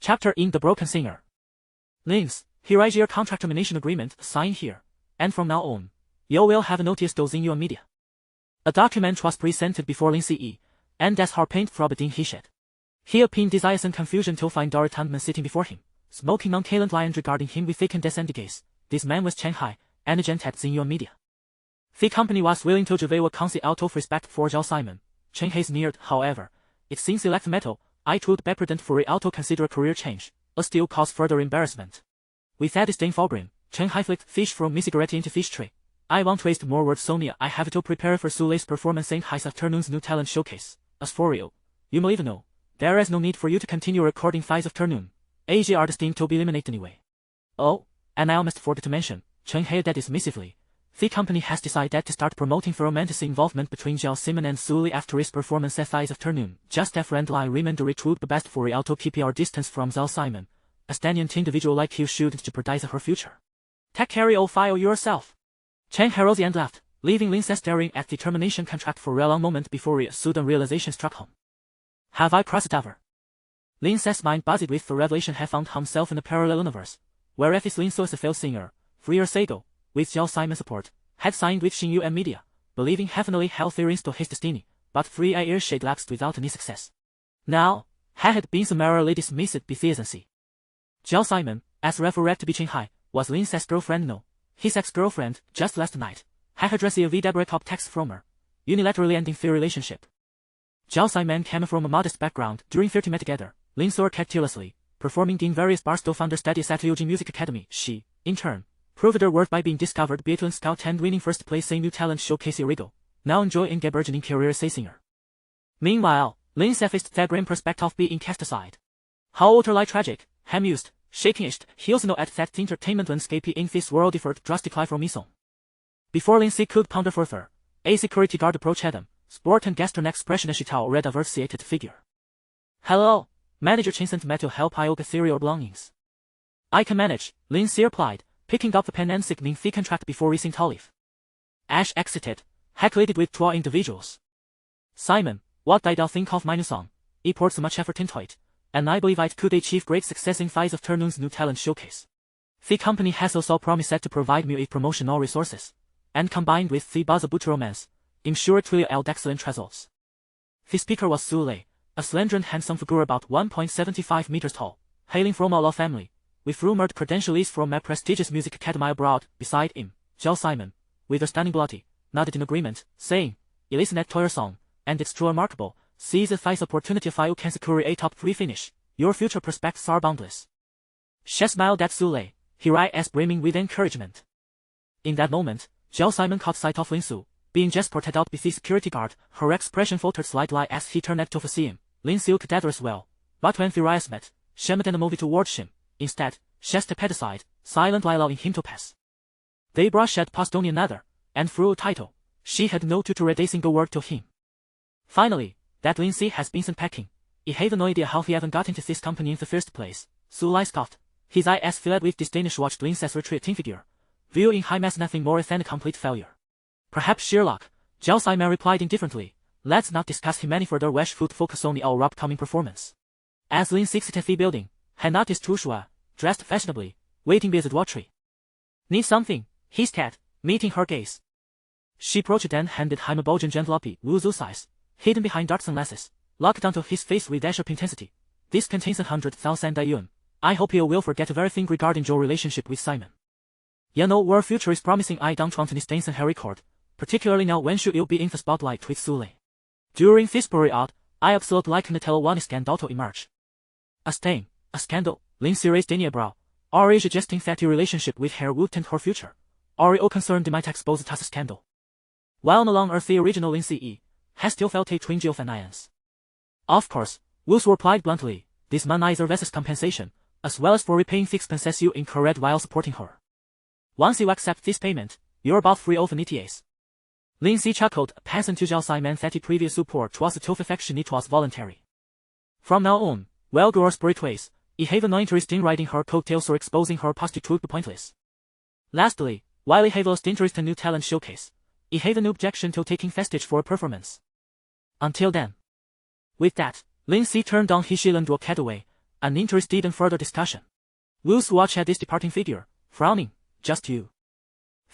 Chapter in The Broken Singer. Lin Ce, here is your contract termination agreement, sign here, and from now on, you will have noticed those in your media. A document was presented before Lin Ce, and as her paint throbbed in his head. He appeared desires and confusion to find Dory Tandman sitting before him, smoking nonchalant lion regarding him with thick and descending gaze. This man was Shanghai, and agent at in your media. The company was willing to give a council out of respect for Zhao Siman. Shanghai sneered, however, it seems elect metal, it would be prudent for a to consider a career change, a still cause further embarrassment. With that disdainful grin, Shanghai flicked fish from his cigarette into fish tray. I won't waste more words, Sonia. I have to prepare for Sulei's performance in his afternoon's new talent showcase. As for you may even know, there is no need for you to continue recording this afternoon. AG are destined to be eliminated anyway. Oh, and I almost forgot to mention, Shanghai added dismissively, the company has decided to start promoting the romantic involvement between Zhao Siman and Sulei after his performance this afternoon. Just a friendly reminder, it would be best for you to keep your distance from Zhao Siman. A stanient individual like you shouldn't jeopardize her future. Take care of yourself. Shanghai rose and left, leaving Lin Ce staring at the termination contract for a long moment before a sudden realization struck him. Have I crossed over? Lin Ce's mind buzzed with the revelation he found himself in a parallel universe, where if Lin Ce as a failed singer, 3 years ago, with Zhao Siman's support, had signed with Xinyu and media, believing heavenly held theories to his destiny, but 3 years she had lapsed without any success. Now, he had been summarily dismissed by theasancy. Zhao Siman, as referred to be Shanghai, was Lin Ce's girlfriend. No, his ex-girlfriend. Just last night, he had received a breakup text from her, unilaterally ending their relationship. Zhao Siman came from a modest background. During 30 met together, Lin Ce worked tirelessly, performing in various bars to fund studies at Eugene Music Academy. She, in turn, proved her worth by being discovered by Atlanta Scout and winning first place in new talent showcase Irigo, now enjoying a burgeoning career as a singer. Meanwhile, Lin Ce faced the grim prospect of being cast aside. How utterly tragic, he mused, shaking his heels at that entertainment landscape in this world differed drastically from his own. Before Lin Ce could ponder further, a security guard approached them, sport and gesture an expression as she read a versiated figure. Hello, Manager Chen sent me to help I get your belongings. I can manage, Lin Ce replied, picking up the pen and signing the contract before racing to leave. Ash exited, heckling with 2 individuals. Simon, what did I think of my new song? It poured so much effort into it, and I believe it could achieve great success in this afternoon's new talent showcase. The company has also promised to provide me with promotional resources, and combined with the buzz about romance, I'm sure it will yield excellent results. The speaker was Sulei, a slender and handsome figure about 1.75 meters tall, hailing from a law family, with rumored credentials from a prestigious music academy abroad. Beside him, Zhao Siman, with a stunning body, nodded in agreement, saying, "You listen to your song, and it's truly remarkable. Seize this opportunity if you can secure a top 3 finish. Your future prospects are boundless." She smiled at Sulei, her eyes brimming with encouragement. In that moment, Zhao Siman caught sight of Lin Ce, being just ported out by the security guard. Her expression faltered slightly as he turned to face him. Lin Ce looked at her as well, but when their eyes met, she made a move towards him. Instead, she stepped aside, silently allowing him to pass. They brushed past one another, and through a title, she had no to read a single word to him. Finally, that Lin Ce has been sent packing. He had no idea how he even got into this company in the first place. Sulei scoffed, his eyes filled with disdain as he watched Lin Ce's retreating figure, viewing him as nothing more than a complete failure. Perhaps sheer luck, Zhao Siman replied indifferently. Let's not discuss him any further. We should focus on our upcoming performance. As Lin Ce exited the building, he noticed Joshua, dressed fashionably, waiting by the doorway. Need something, he said, meeting her gaze. She approached and handed him a bulging envelope, wuzu size, hidden behind dark sunglasses, locked onto his face with a sharp intensity. This contains 100,000 yuan. I hope you will forget everything regarding your relationship with Simon. You know your future is promising. I don't want any stains in her record, particularly now when she will be in the spotlight with Sulei. During this period, I absolutely can't tell one scandal to emerge. A stain, a scandal, Lin Ce raised an eyebrow. Are you suggesting that your relationship with her would taint her future? Are you concerned they might expose it as a scandal? While no longer the original Lin Ce, he still felt a twinge of annoyance. Of course, Wu Su replied bluntly, this money serves as compensation, as well as for repaying the expenses you incurred while supporting her. Once you accept this payment, you're about free of ETAs. Lin Ce chuckled, passing to Zhao Siman that the previous support was to affection, it was voluntary. From now on, well girls spirit ways, he have no interest in riding her coattails or exposing her past to be pointless. Lastly, while he have lost interest in new talent showcase, he have no objection to taking vestige for a performance. Until then. With that, Lin Ce turned on his shield and walked away, uninterested in further discussion. Wu Su watched at this departing figure, frowning. Just you.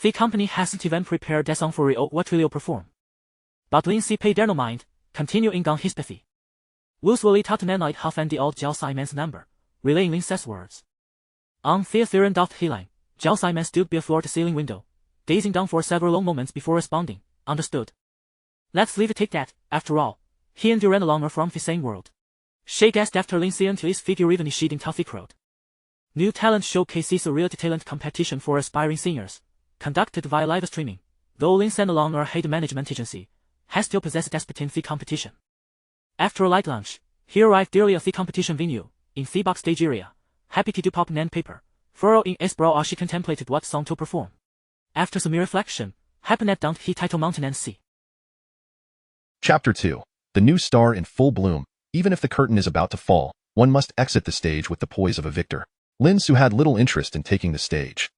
The company hasn't even prepared that song for real. What will you perform? But Lin Ce paid no mind, continuing on his pithy. Wu Su lit out an night half and the old Zhao Siman's number, relaying Lin Ce's words. On the other end of the line, Zhao Siman stood by a floor-to-ceiling window, gazing down for several long moments before responding. Understood. Let's leave it take that. After all, he and you ran along are from the same world. She guessed after Lin Ce until his figure even issued tough crowd. New talent showcase is a reality talent competition for aspiring singers, conducted via live streaming. Though Lin Ce along our head management agency, has still possessed aspect in the competition. After a light lunch, he arrived early at the competition venue, in the backstage area, happy to do pop and paper, furrow in his brow as she contemplated what song to perform. After some reflection, happened down the title mountain and sea. Chapter 2. The new star in full bloom. Even if the curtain is about to fall, one must exit the stage with the poise of a victor. Lin Ce had little interest in taking the stage.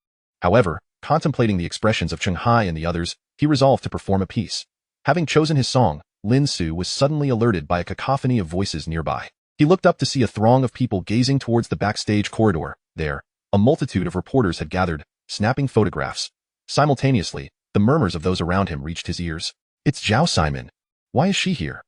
However, contemplating the expressions of Hai and the others, he resolved to perform a piece. Having chosen his song, Lin Ce was suddenly alerted by a cacophony of voices nearby. He looked up to see a throng of people gazing towards the backstage corridor. There, a multitude of reporters had gathered, snapping photographs. Simultaneously, the murmurs of those around him reached his ears. It's Zhao Siman. Why is she here?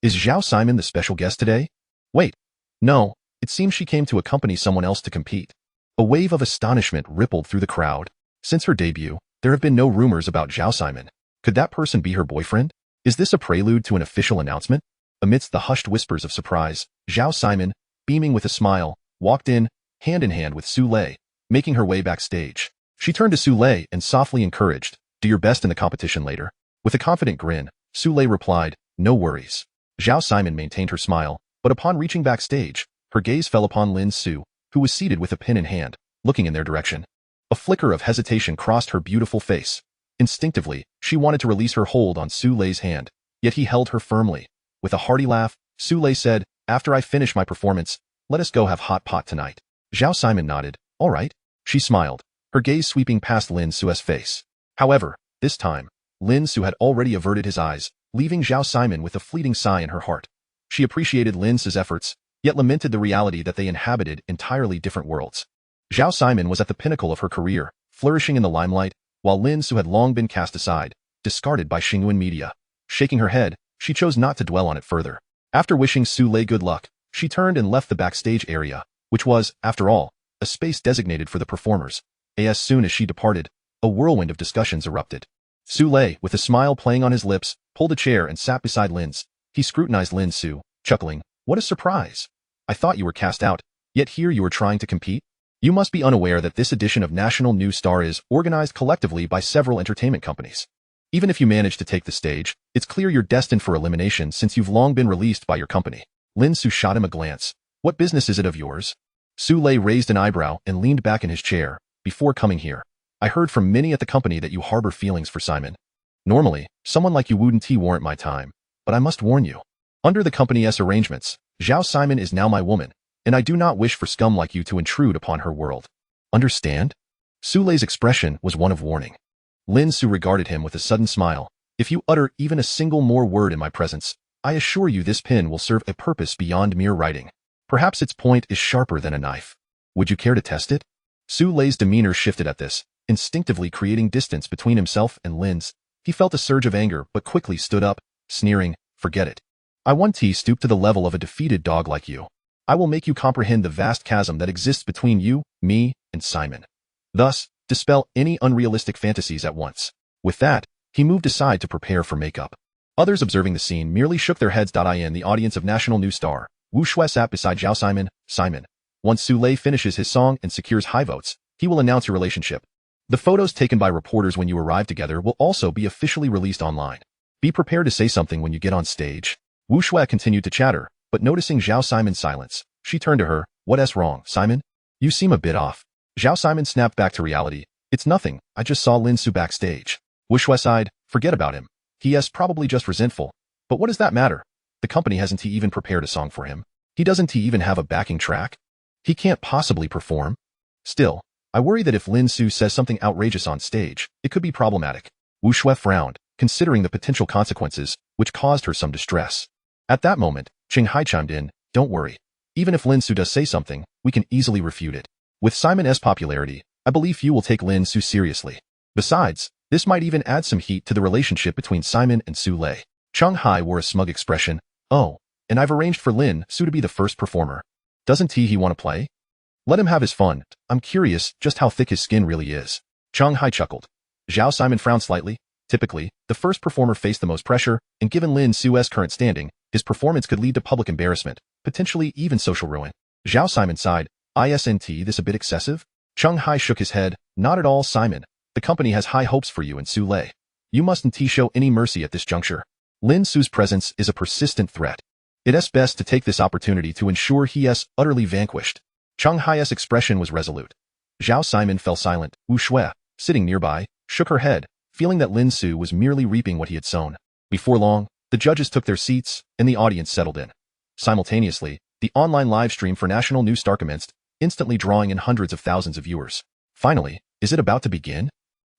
Is Zhao Siman the special guest today? Wait. No, it seems she came to accompany someone else to compete. A wave of astonishment rippled through the crowd. Since her debut, there have been no rumors about Zhao Siman. Could that person be her boyfriend? Is this a prelude to an official announcement? Amidst the hushed whispers of surprise, Zhao Siman, beaming with a smile, walked in hand with Su Lei, making her way backstage. She turned to Su Lei and softly encouraged, "Do your best in the competition later." With a confident grin, Su Lei replied, "No worries." Zhao Siman maintained her smile, but upon reaching backstage, her gaze fell upon Lin Ce, who was seated with a pen in hand, looking in their direction. A flicker of hesitation crossed her beautiful face. Instinctively, she wanted to release her hold on Su Lei's hand, yet he held her firmly. With a hearty laugh, Su Lei said, "After I finish my performance, let us go have hot pot tonight." Zhao Siman nodded. "All right." She smiled, her gaze sweeping past Lin Ce's face. However, this time, Lin Ce had already averted his eyes, leaving Zhao Siman with a fleeting sigh in her heart. She appreciated Lin Ce's efforts, yet lamented the reality that they inhabited entirely different worlds. Zhao Siman was at the pinnacle of her career, flourishing in the limelight, while Lin Ce had long been cast aside, discarded by Xingyuan media. Shaking her head, she chose not to dwell on it further. After wishing Su Lei good luck, she turned and left the backstage area, which was, after all, a space designated for the performers. As soon as she departed, a whirlwind of discussions erupted. Su Lei, with a smile playing on his lips, pulled a chair and sat beside Lin Ce. He scrutinized Lin Ce, chuckling, "What a surprise! I thought you were cast out, yet here you are trying to compete? You must be unaware that this edition of National New Star is organized collectively by several entertainment companies. Even if you manage to take the stage, it's clear you're destined for elimination since you've long been released by your company." Lin Ce shot him a glance. "What business is it of yours?" Su Lei raised an eyebrow and leaned back in his chair. "Before coming here, I heard from many at the company that you harbor feelings for Siman. Normally, someone like you wouldn't warrant my time, but I must warn you. Under the company's arrangements, Zhao Siman is now my woman, and I do not wish for scum like you to intrude upon her world. Understand?" Su Lei's expression was one of warning. Lin Ce regarded him with a sudden smile. "If you utter even a single more word in my presence, I assure you this pen will serve a purpose beyond mere writing. Perhaps its point is sharper than a knife. Would you care to test it?" Su Lei's demeanor shifted at this, instinctively creating distance between himself and Lin Ce. He felt a surge of anger but quickly stood up, sneering, "Forget it. I won't stoop to the level of a defeated dog like you. I will make you comprehend the vast chasm that exists between you, me, and Siman. Thus, dispel any unrealistic fantasies at once." With that, he moved aside to prepare for makeup. Others observing the scene merely shook their heads. In the audience of National New Star, Wu Shui sat beside Zhao Siman. "Siman, once Su Lei finishes his song and secures high votes, he will announce your relationship. The photos taken by reporters when you arrive together will also be officially released online. Be prepared to say something when you get on stage." Wu Shui continued to chatter, but noticing Zhao Siman's silence, she turned to her. "What's wrong, Siman? You seem a bit off." Zhao Siman snapped back to reality. "It's nothing, I just saw Lin Ce backstage." Wu Shui sighed. "Forget about him. He is probably just resentful. But what does that matter? The company hasn't even prepared a song for him. He doesn't even have a backing track. He can't possibly perform. Still, I worry that if Lin Ce says something outrageous on stage, it could be problematic." Wu Shui frowned, considering the potential consequences, which caused her some distress. At that moment, Hai chimed in, "Don't worry. Even if Lin Ce does say something, we can easily refute it. With Simon's popularity, I believe few will take Lin Ce seriously. Besides, this might even add some heat to the relationship between Simon and Su Lei. Chung Hai wore a smug expression. Oh, and I've arranged for Lin Ce to be the first performer. Doesn't he want to play? Let him have his fun. I'm curious just how thick his skin really is. Chung Hai chuckled. Zhao Siman frowned slightly. Typically, the first performer faced the most pressure, and given Lin Ce's current standing, his performance could lead to public embarrassment, potentially even social ruin. Zhao Siman sighed. Isn't this a bit excessive? Chung Hai shook his head. Not at all, Simon. The company has high hopes for you and Su Lei. You mustn't show any mercy at this juncture. Lin Ce's presence is a persistent threat. It's best to take this opportunity to ensure he is utterly vanquished. Chung Hai's expression was resolute. Zhao Siman fell silent. Wu Shui, sitting nearby, shook her head, feeling that Lin Ce was merely reaping what he had sown. Before long, the judges took their seats, and the audience settled in. Simultaneously, the online live stream for National New Star commenced, instantly drawing in hundreds of thousands of viewers. Finally, is it about to begin?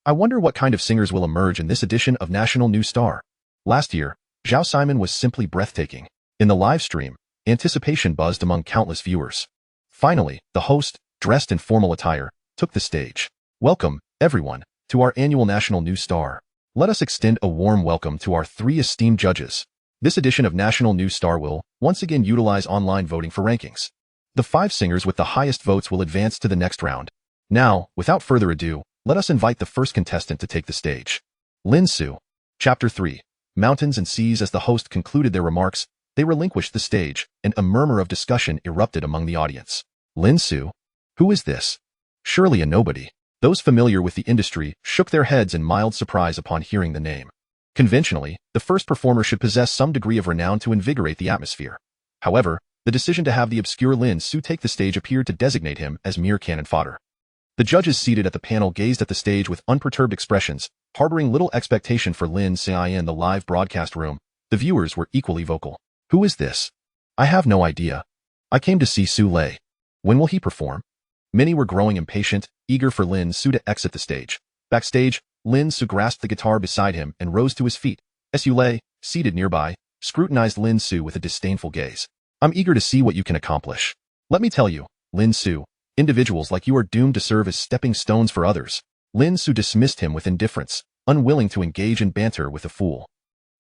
I wonder what kind of singers will emerge in this edition of National New Star. Last year, Zhao Siman was simply breathtaking. In the live stream, anticipation buzzed among countless viewers. Finally, the host, dressed in formal attire, took the stage. Welcome, everyone, to our annual National New Star. Let us extend a warm welcome to our 3 esteemed judges. This edition of National New Star will, once again, utilize online voting for rankings. The 5 singers with the highest votes will advance to the next round. Now, without further ado, let us invite the first contestant to take the stage. Lin Ce. Chapter 3. Mountains and Seas. As the host concluded their remarks, they relinquished the stage, and a murmur of discussion erupted among the audience. Lin Ce? Who is this? Surely a nobody. Those familiar with the industry shook their heads in mild surprise upon hearing the name. Conventionally, the first performer should possess some degree of renown to invigorate the atmosphere. However, the decision to have the obscure Lin Ce take the stage appeared to designate him as mere cannon fodder. The judges seated at the panel gazed at the stage with unperturbed expressions, harboring little expectation for Lin Ce in the live broadcast room. The viewers were equally vocal. Who is this? I have no idea. I came to see Su Lei. When will he perform? Many were growing impatient, eager for Lin Ce to exit the stage. Backstage, Lin Ce grasped the guitar beside him and rose to his feet. Su Lei, seated nearby, scrutinized Lin Ce with a disdainful gaze. I'm eager to see what you can accomplish. Let me tell you, Lin Ce, individuals like you are doomed to serve as stepping stones for others. Lin Ce dismissed him with indifference, unwilling to engage in banter with a fool.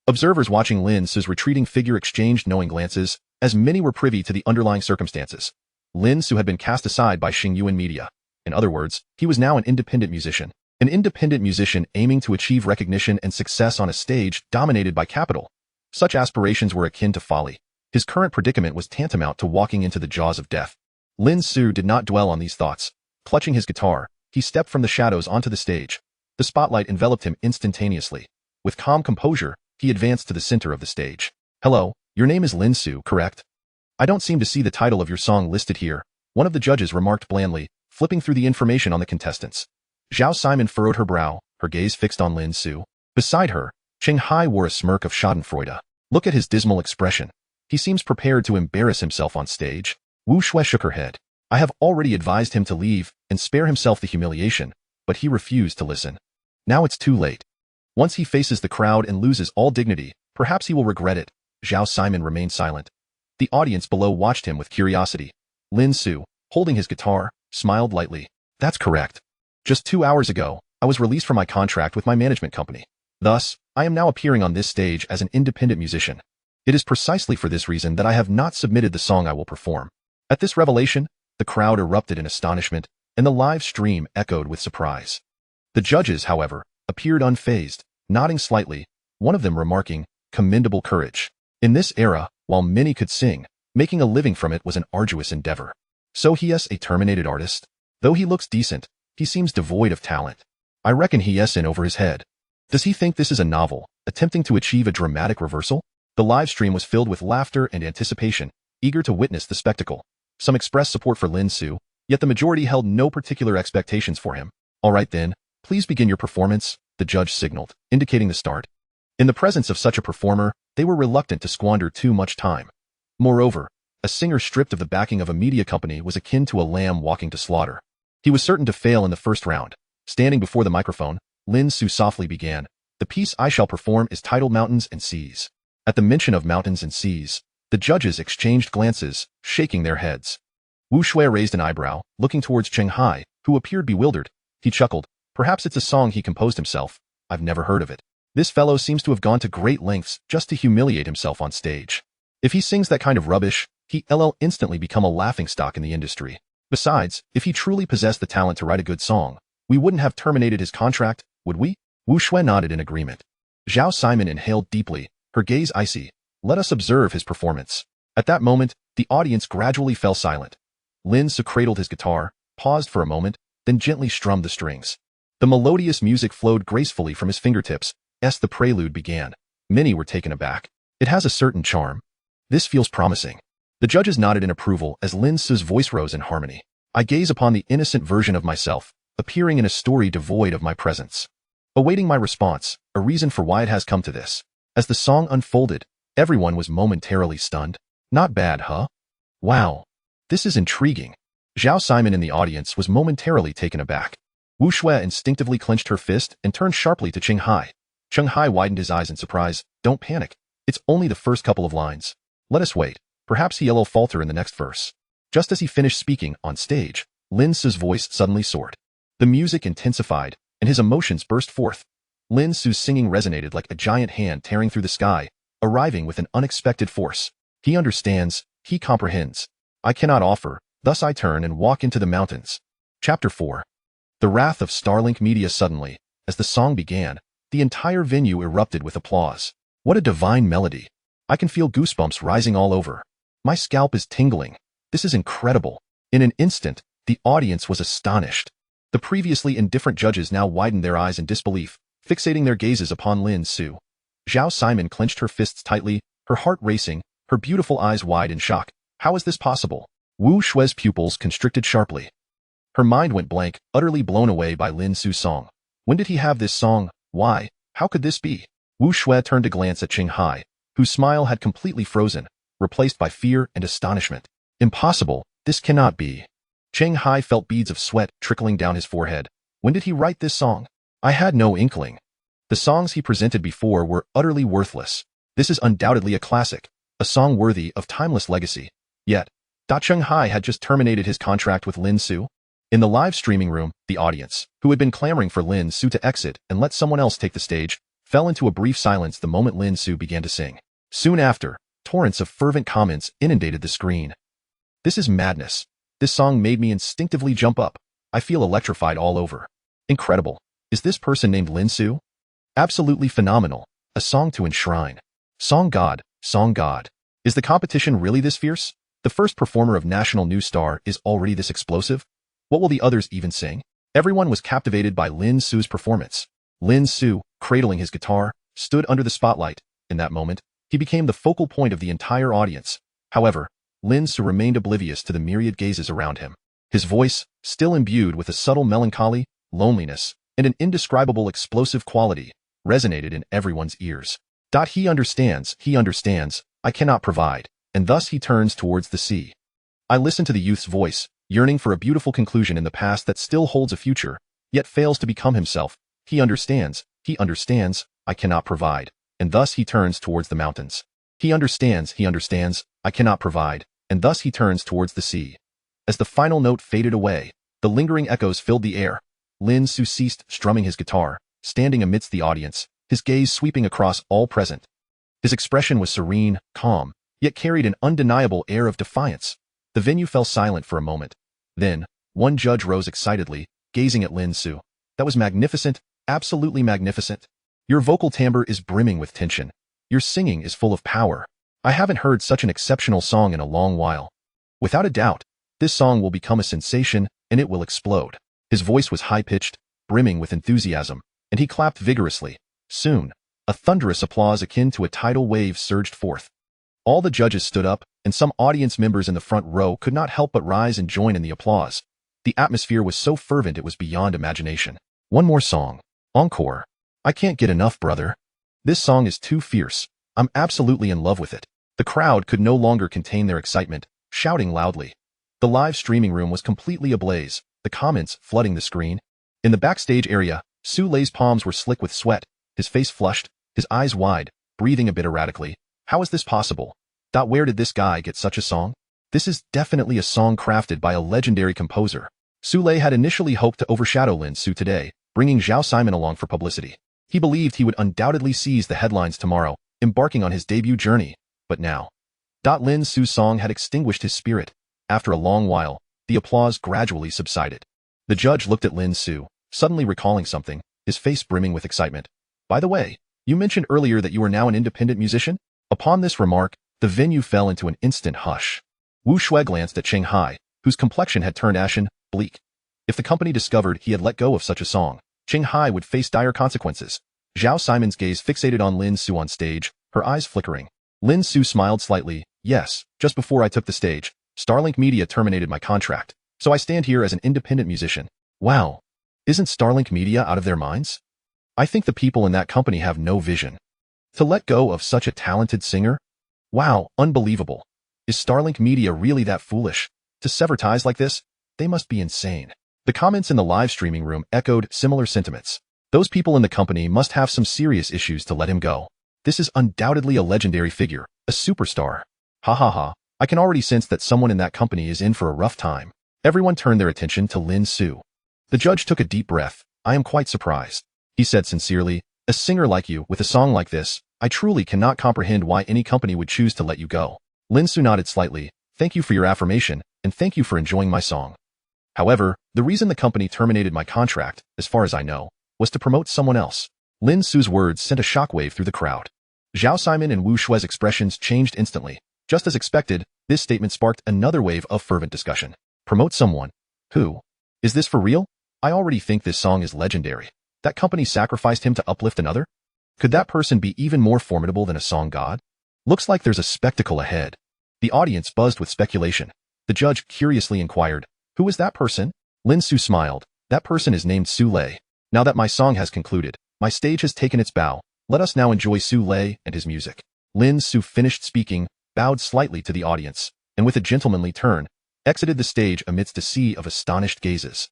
Observers watching Lin Ce's retreating figure exchanged knowing glances, as many were privy to the underlying circumstances. Lin Ce had been cast aside by Xingyuan media. In other words, he was now an independent musician. An independent musician aiming to achieve recognition and success on a stage dominated by capital. Such aspirations were akin to folly. His current predicament was tantamount to walking into the jaws of death. Lin Ce did not dwell on these thoughts. Clutching his guitar, he stepped from the shadows onto the stage. The spotlight enveloped him instantaneously. With calm composure, he advanced to the center of the stage. Hello, your name is Lin Ce, correct? I don't seem to see the title of your song listed here, one of the judges remarked blandly, flipping through the information on the contestants. Zhao Siman furrowed her brow, her gaze fixed on Lin Ce. Beside her, Chung Hai wore a smirk of schadenfreude. Look at his dismal expression. He seems prepared to embarrass himself on stage. Wu Shui shook her head. I have already advised him to leave and spare himself the humiliation, but he refused to listen. Now it's too late. Once he faces the crowd and loses all dignity, perhaps he will regret it. Zhao Siman remained silent. The audience below watched him with curiosity. Lin Ce, holding his guitar, smiled lightly. That's correct. Just 2 hours ago, I was released from my contract with my management company. Thus, I am now appearing on this stage as an independent musician. It is precisely for this reason that I have not submitted the song I will perform. At this revelation, the crowd erupted in astonishment, and the live stream echoed with surprise. The judges, however, appeared unfazed, nodding slightly, one of them remarking, commendable courage. In this era, while many could sing, making a living from it was an arduous endeavor. So he is a terminated artist? Though he looks decent, he seems devoid of talent. I reckon he is in over his head. Does he think this is a novel, attempting to achieve a dramatic reversal? The live stream was filled with laughter and anticipation, eager to witness the spectacle. Some expressed support for Lin Ce, yet the majority held no particular expectations for him. All right then, please begin your performance, the judge signaled, indicating the start. In the presence of such a performer, they were reluctant to squander too much time. Moreover, a singer stripped of the backing of a media company was akin to a lamb walking to slaughter. He was certain to fail in the first round. Standing before the microphone, Lin Ce softly began. The piece I shall perform is titled Mountains and Seas. At the mention of mountains and seas, The judges exchanged glances, shaking their heads. Wu Shui raised an eyebrow, looking towards Cheng Hai, who appeared bewildered. He chuckled. Perhaps it's a song he composed himself. I've never heard of it. This fellow seems to have gone to great lengths just to humiliate himself on stage. If he sings that kind of rubbish, he'll instantly become a laughingstock in the industry. Besides, if he truly possessed the talent to write a good song, we wouldn't have terminated his contract, would we? Wu Shui nodded in agreement. Zhao Siman inhaled deeply, her gaze icy. Let us observe his performance. At that moment, the audience gradually fell silent. Lin Ce cradled his guitar, paused for a moment, then gently strummed the strings. The melodious music flowed gracefully from his fingertips. As the prelude began, many were taken aback. It has a certain charm. This feels promising. The judges nodded in approval as Lin Ce's voice rose in harmony. I gaze upon the innocent version of myself, appearing in a story devoid of my presence. Awaiting my response, a reason for why it has come to this. As the song unfolded, everyone was momentarily stunned. Not bad, huh? Wow. This is intriguing. Zhao Siman in the audience was momentarily taken aback. Wu Shui instinctively clenched her fist and turned sharply to Cheng Hai. Cheng Hai widened his eyes in surprise. Don't panic. It's only the first couple of lines. Let us wait. Perhaps he'll falter in the next verse. Just as he finished speaking, on stage, Lin Ce's voice suddenly soared. The music intensified, and his emotions burst forth. Lin Ce's singing resonated like a giant hand tearing through the sky, arriving with an unexpected force. He understands, he comprehends. I cannot offer, thus I turn and walk into the mountains. Chapter 4. The wrath of Starlink Media. Suddenly, as the song began, the entire venue erupted with applause. What a divine melody. I can feel goosebumps rising all over. My scalp is tingling. This is incredible. In an instant, the audience was astonished. The previously indifferent judges now widened their eyes in disbelief, fixating their gazes upon Lin Ce. Zhao Siman clenched her fists tightly, her heart racing, her beautiful eyes wide in shock. How is this possible? Wu Shui's pupils constricted sharply. Her mind went blank, utterly blown away by Lin Ce's song. When did he have this song? Why? How could this be? Wu Shui turned to glance at Cheng Hai, whose smile had completely frozen, replaced by fear and astonishment. Impossible, this cannot be. Cheng Hai felt beads of sweat trickling down his forehead. When did he write this song? I had no inkling. The songs he presented before were utterly worthless. This is undoubtedly a classic, a song worthy of timeless legacy. Yet, Cheng Hai had just terminated his contract with Lin Ce. In the live streaming room, the audience, who had been clamoring for Lin Ce to exit and let someone else take the stage, fell into a brief silence the moment Lin Ce began to sing. Soon after, torrents of fervent comments inundated the screen. This is madness. This song made me instinctively jump up. I feel electrified all over. Incredible. Is this person named Lin Ce? Absolutely phenomenal. A song to enshrine. Song God, song God. Is the competition really this fierce? The first performer of National New Star is already this explosive? What will the others even sing? Everyone was captivated by Lin Ce's performance. Lin Ce, cradling his guitar, stood under the spotlight. In that moment, he became the focal point of the entire audience. However, Lin Ce remained oblivious to the myriad gazes around him. His voice, still imbued with a subtle melancholy, loneliness, and an indescribable explosive quality, resonated in everyone's ears. He understands, I cannot provide, and thus he turns towards the sea. I listen to the youth's voice, yearning for a beautiful conclusion in the past that still holds a future, yet fails to become himself. He understands, I cannot provide, and thus he turns towards the mountains. He understands, I cannot provide, and thus he turns towards the sea. As the final note faded away, the lingering echoes filled the air. Lin Ce ceased strumming his guitar, standing amidst the audience, his gaze sweeping across all present. His expression was serene, calm, yet carried an undeniable air of defiance. The venue fell silent for a moment. Then, one judge rose excitedly, gazing at Lin Ce. That was magnificent, absolutely magnificent. Your vocal timbre is brimming with tension. Your singing is full of power. I haven't heard such an exceptional song in a long while. Without a doubt, this song will become a sensation, and it will explode. His voice was high-pitched, brimming with enthusiasm, and he clapped vigorously. Soon, a thunderous applause akin to a tidal wave surged forth. All the judges stood up, and some audience members in the front row could not help but rise and join in the applause. The atmosphere was so fervent it was beyond imagination. One more song. Encore. I can't get enough, brother. This song is too fierce. I'm absolutely in love with it. The crowd could no longer contain their excitement, shouting loudly. The live streaming room was completely ablaze, the comments flooding the screen. In the backstage area, Su Lei's palms were slick with sweat, his face flushed, his eyes wide, breathing a bit erratically. How is this possible? Where did this guy get such a song? This is definitely a song crafted by a legendary composer. Su Lei had initially hoped to overshadow Lin Ce today, bringing Zhao Siman along for publicity. He believed he would undoubtedly seize the headlines tomorrow, embarking on his debut journey, but now. Lin Ce's song had extinguished his spirit. After a long while, the applause gradually subsided. The judge looked at Lin Ce, suddenly recalling something, his face brimming with excitement. By the way, you mentioned earlier that you are now an independent musician? Upon this remark, the venue fell into an instant hush. Wu Shui glanced at Cheng Hai, whose complexion had turned ashen, bleak. If the company discovered he had let go of such a song, Cheng Hai would face dire consequences. Zhao Siman's gaze fixated on Lin Ce on stage, her eyes flickering. Lin Ce smiled slightly. Yes, just before I took the stage, Starlink Media terminated my contract, so I stand here as an independent musician. Wow. Isn't Starlink Media out of their minds? I think the people in that company have no vision. To let go of such a talented singer? Wow, unbelievable. Is Starlink Media really that foolish? To sever ties like this? They must be insane. The comments in the live streaming room echoed similar sentiments. Those people in the company must have some serious issues to let him go. This is undoubtedly a legendary figure, a superstar. Ha ha ha, I can already sense that someone in that company is in for a rough time. Everyone turned their attention to Lin Ce. The judge took a deep breath. I am quite surprised. He said sincerely, a singer like you with a song like this, I truly cannot comprehend why any company would choose to let you go. Lin Ce nodded slightly. Thank you for your affirmation, and thank you for enjoying my song. However, the reason the company terminated my contract, as far as I know, was to promote someone else. Lin Ce's words sent a shockwave through the crowd. Zhao Siman and Wu Shui's expressions changed instantly. Just as expected, this statement sparked another wave of fervent discussion. Promote someone? Who? Is this for real? I already think this song is legendary. That company sacrificed him to uplift another? Could that person be even more formidable than a song god? Looks like there's a spectacle ahead. The audience buzzed with speculation. The judge curiously inquired, who is that person? Lin Ce smiled. That person is named Su Lei. Now that my song has concluded, my stage has taken its bow. Let us now enjoy Su Lei and his music. Lin Ce finished speaking, bowed slightly to the audience, and with a gentlemanly turn, exited the stage amidst a sea of astonished gazes.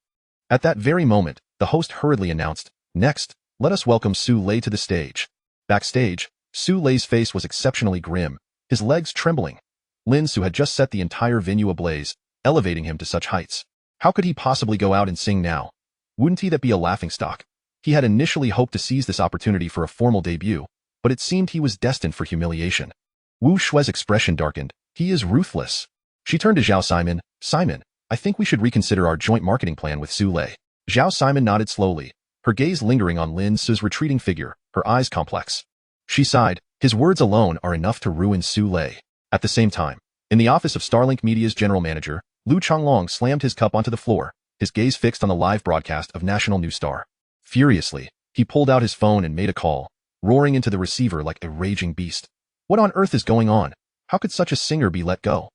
At that very moment, the host hurriedly announced, next, let us welcome Su Lei to the stage. Backstage, Su Lei's face was exceptionally grim, his legs trembling. Lin Ce had just set the entire venue ablaze, elevating him to such heights. How could he possibly go out and sing now? Wouldn't he that be a laughingstock? He had initially hoped to seize this opportunity for a formal debut, but it seemed he was destined for humiliation. Wu Shui's expression darkened. He is ruthless. She turned to Zhao Siman. Simon, I think we should reconsider our joint marketing plan with Su Lei. Zhao Siman nodded slowly, her gaze lingering on Lin Ce's retreating figure, her eyes complex. She sighed. His words alone are enough to ruin Su Lei. At the same time, in the office of Starlink Media's general manager, Lu Changlong slammed his cup onto the floor, his gaze fixed on the live broadcast of National News Star. Furiously, he pulled out his phone and made a call, roaring into the receiver like a raging beast. What on earth is going on? How could such a singer be let go?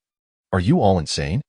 Are you all insane?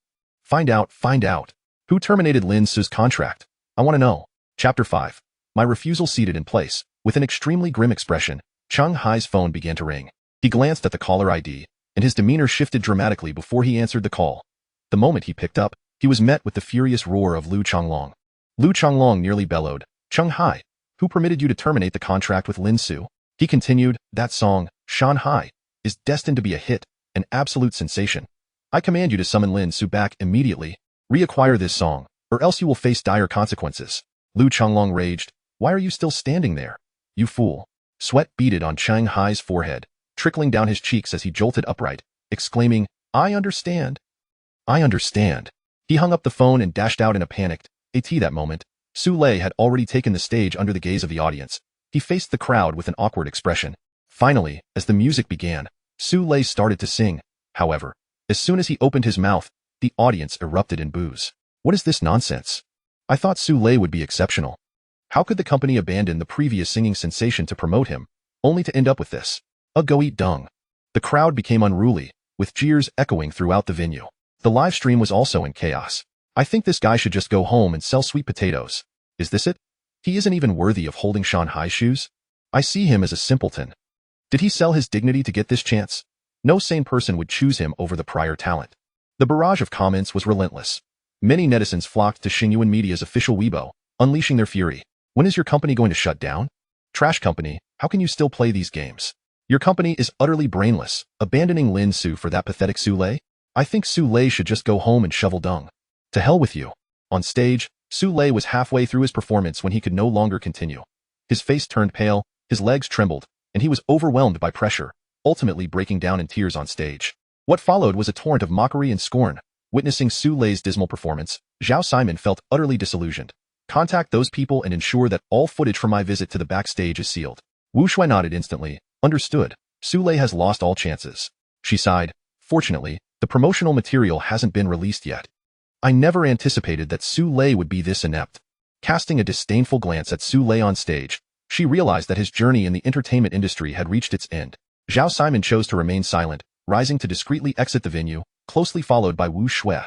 Find out. Who terminated Lin Ce's contract? I want to know. Chapter 5. My refusal seated in place. With an extremely grim expression, Cheng Hai's phone began to ring. He glanced at the caller ID, and his demeanor shifted dramatically before he answered the call. The moment he picked up, he was met with the furious roar of Lu Changlong. Lu Changlong nearly bellowed, Cheng Hai, who permitted you to terminate the contract with Lin Ce? He continued, that song, Shanghai, is destined to be a hit, an absolute sensation. I command you to summon Lin Ce back immediately. Reacquire this song, or else you will face dire consequences. Lu Changlong raged, why are you still standing there? You fool. Sweat beaded on Cheng Hai's forehead, trickling down his cheeks as he jolted upright, exclaiming, I understand. I understand. He hung up the phone and dashed out in a panic. That moment, Su Lei had already taken the stage under the gaze of the audience. He faced the crowd with an awkward expression. Finally, as the music began, Su Lei started to sing. However, as soon as he opened his mouth, the audience erupted in boos. What is this nonsense? I thought Su Lei would be exceptional. How could the company abandon the previous singing sensation to promote him, only to end up with this? Go eat dung. The crowd became unruly, with jeers echoing throughout the venue. The live stream was also in chaos. I think this guy should just go home and sell sweet potatoes. Is this it? He isn't even worthy of holding Shanghai's shoes. I see him as a simpleton. Did he sell his dignity to get this chance? No sane person would choose him over the prior talent. The barrage of comments was relentless. Many netizens flocked to Xingyuan Media's official Weibo, unleashing their fury. When is your company going to shut down? Trash company, how can you still play these games? Your company is utterly brainless, abandoning Lin Ce for that pathetic Su Lei? I think Su Lei should just go home and shovel dung. To hell with you. On stage, Su Lei was halfway through his performance when he could no longer continue. His face turned pale, his legs trembled, and he was overwhelmed by pressure, ultimately breaking down in tears on stage. What followed was a torrent of mockery and scorn. Witnessing Su Lei's dismal performance, Zhao Siman felt utterly disillusioned. Contact those people and ensure that all footage from my visit to the backstage is sealed. Wu Shui nodded instantly. Understood. Su Lei has lost all chances. She sighed. Fortunately, the promotional material hasn't been released yet. I never anticipated that Su Lei would be this inept. Casting a disdainful glance at Su Lei on stage, she realized that his journey in the entertainment industry had reached its end. Zhao Siman chose to remain silent, rising to discreetly exit the venue, closely followed by Wu Shui.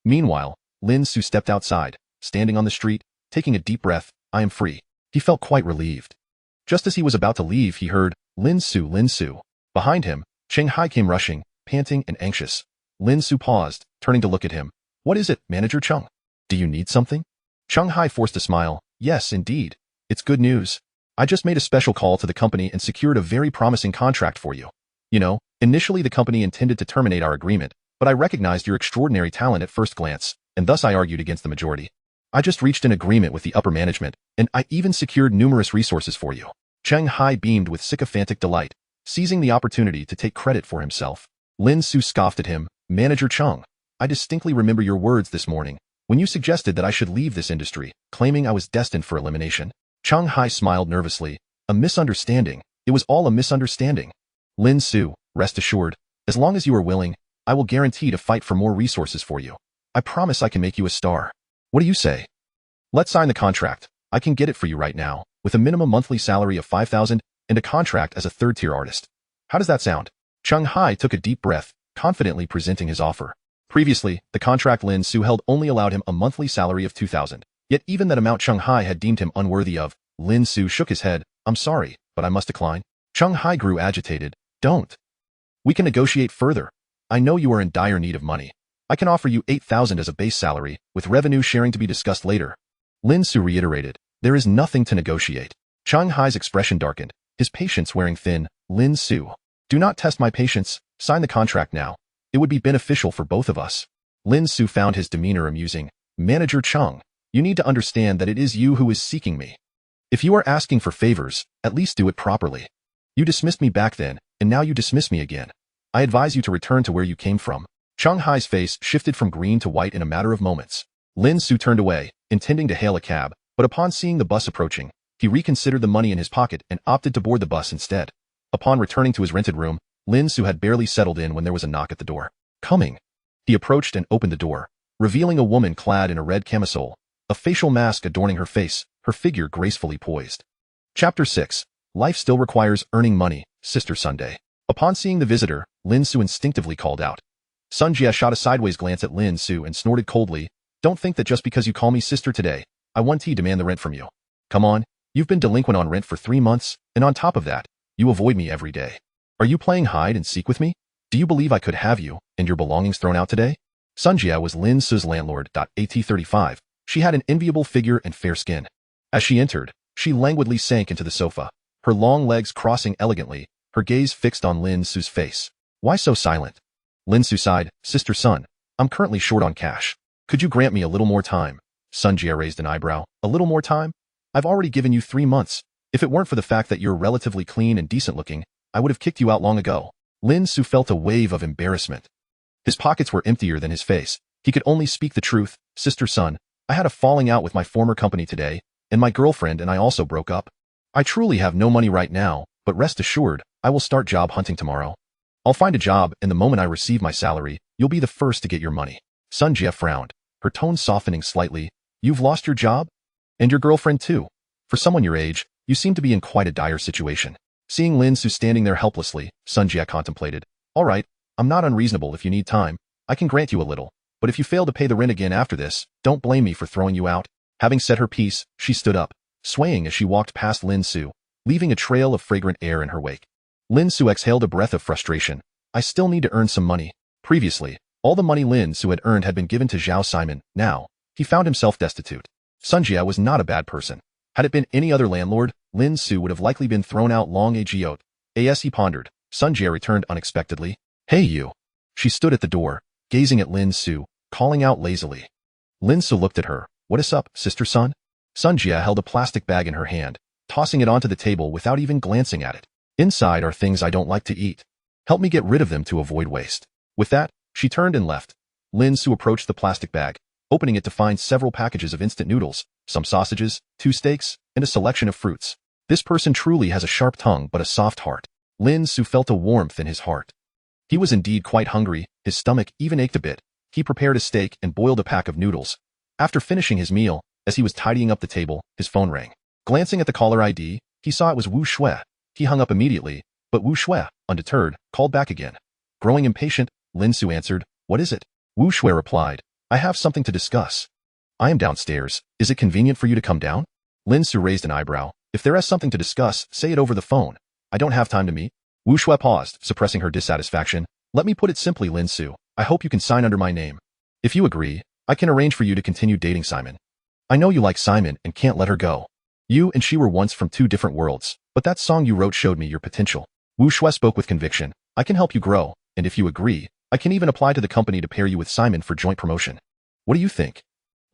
Meanwhile, Lin Ce stepped outside, standing on the street, taking a deep breath. I am free. He felt quite relieved. Just as he was about to leave, he heard, Lin Ce, Lin Ce. Behind him, Cheng Hai came rushing, panting and anxious. Lin Ce paused, turning to look at him. What is it, Manager Cheng? Do you need something? Cheng Hai forced a smile. Yes, indeed. It's good news. I just made a special call to the company and secured a very promising contract for you. You know, initially the company intended to terminate our agreement, but I recognized your extraordinary talent at first glance, and thus I argued against the majority. I just reached an agreement with the upper management, and I even secured numerous resources for you. Cheng Hai beamed with sycophantic delight, seizing the opportunity to take credit for himself. Lin Ce scoffed at him. Manager Cheng, I distinctly remember your words this morning, when you suggested that I should leave this industry, claiming I was destined for elimination. Cheng Hai smiled nervously. A misunderstanding. It was all a misunderstanding. Lin Ce, rest assured, as long as you are willing, I will guarantee to fight for more resources for you. I promise I can make you a star. What do you say? Let's sign the contract. I can get it for you right now, with a minimum monthly salary of 5,000 and a contract as a third-tier artist. How does that sound? Cheng Hai took a deep breath, confidently presenting his offer. Previously, the contract Lin Ce held only allowed him a monthly salary of 2,000. Yet even that amount Cheng Hai had deemed him unworthy of. Lin Ce shook his head. I'm sorry, but I must decline. Cheng Hai grew agitated. Don't. We can negotiate further. I know you are in dire need of money. I can offer you 8,000 as a base salary, with revenue sharing to be discussed later. Lin Ce reiterated. There is nothing to negotiate. Cheng Hai's expression darkened, his patience wearing thin. Lin Ce. Do not test my patience. Sign the contract now. It would be beneficial for both of us. Lin Ce found his demeanor amusing. Manager Cheng, you need to understand that it is you who is seeking me. If you are asking for favors, at least do it properly. You dismissed me back then, and now you dismiss me again. I advise you to return to where you came from. Cheng Hai's face shifted from green to white in a matter of moments. Lin Ce turned away, intending to hail a cab, but upon seeing the bus approaching, he reconsidered the money in his pocket and opted to board the bus instead. Upon returning to his rented room, Lin Ce had barely settled in when there was a knock at the door. Coming. He approached and opened the door, revealing a woman clad in a red camisole, a facial mask adorning her face, her figure gracefully poised. Chapter 6. Life Still Requires Earning Money, Sister Sunday. Upon seeing the visitor, Lin Ce instinctively called out. Sun Jia shot a sideways glance at Lin Ce and snorted coldly. Don't think that just because you call me sister today, I want to demand the rent from you. Come on, you've been delinquent on rent for 3 months, and on top of that, you avoid me every day. Are you playing hide and seek with me? Do you believe I could have you and your belongings thrown out today? Sun Jia was Lin Ce's landlord. At-35, she had an enviable figure and fair skin. As she entered, she languidly sank into the sofa, her long legs crossing elegantly, her gaze fixed on Lin Ce's face. Why so silent? Lin Ce sighed. Sister Sun, I'm currently short on cash. Could you grant me a little more time? Sun Jia raised an eyebrow. A little more time? I've already given you 3 months. If it weren't for the fact that you're relatively clean and decent looking, I would have kicked you out long ago. Lin Ce felt a wave of embarrassment. His pockets were emptier than his face. He could only speak the truth. Sister Sun, I had a falling out with my former company today, and my girlfriend and I also broke up. I truly have no money right now, but rest assured, I will start job hunting tomorrow. I'll find a job, and the moment I receive my salary, you'll be the first to get your money. Sun Jia frowned, her tone softening slightly. You've lost your job? And your girlfriend too? For someone your age, you seem to be in quite a dire situation. Seeing Lin Ce standing there helplessly, Sun Jia contemplated. All right, I'm not unreasonable if you need time. I can grant you a little, but if you fail to pay the rent again after this, don't blame me for throwing you out. Having said her piece, she stood up, swaying as she walked past Lin Ce, leaving a trail of fragrant air in her wake. Lin Ce exhaled a breath of frustration. I still need to earn some money. Previously, all the money Lin Ce had earned had been given to Zhao Siman. Now, he found himself destitute. Sun Jia was not a bad person. Had it been any other landlord, Lin Ce would have likely been thrown out long ago. As he pondered, Sun Jie returned unexpectedly. Hey you. She stood at the door, gazing at Lin Ce, calling out lazily. Lin Ce looked at her. What is up, sister Sun? Sun Jie held a plastic bag in her hand, tossing it onto the table without even glancing at it. Inside are things I don't like to eat. Help me get rid of them to avoid waste. With that, she turned and left. Lin Ce approached the plastic bag, opening it to find several packages of instant noodles, some sausages, 2 steaks, and a selection of fruits. This person truly has a sharp tongue but a soft heart. Lin Ce felt a warmth in his heart. He was indeed quite hungry, his stomach even ached a bit. He prepared a steak and boiled a pack of noodles. After finishing his meal, as he was tidying up the table, his phone rang. Glancing at the caller ID, he saw it was Wu Shui. He hung up immediately, but Wu Shui, undeterred, called back again. Growing impatient, Lin Ce answered, What is it? Wu Shui replied, I have something to discuss. I am downstairs. Is it convenient for you to come down? Lin Ce raised an eyebrow. If there is something to discuss, say it over the phone. I don't have time to meet. Wu Shui paused, suppressing her dissatisfaction. Let me put it simply, Lin Ce. I hope you can sign under my name. If you agree, I can arrange for you to continue dating Simon. I know you like Simon and can't let her go. You and she were once from 2 different worlds, but that song you wrote showed me your potential. Wu Shui spoke with conviction. I can help you grow, and if you agree, I can even apply to the company to pair you with Simon for joint promotion. What do you think?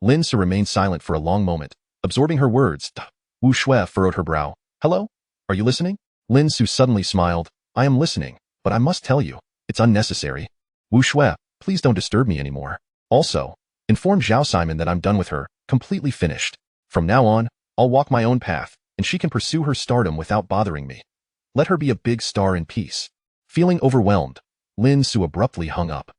Lin Ce remained silent for a long moment, absorbing her words. Wu Shui furrowed her brow. Hello? Are you listening? Lin Ce suddenly smiled. I am listening, but I must tell you, it's unnecessary. Wu Shui, please don't disturb me anymore. Also, inform Zhao Siman that I'm done with her, completely finished. From now on, I'll walk my own path, and she can pursue her stardom without bothering me. Let her be a big star in peace. Feeling overwhelmed, Lin Ce abruptly hung up.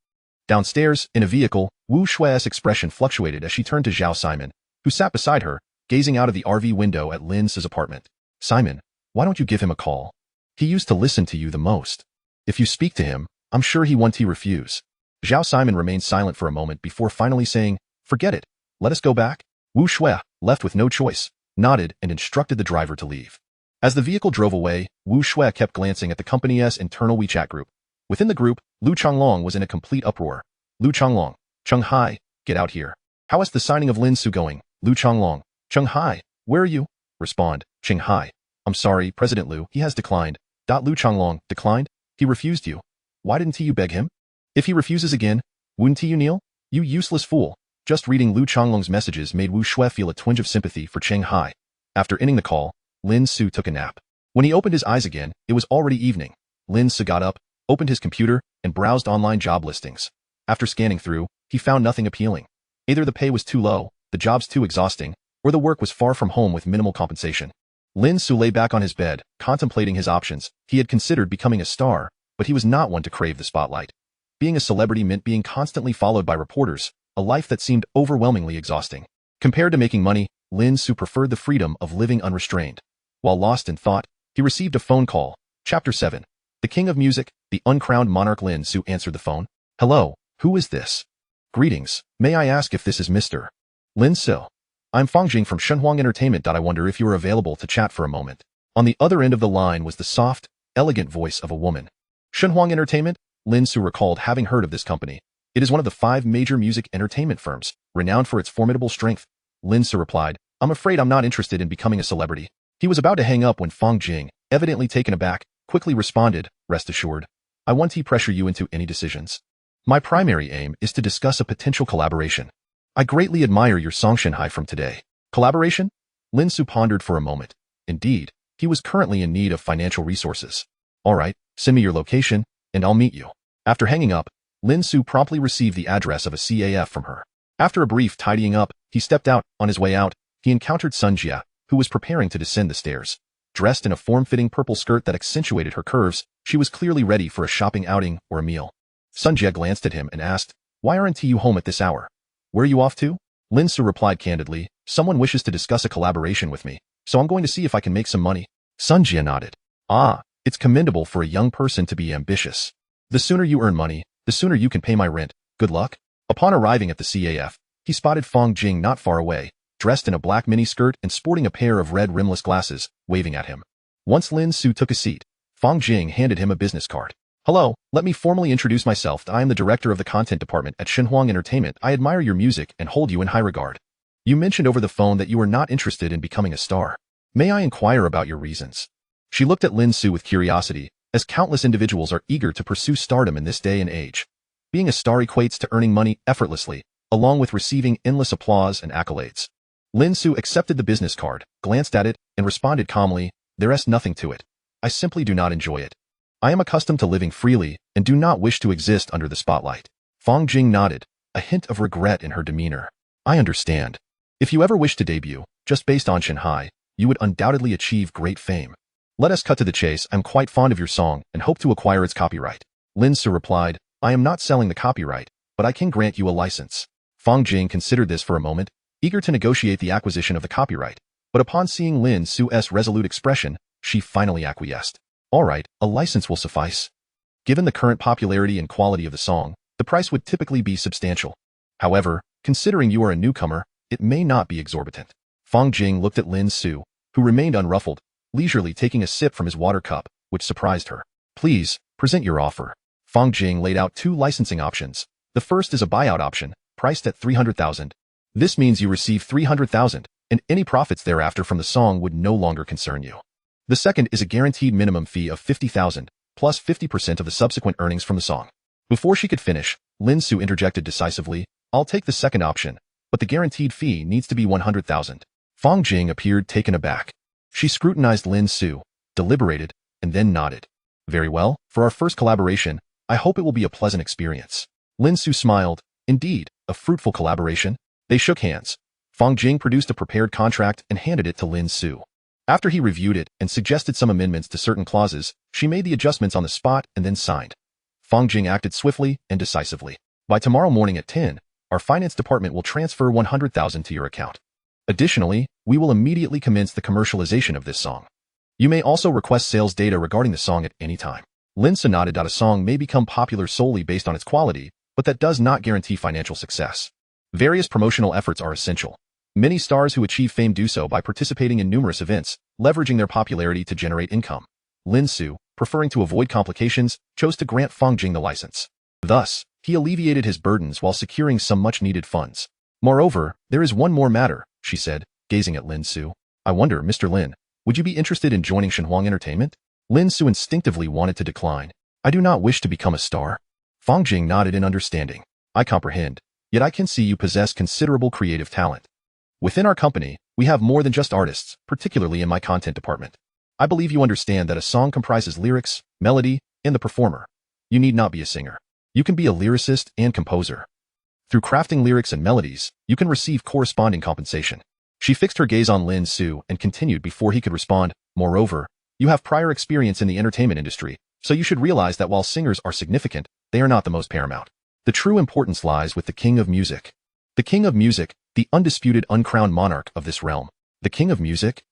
Downstairs, in a vehicle, Wu Shui's expression fluctuated as she turned to Zhao Siman, who sat beside her, gazing out of the RV window at Lin Ce's apartment. Simon, why don't you give him a call? He used to listen to you the most. If you speak to him, I'm sure he won't refuse. Zhao Siman remained silent for a moment before finally saying, Forget it. Let us go back. Wu Shui, left with no choice, nodded and instructed the driver to leave. As the vehicle drove away, Wu Shui kept glancing at the company's internal WeChat group. Within the group, Lu Changlong was in a complete uproar. Lu Changlong, Cheng Hai, get out here. How is the signing of Lin Ce going? Lu Changlong, Cheng Hai, where are you? Respond, Cheng Hai. I'm sorry, President Lu, he has declined. Lu Changlong, declined? He refused you. Why didn't you beg him? If he refuses again, wouldn't you kneel? You useless fool. Just reading Lu Changlong's messages made Wu Shui feel a twinge of sympathy for Cheng Hai. After ending the call, Lin Ce took a nap. When he opened his eyes again, it was already evening. Lin Ce got up, opened his computer, and browsed online job listings. After scanning through, he found nothing appealing. Either the pay was too low, the jobs too exhausting, or the work was far from home with minimal compensation. Lin Ce lay back on his bed, contemplating his options. He had considered becoming a star, but he was not one to crave the spotlight. Being a celebrity meant being constantly followed by reporters, a life that seemed overwhelmingly exhausting. Compared to making money, Lin Ce preferred the freedom of living unrestrained. While lost in thought, he received a phone call. Chapter 7. The King of Music, the uncrowned monarch. Lin Ce answered the phone. Hello, who is this? Greetings, may I ask if this is Mr. Lin Ce? I'm Fang Jing from Shenhuang Entertainment. I wonder if you are available to chat for a moment. On the other end of the line was the soft, elegant voice of a woman. Shenhuang Entertainment? Lin Ce recalled having heard of this company. It is one of the 5 major music entertainment firms, renowned for its formidable strength. Lin Ce replied, I'm afraid I'm not interested in becoming a celebrity. He was about to hang up when Fang Jing, evidently taken aback, quickly responded, Rest assured, I won't pressure you into any decisions. My primary aim is to discuss a potential collaboration. I greatly admire your song Shanghai from today. Collaboration? Lin Ce pondered for a moment. Indeed, he was currently in need of financial resources. All right, send me your location, and I'll meet you. After hanging up, Lin Ce promptly received the address of a CAF from her. After a brief tidying up, he stepped out. On his way out, he encountered Sun Jie, who was preparing to descend the stairs. Dressed in a form-fitting purple skirt that accentuated her curves, she was clearly ready for a shopping outing or a meal. Sun Jie glanced at him and asked, Why aren't you home at this hour? Where are you off to? Lin Ce replied candidly, Someone wishes to discuss a collaboration with me, so I'm going to see if I can make some money. Sun Jie nodded. Ah, it's commendable for a young person to be ambitious. The sooner you earn money, the sooner you can pay my rent. Good luck. Upon arriving at the CAF, he spotted Fang Jing not far away, dressed in a black miniskirt and sporting a pair of red rimless glasses, waving at him. Once Lin Ce took a seat, Fang Jing handed him a business card. Hello, let me formally introduce myself. I am the director of the content department at Shenhuang Entertainment. I admire your music and hold you in high regard. You mentioned over the phone that you were not interested in becoming a star. May I inquire about your reasons? She looked at Lin Ce with curiosity, as countless individuals are eager to pursue stardom in this day and age. Being a star equates to earning money effortlessly, along with receiving endless applause and accolades. Lin Ce accepted the business card, glanced at it, and responded calmly, "There's nothing to it. I simply do not enjoy it. I am accustomed to living freely and do not wish to exist under the spotlight." Fang Jing nodded, a hint of regret in her demeanor. "I understand. If you ever wish to debut, just based on Shanghai, you would undoubtedly achieve great fame. Let us cut to the chase. I'm quite fond of your song and hope to acquire its copyright." Lin Ce replied, "I am not selling the copyright, but I can grant you a license." Fang Jing considered this for a moment, eager to negotiate the acquisition of the copyright, but upon seeing Lin Ce's resolute expression, she finally acquiesced. "All right, a license will suffice." Given the current popularity and quality of the song, the price would typically be substantial. However, considering you are a newcomer, it may not be exorbitant. Fang Jing looked at Lin Ce, who remained unruffled, leisurely taking a sip from his water cup, which surprised her. "Please, present your offer." Fang Jing laid out two licensing options. The first is a buyout option, priced at 300,000. This means you receive 300,000, and any profits thereafter from the song would no longer concern you. The second is a guaranteed minimum fee of 50,000, plus 50% of the subsequent earnings from the song. Before she could finish, Lin Ce interjected decisively, "I'll take the second option, but the guaranteed fee needs to be 100,000. Fang Jing appeared taken aback. She scrutinized Lin Ce, deliberated, and then nodded. "Very well, for our first collaboration, I hope it will be a pleasant experience." Lin Ce smiled. Indeed, a fruitful collaboration. They shook hands. Fang Jing produced a prepared contract and handed it to Lin Ce. After he reviewed it and suggested some amendments to certain clauses, she made the adjustments on the spot and then signed. Fang Jing acted swiftly and decisively. "By tomorrow morning at 10, our finance department will transfer 100,000 to your account. Additionally, we will immediately commence the commercialization of this song. You may also request sales data regarding the song at any time." Lin Ce nodded. "A song may become popular solely based on its quality, but that does not guarantee financial success. Various promotional efforts are essential. Many stars who achieve fame do so by participating in numerous events, leveraging their popularity to generate income." Lin Ce, preferring to avoid complications, chose to grant Fang Jing the license. Thus, he alleviated his burdens while securing some much-needed funds. "Moreover, there is one more matter," she said, gazing at Lin Ce. "I wonder, Mr. Lin, would you be interested in joining Shenhuang Entertainment?" Lin Ce instinctively wanted to decline. "I do not wish to become a star." Fang Jing nodded in understanding. "I comprehend, yet I can see you possess considerable creative talent. Within our company, we have more than just artists, particularly in my content department. I believe you understand that a song comprises lyrics, melody, and the performer. You need not be a singer. You can be a lyricist and composer. Through crafting lyrics and melodies, you can receive corresponding compensation." She fixed her gaze on Lin Ce and continued before he could respond, "Moreover, you have prior experience in the entertainment industry, so you should realize that while singers are significant, they are not the most paramount. The true importance lies with the king of music. The king of music, the undisputed uncrowned monarch of this realm." "The king of music?"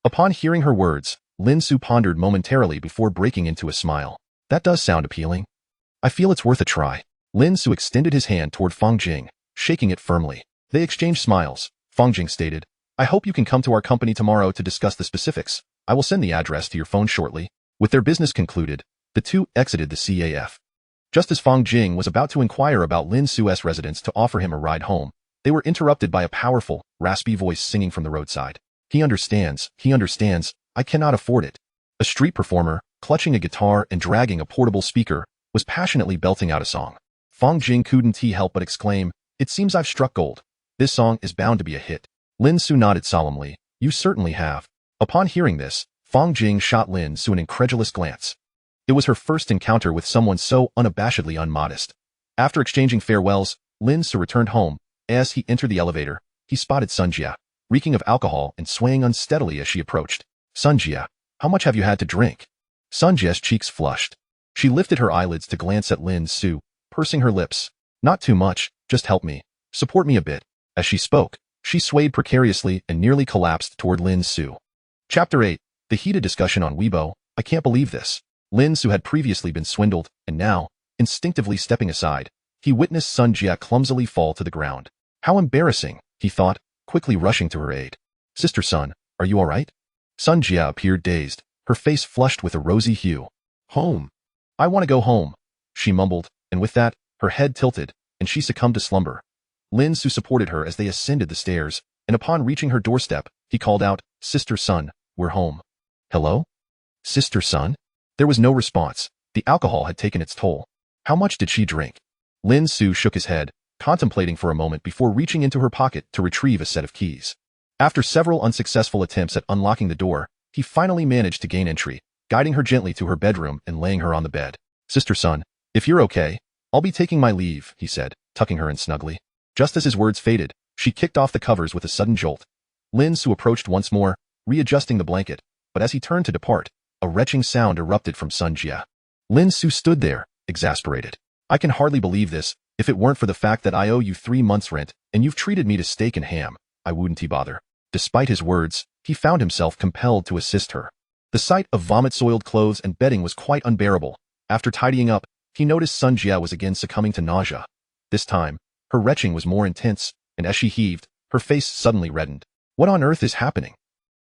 Upon hearing her words, Lin Ce pondered momentarily before breaking into a smile. "That does sound appealing. I feel it's worth a try." Lin Ce extended his hand toward Fang Jing, shaking it firmly. They exchanged smiles. Fang Jing stated, "I hope you can come to our company tomorrow to discuss the specifics. I will send the address to your phone shortly." With their business concluded, the two exited the CAF. Just as Fang Jing was about to inquire about Lin Ce's residence to offer him a ride home, they were interrupted by a powerful, raspy voice singing from the roadside. He understands, I cannot afford it." A street performer, clutching a guitar and dragging a portable speaker, was passionately belting out a song. Fang Jing couldn't help but exclaim, "It seems I've struck gold. This song is bound to be a hit." Lin Ce nodded solemnly. "You certainly have." Upon hearing this, Fang Jing shot Lin Ce an incredulous glance. It was her first encounter with someone so unabashedly unmodest. After exchanging farewells, Lin Ce returned home. As he entered the elevator, he spotted Sun Jia, reeking of alcohol and swaying unsteadily as she approached. "Sun Jia, how much have you had to drink?" Sun Jia's cheeks flushed. She lifted her eyelids to glance at Lin Ce, pursing her lips. "Not too much, just help me. Support me a bit." As she spoke, she swayed precariously and nearly collapsed toward Lin Ce. Chapter 8. The heated discussion on Weibo. "I can't believe this." Lin Ce had previously been swindled, and now, instinctively stepping aside, he witnessed Sun Jia clumsily fall to the ground. "How embarrassing," he thought, quickly rushing to her aid. "Sister Sun, are you all right?" Sun Jia appeared dazed, her face flushed with a rosy hue. "Home. I want to go home," she mumbled, and with that, her head tilted, and she succumbed to slumber. Lin Ce supported her as they ascended the stairs, and upon reaching her doorstep, he called out, "Sister Sun, we're home." "Hello? Sister Sun?" There was no response. The alcohol had taken its toll. How much did she drink? Lin Ce shook his head, contemplating for a moment before reaching into her pocket to retrieve a set of keys. After several unsuccessful attempts at unlocking the door, he finally managed to gain entry, guiding her gently to her bedroom and laying her on the bed. "Sister Sun, if you're okay, I'll be taking my leave," he said, tucking her in snugly. Just as his words faded, she kicked off the covers with a sudden jolt. Lin Ce approached once more, readjusting the blanket, but as he turned to depart, a retching sound erupted from Sun Jie. Lin Ce stood there, exasperated. "I can hardly believe this, if it weren't for the fact that I owe you 3 months' rent, and you've treated me to steak and ham, I wouldn't bother." Despite his words, he found himself compelled to assist her. The sight of vomit-soiled clothes and bedding was quite unbearable. After tidying up, he noticed Sun Jie was again succumbing to nausea. This time, her retching was more intense, and as she heaved, her face suddenly reddened. What on earth is happening?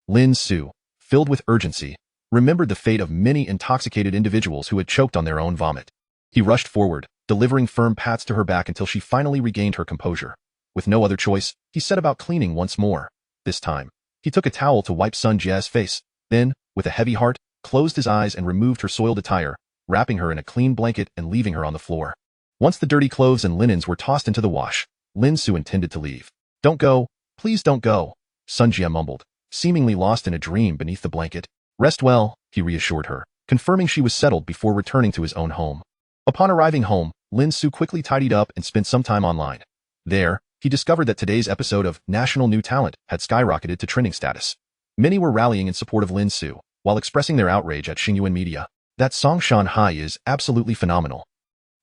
Lin Ce, filled with urgency, remembered the fate of many intoxicated individuals who had choked on their own vomit. He rushed forward, delivering firm pats to her back until she finally regained her composure. With no other choice, he set about cleaning once more. This time, he took a towel to wipe Sun Jie's face, then, with a heavy heart, closed his eyes and removed her soiled attire, wrapping her in a clean blanket and leaving her on the floor. Once the dirty clothes and linens were tossed into the wash, Lin Ce intended to leave. "Don't go, please don't go," Sun Jie mumbled, seemingly lost in a dream beneath the blanket. "Rest well," he reassured her, confirming she was settled before returning to his own home. Upon arriving home, Lin Ce quickly tidied up and spent some time online. There, he discovered that today's episode of National New Talent had skyrocketed to trending status. Many were rallying in support of Lin Ce, while expressing their outrage at Xingyuan media. "That song Shanghai is absolutely phenomenal.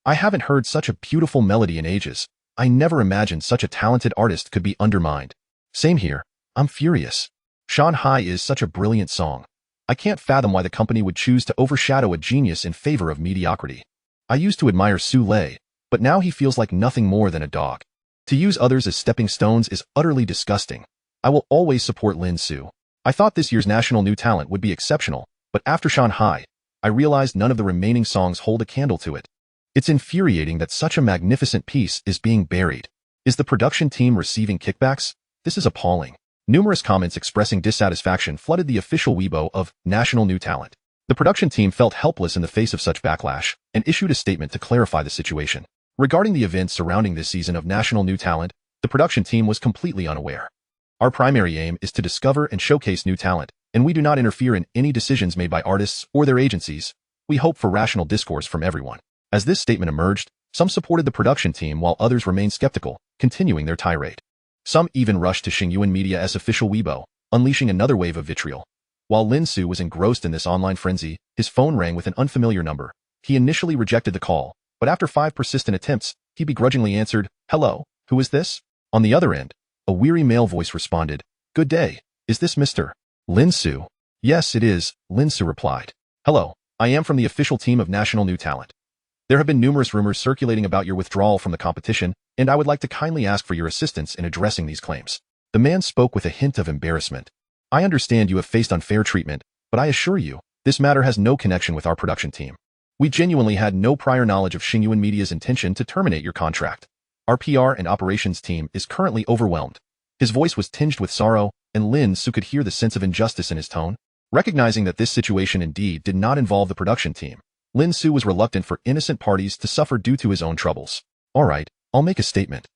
I haven't heard such a beautiful melody in ages. I never imagined such a talented artist could be undermined. Same here, I'm furious. Shanghai is such a brilliant song. I can't fathom why the company would choose to overshadow a genius in favor of mediocrity. I used to admire Su Lei, but now he feels like nothing more than a dog. To use others as stepping stones is utterly disgusting. I will always support Lin Ce. I thought this year's National New Talent would be exceptional, but after Shanghai, I realized none of the remaining songs hold a candle to it. It's infuriating that such a magnificent piece is being buried. Is the production team receiving kickbacks? This is appalling." Numerous comments expressing dissatisfaction flooded the official Weibo of National New Talent. The production team felt helpless in the face of such backlash and issued a statement to clarify the situation. Regarding the events surrounding this season of National New Talent, the production team was completely unaware. "Our primary aim is to discover and showcase new talent, and we do not interfere in any decisions made by artists or their agencies. We hope for rational discourse from everyone." As this statement emerged, some supported the production team while others remained skeptical, continuing their tirade. Some even rushed to Xingyuan Media's official Weibo, unleashing another wave of vitriol. While Lin Ce was engrossed in this online frenzy, his phone rang with an unfamiliar number. He initially rejected the call, but after 5 persistent attempts, he begrudgingly answered, "Hello, who is this?" On the other end, a weary male voice responded, "Good day, is this Mr. Lin Ce?" "Yes, it is," Lin Ce replied. "Hello, I am from the official team of National New Talent. There have been numerous rumors circulating about your withdrawal from the competition, and I would like to kindly ask for your assistance in addressing these claims." The man spoke with a hint of embarrassment. "I understand you have faced unfair treatment, but I assure you, this matter has no connection with our production team. We genuinely had no prior knowledge of Xingyuan Media's intention to terminate your contract. Our PR and operations team is currently overwhelmed." His voice was tinged with sorrow, and Lin Ce could hear the sense of injustice in his tone. Recognizing that this situation indeed did not involve the production team, Lin Ce was reluctant for innocent parties to suffer due to his own troubles. "All right, I'll make a statement.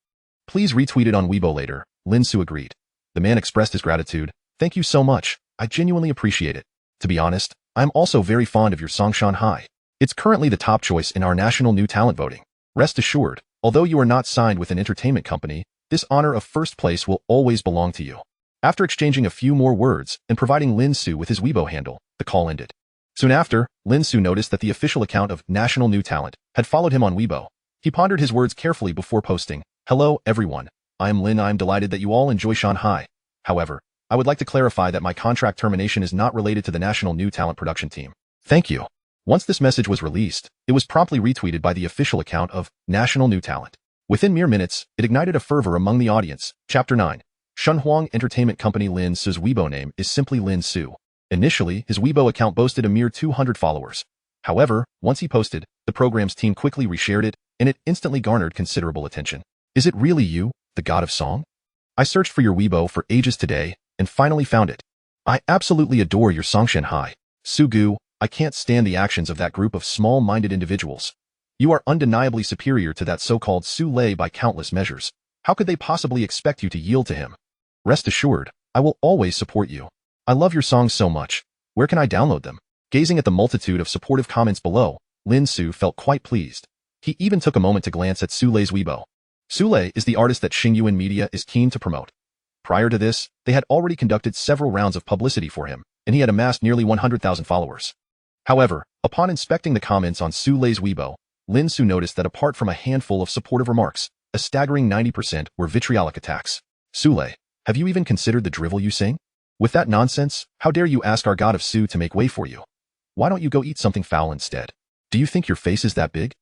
Please retweet it on Weibo later," Lin Ce agreed. The man expressed his gratitude. "Thank you so much, I genuinely appreciate it. To be honest, I'm also very fond of your song Shanghai. It's currently the top choice in our National New Talent voting. Rest assured, although you are not signed with an entertainment company, this honor of first place will always belong to you." After exchanging a few more words and providing Lin Ce with his Weibo handle, the call ended. Soon after, Lin Ce noticed that the official account of National New Talent had followed him on Weibo. He pondered his words carefully before posting, "Hello, everyone. I am Lin. I am delighted that you all enjoy Shanghai. However, I would like to clarify that my contract termination is not related to the National New Talent production team. Thank you." Once this message was released, it was promptly retweeted by the official account of National New Talent. Within mere minutes, it ignited a fervor among the audience. Chapter 9. Shunhuang Entertainment Company. Lin Ce's Weibo name is simply Lin Ce. Initially, his Weibo account boasted a mere 200 followers. However, once he posted, the program's team quickly reshared it, and it instantly garnered considerable attention. "Is it really you, the god of song? I searched for your Weibo for ages today, and finally found it. I absolutely adore your song Shanghai. Sugu, I can't stand the actions of that group of small-minded individuals. You are undeniably superior to that so-called Su Lei by countless measures. How could they possibly expect you to yield to him? Rest assured, I will always support you. I love your songs so much. Where can I download them? Gazing at the multitude of supportive comments below, Lin Ce felt quite pleased. He even took a moment to glance at Su Lei's Weibo. Su Lei is the artist that Xingyuan Media is keen to promote. Prior to this, they had already conducted several rounds of publicity for him, and he had amassed nearly 100,000 followers. However, upon inspecting the comments on Su Lei's Weibo, Lin Ce noticed that apart from a handful of supportive remarks, a staggering 90% were vitriolic attacks. Su Lei, have you even considered the drivel you sing? With that nonsense, how dare you ask our god of Su to make way for you? Why don't you go eat something foul instead? Do you think your face is that big?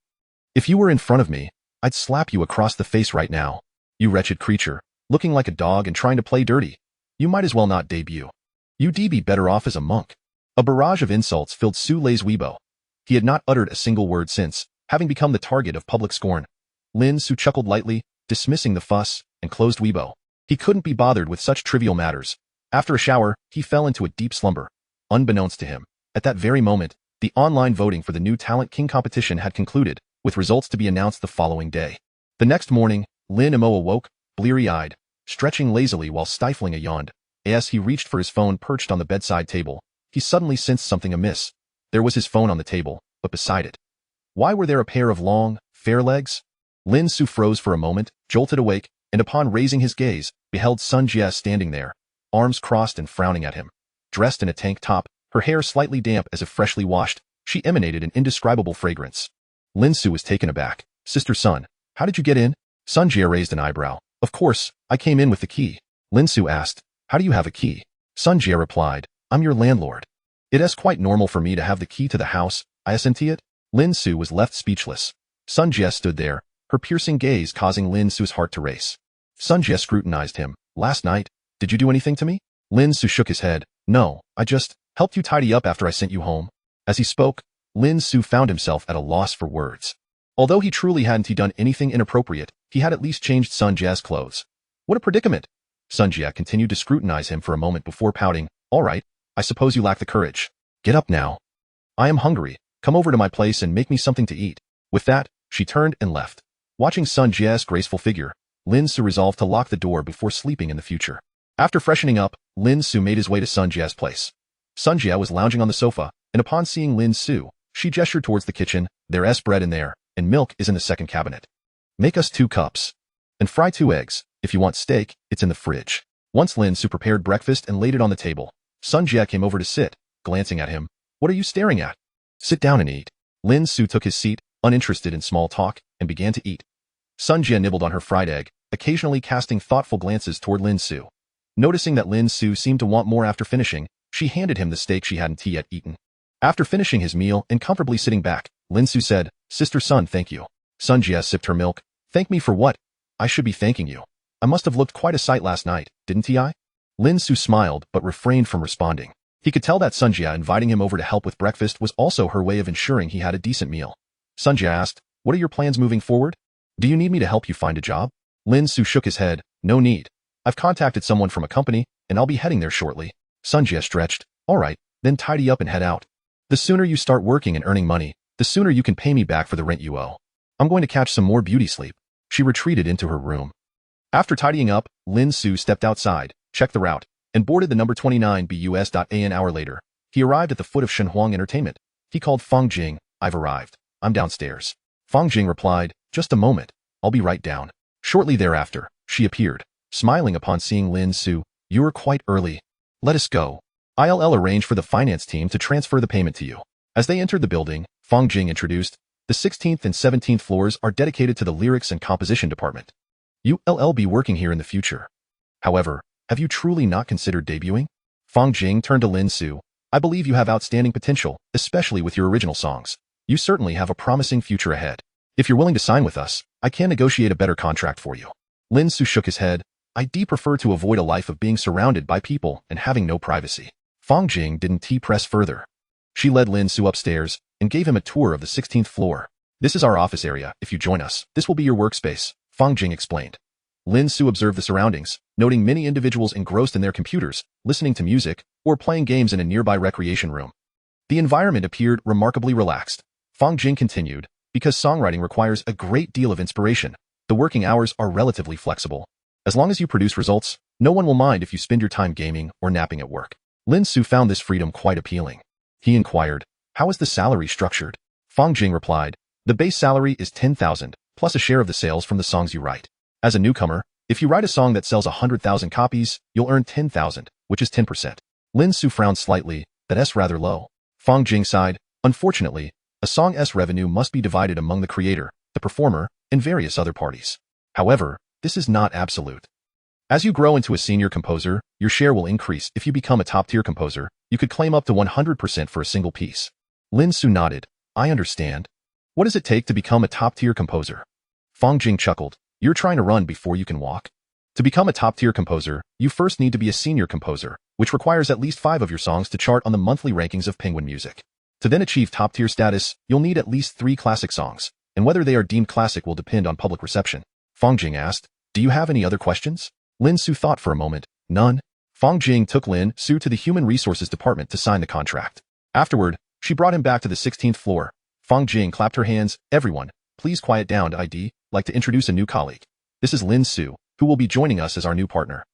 If you were in front of me, I'd slap you across the face right now. You wretched creature, looking like a dog and trying to play dirty. You might as well not debut. You'd be better off as a monk. A barrage of insults filled Su Lei's Weibo. He had not uttered a single word since, having become the target of public scorn. Lin Ce chuckled lightly, dismissing the fuss, and closed Weibo. He couldn't be bothered with such trivial matters. After a shower, he fell into a deep slumber. Unbeknownst to him, at that very moment, the online voting for the new Talent King competition had concluded, with results to be announced the following day. The next morning, Lin Ce awoke, bleary-eyed, stretching lazily while stifling a yawn. As he reached for his phone perched on the bedside table, he suddenly sensed something amiss. There was his phone on the table, but beside it. Why were there a pair of long, fair legs? Lin Ce froze for a moment, jolted awake, and upon raising his gaze, beheld Sun Jie standing there, arms crossed and frowning at him. Dressed in a tank top, her hair slightly damp as if freshly washed, she emanated an indescribable fragrance. Lin Ce was taken aback. Sister Sun, how did you get in? Sun Jie raised an eyebrow. Of course, I came in with the key. Lin Ce asked, how do you have a key? Sun Jie replied, I'm your landlord. It is quite normal for me to have the key to the house, I assent it. Lin Ce was left speechless. Sun Jie stood there, her piercing gaze causing Lin Ce's heart to race. Sun Jie scrutinized him. Last night, did you do anything to me? Lin Ce shook his head. No, I just helped you tidy up after I sent you home. As he spoke, Lin Ce found himself at a loss for words. Although he truly hadn't done anything inappropriate, he had at least changed Sun Jie's clothes. What a predicament! Sun Jie continued to scrutinize him for a moment before pouting. All right, I suppose you lack the courage. Get up now. I am hungry. Come over to my place and make me something to eat. With that, she turned and left. Watching Sun Jie's graceful figure, Lin Ce resolved to lock the door before sleeping in the future. After freshening up, Lin Ce made his way to Sun Jie's place. Sun Jie was lounging on the sofa, and upon seeing Lin Ce, she gestured towards the kitchen. There's bread in there, and milk is in the second cabinet. Make us 2 cups. And fry 2 eggs. If you want steak, it's in the fridge. Once Lin Ce prepared breakfast and laid it on the table, Sun Jie came over to sit, glancing at him. What are you staring at? Sit down and eat. Lin Ce took his seat, uninterested in small talk, and began to eat. Sun Jie nibbled on her fried egg, occasionally casting thoughtful glances toward Lin Ce. Noticing that Lin Ce seemed to want more after finishing, she handed him the steak she hadn't yet eaten. After finishing his meal and comfortably sitting back, Lin Ce said, Sister Sun, thank you. Sun Jie sipped her milk. Thank me for what? I should be thanking you. I must have looked quite a sight last night, didn't I? Lin Ce smiled but refrained from responding. He could tell that Sun Jie inviting him over to help with breakfast was also her way of ensuring he had a decent meal. Sun Jie asked, what are your plans moving forward? Do you need me to help you find a job? Lin Ce shook his head. No need. I've contacted someone from a company, and I'll be heading there shortly. Sun Jie stretched. All right, then tidy up and head out. The sooner you start working and earning money, the sooner you can pay me back for the rent you owe. I'm going to catch some more beauty sleep. She retreated into her room. After tidying up, Lin Ce stepped outside, checked the route, and boarded the number 29 bus. An hour later, he arrived at the foot of Shenhuang Entertainment. He called Fang Jing. I've arrived. I'm downstairs. Fang Jing replied, just a moment. I'll be right down. Shortly thereafter, she appeared, smiling upon seeing Lin Ce. You are quite early. Let us go. I'll arrange for the finance team to transfer the payment to you. As they entered the building, Fang Jing introduced, the 16th and 17th floors are dedicated to the lyrics and composition department. You'll be working here in the future. However, have you truly not considered debuting? Fang Jing turned to Lin Ce. I believe you have outstanding potential, especially with your original songs. You certainly have a promising future ahead. If you're willing to sign with us, I can negotiate a better contract for you. Lin Ce shook his head. I'd prefer to avoid a life of being surrounded by people and having no privacy. Fang Jing didn't press further. She led Lin Ce upstairs and gave him a tour of the 16th floor. This is our office area. If you join us, this will be your workspace, Fang Jing explained. Lin Ce observed the surroundings, noting many individuals engrossed in their computers, listening to music, or playing games in a nearby recreation room. The environment appeared remarkably relaxed. Fang Jing continued, because songwriting requires a great deal of inspiration, the working hours are relatively flexible. As long as you produce results, no one will mind if you spend your time gaming or napping at work. Lin Ce found this freedom quite appealing. He inquired, how is the salary structured? Fang Jing replied, the base salary is 10,000, plus a share of the sales from the songs you write. As a newcomer, if you write a song that sells 100,000 copies, you'll earn 10,000, which is 10%. Lin Ce frowned slightly, that's rather low. Fang Jing sighed, unfortunately, a song's revenue must be divided among the creator, the performer, and various other parties. However, this is not absolute. As you grow into a senior composer, your share will increase. If you become a top-tier composer, you could claim up to 100% for a single piece. Lin Ce nodded, I understand. What does it take to become a top-tier composer? Fang Jing chuckled, you're trying to run before you can walk? To become a top-tier composer, you first need to be a senior composer, which requires at least 5 of your songs to chart on the monthly rankings of Penguin Music. To then achieve top-tier status, you'll need at least 3 classic songs, and whether they are deemed classic will depend on public reception. Fang Jing asked, do you have any other questions? Lin Ce thought for a moment, none. Fang Jing took Lin Ce to the Human Resources Department to sign the contract. Afterward, she brought him back to the 16th floor. Fang Jing clapped her hands, everyone, please quiet down. I'd like to introduce a new colleague. This is Lin Ce, who will be joining us as our new partner.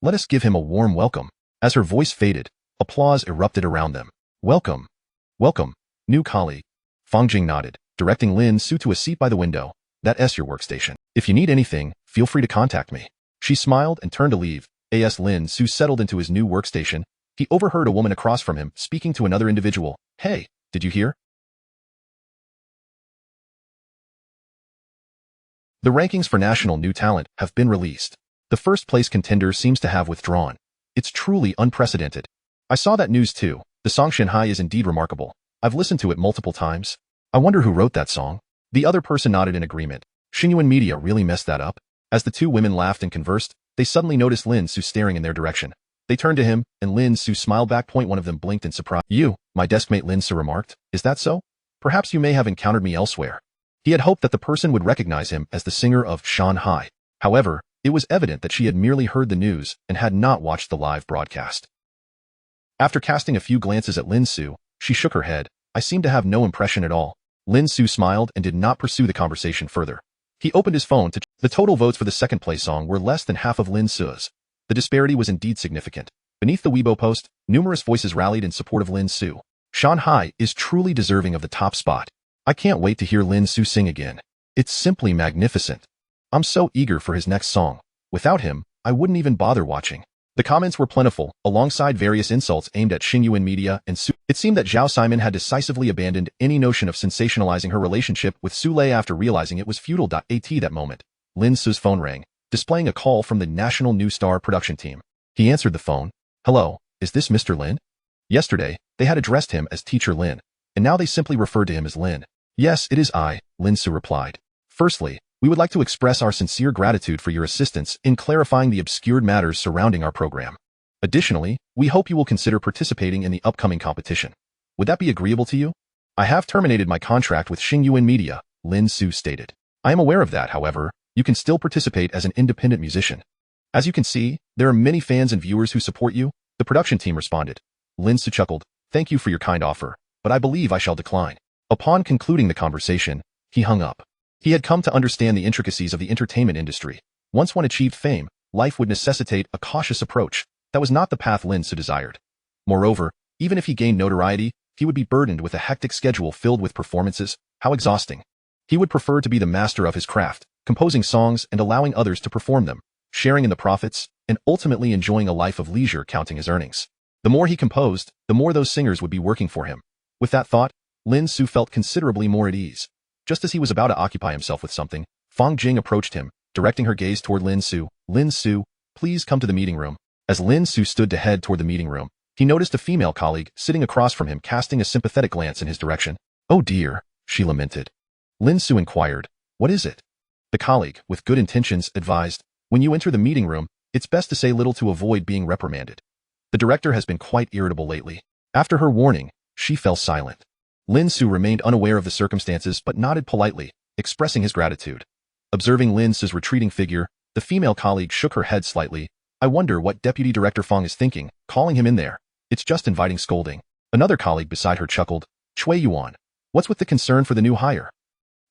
Let us give him a warm welcome. As her voice faded, applause erupted around them. Welcome. Welcome, new colleague. Fang Jing nodded, directing Lin Ce to a seat by the window. That's your workstation. If you need anything, feel free to contact me. She smiled and turned to leave. As Lin Ce settled into his new workstation, he overheard a woman across from him speaking to another individual. Hey, did you hear? The rankings for National New Talent have been released. The first place contender seems to have withdrawn. It's truly unprecedented. I saw that news too. The song Shanghai is indeed remarkable. I've listened to it multiple times. I wonder who wrote that song. The other person nodded in agreement. Xingyuan Media really messed that up. As the two women laughed and conversed, they suddenly noticed Lin Ce staring in their direction. They turned to him, and Lin Ce smiled back. One of them blinked in surprise. You, my deskmate, Lin Ce remarked. Is that so? Perhaps you may have encountered me elsewhere. He had hoped that the person would recognize him as the singer of Shanghai. However, it was evident that she had merely heard the news and had not watched the live broadcast. After casting a few glances at Lin Ce, she shook her head. I seem to have no impression at all. Lin Ce smiled and did not pursue the conversation further. He opened his phone to check. The total votes for the second place song were less than half of Lin Ce's. The disparity was indeed significant. Beneath the Weibo post, numerous voices rallied in support of Lin Ce. Shanghai is truly deserving of the top spot. I can't wait to hear Lin Ce sing again. It's simply magnificent. I'm so eager for his next song. Without him, I wouldn't even bother watching. The comments were plentiful, alongside various insults aimed at Xingyuan Media and Su. It seemed that Zhao Siman had decisively abandoned any notion of sensationalizing her relationship with Su Lei after realizing it was futile. At that moment, Lin Ce's phone rang, displaying a call from the National New Star production team. He answered the phone. Hello, is this Mr. Lin? Yesterday, they had addressed him as Teacher Lin, and now they simply referred to him as Lin. Yes, it is I, Lin Ce replied. Firstly, we would like to express our sincere gratitude for your assistance in clarifying the obscured matters surrounding our program. Additionally, we hope you will consider participating in the upcoming competition. Would that be agreeable to you? I have terminated my contract with Xingyuan Media, Lin Ce stated. I am aware of that, however, you can still participate as an independent musician. As you can see, there are many fans and viewers who support you, the production team responded. Lin Ce chuckled, thank you for your kind offer, but I believe I shall decline. Upon concluding the conversation, he hung up. He had come to understand the intricacies of the entertainment industry. Once one achieved fame, life would necessitate a cautious approach. That was not the path Lin Ce desired. Moreover, even if he gained notoriety, he would be burdened with a hectic schedule filled with performances. How exhausting. He would prefer to be the master of his craft, composing songs and allowing others to perform them, sharing in the profits, and ultimately enjoying a life of leisure counting his earnings. The more he composed, the more those singers would be working for him. With that thought, Lin Ce felt considerably more at ease. Just as he was about to occupy himself with something, Fang Jing approached him, directing her gaze toward Lin Ce. Lin Ce, please come to the meeting room. As Lin Ce stood to head toward the meeting room, he noticed a female colleague sitting across from him casting a sympathetic glance in his direction. Oh dear, she lamented. Lin Ce inquired, what is it? The colleague, with good intentions, advised, when you enter the meeting room, it's best to say little to avoid being reprimanded. The director has been quite irritable lately. After her warning, she fell silent. Lin Ce remained unaware of the circumstances but nodded politely, expressing his gratitude. Observing Lin Ce's retreating figure, the female colleague shook her head slightly. I wonder what Deputy Director Fong is thinking, calling him in there. It's just inviting scolding. Another colleague beside her chuckled. Cui Yuan, what's with the concern for the new hire?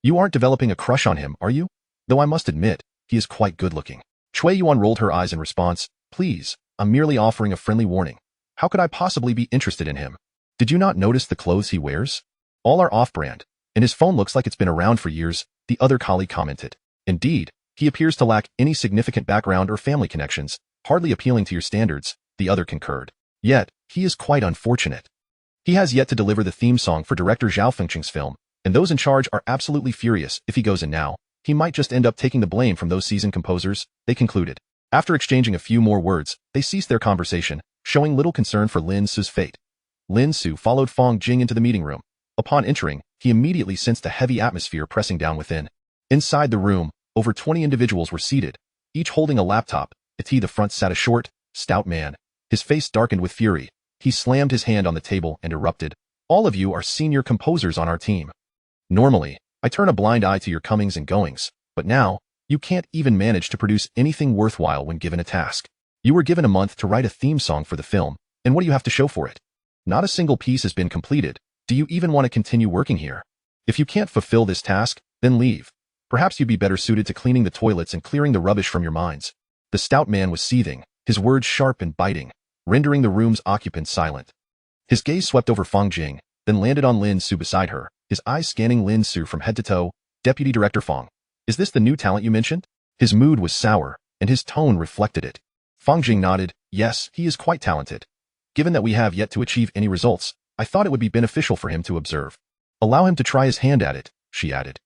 You aren't developing a crush on him, are you? Though I must admit, he is quite good-looking. Cui Yuan rolled her eyes in response. Please, I'm merely offering a friendly warning. How could I possibly be interested in him? Did you not notice the clothes he wears? All are off-brand, and his phone looks like it's been around for years, the other colleague commented. Indeed, he appears to lack any significant background or family connections, hardly appealing to your standards, the other concurred. Yet, he is quite unfortunate. He has yet to deliver the theme song for director Zhao Fengcheng's film, and those in charge are absolutely furious if he goes in now. He might just end up taking the blame from those seasoned composers, they concluded. After exchanging a few more words, they ceased their conversation, showing little concern for Lin Ce's fate. Lin Ce followed Fong Jing into the meeting room. Upon entering, he immediately sensed a heavy atmosphere pressing down within. Inside the room, over 20 individuals were seated, each holding a laptop. At the front sat a short, stout man. His face darkened with fury. He slammed his hand on the table and erupted. All of you are senior composers on our team. Normally, I turn a blind eye to your comings and goings, but now, you can't even manage to produce anything worthwhile when given a task. You were given a month to write a theme song for the film, and what do you have to show for it? Not a single piece has been completed. Do you even want to continue working here? If you can't fulfill this task, then leave. Perhaps you'd be better suited to cleaning the toilets and clearing the rubbish from your minds. The stout man was seething, his words sharp and biting, rendering the room's occupants silent. His gaze swept over Fong Jing, then landed on Lin Ce beside her, his eyes scanning Lin Ce from head to toe. Deputy Director Fong, is this the new talent you mentioned? His mood was sour, and his tone reflected it. Fong Jing nodded. Yes, he is quite talented. Given that we have yet to achieve any results, I thought it would be beneficial for him to observe. Allow him to try his hand at it, she added.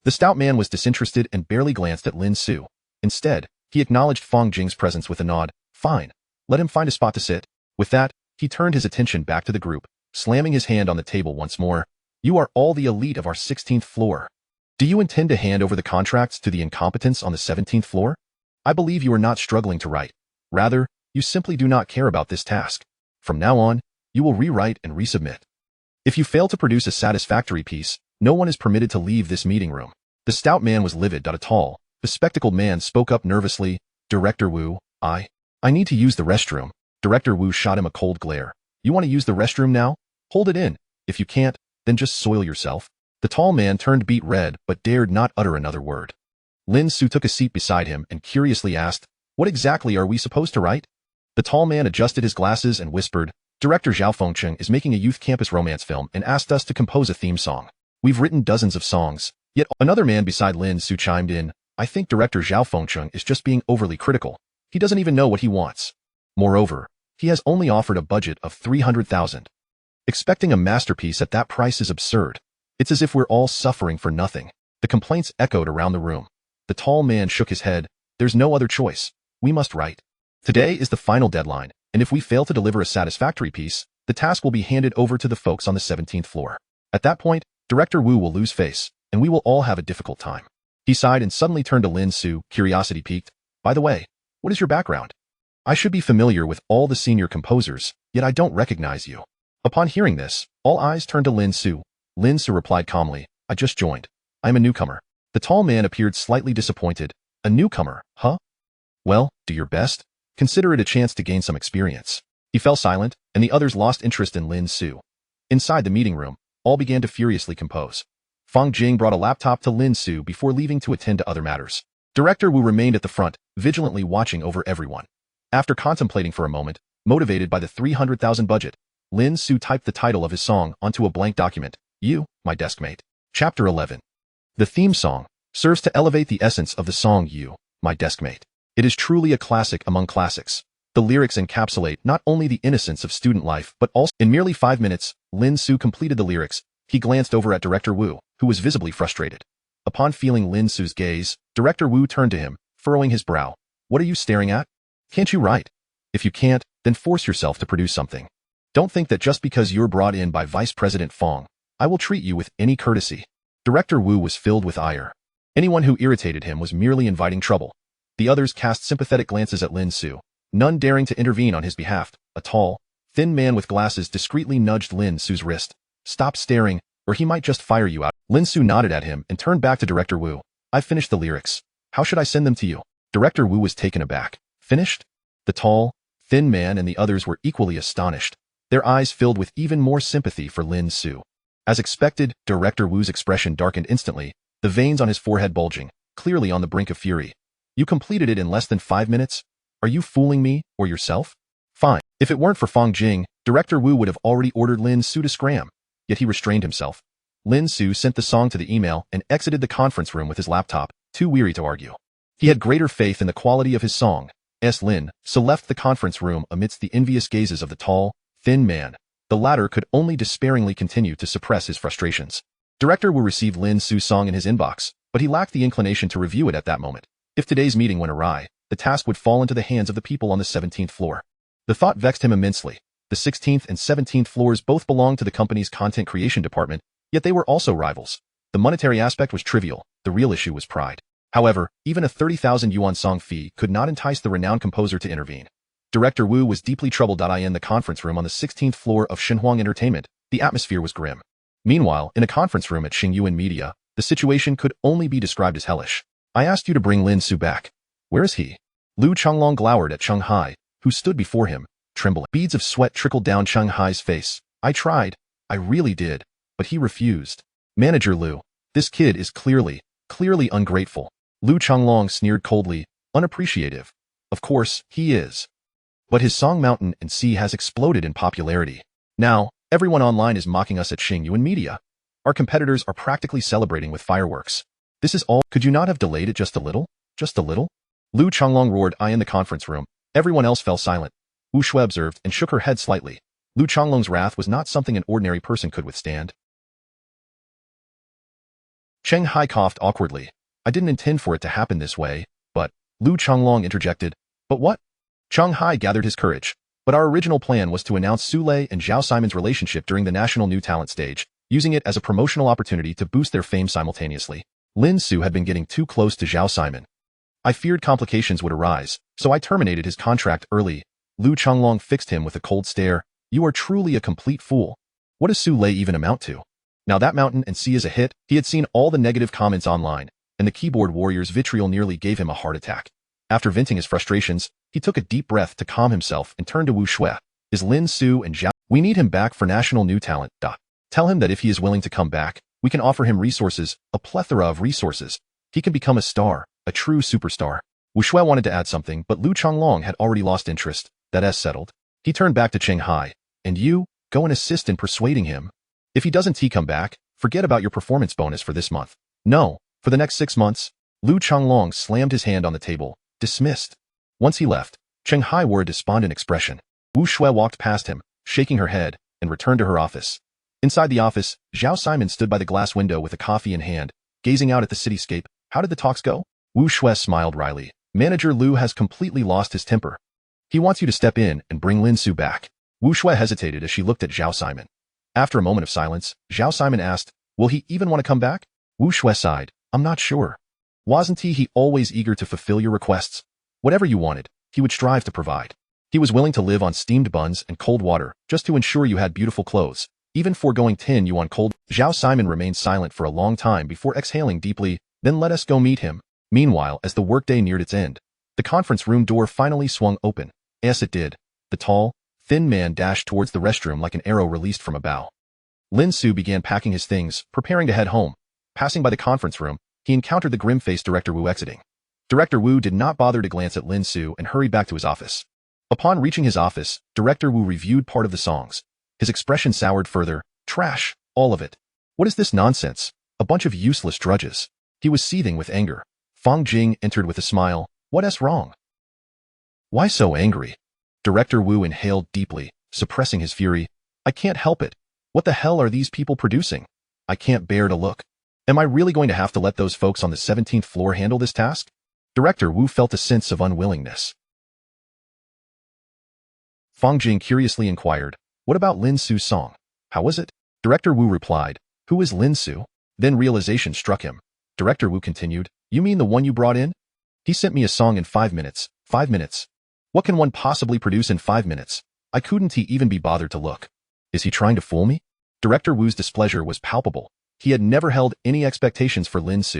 The stout man was disinterested and barely glanced at Lin Ce. Instead, he acknowledged Fong Jing's presence with a nod. Fine. Let him find a spot to sit. With that, he turned his attention back to the group, slamming his hand on the table once more. You are all the elite of our 16th floor. Do you intend to hand over the contracts to the incompetents on the 17th floor? I believe you are not struggling to write. Rather, you simply do not care about this task. From now on, you will rewrite and resubmit. If you fail to produce a satisfactory piece, no one is permitted to leave this meeting room. The stout man was livid. A tall, bespectacled man spoke up nervously. Director Wu, I need to use the restroom. Director Wu shot him a cold glare. You want to use the restroom now? Hold it in. If you can't, then just soil yourself. The tall man turned beet red but dared not utter another word. Lin Ce took a seat beside him and curiously asked, What exactly are we supposed to write? The tall man adjusted his glasses and whispered, Director Zhao Fengcheng is making a youth campus romance film and asked us to compose a theme song. We've written dozens of songs. Yet another man beside Lin Ce chimed in, I think Director Zhao Fengcheng is just being overly critical. He doesn't even know what he wants. Moreover, he has only offered a budget of 300,000. Expecting a masterpiece at that price is absurd. It's as if we're all suffering for nothing. The complaints echoed around the room. The tall man shook his head. There's no other choice. We must write. Today is the final deadline, and if we fail to deliver a satisfactory piece, the task will be handed over to the folks on the 17th floor. At that point, Director Wu will lose face, and we will all have a difficult time. He sighed and suddenly turned to Lin Ce, curiosity piqued. By the way, what is your background? I should be familiar with all the senior composers, yet I don't recognize you. Upon hearing this, all eyes turned to Lin Ce. Lin Ce replied calmly, I just joined. I'm a newcomer. The tall man appeared slightly disappointed. A newcomer, huh? Well, do your best. Consider it a chance to gain some experience. He fell silent, and the others lost interest in Lin Ce. Inside the meeting room, all began to furiously compose. Fong Jing brought a laptop to Lin Ce before leaving to attend to other matters. Director Wu remained at the front, vigilantly watching over everyone. After contemplating for a moment, motivated by the 300,000 budget, Lin Ce typed the title of his song onto a blank document. You, my deskmate. Chapter 11. The theme song serves to elevate the essence of the song You, my deskmate. It is truly a classic among classics. The lyrics encapsulate not only the innocence of student life but also, in merely 5 minutes, Lin Ce completed the lyrics. He glanced over at Director Wu, who was visibly frustrated. Upon feeling Lin Ce's gaze, Director Wu turned to him, furrowing his brow. What are you staring at? Can't you write? If you can't, then force yourself to produce something. Don't think that just because you're brought in by Vice President Fong, I will treat you with any courtesy. Director Wu was filled with ire. Anyone who irritated him was merely inviting trouble. The others cast sympathetic glances at Lin Ce, none daring to intervene on his behalf. A tall, thin man with glasses discreetly nudged Lin Ce's wrist. Stop staring, or he might just fire you out. Lin Ce nodded at him and turned back to Director Wu. I've finished the lyrics. How should I send them to you? Director Wu was taken aback. Finished? The tall, thin man and the others were equally astonished, their eyes filled with even more sympathy for Lin Ce. As expected, Director Wu's expression darkened instantly, the veins on his forehead bulging, clearly on the brink of fury. You completed it in less than 5 minutes? Are you fooling me, or yourself? Fine. If it weren't for Fang Jing, Director Wu would have already ordered Lin Ce to scram. Yet he restrained himself. Lin Ce sent the song to the email and exited the conference room with his laptop, too weary to argue. He had greater faith in the quality of his song. Lin Ce left the conference room amidst the envious gazes of the tall, thin man. The latter could only despairingly continue to suppress his frustrations. Director Wu received Lin Ce's song in his inbox, but he lacked the inclination to review it at that moment. If today's meeting went awry, the task would fall into the hands of the people on the 17th floor. The thought vexed him immensely. The 16th and 17th floors both belonged to the company's content creation department, yet they were also rivals. The monetary aspect was trivial, the real issue was pride. However, even a 30,000 yuan song fee could not entice the renowned composer to intervene. Director Wu was deeply troubled. In the conference room on the 16th floor of Xinhuang Entertainment, the atmosphere was grim. Meanwhile, in a conference room at Xingyuan Media, the situation could only be described as hellish. I asked you to bring Lin Ce back. Where is he? Lu Changlong glowered at Cheng Hai, who stood before him, trembling. Beads of sweat trickled down Cheng Hai's face. I tried. I really did. But he refused. Manager Lu, this kid is clearly ungrateful. Lu Changlong sneered coldly, unappreciative. Of course, he is. But his song Mountain and Sea has exploded in popularity. Now, everyone online is mocking us at Xingyuan Media. Our competitors are practically celebrating with fireworks. This is all. Could you not have delayed it just a little? Just a little? Lu Changlong roared. In the conference room, everyone else fell silent. Wu Shui observed and shook her head slightly. Lu Changlong's wrath was not something an ordinary person could withstand. Cheng Hai coughed awkwardly. I didn't intend for it to happen this way, but... Lu Changlong interjected. But what? Cheng Hai gathered his courage. But our original plan was to announce Su Lei and Zhao Siman's relationship during the National New Talent stage, using it as a promotional opportunity to boost their fame simultaneously. Lin Ce had been getting too close to Zhao Siman. I feared complications would arise, so I terminated his contract early. Lu Changlong fixed him with a cold stare. You are truly a complete fool. What does Su Lei even amount to? Now that Mountain and Sea is a hit, he had seen all the negative comments online, and the keyboard warrior's vitriol nearly gave him a heart attack. After venting his frustrations, he took a deep breath to calm himself and turned to Wu Shui. Is Lin Ce and Zhao? We need him back for National New Talent. Tell him that if he is willing to come back, we can offer him resources, a plethora of resources. He can become a star, a true superstar. Wu Shui wanted to add something, but Lu Changlong had already lost interest. That's settled. He turned back to Cheng Hai. And you, go and assist in persuading him. If he doesn't come back, forget about your performance bonus for this month. No, for the next 6 months. Lu Changlong slammed his hand on the table. Dismissed. Once he left, Cheng Hai wore a despondent expression. Wu Shui walked past him, shaking her head, and returned to her office. Inside the office, Zhao Siman stood by the glass window with a coffee in hand, gazing out at the cityscape. How did the talks go? Wu Shui smiled wryly. Manager Lu has completely lost his temper. He wants you to step in and bring Lin Ce back. Wu Shui hesitated as she looked at Zhao Siman. After a moment of silence, Zhao Siman asked, will he even want to come back? Wu Shui sighed. I'm not sure. Wasn't he always eager to fulfill your requests? Whatever you wanted, he would strive to provide. He was willing to live on steamed buns and cold water just to ensure you had beautiful clothes, even foregoing 10 yuan cold. Zhao Siman remained silent for a long time before exhaling deeply, then let us go meet him. Meanwhile, as the workday neared its end, the conference room door finally swung open. Yes, it did. The tall, thin man dashed towards the restroom like an arrow released from a bow. Lin Ce began packing his things, preparing to head home. Passing by the conference room, he encountered the grim-faced Director Wu exiting. Director Wu did not bother to glance at Lin Ce and hurried back to his office. Upon reaching his office, Director Wu reviewed part of the songs. His expression soured further. Trash, all of it. What is this nonsense? A bunch of useless drudges. He was seething with anger. Fang Jing entered with a smile. What's wrong? Why so angry? Director Wu inhaled deeply, suppressing his fury. I can't help it. What the hell are these people producing? I can't bear to look. Am I really going to have to let those folks on the 17th floor handle this task? Director Wu felt a sense of unwillingness. Fang Jing curiously inquired, what about Lin Ce's song? How was it? Director Wu replied, who is Lin Ce? Then realization struck him. Director Wu continued, you mean the one you brought in? He sent me a song in 5 minutes. 5 minutes. What can one possibly produce in 5 minutes? I couldn't even be bothered to look. Is he trying to fool me? Director Wu's displeasure was palpable. He had never held any expectations for Lin Ce,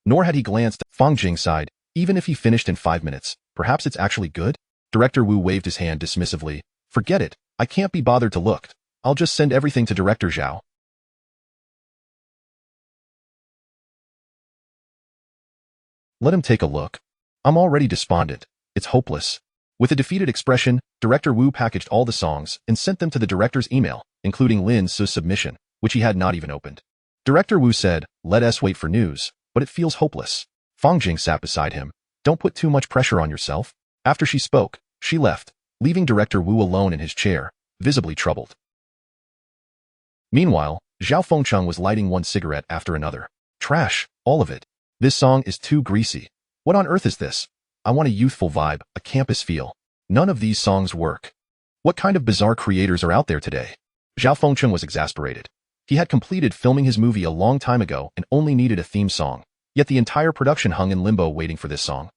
nor had he glanced. Fang Jing sighed, even if he finished in 5 minutes, perhaps it's actually good? Director Wu waved his hand dismissively. Forget it, I can't be bothered to look. I'll just send everything to Director Zhao. Let him take a look. I'm already despondent. It's hopeless. With a defeated expression, Director Wu packaged all the songs and sent them to the director's email, including Lin Ce's submission, which he had not even opened. Director Wu said, let us wait for news, but it feels hopeless. Fang Jing sat beside him. Don't put too much pressure on yourself. After she spoke, she left, leaving Director Wu alone in his chair, visibly troubled. Meanwhile, Zhao Fengcheng was lighting one cigarette after another. Trash, all of it. This song is too greasy. What on earth is this? I want a youthful vibe, a campus feel. None of these songs work. What kind of bizarre creators are out there today? Zhao Fengcheng was exasperated. He had completed filming his movie a long time ago and only needed a theme song, yet the entire production hung in limbo waiting for this song.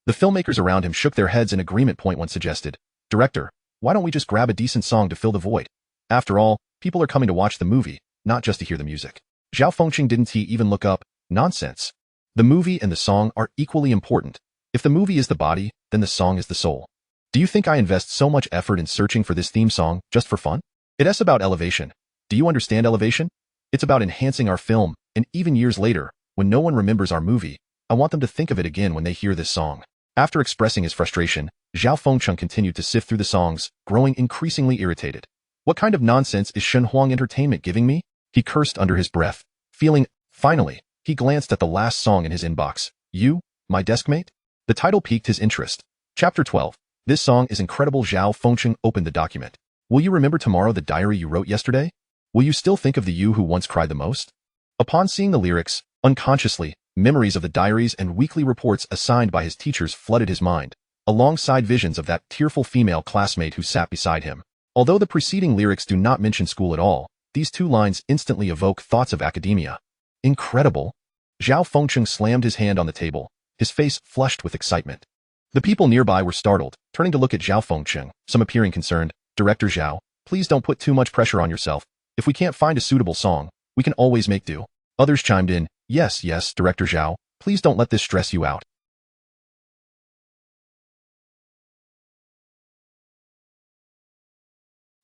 The filmmakers around him shook their heads in agreement. One suggested, Director, why don't we just grab a decent song to fill the void? After all, people are coming to watch the movie, not just to hear the music. Zhao Fengcheng didn't he even look up? Nonsense. The movie and the song are equally important. If the movie is the body, then the song is the soul. Do you think I invest so much effort in searching for this theme song just for fun? It's about elevation. Do you understand elevation? It's about enhancing our film, and even years later, when no one remembers our movie, I want them to think of it again when they hear this song. After expressing his frustration, Zhao Fengcheng continued to sift through the songs, growing increasingly irritated. What kind of nonsense is Shenhuang Entertainment giving me? He cursed under his breath, feeling. Finally, he glanced at the last song in his inbox. You, my deskmate? The title piqued his interest. Chapter 12. This song is incredible. Zhao Fengcheng opened the document. Will you remember tomorrow the diary you wrote yesterday? Will you still think of the you who once cried the most? Upon seeing the lyrics, unconsciously, memories of the diaries and weekly reports assigned by his teachers flooded his mind, alongside visions of that tearful female classmate who sat beside him. Although the preceding lyrics do not mention school at all, these two lines instantly evoke thoughts of academia. Incredible. Zhao Fengcheng slammed his hand on the table, his face flushed with excitement. The people nearby were startled, turning to look at Zhao Fengcheng, some appearing concerned. Director Zhao, please don't put too much pressure on yourself. If we can't find a suitable song, we can always make do. Others chimed in, yes, Director Zhao, please don't let this stress you out.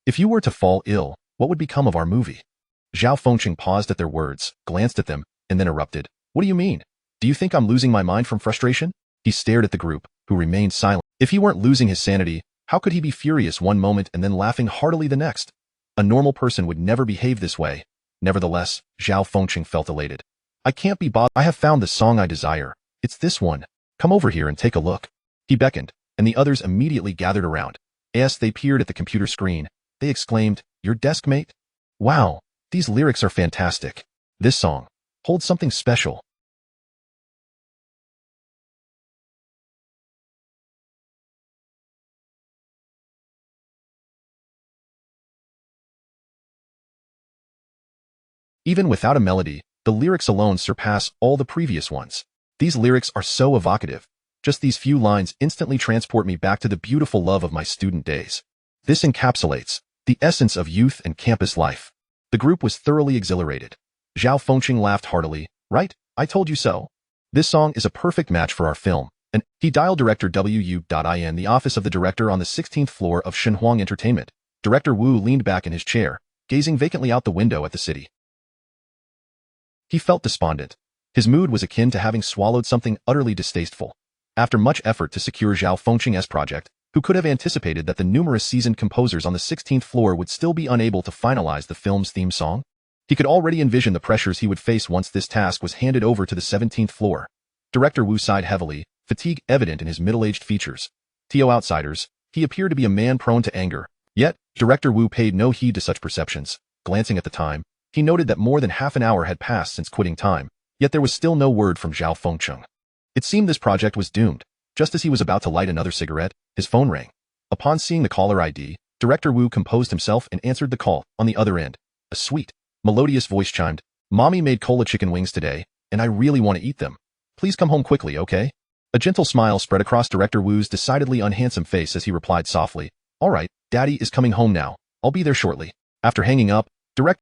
If you were to fall ill, what would become of our movie? Zhao Fengcheng paused at their words, glanced at them, and then erupted. What do you mean? Do you think I'm losing my mind from frustration? He stared at the group, who remained silent. If he weren't losing his sanity, how could he be furious one moment and then laughing heartily the next? A normal person would never behave this way. Nevertheless, Zhao Fengcheng felt elated. I can't be bothered. I have found the song I desire. It's this one. Come over here and take a look. He beckoned, and the others immediately gathered around. As they peered at the computer screen, they exclaimed, your deskmate? Wow, these lyrics are fantastic. This song holds something special. Even without a melody, the lyrics alone surpass all the previous ones. These lyrics are so evocative. Just these few lines instantly transport me back to the beautiful love of my student days. This encapsulates the essence of youth and campus life. The group was thoroughly exhilarated. Zhao Fengcheng laughed heartily. Right, I told you so. This song is a perfect match for our film. And he dialed Director Wu.in, the office of the director on the 16th floor of Shenhuang Entertainment. Director Wu leaned back in his chair, gazing vacantly out the window at the city. He felt despondent. His mood was akin to having swallowed something utterly distasteful. After much effort to secure Zhao Fengcheng's project, who could have anticipated that the numerous seasoned composers on the 16th floor would still be unable to finalize the film's theme song? He could already envision the pressures he would face once this task was handed over to the 17th floor. Director Wu sighed heavily, fatigue evident in his middle-aged features. To outsiders, he appeared to be a man prone to anger. Yet, Director Wu paid no heed to such perceptions. Glancing at the time, he noted that more than half an hour had passed since quitting time, yet there was still no word from Zhao Fengcheng. It seemed this project was doomed. Just as he was about to light another cigarette, his phone rang. Upon seeing the caller ID, Director Wu composed himself and answered the call. On the other end, a sweet, melodious voice chimed. Mommy made cola chicken wings today, and I really want to eat them. Please come home quickly, okay? A gentle smile spread across Director Wu's decidedly unhandsome face as he replied softly, all right, Daddy is coming home now. I'll be there shortly. After hanging up,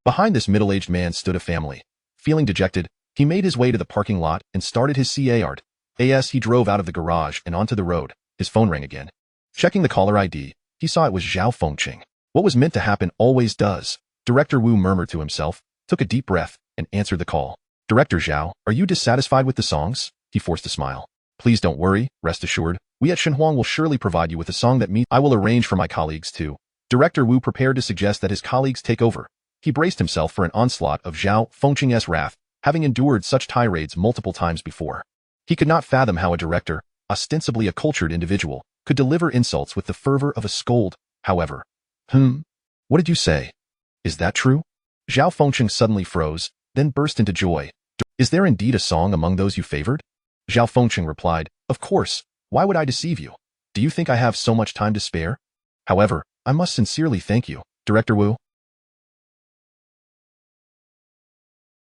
behind this middle-aged man stood a family. Feeling dejected, he made his way to the parking lot and started his car. As he drove out of the garage and onto the road, his phone rang again. Checking the caller ID, he saw it was Zhao Fengqing. What was meant to happen always does. Director Wu murmured to himself, took a deep breath, and answered the call. Director Zhao, are you dissatisfied with the songs? He forced a smile. Please don't worry, rest assured. We at Shenhuang will surely provide you with a song that meets. I will arrange for my colleagues too. Director Wu prepared to suggest that his colleagues take over. He braced himself for an onslaught of Zhao Fengqing's wrath, having endured such tirades multiple times before. He could not fathom how a director, ostensibly a cultured individual, could deliver insults with the fervor of a scold, however. What did you say? Is that true? Zhao Fengqing suddenly froze, then burst into joy. Is there indeed a song among those you favored? Zhao Fengqing replied, of course, why would I deceive you? Do you think I have so much time to spare? However, I must sincerely thank you, Director Wu.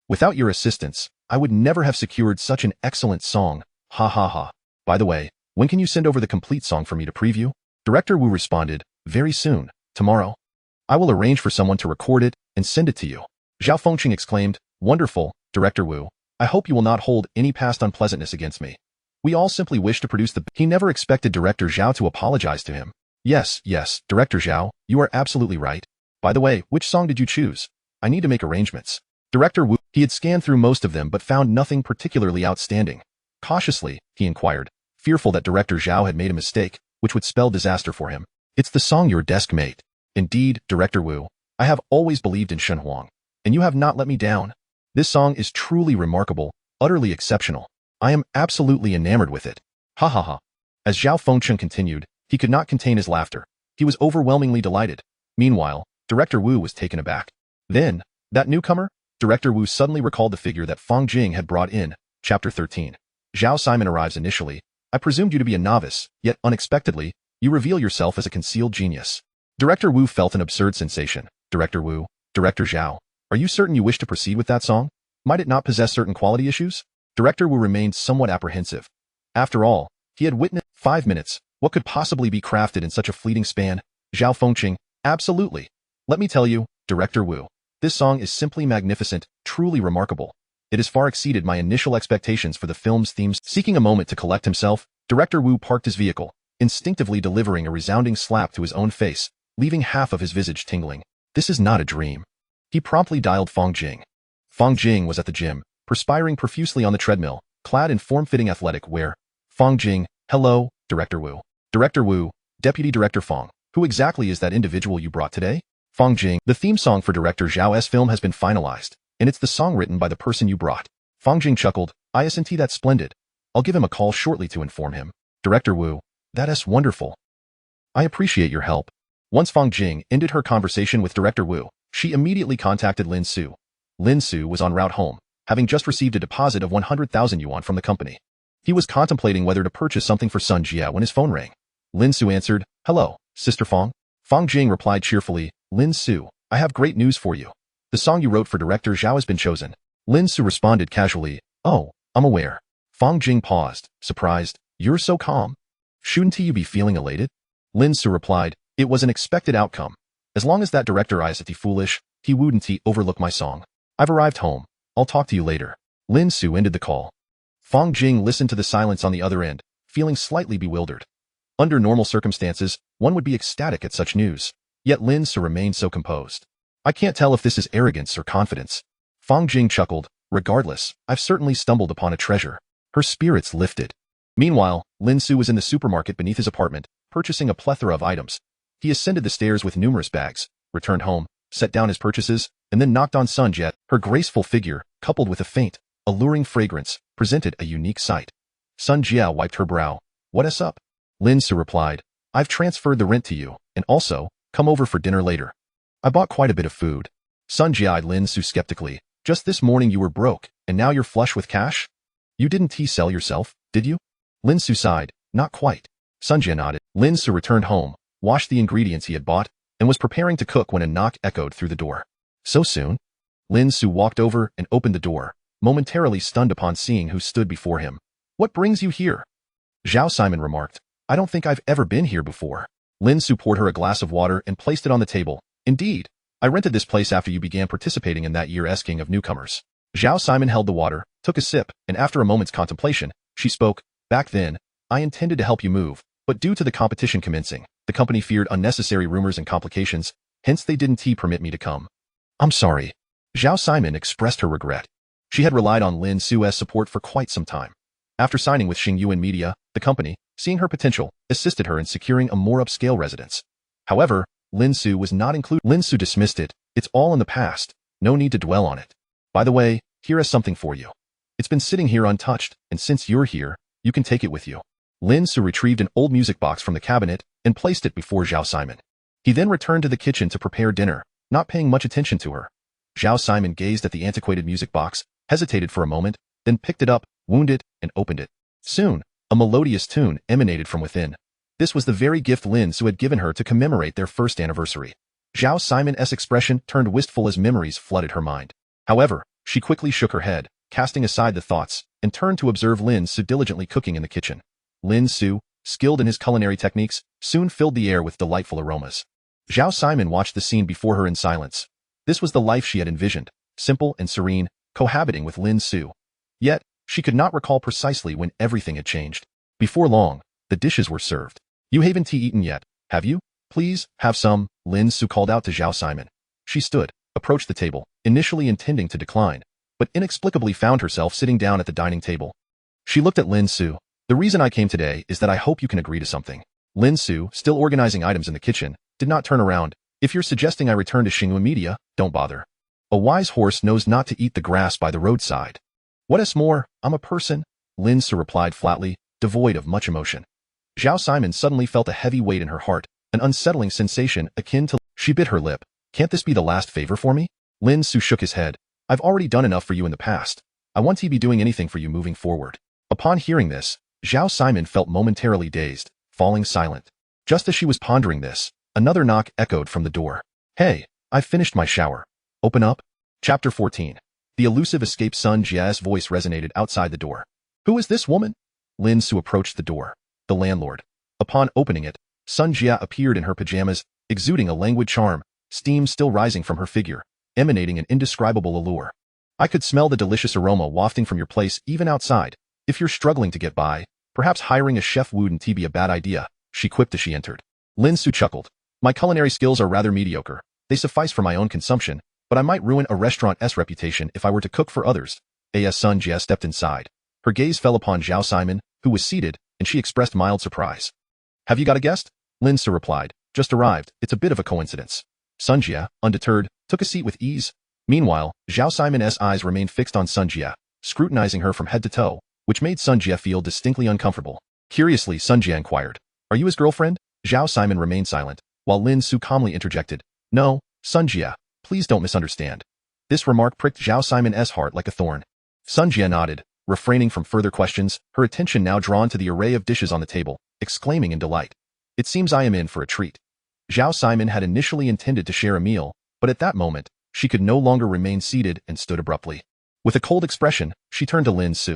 Without your assistance, I would never have secured such an excellent song, ha ha ha. By the way, when can you send over the complete song for me to preview? Director Wu responded, very soon, tomorrow. I will arrange for someone to record it and send it to you. Zhao Fengqing exclaimed, wonderful, Director Wu. I hope you will not hold any past unpleasantness against me. We all simply wish to produce the... He never expected Director Zhao to apologize to him. Yes, Director Zhao, you are absolutely right. By the way, which song did you choose? I need to make arrangements. Director Wu, he had scanned through most of them but found nothing particularly outstanding. Cautiously, he inquired, fearful that Director Zhao had made a mistake, which would spell disaster for him. It's the song your desk mate. Indeed, Director Wu, I have always believed in Shenhuang, and you have not let me down. This song is truly remarkable, utterly exceptional. I am absolutely enamored with it. Ha ha ha. As Zhao Fengqing continued, he could not contain his laughter. He was overwhelmingly delighted. Meanwhile, Director Wu was taken aback. Then, that newcomer? Director Wu suddenly recalled the figure that Fang Jing had brought in. Chapter 13. Zhao Siman arrives initially. I presumed you to be a novice, yet unexpectedly, you reveal yourself as a concealed genius. Director Wu felt an absurd sensation. Director Wu, Director Zhao, are you certain you wish to proceed with that song? Might it not possess certain quality issues? Director Wu remained somewhat apprehensive. After all, he had witnessed 5 minutes. What could possibly be crafted in such a fleeting span? Zhao Fengqing, absolutely. Let me tell you, Director Wu, this song is simply magnificent, truly remarkable. It has far exceeded my initial expectations for the film's themes. Seeking a moment to collect himself, Director Wu parked his vehicle, instinctively delivering a resounding slap to his own face, leaving half of his visage tingling. This is not a dream. He promptly dialed Fang Jing. Fang Jing was at the gym, perspiring profusely on the treadmill, clad in form-fitting athletic wear. Fang Jing, hello, Director Wu. Director Wu, Deputy Director Fang, who exactly is that individual you brought today? Fang Jing, the theme song for Director Zhao's film has been finalized, and it's the song written by the person you brought. Fang Jing chuckled, isn't that's splendid. I'll give him a call shortly to inform him. Director Wu, that's wonderful. I appreciate your help. Once Fang Jing ended her conversation with Director Wu, she immediately contacted Lin Ce. Lin Ce was en route home, having just received a deposit of 100,000 yuan from the company. He was contemplating whether to purchase something for Sun Jia when his phone rang. Lin Ce answered, hello, Sister Fang. Fang Jing replied cheerfully, Lin Ce, I have great news for you. The song you wrote for Director Zhao has been chosen. Lin Ce responded casually, oh, I'm aware. Fang Jing paused, surprised, you're so calm. Shouldn't you be feeling elated? Lin Ce replied, it was an expected outcome. As long as that director isn't foolish, he wouldn't overlook my song. I've arrived home. I'll talk to you later. Lin Ce ended the call. Fang Jing listened to the silence on the other end, feeling slightly bewildered. Under normal circumstances, one would be ecstatic at such news. Yet Lin Ce remained so composed. I can't tell if this is arrogance or confidence. Fang Jing chuckled, regardless, I've certainly stumbled upon a treasure. Her spirits lifted. Meanwhile, Lin Ce was in the supermarket beneath his apartment, purchasing a plethora of items. He ascended the stairs with numerous bags, returned home, set down his purchases, and then knocked on Sun Jia. Her graceful figure, coupled with a faint, alluring fragrance, presented a unique sight. Sun Jia wiped her brow. What's up? Lin Ce replied, I've transferred the rent to you, and also, come over for dinner later. I bought quite a bit of food. Sun Jia eyed Lin Ce skeptically. Just this morning you were broke, and now you're flush with cash? You didn't sell yourself, did you? Lin Ce sighed, not quite. Sun Jia nodded. Lin Ce returned home, washed the ingredients he had bought, and was preparing to cook when a knock echoed through the door. So soon? Lin Ce walked over and opened the door, momentarily stunned upon seeing who stood before him. What brings you here? Zhao Siman remarked, I don't think I've ever been here before. Lin Ce poured her a glass of water and placed it on the table. Indeed, I rented this place after you began participating in that year's king of newcomers. Zhao Siman held the water, took a sip, and after a moment's contemplation, she spoke, Back then, I intended to help you move, but due to the competition commencing, the company feared unnecessary rumors and complications, hence they didn't permit me to come. I'm sorry. Zhao Siman expressed her regret. She had relied on Lin Ce's support for quite some time. After signing with Xingyuan Media, the company, seeing her potential, assisted her in securing a more upscale residence. However, Lin Ce was not included. Lin Ce dismissed it. It's all in the past. No need to dwell on it. By the way, here is something for you. It's been sitting here untouched, and since you're here, you can take it with you. Lin Ce retrieved an old music box from the cabinet and placed it before Zhao Siman. He then returned to the kitchen to prepare dinner, not paying much attention to her. Zhao Siman gazed at the antiquated music box, hesitated for a moment, then picked it up, wound it, and opened it. Soon, a melodious tune emanated from within. This was the very gift Lin Ce had given her to commemorate their first anniversary. Zhao Siman's expression turned wistful as memories flooded her mind. However, she quickly shook her head, casting aside the thoughts, and turned to observe Lin Ce diligently cooking in the kitchen. Lin Ce, skilled in his culinary techniques, soon filled the air with delightful aromas. Zhao Siman watched the scene before her in silence. This was the life she had envisioned, simple and serene, cohabiting with Lin Ce. Yet, she could not recall precisely when everything had changed. Before long, the dishes were served. You haven't eaten yet, have you? Please, have some, Lin Ce called out to Zhao Siman. She stood, approached the table, initially intending to decline, but inexplicably found herself sitting down at the dining table. She looked at Lin Ce. The reason I came today is that I hope you can agree to something. Lin Ce, still organizing items in the kitchen, did not turn around. If you're suggesting I return to Xingyuan Media, don't bother. A wise horse knows not to eat the grass by the roadside. What is more, I'm a person, Lin Ce replied flatly, devoid of much emotion. Zhao Siman suddenly felt a heavy weight in her heart, an unsettling sensation akin to... She bit her lip. Can't this be the last favor for me? Lin Ce shook his head. I've already done enough for you in the past. I won't be doing anything for you moving forward. Upon hearing this, Zhao Siman felt momentarily dazed, falling silent. Just as she was pondering this, another knock echoed from the door. Hey, I've finished my shower. Open up. Chapter 14. The elusive escape. Sun Jia's voice resonated outside the door. Who is this woman? Lin Ce approached the door. The landlord. Upon opening it, Sun Jia appeared in her pajamas, exuding a languid charm, steam still rising from her figure, emanating an indescribable allure. I could smell the delicious aroma wafting from your place even outside. If you're struggling to get by, perhaps hiring a chef wouldn't be a bad idea, she quipped as she entered. Lin Ce chuckled. My culinary skills are rather mediocre. They suffice for my own consumption, but I might ruin a restaurant's reputation if I were to cook for others. As Sun Jia stepped inside, her gaze fell upon Zhao Siman, who was seated, and she expressed mild surprise. Have you got a guest? Lin Ce replied. Just arrived. It's a bit of a coincidence. Sun Jia, undeterred, took a seat with ease. Meanwhile, Zhao Siman's eyes remained fixed on Sun Jia, scrutinizing her from head to toe, which made Sun Jia feel distinctly uncomfortable. Curiously, Sun Jia inquired, Are you his girlfriend? Zhao Siman remained silent, while Lin Ce calmly interjected, No, Sun Jia, please don't misunderstand. This remark pricked Zhao Siman's heart like a thorn. Sun Jia nodded, refraining from further questions, her attention now drawn to the array of dishes on the table, exclaiming in delight. It seems I am in for a treat. Zhao Siman had initially intended to share a meal, but at that moment, she could no longer remain seated and stood abruptly. With a cold expression, she turned to Lin Ce.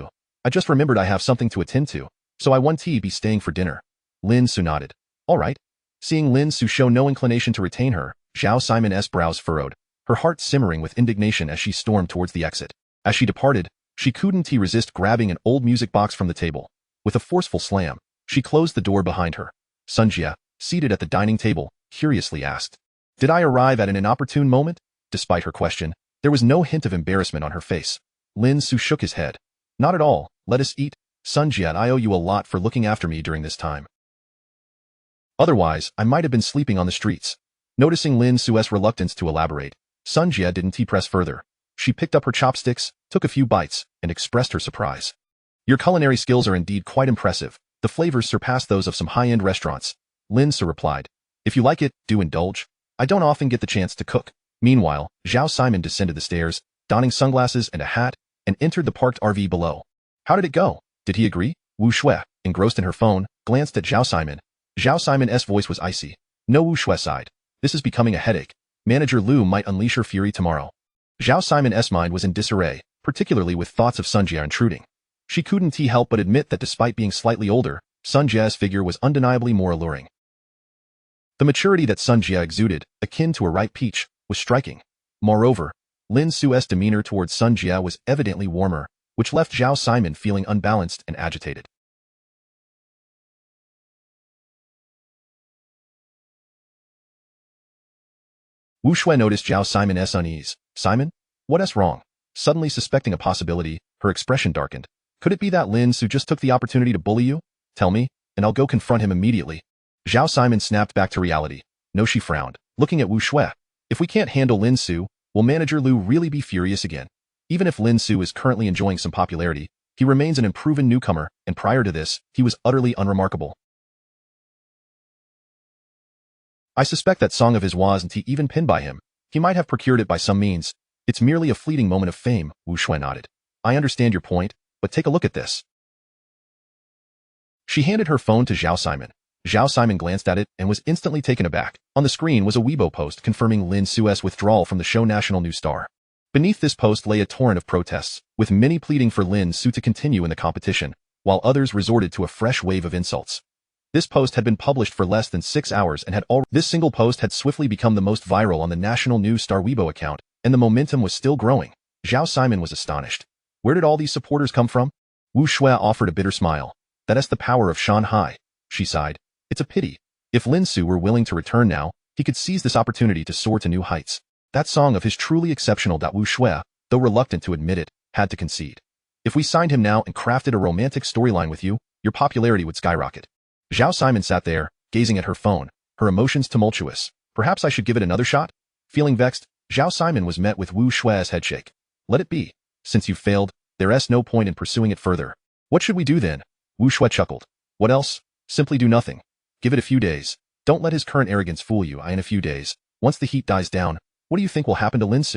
I just remembered I have something to attend to, so I won't be staying for dinner. Lin Ce nodded. All right. Seeing Lin Ce show no inclination to retain her, Zhao Siman's brows furrowed, her heart simmering with indignation as she stormed towards the exit. As she departed, she couldn't resist grabbing an old music box from the table. With a forceful slam, she closed the door behind her. Sun Jia, seated at the dining table, curiously asked, Did I arrive at an inopportune moment? Despite her question, there was no hint of embarrassment on her face. Lin Ce shook his head. Not at all, let us eat. Sun Jia, I owe you a lot for looking after me during this time. Otherwise, I might have been sleeping on the streets. Noticing Lin Ce's reluctance to elaborate, Sun Jia didn't press further. She picked up her chopsticks, took a few bites, and expressed her surprise. Your culinary skills are indeed quite impressive. The flavors surpass those of some high-end restaurants. Lin Ce replied. If you like it, do indulge. I don't often get the chance to cook. Meanwhile, Zhao Siman descended the stairs, donning sunglasses and a hat, and entered the parked RV below. How did it go? Did he agree? Wu Shui, engrossed in her phone, glanced at Zhao Siman. Zhao Siman's voice was icy. No, Wu Shui sighed. This is becoming a headache. Manager Liu might unleash her fury tomorrow. Zhao Siman's mind was in disarray, particularly with thoughts of Sun Jia intruding. She couldn't help but admit that despite being slightly older, Sun Jia's figure was undeniably more alluring. The maturity that Sun Jia exuded, akin to a ripe peach, was striking. Moreover, Lin Ce's demeanor towards Sun Jia was evidently warmer, which left Zhao Siman feeling unbalanced and agitated. Wu Shui noticed Zhao Siman's unease. Simon? What's wrong? Suddenly suspecting a possibility, her expression darkened. Could it be that Lin Ce just took the opportunity to bully you? Tell me, and I'll go confront him immediately. Zhao Siman snapped back to reality. No, she frowned, looking at Wu Shui. If we can't handle Lin Ce, will Manager Liu really be furious again? Even if Lin Ce is currently enjoying some popularity, he remains an unproven newcomer, and prior to this, he was utterly unremarkable. I suspect that song of his wasn't even pinned by him. He might have procured it by some means. It's merely a fleeting moment of fame, Wu Shui nodded. I understand your point, but take a look at this. She handed her phone to Zhao Siman. Zhao Siman glanced at it and was instantly taken aback. On the screen was a Weibo post confirming Lin Ce's withdrawal from the show National New Star. Beneath this post lay a torrent of protests, with many pleading for Lin Ce to continue in the competition, while others resorted to a fresh wave of insults. This post had been published for less than 6 hours and this single post had swiftly become the most viral on the National New Star Weibo account, and the momentum was still growing. Zhao Siman was astonished. Where did all these supporters come from? Wu Shui offered a bitter smile. That's the power of Shanghai, she sighed. It's a pity. If Lin Ce were willing to return now, he could seize this opportunity to soar to new heights. That song of his truly exceptional. Wu Shui, though reluctant to admit it, had to concede. If we signed him now and crafted a romantic storyline with you, your popularity would skyrocket. Zhao Siman sat there, gazing at her phone, her emotions tumultuous. Perhaps I should give it another shot? Feeling vexed, Zhao Siman was met with Wu Shui's headshake. Let it be. Since you've failed, there's no point in pursuing it further. What should we do then? Wu Shui chuckled. What else? Simply do nothing. Give it a few days. Don't let his current arrogance fool you. In a few days, once the heat dies down, what do you think will happen to Lin Ce?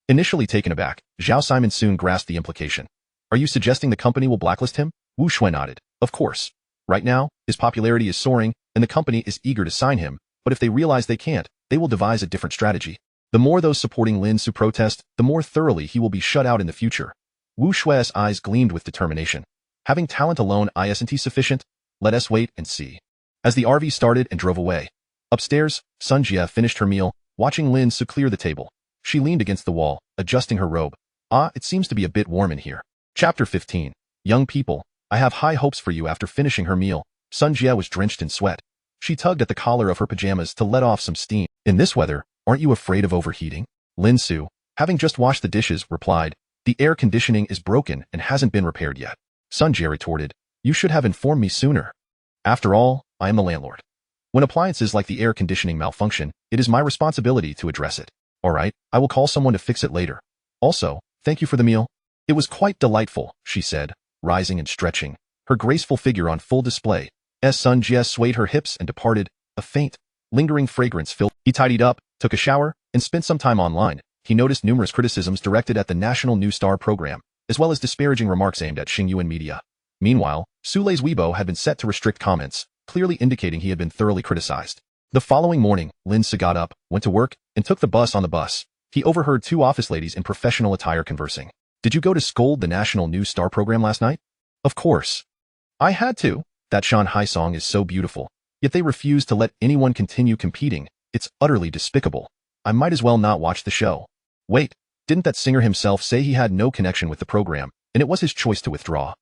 Initially taken aback, Zhao Siman soon grasped the implication. Are you suggesting the company will blacklist him? Wu Shui nodded. Of course. Right now, his popularity is soaring, and the company is eager to sign him, but if they realize they can't, they will devise a different strategy. The more those supporting Lin Ce protest, the more thoroughly he will be shut out in the future. Wu Shui's eyes gleamed with determination. Having talent alone isn't sufficient? Let us wait and see. As the RV started and drove away. Upstairs, Sun Jie finished her meal, watching Lin Ce clear the table. She leaned against the wall, adjusting her robe. It seems to be a bit warm in here. Chapter 15. Young people, I have high hopes for you. After finishing her meal, Sun Jie was drenched in sweat. She tugged at the collar of her pajamas to let off some steam. In this weather, aren't you afraid of overheating? Lin Ce, having just washed the dishes, replied, the air conditioning is broken and hasn't been repaired yet. Sun Jie retorted, you should have informed me sooner. After all, I am the landlord. When appliances like the air conditioning malfunction, it is my responsibility to address it. All right, I will call someone to fix it later. Also, thank you for the meal. It was quite delightful, she said, rising and stretching, her graceful figure on full display. As Sun Jie swayed her hips and departed, a faint, lingering fragrance filled. He tidied up, took a shower, and spent some time online. He noticed numerous criticisms directed at the National New Star program, as well as disparaging remarks aimed at Xingyuan media. Meanwhile, Sulei's Weibo had been set to restrict comments, clearly indicating he had been thoroughly criticized. The following morning, Lin Ce got up, went to work, and took the bus. On the bus, he overheard two office ladies in professional attire conversing. Did you go to scold the National New Star program last night? Of course. I had to. That Shanghai song is so beautiful. Yet they refuse to let anyone continue competing. It's utterly despicable. I might as well not watch the show. Wait, didn't that singer himself say he had no connection with the program, and it was his choice to withdraw?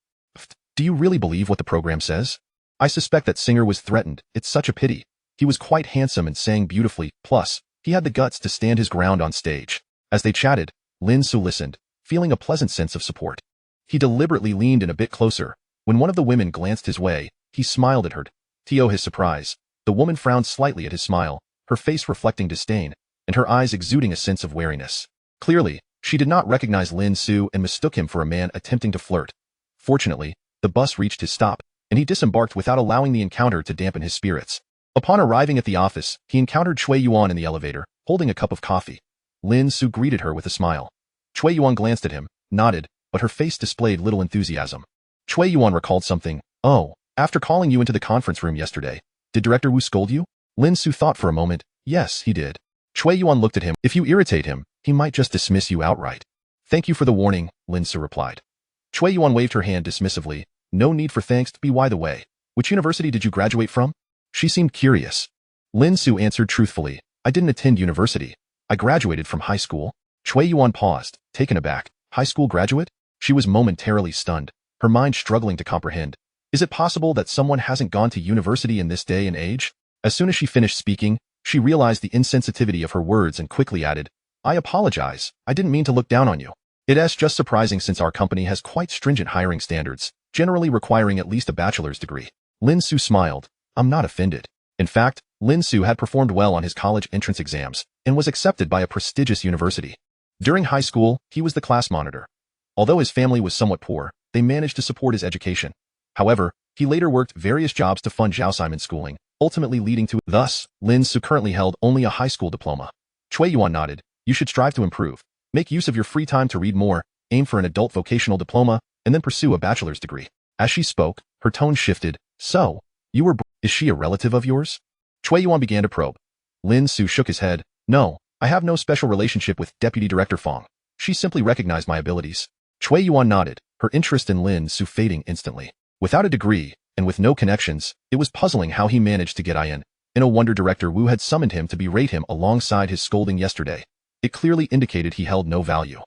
Do you really believe what the program says? I suspect that singer was threatened. It's such a pity. He was quite handsome and sang beautifully, plus, he had the guts to stand his ground on stage. As they chatted, Lin Ce listened, feeling a pleasant sense of support. He deliberately leaned in a bit closer. When one of the women glanced his way, he smiled at her. To his surprise, the woman frowned slightly at his smile, her face reflecting disdain, and her eyes exuding a sense of wariness. Clearly, she did not recognize Lin Ce and mistook him for a man attempting to flirt. Fortunately, the bus reached his stop, and he disembarked without allowing the encounter to dampen his spirits. Upon arriving at the office, he encountered Cui Yuan in the elevator, holding a cup of coffee. Lin Ce greeted her with a smile. Cui Yuan glanced at him, nodded, but her face displayed little enthusiasm. Cui Yuan recalled something. Oh, after calling you into the conference room yesterday, did Director Wu scold you? Lin Ce thought for a moment. Yes, he did. Cui Yuan looked at him. If you irritate him, he might just dismiss you outright. Thank you for the warning, Lin Ce replied. Cui Yuan waved her hand dismissively. No need for thanks. By the way, which university did you graduate from? She seemed curious. Lin Ce answered truthfully. I didn't attend university. I graduated from high school. Cui Yuan paused, taken aback. High school graduate? She was momentarily stunned, her mind struggling to comprehend. Is it possible that someone hasn't gone to university in this day and age? As soon as she finished speaking, She realized the insensitivity of her words and quickly added, I apologize, I didn't mean to look down on you. It's just surprising since our company has quite stringent hiring standards, generally requiring at least a bachelor's degree. Lin Ce smiled. I'm not offended. In fact, Lin Ce had performed well on his college entrance exams and was accepted by a prestigious university. During high school, he was the class monitor. Although his family was somewhat poor, they managed to support his education. However, he later worked various jobs to fund Zhao Siman's schooling, ultimately leading to. Thus, Lin Ce currently held only a high school diploma. Cui Yuan nodded. You should strive to improve. Make use of your free time to read more, aim for an adult vocational diploma, and then pursue a bachelor's degree. As she spoke, her tone shifted. So, you were. Is she a relative of yours? Cui Yuan began to probe. Lin Ce shook his head. No, I have no special relationship with Deputy Director Fong. She simply recognized my abilities. Cui Yuan nodded, her interest in Lin Ce fading instantly. Without a degree, and with no connections, it was puzzling how he managed to get in. No wonder Director Wu had summoned him to berate him alongside his scolding yesterday. It clearly indicated he held no value.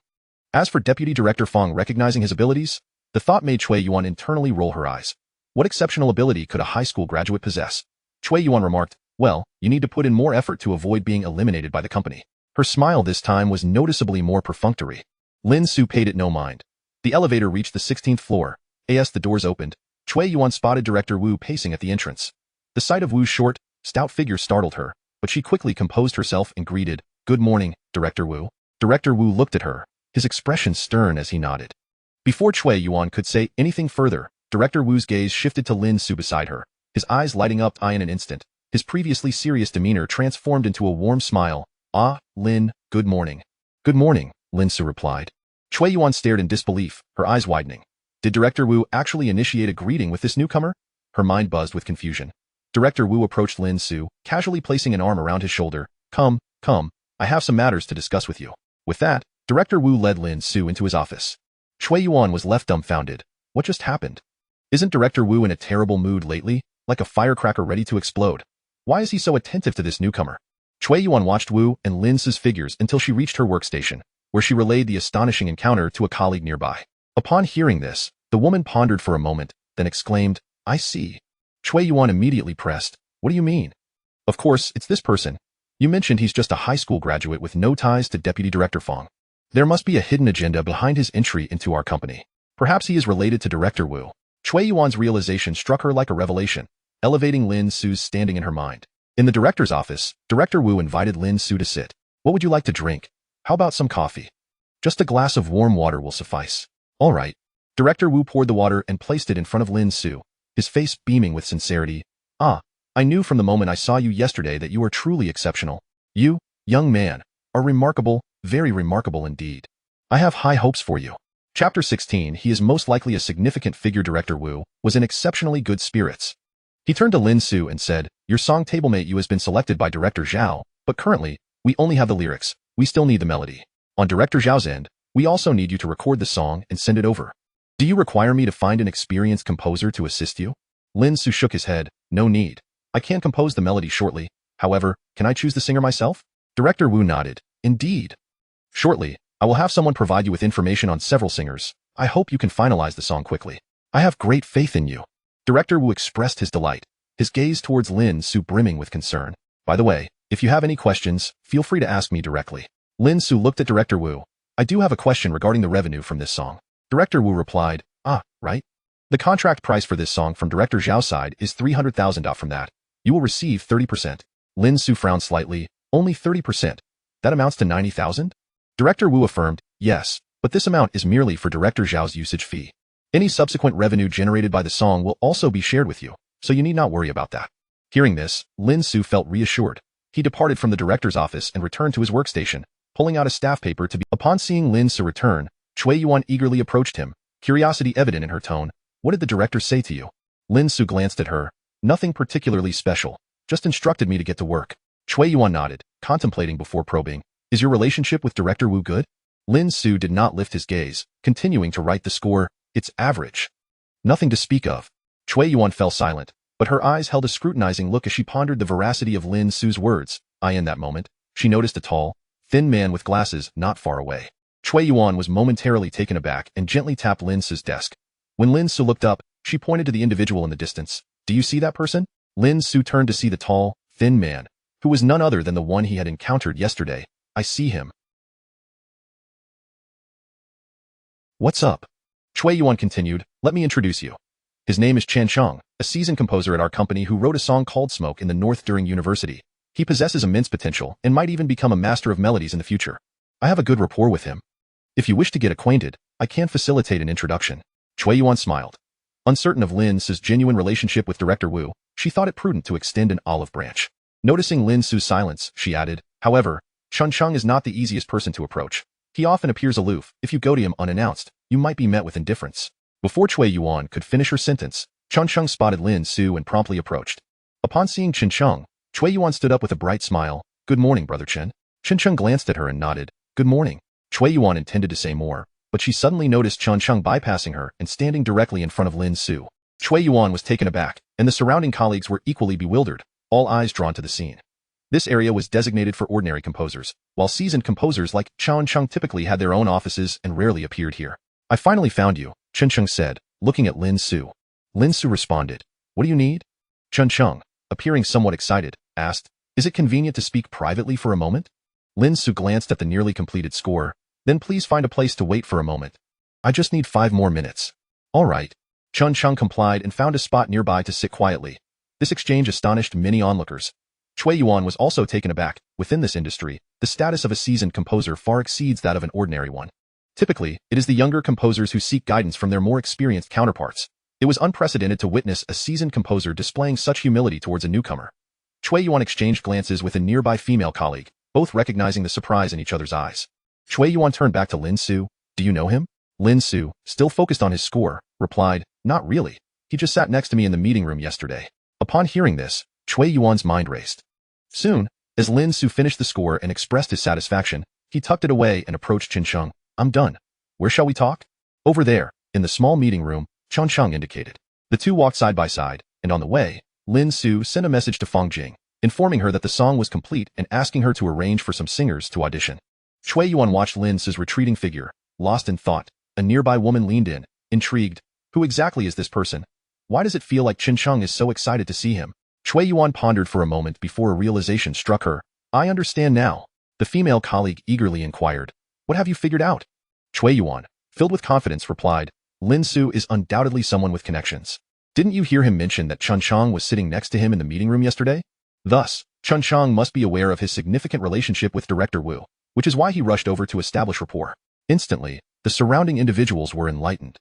As for Deputy Director Fong recognizing his abilities, the thought made Cui Yuan internally roll her eyes. What exceptional ability could a high school graduate possess? Cui Yuan remarked, well, you need to put in more effort to avoid being eliminated by the company. Her smile this time was noticeably more perfunctory. Lin Ce paid it no mind. The elevator reached the 16th floor. As the doors opened, Cui Yuan spotted Director Wu pacing at the entrance. The sight of Wu's short, stout figure startled her, but she quickly composed herself and greeted, Good morning, Director Wu. Director Wu looked at her, his expression stern as he nodded. Before Cui Yuan could say anything further, Director Wu's gaze shifted to Lin Ce beside her, his eyes lighting up in an instant. His previously serious demeanor transformed into a warm smile. Ah, Lin, good morning. Good morning, Lin Ce replied. Cui Yuan stared in disbelief, her eyes widening. Did Director Wu actually initiate a greeting with this newcomer? Her mind buzzed with confusion. Director Wu approached Lin Ce, casually placing an arm around his shoulder. Come, I have some matters to discuss with you. With that, Director Wu led Lin Ce into his office. Cui Yuan was left dumbfounded. What just happened? Isn't Director Wu in a terrible mood lately, like a firecracker ready to explode? Why is he so attentive to this newcomer? Cui Yuan watched Wu and Lin Ce's figures until she reached her workstation, where she relayed the astonishing encounter to a colleague nearby. Upon hearing this, the woman pondered for a moment, then exclaimed, I see. Cui Yuan immediately pressed, What do you mean? Of course, it's this person. You mentioned he's just a high school graduate with no ties to Deputy Director Fong. There must be a hidden agenda behind his entry into our company. Perhaps he is related to Director Wu. Cui Yuan's realization struck her like a revelation, elevating Lin Ce's standing in her mind. In the director's office, Director Wu invited Lin Ce to sit. What would you like to drink? How about some coffee? Just a glass of warm water will suffice. All right. Director Wu poured the water and placed it in front of Lin Ce, his face beaming with sincerity. Ah, I knew from the moment I saw you yesterday that you are truly exceptional. You, young man, are remarkable, very remarkable indeed. I have high hopes for you. Chapter 16. He is most likely a significant figure. Director Wu was in exceptionally good spirits. He turned to Lin Ce and said, Your song Tablemate You has been selected by Director Zhao, but currently, we only have the lyrics. We still need the melody. On Director Zhao's end, we also need you to record the song and send it over. Do you require me to find an experienced composer to assist you? Lin Ce shook his head. No need. I can compose the melody shortly. However, can I choose the singer myself? Director Wu nodded. Indeed. Shortly, I will have someone provide you with information on several singers. I hope you can finalize the song quickly. I have great faith in you. Director Wu expressed his delight, his gaze towards Lin Ce brimming with concern. By the way, if you have any questions, feel free to ask me directly. Lin Ce looked at Director Wu. I do have a question regarding the revenue from this song. Director Wu replied, right? The contract price for this song from Director Zhao's side is 300,000. From that, you will receive 30%. Lin Ce frowned slightly. Only 30%. That amounts to 90,000? Director Wu affirmed, yes, but this amount is merely for Director Zhao's usage fee. Any subsequent revenue generated by the song will also be shared with you, so you need not worry about that. Hearing this, Lin Ce felt reassured. He departed from the director's office and returned to his workstation, pulling out a staff paper to be. Upon seeing Lin Ce return, Cui Yuan eagerly approached him, curiosity evident in her tone. What did the director say to you? Lin Ce glanced at her. Nothing particularly special, just instructed me to get to work. Cui Yuan nodded, contemplating before probing. Is your relationship with Director Wu good? Lin Ce did not lift his gaze, continuing to write the score. It's average. Nothing to speak of. Cui Yuan fell silent, but her eyes held a scrutinizing look as she pondered the veracity of Lin Ce's words. In that moment, she noticed a tall, thin man with glasses not far away. Cui Yuan was momentarily taken aback and gently tapped Lin Ce's desk. When Lin Ce looked up, she pointed to the individual in the distance. Do you see that person? Lin Ce turned to see the tall, thin man, who was none other than the one he had encountered yesterday. I see him. What's up? Cui Yuan continued. Let me introduce you. His name is Chen Cheng, a seasoned composer at our company who wrote a song called Smoke in the North during university. He possesses immense potential and might even become a master of melodies in the future. I have a good rapport with him. If you wish to get acquainted, I can facilitate an introduction. Cui Yuan smiled. Uncertain of Lin Ce's genuine relationship with Director Wu, she thought it prudent to extend an olive branch. Noticing Lin Ce's silence, she added, however, Chen Cheng is not the easiest person to approach. He often appears aloof. If you go to him unannounced, you might be met with indifference. Before Cui Yuan could finish her sentence, Chen Cheng spotted Lin Ce and promptly approached. Upon seeing Chen Cheng, Cui Yuan stood up with a bright smile. Good morning, Brother Chen. Chen Cheng glanced at her and nodded. Good morning. Cui Yuan intended to say more, but she suddenly noticed Chen Cheng bypassing her and standing directly in front of Lin Ce. Cui Yuan was taken aback, and the surrounding colleagues were equally bewildered, all eyes drawn to the scene. This area was designated for ordinary composers, while seasoned composers like Chen Cheng typically had their own offices and rarely appeared here. I finally found you, Chen Cheng said, looking at Lin Ce. Lin Ce responded. What do you need? Chen Cheng, appearing somewhat excited, asked, Is it convenient to speak privately for a moment? Lin Ce glanced at the nearly completed score. Then please find a place to wait for a moment. I just need 5 more minutes. All right. Chen Cheng complied and found a spot nearby to sit quietly. This exchange astonished many onlookers. Cui Yuan was also taken aback. Within this industry, the status of a seasoned composer far exceeds that of an ordinary one. Typically, it is the younger composers who seek guidance from their more experienced counterparts. It was unprecedented to witness a seasoned composer displaying such humility towards a newcomer. Cui Yuan exchanged glances with a nearby female colleague, both recognizing the surprise in each other's eyes. Cui Yuan turned back to Lin Ce. Do you know him? Lin Ce, still focused on his score, replied, Not really. He just sat next to me in the meeting room yesterday. Upon hearing this, Cui Yuan's mind raced. Soon, as Lin Ce finished the score and expressed his satisfaction, he tucked it away and approached Chen Cheng. I'm done. Where shall we talk? Over there, in the small meeting room, Chen Cheng indicated. The two walked side by side, and on the way, Lin Ce sent a message to Fang Jing, informing her that the song was complete and asking her to arrange for some singers to audition. Cui Yuan watched Lin Ce's retreating figure, lost in thought. A nearby woman leaned in, intrigued. Who exactly is this person? Why does it feel like Chen Cheng is so excited to see him? Cui Yuan pondered for a moment before a realization struck her. I understand now. The female colleague eagerly inquired. What have you figured out? Cui Yuan, filled with confidence, replied. Lin Ce is undoubtedly someone with connections. Didn't you hear him mention that Chen Cheng was sitting next to him in the meeting room yesterday? Thus, Chen Cheng must be aware of his significant relationship with Director Wu, which is why he rushed over to establish rapport. Instantly, the surrounding individuals were enlightened.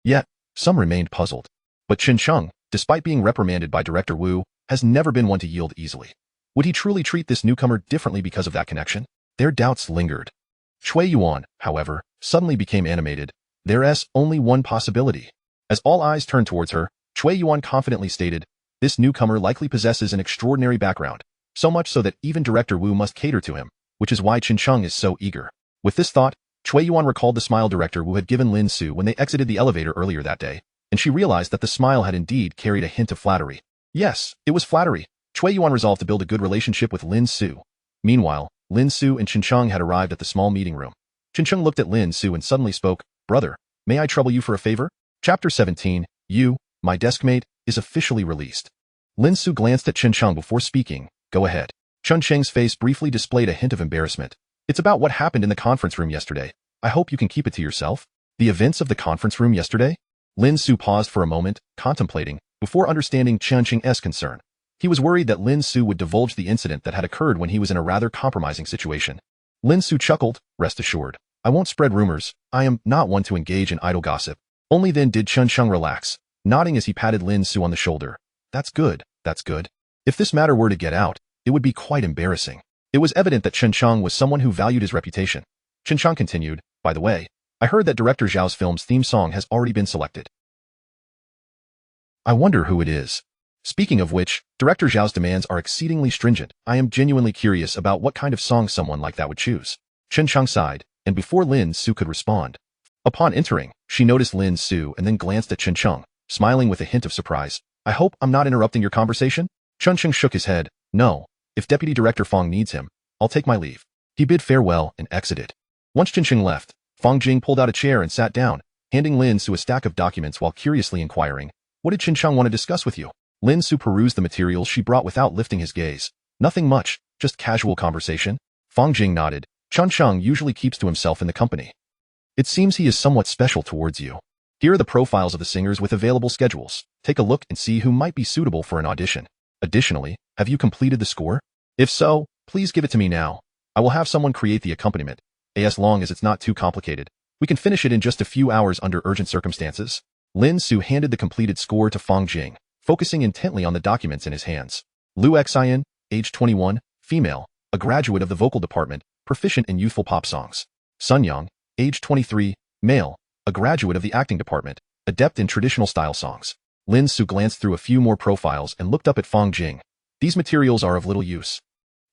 Yet, some remained puzzled. But Chen Cheng, despite being reprimanded by Director Wu, has never been one to yield easily. Would he truly treat this newcomer differently because of that connection? Their doubts lingered. Cui Yuan, however, suddenly became animated. There's only one possibility. As all eyes turned towards her, Cui Yuan confidently stated, This newcomer likely possesses an extraordinary background, so much so that even Director Wu must cater to him, which is why Chen Cheng is so eager. With this thought, Cui Yuan recalled the smile Director Wu had given Lin Ce when they exited the elevator earlier that day, and she realized that the smile had indeed carried a hint of flattery. Yes, it was flattery. Cui Yuan resolved to build a good relationship with Lin Ce. Meanwhile, Lin Ce and Chen Cheng had arrived at the small meeting room. Chen Cheng looked at Lin Ce and suddenly spoke, Brother, may I trouble you for a favor? Chapter 17, You, my deskmate, is officially released. Lin Ce glanced at Chen Cheng before speaking. Go ahead. Chen Cheng's face briefly displayed a hint of embarrassment. It's about what happened in the conference room yesterday. I hope you can keep it to yourself. The events of the conference room yesterday? Lin Ce paused for a moment, contemplating, before understanding Chen Cheng's concern. He was worried that Lin Ce would divulge the incident that had occurred when he was in a rather compromising situation. Lin Ce chuckled, Rest assured. I won't spread rumors. I am not one to engage in idle gossip. Only then did Chen Cheng relax, nodding as he patted Lin Ce on the shoulder. That's good, that's good. If this matter were to get out, it would be quite embarrassing. It was evident that Chen Cheng was someone who valued his reputation. Chen Cheng continued, By the way, I heard that Director Zhao's film's theme song has already been selected. I wonder who it is. Speaking of which, Director Zhao's demands are exceedingly stringent. I am genuinely curious about what kind of song someone like that would choose. Chen Cheng sighed, and before Lin Ce could respond. Upon entering, she noticed Lin Ce and then glanced at Chen Cheng, smiling with a hint of surprise. I hope I'm not interrupting your conversation? Chen Cheng shook his head. No. If Deputy Director Fang needs him, I'll take my leave. He bid farewell and exited. Once Chen Cheng left, Fang Jing pulled out a chair and sat down, handing Lin Ce a stack of documents while curiously inquiring, What did Chen Cheng want to discuss with you? Lin Ce perused the materials she brought without lifting his gaze. Nothing much, Just casual conversation? Fang Jing nodded. Chun Cheng usually keeps to himself in the company. It seems he is somewhat special towards you. Here are the profiles of the singers with available schedules. Take a look and see who might be suitable for an audition. Additionally, have you completed the score? If so, please give it to me now. I will have someone create the accompaniment. As long as it's not too complicated. We can finish it in just a few hours under urgent circumstances. Lin Ce handed the completed score to Fang Jing, focusing intently on the documents in his hands. Liu Xian, age 21, female, a graduate of the vocal department, proficient in youthful pop songs. Sun Yang, age 23, male, a graduate of the acting department, adept in traditional style songs. Lin Ce glanced through a few more profiles and looked up at Fang Jing. These materials are of little use.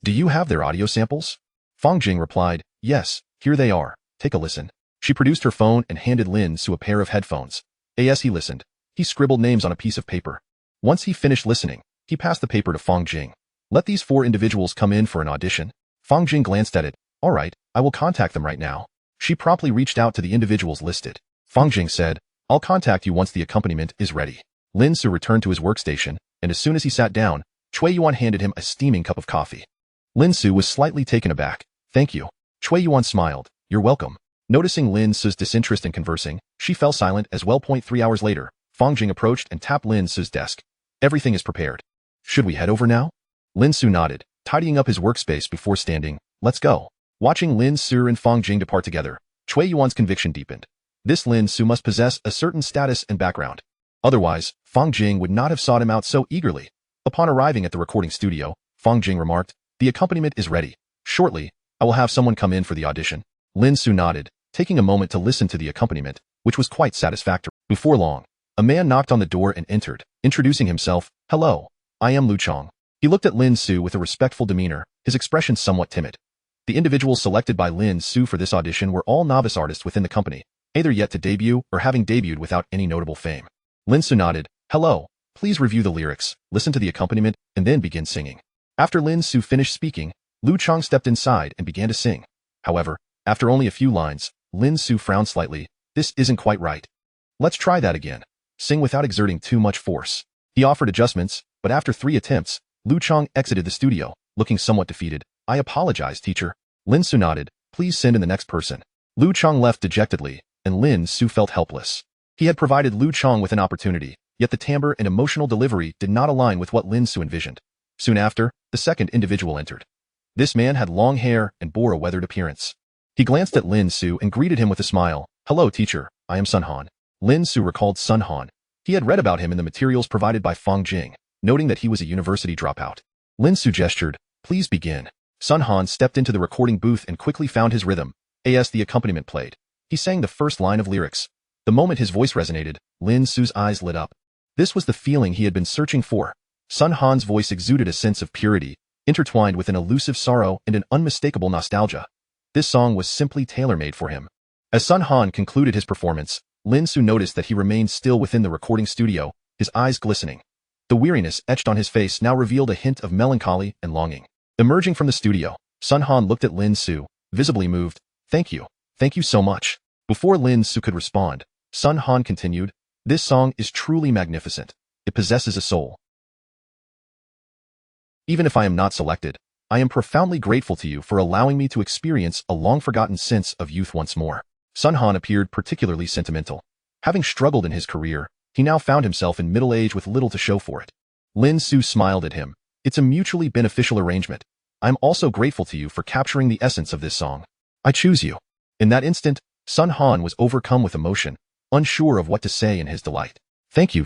Do you have their audio samples? Fang Jing replied, yes, here they are. Take a listen. She produced her phone and handed Lin Ce a pair of headphones. As he listened, he scribbled names on a piece of paper. Once he finished listening, he passed the paper to Fang Jing. Let these 4 individuals come in for an audition. Fang Jing glanced at it. All right, I will contact them right now. She promptly reached out to the individuals listed. Fang Jing said, I'll contact you once the accompaniment is ready. Lin Ce returned to his workstation, and as soon as he sat down, Cui Yuan handed him a steaming cup of coffee. Lin Ce was slightly taken aback. Thank you. Cui Yuan smiled. You're welcome. Noticing Lin Ce's disinterest in conversing, she fell silent as well. 3 hours later, Fang Jing approached and tapped Lin Ce's desk. Everything is prepared. Should we head over now? Lin Ce nodded, tidying up his workspace before standing. Let's go. Watching Lin Ce and Fang Jing depart together, Cui Yuan's conviction deepened. This Lin Ce must possess a certain status and background. Otherwise, Fang Jing would not have sought him out so eagerly. Upon arriving at the recording studio, Fang Jing remarked, the accompaniment is ready. Shortly, I will have someone come in for the audition. Lin Ce nodded, taking a moment to listen to the accompaniment, which was quite satisfactory. Before long, a man knocked on the door and entered, introducing himself. Hello, I am Lu Chong. He looked at Lin Ce with a respectful demeanor, his expression somewhat timid. The individuals selected by Lin Ce for this audition were all novice artists within the company, either yet to debut or having debuted without any notable fame. Lin Ce nodded. Hello, please review the lyrics, listen to the accompaniment, and then begin singing. After Lin Ce finished speaking, Lu Chong stepped inside and began to sing. However, after only a few lines, Lin Ce frowned slightly. This isn't quite right. Let's try that again. Sing without exerting too much force. He offered adjustments, but after 3 attempts, Lu Chong exited the studio, looking somewhat defeated. I apologize, teacher. Lin Ce nodded. Please send in the next person. Lu Chong left dejectedly, and Lin Ce felt helpless. He had provided Lu Chong with an opportunity, yet the timbre and emotional delivery did not align with what Lin Ce envisioned. Soon after, the second individual entered. This man had long hair and bore a weathered appearance. He glanced at Lin Ce and greeted him with a smile. Hello, teacher. I am Sun Han. Lin Ce recalled Sun Han. He had read about him in the materials provided by Fang Jing, noting that he was a university dropout. Lin Ce gestured. Please begin. Sun Han stepped into the recording booth and quickly found his rhythm. As the accompaniment played, he sang the first line of lyrics. The moment his voice resonated, Lin Ce's eyes lit up. This was the feeling he had been searching for. Sun Han's voice exuded a sense of purity, intertwined with an elusive sorrow and an unmistakable nostalgia. This song was simply tailor-made for him. As Sun Han concluded his performance, Lin Ce noticed that he remained still within the recording studio, his eyes glistening. The weariness etched on his face now revealed a hint of melancholy and longing. Emerging from the studio, Sun Han looked at Lin Ce, visibly moved. Thank you so much. Before Lin Ce could respond, Sun Han continued, this song is truly magnificent. It possesses a soul. Even if I am not selected, I am profoundly grateful to you for allowing me to experience a long-forgotten sense of youth once more. Sun Han appeared particularly sentimental. Having struggled in his career, he now found himself in middle age with little to show for it. Lin Ce smiled at him. It's a mutually beneficial arrangement. I'm also grateful to you for capturing the essence of this song. I choose you. In that instant, Sun Han was overcome with emotion, unsure of what to say in his delight. Thank you.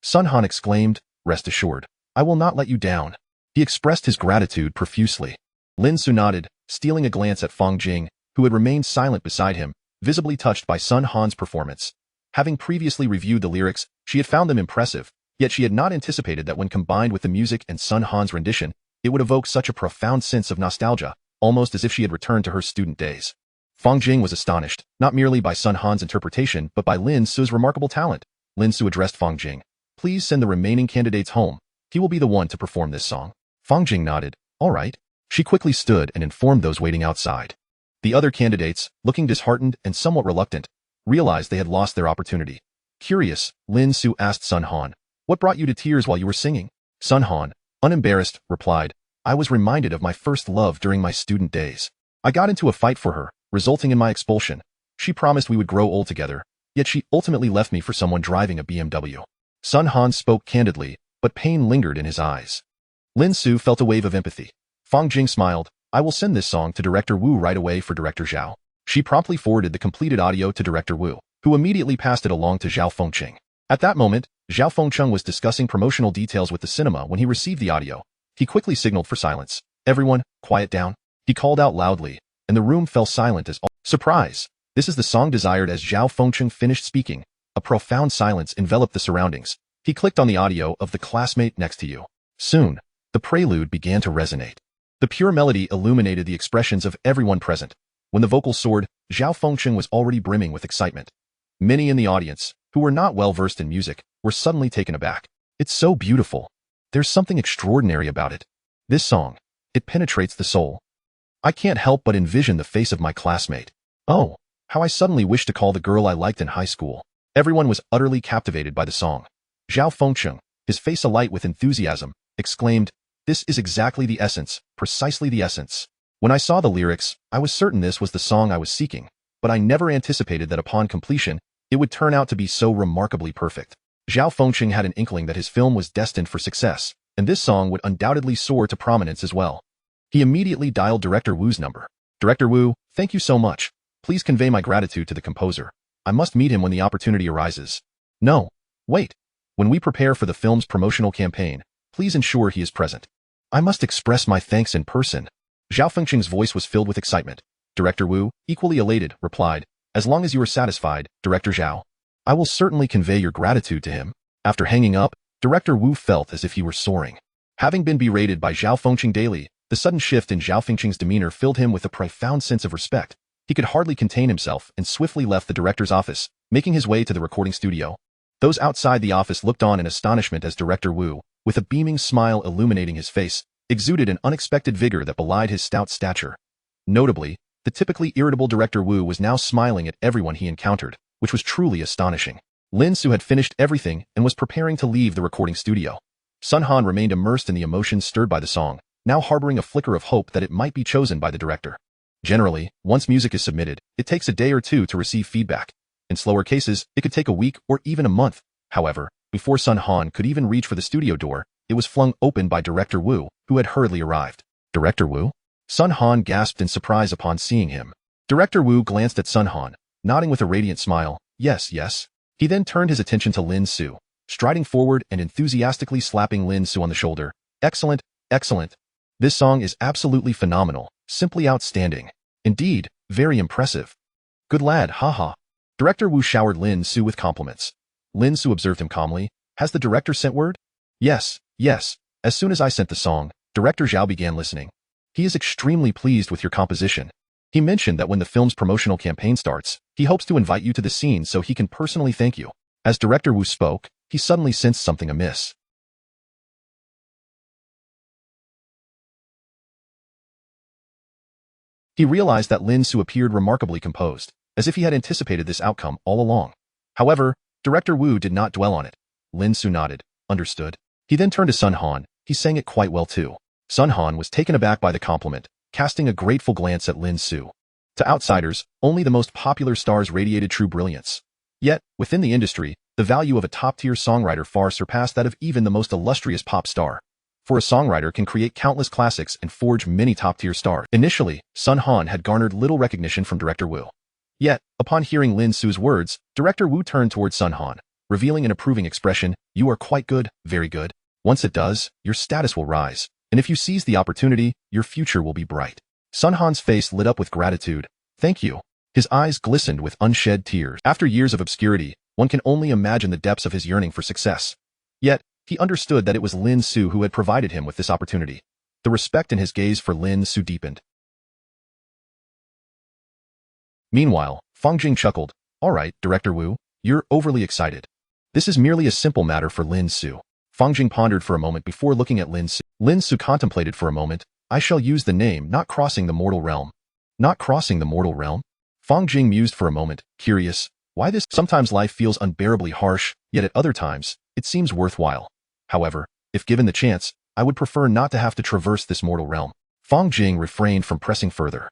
Sun Han exclaimed, rest assured, I will not let you down. He expressed his gratitude profusely. Lin Ce nodded, stealing a glance at Fang Jing, who had remained silent beside him, visibly touched by Sun Han's performance. Having previously reviewed the lyrics, she had found them impressive, yet she had not anticipated that when combined with the music and Sun Han's rendition, it would evoke such a profound sense of nostalgia, almost as if she had returned to her student days. Fang Jing was astonished, not merely by Sun Han's interpretation but by Lin Ce's remarkable talent. Lin Ce addressed Fang Jing. Please send the remaining candidates home. He will be the one to perform this song. Fang Jing nodded. All right. She quickly stood and informed those waiting outside. The other candidates, looking disheartened and somewhat reluctant, realized they had lost their opportunity. Curious, Lin Ce asked Sun Han, what brought you to tears while you were singing? Sun Han, unembarrassed, replied, I was reminded of my first love during my student days. I got into a fight for her, resulting in my expulsion. She promised we would grow old together, yet she ultimately left me for someone driving a BMW. Sun Han spoke candidly, but pain lingered in his eyes. Lin Ce felt a wave of empathy. Fang Jing smiled. I will send this song to Director Wu right away for Director Zhao. She promptly forwarded the completed audio to Director Wu, who immediately passed it along to Zhao Fengqing. At that moment, Zhao Fengqing was discussing promotional details with the cinema when he received the audio. He quickly signaled for silence. Everyone, quiet down. He called out loudly, and the room fell silent as all. Surprise! This is the song desired. As Zhao Fengqing finished speaking, a profound silence enveloped the surroundings. He clicked on the audio of The Classmate Next to You. Soon, the prelude began to resonate. The pure melody illuminated the expressions of everyone present. When the vocals soared, Zhao Fengqing was already brimming with excitement. Many in the audience, who were not well versed in music, were suddenly taken aback. It's so beautiful. There's something extraordinary about it. This song, it penetrates the soul. I can't help but envision the face of my classmate. Oh, how I suddenly wish to call the girl I liked in high school. Everyone was utterly captivated by the song. Zhao Fengqing, his face alight with enthusiasm, exclaimed, "This is exactly the essence, precisely the essence." When I saw the lyrics, I was certain this was the song I was seeking, but I never anticipated that upon completion, it would turn out to be so remarkably perfect. Zhao Fengqing had an inkling that his film was destined for success, and this song would undoubtedly soar to prominence as well. He immediately dialed Director Wu's number. Director Wu, thank you so much. Please convey my gratitude to the composer. I must meet him when the opportunity arises. No, wait. When we prepare for the film's promotional campaign, please ensure he is present. I must express my thanks in person. Zhao Fengqing's voice was filled with excitement. Director Wu, equally elated, replied, as long as you are satisfied, Director Zhao. I will certainly convey your gratitude to him. After hanging up, Director Wu felt as if he were soaring. Having been berated by Zhao Fengqing daily, the sudden shift in Zhao Fengqing's demeanor filled him with a profound sense of respect. He could hardly contain himself and swiftly left the director's office, making his way to the recording studio. Those outside the office looked on in astonishment as Director Wu, with a beaming smile illuminating his face, exuded an unexpected vigor that belied his stout stature. Notably, the typically irritable Director Wu was now smiling at everyone he encountered, which was truly astonishing. Lin Ce had finished everything and was preparing to leave the recording studio. Sun Han remained immersed in the emotions stirred by the song, now harboring a flicker of hope that it might be chosen by the director. Generally, once music is submitted, it takes a day or two to receive feedback. In slower cases, it could take a week or even a month. However, before Sun Han could even reach for the studio door, it was flung open by Director Wu, who had hurriedly arrived. Director Wu? Sun Han gasped in surprise upon seeing him. Director Wu glanced at Sun Han, nodding with a radiant smile. Yes, yes. He then turned his attention to Lin Ce, striding forward and enthusiastically slapping Lin Ce on the shoulder. Excellent, excellent. This song is absolutely phenomenal, simply outstanding. Indeed, very impressive. Good lad, haha. Director Wu showered Lin Ce with compliments. Lin Ce observed him calmly. Has the director sent word? Yes, yes. As soon as I sent the song, Director Zhao began listening. He is extremely pleased with your composition. He mentioned that when the film's promotional campaign starts, he hopes to invite you to the scene so he can personally thank you. As Director Wu spoke, he suddenly sensed something amiss. He realized that Lin Ce appeared remarkably composed, as if he had anticipated this outcome all along. However, Director Wu did not dwell on it. Lin Ce nodded. Understood. He then turned to Sun Han. He sang it quite well too. Sun Han was taken aback by the compliment, casting a grateful glance at Lin Ce. To outsiders, only the most popular stars radiated true brilliance. Yet, within the industry, the value of a top-tier songwriter far surpassed that of even the most illustrious pop star. For a songwriter can create countless classics and forge many top-tier stars. Initially, Sun Han had garnered little recognition from Director Wu. Yet, upon hearing Lin Ce's words, Director Wu turned towards Sun Han, revealing an approving expression. You are quite good, very good. Once it does, your status will rise, and if you seize the opportunity, your future will be bright. Sun Han's face lit up with gratitude. Thank you. His eyes glistened with unshed tears. After years of obscurity, one can only imagine the depths of his yearning for success. Yet, he understood that it was Lin Ce who had provided him with this opportunity. The respect in his gaze for Lin Ce deepened. Meanwhile, Fang Jing chuckled. All right, Director Wu, you're overly excited. This is merely a simple matter for Lin Ce. Fang Jing pondered for a moment before looking at Lin Ce. Lin Ce contemplated for a moment. I shall use the name Not Crossing the Mortal Realm. Not Crossing the Mortal Realm? Fang Jing mused for a moment, curious. Why this? Sometimes life feels unbearably harsh, yet at other times, it seems worthwhile. However, if given the chance, I would prefer not to have to traverse this mortal realm. Fang Jing refrained from pressing further.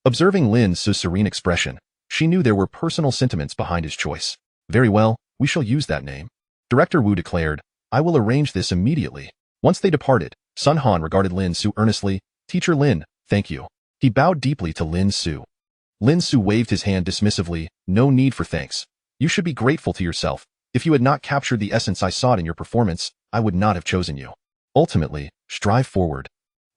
Observing Lin Ce's serene expression, she knew there were personal sentiments behind his choice. Very well, we shall use that name. Director Wu declared, I will arrange this immediately. Once they departed, Sun Han regarded Lin Ce earnestly. Teacher Lin, thank you. He bowed deeply to Lin Ce. Lin Ce waved his hand dismissively. No need for thanks. You should be grateful to yourself. If you had not captured the essence I sought in your performance, I would not have chosen you. Ultimately, strive forward.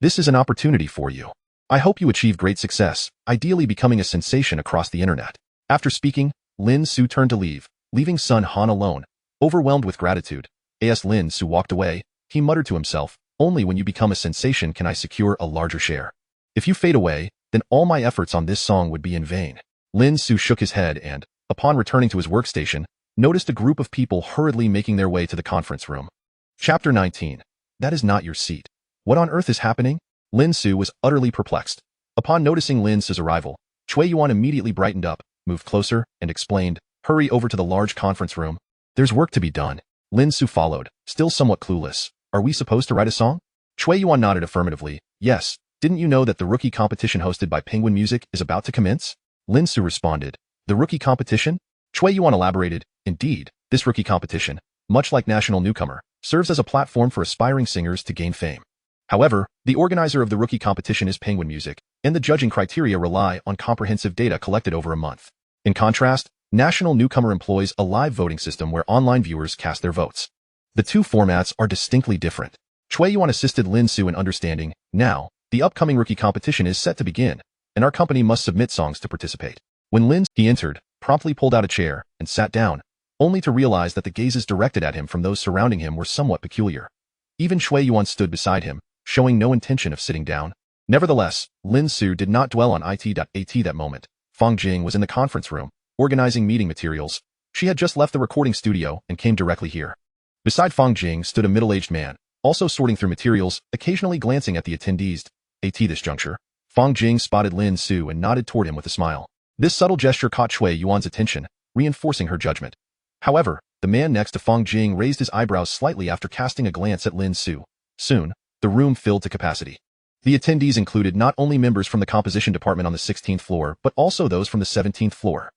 This is an opportunity for you. I hope you achieve great success, ideally becoming a sensation across the internet. After speaking, Lin Ce turned to leave, leaving Sun Han alone. Overwhelmed with gratitude, as Lin Ce walked away, he muttered to himself, only when you become a sensation can I secure a larger share. If you fade away, then all my efforts on this song would be in vain. Lin Ce shook his head and, upon returning to his workstation, noticed a group of people hurriedly making their way to the conference room. Chapter 19. That is not your seat. What on earth is happening? Lin Ce was utterly perplexed. Upon noticing Lin Ce's arrival, Cui Yuan immediately brightened up, moved closer, and explained, hurry over to the large conference room. There's work to be done. Lin Ce followed, still somewhat clueless. Are we supposed to write a song? Cui Yuan nodded affirmatively. Yes. Didn't you know that the rookie competition hosted by Penguin Music is about to commence? Lin Ce responded. The rookie competition? Cui Yuan elaborated. Indeed, this rookie competition, much like National Newcomer, serves as a platform for aspiring singers to gain fame. However, the organizer of the rookie competition is Penguin Music, and the judging criteria rely on comprehensive data collected over a month. In contrast, National Newcomer employs a live voting system where online viewers cast their votes. The two formats are distinctly different. Cui Yuan assisted Lin Ce in understanding. Now, the upcoming rookie competition is set to begin, and our company must submit songs to participate. When Lin Ce entered, promptly pulled out a chair and sat down, only to realize that the gazes directed at him from those surrounding him were somewhat peculiar. Even Cui Yuan stood beside him, showing no intention of sitting down. Nevertheless, Lin Ce did not dwell on it.at that moment. Fang Jing was in the conference room, organizing meeting materials. She had just left the recording studio and came directly here. Beside Fang Jing stood a middle-aged man, also sorting through materials, occasionally glancing at the attendees. At this juncture, Fang Jing spotted Lin Ce and nodded toward him with a smile. This subtle gesture caught Cui Yuan's attention, reinforcing her judgment. However, the man next to Fang Jing raised his eyebrows slightly after casting a glance at Lin Ce. Soon, the room filled to capacity. The attendees included not only members from the composition department on the 16th floor, but also those from the 17th floor.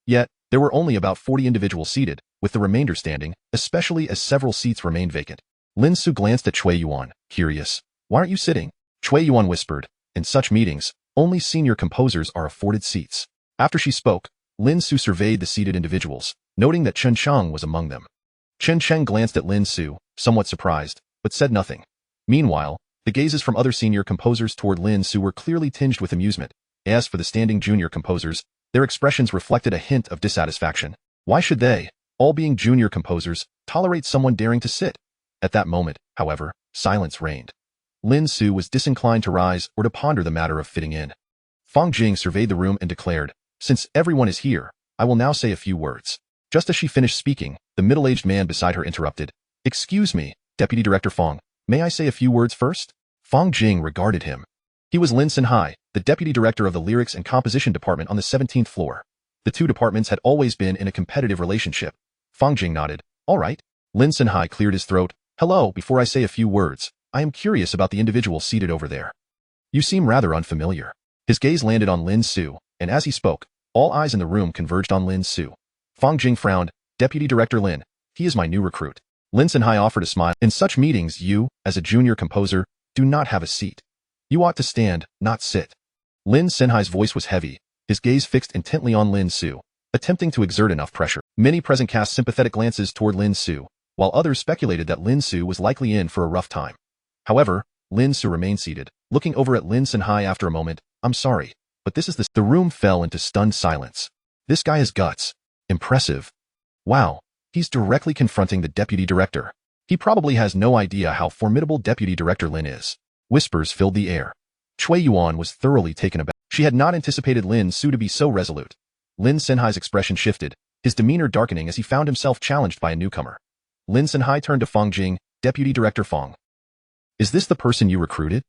Yet, there were only about 40 individuals seated, with the remainder standing, especially as several seats remained vacant. Lin Ce glanced at Cui Yuan, curious. Why aren't you sitting? Cui Yuan whispered. In such meetings, only senior composers are afforded seats. After she spoke, Lin Ce surveyed the seated individuals, noting that Chen Cheng was among them. Chen Cheng glanced at Lin Ce, somewhat surprised, but said nothing. Meanwhile, the gazes from other senior composers toward Lin Ce were clearly tinged with amusement. As for the standing junior composers, their expressions reflected a hint of dissatisfaction. Why should they, all being junior composers, tolerate someone daring to sit? At that moment, however, silence reigned. Lin Ce was disinclined to rise or to ponder the matter of fitting in. Fang Jing surveyed the room and declared, since everyone is here, I will now say a few words. Just as she finished speaking, the middle-aged man beside her interrupted. Excuse me, Deputy Director Fang, may I say a few words first? Fang Jing regarded him. He was Lin Ce, the Deputy Director of the Lyrics and Composition Department on the 17th floor. The two departments had always been in a competitive relationship. Fang Jing nodded. All right. Lin Ce cleared his throat. Hello, before I say a few words, I am curious about the individual seated over there. You seem rather unfamiliar. His gaze landed on Lin Ce, and as he spoke, all eyes in the room converged on Lin Ce. Fang Jing frowned. Deputy Director Lin, he is my new recruit. Lin Ce offered a smile. In such meetings you, as a junior composer, do not have a seat. You ought to stand, not sit. Lin Ce's voice was heavy, his gaze fixed intently on Lin Ce, attempting to exert enough pressure. Many present cast sympathetic glances toward Lin Ce, while others speculated that Lin Ce was likely in for a rough time. However, Lin Ce remained seated, looking over at Lin Ce after a moment. I'm sorry, but this is the room fell into stunned silence. This guy has guts. Impressive. Wow, he's directly confronting the deputy director. He probably has no idea how formidable Deputy Director Lin is. Whispers filled the air. Cui Yuan was thoroughly taken aback. She had not anticipated Lin Ce to be so resolute. Lin Ce's expression shifted, his demeanor darkening as he found himself challenged by a newcomer. Lin Ce turned to Fang Jing, Deputy Director Fang. Is this the person you recruited?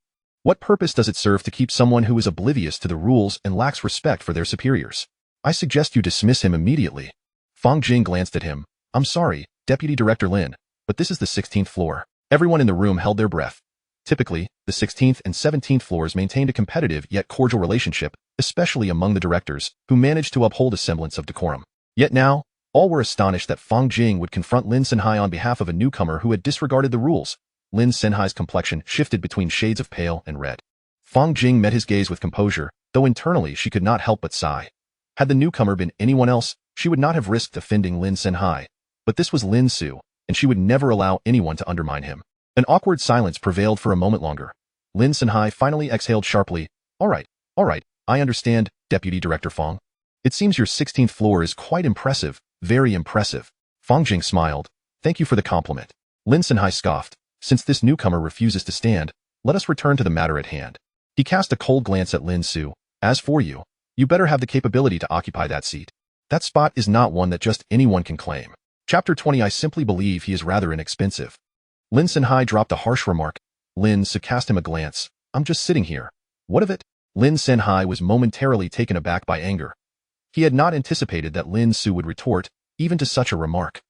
What purpose does it serve to keep someone who is oblivious to the rules and lacks respect for their superiors? I suggest you dismiss him immediately. Fang Jing glanced at him. I'm sorry, Deputy Director Lin, but this is the 16th floor. Everyone in the room held their breath. Typically, the 16th and 17th floors maintained a competitive yet cordial relationship, especially among the directors, who managed to uphold a semblance of decorum. Yet now, all were astonished that Fang Jing would confront Lin Ce on behalf of a newcomer who had disregarded the rules. Lin Ce's complexion shifted between shades of pale and red. Fang Jing met his gaze with composure, though internally she could not help but sigh. Had the newcomer been anyone else, she would not have risked offending Lin Ce, but this was Lin Ce, and she would never allow anyone to undermine him. An awkward silence prevailed for a moment longer. Lin Ce finally exhaled sharply. All right, I understand, Deputy Director Fang. It seems your 16th floor is quite impressive, very impressive. Fang Jing smiled. Thank you for the compliment. Lin Ce scoffed. Since this newcomer refuses to stand, let us return to the matter at hand. He cast a cold glance at Lin Ce. As for you, you better have the capability to occupy that seat. That spot is not one that just anyone can claim. Chapter 20. I simply believe he is rather inexpensive. Lin Ce dropped a harsh remark. Lin Ce cast him a glance. I'm just sitting here. What of it? Lin Ce was momentarily taken aback by anger. He had not anticipated that Lin Ce would retort, even to such a remark.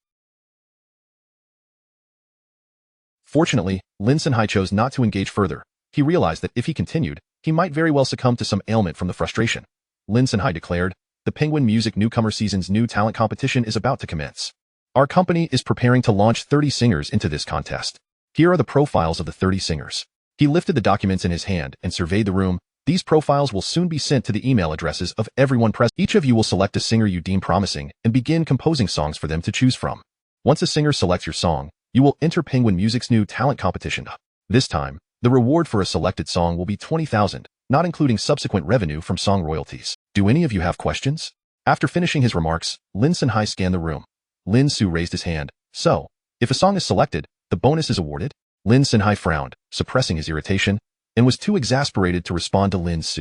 Fortunately, Lin Ce chose not to engage further. He realized that if he continued, he might very well succumb to some ailment from the frustration. Lin Ce declared, the Penguin Music Newcomer Season's new talent competition is about to commence. Our company is preparing to launch 30 singers into this contest. Here are the profiles of the 30 singers. He lifted the documents in his hand and surveyed the room. These profiles will soon be sent to the email addresses of everyone present. Each of you will select a singer you deem promising and begin composing songs for them to choose from. Once a singer selects your song, you will enter Penguin Music's new talent competition. This time, the reward for a selected song will be 20,000, not including subsequent revenue from song royalties. Do any of you have questions? After finishing his remarks, Lin Ce scanned the room. Lin Ce raised his hand. So, if a song is selected, the bonus is awarded? Lin Ce frowned, suppressing his irritation, and was too exasperated to respond to Lin Ce.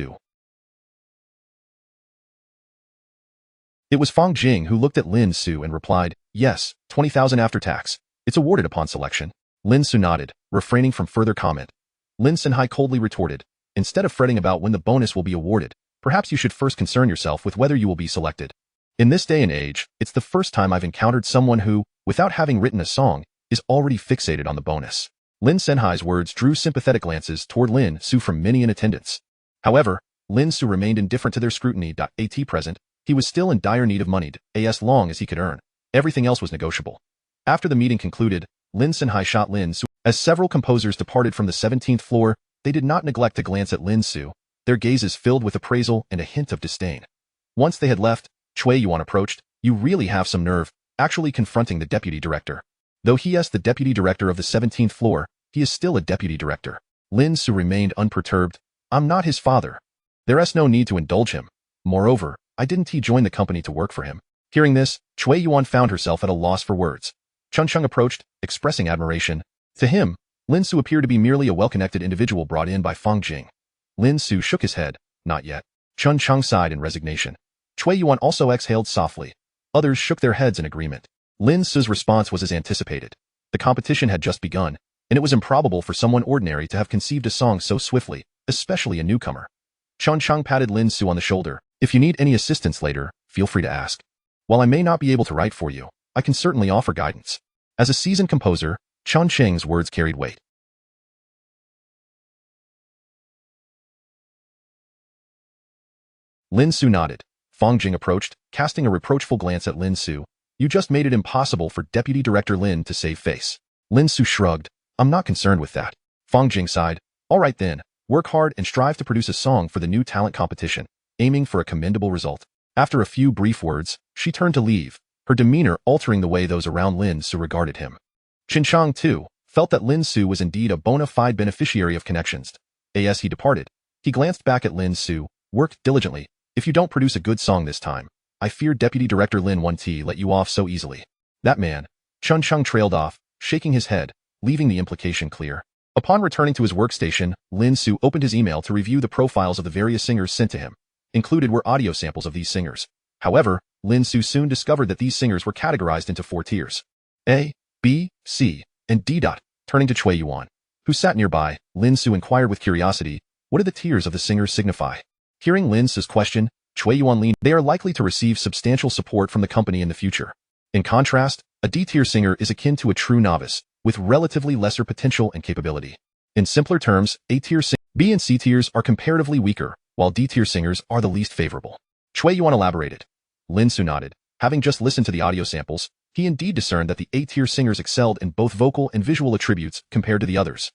It was Fang Jing who looked at Lin Ce and replied, yes, 20,000 after tax. It's awarded upon selection. Lin Ce nodded, refraining from further comment. Lin Ce coldly retorted, instead of fretting about when the bonus will be awarded, perhaps you should first concern yourself with whether you will be selected. In this day and age, it's the first time I've encountered someone who, without having written a song, is already fixated on the bonus. Lin Ce's words drew sympathetic glances toward Lin Ce from many in attendance. However, Lin Ce remained indifferent to their scrutiny. At present, he was still in dire need of money, as long as he could earn. Everything else was negotiable. After the meeting concluded, Lin Ce shot Lin Ce. As several composers departed from the 17th floor, they did not neglect to glance at Lin Ce, their gazes filled with appraisal and a hint of disdain. Once they had left, Cui Yuan approached. You really have some nerve, actually confronting the deputy director. Though he is the deputy director of the 17th floor, he is still a deputy director. Lin Ce remained unperturbed. I'm not his father. There is no need to indulge him. Moreover, I didn't join the company to work for him. Hearing this, Cui Yuan found herself at a loss for words. Chun Chung approached, expressing admiration. To him, Lin Ce appeared to be merely a well-connected individual brought in by Fang Jing. Lin Ce shook his head. Not yet. Chun Chung sighed in resignation. Cui Yuan also exhaled softly. Others shook their heads in agreement. Lin Ce's response was as anticipated. The competition had just begun, and it was improbable for someone ordinary to have conceived a song so swiftly, especially a newcomer. Chun Chung patted Lin Ce on the shoulder. If you need any assistance later, feel free to ask. While I may not be able to write for you, I can certainly offer guidance. As a seasoned composer, Chun Cheng's words carried weight. Lin Ce nodded. Fang Jing approached, casting a reproachful glance at Lin Ce. You just made it impossible for Deputy Director Lin to save face. Lin Ce shrugged. I'm not concerned with that. Fang Jing sighed. All right then, work hard and strive to produce a song for the new talent competition, aiming for a commendable result. After a few brief words, she turned to leave, her demeanor altering the way those around Lin Ce regarded him. Qin Chang, too, felt that Lin Ce was indeed a bona fide beneficiary of connections. As he departed, he glanced back at Lin Ce. Work diligently. If you don't produce a good song this time, I fear Deputy Director Lin won't let you off so easily. That man. Chun Chung trailed off, shaking his head, leaving the implication clear. Upon returning to his workstation, Lin Ce opened his email to review the profiles of the various singers sent to him. Included were audio samples of these singers. However, Lin Ce soon discovered that these singers were categorized into 4 tiers. A, B, C, and D. Turning to Cui Yuan, who sat nearby, Lin Ce inquired with curiosity, what do the tiers of the singers signify? Hearing Lin Ce's question, Cui Yuan leaned. They are likely to receive substantial support from the company in the future. In contrast, a D-tier singer is akin to a true novice, with relatively lesser potential and capability. In simpler terms, A-tier singers, B and C tiers are comparatively weaker, while D-tier singers are the least favorable. Cui Yuan elaborated. Lin Ce nodded. Having just listened to the audio samples, he indeed discerned that the A-tier singers excelled in both vocal and visual attributes compared to the others.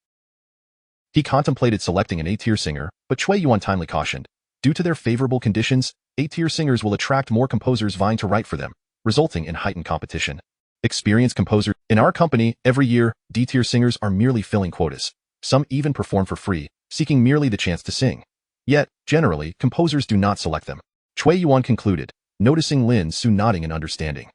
He contemplated selecting an A-tier singer, but Cui Yuan timely cautioned. Due to their favorable conditions, A-tier singers will attract more composers vying to write for them, resulting in heightened competition. Experienced composers. In our company, every year, D-tier singers are merely filling quotas. Some even perform for free, seeking merely the chance to sing. Yet, generally, composers do not select them. Cui Yuan concluded, noticing Lin Ce nodding in understanding.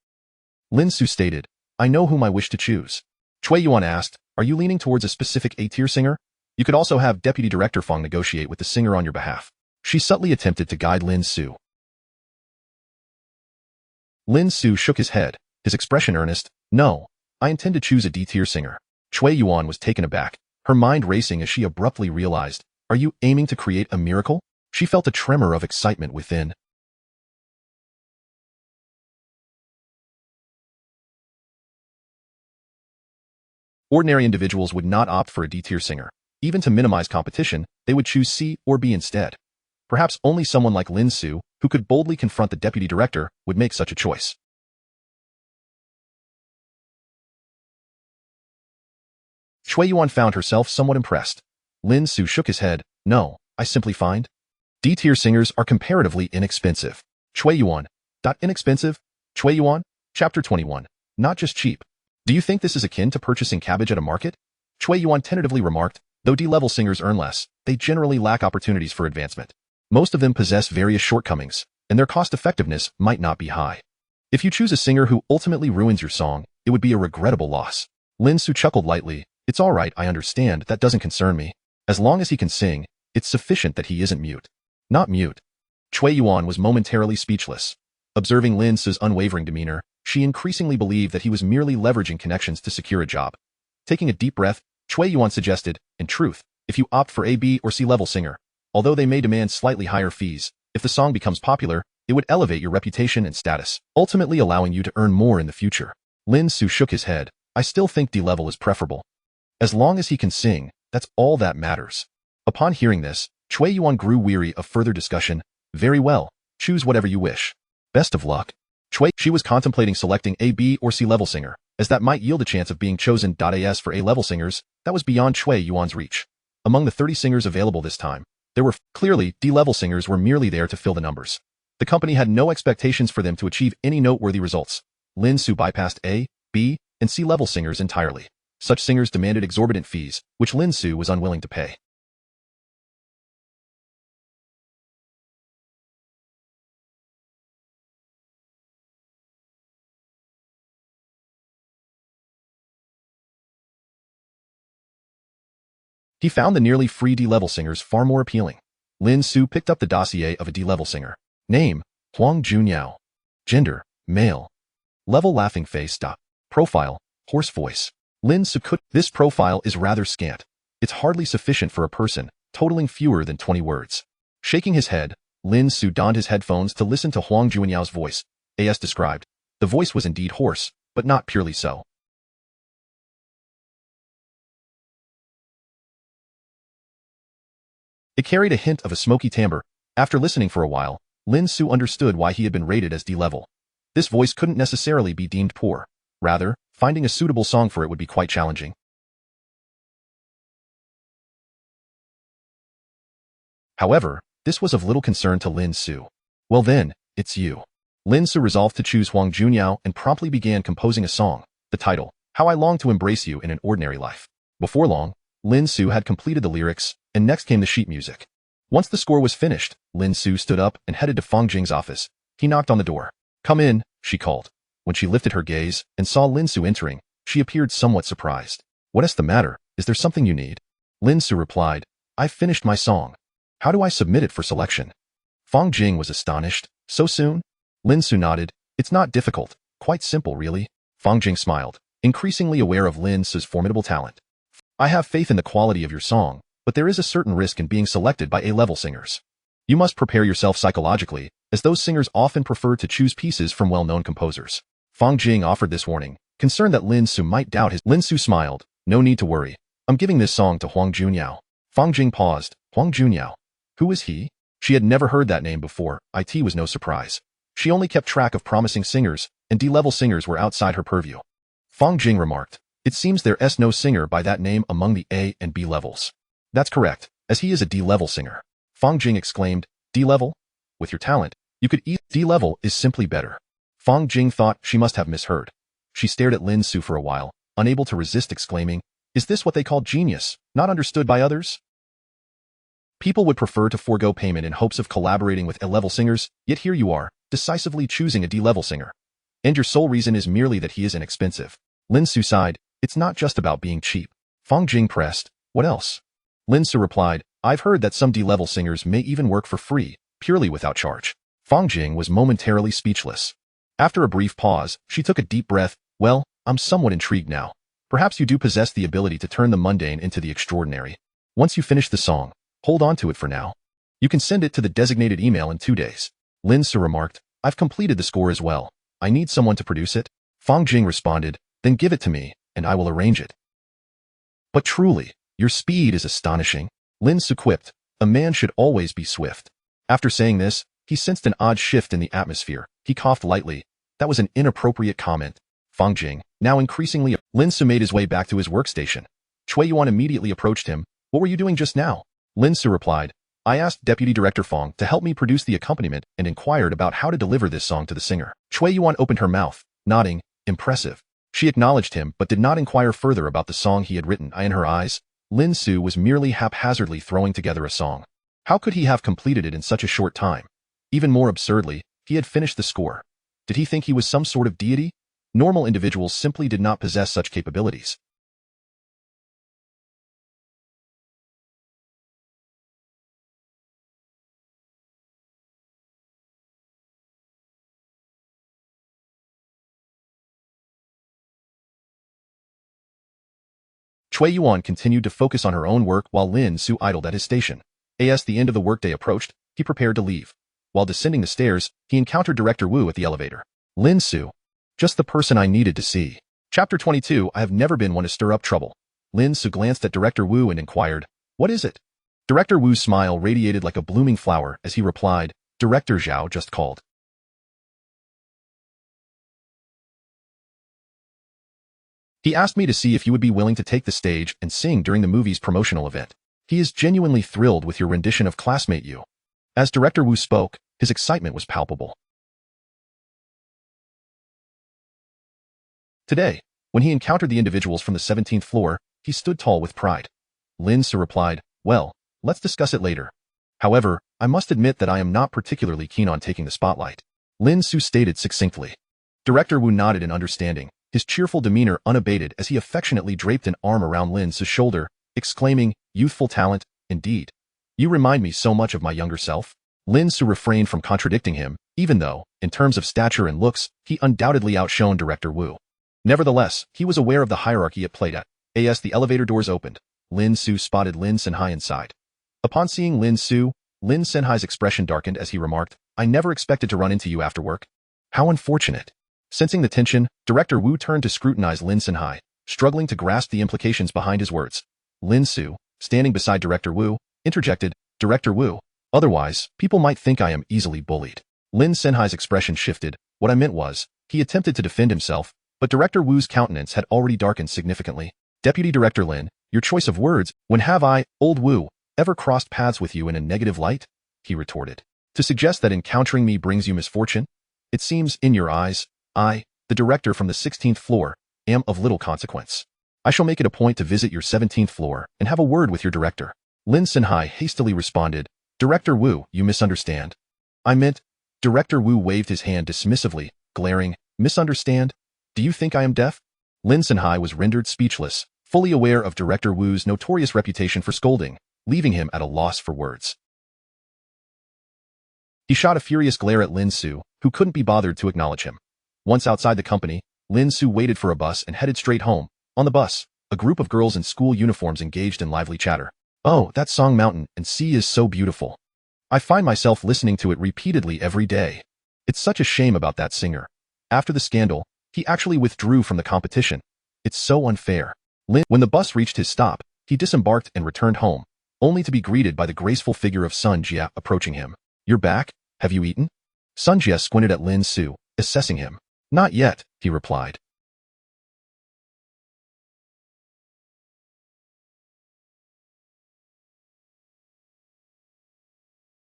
Lin Ce stated, I know whom I wish to choose. Cui Yuan asked, are you leaning towards a specific A-tier singer? You could also have Deputy Director Fang negotiate with the singer on your behalf. She subtly attempted to guide Lin Ce. Lin Ce shook his head, his expression earnest. No, I intend to choose a D-tier singer. Cui Yuan was taken aback, her mind racing as she abruptly realized, are you aiming to create a miracle? She felt a tremor of excitement within. Ordinary individuals would not opt for a D-tier singer. Even to minimize competition, they would choose C or B instead. Perhaps only someone like Lin Ce, who could boldly confront the deputy director, would make such a choice. Cui Yuan found herself somewhat impressed. Lin Ce shook his head. No, I simply find D-tier singers are comparatively inexpensive. Cui Yuan. Inexpensive? Cui Yuan? Chapter 21. Not just cheap. Do you think this is akin to purchasing cabbage at a market? Cui Yuan tentatively remarked, though D-level singers earn less, they generally lack opportunities for advancement. Most of them possess various shortcomings, and their cost-effectiveness might not be high. If you choose a singer who ultimately ruins your song, it would be a regrettable loss. Lin Ce chuckled lightly. It's all right, I understand, that doesn't concern me. As long as he can sing, it's sufficient that he isn't mute. Not mute. Cui Yuan was momentarily speechless. Observing Lin Ce's unwavering demeanor, she increasingly believed that he was merely leveraging connections to secure a job. Taking a deep breath, Cui Yuan suggested, in truth, if you opt for a B or C level singer, although they may demand slightly higher fees, if the song becomes popular, it would elevate your reputation and status, ultimately allowing you to earn more in the future. Lin Ce shook his head. I still think D level is preferable. As long as he can sing, that's all that matters. Upon hearing this, Cui Yuan grew weary of further discussion. Very well, choose whatever you wish. Best of luck. She was contemplating selecting a B or C level singer, as that might yield a chance of being chosen. As for A level singers, that was beyond Cui Yuan's reach. Among the 30 singers available this time, there were clearly D level singers were merely there to fill the numbers. The company had no expectations for them to achieve any noteworthy results. Lin Ce bypassed A, B, and C level singers entirely. Such singers demanded exorbitant fees, which Lin Ce was unwilling to pay. He found the nearly free D-level singers far more appealing. Lin Ce picked up the dossier of a D-level singer. Name, Huang Junyao. Gender, male. Level laughing face. Profile, hoarse voice. Lin Ce could. This profile is rather scant. It's hardly sufficient for a person, totaling fewer than 20 words. Shaking his head, Lin Ce donned his headphones to listen to Huang Junyao's voice. As described, the voice was indeed hoarse, but not purely so. It carried a hint of a smoky timbre. After listening for a while, Lin Ce understood why he had been rated as D-level. This voice couldn't necessarily be deemed poor. Rather, finding a suitable song for it would be quite challenging. However, this was of little concern to Lin Ce. Well then, it's you. Lin Ce resolved to choose Huang Junyao and promptly began composing a song, the title, How I Long to Embrace You in an Ordinary Life. Before long, Lin Ce had completed the lyrics, and next came the sheet music. Once the score was finished, Lin Ce stood up and headed to Fang Jing's office. He knocked on the door. Come in, she called. When she lifted her gaze and saw Lin Ce entering, she appeared somewhat surprised. What's the matter? Is there something you need? Lin Ce replied, I've finished my song. How do I submit it for selection? Fang Jing was astonished. So soon? Lin Ce nodded. It's not difficult. Quite simple, really. Fang Jing smiled, increasingly aware of Lin Ce's formidable talent. I have faith in the quality of your song, but there is a certain risk in being selected by A-level singers. You must prepare yourself psychologically, as those singers often prefer to choose pieces from well-known composers. Fang Jing offered this warning, concerned that Lin Ce might doubt his. Lin Ce smiled. No need to worry. I'm giving this song to Huang Junyao. Fang Jing paused. Huang Junyao. Who is he? She had never heard that name before. It was no surprise. She only kept track of promising singers, and D-level singers were outside her purview. Fang Jing remarked. It seems there's no singer by that name among the A and B levels. That's correct, as he is a D-level singer. Fang Jing exclaimed. D-level? With your talent, you could eat. D-level is simply better. Fang Jing thought she must have misheard. She stared at Lin Ce for a while, unable to resist exclaiming, is this what they call genius, not understood by others? People would prefer to forego payment in hopes of collaborating with A-level singers, yet here you are, decisively choosing a D-level singer. And your sole reason is merely that he is inexpensive. Lin Ce sighed, it's not just about being cheap. Fang Jing pressed, what else? Lin Ce replied, I've heard that some D-level singers may even work for free, purely without charge. Fang Jing was momentarily speechless. After a brief pause, she took a deep breath. Well, I'm somewhat intrigued now. Perhaps you do possess the ability to turn the mundane into the extraordinary. Once you finish the song, hold on to it for now. You can send it to the designated email in 2 days. Lin Ce remarked, I've completed the score as well. I need someone to produce it. Fang Jing responded, then give it to me, and I will arrange it. But truly, your speed is astonishing. Lin Ce quipped, a man should always be swift. After saying this, he sensed an odd shift in the atmosphere. He coughed lightly. That was an inappropriate comment. Fang Jing, now increasingly, Lin Ce made his way back to his workstation. Cui Yuan immediately approached him. What were you doing just now? Lin Ce replied, I asked Deputy Director Fang to help me produce the accompaniment and inquired about how to deliver this song to the singer. Cui Yuan opened her mouth, nodding, impressive. She acknowledged him but did not inquire further about the song he had written. In her eyes, Lin Ce was merely haphazardly throwing together a song. How could he have completed it in such a short time? Even more absurdly, he had finished the score. Did he think he was some sort of deity? Normal individuals simply did not possess such capabilities. Cui Yuan continued to focus on her own work while Lin Ce idled at his station. As the end of the workday approached, he prepared to leave. While descending the stairs, he encountered Director Wu at the elevator. Lin Ce. Just the person I needed to see. Chapter 22 I have never been one to stir up trouble. Lin Ce glanced at Director Wu and inquired, what is it? Director Wu's smile radiated like a blooming flower as he replied, Director Zhao just called. He asked me to see if you would be willing to take the stage and sing during the movie's promotional event. He is genuinely thrilled with your rendition of Classmate You. As Director Wu spoke, his excitement was palpable. Today, when he encountered the individuals from the 17th floor, he stood tall with pride. Lin Ce replied, well, let's discuss it later. However, I must admit that I am not particularly keen on taking the spotlight. Lin Ce stated succinctly. Director Wu nodded in understanding, his cheerful demeanor unabated as he affectionately draped an arm around Lin Ce's shoulder, exclaiming, youthful talent, indeed. You remind me so much of my younger self. Lin Ce refrained from contradicting him, even though, in terms of stature and looks, he undoubtedly outshone Director Wu. Nevertheless, he was aware of the hierarchy at play. As the elevator doors opened, Lin Ce spotted Lin Senhai inside. Upon seeing Lin Ce, Lin Senhai's expression darkened as he remarked, I never expected to run into you after work. How unfortunate. Sensing the tension, Director Wu turned to scrutinize Lin Senhai, struggling to grasp the implications behind his words. Lin Ce, standing beside Director Wu, interjected, Director Wu, otherwise, people might think I am easily bullied. Lin Senhai's expression shifted. What I meant was, he attempted to defend himself, but Director Wu's countenance had already darkened significantly. Deputy Director Lin, your choice of words, when have I, old Wu, ever crossed paths with you in a negative light? He retorted. To suggest that encountering me brings you misfortune? It seems, in your eyes, I, the director from the 16th floor, am of little consequence. I shall make it a point to visit your 17th floor and have a word with your director. Lin Senhai hastily responded, Director Wu, you misunderstand. I meant, Director Wu waved his hand dismissively, glaring, misunderstand? Do you think I am deaf? Lin Senhai was rendered speechless, fully aware of Director Wu's notorious reputation for scolding, leaving him at a loss for words. He shot a furious glare at Lin Ce, who couldn't be bothered to acknowledge him. Once outside the company, Lin Ce waited for a bus and headed straight home. On the bus, a group of girls in school uniforms engaged in lively chatter. Oh, that song Mountain and Sea is so beautiful. I find myself listening to it repeatedly every day. It's such a shame about that singer. After the scandal, he actually withdrew from the competition. It's so unfair. When the bus reached his stop, he disembarked and returned home, only to be greeted by the graceful figure of Sun Jie approaching him. "You're back? Have you eaten?" Sun Jie squinted at Lin Ce, assessing him. "Not yet," he replied.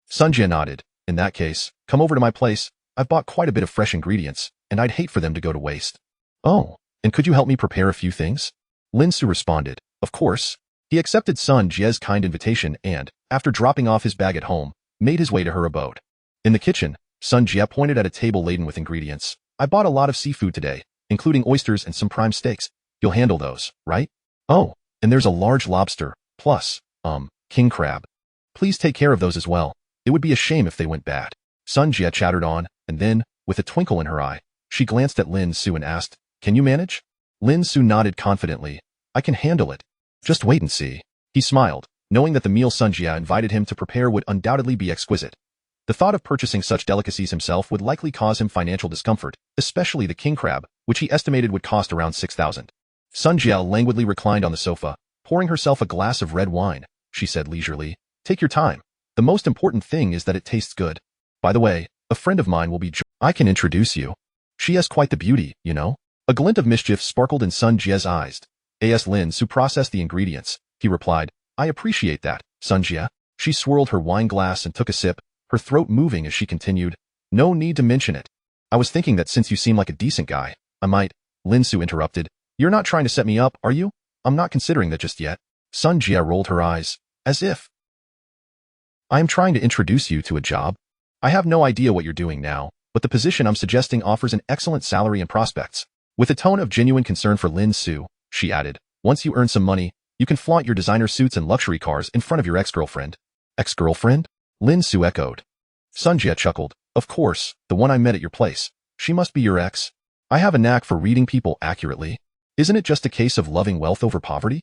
Sun Jie nodded. "In that case, come over to my place. I've bought quite a bit of fresh ingredients, and I'd hate for them to go to waste." "Oh, and could you help me prepare a few things?" Lin Ce responded. "Of course." He accepted Sun Jie's kind invitation and, after dropping off his bag at home, made his way to her abode. In the kitchen, Sun Jie pointed at a table laden with ingredients. "I bought a lot of seafood today, including oysters and some prime steaks. You'll handle those, right? Oh, and there's a large lobster, plus, king crab. Please take care of those as well. It would be a shame if they went bad." Sun Jie chattered on, and then, with a twinkle in her eye, she glanced at Lin Ce and asked, "Can you manage?" Lin Ce nodded confidently. "I can handle it. Just wait and see." He smiled, knowing that the meal Sun Jie invited him to prepare would undoubtedly be exquisite. The thought of purchasing such delicacies himself would likely cause him financial discomfort, especially the king crab, which he estimated would cost around 6,000. Sun Jie languidly reclined on the sofa, pouring herself a glass of red wine. She said leisurely, "Take your time. The most important thing is that it tastes good. By the way, a friend of mine will be I can introduce you. She has quite the beauty, you know." A glint of mischief sparkled in Sun Jie's eyes. As Lin Ce processed the ingredients, he replied, "I appreciate that, Sun Jie." She swirled her wine glass and took a sip, her throat moving as she continued, "No need to mention it. I was thinking that since you seem like a decent guy, I might—" Lin Ce interrupted. "You're not trying to set me up, are you? I'm not considering that just yet." Sun Jie rolled her eyes, as if, "I am trying to introduce you to a job. I have no idea what you're doing now, but the position I'm suggesting offers an excellent salary and prospects." With a tone of genuine concern for Lin Ce, she added, "Once you earn some money, you can flaunt your designer suits and luxury cars in front of your ex-girlfriend." "Ex-girlfriend?" Lin Ce echoed. Sun Jie chuckled. "Of course, the one I met at your place. She must be your ex. I have a knack for reading people accurately. Isn't it just a case of loving wealth over poverty?"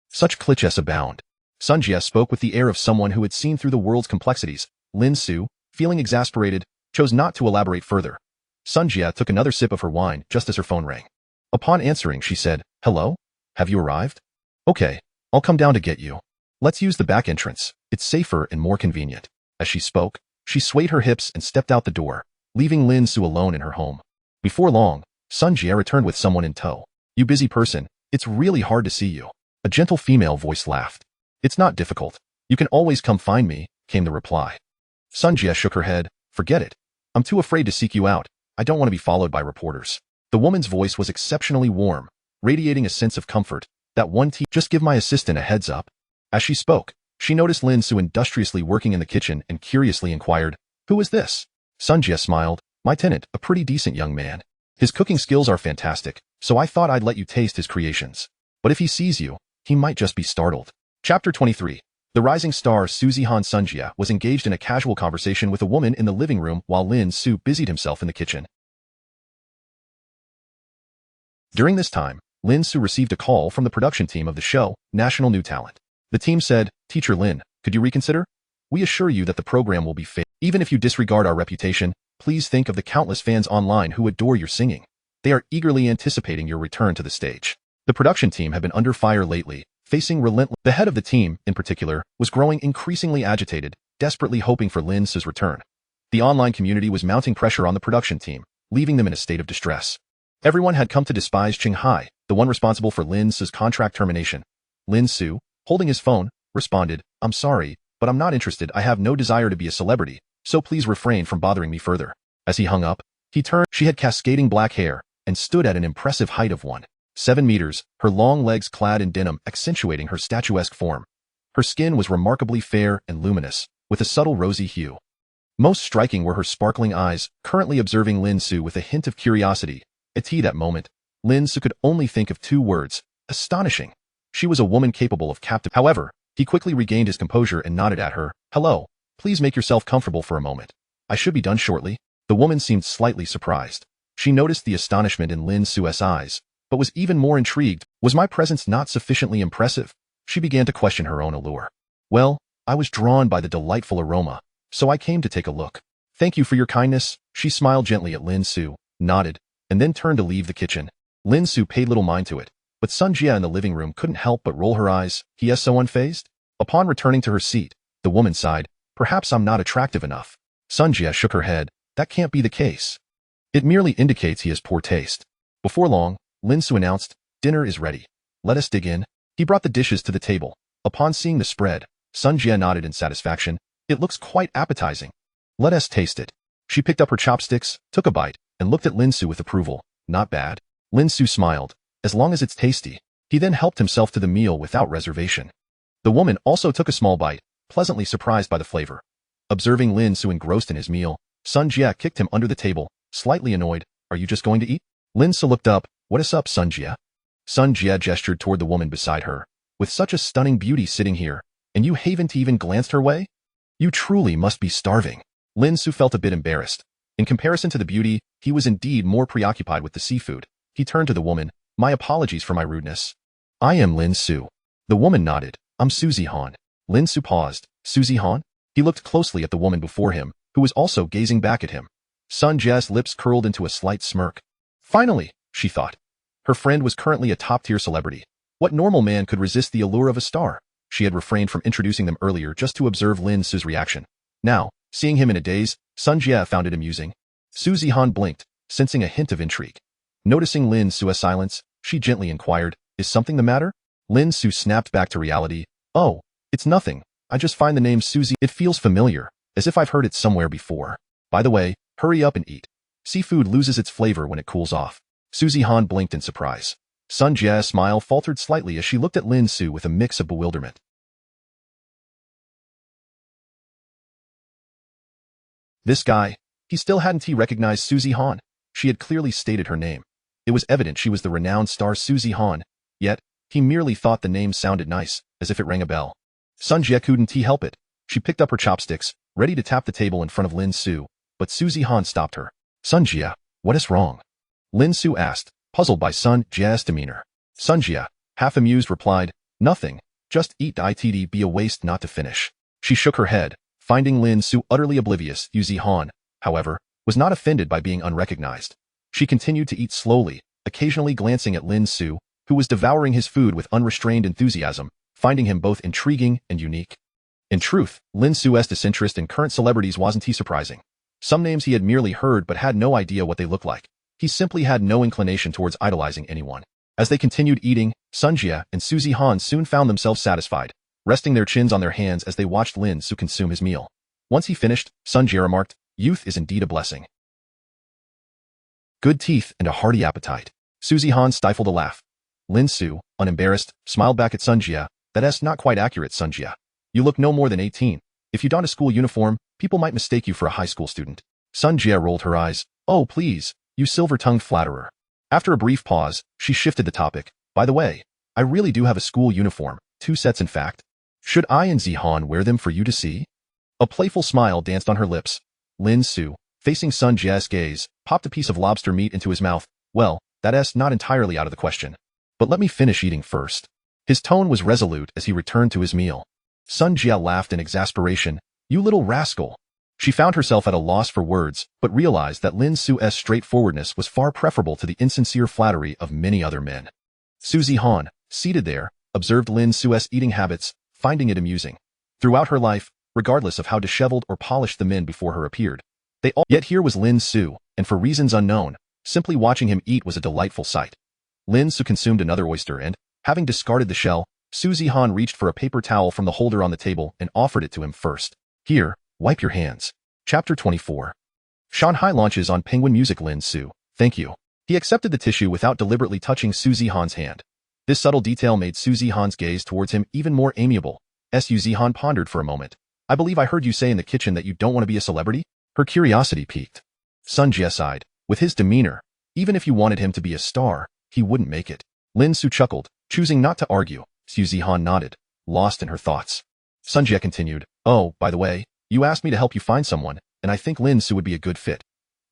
Such clichés abound. Sun Jie spoke with the air of someone who had seen through the world's complexities. Lin Ce, feeling exasperated, chose not to elaborate further. Sun Jie took another sip of her wine just as her phone rang. Upon answering, she said, "Hello? Have you arrived? Okay, I'll come down to get you. Let's use the back entrance. It's safer and more convenient." As she spoke, she swayed her hips and stepped out the door, leaving Lin Ce alone in her home. Before long, Sun Jie returned with someone in tow. "You busy person, it's really hard to see you." A gentle female voice laughed. "It's not difficult. You can always come find me," came the reply. Sun Jie shook her head. "Forget it. I'm too afraid to seek you out. I don't want to be followed by reporters." The woman's voice was exceptionally warm, radiating a sense of comfort. Just give my assistant a heads up." As she spoke, she noticed Lin Ce industriously working in the kitchen and curiously inquired, "Who is this?" Sun Jie smiled. "My tenant, a pretty decent young man. His cooking skills are fantastic, so I thought I'd let you taste his creations. But if he sees you, he might just be startled." Chapter 23. The rising star Suzy Han. Sun Jie was engaged in a casual conversation with a woman in the living room while Lin Ce busied himself in the kitchen. During this time, Lin Ce received a call from the production team of the show, National New Talent. The team said, "Teacher Lin, could you reconsider? We assure you that the program will be fair. Even if you disregard our reputation, please think of the countless fans online who adore your singing. They are eagerly anticipating your return to the stage." The production team had been under fire lately, facing relentless. The head of the team, in particular, was growing increasingly agitated, desperately hoping for Lin Ce's return. The online community was mounting pressure on the production team, leaving them in a state of distress. Everyone had come to despise Ching Hai, the one responsible for Lin Ce's contract termination. Lin Ce, holding his phone, responded, "I'm sorry, but I'm not interested. I have no desire to be a celebrity, so please refrain from bothering me further." As he hung up, he turned. She had cascading black hair and stood at an impressive height of 1.7 meters, her long legs clad in denim accentuating her statuesque form. Her skin was remarkably fair and luminous, with a subtle rosy hue. Most striking were her sparkling eyes, currently observing Lin Ce with a hint of curiosity. At that moment, Lin Ce could only think of two words: astonishing. She was a woman capable of However, he quickly regained his composure and nodded at her. "Hello, please make yourself comfortable for a moment. I should be done shortly." The woman seemed slightly surprised. She noticed the astonishment in Lin Ce's eyes, but was even more intrigued. Was my presence not sufficiently impressive? She began to question her own allure. "Well, I was drawn by the delightful aroma, so I came to take a look." "Thank you for your kindness." She smiled gently at Lin Ce, nodded, and then turned to leave the kitchen. Lin Ce paid little mind to it. but Sun Jia in the living room couldn't help but roll her eyes. He is so unfazed. Upon returning to her seat, the woman sighed, "Perhaps I'm not attractive enough." Sun Jia shook her head. "That can't be the case. It merely indicates he has poor taste." Before long, Lin Ce announced, "Dinner is ready. Let us dig in." He brought the dishes to the table. Upon seeing the spread, Sun Jia nodded in satisfaction. "It looks quite appetizing. Let us taste it." She picked up her chopsticks, took a bite, and looked at Lin Ce with approval. "Not bad." Lin Ce smiled. "As long as it's tasty." He then helped himself to the meal without reservation. The woman also took a small bite, pleasantly surprised by the flavor. Observing Lin Ce engrossed in his meal, Sun Jia kicked him under the table, slightly annoyed. "Are you just going to eat?" Lin Ce looked up. "What is up, Sun Jia?" Sun Jia gestured toward the woman beside her. "With such a stunning beauty sitting here, and you haven't even glanced her way? You truly must be starving." Lin Ce felt a bit embarrassed. In comparison to the beauty, he was indeed more preoccupied with the seafood. He turned to the woman. "My apologies for my rudeness. I am Lin Ce." The woman nodded. "I'm Suzy Han." Lin Ce paused. "Suzy Han?" He looked closely at the woman before him, who was also gazing back at him. Sun Jia's lips curled into a slight smirk. Finally, she thought. Her friend was currently a top-tier celebrity. What normal man could resist the allure of a star? She had refrained from introducing them earlier just to observe Lin Ce's reaction. Now, seeing him in a daze, Sun Jia found it amusing. Suzy Han blinked, sensing a hint of intrigue. Noticing Lin Ce's silence, she gently inquired, "Is something the matter?" Lin Ce snapped back to reality. "Oh, it's nothing. I just find the name Suzy. It feels familiar, as if I've heard it somewhere before. By the way, hurry up and eat. Seafood loses its flavor when it cools off." Suzy Han blinked in surprise. Sun Jia's smile faltered slightly as she looked at Lin Ce with a mix of bewilderment. This guy, he still hadn't recognized Suzy Han. She had clearly stated her name. It was evident she was the renowned star Suzy Han, yet he merely thought the name sounded nice, as if it rang a bell. Sun Jia couldn't help it. She picked up her chopsticks, ready to tap the table in front of Lin Ce, but Suzy Han stopped her. "Sun Jia, what is wrong?" Lin Ce asked, puzzled by Sun Jia's demeanor. Sun Jia, half amused, replied, "Nothing, just eat. It'd be a waste not to finish." She shook her head, finding Lin Ce utterly oblivious. Suzy Han, however, was not offended by being unrecognized. She continued to eat slowly, occasionally glancing at Lin Ce, who was devouring his food with unrestrained enthusiasm, finding him both intriguing and unique. In truth, Lin Ce's disinterest in current celebrities wasn't surprising. Some names he had merely heard but had no idea what they looked like. He simply had no inclination towards idolizing anyone. As they continued eating, Sun Jia and Suzy Han soon found themselves satisfied, resting their chins on their hands as they watched Lin Ce consume his meal. Once he finished, Sun Jia remarked, "Youth is indeed a blessing. Good teeth and a hearty appetite." Suzy Han stifled a laugh. Lin Ce, unembarrassed, smiled back at Sun Jia. "That's not quite accurate, Sun Jia. You look no more than 18. If you donned a school uniform, people might mistake you for a high school student." Sun Jia rolled her eyes. "Oh, please, you silver-tongued flatterer." After a brief pause, she shifted the topic. "By the way, I really do have a school uniform, 2 sets in fact. Should I and Zihan wear them for you to see?" A playful smile danced on her lips. Lin Ce, facing Sun Jia's gaze, popped a piece of lobster meat into his mouth. "Well, that's not entirely out of the question. But let me finish eating first." His tone was resolute as he returned to his meal. Sun Jia laughed in exasperation. "You little rascal." She found herself at a loss for words, but realized that Lin Ce's straightforwardness was far preferable to the insincere flattery of many other men. Suzy Han, seated there, observed Lin Ce's eating habits, finding it amusing. Throughout her life, regardless of how disheveled or polished the men before her appeared, yet here was Lin Ce, and for reasons unknown, simply watching him eat was a delightful sight. Lin Ce consumed another oyster and, having discarded the shell, Suzy Han reached for a paper towel from the holder on the table and offered it to him first. "Here, wipe your hands." Chapter 24. Shanghai launches on Penguin Music. Lin Ce, "Thank you." He accepted the tissue without deliberately touching Suzy Han's hand. This subtle detail made Suzy Han's gaze towards him even more amiable. Suzy Han pondered for a moment. "I believe I heard you say in the kitchen that you don't want to be a celebrity?" Her curiosity piqued. Sun Jia sighed. With his demeanor, even if you wanted him to be a star, he wouldn't make it. Lin Ce chuckled, choosing not to argue. Suzy Han nodded, lost in her thoughts. Sun Jia continued, "Oh, by the way, you asked me to help you find someone, and I think Lin Ce would be a good fit.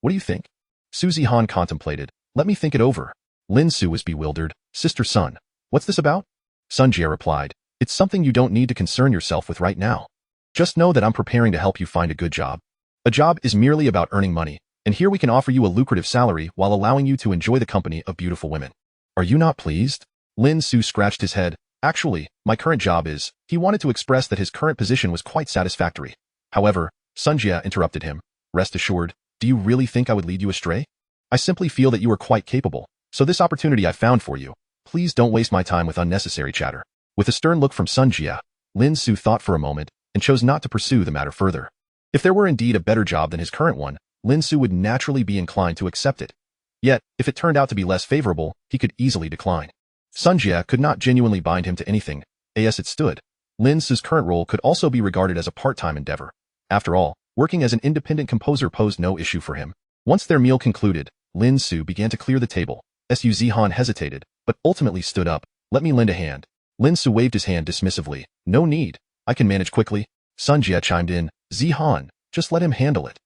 What do you think?" Suzy Han contemplated. "Let me think it over." Lin Ce was bewildered. "Sister Sun, what's this about?" Sun Jia replied, "It's something you don't need to concern yourself with right now. Just know that I'm preparing to help you find a good job. A job is merely about earning money, and here we can offer you a lucrative salary while allowing you to enjoy the company of beautiful women. Are you not pleased?" Lin Ce scratched his head. Actually, my current job is, he wanted to express that his current position was quite satisfactory. However, Sunjia interrupted him. Rest assured, do you really think I would lead you astray? I simply feel that you are quite capable, so this opportunity I found for you. Please don't waste my time with unnecessary chatter. With a stern look from Sunjia, Lin Ce thought for a moment and chose not to pursue the matter further. If there were indeed a better job than his current one, Lin Ce would naturally be inclined to accept it. Yet, if it turned out to be less favorable, he could easily decline. Sunjia could not genuinely bind him to anything, as it stood. Lin Ce's current role could also be regarded as a part-time endeavor. After all, working as an independent composer posed no issue for him. Once their meal concluded, Lin Ce began to clear the table. Zihan hesitated, but ultimately stood up. Let me lend a hand. Lin Ce waved his hand dismissively. No need. I can manage quickly. Sunjia chimed in. Zihan, just let him handle it.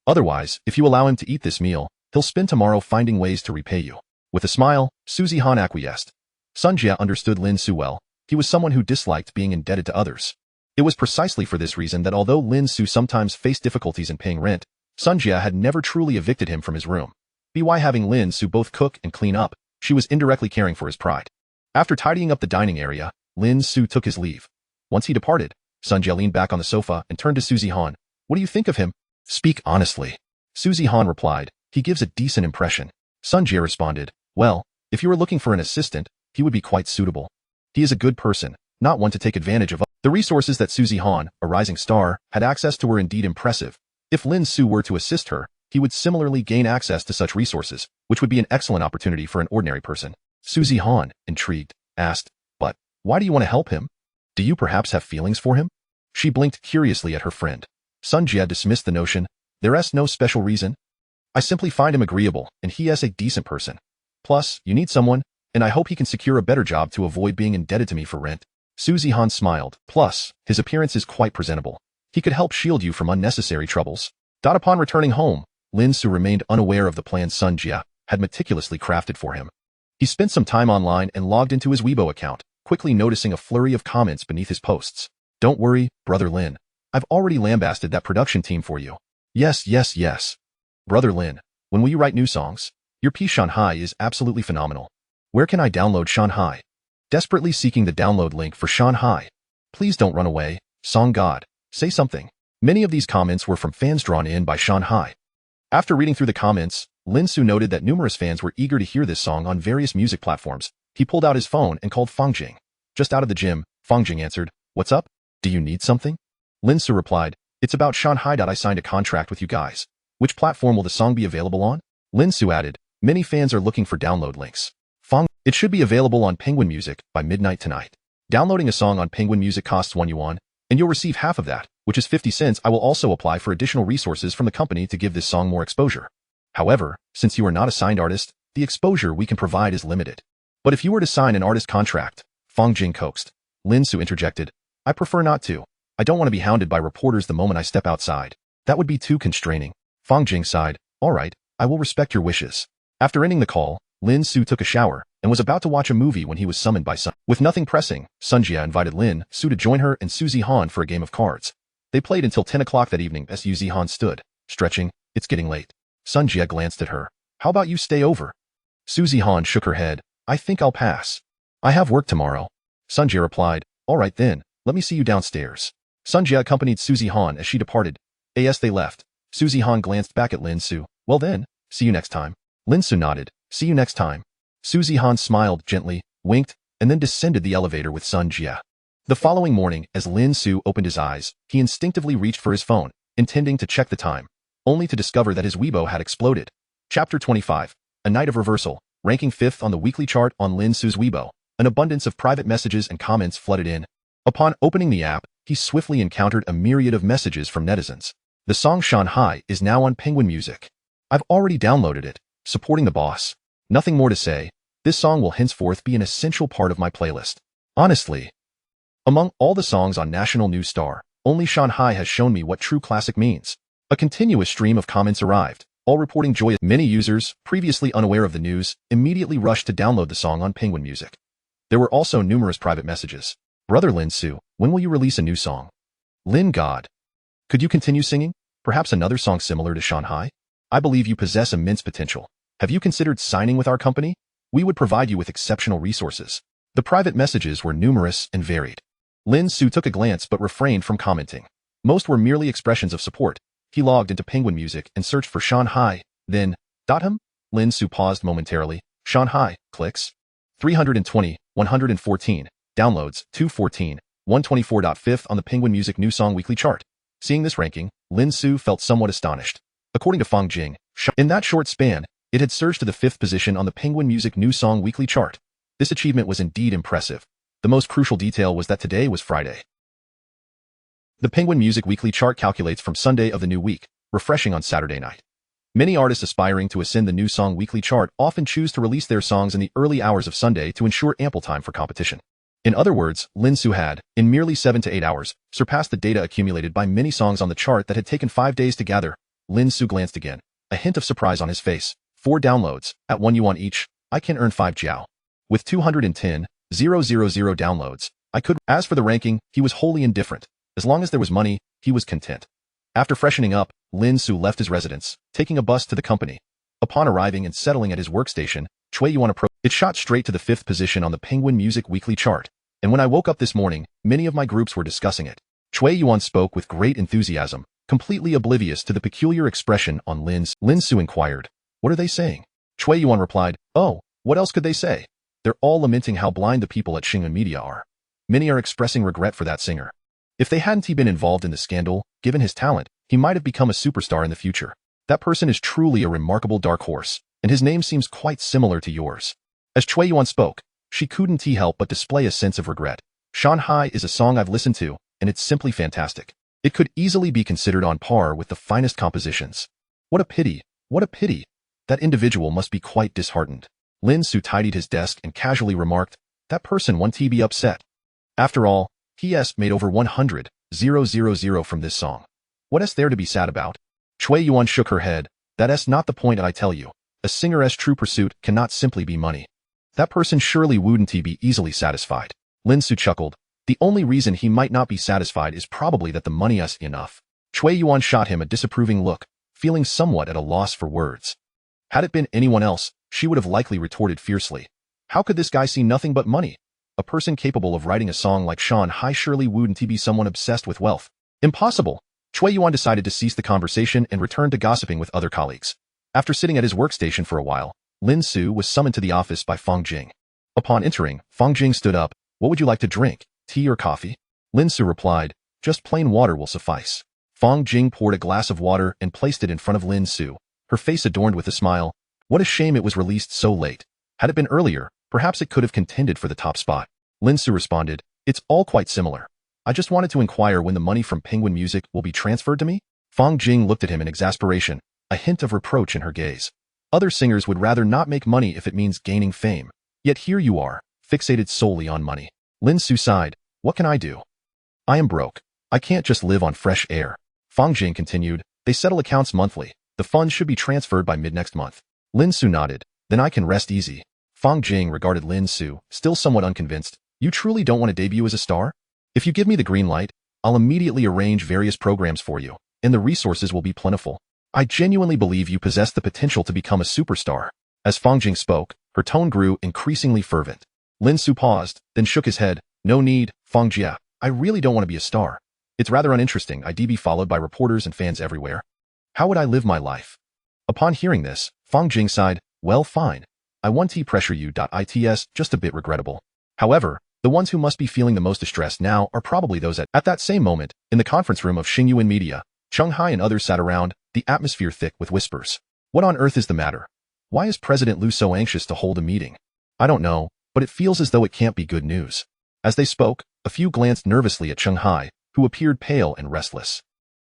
Otherwise, if you allow him to eat this meal, he'll spend tomorrow finding ways to repay you. With a smile, Zihan acquiesced. Sunjia understood Lin Ce well. He was someone who disliked being indebted to others. It was precisely for this reason that although Lin Ce sometimes faced difficulties in paying rent, Sunjia had never truly evicted him from his room. By having Lin Ce both cook and clean up, she was indirectly caring for his pride. After tidying up the dining area, Lin Ce took his leave. Once he departed, Sunjia leaned back on the sofa and turned to Zihan. What do you think of him? Speak honestly. Zihan replied. He gives a decent impression. Sunjia responded. Well, if you were looking for an assistant, he would be quite suitable. He is a good person, not one to take advantage of. The resources that Zihan, a rising star, had access to were indeed impressive. If Lin Ce were to assist her, he would similarly gain access to such resources, which would be an excellent opportunity for an ordinary person. Zihan, intrigued, asked, but why do you want to help him? Do you perhaps have feelings for him? She blinked curiously at her friend. Sunjia dismissed the notion. There's no special reason. I simply find him agreeable, and he is a decent person. Plus, you need someone, and I hope he can secure a better job to avoid being indebted to me for rent. Zihan smiled. Plus, his appearance is quite presentable. He could help shield you from unnecessary troubles. Upon returning home, Lin Ce remained unaware of the plan Sunjia had meticulously crafted for him. He spent some time online and logged into his Weibo account, quickly noticing a flurry of comments beneath his posts. Don't worry, brother Lin. I've already lambasted that production team for you. Yes. Brother Lin, when will you write new songs? Your piece Shanghai is absolutely phenomenal. Where can I download Shanghai? Desperately seeking the download link for Shanghai. Please don't run away, Song God. Say something. Many of these comments were from fans drawn in by Shanghai. After reading through the comments, Lin Ce noted that numerous fans were eager to hear this song on various music platforms. He pulled out his phone and called Fangjing. Just out of the gym, Fangjing answered, What's up? Do you need something? Lin Ce replied, It's about Shanghai. I signed a contract with you guys. Which platform will the song be available on? Lin Ce added, Many fans are looking for download links. It should be available on Penguin Music by midnight tonight. Downloading a song on Penguin Music costs 1 yuan, and you'll receive half of that, which is 50 cents. I will also apply for additional resources from the company to give this song more exposure. However, since you are not a signed artist, the exposure we can provide is limited. But if you were to sign an artist contract, Fangjing coaxed. Lin Ce interjected, I prefer not to. I don't want to be hounded by reporters the moment I step outside. That would be too constraining. Fangjing sighed, All right, I will respect your wishes. After ending the call, Lin Ce took a shower and was about to watch a movie when he was summoned by Sun. With nothing pressing, Sunjia invited Lin Ce to join her and Zihan for a game of cards. They played until 10 o'clock that evening as Zihan stood, stretching. It's getting late. Sunjia glanced at her. How about you stay over? Zihan shook her head. I think I'll pass. I have work tomorrow. Sunjia replied, All right then, let me see you downstairs. Sunjia accompanied Zihan as she departed. As they left, Zihan glanced back at Lin Ce. Well then, see you next time. Lin Ce nodded. See you next time. Zihan smiled gently, winked, and then descended the elevator with Sunjia. The following morning, as Lin Ce opened his eyes, he instinctively reached for his phone, intending to check the time, only to discover that his Weibo had exploded. Chapter 25. A Night of Reversal. Ranking 5th on the weekly chart on Lin Ce's Weibo, an abundance of private messages and comments flooded in. Upon opening the app, he swiftly encountered a myriad of messages from netizens. The song Shanghai is now on Penguin Music. I've already downloaded it. Supporting the boss. Nothing more to say. This song will henceforth be an essential part of my playlist. Honestly. Among all the songs on National News Star, only Shanghai has shown me what true classic means. A continuous stream of comments arrived, all reporting joy. Many users, previously unaware of the news, immediately rushed to download the song on Penguin Music. There were also numerous private messages. Brother Lin Ce, when will you release a new song? Lin God. Could you continue singing? Perhaps another song similar to Shanghai? I believe you possess immense potential. Have you considered signing with our company? We would provide you with exceptional resources. The private messages were numerous and varied. Lin Ce took a glance but refrained from commenting. Most were merely expressions of support. He logged into Penguin Music and searched for Shanghai, then, him? Lin Ce paused momentarily. Shanghai, clicks. 320, 114, downloads, 214, 124.5 on the Penguin Music New Song Weekly Chart. Seeing this ranking, Lin Ce felt somewhat astonished. According to Fang Jing, in that short span, it had surged to the 5th position on the Penguin Music New Song Weekly Chart. This achievement was indeed impressive. The most crucial detail was that today was Friday. The Penguin Music Weekly Chart calculates from Sunday of the new week, refreshing on Saturday night. Many artists aspiring to ascend the New Song Weekly Chart often choose to release their songs in the early hours of Sunday to ensure ample time for competition. In other words, Lin Ce had, in merely 7 to 8 hours, surpassed the data accumulated by many songs on the chart that had taken 5 days to gather. Lin Ce glanced again, a hint of surprise on his face. 4 downloads, at 1 yuan each, I can earn 5 jiao. With 210,000 downloads, I could. As for the ranking, he was wholly indifferent. As long as there was money, he was content. After freshening up, Lin Ce left his residence, taking a bus to the company. Upon arriving and settling at his workstation, Cui Yuan approached. It shot straight to the 5th position on the Penguin Music Weekly Chart, and when I woke up this morning, many of my groups were discussing it. Cui Yuan spoke with great enthusiasm, completely oblivious to the peculiar expression on Lin Ce. Lin Ce inquired, "What are they saying?" Cui Yuan replied, "Oh, what else could they say? They're all lamenting how blind the people at Xingyun Media are. Many are expressing regret for that singer. If they hadn't been involved in the scandal, given his talent, he might have become a superstar in the future. That person is truly a remarkable dark horse, and his name seems quite similar to yours." As Cui Yuan spoke, she couldn't help but display a sense of regret. Shanghai is a song I've listened to, and it's simply fantastic. It could easily be considered on par with the finest compositions. What a pity, what a pity. That individual must be quite disheartened. Lin Ce tidied his desk and casually remarked, "That person won't be upset. After all, he's made over 100,000 from this song. What's there to be sad about?" Cui Yuan shook her head. "That's not the point, I tell you. A singer's true pursuit cannot simply be money. That person surely wouldn't be easily satisfied." Lin Ce chuckled. "The only reason he might not be satisfied is probably that the money is enough." Cui Yuan shot him a disapproving look, feeling somewhat at a loss for words. Had it been anyone else, she would have likely retorted fiercely, "How could this guy see nothing but money? A person capable of writing a song like Shanghai surely wouldn't be someone obsessed with wealth. Impossible." Cui Yuan decided to cease the conversation and return to gossiping with other colleagues. After sitting at his workstation for a while, Lin Ce was summoned to the office by Fang Jing. Upon entering, Fang Jing stood up. "What would you like to drink, tea or coffee?" Lin Ce replied, "Just plain water will suffice." Fang Jing poured a glass of water and placed it in front of Lin Ce, her face adorned with a smile. What a shame it was released so late. Had it been earlier, perhaps it could have contended for the top spot. Lin Ce responded, "It's all quite similar. I just wanted to inquire when the money from Penguin Music will be transferred to me." Fang Jing looked at him in exasperation, a hint of reproach in her gaze. Other singers would rather not make money if it means gaining fame. Yet here you are, fixated solely on money. Lin Ce sighed, "What can I do? I am broke. I can't just live on fresh air." Fang Jing continued, "They settle accounts monthly. The funds should be transferred by mid-next month." Lin Ce nodded, "Then I can rest easy." Fang Jing regarded Lin Ce, still somewhat unconvinced. "You truly don't want to debut as a star? If you give me the green light, I'll immediately arrange various programs for you, and the resources will be plentiful. I genuinely believe you possess the potential to become a superstar." As Fang Jing spoke, her tone grew increasingly fervent. Lin Ce paused, then shook his head. "No need, Fang Jia. I really don't want to be a star. It's rather uninteresting. I'd be followed by reporters and fans everywhere. How would I live my life?" Upon hearing this, Fang Jing sighed, "Well, fine. I won't pressure you. It's just a bit regrettable. However, the ones who must be feeling the most distressed now are probably those at that same moment, in the conference room of Xingyun Media. Shanghai and others sat around, the atmosphere thick with whispers. What on earth is the matter? Why is President Liu so anxious to hold a meeting? I don't know, but it feels as though it can't be good news. As they spoke, a few glanced nervously at Shanghai, who appeared pale and restless.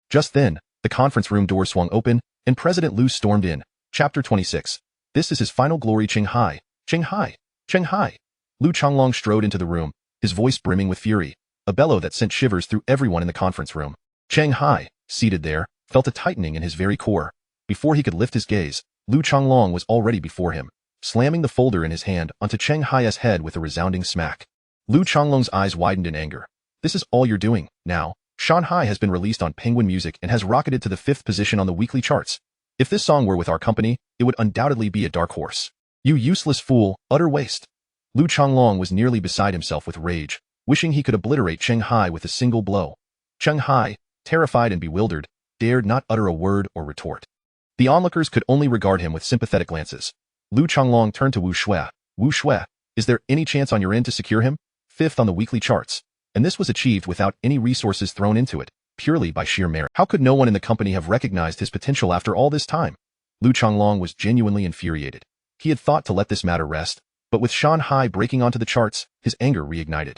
Just then, the conference room door swung open, and President Liu stormed in. Chapter 26. This is his final glory. Shanghai. Shanghai. Shanghai. Liu Changlong strode into the room, his voice brimming with fury, a bellow that sent shivers through everyone in the conference room. Shanghai, seated there, felt a tightening in his very core. Before he could lift his gaze, Liu Changlong was already before him, slamming the folder in his hand onto Shanghai's head with a resounding smack. Liu Changlong's eyes widened in anger. This is all you're doing, now? Shanghai has been released on Penguin Music and has rocketed to the 5th position on the weekly charts. If this song were with our company, it would undoubtedly be a dark horse. You useless fool, utter waste. Lu Changlong was nearly beside himself with rage, wishing he could obliterate Cheng Hai with a single blow. Cheng Hai, terrified and bewildered, dared not utter a word or retort. The onlookers could only regard him with sympathetic glances. Lu Changlong turned to Wu Shui. Wu Shui, is there any chance on your end to secure him? 5th on the weekly charts. And this was achieved without any resources thrown into it, purely by sheer merit. How could no one in the company have recognized his potential after all this time? Lu Changlong was genuinely infuriated. He had thought to let this matter rest, but with Shan Hai breaking onto the charts, his anger reignited.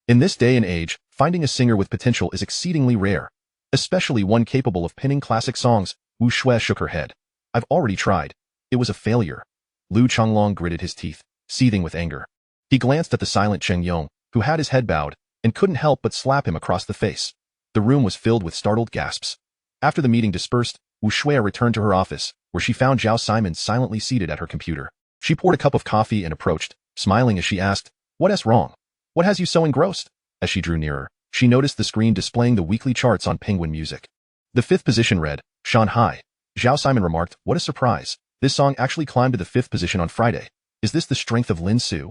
In this day and age, finding a singer with potential is exceedingly rare, especially one capable of penning classic songs. Wu Shui shook her head. I've already tried. It was a failure. Lu Changlong gritted his teeth, seething with anger. He glanced at the silent Cheng Yong, who had his head bowed, and couldn't help but slap him across the face. The room was filled with startled gasps. After the meeting dispersed, Wu Shui returned to her office, where she found Zhao Siman silently seated at her computer. She poured a cup of coffee and approached, smiling as she asked, "What's wrong? What has you so engrossed?" As she drew nearer, she noticed the screen displaying the weekly charts on Penguin Music. The 5th position read, Shan Hai. Zhao Siman remarked, "What a surprise. This song actually climbed to the 5th position on Friday. Is this the strength of Lin Ce?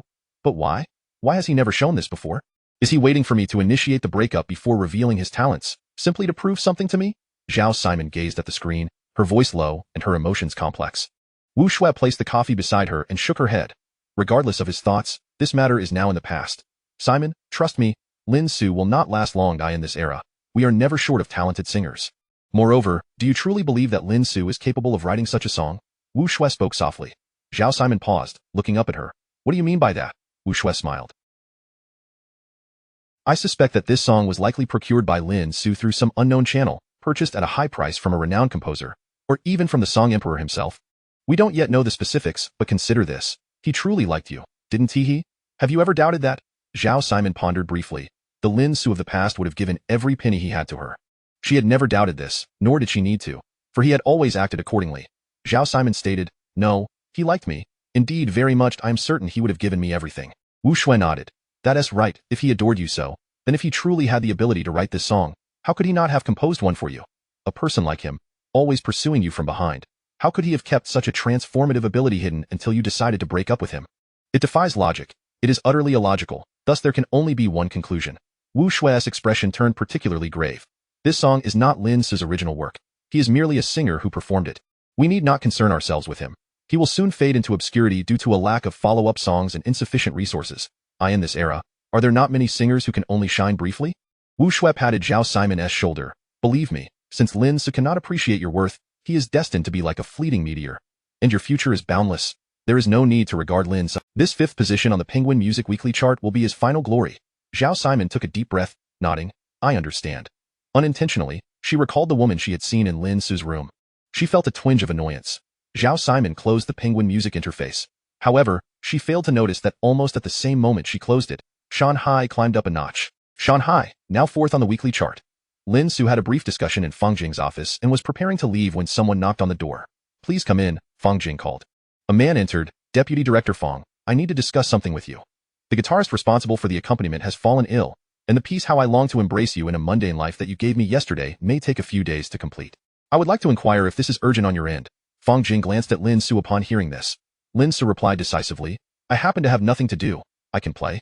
But why? Why has he never shown this before? Is he waiting for me to initiate the breakup before revealing his talents, simply to prove something to me?" Zhao Siman gazed at the screen, her voice low and her emotions complex. Wu Shui placed the coffee beside her and shook her head. Regardless of his thoughts, this matter is now in the past. Simon, trust me, Lin Ce will not last long in this era. We are never short of talented singers. Moreover, do you truly believe that Lin Ce is capable of writing such a song? Wu Shui spoke softly. Zhao Siman paused, looking up at her. What do you mean by that? Wu Shui smiled. I suspect that this song was likely procured by Lin Ce through some unknown channel, purchased at a high price from a renowned composer, or even from the song emperor himself. We don't yet know the specifics, but consider this. He truly liked you, didn't he? Have you ever doubted that? Zhao Siman pondered briefly. The Lin Ce of the past would have given every penny he had to her. She had never doubted this, nor did she need to, for he had always acted accordingly. Zhao Siman stated, "No, he liked me. Indeed, very much. I'm certain he would have given me everything." Wu Shui nodded. "That's right, if he adored you so. Then if he truly had the ability to write this song, how could he not have composed one for you? A person like him, always pursuing you from behind. How could he have kept such a transformative ability hidden until you decided to break up with him? It defies logic. It is utterly illogical. Thus there can only be one conclusion." Wu Shui's expression turned particularly grave. This song is not Lin Ce's original work. He is merely a singer who performed it. We need not concern ourselves with him. He will soon fade into obscurity due to a lack of follow-up songs and insufficient resources. In this era, are there not many singers who can only shine briefly? Wu Shui patted Zhao Siman's shoulder. Believe me, since Lin Ce cannot appreciate your worth, he is destined to be like a fleeting meteor. And your future is boundless. There is no need to regard Lin Ce. This 5th position on the Penguin Music Weekly chart will be his final glory. Zhao Siman took a deep breath, nodding. I understand. Unintentionally, she recalled the woman she had seen in Lin Ce's room. She felt a twinge of annoyance. Zhao Siman closed the Penguin Music interface. However, she failed to notice that almost at the same moment she closed it, Shan Hai climbed up a notch. Shan Hai, now 4th on the weekly chart. Lin Ce had a brief discussion in Fang Jing's office and was preparing to leave when someone knocked on the door. Please come in, Fang Jing called. A man entered. Deputy Director Fang, I need to discuss something with you. The guitarist responsible for the accompaniment has fallen ill, and the piece How I Long to Embrace You in a Mundane Life that you gave me yesterday may take a few days to complete. I would like to inquire if this is urgent on your end. Fang Jing glanced at Lin Ce upon hearing this. Lin Ce replied decisively, I happen to have nothing to do. I can play.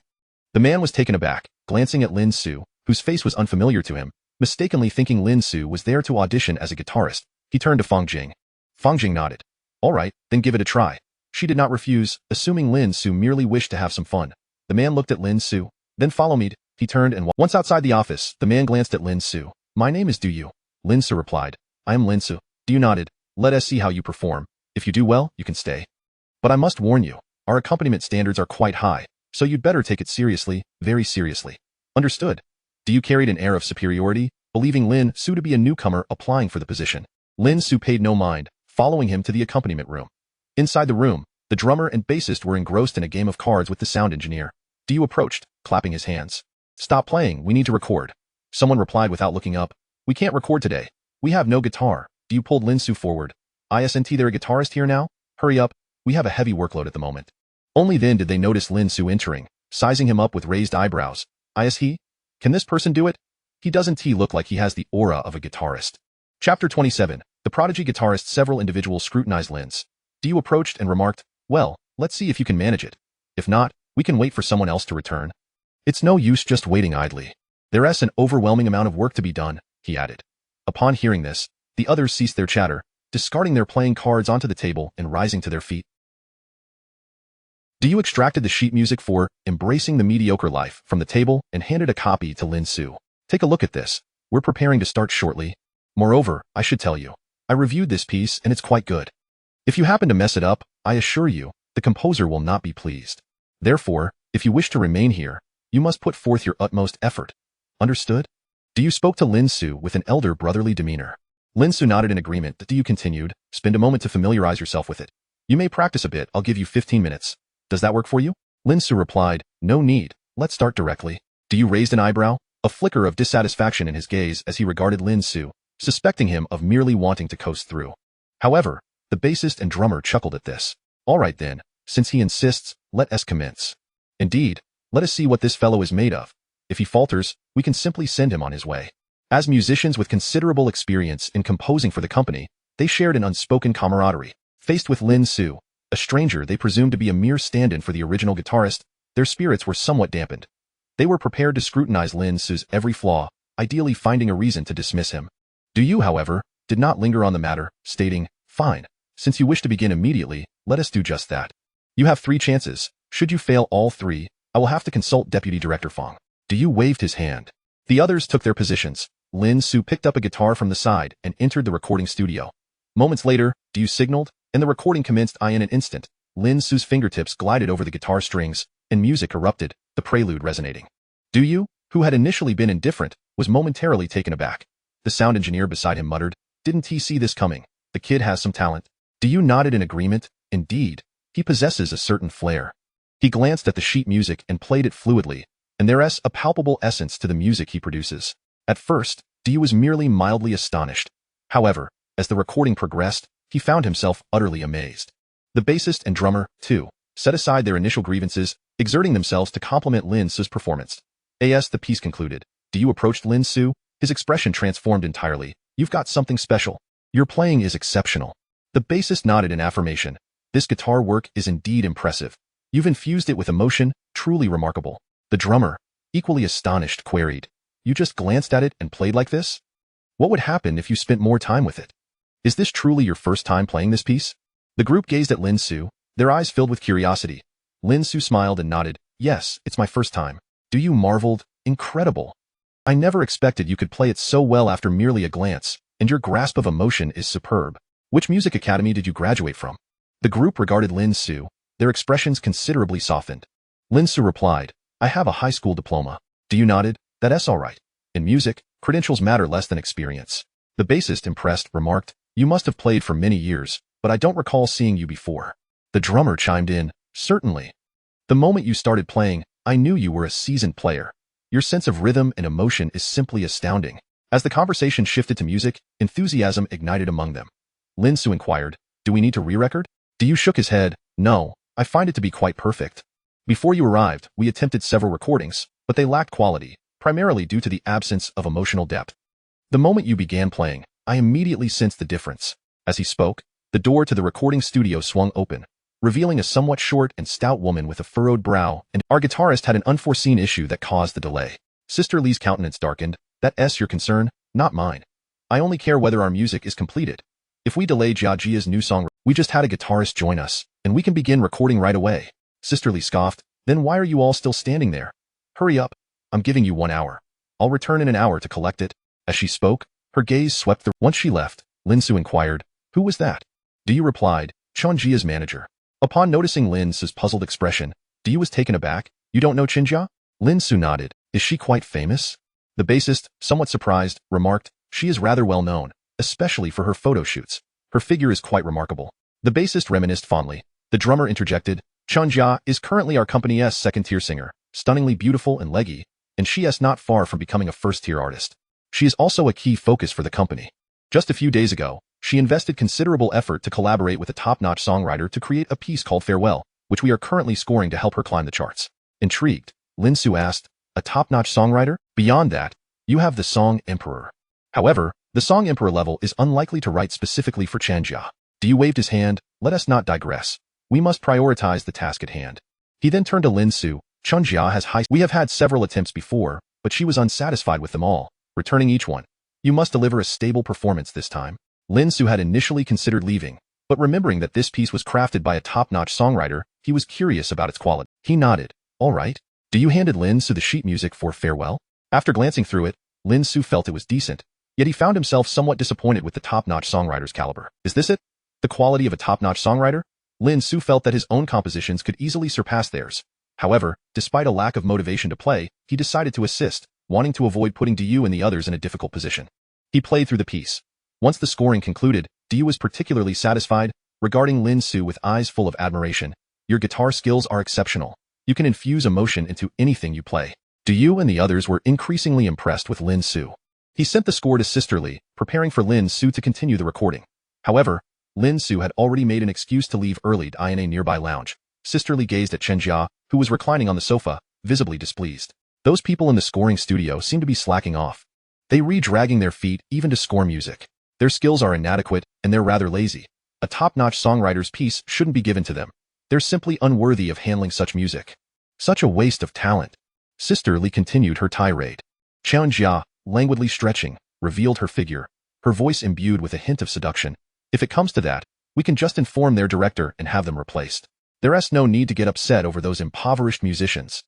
The man was taken aback, glancing at Lin Ce, whose face was unfamiliar to him, mistakenly thinking Lin Ce was there to audition as a guitarist. He turned to Fang Jing. Fang Jing nodded. All right, then give it a try. She did not refuse, assuming Lin Ce merely wished to have some fun. The man looked at Lin Ce. Then follow me. He turned and once outside the office, the man glanced at Lin Ce. My name is Du Yu. Lin Ce replied. I am Lin Ce. Du nodded. Let us see how you perform. If you do well, you can stay. But I must warn you, our accompaniment standards are quite high, so you'd better take it seriously, very seriously. Understood? Du carried an air of superiority, believing Lin Ce to be a newcomer applying for the position. Lin Ce paid no mind, following him to the accompaniment room. Inside the room, the drummer and bassist were engrossed in a game of cards with the sound engineer. Du approached, clapping his hands. Stop playing, we need to record. Someone replied without looking up. We can't record today. We have no guitar. Du pulled Lin Ce forward. Isn't there a guitarist here now? Hurry up, we have a heavy workload at the moment. Only then did they notice Lin Ce entering, sizing him up with raised eyebrows. Is he? Can this person do it? He doesn't look like he has the aura of a guitarist. Chapter 27. The prodigy guitarist. Several individuals scrutinized Lin Ce. Du approached and remarked, "Well, let's see if you can manage it. If not, we can wait for someone else to return. It's no use just waiting idly. There's an overwhelming amount of work to be done," he added. Upon hearing this, the others ceased their chatter, discarding their playing cards onto the table and rising to their feet. Du extracted the sheet music for Embracing the Mediocre Life from the table and handed a copy to Lin Ce. "Take a look at this. We're preparing to start shortly. Moreover, I should tell you, I reviewed this piece and it's quite good. If you happen to mess it up, I assure you, the composer will not be pleased. Therefore, if you wish to remain here, you must put forth your utmost effort. Understood?" Du spoke to Lin Ce with an elder brotherly demeanor. Lin Ce nodded in agreement. Du continued, "Spend a moment to familiarize yourself with it. You may practice a bit. I'll give you 15 minutes. Does that work for you?" Lin Ce replied, "No need. Let's start directly." Du raised an eyebrow, a flicker of dissatisfaction in his gaze as he regarded Lin Ce, suspecting him of merely wanting to coast through. However, the bassist and drummer chuckled at this. "All right then, since he insists, let us commence. Indeed, let us see what this fellow is made of. If he falters, we can simply send him on his way." As musicians with considerable experience in composing for the company, they shared an unspoken camaraderie. Faced with Lin Ce, a stranger they presumed to be a mere stand-in for the original guitarist, their spirits were somewhat dampened. They were prepared to scrutinize Lin Ce's every flaw, ideally finding a reason to dismiss him. Du, however, did not linger on the matter, stating, "Fine, since you wish to begin immediately, let us do just that. You have 3 chances. Should you fail all 3, I will have to consult Deputy Director Fong." Du waved his hand. The others took their positions. Lin Ce picked up a guitar from the side and entered the recording studio. Moments later, Du signaled, and the recording commenced. In an instant, Lin Ce's fingertips glided over the guitar strings, and music erupted, the prelude resonating. Du, who had initially been indifferent, was momentarily taken aback. The sound engineer beside him muttered, "Didn't he see this coming? The kid has some talent." Du nodded in agreement. Indeed, he possesses a certain flair. He glanced at the sheet music and played it fluidly, and there's a palpable essence to the music he produces. At first, Du was merely mildly astonished. However, as the recording progressed, he found himself utterly amazed. The bassist and drummer, too, set aside their initial grievances, exerting themselves to compliment Lin Ce's performance. As the piece concluded, Du approached Lin Ce, his expression transformed entirely. "You've got something special. Your playing is exceptional." The bassist nodded in affirmation. "This guitar work is indeed impressive. You've infused it with emotion, truly remarkable." The drummer, equally astonished, queried, "You just glanced at it and played like this? What would happen if you spent more time with it? Is this truly your first time playing this piece?" The group gazed at Lin Ce, their eyes filled with curiosity. Lin Ce smiled and nodded. "Yes, it's my first time." Du marveled, "Incredible. I never expected you could play it so well after merely a glance, and your grasp of emotion is superb. Which music academy did you graduate from?" The group regarded Lin Ce, their expressions considerably softened. Lin Ce replied, "I have a high school diploma." Du nodded, "That's all right. In music, credentials matter less than experience." The bassist, impressed, remarked, "You must have played for many years, but I don't recall seeing you before." The drummer chimed in, "Certainly. The moment you started playing, I knew you were a seasoned player. Your sense of rhythm and emotion is simply astounding." As the conversation shifted to music, enthusiasm ignited among them. Lin Ce inquired, "Do we need to re-record?" Du shook his head, "No, I find it to be quite perfect. Before you arrived, we attempted several recordings, but they lacked quality, primarily due to the absence of emotional depth. The moment you began playing, I immediately sensed the difference." As he spoke, the door to the recording studio swung open, revealing a somewhat short and stout woman with a furrowed brow, and our guitarist had an unforeseen issue that caused the delay. Sister Lee's countenance darkened. "That's your concern, not mine. I only care whether our music is completed. If we delay Jiajia's new song, we just had a guitarist join us, and we can begin recording right away." Sister Lee scoffed, "Then why are you all still standing there? Hurry up. I'm giving you 1 hour. I'll return in an hour to collect it." As she spoke, her gaze swept the. Once she left, Lin Ce inquired, "Who was that?" Du replied, "Chonjia's manager." Upon noticing Lin Ce's puzzled expression, Du was taken aback. "You don't know Chinjia?" Lin Ce nodded. "Is she quite famous?" The bassist, somewhat surprised, remarked, "She is rather well known, especially for her photo shoots. Her figure is quite remarkable." The bassist reminisced fondly. The drummer interjected, "Chonjia is currently our company's second-tier singer, stunningly beautiful and leggy, and she is not far from becoming a first-tier artist. She is also a key focus for the company. Just a few days ago, she invested considerable effort to collaborate with a top-notch songwriter to create a piece called Farewell, which we are currently scoring to help her climb the charts." Intrigued, Lin Ce asked, "A top-notch songwriter? Beyond that, you have the Song Emperor." However, the Song Emperor level is unlikely to write specifically for Chonjia. Diyu waved his hand. Let us not digress. We must prioritize the task at hand. He then turned to Lin Ce. Chunjia has high. We have had several attempts before, but she was unsatisfied with them all, returning each one. You must deliver a stable performance this time. Lin Ce had initially considered leaving, but remembering that this piece was crafted by a top-notch songwriter, he was curious about its quality. He nodded. All right. Diyu handed Lin Ce the sheet music for farewell. After glancing through it, Lin Ce felt it was decent, yet he found himself somewhat disappointed with the top-notch songwriter's caliber. Is this it? The quality of a top-notch songwriter? Lin Ce felt that his own compositions could easily surpass theirs. However, despite a lack of motivation to play, he decided to assist, wanting to avoid putting Diyu and the others in a difficult position. He played through the piece. Once the scoring concluded, Diyu was particularly satisfied, regarding Lin Ce with eyes full of admiration. Your guitar skills are exceptional. You can infuse emotion into anything you play. Diyu and the others were increasingly impressed with Lin Ce. He sent the score to Sister Li, preparing for Lin Ce to continue the recording. However, Lin Ce had already made an excuse to leave early in a nearby lounge. Sister Li gazed at Chunjia, who was reclining on the sofa, visibly displeased. Those people in the scoring studio seemed to be slacking off. They dragging their feet even to score music. Their skills are inadequate, and they're rather lazy. A top-notch songwriter's piece shouldn't be given to them. They're simply unworthy of handling such music. Such a waste of talent. Sister Li continued her tirade. Chunjia, languidly stretching, revealed her figure, her voice imbued with a hint of seduction. If it comes to that, we can just inform their director and have them replaced. There's no need to get upset over those impoverished musicians.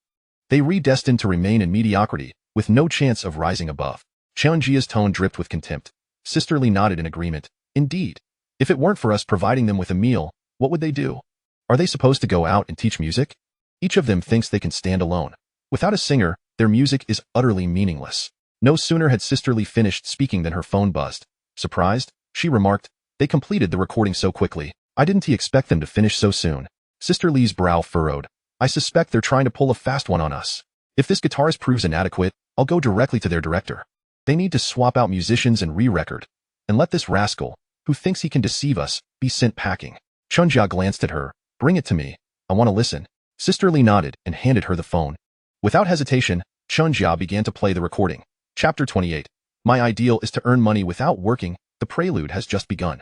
They destined to remain in mediocrity, with no chance of rising above. Chunjia's tone dripped with contempt. Sister Li nodded in agreement. Indeed. If it weren't for us providing them with a meal, what would they do? Are they supposed to go out and teach music? Each of them thinks they can stand alone. Without a singer, their music is utterly meaningless. No sooner had Sister Li finished speaking than her phone buzzed. Surprised, she remarked, they completed the recording so quickly. I didn't expect them to finish so soon. Sister Li's brow furrowed. I suspect they're trying to pull a fast one on us. If this guitarist proves inadequate, I'll go directly to their director. They need to swap out musicians and re-record. And let this rascal, who thinks he can deceive us, be sent packing. Chunjia glanced at her. Bring it to me. I want to listen. Sister Li nodded and handed her the phone. Without hesitation, Chunjia began to play the recording. Chapter 28. My ideal is to earn money without working. The prelude has just begun.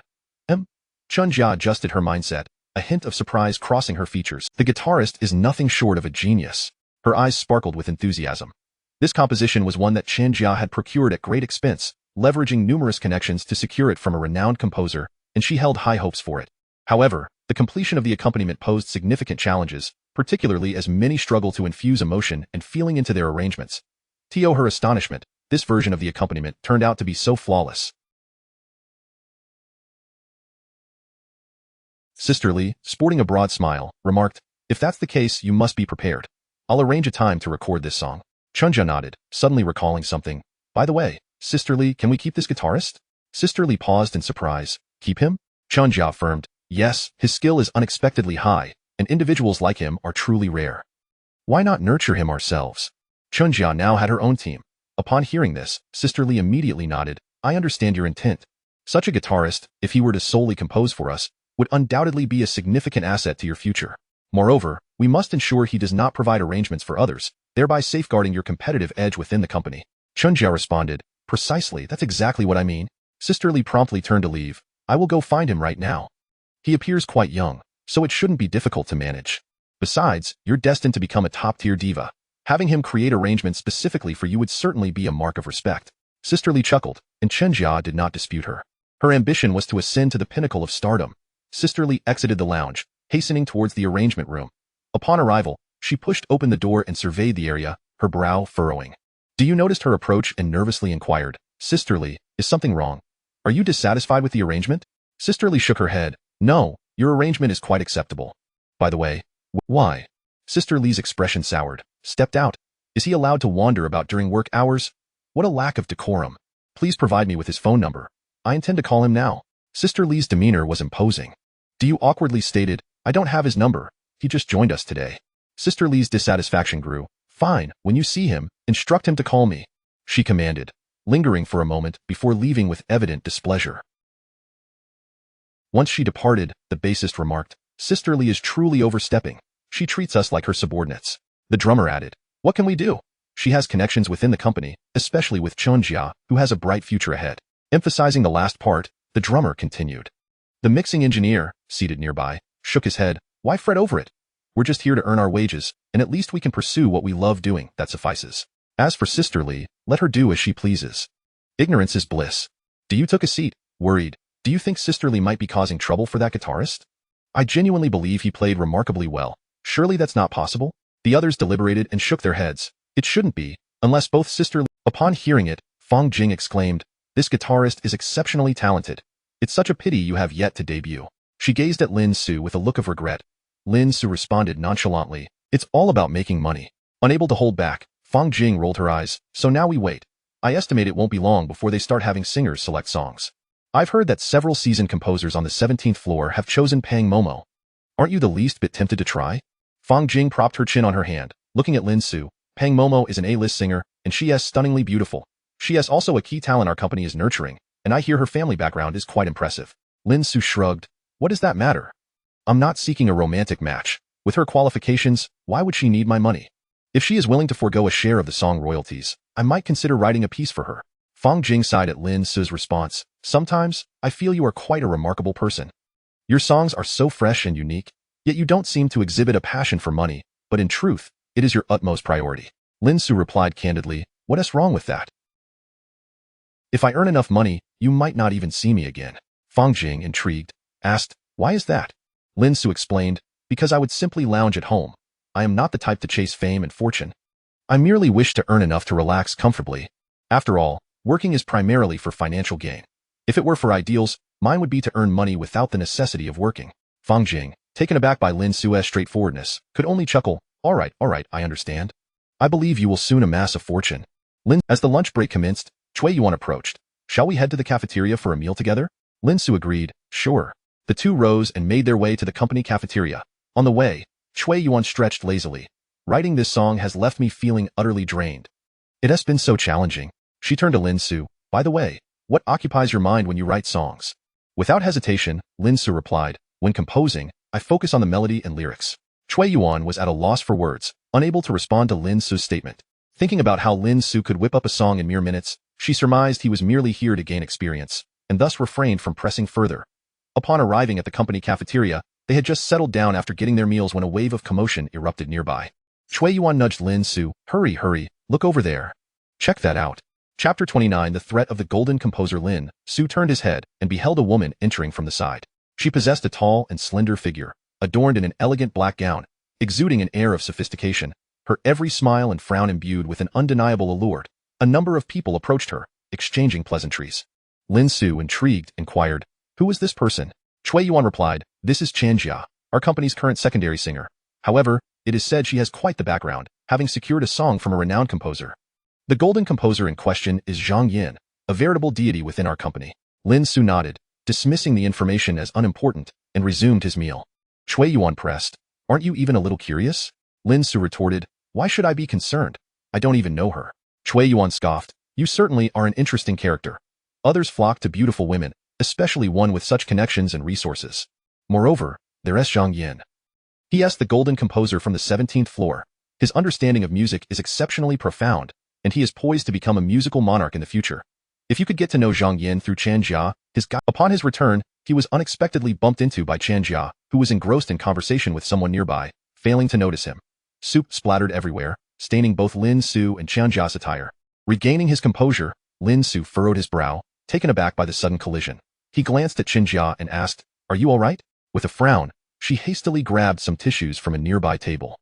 Chunjia adjusted her mindset, a hint of surprise crossing her features. The guitarist is nothing short of a genius. Her eyes sparkled with enthusiasm. This composition was one that Chunjia had procured at great expense, leveraging numerous connections to secure it from a renowned composer, and she held high hopes for it. However, the completion of the accompaniment posed significant challenges, particularly as many struggled to infuse emotion and feeling into their arrangements. To her astonishment, this version of the accompaniment turned out to be so flawless. Sister Li, sporting a broad smile, remarked, if that's the case, you must be prepared. I'll arrange a time to record this song. Chunjia nodded, suddenly recalling something. By the way, Sister Li, can we keep this guitarist? Sister Li paused in surprise. Keep him? Chunjia affirmed. Yes, his skill is unexpectedly high, and individuals like him are truly rare. Why not nurture him ourselves? Chunjia now had her own team. Upon hearing this, Sister Li immediately nodded. I understand your intent. Such a guitarist, if he were to solely compose for us, would undoubtedly be a significant asset to your future. Moreover, we must ensure he does not provide arrangements for others, thereby safeguarding your competitive edge within the company. Chunjia responded, precisely, that's exactly what I mean. Sister Li promptly turned to leave. I will go find him right now. He appears quite young, so it shouldn't be difficult to manage. Besides, you're destined to become a top-tier diva. Having him create arrangements specifically for you would certainly be a mark of respect. Sister Li chuckled, and Chunjia did not dispute her. Her ambition was to ascend to the pinnacle of stardom. Sister Li exited the lounge, hastening towards the arrangement room. Upon arrival, she pushed open the door and surveyed the area, her brow furrowing. Diyu noticed her approach and nervously inquired, Sister Li, is something wrong? Are you dissatisfied with the arrangement? Sister Li shook her head. No, your arrangement is quite acceptable. By the way, why? Sister Li's expression soured. Stepped out. Is he allowed to wander about during work hours? What a lack of decorum. Please provide me with his phone number. I intend to call him now. Sister Li's demeanor was imposing. Diyu awkwardly stated, I don't have his number. He just joined us today. Sister Li's dissatisfaction grew. Fine, when you see him, instruct him to call me. She commanded, lingering for a moment before leaving with evident displeasure. Once she departed, the bassist remarked, Sister Li is truly overstepping. She treats us like her subordinates. The drummer added, what can we do? She has connections within the company, especially with Chunjia, who has a bright future ahead. Emphasizing the last part, the drummer continued. The mixing engineer, seated nearby, shook his head. Why fret over it? We're just here to earn our wages, and at least we can pursue what we love doing, that suffices. As for Sister Lee, let her do as she pleases. Ignorance is bliss. Do you took a seat, worried? Do you think Sister Lee might be causing trouble for that guitarist? I genuinely believe he played remarkably well. Surely that's not possible? The others deliberated and shook their heads. It shouldn't be, unless both Sister Lee— Upon hearing it, Fong Jing exclaimed, "This guitarist is exceptionally talented. It's such a pity you have yet to debut." She gazed at Lin Ce with a look of regret. Lin Ce responded nonchalantly, "It's all about making money." Unable to hold back, Fong Jing rolled her eyes. "So now we wait. I estimate it won't be long before they start having singers select songs. I've heard that several seasoned composers on the 17th floor have chosen Pang Momo. Aren't you the least bit tempted to try?" Fong Jing propped her chin on her hand, looking at Lin Ce. "Pang Momo is an A-list singer, and she is stunningly beautiful. She has also a key talent our company is nurturing, and I hear her family background is quite impressive." Lin Ce shrugged. "What does that matter? I'm not seeking a romantic match. With her qualifications, why would she need my money? If she is willing to forego a share of the song royalties, I might consider writing a piece for her." Fong Jing sighed at Lin Ce's response. "Sometimes, I feel you are quite a remarkable person. Your songs are so fresh and unique, yet you don't seem to exhibit a passion for money, but in truth, it is your utmost priority." Lin Ce replied candidly, "What is wrong with that? If I earn enough money, you might not even see me again." Fong Jing, intrigued, asked, "Why is that?" Lin Ce explained, "Because I would simply lounge at home. I am not the type to chase fame and fortune. I merely wish to earn enough to relax comfortably. After all, working is primarily for financial gain. If it were for ideals, mine would be to earn money without the necessity of working." Fong Jing, taken aback by Lin Ce's straightforwardness, could only chuckle. All right, I understand. I believe you will soon amass a fortune." As the lunch break commenced, Cui Yuan approached. "Shall we head to the cafeteria for a meal together?" Lin Ce agreed. "Sure." The two rose and made their way to the company cafeteria. On the way, Cui Yuan stretched lazily. "Writing this song has left me feeling utterly drained. It has been so challenging." She turned to Lin Ce. "By the way, what occupies your mind when you write songs?" Without hesitation, Lin Ce replied, "When composing, I focus on the melody and lyrics." Cui Yuan was at a loss for words, unable to respond to Lin Ce's statement. Thinking about how Lin Ce could whip up a song in mere minutes, she surmised he was merely here to gain experience, and thus refrained from pressing further. Upon arriving at the company cafeteria, they had just settled down after getting their meals when a wave of commotion erupted nearby. Cui Yuan nudged Lin Ce. Hurry, look over there. Check that out." Chapter 29 The Threat of the Golden Composer. Lin Ce turned his head and beheld a woman entering from the side. She possessed a tall and slender figure, adorned in an elegant black gown, exuding an air of sophistication, her every smile and frown imbued with an undeniable allure. A number of people approached her, exchanging pleasantries. Lin Ce, intrigued, inquired, "Who is this person?" Cui Yuan replied, "This is Qian Jia, our company's current secondary singer. However, it is said she has quite the background, having secured a song from a renowned composer. The golden composer in question is Zhang Yin, a veritable deity within our company." Lin Ce nodded, dismissing the information as unimportant, and resumed his meal. Cui Yuan pressed, "Aren't you even a little curious?" Lin Ce retorted, "Why should I be concerned? I don't even know her." Cui Yuan scoffed, "You certainly are an interesting character. Others flock to beautiful women, especially one with such connections and resources. Moreover, there is Zhang Yin. He is the golden composer from the 17th floor. His understanding of music is exceptionally profound, and he is poised to become a musical monarch in the future. If you could get to know Zhang Yin through Qian Jia, Upon his return, he was unexpectedly bumped into by Qian Jia, who was engrossed in conversation with someone nearby, failing to notice him. Soup splattered everywhere, staining both Lin Ce and Qian Jia's attire. Regaining his composure, Lin Ce furrowed his brow, taken aback by the sudden collision. He glanced at Qian Jia and asked, "Are you all right?" With a frown, she hastily grabbed some tissues from a nearby table.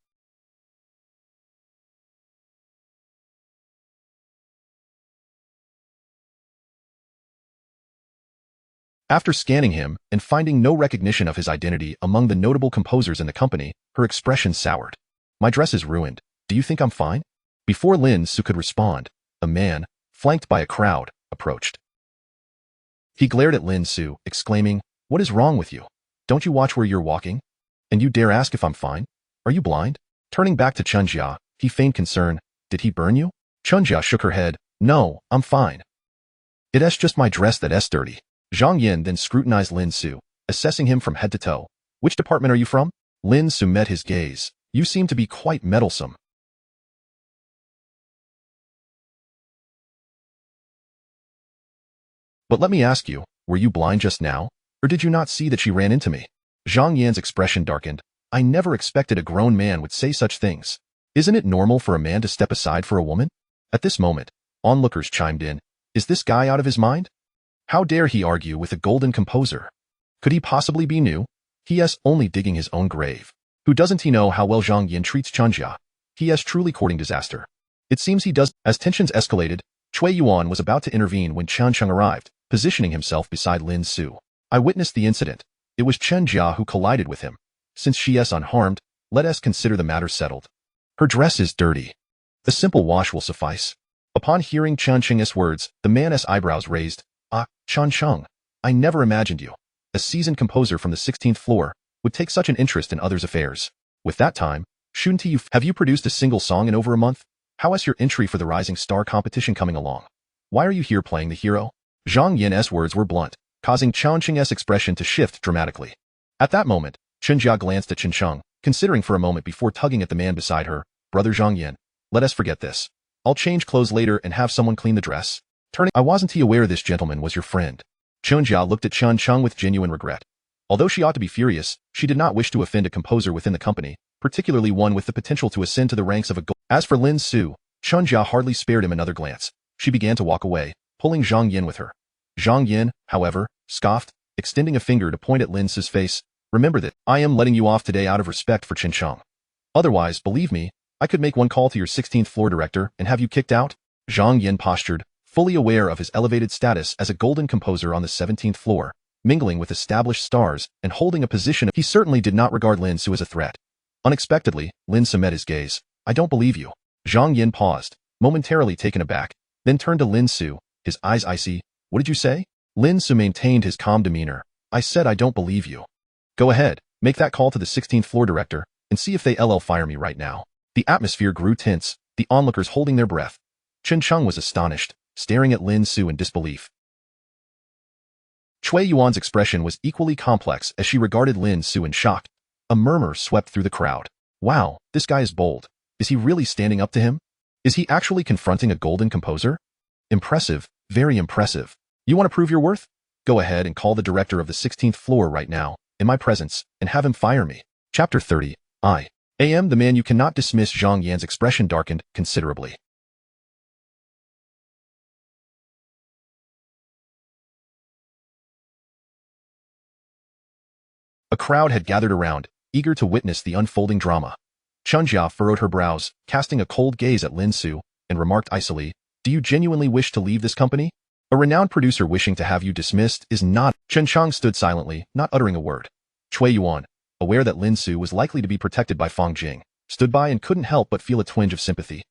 After scanning him and finding no recognition of his identity among the notable composers in the company, her expression soured. "My dress is ruined. Do you think I'm fine?" Before Lin Ce could respond, a man, flanked by a crowd, approached. He glared at Lin Ce, exclaiming, "What is wrong with you? Don't you watch where you're walking? And you dare ask if I'm fine? Are you blind?" Turning back to Qian Jia, he feigned concern. "Did he burn you?" Qian Jia shook her head. "No, I'm fine. It is just my dress that is dirty." Zhang Yin then scrutinized Lin Ce, assessing him from head to toe. "Which department are you from?" Lin Ce met his gaze. "You seem to be quite meddlesome." "But let me ask you, were you blind just now? Or did you not see that she ran into me? Zhang Yan's expression darkened. I never expected a grown man would say such things. Isn't it normal for a man to step aside for a woman? At this moment, onlookers chimed in. Is this guy out of his mind? How dare he argue with a golden composer? Could he possibly be new? He is only digging his own grave. Who doesn't he know how well Zhang Yan treats Chunjia? He is truly courting disaster. It seems he does. As tensions escalated, Cui Yuan was about to intervene when Chen Cheng arrived, positioning himself beside Lin Ce. I witnessed the incident. It was Chunjia who collided with him. Since she is unharmed, let us consider the matter settled. Her dress is dirty. A simple wash will suffice. Upon hearing Chen Cheng's words, the man's eyebrows raised. Ah, Chen Cheng, I never imagined you, a seasoned composer from the 16th floor, would take such an interest in others' affairs. With that time, shouldn't you have you produced a single song in over a month? How is your entry for the Rising Star competition coming along? Why are you here playing the hero? Zhang Yan's words were blunt, causing Chen Cheng's expression to shift dramatically. At that moment, Chunjia glanced at Chen Cheng, considering for a moment before tugging at the man beside her. Brother Zhang Yan, let us forget this. I'll change clothes later and have someone clean the dress. I wasn't aware this gentleman was your friend. Chunjia looked at Chen Cheng with genuine regret. Although she ought to be furious, she did not wish to offend a composer within the company, particularly one with the potential to ascend to the ranks of a gold. As for Lin Ce, Chunjia hardly spared him another glance. She began to walk away, pulling Zhang Yan with her. Zhang Yan, however, scoffed, extending a finger to point at Lin Ce's face. Remember that I am letting you off today out of respect for Chen Cheng. Otherwise, believe me, I could make one call to your 16th floor director and have you kicked out. Zhang Yan postured, fully aware of his elevated status as a golden composer on the 17th floor, mingling with established stars and holding a position. He certainly did not regard Lin Ce as a threat. Unexpectedly, Lin Ce met his gaze. I don't believe you. Zhang Yan paused, momentarily taken aback, then turned to Lin Ce, his eyes icy. What did you say? Lin Ce maintained his calm demeanor. I said I don't believe you. Go ahead, make that call to the 16th floor director, and see if they fire me right now. The atmosphere grew tense, the onlookers holding their breath. Chen Cheng was astonished, staring at Lin Ce in disbelief. Cui Yuan's expression was equally complex as she regarded Lin Ce in shock. A murmur swept through the crowd. Wow, this guy is bold. Is he really standing up to him? Is he actually confronting a golden composer? Impressive, very impressive. You want to prove your worth? Go ahead and call the director of the 16th floor right now, in my presence, and have him fire me. Chapter 30. I am the man you cannot dismiss. Zhang Yan's expression darkened considerably. A crowd had gathered around, eager to witness the unfolding drama. Chunjia furrowed her brows, casting a cold gaze at Lin Ce, and remarked icily, Do you genuinely wish to leave this company? A renowned producer wishing to have you dismissed is not. Chen Cheng stood silently, not uttering a word. Cui Yuan, aware that Lin Ce was likely to be protected by Fang Jing, stood by and couldn't help but feel a twinge of sympathy.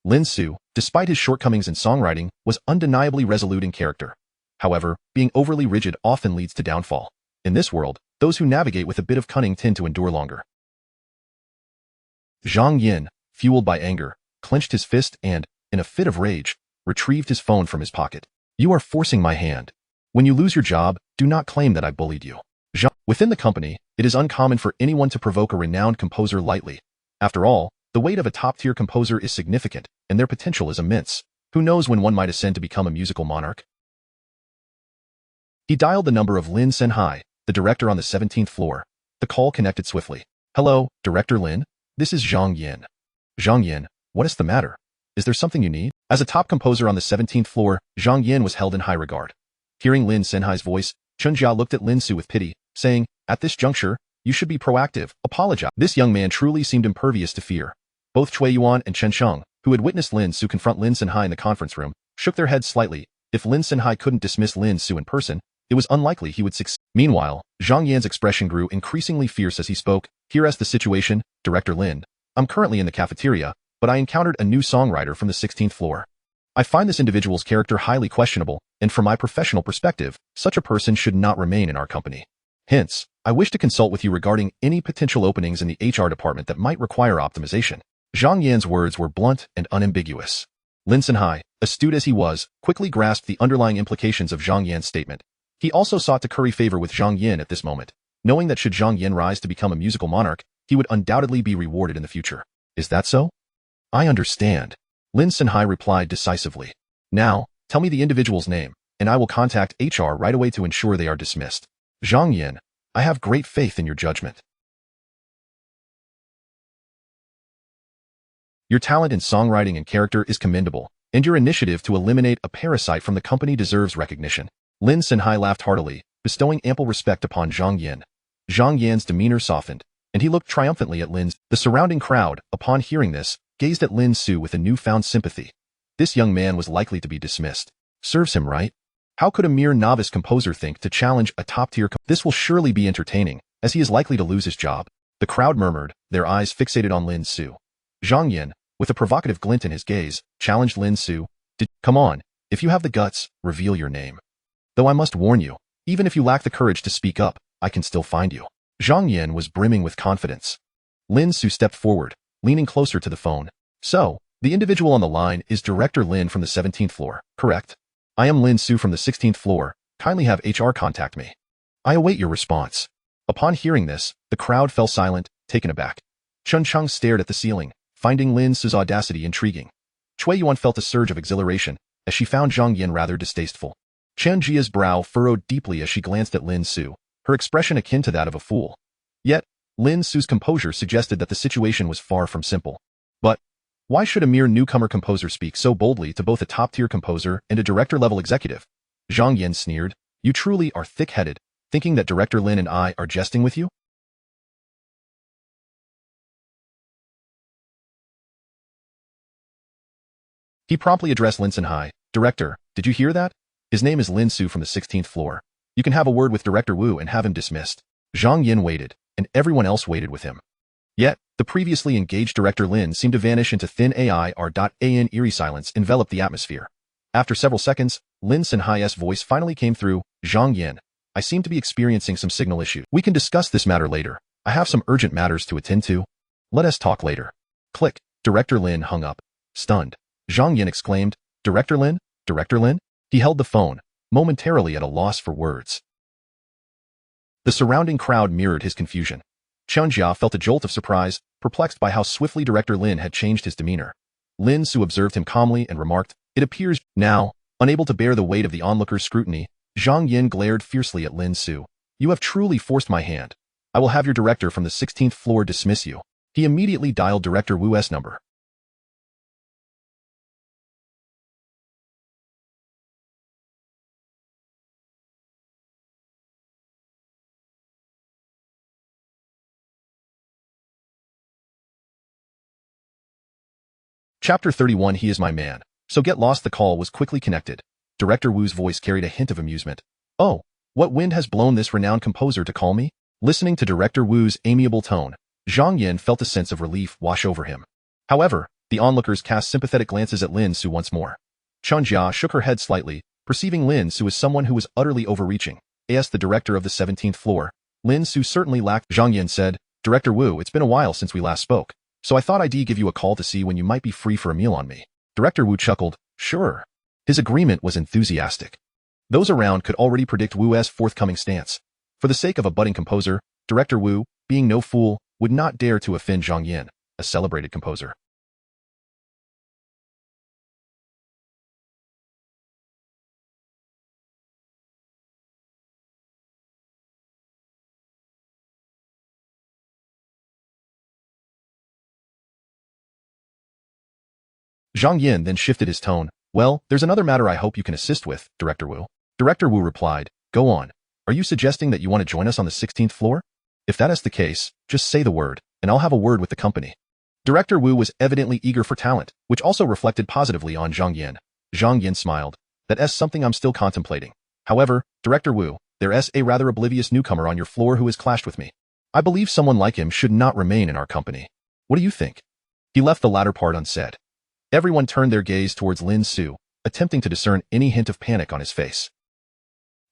Lin Ce, despite his shortcomings in songwriting, was undeniably resolute in character. However, being overly rigid often leads to downfall. In this world, those who navigate with a bit of cunning tend to endure longer. Zhang Yan, fueled by anger, clenched his fist and, in a fit of rage, retrieved his phone from his pocket. You are forcing my hand. When you lose your job, do not claim that I bullied you. Within the company, it is uncommon for anyone to provoke a renowned composer lightly. After all, the weight of a top-tier composer is significant, and their potential is immense. Who knows when one might ascend to become a musical monarch? He dialed the number of Lin Ce, the director on the 17th floor. The call connected swiftly. Hello, Director Lin? This is Zhang Yan. Zhang Yan, what is the matter? Is there something you need? As a top composer on the 17th floor, Zhang Yan was held in high regard. Hearing Lin Ce's voice, Chunjia looked at Lin Ce with pity, saying, At this juncture, you should be proactive, apologize. This young man truly seemed impervious to fear. Both Cui Yuan and Chen Cheng, who had witnessed Lin Ce confront Lin Ce in the conference room, shook their heads slightly. If Lin Ce couldn't dismiss Lin Ce in person, it was unlikely he would succeed. Meanwhile, Zhang Yan's expression grew increasingly fierce as he spoke. Here is the situation, Director Lin. I'm currently in the cafeteria, but I encountered a new songwriter from the 16th floor. I find this individual's character highly questionable, and from my professional perspective, such a person should not remain in our company. Hence, I wish to consult with you regarding any potential openings in the HR department that might require optimization. Zhang Yan's words were blunt and unambiguous. Lin Ce, astute as he was, quickly grasped the underlying implications of Zhang Yan's statement. He also sought to curry favor with Zhang Yan at this moment, knowing that should Zhang Yan rise to become a musical monarch, he would undoubtedly be rewarded in the future. Is that so? I understand. Lin Ce replied decisively. Now, tell me the individual's name, and I will contact HR right away to ensure they are dismissed. Zhang Yin, I have great faith in your judgment. Your talent in songwriting and character is commendable, and your initiative to eliminate a parasite from the company deserves recognition. Lin Ce laughed heartily, bestowing ample respect upon Zhang Yin. Zhang Yan's demeanor softened, and he looked triumphantly at Lin Ce. The surrounding crowd, upon hearing this, gazed at Lin Ce with a newfound sympathy. This young man was likely to be dismissed. Serves him right. How could a mere novice composer think to challenge a top-tier This will surely be entertaining, as he is likely to lose his job. The crowd murmured, their eyes fixated on Lin Ce. Zhang Yin, with a provocative glint in his gaze, challenged Lin Ce. Come on, if you have the guts, reveal your name. Though I must warn you, even if you lack the courage to speak up, I can still find you. Zhang Yin was brimming with confidence. Lin Ce stepped forward, leaning closer to the phone. So, the individual on the line is Director Lin from the 17th floor, correct? I am Lin Ce from the 16th floor. Kindly have HR contact me. I await your response. Upon hearing this, the crowd fell silent, taken aback. Chun Chung stared at the ceiling, finding Lin Ce's audacity intriguing. Cui Yuan felt a surge of exhilaration, as she found Zhang Yin rather distasteful. Chen Jia's brow furrowed deeply as she glanced at Lin Ce, her expression akin to that of a fool. Yet, Lin Ce's composure suggested that the situation was far from simple. But, why should a mere newcomer composer speak so boldly to both a top-tier composer and a director-level executive? Zhang Yin sneered. You truly are thick-headed, thinking that Director Lin and I are jesting with you? He promptly addressed Lin Ce. Director, did you hear that? His name is Lin Ce from the 16th floor. You can have a word with Director Wu and have him dismissed. Zhang Yin waited, and everyone else waited with him. Yet, the previously engaged Director Lin seemed to vanish into thin air. Eerie silence enveloped the atmosphere. After several seconds, Lin Ce's voice finally came through. Zhang Yin, I seem to be experiencing some signal issue. We can discuss this matter later. I have some urgent matters to attend to. Let us talk later. Click. Director Lin hung up. Stunned. Zhang Yin exclaimed, Director Lin? Director Lin? He held the phone, momentarily at a loss for words. The surrounding crowd mirrored his confusion. Chun Jia felt a jolt of surprise, perplexed by how swiftly Director Lin had changed his demeanor. Lin Ce observed him calmly and remarked, It appears, now, unable to bear the weight of the onlookers' scrutiny, Zhang Yin glared fiercely at Lin Ce. You have truly forced my hand. I will have your director from the 16th floor dismiss you. He immediately dialed Director Wu's number. Chapter 31 He is my man. So get lost. The call was quickly connected. Director Wu's voice carried a hint of amusement. Oh, what wind has blown this renowned composer to call me? Listening to Director Wu's amiable tone, Zhang Yin felt a sense of relief wash over him. However, the onlookers cast sympathetic glances at Lin Ce once more. Chun Jia shook her head slightly, perceiving Lin Ce as someone who was utterly overreaching. As the director of the 17th floor, Lin Ce certainly lacked. Zhang Yin said, Director Wu, it's been a while since we last spoke. So I thought I'd give you a call to see when you might be free for a meal on me. Director Wu chuckled, sure. His agreement was enthusiastic. Those around could already predict Wu's forthcoming stance. For the sake of a budding composer, Director Wu, being no fool, would not dare to offend Zhang Yin, a celebrated composer. Zhang Yin then shifted his tone. Well, there's another matter I hope you can assist with, Director Wu. Director Wu replied, Go on. Are you suggesting that you want to join us on the 16th floor? If that is the case, just say the word, and I'll have a word with the company. Director Wu was evidently eager for talent, which also reflected positively on Zhang Yin. Zhang Yin smiled. That's something I'm still contemplating. However, Director Wu, there's a rather oblivious newcomer on your floor who has clashed with me. I believe someone like him should not remain in our company. What do you think? He left the latter part unsaid. Everyone turned their gaze towards Lin Ce, attempting to discern any hint of panic on his face.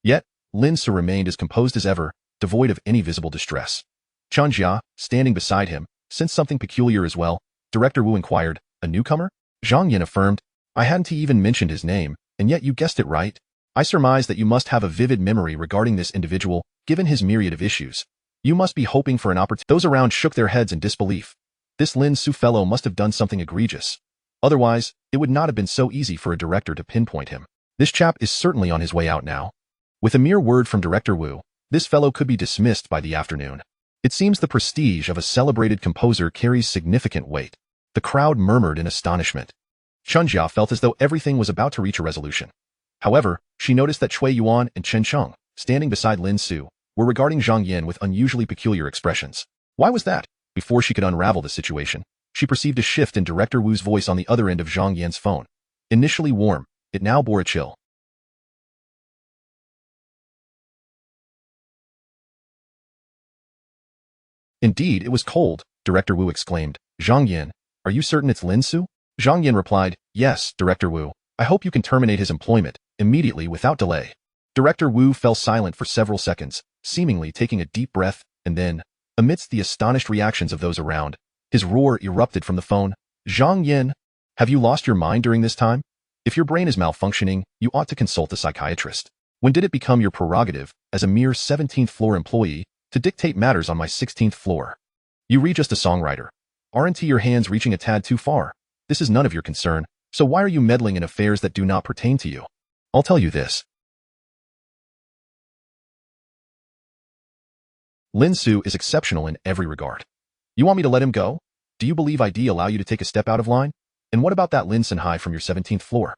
Yet, Lin Ce remained as composed as ever, devoid of any visible distress. Chun Jia, standing beside him, sensed something peculiar as well. Director Wu inquired, a newcomer? Zhang Yin affirmed, I hadn't even mentioned his name, and yet you guessed it right. I surmise that you must have a vivid memory regarding this individual, given his myriad of issues. You must be hoping for an opportunity. Those around shook their heads in disbelief. This Lin Ce fellow must have done something egregious. Otherwise, it would not have been so easy for a director to pinpoint him. This chap is certainly on his way out now. With a mere word from Director Wu, this fellow could be dismissed by the afternoon. It seems the prestige of a celebrated composer carries significant weight. The crowd murmured in astonishment. Chunjia felt as though everything was about to reach a resolution. However, she noticed that Cui Yuan and Chen Cheng, standing beside Lin Ce, were regarding Zhang Yin with unusually peculiar expressions. Why was that? Before she could unravel the situation, she perceived a shift in Director Wu's voice on the other end of Zhang Yin's phone. Initially warm, it now bore a chill. Indeed, it was cold, Director Wu exclaimed. Zhang Yin, are you certain it's Lin Ce? Zhang Yin replied, yes, Director Wu. I hope you can terminate his employment, immediately without delay. Director Wu fell silent for several seconds, seemingly taking a deep breath, and then, amidst the astonished reactions of those around, his roar erupted from the phone. Zhang Yin, have you lost your mind during this time? If your brain is malfunctioning, you ought to consult a psychiatrist. When did it become your prerogative, as a mere 17th floor employee, to dictate matters on my 16th floor? You read just a songwriter. Aren't your hands reaching a tad too far? This is none of your concern, so why are you meddling in affairs that do not pertain to you? I'll tell you this. Lin Ce is exceptional in every regard. You want me to let him go? Do you believe ID allow you to take a step out of line? And what about that Lin Senhai from your 17th floor?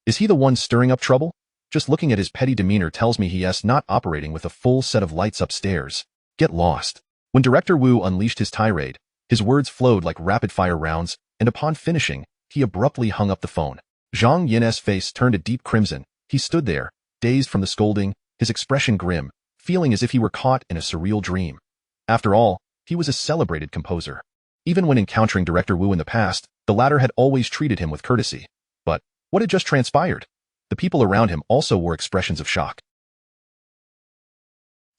Is he the one stirring up trouble? Just looking at his petty demeanor tells me he is not operating with a full set of lights upstairs. Get lost. When Director Wu unleashed his tirade, his words flowed like rapid-fire rounds, and upon finishing, he abruptly hung up the phone. Zhang Yin's face turned a deep crimson. He stood there, dazed from the scolding, his expression grim, feeling as if he were caught in a surreal dream. After all, he was a celebrated composer. Even when encountering Director Wu in the past, the latter had always treated him with courtesy. But what had just transpired? The people around him also wore expressions of shock.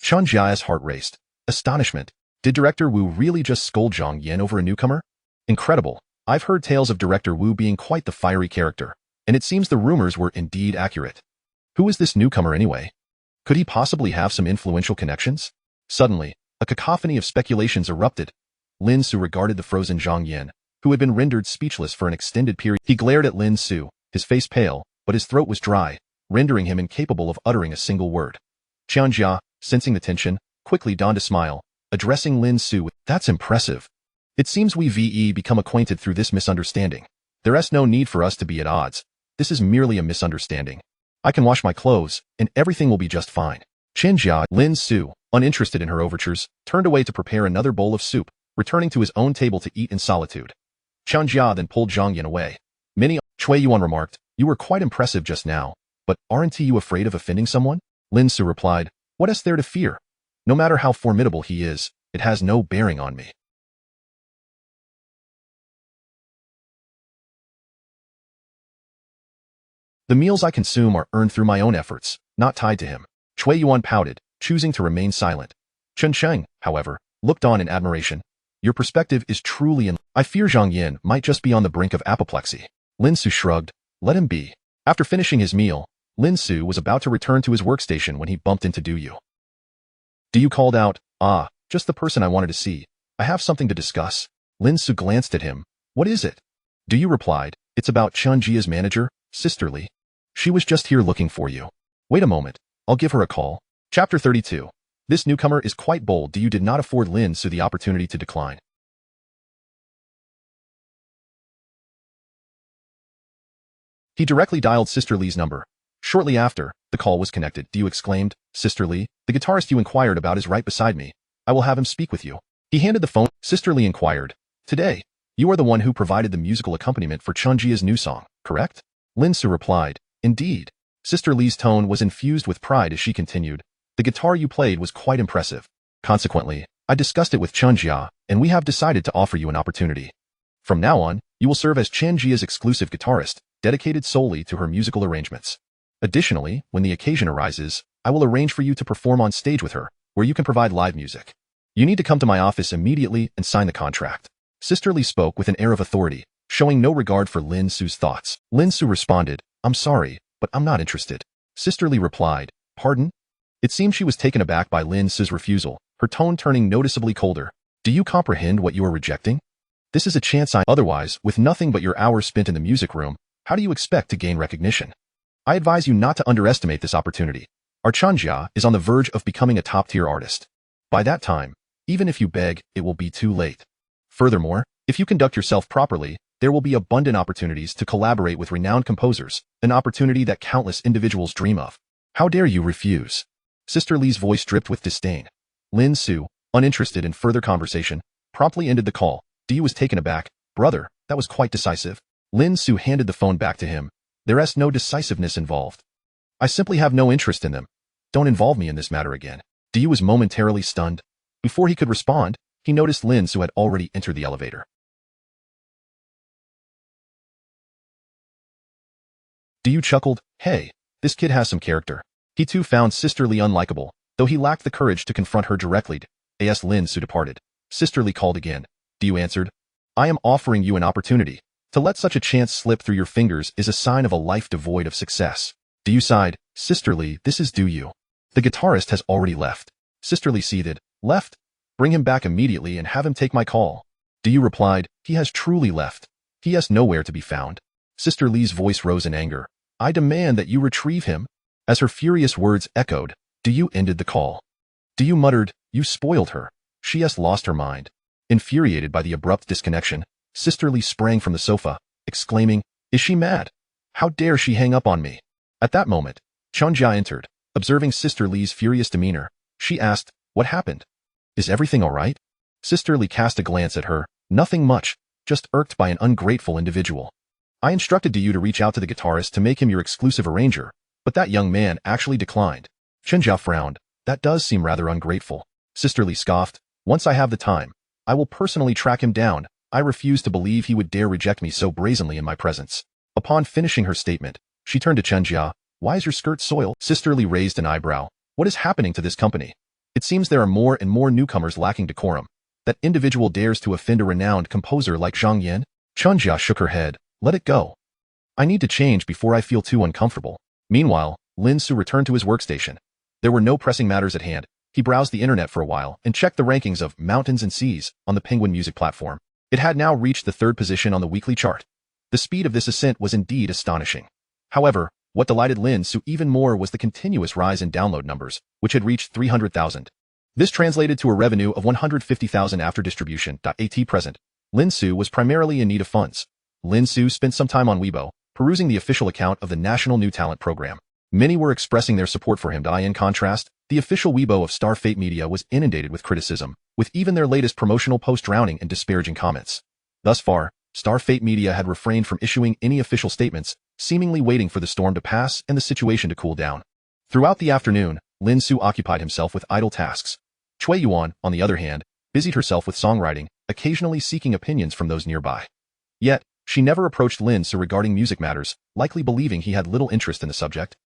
Chen Jia's heart raced. Astonishment. Did Director Wu really just scold Zhang Yin over a newcomer? Incredible. I've heard tales of Director Wu being quite the fiery character, and it seems the rumors were indeed accurate. Who is this newcomer anyway? Could he possibly have some influential connections? Suddenly, a cacophony of speculations erupted. Lin Ce regarded the frozen Zhang Yin, who had been rendered speechless for an extended period. He glared at Lin Ce, his face pale, but his throat was dry, rendering him incapable of uttering a single word. Qian Jia, sensing the tension, quickly donned a smile, addressing Lin Ce with, "That's impressive. It seems we've become acquainted through this misunderstanding. There is no need for us to be at odds. This is merely a misunderstanding. I can wash my clothes, and everything will be just fine." Qian Jia, Lin Ce, uninterested in her overtures, turned away to prepare another bowl of soup, returning to his own table to eat in solitude. Qian Jia then pulled Zhang Yin away. Cui Yuan remarked, "You were quite impressive just now, but aren't you afraid of offending someone?" Lin Ce replied, "What is there to fear? No matter how formidable he is, it has no bearing on me." The meals I consume are earned through my own efforts, not tied to him. Cui Yuan pouted, choosing to remain silent. Chen Cheng, however, looked on in admiration. "Your perspective is truly I fear Zhang Yin might just be on the brink of apoplexy." Lin Ce shrugged. "Let him be." After finishing his meal, Lin Ce was about to return to his workstation when he bumped into Du Yu. Du Yu called out, "Ah, just the person I wanted to see. I have something to discuss." Lin Ce glanced at him. "What is it?" Du Yu replied, "It's about Chen Jia's manager, Sister Li. She was just here looking for you." "Wait a moment. I'll give her a call." Chapter 32. This newcomer is quite bold. Du Yu did not afford Lin Ce the opportunity to decline. He directly dialed Sister Li's number. Shortly after, the call was connected. Du Yu exclaimed, "Sister Li, the guitarist you inquired about is right beside me. I will have him speak with you." He handed the phone. Sister Li inquired, "Today, you are the one who provided the musical accompaniment for Chen Jia's new song, correct?" Lin Ce replied, "Indeed." Sister Li's tone was infused with pride as she continued, "The guitar you played was quite impressive. Consequently, I discussed it with Chen Jia, and we have decided to offer you an opportunity. From now on, you will serve as Chen Jia's exclusive guitarist, dedicated solely to her musical arrangements. Additionally, when the occasion arises, I will arrange for you to perform on stage with her, where you can provide live music. You need to come to my office immediately and sign the contract." Sister Li spoke with an air of authority, showing no regard for Lin Ce's thoughts. Lin Ce responded, "I'm sorry, but I'm not interested." Sister Li replied, "Pardon?" It seemed she was taken aback by Lin Ce's refusal, her tone turning noticeably colder. "Do you comprehend what you are rejecting? This is a chance otherwise, with nothing but your hours spent in the music room, how do you expect to gain recognition? I advise you not to underestimate this opportunity. Our Chanjia is on the verge of becoming a top-tier artist. By that time, even if you beg, it will be too late. Furthermore, if you conduct yourself properly, there will be abundant opportunities to collaborate with renowned composers, an opportunity that countless individuals dream of. How dare you refuse? Sister Li's voice dripped with disdain. Lin Ce, uninterested in further conversation, promptly ended the call. Du was taken aback. Brother, that was quite decisive. Lin Ce handed the phone back to him. There's no decisiveness involved. I simply have no interest in them. Don't involve me in this matter again. Du was momentarily stunned. Before he could respond, he noticed Lin Ce had already entered the elevator. Du chuckled. Hey, this kid has some character. He too found Sister Li unlikable, though he lacked the courage to confront her directly. As Lin Ce departed, Sister Li called again. Du answered. I am offering you an opportunity. To let such a chance slip through your fingers is a sign of a life devoid of success. Du sighed. Sister Li, this is Du. The guitarist has already left. Sister Li seethed. Left? Bring him back immediately and have him take my call. Du replied. He has truly left. He is nowhere to be found. Sister Li's voice rose in anger. I demand that you retrieve him. As her furious words echoed, Du ended the call. Du muttered, you spoiled her. She has lost her mind. Infuriated by the abrupt disconnection, Sister Li sprang from the sofa, exclaiming, is she mad? How dare she hang up on me? At that moment, Chanjia entered. Observing Sister Li's furious demeanor, she asked, what happened? Is everything all right? Sister Li cast a glance at her. Nothing much, just irked by an ungrateful individual. I instructed Du to reach out to the guitarist to make him your exclusive arranger, but that young man actually declined. Chanjia frowned. That does seem rather ungrateful. Sister Li scoffed. Once I have the time, I will personally track him down. I refuse to believe he would dare reject me so brazenly in my presence. Upon finishing her statement, she turned to Chanjia. Why is your skirt soiled? Sister Li raised an eyebrow. What is happening to this company? It seems there are more and more newcomers lacking decorum. That individual dares to offend a renowned composer like Zhang Yan? Chanjia shook her head. Let it go. I need to change before I feel too uncomfortable. Meanwhile, Lin Ce returned to his workstation. There were no pressing matters at hand. He browsed the internet for a while and checked the rankings of Mountains and Seas on the Penguin Music platform. It had now reached the 3rd position on the weekly chart. The speed of this ascent was indeed astonishing. However, what delighted Lin Ce even more was the continuous rise in download numbers, which had reached 300,000. This translated to a revenue of 150,000 after distribution. At present, Lin Ce was primarily in need of funds. Lin Ce spent some time on Weibo, perusing the official account of the National New Talent Program. Many were expressing their support for him. In contrast, the official Weibo of Star Fate Media was inundated with criticism, with even their latest promotional post drowning in disparaging comments. Thus far, Star Fate Media had refrained from issuing any official statements, seemingly waiting for the storm to pass and the situation to cool down. Throughout the afternoon, Lin Ce occupied himself with idle tasks. Cui Yuan, on the other hand, busied herself with songwriting, occasionally seeking opinions from those nearby. Yet, she never approached Lin Ce regarding music matters, likely believing he had little interest in the subject.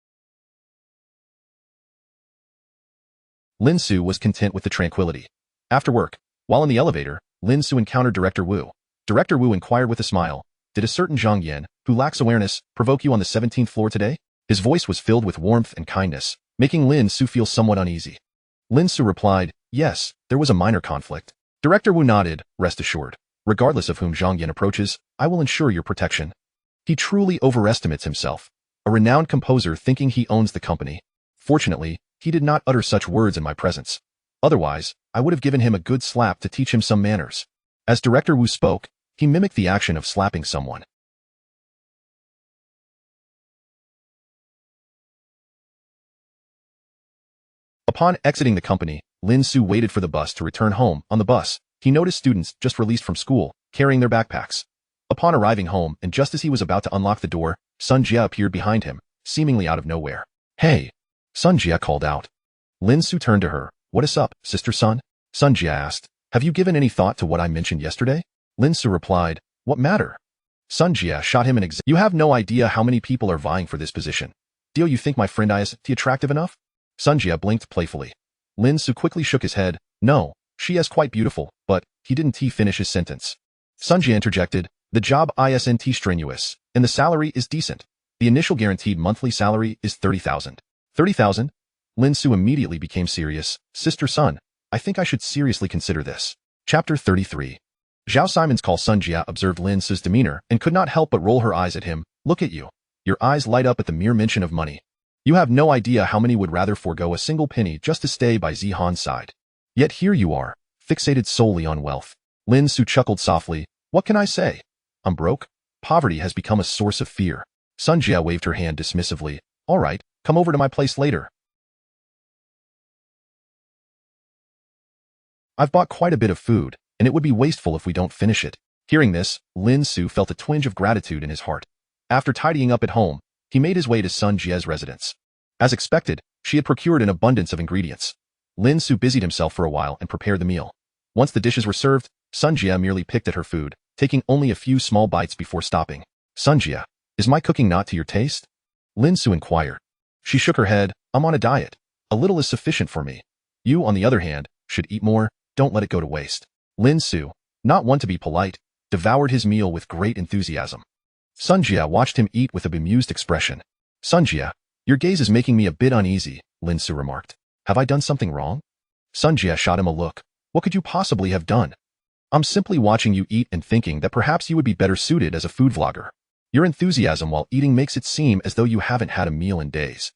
Lin Ce was content with the tranquility. After work, while in the elevator, Lin Ce encountered Director Wu. Director Wu inquired with a smile, did a certain Zhang Yan, who lacks awareness, provoke you on the 17th floor today? His voice was filled with warmth and kindness, making Lin Ce feel somewhat uneasy. Lin Ce replied, yes, there was a minor conflict. Director Wu nodded, rest assured. Regardless of whom Zhang Yan approaches, I will ensure your protection. He truly overestimates himself. A renowned composer thinking he owns the company. Fortunately, he did not utter such words in my presence. Otherwise, I would have given him a good slap to teach him some manners. As Director Wu spoke, he mimicked the action of slapping someone. Upon exiting the company, Lin Ce waited for the bus to return home. On the bus, he noticed students just released from school, carrying their backpacks. Upon arriving home, and just as he was about to unlock the door, Sun Jia appeared behind him, seemingly out of nowhere. Hey! Sun Jia called out. Lin Ce turned to her. What is up, Sister Sun? Sun Jia asked. Have you given any thought to what I mentioned yesterday? Lin Ce replied. What matter? Sun Jia shot him an example. You have no idea how many people are vying for this position. Do you think my friend is attractive enough? Sun Jia blinked playfully. Lin Ce quickly shook his head. No, she is quite beautiful, but he didn't finish his sentence. Sun Jia interjected. The job isn't strenuous, and the salary is decent. The initial guaranteed monthly salary is 30,000. 30,000? Lin Ce immediately became serious. Sister Sun, I think I should seriously consider this. Chapter 33. Zhao Siman's call Sun Jia observed Lin Ce's demeanor and could not help but roll her eyes at him. Look at you. Your eyes light up at the mere mention of money. You have no idea how many would rather forego a single penny just to stay by Zihan's side. Yet here you are, fixated solely on wealth. Lin Ce chuckled softly. What can I say? I'm broke. Poverty has become a source of fear. Sun Jia waved her hand dismissively. All right, come over to my place later. I've bought quite a bit of food, and it would be wasteful if we don't finish it. Hearing this, Lin Ce felt a twinge of gratitude in his heart. After tidying up at home, he made his way to Sun Jia's residence. As expected, she had procured an abundance of ingredients. Lin Ce busied himself for a while and prepared the meal. Once the dishes were served, Sun Jia merely picked at her food, taking only a few small bites before stopping. Sun Jia, is my cooking not to your taste? Lin Ce inquired. She shook her head. I'm on a diet. A little is sufficient for me. You, on the other hand, should eat more. Don't let it go to waste. Lin Ce, not one to be polite, devoured his meal with great enthusiasm. Sun Jia watched him eat with a bemused expression. Sun Jia, your gaze is making me a bit uneasy, Lin Ce remarked. Have I done something wrong? Sun Jia shot him a look. What could you possibly have done? I'm simply watching you eat and thinking that perhaps you would be better suited as a food vlogger. Your enthusiasm while eating makes it seem as though you haven't had a meal in days.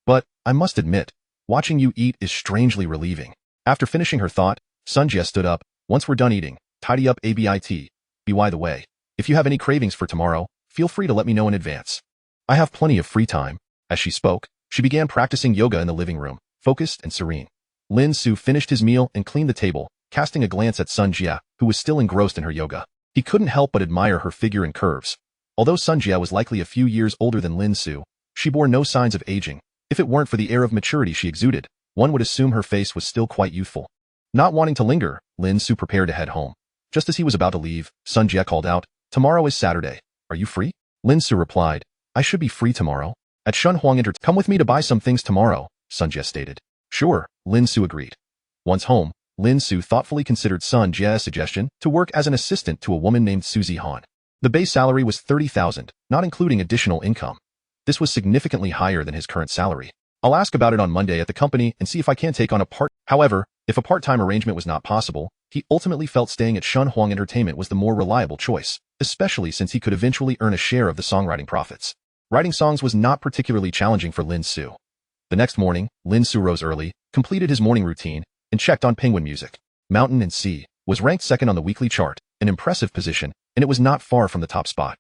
But, I must admit, watching you eat is strangely relieving. After finishing her thought, Sun Jia stood up. Once we're done eating, tidy up a bit. By the way, if you have any cravings for tomorrow, feel free to let me know in advance. I have plenty of free time. As she spoke, she began practicing yoga in the living room, focused and serene. Lin Ce finished his meal and cleaned the table, casting a glance at Sun Jia, who was still engrossed in her yoga. He couldn't help but admire her figure and curves. Although Sun Jia was likely a few years older than Lin Ce, she bore no signs of aging. If it weren't for the air of maturity she exuded, one would assume her face was still quite youthful. Not wanting to linger, Lin Ce prepared to head home. Just as he was about to leave, Sun Jia called out, Tomorrow is Saturday. Are you free? Lin Ce replied, I should be free tomorrow. At Shun Huang entered, come with me to buy some things tomorrow, Sun Jia stated. Sure, Lin Ce agreed. Once home, Lin Ce thoughtfully considered Sun Jia's suggestion to work as an assistant to a woman named Su Zihan. The base salary was 30,000, not including additional income. This was significantly higher than his current salary. I'll ask about it on Monday at the company and see if I can take on a part. However, if a part-time arrangement was not possible, he ultimately felt staying at Shun Huang Entertainment was the more reliable choice, especially since he could eventually earn a share of the songwriting profits. Writing songs was not particularly challenging for Lin Ce. The next morning, Lin Ce rose early, completed his morning routine, and checked on Penguin Music. Mountain and Sea was ranked second on the weekly chart, an impressive position, and it was not far from the top spot.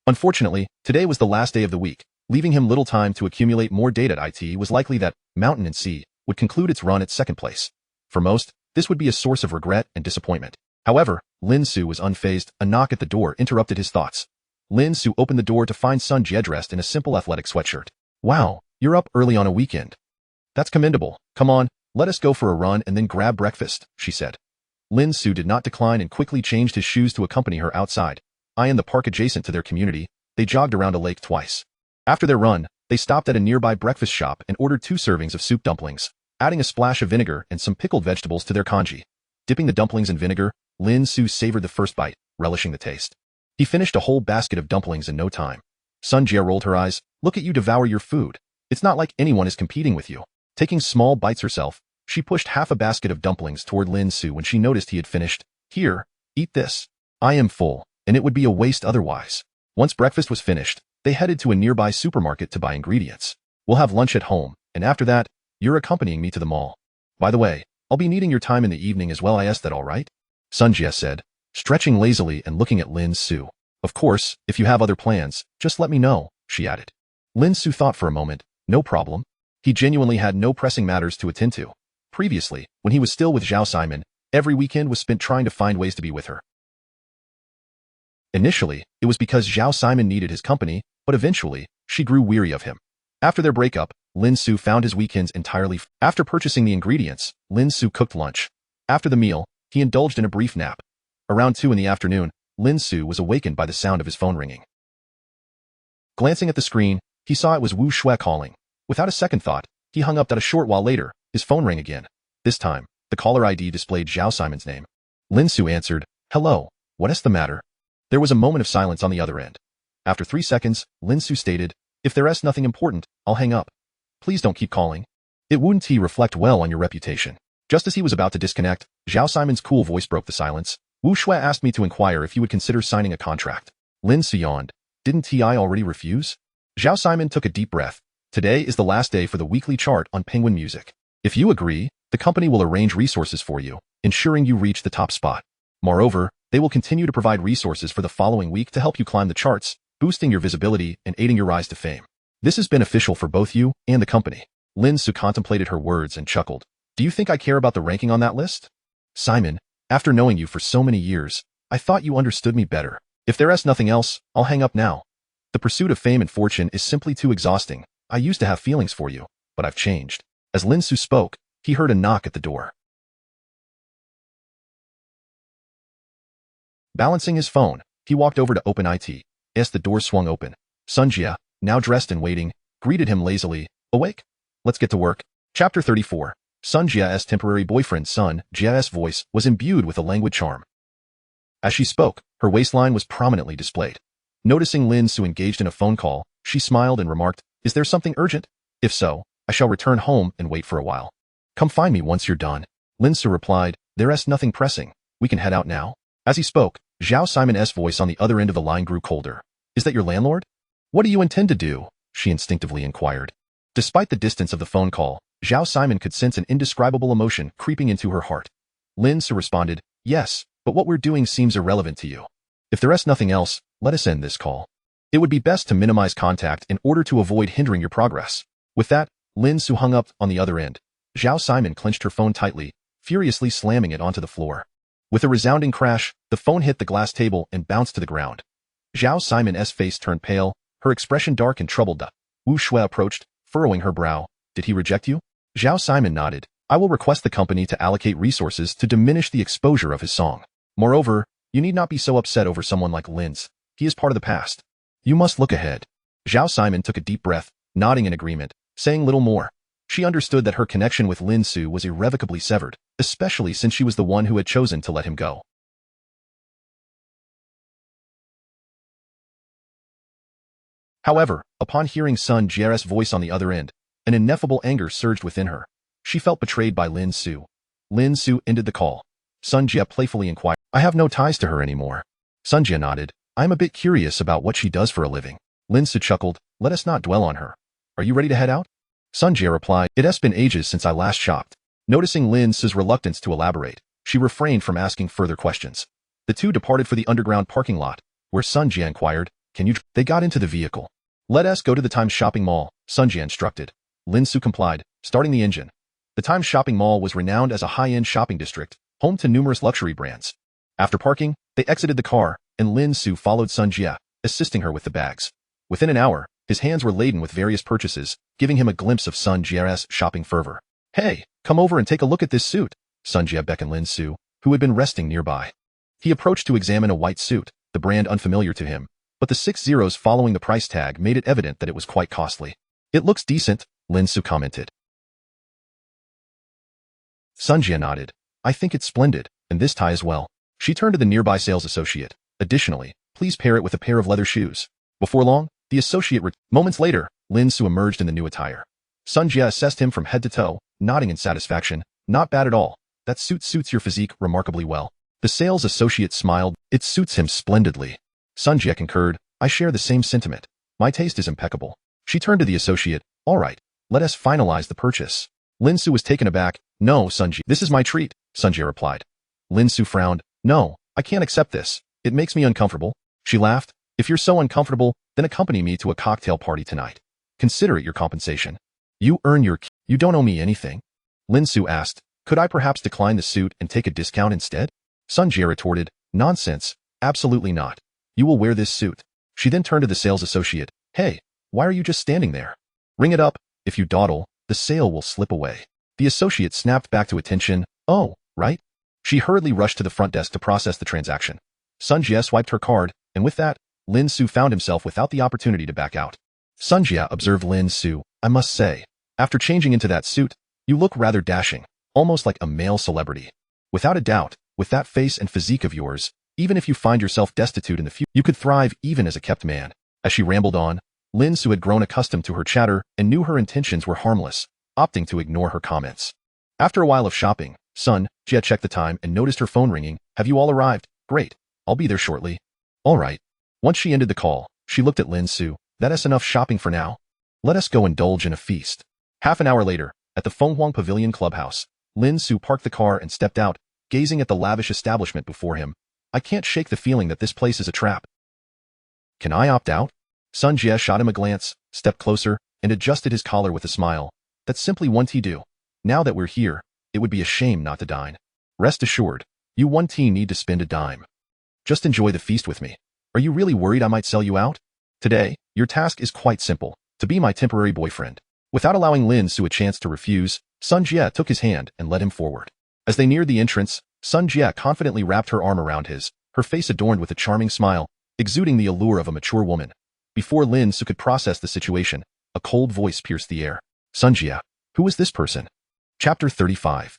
Unfortunately, today was the last day of the week, leaving him little time to accumulate more data. It was likely that Mountain and Sea would conclude its run at second place. For most, this would be a source of regret and disappointment. However, Lin Ce was unfazed. A knock at the door interrupted his thoughts. Lin Ce opened the door to find Sun Jia dressed in a simple athletic sweatshirt. Wow, you're up early on a weekend. That's commendable. Come on, let us go for a run and then grab breakfast, she said. Lin Ce did not decline and quickly changed his shoes to accompany her outside. In the park adjacent to their community, they jogged around a lake twice. After their run, they stopped at a nearby breakfast shop and ordered 2 servings of soup dumplings, adding a splash of vinegar and some pickled vegetables to their congee. Dipping the dumplings in vinegar, Lin Ce savored the first bite, relishing the taste. He finished a whole basket of dumplings in no time. Sun Jia rolled her eyes. Look at you devour your food. It's not like anyone is competing with you. Taking small bites herself, she pushed half a basket of dumplings toward Lin Ce when she noticed he had finished. Here, eat this. I am full, and it would be a waste otherwise. Once breakfast was finished, they headed to a nearby supermarket to buy ingredients. We'll have lunch at home, and after that, you're accompanying me to the mall. By the way, I'll be needing your time in the evening as well. Is that all right? Sun Jia said, stretching lazily and looking at Lin Ce. Of course, if you have other plans, just let me know, she added. Lin Ce thought for a moment. No problem. He genuinely had no pressing matters to attend to. Previously, when he was still with Zhao Siman, every weekend was spent trying to find ways to be with her. Initially, it was because Zhao Siman needed his company, but eventually, she grew weary of him. After their breakup, Lin Ce found his weekends entirely. After purchasing the ingredients, Lin Ce cooked lunch. After the meal, he indulged in a brief nap. Around 2 in the afternoon, Lin Ce was awakened by the sound of his phone ringing. Glancing at the screen, he saw it was Wu Shui calling. Without a second thought, he hung up. A short while later, his phone rang again. This time, the caller ID displayed Zhao Siman's name. Lin Ce answered, Hello, what is the matter? There was a moment of silence on the other end. After 3 seconds, Lin Ce stated, If there is nothing important, I'll hang up. Please don't keep calling. It wouldn't reflect well on your reputation. Just as he was about to disconnect, Zhao Siman's cool voice broke the silence. Wu Shui asked me to inquire if you would consider signing a contract. Lin Ce yawned. Didn't TI already refuse? Zhao Siman took a deep breath. Today is the last day for the weekly chart on Penguin Music. If you agree, the company will arrange resources for you, ensuring you reach the top spot. Moreover, they will continue to provide resources for the following week to help you climb the charts, boosting your visibility and aiding your rise to fame. This is beneficial for both you and the company. Lin Ce contemplated her words and chuckled. Do you think I care about the ranking on that list? Simon, after knowing you for so many years, I thought you understood me better. If there's nothing else, I'll hang up now. The pursuit of fame and fortune is simply too exhausting. I used to have feelings for you, but I've changed. As Lin Ce spoke, he heard a knock at the door. Balancing his phone, he walked over to open it. As the door swung open, Sun Jia, now dressed and waiting, greeted him lazily. Awake? Let's get to work. Chapter 34. Sun Jia's temporary boyfriend Sun Jia's voice was imbued with a languid charm. As she spoke, her waistline was prominently displayed. Noticing Lin Ce engaged in a phone call, she smiled and remarked, Is there something urgent? If so, I shall return home and wait for a while. Come find me once you're done. Lin Ce replied, There's nothing pressing. We can head out now. As he spoke, Zhao Siman's voice on the other end of the line grew colder. Is that your landlord? What do you intend to do? She instinctively inquired. Despite the distance of the phone call, Zhao Siman could sense an indescribable emotion creeping into her heart. Lin Ce responded, Yes, but what we're doing seems irrelevant to you. If there's nothing else, let us end this call. It would be best to minimize contact in order to avoid hindering your progress. With that, Lin Ce hung up on the other end. Zhao Siman clenched her phone tightly, furiously slamming it onto the floor. With a resounding crash, the phone hit the glass table and bounced to the ground. Zhao Siman's face turned pale, her expression dark and troubled. Wu Shui approached, furrowing her brow. Did he reject you? Zhao Siman nodded. I will request the company to allocate resources to diminish the exposure of his song. Moreover, you need not be so upset over someone like Lin Ce. He is part of the past. You must look ahead. Zhao Siman took a deep breath, nodding in agreement, saying little more. She understood that her connection with Lin Ce was irrevocably severed, especially since she was the one who had chosen to let him go. However, upon hearing Sun Jia's voice on the other end, an ineffable anger surged within her. She felt betrayed by Lin Ce. Lin Ce ended the call. Sun Jia playfully inquired, I have no ties to her anymore. Sun Jia nodded. I'm a bit curious about what she does for a living. Lin Ce chuckled. Let us not dwell on her. Are you ready to head out? Sun Jia replied, It has been ages since I last shopped. Noticing Lin Ce's reluctance to elaborate, she refrained from asking further questions. The two departed for the underground parking lot, where Sun Jia inquired, They got into the vehicle. Let us go to the Times Shopping Mall, Sun Jia instructed. Lin Ce complied, starting the engine. The Times Shopping Mall was renowned as a high-end shopping district, home to numerous luxury brands. After parking, they exited the car, and Lin Ce followed Sun Jia, assisting her with the bags. Within an hour, his hands were laden with various purchases, giving him a glimpse of Sun Jia's shopping fervor. Hey, come over and take a look at this suit, Sun Jia beckoned Lin Ce, who had been resting nearby. He approached to examine a white suit, the brand unfamiliar to him, but the 6 zeros following the price tag made it evident that it was quite costly. It looks decent, Lin Ce commented. Sun Jia nodded. I think it's splendid, and this tie as well. She turned to the nearby sales associate. Additionally, please pair it with a pair of leather shoes. Before long, the associate Moments later, Lin Ce emerged in the new attire. Sun Jia assessed him from head to toe, nodding in satisfaction. Not bad at all. That suit suits your physique remarkably well. The sales associate smiled. It suits him splendidly. Sun Jia concurred. I share the same sentiment. My taste is impeccable. She turned to the associate. All right, let us finalize the purchase. Lin Ce was taken aback. No, Sun Jia. This is my treat, Sun Jia replied. Lin Ce frowned. No, I can't accept this. It makes me uncomfortable. She laughed. If you're so uncomfortable, then accompany me to a cocktail party tonight. Consider it your compensation. You earn your You don't owe me anything. Lin Ce asked. Could I perhaps decline the suit and take a discount instead? Sun Jia retorted. Nonsense. Absolutely not. You will wear this suit. She then turned to the sales associate. Hey, why are you just standing there? Ring it up. If you dawdle, the sale will slip away. The associate snapped back to attention. Oh, right? She hurriedly rushed to the front desk to process the transaction. Sun Jia swiped her card, and with that, Lin Ce found himself without the opportunity to back out. Sun Jia observed Lin Ce. I must say, after changing into that suit, you look rather dashing, almost like a male celebrity. Without a doubt, with that face and physique of yours, even if you find yourself destitute in the future, you could thrive even as a kept man. As she rambled on, Lin Ce had grown accustomed to her chatter and knew her intentions were harmless, opting to ignore her comments. After a while of shopping, Sun Jie checked the time and noticed her phone ringing. Have you all arrived? Great. I'll be there shortly. All right. Once she ended the call, she looked at Lin Ce. That's enough shopping for now. Let us go indulge in a feast. Half an hour later, at the Fenghuang Pavilion clubhouse, Lin Ce parked the car and stepped out, gazing at the lavish establishment before him. I can't shake the feeling that this place is a trap. Can I opt out? Sun Jie shot him a glance, stepped closer, and adjusted his collar with a smile. That's simply one tea do. Now that we're here, it would be a shame not to dine. Rest assured, you one tea need to spend a dime. Just enjoy the feast with me. Are you really worried I might sell you out? Today, your task is quite simple, to be my temporary boyfriend. Without allowing Lin Ce a chance to refuse, Sun Jie took his hand and led him forward. As they neared the entrance, Sun Jie confidently wrapped her arm around his, her face adorned with a charming smile, exuding the allure of a mature woman. Before Lin Ce could process the situation, a cold voice pierced the air. Sun Jie, who is this person? Chapter 35.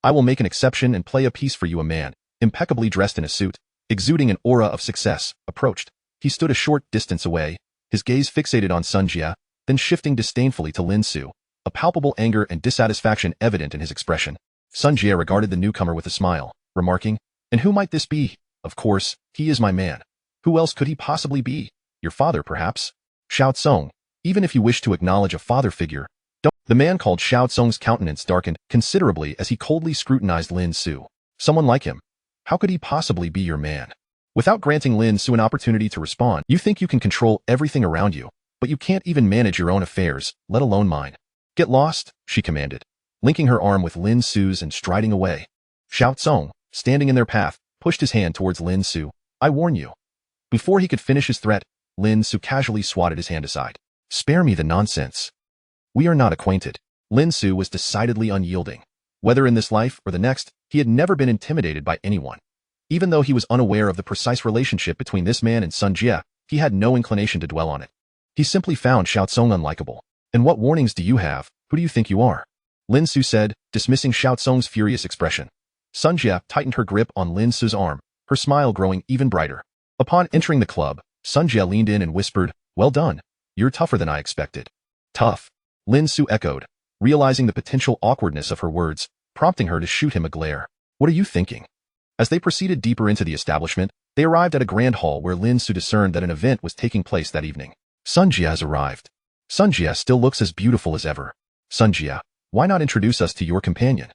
I will make an exception and play a piece for you. A man, impeccably dressed in a suit, exuding an aura of success, approached. He stood a short distance away, his gaze fixated on Sun Jie, then shifting disdainfully to Lin Ce, a palpable anger and dissatisfaction evident in his expression. Sun Jie regarded the newcomer with a smile, remarking, and who might this be? Of course, he is my man. Who else could he possibly be? Your father, perhaps? Shao Tsong. Even if you wish to acknowledge a father figure, don't. The man called Shao Tsong's countenance darkened considerably as he coldly scrutinized Lin Ce. Someone like him. How could he possibly be your man? Without granting Lin Ce an opportunity to respond, you think you can control everything around you, but you can't even manage your own affairs, let alone mine. Get lost, she commanded, linking her arm with Lin Ce's and striding away. Shao Tsong, standing in their path, pushed his hand towards Lin Ce. I warn you. Before he could finish his threat, Lin Ce casually swatted his hand aside. Spare me the nonsense. We are not acquainted. Lin Ce was decidedly unyielding. Whether in this life or the next, he had never been intimidated by anyone. Even though he was unaware of the precise relationship between this man and Sun Jie, he had no inclination to dwell on it. He simply found Shao Tsong unlikable. And what warnings do you have? Who do you think you are? Lin Ce said, dismissing Shao Tsong's furious expression. Sun Jie tightened her grip on Lin Ce's arm, her smile growing even brighter. Upon entering the club, Sun Jie leaned in and whispered, well done. You're tougher than I expected. Tough. Lin Ce echoed, realizing the potential awkwardness of her words, prompting her to shoot him a glare. What are you thinking? As they proceeded deeper into the establishment, they arrived at a grand hall where Lin Ce discerned that an event was taking place that evening. Sun Jie has arrived. Sun Jie still looks as beautiful as ever. Sun Jie, why not introduce us to your companion?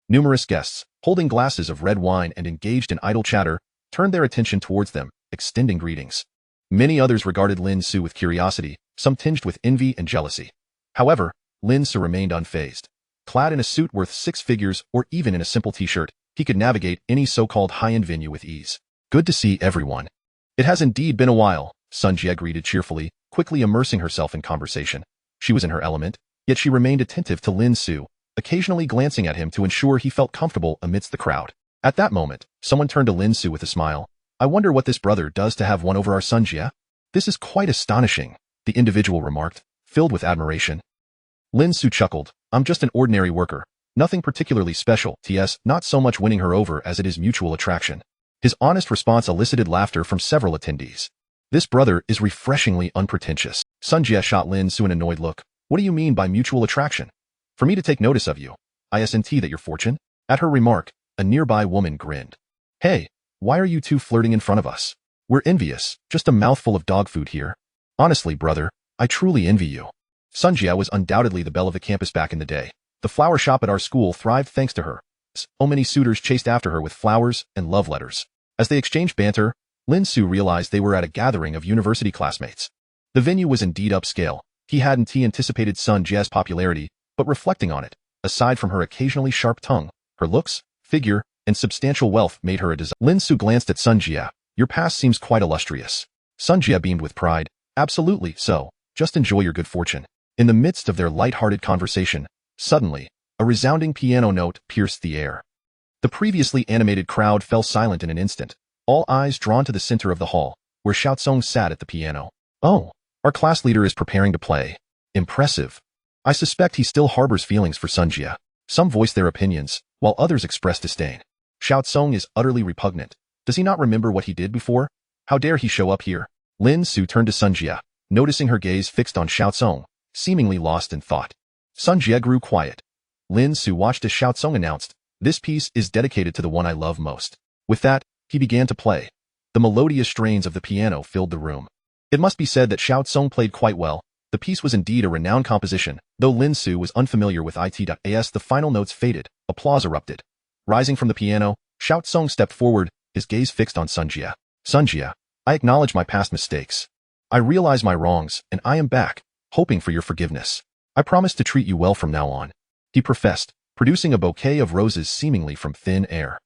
Numerous guests, holding glasses of red wine and engaged in idle chatter, turned their attention towards them, extending greetings. Many others regarded Lin Ce with curiosity, some tinged with envy and jealousy. However, Lin Ce remained unfazed. Clad in a suit worth 6 figures or even in a simple t-shirt, he could navigate any so-called high-end venue with ease. Good to see everyone. It has indeed been a while, Sun Jie greeted cheerfully, quickly immersing herself in conversation. She was in her element, yet she remained attentive to Lin Ce, occasionally glancing at him to ensure he felt comfortable amidst the crowd. At that moment, someone turned to Lin Ce with a smile. I wonder what this brother does to have won over our Sun Jie? This is quite astonishing, the individual remarked, filled with admiration. Lin Ce chuckled. I'm just an ordinary worker. Nothing particularly special, TS, not so much winning her over as it is mutual attraction. His honest response elicited laughter from several attendees. This brother is refreshingly unpretentious. Sun Jie shot Lin Ce an annoyed look. What do you mean by mutual attraction? For me to take notice of you. Isn't that your fortune? At her remark, a nearby woman grinned. Hey, why are you two flirting in front of us? We're envious, just a mouthful of dog food here. Honestly, brother, I truly envy you. Sun Jie was undoubtedly the belle of the campus back in the day. The flower shop at our school thrived thanks to her. So many suitors chased after her with flowers and love letters. As they exchanged banter, Lin Ce realized they were at a gathering of university classmates. The venue was indeed upscale. He hadn't anticipated Sun Jie's popularity, but reflecting on it, aside from her occasionally sharp tongue, her looks, figure, and substantial wealth made her a desire. Lin Ce glanced at Sun Jie. Your past seems quite illustrious. Sun Jie beamed with pride. Absolutely so. Just enjoy your good fortune. In the midst of their light-hearted conversation, suddenly, a resounding piano note pierced the air. The previously animated crowd fell silent in an instant, all eyes drawn to the center of the hall, where Shao Tsong sat at the piano. Oh, our class leader is preparing to play. Impressive. I suspect he still harbors feelings for Sun Jie. Some voiced their opinions, while others expressed disdain. Shao Tsong is utterly repugnant. Does he not remember what he did before? How dare he show up here? Lin Ce turned to Sun Jie, noticing her gaze fixed on Shao Tsong, seemingly lost in thought. Sun Jie grew quiet. Lin Ce watched as Xiao Song announced, "This piece is dedicated to the one I love most." With that, he began to play. The melodious strains of the piano filled the room. It must be said that Xiao Song played quite well. The piece was indeed a renowned composition. Though Lin Ce was unfamiliar with it.as the final notes faded, applause erupted. Rising from the piano, Xiao Song stepped forward, his gaze fixed on Sun Jie. "Sun Jie, I acknowledge my past mistakes. I realize my wrongs, and I am back, hoping for your forgiveness. I promise to treat you well from now on," he professed, producing a bouquet of roses seemingly from thin air.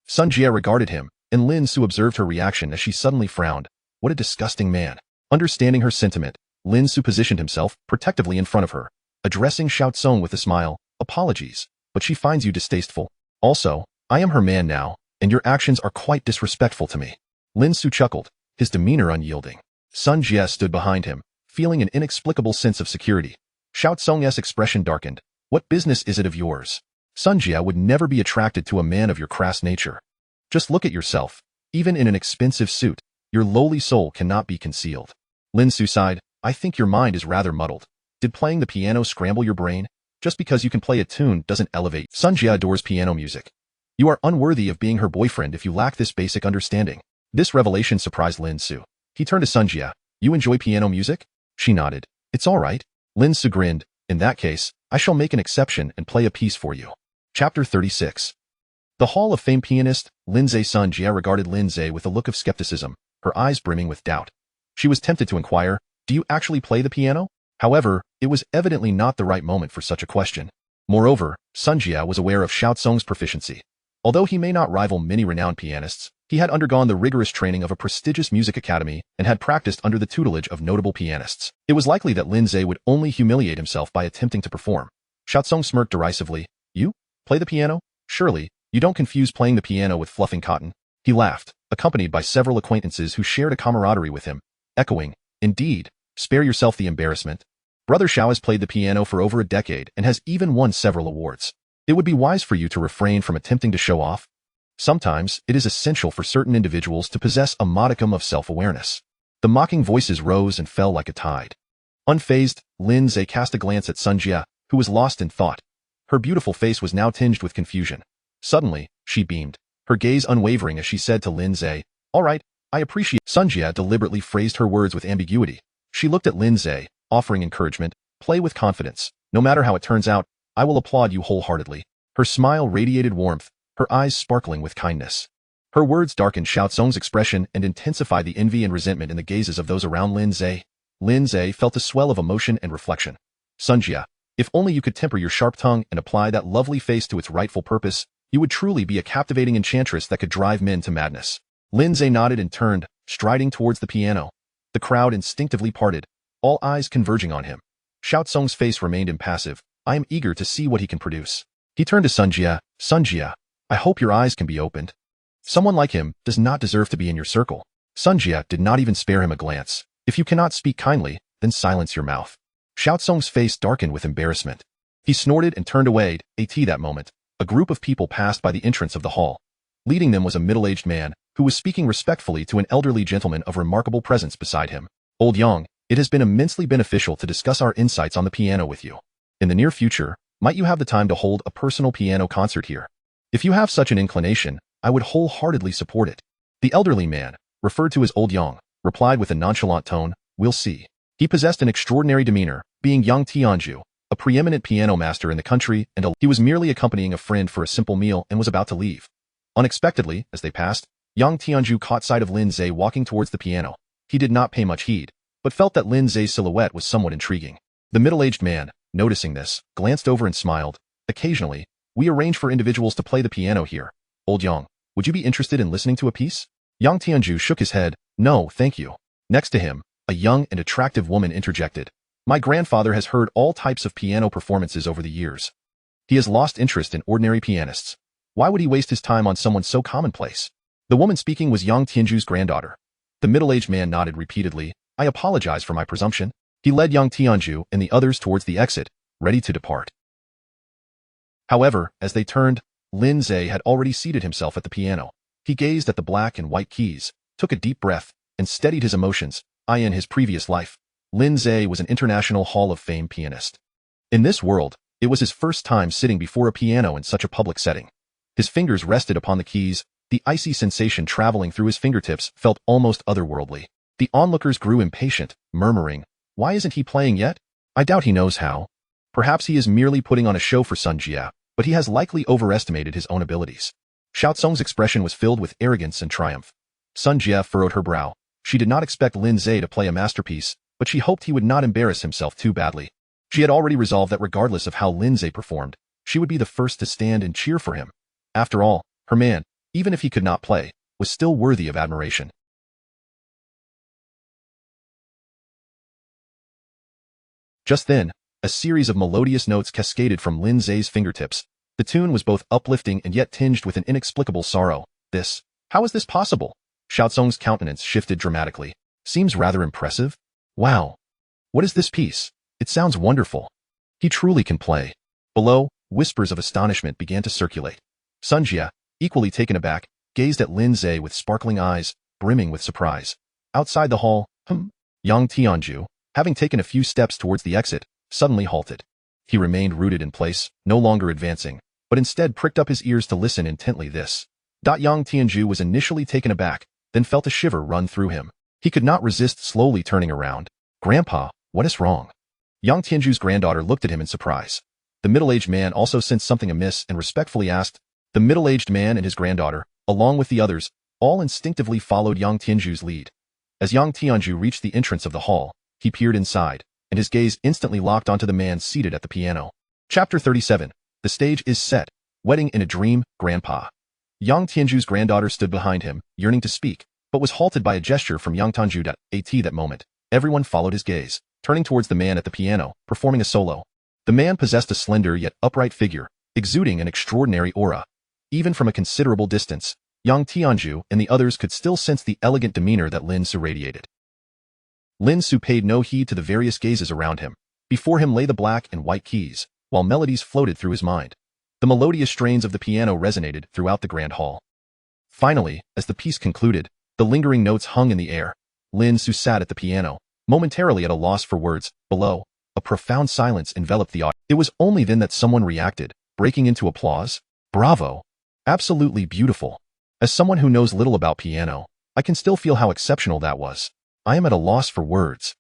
Sun Jie regarded him, and Lin Ce observed her reaction as she suddenly frowned. What a disgusting man. Understanding her sentiment, Lin Ce positioned himself protectively in front of her, addressing Xiao Song with a smile. "Apologies, but she finds you distasteful. Also, I am her man now, and your actions are quite disrespectful to me." Lin Ce chuckled, his demeanor unyielding. Sun Jie stood behind him, feeling an inexplicable sense of security. Xiao Song's expression darkened. "What business is it of yours? Sun Jie would never be attracted to a man of your crass nature. Just look at yourself. Even in an expensive suit, your lowly soul cannot be concealed." Lin Ce sighed. "I think your mind is rather muddled. Did playing the piano scramble your brain? Just because you can play a tune doesn't elevate." Sun Jie adores piano music. You are unworthy of being her boyfriend if you lack this basic understanding. This revelation surprised Lin Ce. He turned to Sun Jie. "You enjoy piano music?" She nodded. "It's all right." Lin Ce grinned. "In that case, I shall make an exception and play a piece for you." Chapter 36. The Hall of Fame pianist, Lin Ce. Sun Jie regarded Lin Ce with a look of skepticism, her eyes brimming with doubt. She was tempted to inquire, "Do you actually play the piano?" However, it was evidently not the right moment for such a question. Moreover, Sun Jie was aware of Xiao Song's proficiency. Although he may not rival many renowned pianists, he had undergone the rigorous training of a prestigious music academy and had practiced under the tutelage of notable pianists. It was likely that Lin Ce would only humiliate himself by attempting to perform. Xiao Song smirked derisively. "You? Play the piano? Surely, you don't confuse playing the piano with fluffing cotton." He laughed, accompanied by several acquaintances who shared a camaraderie with him, echoing, "Indeed, spare yourself the embarrassment. Brother Xiao has played the piano for over a decade and has even won several awards. It would be wise for you to refrain from attempting to show off. Sometimes, it is essential for certain individuals to possess a modicum of self-awareness." The mocking voices rose and fell like a tide. Unfazed, Lin Ce cast a glance at Sun Jie, who was lost in thought. Her beautiful face was now tinged with confusion. Suddenly, she beamed, her gaze unwavering as she said to Lin Ce, "All right, I appreciate." Sun Jie deliberately phrased her words with ambiguity. She looked at Lin Ce, offering encouragement. "Play with confidence. No matter how it turns out, I will applaud you wholeheartedly." Her smile radiated warmth, her eyes sparkling with kindness. Her words darkened Xiao Song's expression and intensified the envy and resentment in the gazes of those around Lin Ce. Lin Ce felt a swell of emotion and reflection. "Sun Jie, if only you could temper your sharp tongue and apply that lovely face to its rightful purpose, you would truly be a captivating enchantress that could drive men to madness." Lin Ce nodded and turned, striding towards the piano. The crowd instinctively parted, all eyes converging on him. Xiao Song's face remained impassive. "I am eager to see what he can produce." He turned to Sun Jie. "Sun Jie, I hope your eyes can be opened. Someone like him does not deserve to be in your circle." Sun Jie did not even spare him a glance. "If you cannot speak kindly, then silence your mouth." Xiao Song's face darkened with embarrassment. He snorted and turned away. At that moment, a group of people passed by the entrance of the hall. Leading them was a middle-aged man, who was speaking respectfully to an elderly gentleman of remarkable presence beside him. "Old Yang, it has been immensely beneficial to discuss our insights on the piano with you. In the near future, might you have the time to hold a personal piano concert here? If you have such an inclination, I would wholeheartedly support it." The elderly man, referred to as Old Yang, replied with a nonchalant tone, "We'll see." He possessed an extraordinary demeanor, being Yang Tianju, a preeminent piano master in the country, and he was merely accompanying a friend for a simple meal and was about to leave. Unexpectedly, as they passed, Yang Tianju caught sight of Lin Ce walking towards the piano. He did not pay much heed, but felt that Lin Ce's silhouette was somewhat intriguing. The middle-aged man, noticing this, glanced over and smiled. "Occasionally, we arrange for individuals to play the piano here. Old Yang, would you be interested in listening to a piece?" Yang Tianju shook his head. "No, thank you." Next to him, a young and attractive woman interjected. "My grandfather has heard all types of piano performances over the years. He has lost interest in ordinary pianists. Why would he waste his time on someone so commonplace?" The woman speaking was Yang Tianju's granddaughter. The middle-aged man nodded repeatedly. "I apologize for my presumption." He led Yang Tianju and the others towards the exit, ready to depart. However, as they turned, Lin Ce had already seated himself at the piano. He gazed at the black and white keys, took a deep breath, and steadied his emotions. In his previous life, Lin Ce was an international Hall of Fame pianist. In this world, It was his first time sitting before a piano in such a public setting. His fingers rested upon the keys. The icy sensation traveling through his fingertips felt almost otherworldly. The onlookers grew impatient, murmuring, "Why isn't he playing yet? I doubt he knows how. Perhaps he is merely putting on a show for Sun Jia, but he has likely overestimated his own abilities." Xiao Tsong's expression was filled with arrogance and triumph. Sun Jia furrowed her brow. She did not expect Lin Ce to play a masterpiece, but she hoped he would not embarrass himself too badly. She had already resolved that regardless of how Lin Ce performed, she would be the first to stand and cheer for him. After all, her man, even if he could not play, was still worthy of admiration. Just then, a series of melodious notes cascaded from Lin Ce's fingertips. The tune was both uplifting and yet tinged with an inexplicable sorrow. How is this possible? Xiao Tsong's countenance shifted dramatically. Seems rather impressive. Wow. What is this piece? It sounds wonderful. He truly can play. Below, whispers of astonishment began to circulate. Sun Jia, equally taken aback, gazed at Lin Ce with sparkling eyes, brimming with surprise. Outside the hall, Yang Tianju, having taken a few steps towards the exit, suddenly halted. He remained rooted in place, no longer advancing, but instead pricked up his ears to listen intently. Yang Tianju was initially taken aback, then felt a shiver run through him. He could not resist slowly turning around. "Grandpa, what is wrong?" Yang Tianju's granddaughter looked at him in surprise. The middle-aged man also sensed something amiss and respectfully asked. The middle-aged man and his granddaughter, along with the others, all instinctively followed Yang Tianju's lead. As Yang Tianju reached the entrance of the hall, he peered inside, and his gaze instantly locked onto the man seated at the piano. Chapter 37. The stage is set. Wedding in a dream, Grandpa. Yang Tianju's granddaughter stood behind him, yearning to speak, but was halted by a gesture from Yang Tianju. At that moment, everyone followed his gaze, turning towards the man at the piano, performing a solo. The man possessed a slender yet upright figure, exuding an extraordinary aura. Even from a considerable distance, Yang Tianju and the others could still sense the elegant demeanor that Lin Ce radiated. Lin Ce paid no heed to the various gazes around him. Before him lay the black and white keys, while melodies floated through his mind. The melodious strains of the piano resonated throughout the grand hall. Finally, as the piece concluded, the lingering notes hung in the air. Lin Ce sat at the piano, momentarily at a loss for words. Below, a profound silence enveloped the audience. It was only then that someone reacted, breaking into applause. "Bravo! Absolutely beautiful. As someone who knows little about piano, I can still feel how exceptional that was. I am at a loss for words.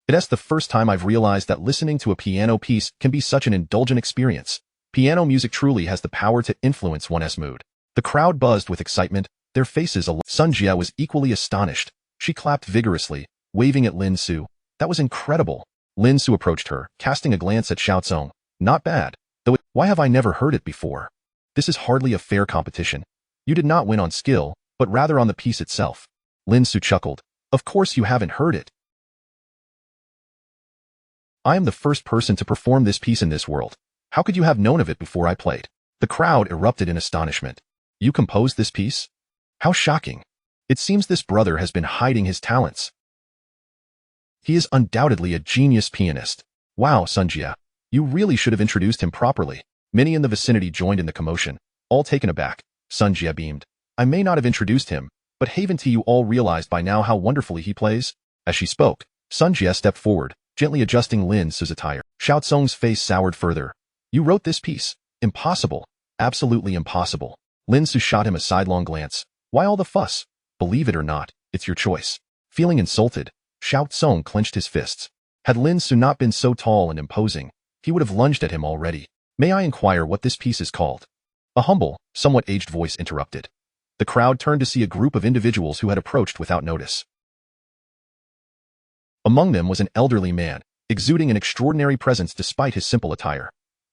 It's the first time I've realized that listening to a piano piece can be such an indulgent experience. Piano music truly has the power to influence one's mood." The crowd buzzed with excitement, their faces alight. Sun Jia was equally astonished. She clapped vigorously, waving at Lin Ce. "That was incredible." Lin Ce approached her, casting a glance at Xiao Tsong. "Not bad, though. Why have I never heard it before? This is hardly a fair competition. You did not win on skill, but rather on the piece itself." Lin Ce chuckled. "Of course you haven't heard it. I am the first person to perform this piece in this world. How could you have known of it before I played?" The crowd erupted in astonishment. "You composed this piece? How shocking. It seems this brother has been hiding his talents. He is undoubtedly a genius pianist. Wow, Sun Jia, you really should have introduced him properly." Many in the vicinity joined in the commotion, all taken aback. Sun Jia beamed. "I may not have introduced him, but haven't you all realized by now how wonderfully he plays?" As she spoke, Sun Jia stepped forward, gently adjusting Lin Ce's attire. Xiao Tsong's face soured further. "You wrote this piece? Impossible. Absolutely impossible." Lin Ce shot him a sidelong glance. "Why all the fuss? Believe it or not, it's your choice." Feeling insulted, Xiao Tsong clenched his fists. Had Lin Ce not been so tall and imposing, he would have lunged at him already. "May I inquire what this piece is called?" A humble, somewhat aged voice interrupted. The crowd turned to see a group of individuals who had approached without notice. Among them was an elderly man, exuding an extraordinary presence despite his simple attire.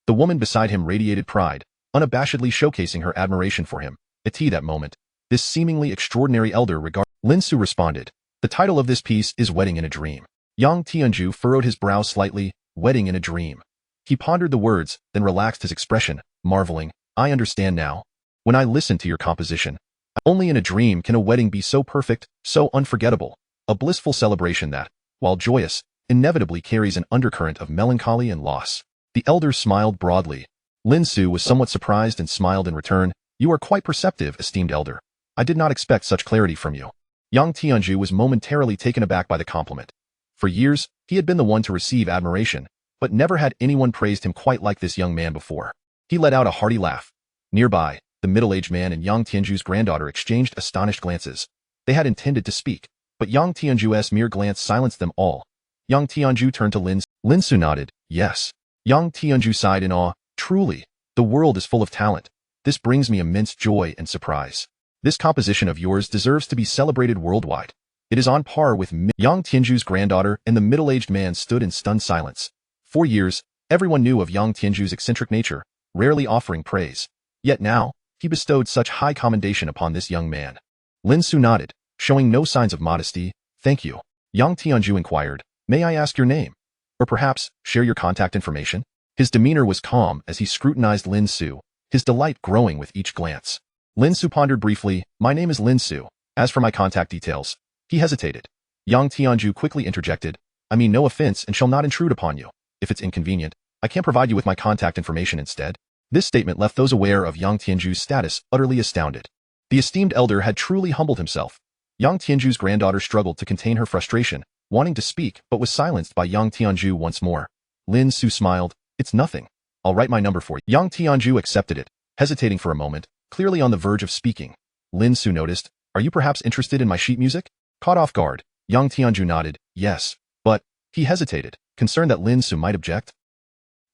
The woman beside him radiated pride, unabashedly showcasing her admiration for him. At that moment, this seemingly extraordinary elder regarded. Lin Ce responded. "The title of this piece is Wedding in a Dream." Yang Tianju furrowed his brow slightly. Wedding in a Dream. He pondered the words, then relaxed his expression, marveling. "I understand now. When I listen to your composition, only in a dream can a wedding be so perfect, so unforgettable. A blissful celebration that, while joyous, inevitably carries an undercurrent of melancholy and loss." The elder smiled broadly. Lin Ce was somewhat surprised and smiled in return. "You are quite perceptive, esteemed elder. I did not expect such clarity from you." Yang Tianju was momentarily taken aback by the compliment. For years, he had been the one to receive admiration, but never had anyone praised him quite like this young man before. He let out a hearty laugh. Nearby, the middle-aged man and Yang Tianju's granddaughter exchanged astonished glances. They had intended to speak, but Yang Tianju's mere glance silenced them all. Yang Tianju turned to Lin Ce. Lin Ce nodded, yes. Yang Tianju sighed in awe, truly, the world is full of talent. This brings me immense joy and surprise. This composition of yours deserves to be celebrated worldwide. It is on par with Yang Tianju's granddaughter, and the middle-aged man stood in stunned silence. For years, everyone knew of Yang Tianju's eccentric nature, rarely offering praise. Yet now, he bestowed such high commendation upon this young man. Lin Ce nodded, showing no signs of modesty. Thank you. Yang Tianju inquired, may I ask your name? Or perhaps, share your contact information? His demeanor was calm as he scrutinized Lin Ce, his delight growing with each glance. Lin Ce pondered briefly, my name is Lin Ce. As for my contact details, he hesitated. Yang Tianju quickly interjected, I mean no offense and shall not intrude upon you. If it's inconvenient, I can provide you with my contact information instead. This statement left those aware of Yang Tianju's status utterly astounded. The esteemed elder had truly humbled himself. Yang Tianju's granddaughter struggled to contain her frustration, wanting to speak but was silenced by Yang Tianju once more. Lin Ce smiled, it's nothing. I'll write my number for you. Yang Tianju accepted it, hesitating for a moment, clearly on the verge of speaking. Lin Ce noticed, are you perhaps interested in my sheet music? Caught off guard, Yang Tianju nodded, yes, but, he hesitated, concerned that Lin Ce might object.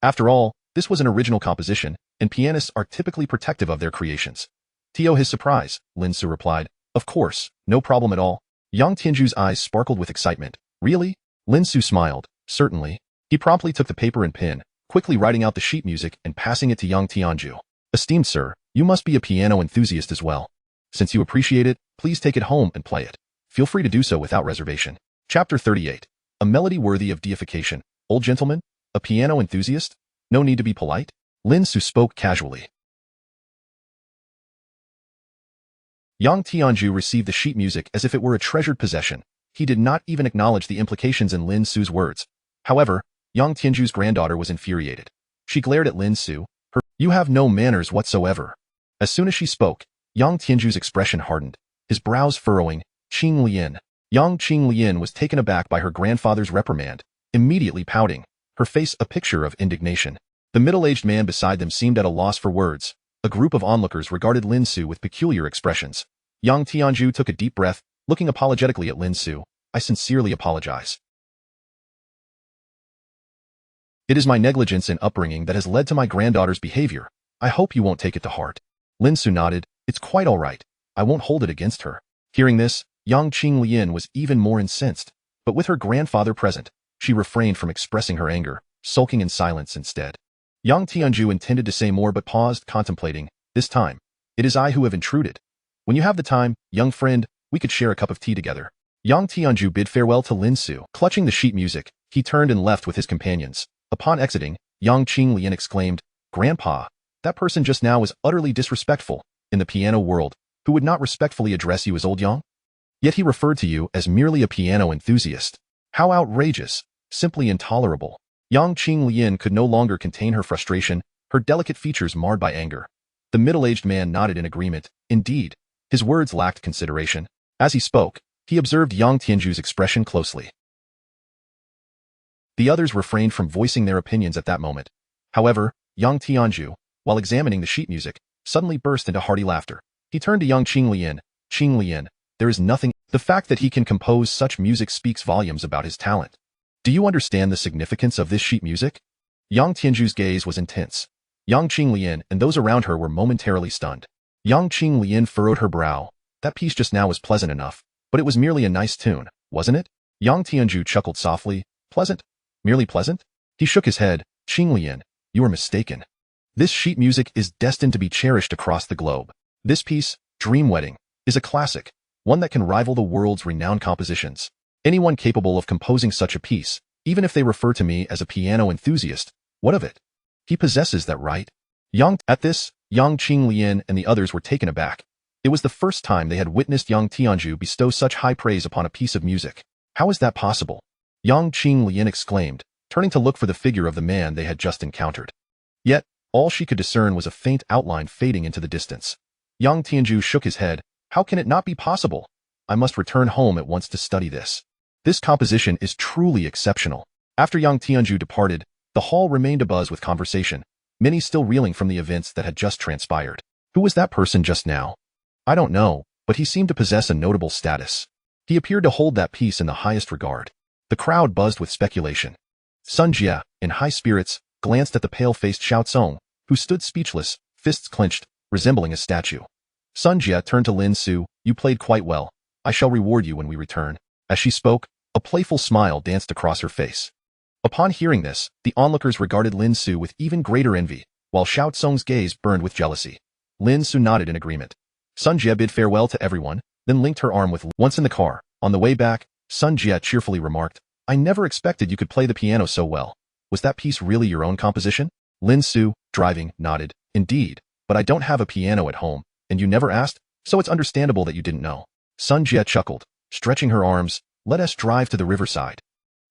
After all, this was an original composition, and pianists are typically protective of their creations. To his surprise, Lin Ce replied, of course, no problem at all. Yang Tianju's eyes sparkled with excitement. Really? Lin Ce smiled, certainly. He promptly took the paper and pen, quickly writing out the sheet music and passing it to Yang Tianju. Esteemed sir, you must be a piano enthusiast as well. Since you appreciate it, please take it home and play it. Feel free to do so without reservation. Chapter 38. A melody worthy of deification. Old gentleman? A piano enthusiast? No need to be polite? Lin Ce spoke casually. Yang Tianju received the sheet music as if it were a treasured possession. He did not even acknowledge the implications in Lin Ce's words. However, Yang Tianju's granddaughter was infuriated. She glared at Lin Ce. You have no manners whatsoever. As soon as she spoke, Yang Tianju's expression hardened, his brows furrowing. Qing Lian. Young Qing Lian was taken aback by her grandfather's reprimand, immediately pouting, her face a picture of indignation. The middle-aged man beside them seemed at a loss for words. A group of onlookers regarded Lin Ce with peculiar expressions. Yang Tianju took a deep breath, looking apologetically at Lin Ce. I sincerely apologize. It is my negligence in upbringing that has led to my granddaughter's behavior. I hope you won't take it to heart. Lin Ce nodded. It's quite all right. I won't hold it against her. Hearing this, Yang Qing Lian was even more incensed, but with her grandfather present, she refrained from expressing her anger, sulking in silence instead. Yang Tianju intended to say more but paused, contemplating. This time, it is I who have intruded. When you have the time, young friend, we could share a cup of tea together. Yang Tianju bid farewell to Lin Ce. Clutching the sheet music, he turned and left with his companions. Upon exiting, Yang Qing Lian exclaimed, Grandpa, that person just now was utterly disrespectful. In the piano world, who would not respectfully address you as old Yang? Yet he referred to you as merely a piano enthusiast. How outrageous, simply intolerable. Yang Qing Lian could no longer contain her frustration, her delicate features marred by anger. The middle-aged man nodded in agreement. Indeed, his words lacked consideration. As he spoke, he observed Yang Tianju's expression closely. The others refrained from voicing their opinions at that moment. However, Yang Tianju, while examining the sheet music, suddenly burst into hearty laughter. He turned to Yang Qing Lian. Qing Lian, there is nothing. The fact that he can compose such music speaks volumes about his talent. Do you understand the significance of this sheet music? Yang Tianju's gaze was intense. Yang Qing Lian and those around her were momentarily stunned. Yang Qing Lian furrowed her brow. That piece just now was pleasant enough, but it was merely a nice tune, wasn't it? Yang Tianju chuckled softly. Pleasant? Merely pleasant? He shook his head. Qing Lian, you are mistaken. This sheet music is destined to be cherished across the globe. This piece, Dream Wedding, is a classic, one that can rival the world's renowned compositions. Anyone capable of composing such a piece, even if they refer to me as a piano enthusiast, what of it? He possesses that right. At this, Yang Qing Lian and the others were taken aback. It was the first time they had witnessed Yang Tianju bestow such high praise upon a piece of music. How is that possible? Yang Qing Lian exclaimed, turning to look for the figure of the man they had just encountered. Yet, all she could discern was a faint outline fading into the distance. Yang Tianju shook his head. How can it not be possible? I must return home at once to study this. This composition is truly exceptional. After Yang Tianju departed, The hall remained abuzz with conversation, many still reeling from the events that had just transpired. Who was that person just now? I don't know, but he seemed to possess a notable status. He appeared to hold that piece in the highest regard. The crowd buzzed with speculation. Sun Jie, in high spirits, glanced at the pale-faced Xiao Tsong, who stood speechless, fists clenched, resembling a statue. Sun Jie turned to Lin Ce. You played quite well. I shall reward you when we return. As she spoke, a playful smile danced across her face. Upon hearing this, the onlookers regarded Lin Ce with even greater envy, while Xiao Tsong's gaze burned with jealousy. Lin Ce nodded in agreement. Sun Jie bid farewell to everyone, then linked her arm with once in the car. On the way back, Sun Jie cheerfully remarked, I never expected you could play the piano so well. Was that piece really your own composition? Lin Ce, driving, nodded. Indeed, but I don't have a piano at home, and you never asked, so it's understandable that you didn't know. Sun Jie chuckled, stretching her arms. Let us drive to the riverside.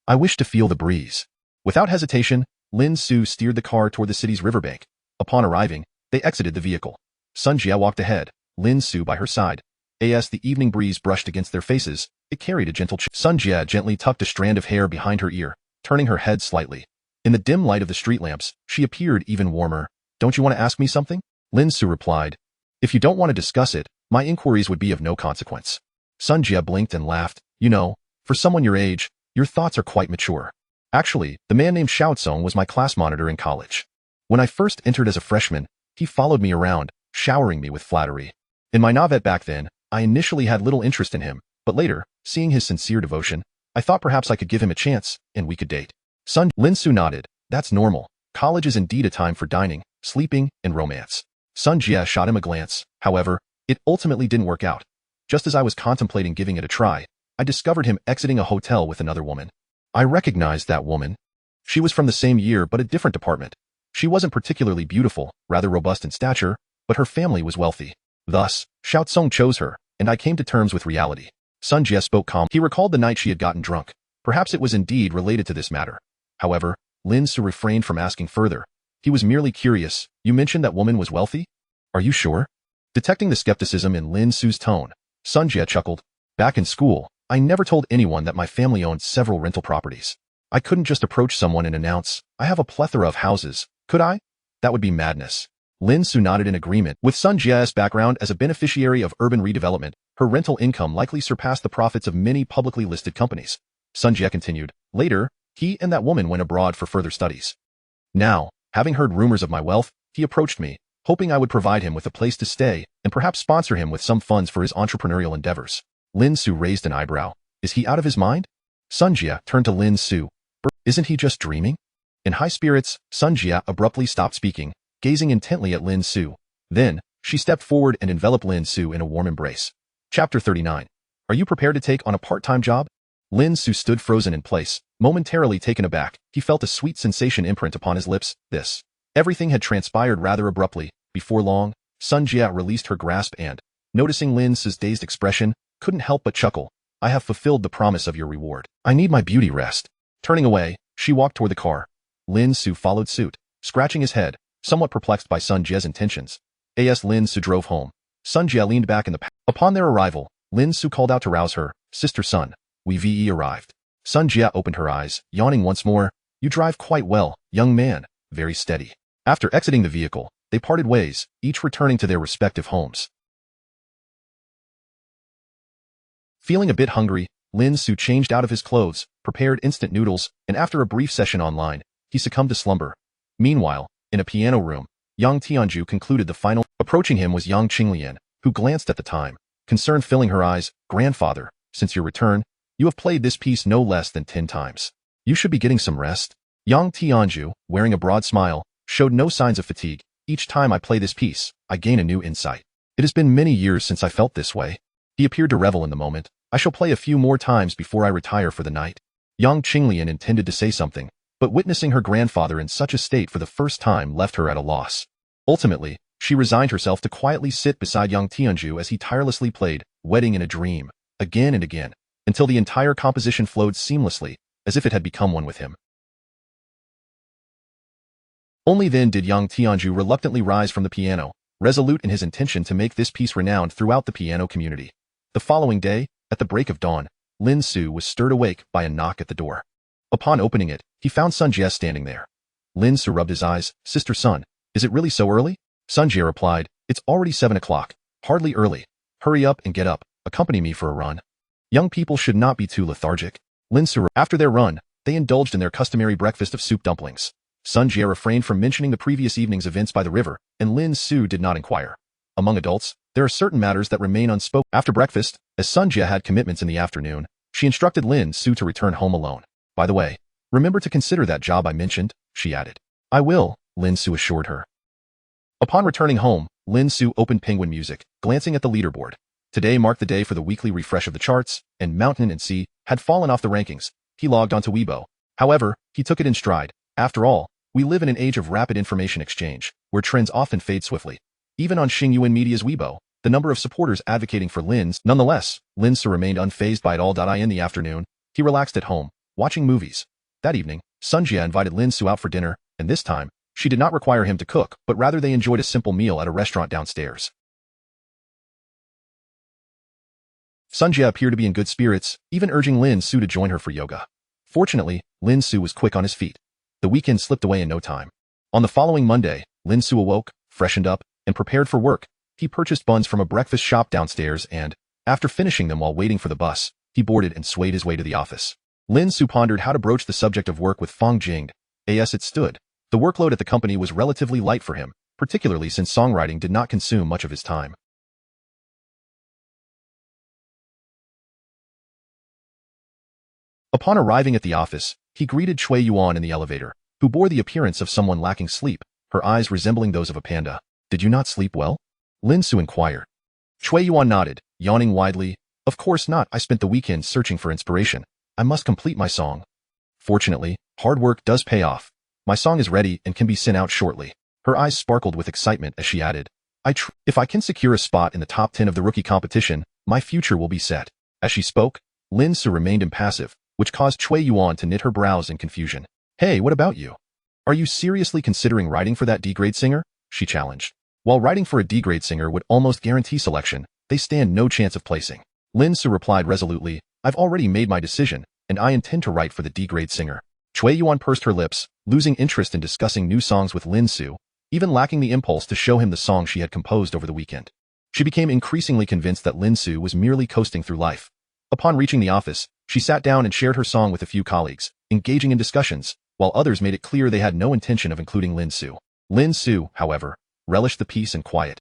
I wish to feel the breeze. Without hesitation, Lin Ce steered the car toward the city's riverbank. Upon arriving, they exited the vehicle. Sun Jie walked ahead, Lin Ce by her side. As the evening breeze brushed against their faces, it carried a gentle chill. Sun Jie gently tucked a strand of hair behind her ear, turning her head slightly. In the dim light of the street lamps, she appeared even warmer. Don't you want to ask me something? Lin Ce replied. If you don't want to discuss it, my inquiries would be of no consequence. Sun Jie blinked and laughed. You know, for someone your age, your thoughts are quite mature. Actually, the man named Xiao Tsong was my class monitor in college. When I first entered as a freshman, he followed me around, showering me with flattery. In my novet back then, I initially had little interest in him, but later, seeing his sincere devotion, I thought perhaps I could give him a chance, and we could date. Lin Ce nodded. That's normal. College is indeed a time for dining, sleeping, and romance. Sun Jie shot him a glance. However, it ultimately didn't work out. Just as I was contemplating giving it a try, I discovered him exiting a hotel with another woman. I recognized that woman. She was from the same year but a different department. She wasn't particularly beautiful, rather robust in stature, but her family was wealthy. Thus, Xiao Tsong chose her, and I came to terms with reality. Sun Jie spoke calmly. He recalled the night she had gotten drunk. Perhaps it was indeed related to this matter. However, Lin Ce refrained from asking further. He was merely curious. You mentioned that woman was wealthy? Are you sure? Detecting the skepticism in Lin Ce's tone, Sun Jie chuckled. Back in school, I never told anyone that my family owned several rental properties. I couldn't just approach someone and announce, I have a plethora of houses, could I? That would be madness. Lin Ce nodded in agreement. With Sun Jie's background as a beneficiary of urban redevelopment, her rental income likely surpassed the profits of many publicly listed companies. Sun Jie continued. Later, he and that woman went abroad for further studies. Now, having heard rumors of my wealth, he approached me, hoping I would provide him with a place to stay and perhaps sponsor him with some funds for his entrepreneurial endeavors. Lin Ce raised an eyebrow. Is he out of his mind? Sun Jie turned to Lin Ce. Isn't he just dreaming? In high spirits, Sun Jie abruptly stopped speaking, gazing intently at Lin Ce. Then, she stepped forward and enveloped Lin Ce in a warm embrace. Chapter 39. Are you prepared to take on a part-time job? Lin Ce stood frozen in place, momentarily taken aback. He felt a sweet sensation imprint upon his lips. Everything had transpired rather abruptly. Before long, Sun Jie released her grasp and, noticing Lin Ce's dazed expression, couldn't help but chuckle. I have fulfilled the promise of your reward. I need my beauty rest. Turning away, she walked toward the car. Lin Ce followed suit, scratching his head, somewhat perplexed by Sun Jie's intentions. As Lin Ce drove home, Sun Jie leaned back in the Upon their arrival, Lin Ce called out to rouse her. Sister Sun, we've arrived. Sun Jie opened her eyes, yawning once more. You drive quite well, young man, very steady. After exiting the vehicle, they parted ways, each returning to their respective homes. Feeling a bit hungry, Lin Ce changed out of his clothes, prepared instant noodles, and after a brief session online, he succumbed to slumber. Meanwhile, in a piano room, Yang Tianju concluded the final. Approaching him was Yang Qinglian, who glanced at the time, concern filling her eyes. Grandfather, since your return, you have played this piece no less than 10 times. You should be getting some rest. Yang Tianju, wearing a broad smile, showed no signs of fatigue. Each time I play this piece, I gain a new insight. It has been many years since I felt this way. He appeared to revel in the moment. I shall play a few more times before I retire for the night. Yang Qinglian intended to say something, but witnessing her grandfather in such a state for the first time left her at a loss. Ultimately, she resigned herself to quietly sit beside Yang Tianju as he tirelessly played Wedding in a Dream, again and again, until the entire composition flowed seamlessly, as if it had become one with him. Only then did Yang Tianju reluctantly rise from the piano, resolute in his intention to make this piece renowned throughout the piano community. The following day, at the break of dawn, Lin Ce was stirred awake by a knock at the door. Upon opening it, he found Sun Jie standing there. Lin Ce rubbed his eyes. Sister Sun, is it really so early? Sun Jie replied, it's already 7 o'clock. Hardly early. Hurry up and get up. Accompany me for a run. Young people should not be too lethargic. Lin Ce. After their run, they indulged in their customary breakfast of soup dumplings. Sun Jie refrained from mentioning the previous evening's events by the river, and Lin Ce did not inquire. Among adults, there are certain matters that remain unspoken. After breakfast, as Sun Jie had commitments in the afternoon, she instructed Lin Ce to return home alone. By the way, remember to consider that job I mentioned, she added. I will, Lin Ce assured her. Upon returning home, Lin Ce opened Penguin Music, glancing at the leaderboard. Today marked the day for the weekly refresh of the charts, and Mountain and Sea had fallen off the rankings. He logged onto Weibo. However, he took it in stride. After all, we live in an age of rapid information exchange, where trends often fade swiftly. Even on Xingyuan Media's Weibo, the number of supporters advocating for Lin's. Nonetheless, Lin Ce remained unfazed by it all. In the afternoon, he relaxed at home, watching movies. That evening, Sun Jie invited Lin Ce out for dinner, and this time, she did not require him to cook, but rather they enjoyed a simple meal at a restaurant downstairs. Sun Jie appeared to be in good spirits, even urging Lin Ce to join her for yoga. Fortunately, Lin Ce was quick on his feet. The weekend slipped away in no time. On the following Monday, Lin Ce awoke, freshened up, and prepared for work. He purchased buns from a breakfast shop downstairs and, after finishing them while waiting for the bus, he boarded and swayed his way to the office. Lin Ce pondered how to broach the subject of work with Fang Jing. As it stood, the workload at the company was relatively light for him, particularly since songwriting did not consume much of his time. Upon arriving at the office, he greeted Cui Yuan in the elevator, who bore the appearance of someone lacking sleep, her eyes resembling those of a panda. Did you not sleep well? Lin Ce inquired. Cui Yuan nodded, yawning widely. Of course not. I spent the weekend searching for inspiration. I must complete my song. Fortunately, hard work does pay off. My song is ready and can be sent out shortly. Her eyes sparkled with excitement as she added, if I can secure a spot in the top 10 of the rookie competition, my future will be set. As she spoke, Lin Ce remained impassive, which caused Cui Yuan to knit her brows in confusion. Hey, what about you? Are you seriously considering writing for that D-grade singer? She challenged. While writing for a D-grade singer would almost guarantee selection, they stand no chance of placing. Lin Ce replied resolutely, I've already made my decision, and I intend to write for the D-grade singer. Cui Yuan pursed her lips, losing interest in discussing new songs with Lin Ce, even lacking the impulse to show him the song she had composed over the weekend. She became increasingly convinced that Lin Ce was merely coasting through life. Upon reaching the office, she sat down and shared her song with a few colleagues, engaging in discussions, while others made it clear they had no intention of including Lin Ce. Lin Ce, however, relished the peace and quiet.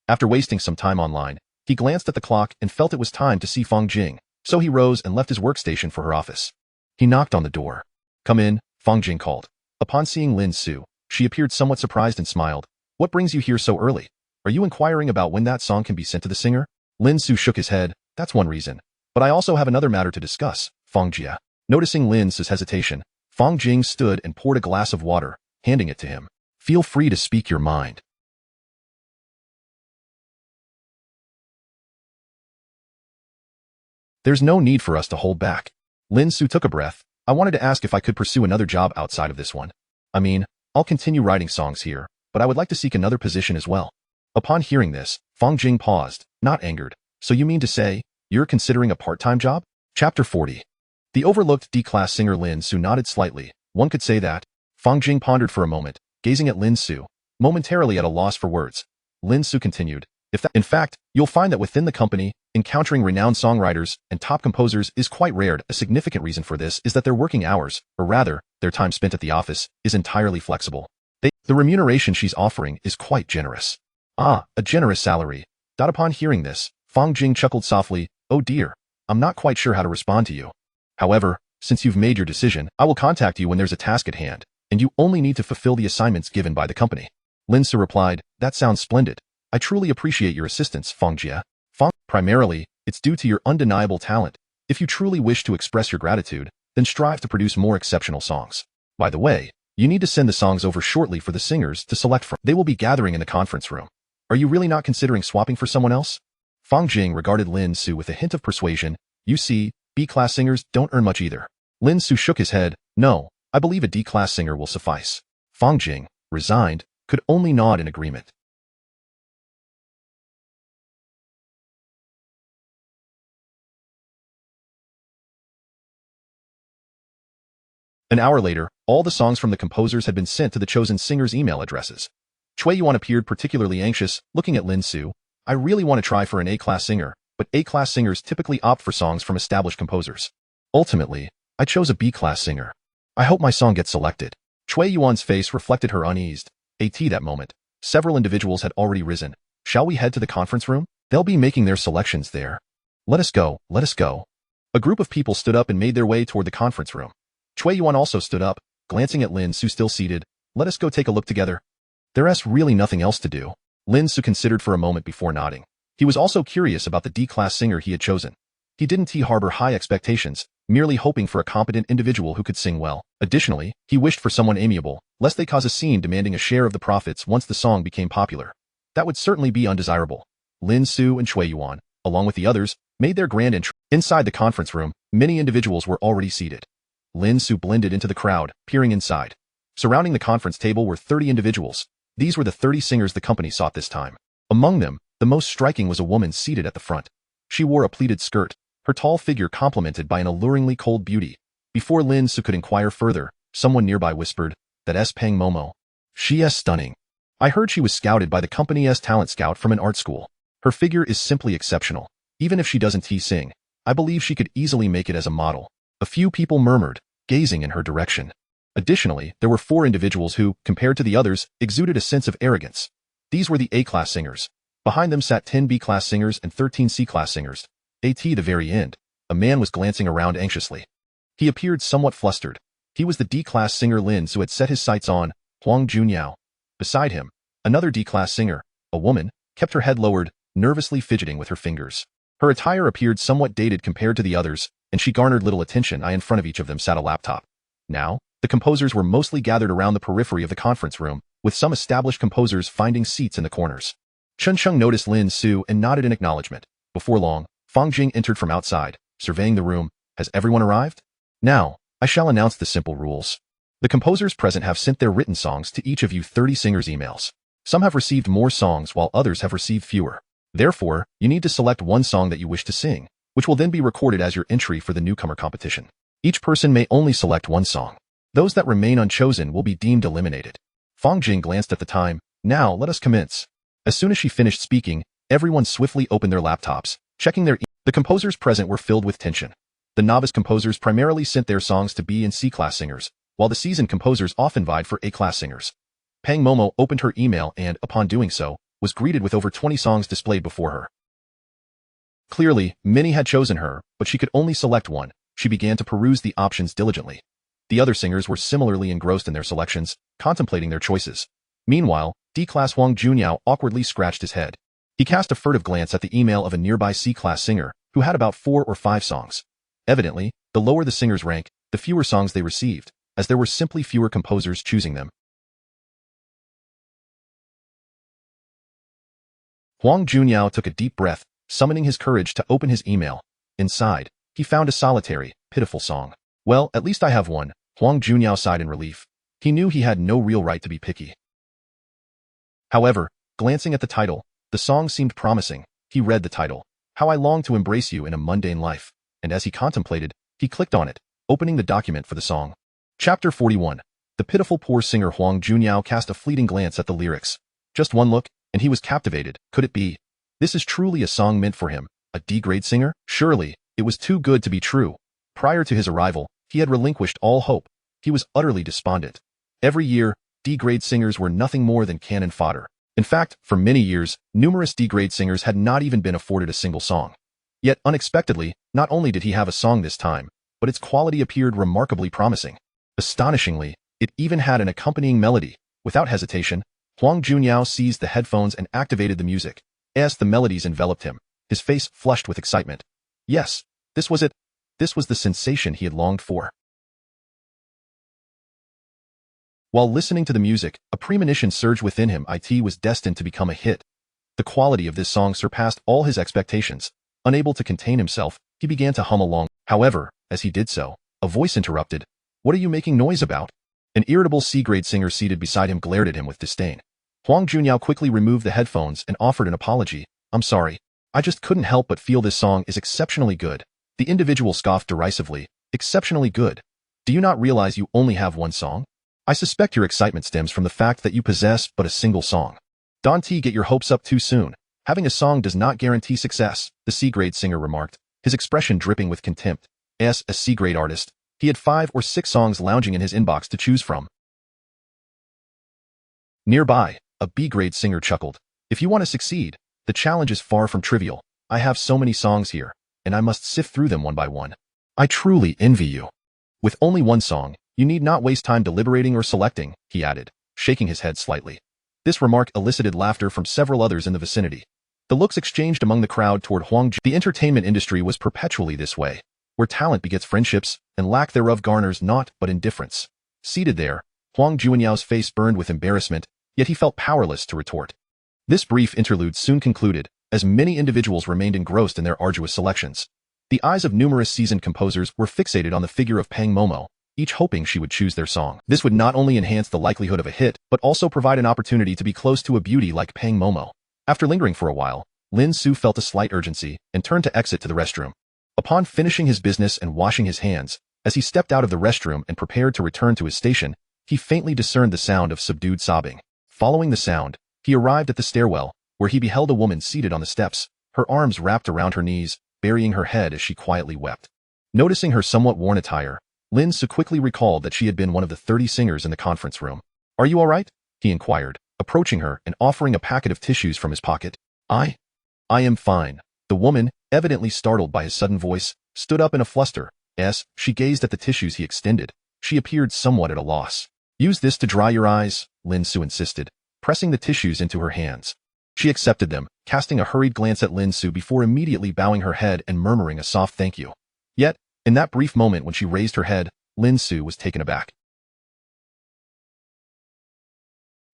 After wasting some time online, he glanced at the clock and felt it was time to see Fang Jing, so he rose and left his workstation for her office. He knocked on the door. Come in, Fang Jing called. Upon seeing Lin Ce, she appeared somewhat surprised and smiled. What brings you here so early? Are you inquiring about when that song can be sent to the singer? Lin Ce shook his head. That's one reason. But I also have another matter to discuss, Fang Jie. Noticing Lin Ce's hesitation, Fang Jing stood and poured a glass of water, handing it to him. Feel free to speak your mind. There's no need for us to hold back. Lin Ce took a breath. I wanted to ask if I could pursue another job outside of this one. I mean, I'll continue writing songs here, but I would like to seek another position as well. Upon hearing this, Fang Jing paused, not angered. So you mean to say, you're considering a part-time job? Chapter 40. The overlooked D-class singer Lin Ce nodded slightly. One could say that. Fang Jing pondered for a moment, gazing at Lin Ce, momentarily at a loss for words. Lin Ce continued, in fact, you'll find that within the company, encountering renowned songwriters and top composers is quite rare. A significant reason for this is that their working hours, or rather, their time spent at the office, is entirely flexible. The remuneration she's offering is quite generous. Ah, a generous salary. Upon hearing this, Fang Jing chuckled softly. Oh dear, I'm not quite sure how to respond to you. However, since you've made your decision, I will contact you when there's a task at hand, and you only need to fulfill the assignments given by the company. Lin Ce replied, that sounds splendid. I truly appreciate your assistance, Fang Jie. Primarily, it's due to your undeniable talent. If you truly wish to express your gratitude, then strive to produce more exceptional songs. By the way, you need to send the songs over shortly for the singers to select from. They will be gathering in the conference room. Are you really not considering swapping for someone else? Fang Jing regarded Lin Ce with a hint of persuasion. You see, B-class singers don't earn much either. Lin Ce shook his head. No, I believe a D-class singer will suffice. Fang Jing, resigned, could only nod in agreement. An hour later, All the songs from the composers had been sent to the chosen singers' email addresses. Cui Yuan appeared particularly anxious, looking at Lin Ce. I really want to try for an A-class singer, but A-class singers typically opt for songs from established composers. Ultimately, I chose a B-class singer. I hope my song gets selected. Cui Yuan's face reflected her unease. That moment, several individuals had already risen. Shall we head to the conference room? They'll be making their selections there. Let us go, let us go. A group of people stood up and made their way toward the conference room. Cui Yuan also stood up, glancing at Lin Ce still seated. Let us go take a look together. There's really nothing else to do. Lin Ce considered for a moment before nodding. He was also curious about the D-class singer he had chosen. He didn't harbor high expectations, merely hoping for a competent individual who could sing well. Additionally, he wished for someone amiable, lest they cause a scene demanding a share of the profits once the song became popular. That would certainly be undesirable. Lin Ce and Cui Yuan, along with the others, made their grand entry. Inside the conference room, many individuals were already seated. Lin Ce blended into the crowd, peering inside. Surrounding the conference table were 30 individuals. These were the 30 singers the company sought this time. Among them, the most striking was a woman seated at the front. She wore a pleated skirt, her tall figure complemented by an alluringly cold beauty. Before Lin Ce could inquire further, someone nearby whispered, "That's Peng Momo. She is stunning. I heard she was scouted by the company's talent scout from an art school. Her figure is simply exceptional. Even if she doesn't sing, I believe she could easily make it as a model." A few people murmured, gazing in her direction. Additionally, there were 4 individuals who, compared to the others, exuded a sense of arrogance. These were the A-class singers. Behind them sat 10 B-class singers and 13 C-class singers. At the very end, a man was glancing around anxiously. He appeared somewhat flustered. He was the D-class singer Lin Ce had set his sights on, Huang Junyao. Beside him, another D-class singer, a woman, kept her head lowered, nervously fidgeting with her fingers. Her attire appeared somewhat dated compared to the others, and she garnered little attention. In front of each of them sat a laptop. Now, the composers were mostly gathered around the periphery of the conference room, with some established composers finding seats in the corners. Chen Cheng noticed Lin Ce and nodded in acknowledgement. Before long, Fang Jing entered from outside, surveying the room. Has everyone arrived? Now, I shall announce the simple rules. The composers present have sent their written songs to each of you 30 singers' emails. Some have received more songs while others have received fewer. Therefore, you need to select one song that you wish to sing, which will then be recorded as your entry for the newcomer competition. Each person may only select one song. Those that remain unchosen will be deemed eliminated. Fang Jing glanced at the time. Now, let us commence. As soon as she finished speaking, everyone swiftly opened their laptops, checking their The composers present were filled with tension. The novice composers primarily sent their songs to B and C-class singers, while the seasoned composers often vied for A-class singers. Peng Momo opened her email and, upon doing so, was greeted with over 20 songs displayed before her. Clearly, many had chosen her, but she could only select one. She began to peruse the options diligently. The other singers were similarly engrossed in their selections, contemplating their choices. Meanwhile, D-class Huang Junyao awkwardly scratched his head. He cast a furtive glance at the email of a nearby C-class singer, who had about 4 or 5 songs. Evidently, the lower the singer's rank, the fewer songs they received, as there were simply fewer composers choosing them. Huang Junyao took a deep breath, summoning his courage to open his email. Inside, he found a solitary, pitiful song. Well, at least I have one, Huang Junyao sighed in relief. He knew he had no real right to be picky. However, glancing at the title, the song seemed promising. He read the title, How I Long to Embrace You in a Mundane Life, and as he contemplated, he clicked on it, opening the document for the song. Chapter 41. The pitiful poor singer Huang Junyao cast a fleeting glance at the lyrics. Just one look, and he was captivated. Could it be? This is truly a song meant for him, a D-grade singer? Surely, it was too good to be true. Prior to his arrival, he had relinquished all hope. He was utterly despondent. Every year, D-grade singers were nothing more than cannon fodder. In fact, for many years, numerous D-grade singers had not even been afforded a single song. Yet, unexpectedly, not only did he have a song this time, but its quality appeared remarkably promising. Astonishingly, it even had an accompanying melody. Without hesitation, Huang Junyao seized the headphones and activated the music. As the melodies enveloped him, his face flushed with excitement. Yes, this was it. This was the sensation he had longed for. While listening to the music, a premonition surged within him. It was destined to become a hit. The quality of this song surpassed all his expectations. Unable to contain himself, he began to hum along. However, as he did so, a voice interrupted. What are you making noise about? An irritable C-grade singer seated beside him glared at him with disdain. Huang Junyao quickly removed the headphones and offered an apology. I'm sorry. I just couldn't help but feel this song is exceptionally good. The individual scoffed derisively. Exceptionally good. Do you not realize you only have one song? I suspect your excitement stems from the fact that you possess but a single song. Don't get your hopes up too soon. Having a song does not guarantee success, the C-grade singer remarked, his expression dripping with contempt. As a C-grade artist, he had 5 or 6 songs lounging in his inbox to choose from. Nearby, a B-grade singer chuckled. If you want to succeed, the challenge is far from trivial. I have so many songs here, and I must sift through them one by one. I truly envy you. With only one song, you need not waste time deliberating or selecting, he added, shaking his head slightly. This remark elicited laughter from several others in the vicinity. The looks exchanged among the crowd toward Huang Ju. The entertainment industry was perpetually this way, where talent begets friendships, and lack thereof garners naught but indifference. Seated there, Huang Juanyao's face burned with embarrassment, yet he felt powerless to retort. This brief interlude soon concluded, as many individuals remained engrossed in their arduous selections. The eyes of numerous seasoned composers were fixated on the figure of Pang Momo, each hoping she would choose their song. This would not only enhance the likelihood of a hit, but also provide an opportunity to be close to a beauty like Pang Momo. After lingering for a while, Lin Ce felt a slight urgency and turned to exit to the restroom. Upon finishing his business and washing his hands, as he stepped out of the restroom and prepared to return to his station, he faintly discerned the sound of subdued sobbing. Following the sound, he arrived at the stairwell, where he beheld a woman seated on the steps, her arms wrapped around her knees, burying her head as she quietly wept. Noticing her somewhat worn attire, Lin Ce quickly recalled that she had been one of the 30 singers in the conference room. "Are you all right?" he inquired, approaching her and offering a packet of tissues from his pocket. I am fine." The woman, evidently startled by his sudden voice, stood up in a fluster. As she gazed at the tissues he extended, she appeared somewhat at a loss. "Use this to dry your eyes," Lin Ce insisted, pressing the tissues into her hands. She accepted them, casting a hurried glance at Lin Ce before immediately bowing her head and murmuring a soft thank you. Yet, in that brief moment when she raised her head, Lin Ce was taken aback.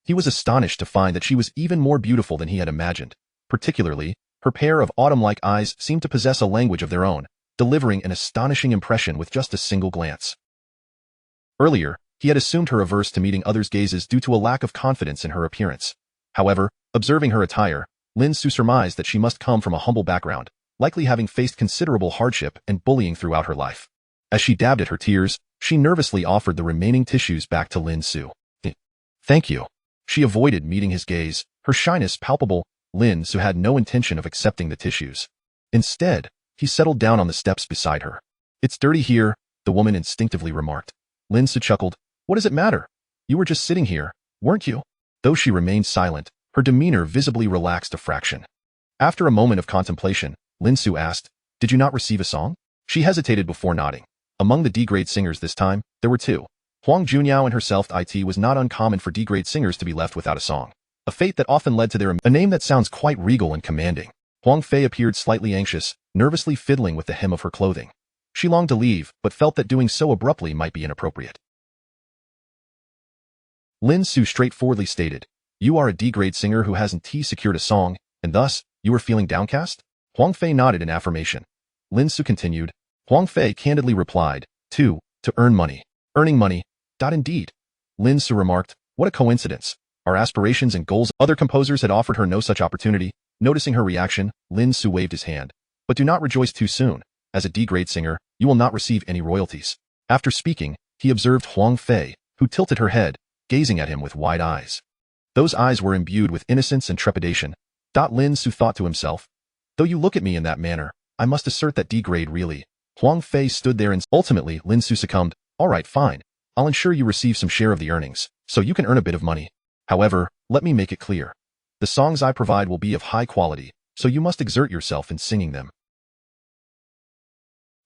He was astonished to find that she was even more beautiful than he had imagined. Particularly, her pair of autumn-like eyes seemed to possess a language of their own, delivering an astonishing impression with just a single glance. Earlier, he had assumed her averse to meeting others' gazes due to a lack of confidence in her appearance. However, observing her attire, Lin Ce surmised that she must come from a humble background, likely having faced considerable hardship and bullying throughout her life. As she dabbed at her tears, she nervously offered the remaining tissues back to Lin Ce. "Thank you." She avoided meeting his gaze, her shyness palpable. Lin Ce had no intention of accepting the tissues. Instead, he settled down on the steps beside her. "It's dirty here," the woman instinctively remarked. Lin Ce chuckled. "What does it matter? You were just sitting here, weren't you?" Though she remained silent, her demeanor visibly relaxed a fraction. After a moment of contemplation, Lin Ce asked, "Did you not receive a song?" She hesitated before nodding. Among the D-grade singers this time, there were 2. Huang Junyao and herself. It was not uncommon for D-grade singers to be left without a song, a fate that often led to a name that sounds quite regal and commanding. Huang Fei appeared slightly anxious, nervously fiddling with the hem of her clothing. She longed to leave, but felt that doing so abruptly might be inappropriate. Lin Ce straightforwardly stated, "You are a D-grade singer who hasn't secured a song, and thus, you are feeling downcast?" Huang Fei nodded in affirmation. Lin Ce continued. Huang Fei candidly replied, to earn money. Earning money. Indeed. Lin Ce remarked, "What a coincidence. Our aspirations and goals." Other composers had offered her no such opportunity. Noticing her reaction, Lin Ce waved his hand. "But do not rejoice too soon. As a D-grade singer, you will not receive any royalties." After speaking, he observed Huang Fei, who tilted her head, gazing at him with wide eyes. Those eyes were imbued with innocence and trepidation. Lin Ce thought to himself, "Though you look at me in that manner, I must assert that D-grade really." Huang Fei stood there and ultimately Lin Ce succumbed. "All right, fine. I'll ensure you receive some share of the earnings, so you can earn a bit of money. However, let me make it clear. The songs I provide will be of high quality, so you must exert yourself in singing them.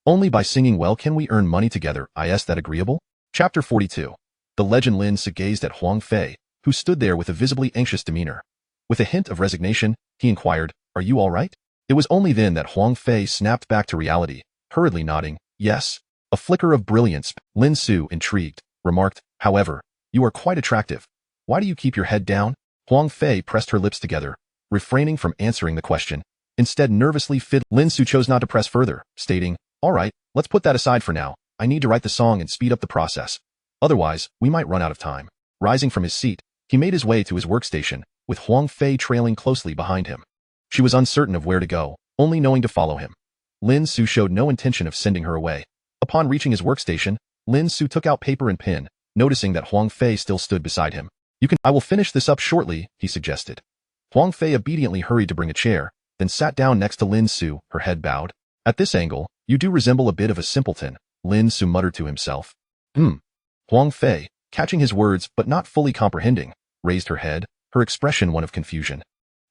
Only by singing well can we earn money together. Is that agreeable?" Chapter 42. The legend. Lin Ce gazed at Huang Fei, who stood there with a visibly anxious demeanor. With a hint of resignation, he inquired, "Are you all right?" It was only then that Huang Fei snapped back to reality, hurriedly nodding, "Yes." A flicker of brilliance. Lin Ce, intrigued, remarked, "However, you are quite attractive. Why do you keep your head down?" Huang Fei pressed her lips together, refraining from answering the question. Instead, nervously Lin Ce chose not to press further, stating, "All right, let's put that aside for now. I need to write the song and speed up the process. Otherwise, we might run out of time." Rising from his seat, he made his way to his workstation, with Huang Fei trailing closely behind him. She was uncertain of where to go, only knowing to follow him. Lin Ce showed no intention of sending her away. Upon reaching his workstation, Lin Ce took out paper and pen, noticing that Huang Fei still stood beside him. I will finish this up shortly, he suggested. Huang Fei obediently hurried to bring a chair, then sat down next to Lin Ce, her head bowed. At this angle, you do resemble a bit of a simpleton, Lin Ce muttered to himself. Huang Fei, catching his words but not fully comprehending, raised her head, her expression one of confusion.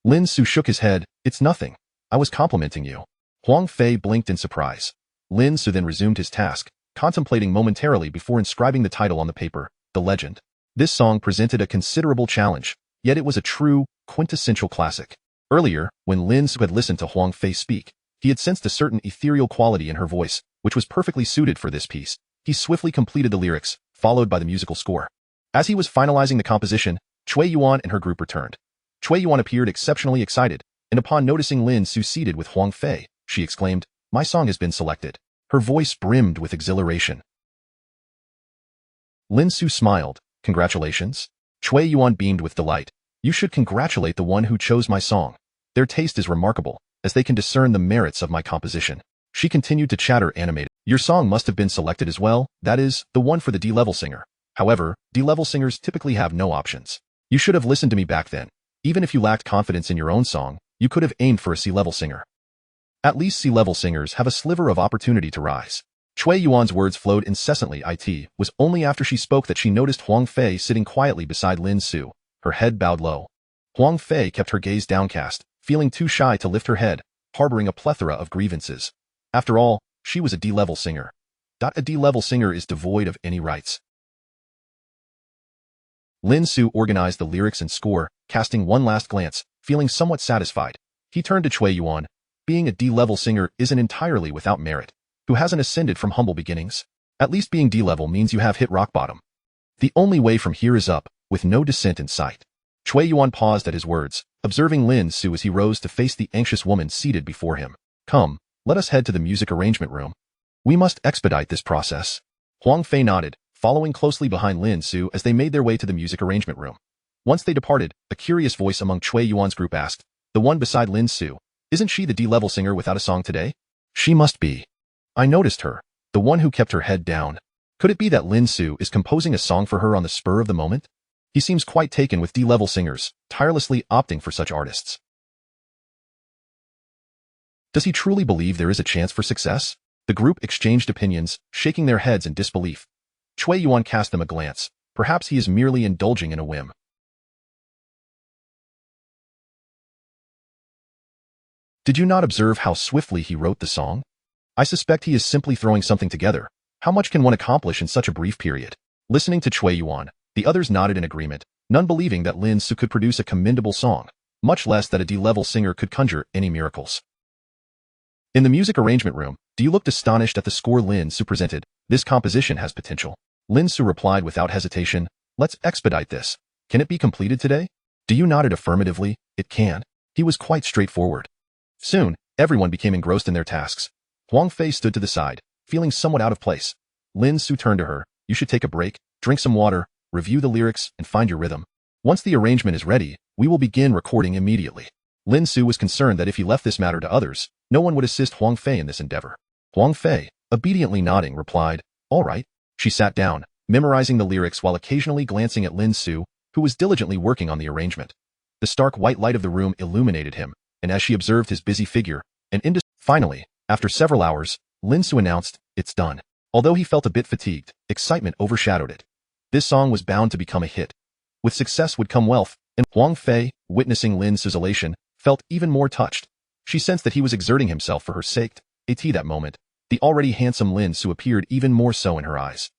Lin Ce shook his head. It's nothing. I was complimenting you. Huang Fei blinked in surprise. Lin Ce then resumed his task, contemplating momentarily before inscribing the title on the paper, The Legend. This song presented a considerable challenge, yet it was a true, quintessential classic. Earlier, when Lin Ce had listened to Huang Fei speak, he had sensed a certain ethereal quality in her voice, which was perfectly suited for this piece. He swiftly completed the lyrics, followed by the musical score. As he was finalizing the composition, Cui Yuan and her group returned. Cui Yuan appeared exceptionally excited, and upon noticing Lin Ce seated with Huang Fei, she exclaimed, "My song has been selected." Her voice brimmed with exhilaration. Lin Ce smiled. "Congratulations?" Cui Yuan beamed with delight. "You should congratulate the one who chose my song. Their taste is remarkable, as they can discern the merits of my composition." She continued to chatter animated. "Your song must have been selected as well, that is, the one for the D-level singer. However, D-level singers typically have no options. You should have listened to me back then. Even if you lacked confidence in your own song, you could have aimed for a C-level singer. At least C-level singers have a sliver of opportunity to rise." Cui Yuan's words flowed incessantly. It was only after she spoke that she noticed Huang Fei sitting quietly beside Lin Ce, her head bowed low. Huang Fei kept her gaze downcast, feeling too shy to lift her head, harboring a plethora of grievances. After all, she was a D-level singer. A D-level singer is devoid of any rights. Lin Ce organized the lyrics and score, casting one last glance, feeling somewhat satisfied. He turned to Cui Yuan. "Being a D-level singer isn't entirely without merit. Who hasn't ascended from humble beginnings? At least being D-level means you have hit rock bottom. The only way from here is up, with no descent in sight." Cui Yuan paused at his words, observing Lin Ce as he rose to face the anxious woman seated before him. "Come, let us head to the music arrangement room. We must expedite this process." Huang Fei nodded, following closely behind Lin Ce as they made their way to the music arrangement room. Once they departed, a curious voice among Cui Yuan's group asked, "The one beside Lin Ce, isn't she the D-level singer without a song today?" "She must be. I noticed her, the one who kept her head down. Could it be that Lin Ce is composing a song for her on the spur of the moment? He seems quite taken with D-level singers, tirelessly opting for such artists. Does he truly believe there is a chance for success?" The group exchanged opinions, shaking their heads in disbelief. Cui Yuan cast them a glance. Perhaps he is merely indulging in a whim. "Did you not observe how swiftly he wrote the song? I suspect he is simply throwing something together. How much can one accomplish in such a brief period?" Listening to Cui Yuan, the others nodded in agreement, none believing that Lin Ce could produce a commendable song, much less that a D-level singer could conjure any miracles. In the music arrangement room, "Do you look astonished at the score Lin Ce presented? This composition has potential." Lin Ce replied without hesitation, "Let's expedite this. Can it be completed today?" "Do you nodded affirmatively?" "It can." He was quite straightforward. Soon, everyone became engrossed in their tasks. Huang Fei stood to the side, feeling somewhat out of place. Lin Ce turned to her. "You should take a break, drink some water, review the lyrics, and find your rhythm. Once the arrangement is ready, we will begin recording immediately." Lin Ce was concerned that if he left this matter to others, no one would assist Huang Fei in this endeavor. Huang Fei, obediently nodding, replied, "All right." She sat down, memorizing the lyrics while occasionally glancing at Lin Ce, who was diligently working on the arrangement. The stark white light of the room illuminated him, and as she observed his busy figure, finally, after several hours, Lin Ce announced, "It's done." Although he felt a bit fatigued, excitement overshadowed it. This song was bound to become a hit. With success would come wealth, and Huang Fei, witnessing Lin Ce's elation, felt even more touched. She sensed that he was exerting himself for her sake. At that moment, the already handsome Lin Ce appeared even more so in her eyes.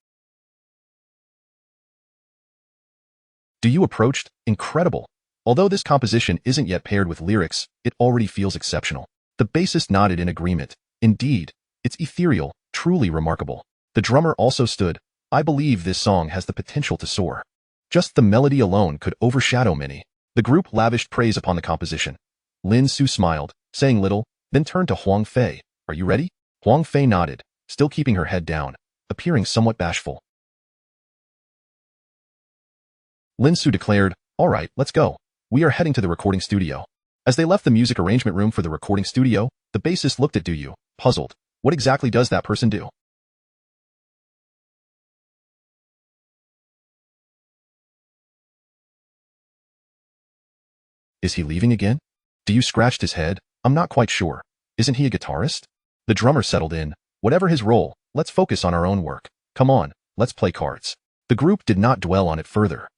"Do you approached? Incredible. Although this composition isn't yet paired with lyrics, it already feels exceptional." The bassist nodded in agreement. "Indeed, it's ethereal, truly remarkable." The drummer also stood. "I believe this song has the potential to soar. Just the melody alone could overshadow many." The group lavished praise upon the composition. Lin Ce smiled, saying little, then turned to Huang Fei. "Are you ready?" Huang Fei nodded, still keeping her head down, appearing somewhat bashful. Lin Ce declared, "All right, let's go. We are heading to the recording studio." As they left the music arrangement room for the recording studio, the bassist looked at Du Yu, puzzled. What exactly does that person do? Is he leaving again? Do you scratched his head? I'm not quite sure. Isn't he a guitarist? The drummer settled in. Whatever his role, let's focus on our own work. Come on, let's play cards. The group did not dwell on it further.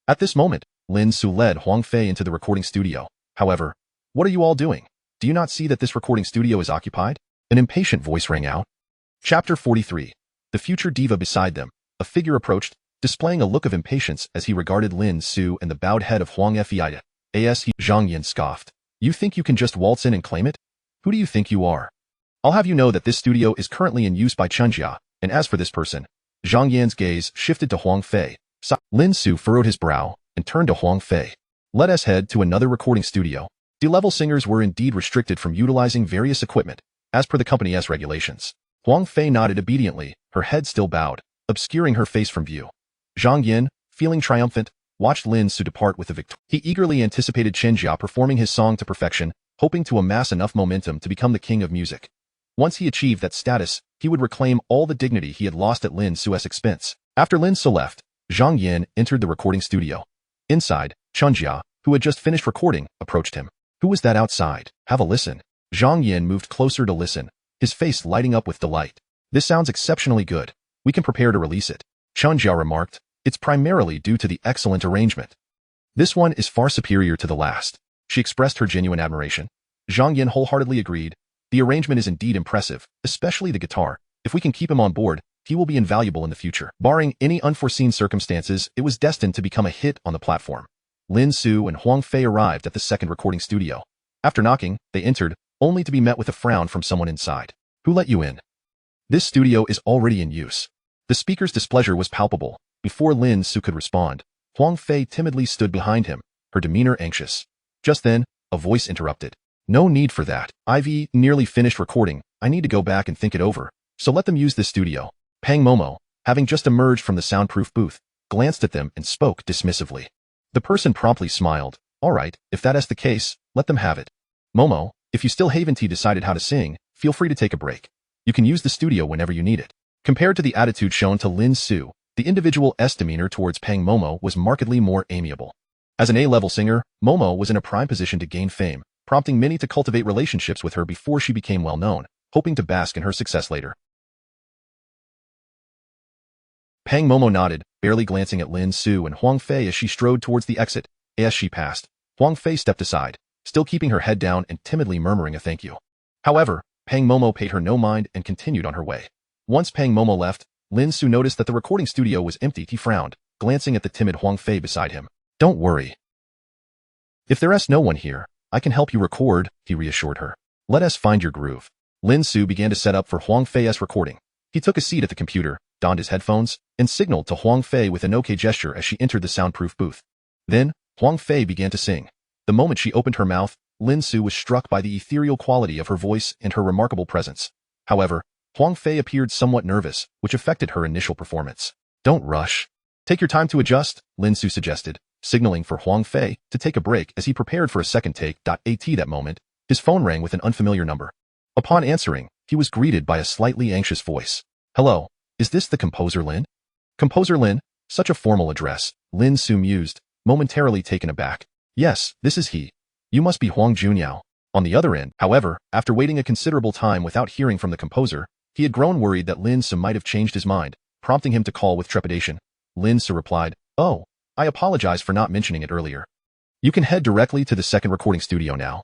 At this moment, Lin Ce led Huang Fei into the recording studio. However, what are you all doing? Do you not see that this recording studio is occupied? An impatient voice rang out. Chapter 43. The future diva beside them. A figure approached, displaying a look of impatience as he regarded Lin Ce and the bowed head of Huang Fei. Zhang Yan scoffed. You think you can just waltz in and claim it? Who do you think you are? I'll have you know that this studio is currently in use by Chunjia, and as for this person, Zhang Yan's gaze shifted to Huang Fei. Lin Ce furrowed his brow and turned to Huang Fei. Let us head to another recording studio. D-level singers were indeed restricted from utilizing various equipment, as per the company's regulations. Huang Fei nodded obediently, her head still bowed, obscuring her face from view. Zhang Yan, feeling triumphant, watched Lin Ce depart with the victory. He eagerly anticipated Chunjia performing his song to perfection, hoping to amass enough momentum to become the king of music. Once he achieved that status, he would reclaim all the dignity he had lost at Lin Ce's expense. After Lin Ce left, Zhang Yan entered the recording studio. Inside, Chunjia, who had just finished recording, approached him. Who was that outside? Have a listen. Zhang Yan moved closer to listen, his face lighting up with delight. This sounds exceptionally good. We can prepare to release it. Chunjia remarked. It's primarily due to the excellent arrangement. This one is far superior to the last. She expressed her genuine admiration. Zhang Yan wholeheartedly agreed. The arrangement is indeed impressive, especially the guitar. If we can keep him on board, he will be invaluable in the future. Barring any unforeseen circumstances, it was destined to become a hit on the platform. Lin Ce and Huang Fei arrived at the second recording studio. After knocking, they entered, only to be met with a frown from someone inside. Who let you in? This studio is already in use. The speaker's displeasure was palpable. Before Lin Ce could respond, Huang Fei timidly stood behind him, her demeanor anxious. Just then, a voice interrupted. No need for that. I've nearly finished recording. I need to go back and think it over. So let them use this studio. Pang Momo, having just emerged from the soundproof booth, glanced at them and spoke dismissively. The person promptly smiled. All right, if that is the case, let them have it. Momo, if you still haven't decided how to sing, feel free to take a break. You can use the studio whenever you need it. Compared to the attitude shown to Lin Ce, the individual's demeanor towards Pang Momo was markedly more amiable. As an A-level singer, Momo was in a prime position to gain fame, prompting many to cultivate relationships with her before she became well-known, hoping to bask in her success later. Pang Momo nodded, barely glancing at Lin Ce and Huang Fei as she strode towards the exit. As she passed, Huang Fei stepped aside, still keeping her head down and timidly murmuring a thank you. However, Pang Momo paid her no mind and continued on her way. Once Pang Momo left, Lin Ce noticed that the recording studio was empty. He frowned, glancing at the timid Huang Fei beside him. Don't worry. If there's no one here, I can help you record, he reassured her. Let us find your groove. Lin Ce began to set up for Huang Fei's recording. He took a seat at the computer, donned his headphones, and signaled to Huang Fei with an OK gesture as she entered the soundproof booth. Then, Huang Fei began to sing. The moment she opened her mouth, Lin Ce was struck by the ethereal quality of her voice and her remarkable presence. However, Huang Fei appeared somewhat nervous, which affected her initial performance. Don't rush. Take your time to adjust, Lin Ce suggested, signaling for Huang Fei to take a break as he prepared for a second take. At that moment, his phone rang with an unfamiliar number. Upon answering, he was greeted by a slightly anxious voice. Hello, is this the composer Lin? Composer Lin? Such a formal address, Lin Ce mused, momentarily taken aback. Yes, this is he. You must be Huang Junyao. On the other end, however, after waiting a considerable time without hearing from the composer, he had grown worried that Lin Ce might have changed his mind, prompting him to call with trepidation. Lin Ce replied, Oh, I apologize for not mentioning it earlier. You can head directly to the second recording studio now.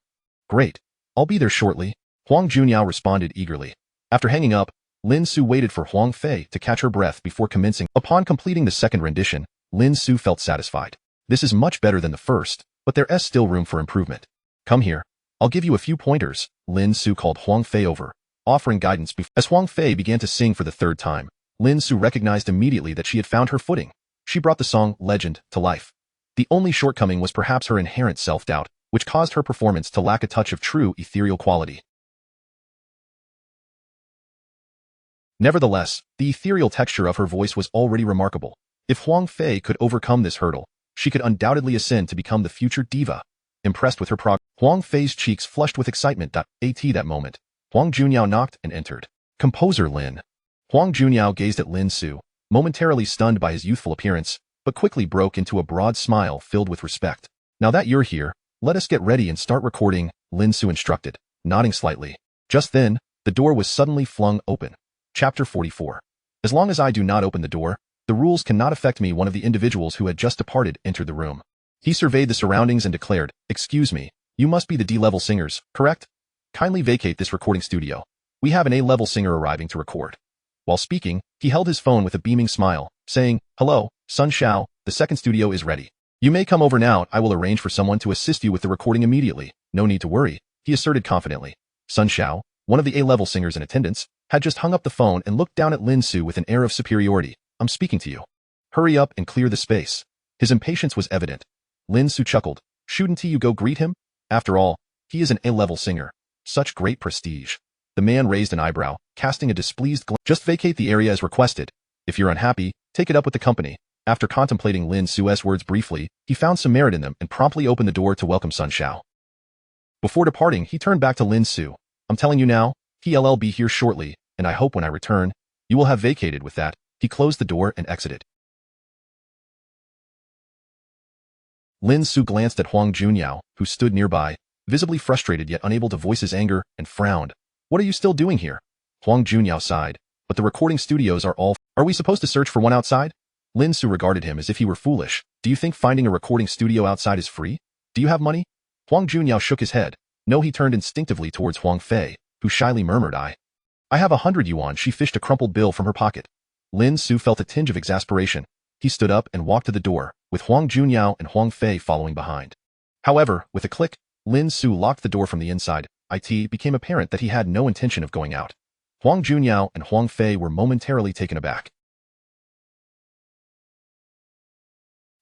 Great. I'll be there shortly. Huang Junyao responded eagerly. After hanging up, Lin Ce waited for Huang Fei to catch her breath before commencing. Upon completing the second rendition, Lin Ce felt satisfied. This is much better than the first, but there is still room for improvement. Come here. I'll give you a few pointers, Lin Ce called Huang Fei over, offering guidance. As Huang Fei began to sing for the third time, Lin Ce recognized immediately that she had found her footing. She brought the song Legend to life. The only shortcoming was perhaps her inherent self-doubt, which caused her performance to lack a touch of true ethereal quality. Nevertheless, the ethereal texture of her voice was already remarkable. If Huang Fei could overcome this hurdle, she could undoubtedly ascend to become the future diva. Impressed with her progress, Huang Fei's cheeks flushed with excitement. At that moment, Huang Junyao knocked and entered. Composer Lin. Huang Junyao gazed at Lin Ce, momentarily stunned by his youthful appearance, but quickly broke into a broad smile filled with respect. Now that you're here, let us get ready and start recording, Lin Ce instructed, nodding slightly. Just then, the door was suddenly flung open. Chapter 44. As long as I do not open the door, the rules cannot affect me. One of the individuals who had just departed entered the room. He surveyed the surroundings and declared, "Excuse me, you must be the D-level singers, correct? Kindly vacate this recording studio. We have an A-level singer arriving to record." While speaking, he held his phone with a beaming smile, saying, "Hello, Sun Shao, the second studio is ready. You may come over now. I will arrange for someone to assist you with the recording immediately. No need to worry," he asserted confidently. Sun Shao, one of the A-level singers in attendance, had just hung up the phone and looked down at Lin Ce with an air of superiority. "I'm speaking to you. Hurry up and clear the space." His impatience was evident. Lin Ce chuckled. "Shouldn't you go greet him? After all, he is an A-level singer. Such great prestige." The man raised an eyebrow, casting a displeased glance. "Just vacate the area as requested. If you're unhappy, take it up with the company." After contemplating Lin Ce's words briefly, he found some merit in them and promptly opened the door to welcome Sun Shao. Before departing, he turned back to Lin Ce. "I'm telling you now, he'll be here shortly, and I hope when I return, you will have vacated." With that, he closed the door and exited. Lin Ce glanced at Huang Junyao, who stood nearby, visibly frustrated yet unable to voice his anger, and frowned. "What are you still doing here?" Huang Junyao sighed. "But the recording studios are all... Are we supposed to search for one outside?" Lin Ce regarded him as if he were foolish. "Do you think finding a recording studio outside is free? Do you have money?" Huang Junyao shook his head. No, he turned instinctively towards Huang Fei, who shyly murmured, I have 100 yuan." She fished a crumpled bill from her pocket. Lin Ce felt a tinge of exasperation. He stood up and walked to the door, with Huang Junyao and Huang Fei following behind. However, with a click, Lin Ce locked the door from the inside. It became apparent that he had no intention of going out. Huang Junyao and Huang Fei were momentarily taken aback.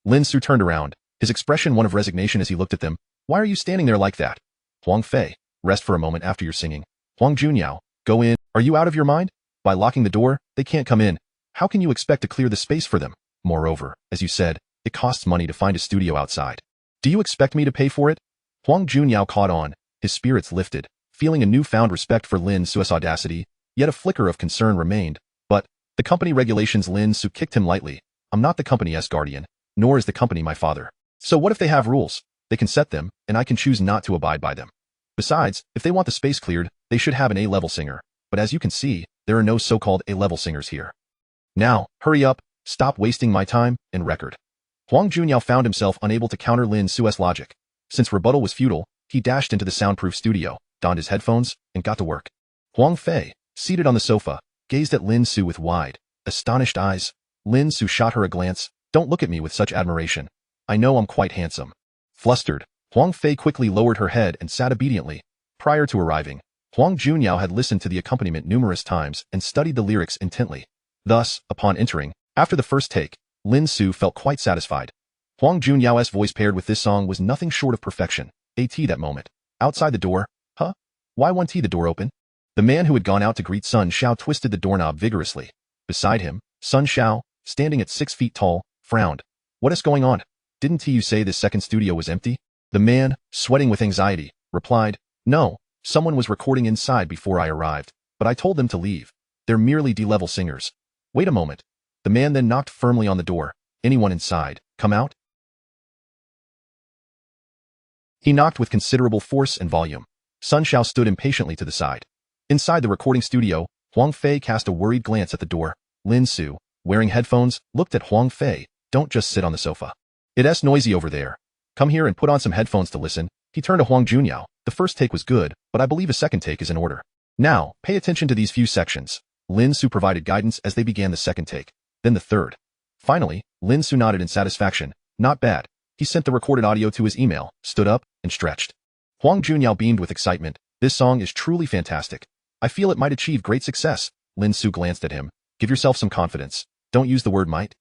Lin Ce turned around, his expression one of resignation as he looked at them. "Why are you standing there like that?" Huang Fei, "Rest for a moment after your singing." Huang Junyao, "Go in. Are you out of your mind? By locking the door, they can't come in. How can you expect to clear the space for them? Moreover, as you said, it costs money to find a studio outside. Do you expect me to pay for it?" Huang Junyao caught on, his spirits lifted, feeling a newfound respect for Lin Ce's audacity, yet a flicker of concern remained. "But, the company regulations." Lin Ce kicked him lightly. "I'm not the company's guardian, nor is the company my father. So what if they have rules? They can set them, and I can choose not to abide by them. Besides, if they want the space cleared, they should have an A-level singer. But as you can see, there are no so-called A-level singers here. Now, hurry up, stop wasting my time, and record." Huang Junyao found himself unable to counter Lin Ce's logic. Since rebuttal was futile, he dashed into the soundproof studio, donned his headphones, and got to work. Huang Fei, seated on the sofa, gazed at Lin Ce with wide, astonished eyes. Lin Ce shot her a glance. "Don't look at me with such admiration. I know I'm quite handsome." Flustered, Huang Fei quickly lowered her head and sat obediently. Prior to arriving, Huang Junyao had listened to the accompaniment numerous times and studied the lyrics intently. Thus, upon entering, after the first take, Lin Ce felt quite satisfied. Huang Junyao's voice paired with this song was nothing short of perfection. That moment. Outside the door, huh? Why won't the door open? The man who had gone out to greet Sun Shao twisted the doorknob vigorously. Beside him, Sun Shao, standing at 6 feet tall, frowned. "What is going on? Didn't you say this second studio was empty?" The man, sweating with anxiety, replied, "No, someone was recording inside before I arrived, but I told them to leave. They're merely D-level singers." "Wait a moment." The man then knocked firmly on the door. "Anyone inside, come out?" He knocked with considerable force and volume. Sun Shao stood impatiently to the side. Inside the recording studio, Huang Fei cast a worried glance at the door. Lin Ce, wearing headphones, looked at Huang Fei. "Don't just sit on the sofa. It's noisy over there. Come here and put on some headphones to listen." He turned to Huang Junyao. "The first take was good, but I believe a second take is in order. Now, pay attention to these few sections." Lin Ce provided guidance as they began the second take, then the third. Finally, Lin Ce nodded in satisfaction. "Not bad." He sent the recorded audio to his email, stood up, and stretched. Huang Junyao beamed with excitement. "This song is truly fantastic. I feel it might achieve great success." Lin Ce glanced at him. "Give yourself some confidence. Don't use the word might.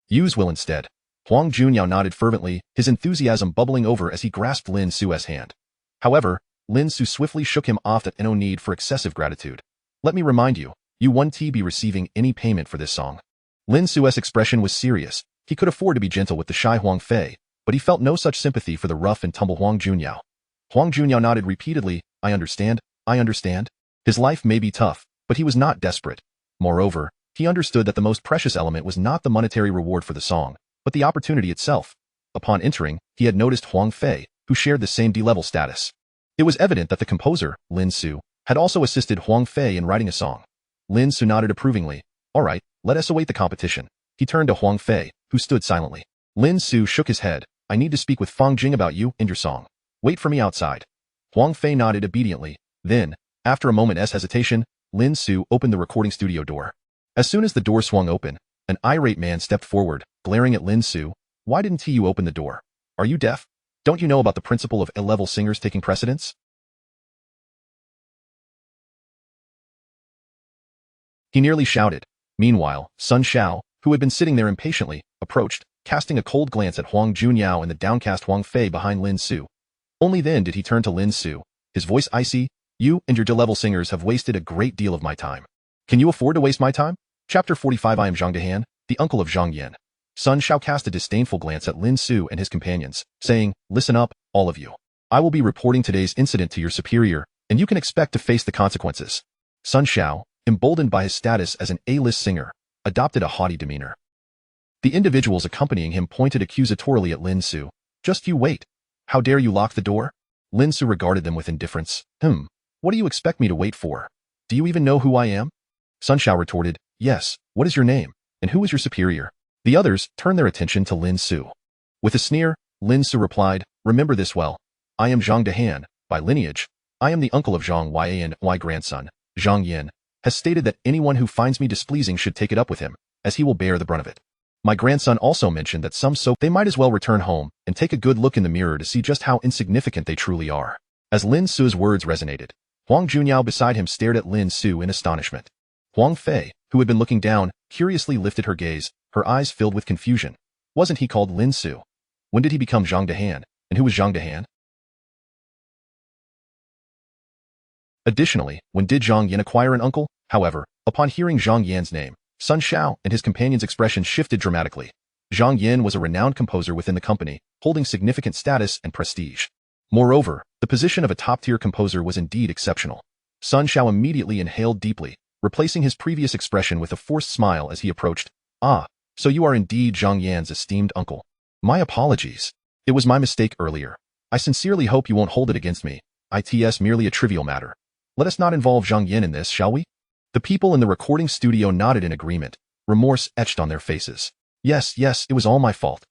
Use will instead." Huang Junyao nodded fervently, his enthusiasm bubbling over as he grasped Lin Ce's hand. However, Lin Ce swiftly shook him off that no need for excessive gratitude. "Let me remind you, you won't be receiving any payment for this song." Lin Ce's expression was serious. He could afford to be gentle with the shy Huang Fei, but he felt no such sympathy for the rough and tumble Huang Junyao. Huang Junyao nodded repeatedly. I understand. His life may be tough, but he was not desperate. Moreover, He understood that the most precious element was not the monetary reward for the song, but the opportunity itself. Upon entering, he had noticed Huang Fei, who shared the same D-level status. It was evident that the composer, Lin Ce, had also assisted Huang Fei in writing a song. Lin Ce nodded approvingly. All right, let us await the competition. He turned to Huang Fei, who stood silently. Lin Ce shook his head. I need to speak with Fang Jing about you and your song. Wait for me outside. Huang Fei nodded obediently. Then, after a moment's hesitation, Lin Ce opened the recording studio door. As soon as the door swung open, an irate man stepped forward, glaring at Lin Ce. Why didn't you open the door? Are you deaf? Don't you know about the principle of A-level singers taking precedence? He nearly shouted. Meanwhile, Sun Xiao, who had been sitting there impatiently, approached, casting a cold glance at Huang Junyao and the downcast Huang Fei behind Lin Ce. Only then did he turn to Lin Ce, his voice icy. You and your D-level singers have wasted a great deal of my time. Can you afford to waste my time? Chapter 45. I am Zhang Dehan, the uncle of Zhang Yan. Sun Xiao cast a disdainful glance at Lin Ce and his companions, saying, Listen up, all of you. I will be reporting today's incident to your superior, and you can expect to face the consequences. Sun Xiao, emboldened by his status as an A-list singer, adopted a haughty demeanor. The individuals accompanying him pointed accusatorily at Lin Ce. Just you wait. How dare you lock the door? Lin Ce regarded them with indifference. What do you expect me to wait for? Do you even know who I am? Sun Xiao retorted, Yes, what is your name, and who is your superior? The others turned their attention to Lin Ce. With a sneer, Lin Ce replied, Remember this well. I am Zhang Dehan, by lineage. I am the uncle of Zhang Yan. My grandson, Zhang Yan, has stated that anyone who finds me displeasing should take it up with him, as he will bear the brunt of it. My grandson also mentioned that they might as well return home and take a good look in the mirror to see just how insignificant they truly are. As Lin Ce's words resonated, Huang Junyao beside him stared at Lin Ce in astonishment. Huang Fei, who had been looking down, curiously lifted her gaze, her eyes filled with confusion. Wasn't he called Lin Ce? When did he become Zhang Dehan, and who was Zhang Dehan? Additionally, when did Zhang Yan acquire an uncle? However, upon hearing Zhang Yan's name, Sun Xiao and his companion's expression shifted dramatically. Zhang Yan was a renowned composer within the company, holding significant status and prestige. Moreover, the position of a top-tier composer was indeed exceptional. Sun Xiao immediately inhaled deeply, replacing his previous expression with a forced smile as he approached. Ah, so you are indeed Zhang Yan's esteemed uncle. My apologies. It was my mistake earlier. I sincerely hope you won't hold it against me. It's merely a trivial matter. Let us not involve Zhang Yan in this, shall we? The people in the recording studio nodded in agreement, remorse etched on their faces. Yes, it was all my fault.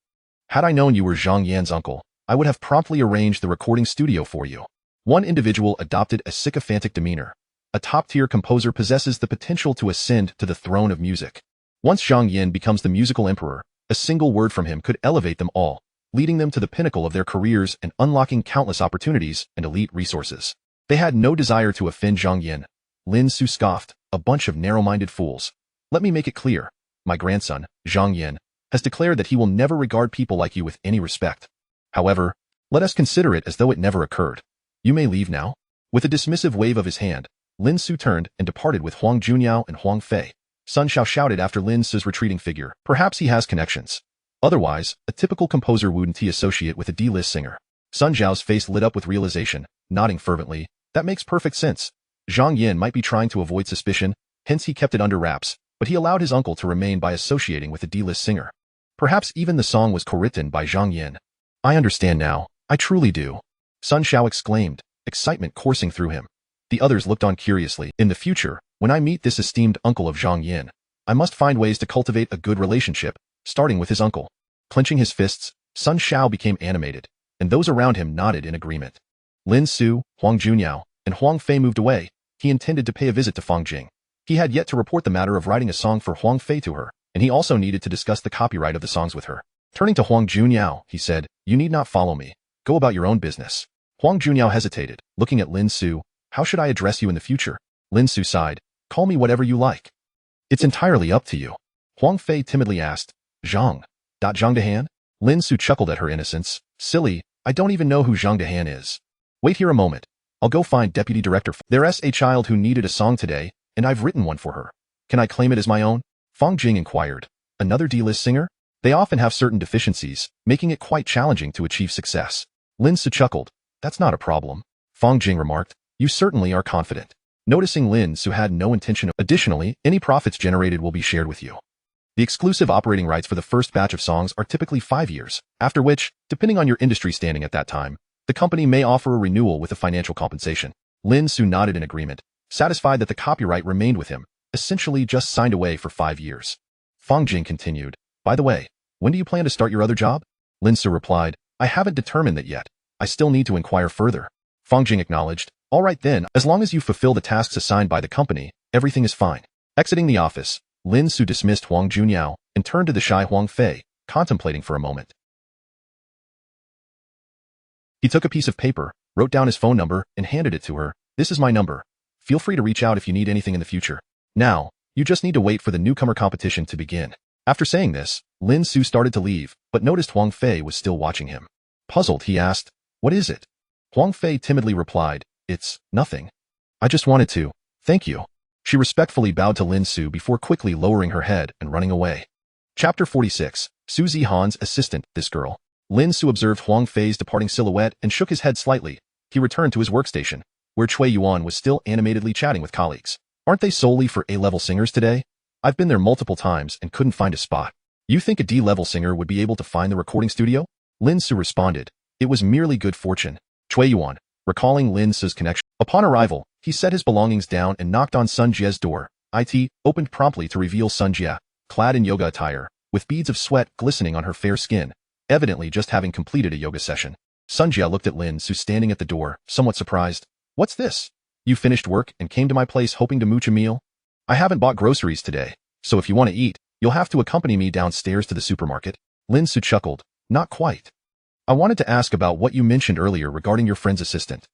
Had I known you were Zhang Yan's uncle, I would have promptly arranged the recording studio for you. One individual adopted a sycophantic demeanor. A top-tier composer possesses the potential to ascend to the throne of music. Once Zhang Yan becomes the musical emperor, a single word from him could elevate them all, leading them to the pinnacle of their careers and unlocking countless opportunities and elite resources. They had no desire to offend Zhang Yan. Lin Ce scoffed, a bunch of narrow-minded fools. Let me make it clear. My grandson, Zhang Yan, has declared that he will never regard people like you with any respect. However, let us consider it as though it never occurred. You may leave now. With a dismissive wave of his hand, Lin Ce turned and departed with Huang Junyao and Huang Fei. Sun Xiao shouted after Lin Ce's retreating figure. Perhaps he has connections. Otherwise, a typical composer wouldn't he associate with a D-list singer. Sun Xiao's face lit up with realization, nodding fervently. That makes perfect sense. Zhang Yan might be trying to avoid suspicion, hence he kept it under wraps, but he allowed his uncle to remain by associating with a D-list singer. Perhaps even the song was co-written by Zhang Yan. I understand now. I truly do. Sun Xiao exclaimed, excitement coursing through him. The others looked on curiously. In the future, when I meet this esteemed uncle of Zhang Yan, I must find ways to cultivate a good relationship, starting with his uncle. Clenching his fists, Sun Xiao became animated, and those around him nodded in agreement. Lin Ce, Huang Junyao, and Huang Fei moved away. He intended to pay a visit to Fang Jing. He had yet to report the matter of writing a song for Huang Fei to her, and he also needed to discuss the copyright of the songs with her. Turning to Huang Junyao, he said, You need not follow me. Go about your own business. Huang Junyao hesitated, looking at Lin Ce. How should I address you in the future? Lin Ce sighed. Call me whatever you like. It's entirely up to you. Huang Fei timidly asked. Zhang Dehan? Lin Ce chuckled at her innocence. Silly, I don't even know who Zhang Dehan is. Wait here a moment. I'll go find Deputy Director. There's a child who needed a song today, and I've written one for her. Can I claim it as my own? Fang Jing inquired. Another D-list singer? They often have certain deficiencies, making it quite challenging to achieve success. Lin Ce chuckled. That's not a problem. Fang Jing remarked. You certainly are confident. noticing Lin Ce had no intention of. Additionally, any profits generated will be shared with you. The exclusive operating rights for the first batch of songs are typically 5 years, after which, depending on your industry standing at that time, the company may offer a renewal with a financial compensation. Lin Ce nodded in agreement, satisfied that the copyright remained with him, essentially just signed away for 5 years. Fang Jing continued, by the way, when do you plan to start your other job? Lin Ce replied, I haven't determined that yet. I still need to inquire further. Fang Jing acknowledged, all right then, as long as you fulfill the tasks assigned by the company, everything is fine. Exiting the office, Lin Ce dismissed Huang Junyao and turned to the shy Huang Fei, contemplating for a moment. He took a piece of paper, wrote down his phone number, and handed it to her. This is my number. Feel free to reach out if you need anything in the future. Now, you just need to wait for the newcomer competition to begin. After saying this, Lin Ce started to leave, but noticed Huang Fei was still watching him. Puzzled, he asked, what is it? Huang Fei timidly replied, it's nothing. I just wanted to. Thank you. She respectfully bowed to Lin Ce before quickly lowering her head and running away. Chapter 46, Su Zihan's assistant, this girl. Lin Ce observed Huang Fei's departing silhouette and shook his head slightly. He returned to his workstation, where Cui Yuan was still animatedly chatting with colleagues. Aren't they solely for A-level singers today? I've been there multiple times and couldn't find a spot. You think a D-level singer would be able to find the recording studio? Lin Ce responded, it was merely good fortune. Cui Yuan, recalling Lin Ce's connection. Upon arrival, he set his belongings down and knocked on Sun Jie's door. It opened promptly to reveal Sun Jie, clad in yoga attire, with beads of sweat glistening on her fair skin, evidently just having completed a yoga session. Sun Jie looked at Lin Ce standing at the door, somewhat surprised. What's this? You finished work and came to my place hoping to mooch a meal? I haven't bought groceries today, so if you want to eat, you'll have to accompany me downstairs to the supermarket. Lin Ce chuckled. Not quite. I wanted to ask about what you mentioned earlier regarding your friend's assistant.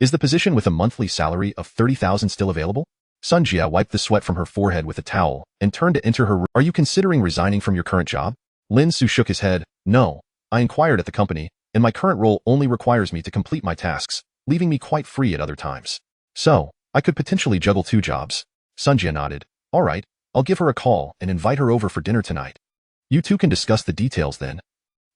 Is the position with a monthly salary of 30,000 still available? Sun Jie wiped the sweat from her forehead with a towel and turned to enter her room. Are you considering resigning from your current job? Lin Ce shook his head. No. I inquired at the company, and my current role only requires me to complete my tasks, leaving me quite free at other times. So, I could potentially juggle 2 jobs. Sun Jie nodded. All right, I'll give her a call and invite her over for dinner tonight. You two can discuss the details then.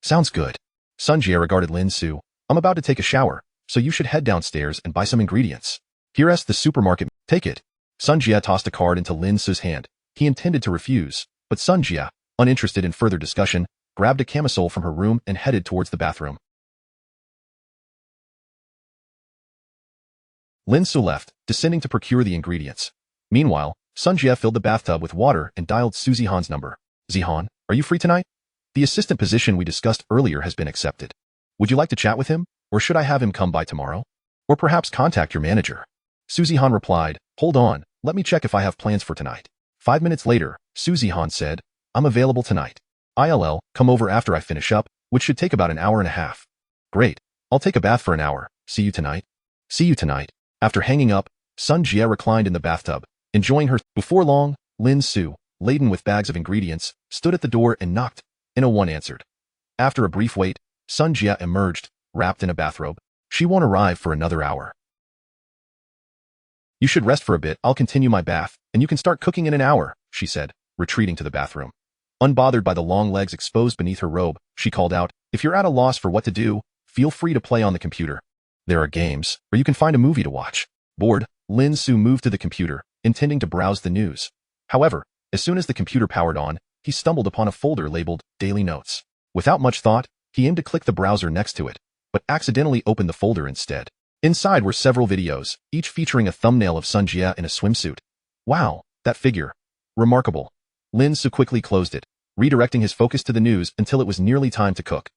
Sounds good. Sun Jie regarded Lin Ce. I'm about to take a shower, so you should head downstairs and buy some ingredients. Here's the supermarket. Take it. Sun Jie tossed a card into Lin Ce's hand. He intended to refuse, but Sun Jie, uninterested in further discussion, grabbed a camisole from her room and headed towards the bathroom. Lin Ce left, descending to procure the ingredients. Meanwhile, Sun Jie filled the bathtub with water and dialed Su Zihan's number. Zihan, are you free tonight? The assistant position we discussed earlier has been accepted. Would you like to chat with him, or should I have him come by tomorrow? Or perhaps contact your manager? Su Zihan replied, hold on, let me check if I have plans for tonight. 5 minutes later, Su Zihan said, I'm available tonight. ILL, come over after I finish up, which should take about an hour and a half. Great, I'll take a bath for an hour. See you tonight. See you tonight. After hanging up, Sun Jie reclined in the bathtub, enjoying her. Before long, Lin Ce, laden with bags of ingredients, stood at the door and knocked. No one answered. After a brief wait, Sun Jie emerged, wrapped in a bathrobe. She won't arrive for another hour. You should rest for a bit. I'll continue my bath, and you can start cooking in an hour, she said, retreating to the bathroom. Unbothered by the long legs exposed beneath her robe, she called out, if you're at a loss for what to do, feel free to play on the computer. There are games, or you can find a movie to watch. Bored, Lin Ce moved to the computer, intending to browse the news. However, as soon as the computer powered on, he stumbled upon a folder labeled Daily Notes. Without much thought, he aimed to click the browser next to it, but accidentally opened the folder instead. Inside were several videos, each featuring a thumbnail of Sun Jie in a swimsuit. Wow, that figure. Remarkable. Lin Ce quickly closed it, redirecting his focus to the news until it was nearly time to cook.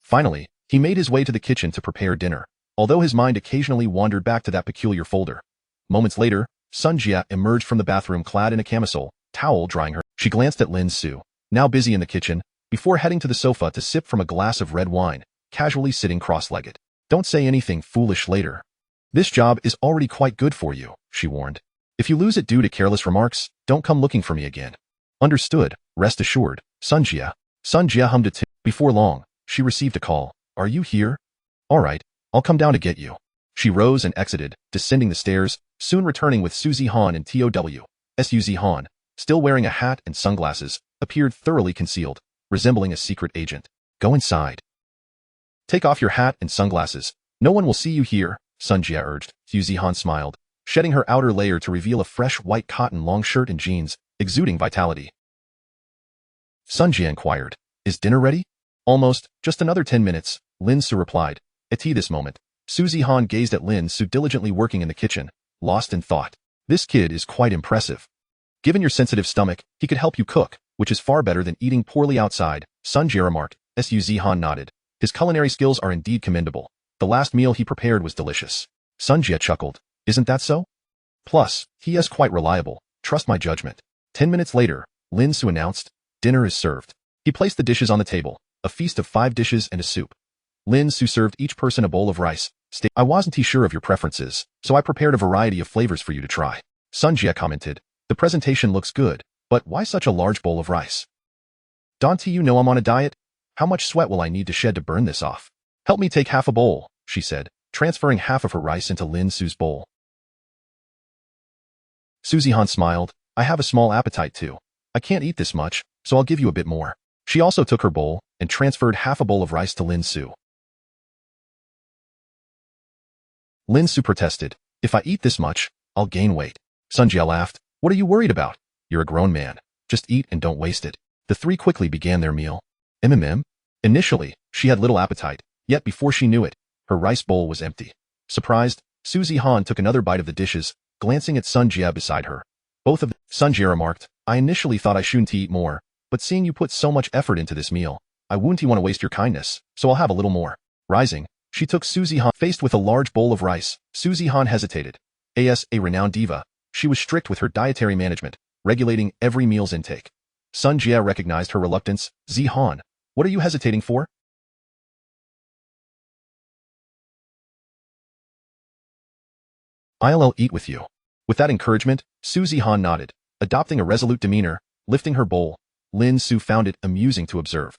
Finally, he made his way to the kitchen to prepare dinner, although his mind occasionally wandered back to that peculiar folder. Moments later, Sun Jie emerged from the bathroom clad in a camisole, towel drying her. She glanced at Lin Ce, now busy in the kitchen, before heading to the sofa to sip from a glass of red wine, casually sitting cross-legged. Don't say anything foolish later. This job is already quite good for you, she warned. If you lose it due to careless remarks, don't come looking for me again. Understood, rest assured, Sun Jie. Sun Jie hummed a tune. Before long, she received a call. Are you here? All right, I'll come down to get you. She rose and exited, descending the stairs, soon returning with Su Zihan and TOW. Su Zihan, still wearing a hat and sunglasses, appeared thoroughly concealed, resembling a secret agent. Go inside. Take off your hat and sunglasses. No one will see you here, Sun Jie urged. Su Zihan smiled, shedding her outer layer to reveal a fresh white cotton long shirt and jeans, exuding vitality. Sun Jie inquired, "Is dinner ready?" "Almost, just another 10 minutes, Lin Ce replied. At this moment, Su Zihan gazed at Lin Ce diligently working in the kitchen, lost in thought. This kid is quite impressive. Given your sensitive stomach, he could help you cook, which is far better than eating poorly outside, Sun Jie remarked. Su Zihan nodded. His culinary skills are indeed commendable. The last meal he prepared was delicious. Sun Jie chuckled. Isn't that so? Plus, he is quite reliable. Trust my judgment. 10 minutes later, Lin Ce announced, dinner is served. He placed the dishes on the table, a feast of 5 dishes and a soup. Lin Ce served each person a bowl of rice. I wasn't sure of your preferences, so I prepared a variety of flavors for you to try. Sun Jie commented, the presentation looks good, but why such a large bowl of rice? Don't you know I'm on a diet? How much sweat will I need to shed to burn this off? Help me take half a bowl, she said, transferring half of her rice into Lin Ce's bowl. Su Zihan smiled. I have a small appetite too. I can't eat this much, so I'll give you a bit more. She also took her bowl and transferred half a bowl of rice to Lin Ce. Lin Ce protested. If I eat this much, I'll gain weight. Sun Jie laughed. What are you worried about? You're a grown man. Just eat and don't waste it. The three quickly began their meal. Initially, she had little appetite, yet before she knew it, her rice bowl was empty. Surprised, Su Zihan took another bite of the dishes, glancing at Sun Jie beside her. Both of them, Sun Jie remarked, I initially thought I shouldn't eat more, but seeing you put so much effort into this meal, I wouldn't want to waste your kindness, so I'll have a little more. Rising, she took Su Zihan. Faced with a large bowl of rice, Su Zihan hesitated. As a renowned diva, she was strict with her dietary management, regulating every meal's intake. Sun Jie recognized her reluctance. Zihan, what are you hesitating for? I'll eat with you. With that encouragement, Su Zihan nodded, adopting a resolute demeanor, lifting her bowl. Lin Ce found it amusing to observe.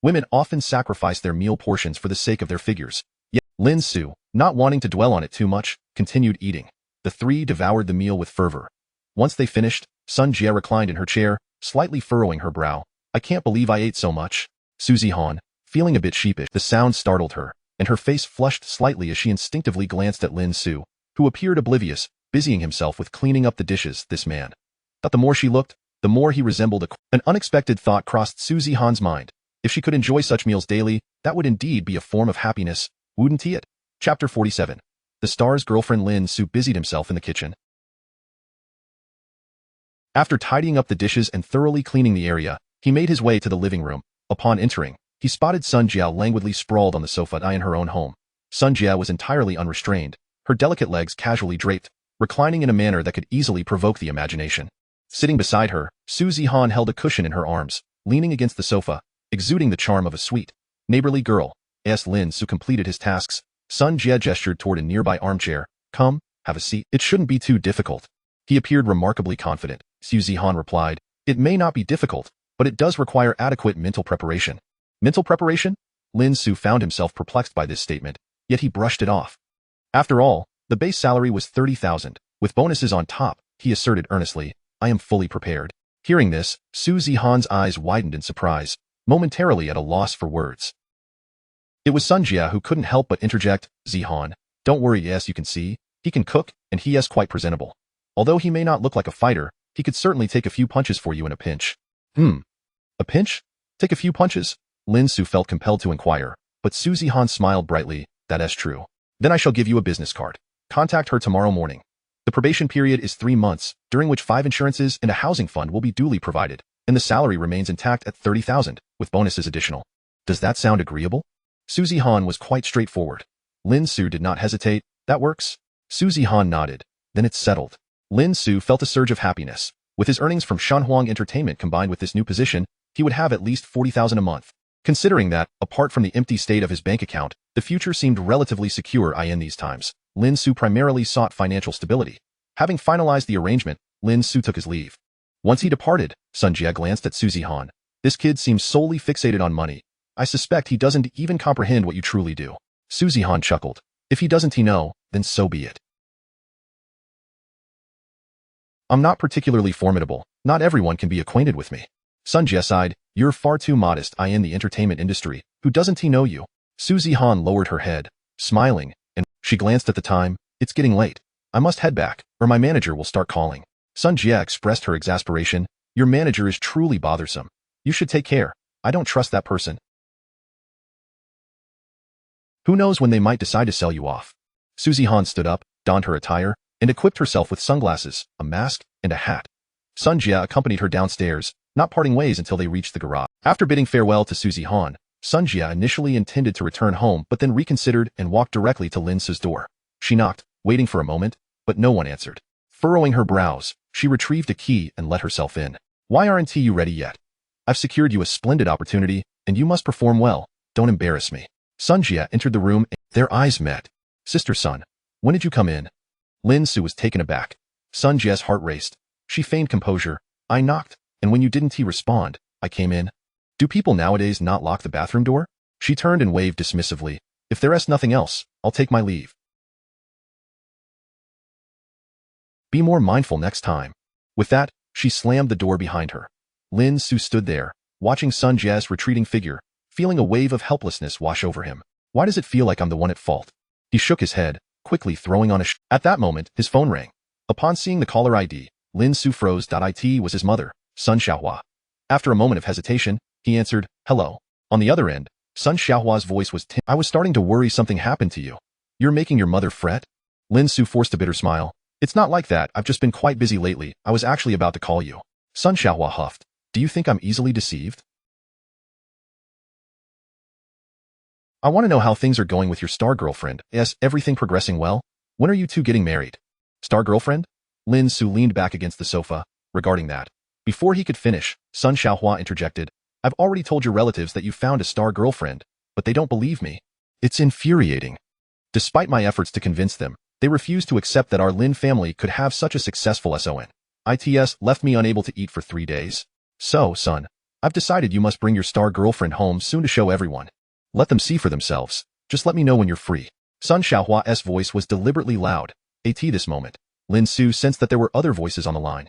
Women often sacrifice their meal portions for the sake of their figures. Yet, Lin Ce, not wanting to dwell on it too much, continued eating. The three devoured the meal with fervor. Once they finished, Sun Jie reclined in her chair, slightly furrowing her brow. I can't believe I ate so much. Su Zihan, feeling a bit sheepish, the sound startled her, and her face flushed slightly as she instinctively glanced at Lin Ce, who appeared oblivious, busying himself with cleaning up the dishes. This man. But the more she looked, the more he resembled an unexpected thought crossed Su Zihan's mind. If she could enjoy such meals daily, that would indeed be a form of happiness, wouldn't it? Chapter 47. The star's girlfriend Lin Ce busied himself in the kitchen. After tidying up the dishes and thoroughly cleaning the area, he made his way to the living room. Upon entering, he spotted Sun Jie languidly sprawled on the sofa in her own home. Sun Jie was entirely unrestrained, her delicate legs casually draped, reclining in a manner that could easily provoke the imagination. Sitting beside her, Su Zihan held a cushion in her arms, leaning against the sofa, exuding the charm of a sweet, neighborly girl. As Lin Ce completed his tasks, Sun Jie gestured toward a nearby armchair. Come, have a seat. It shouldn't be too difficult. He appeared remarkably confident. Su Zihan replied, it may not be difficult, but it does require adequate mental preparation. Mental preparation? Lin Ce found himself perplexed by this statement, yet he brushed it off. After all, the base salary was 30,000, with bonuses on top, he asserted earnestly. I am fully prepared. Hearing this, Su Zihan's eyes widened in surprise, momentarily at a loss for words. It was Sun Jie who couldn't help but interject, Zihan, don't worry, yes, you can see, he can cook, and he is quite presentable. Although he may not look like a fighter, he could certainly take a few punches for you in a pinch. A pinch? Take a few punches? Lin Ce felt compelled to inquire, but Su Zihan smiled brightly. That is true. Then I shall give you a business card. Contact her tomorrow morning. The probation period is 3 months, during which 5 insurances and a housing fund will be duly provided, and the salary remains intact at 30,000, with bonuses additional. Does that sound agreeable? Su Zihan was quite straightforward. Lin Ce did not hesitate. That works? Su Zihan nodded. Then it's settled. Lin Ce felt a surge of happiness. With his earnings from Shanhuang Entertainment combined with this new position, he would have at least 40,000 a month. Considering that, apart from the empty state of his bank account, the future seemed relatively secure in these times. Lin Ce primarily sought financial stability. Having finalized the arrangement, Lin Ce took his leave. Once he departed, Sun Jie glanced at Su Zihan. This kid seems solely fixated on money. I suspect he doesn't even comprehend what you truly do. Su Zihan chuckled. If he doesn't know, then so be it. I'm not particularly formidable. Not everyone can be acquainted with me. Sun Jie sighed. You're far too modest in the entertainment industry. Who doesn't know you? Su Zihan lowered her head, smiling, and She glanced at the time. It's getting late. I must head back, or my manager will start calling. Sun Jia expressed her exasperation. Your manager is truly bothersome. You should take care. I don't trust that person. Who knows when they might decide to sell you off. Susie Han stood up, donned her attire, and equipped herself with sunglasses, a mask, and a hat. Sun Jia accompanied her downstairs, not parting ways until they reached the garage. After bidding farewell to Susie Han, Sun Jia initially intended to return home but then reconsidered and walked directly to Lin Ce's door. She knocked, waiting for a moment, but no one answered. Furrowing her brows, she retrieved a key and let herself in. Why aren't you ready yet? I've secured you a splendid opportunity, and you must perform well. Don't embarrass me. Sun Jia entered the room and their eyes met. Sister Sun, when did you come in? Lin Ce was taken aback. Sun Jia's heart raced. She feigned composure. I knocked, and when you didn't respond, I came in. Do people nowadays not lock the bathroom door? She turned and waved dismissively. If there is nothing else, I'll take my leave. Be more mindful next time. With that, she slammed the door behind her. Lin Ce stood there, watching Sun Jia's retreating figure, feeling a wave of helplessness wash over him. Why does it feel like I'm the one at fault? He shook his head, quickly throwing on a At that moment, his phone rang. Upon seeing the caller ID, Lin Ce froze. It was his mother, Sun Xiaohua. After a moment of hesitation, he answered, hello. On the other end, Sun Xiaohua's voice was I was starting to worry something happened to you. You're making your mother fret? Lin Ce forced a bitter smile. It's not like that, I've just been quite busy lately. I was actually about to call you. Sun Xiaohua huffed. Do you think I'm easily deceived? I want to know how things are going with your star girlfriend. Is everything progressing well? When are you two getting married? Star girlfriend? Lin Ce leaned back against the sofa, regarding that. Before he could finish, Sun Xiaohua interjected. I've already told your relatives that you found a star girlfriend, but they don't believe me. It's infuriating. Despite my efforts to convince them, they refuse to accept that our Lin family could have such a successful son. It's left me unable to eat for 3 days. So, son, I've decided you must bring your star girlfriend home soon to show everyone. Let them see for themselves. Just let me know when you're free. Sun Xiaohua's voice was deliberately loud. At this moment, Lin Ce sensed that there were other voices on the line.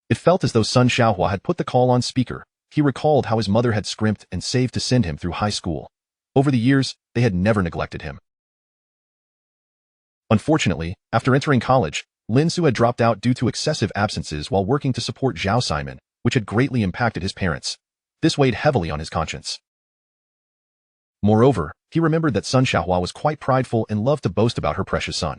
It felt as though Sun Xiaohua had put the call on speaker. He recalled how his mother had scrimped and saved to send him through high school. Over the years, they had never neglected him. Unfortunately, after entering college, Lin Ce had dropped out due to excessive absences while working to support Zhao Siman, which had greatly impacted his parents. This weighed heavily on his conscience. Moreover, he remembered that Sun Xiaohua was quite prideful and loved to boast about her precious son.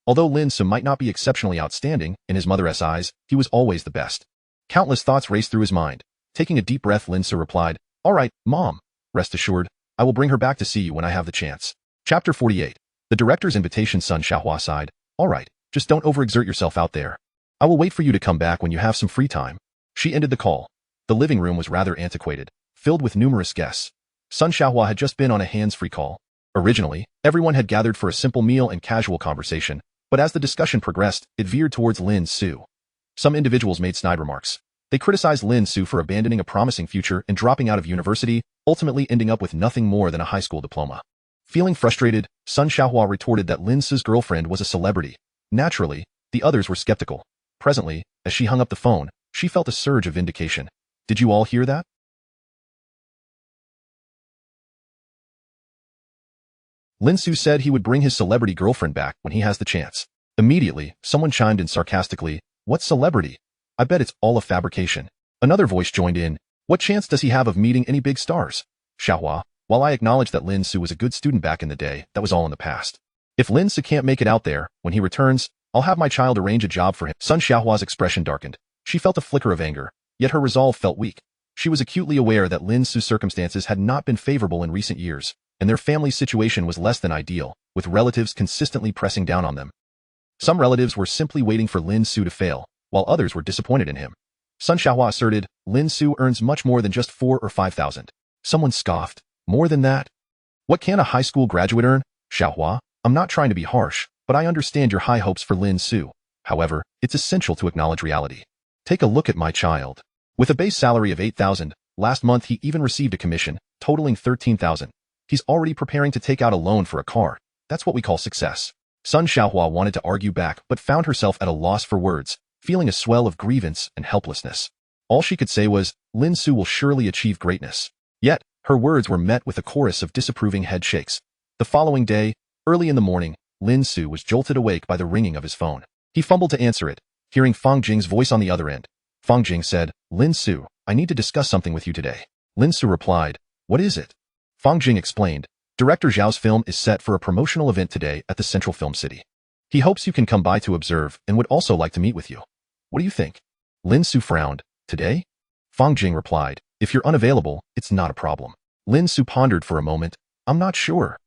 Although Lin Ce might not be exceptionally outstanding, in his mother's eyes, he was always the best. Countless thoughts raced through his mind. Taking a deep breath, Lin Ce replied, All right, Mom. Rest assured, I will bring her back to see you when I have the chance. Chapter 48. The director's invitation. Sun Xiaohua sighed. All right, just don't overexert yourself out there. I will wait for you to come back when you have some free time. She ended the call. The living room was rather antiquated, filled with numerous guests. Sun Xiaohua had just been on a hands-free call. Originally, everyone had gathered for a simple meal and casual conversation, but as the discussion progressed, it veered towards Lin Ce. Some individuals made snide remarks. They criticized Lin Ce for abandoning a promising future and dropping out of university, ultimately ending up with nothing more than a high school diploma. Feeling frustrated, Sun Xiaohua retorted that Lin Ce's girlfriend was a celebrity. Naturally, the others were skeptical. Presently, as she hung up the phone, she felt a surge of vindication. Did you all hear that? Lin Ce said he would bring his celebrity girlfriend back when he has the chance. Immediately, someone chimed in sarcastically, What celebrity? I bet it's all a fabrication. Another voice joined in, What chance does he have of meeting any big stars? Xiaohua, while I acknowledge that Lin Ce was a good student back in the day, that was all in the past. If Lin Ce can't make it out there, when he returns, I'll have my child arrange a job for him. Sun Xiaohua's expression darkened. She felt a flicker of anger, yet her resolve felt weak. She was acutely aware that Lin Ce's circumstances had not been favorable in recent years, and their family's situation was less than ideal, with relatives consistently pressing down on them. Some relatives were simply waiting for Lin Ce to fail, while others were disappointed in him. Sun Xiaohua asserted, Lin Ce earns much more than just 4,000 or 5,000. Someone scoffed, More than that? What can a high school graduate earn? Xiaohua, I'm not trying to be harsh, but I understand your high hopes for Lin Ce. However, it's essential to acknowledge reality. Take a look at my child. With a base salary of 8,000, last month he even received a commission, totaling 13,000. He's already preparing to take out a loan for a car. That's what we call success. Sun Xiaohua wanted to argue back but found herself at a loss for words, feeling a swell of grievance and helplessness. All she could say was, Lin Ce will surely achieve greatness. Yet, her words were met with a chorus of disapproving head shakes. The following day, early in the morning, Lin Ce was jolted awake by the ringing of his phone. He fumbled to answer it, hearing Fang Jing's voice on the other end. Fang Jing said, Lin Ce, I need to discuss something with you today. Lin Ce replied, what is it? Fang Jing explained, Director Zhao's film is set for a promotional event today at the Central Film City. He hopes you can come by to observe and would also like to meet with you. What do you think? Lin Ce frowned. Today? Fang Jing replied, if you're unavailable, it's not a problem. Lin Ce pondered for a moment. I'm not sure.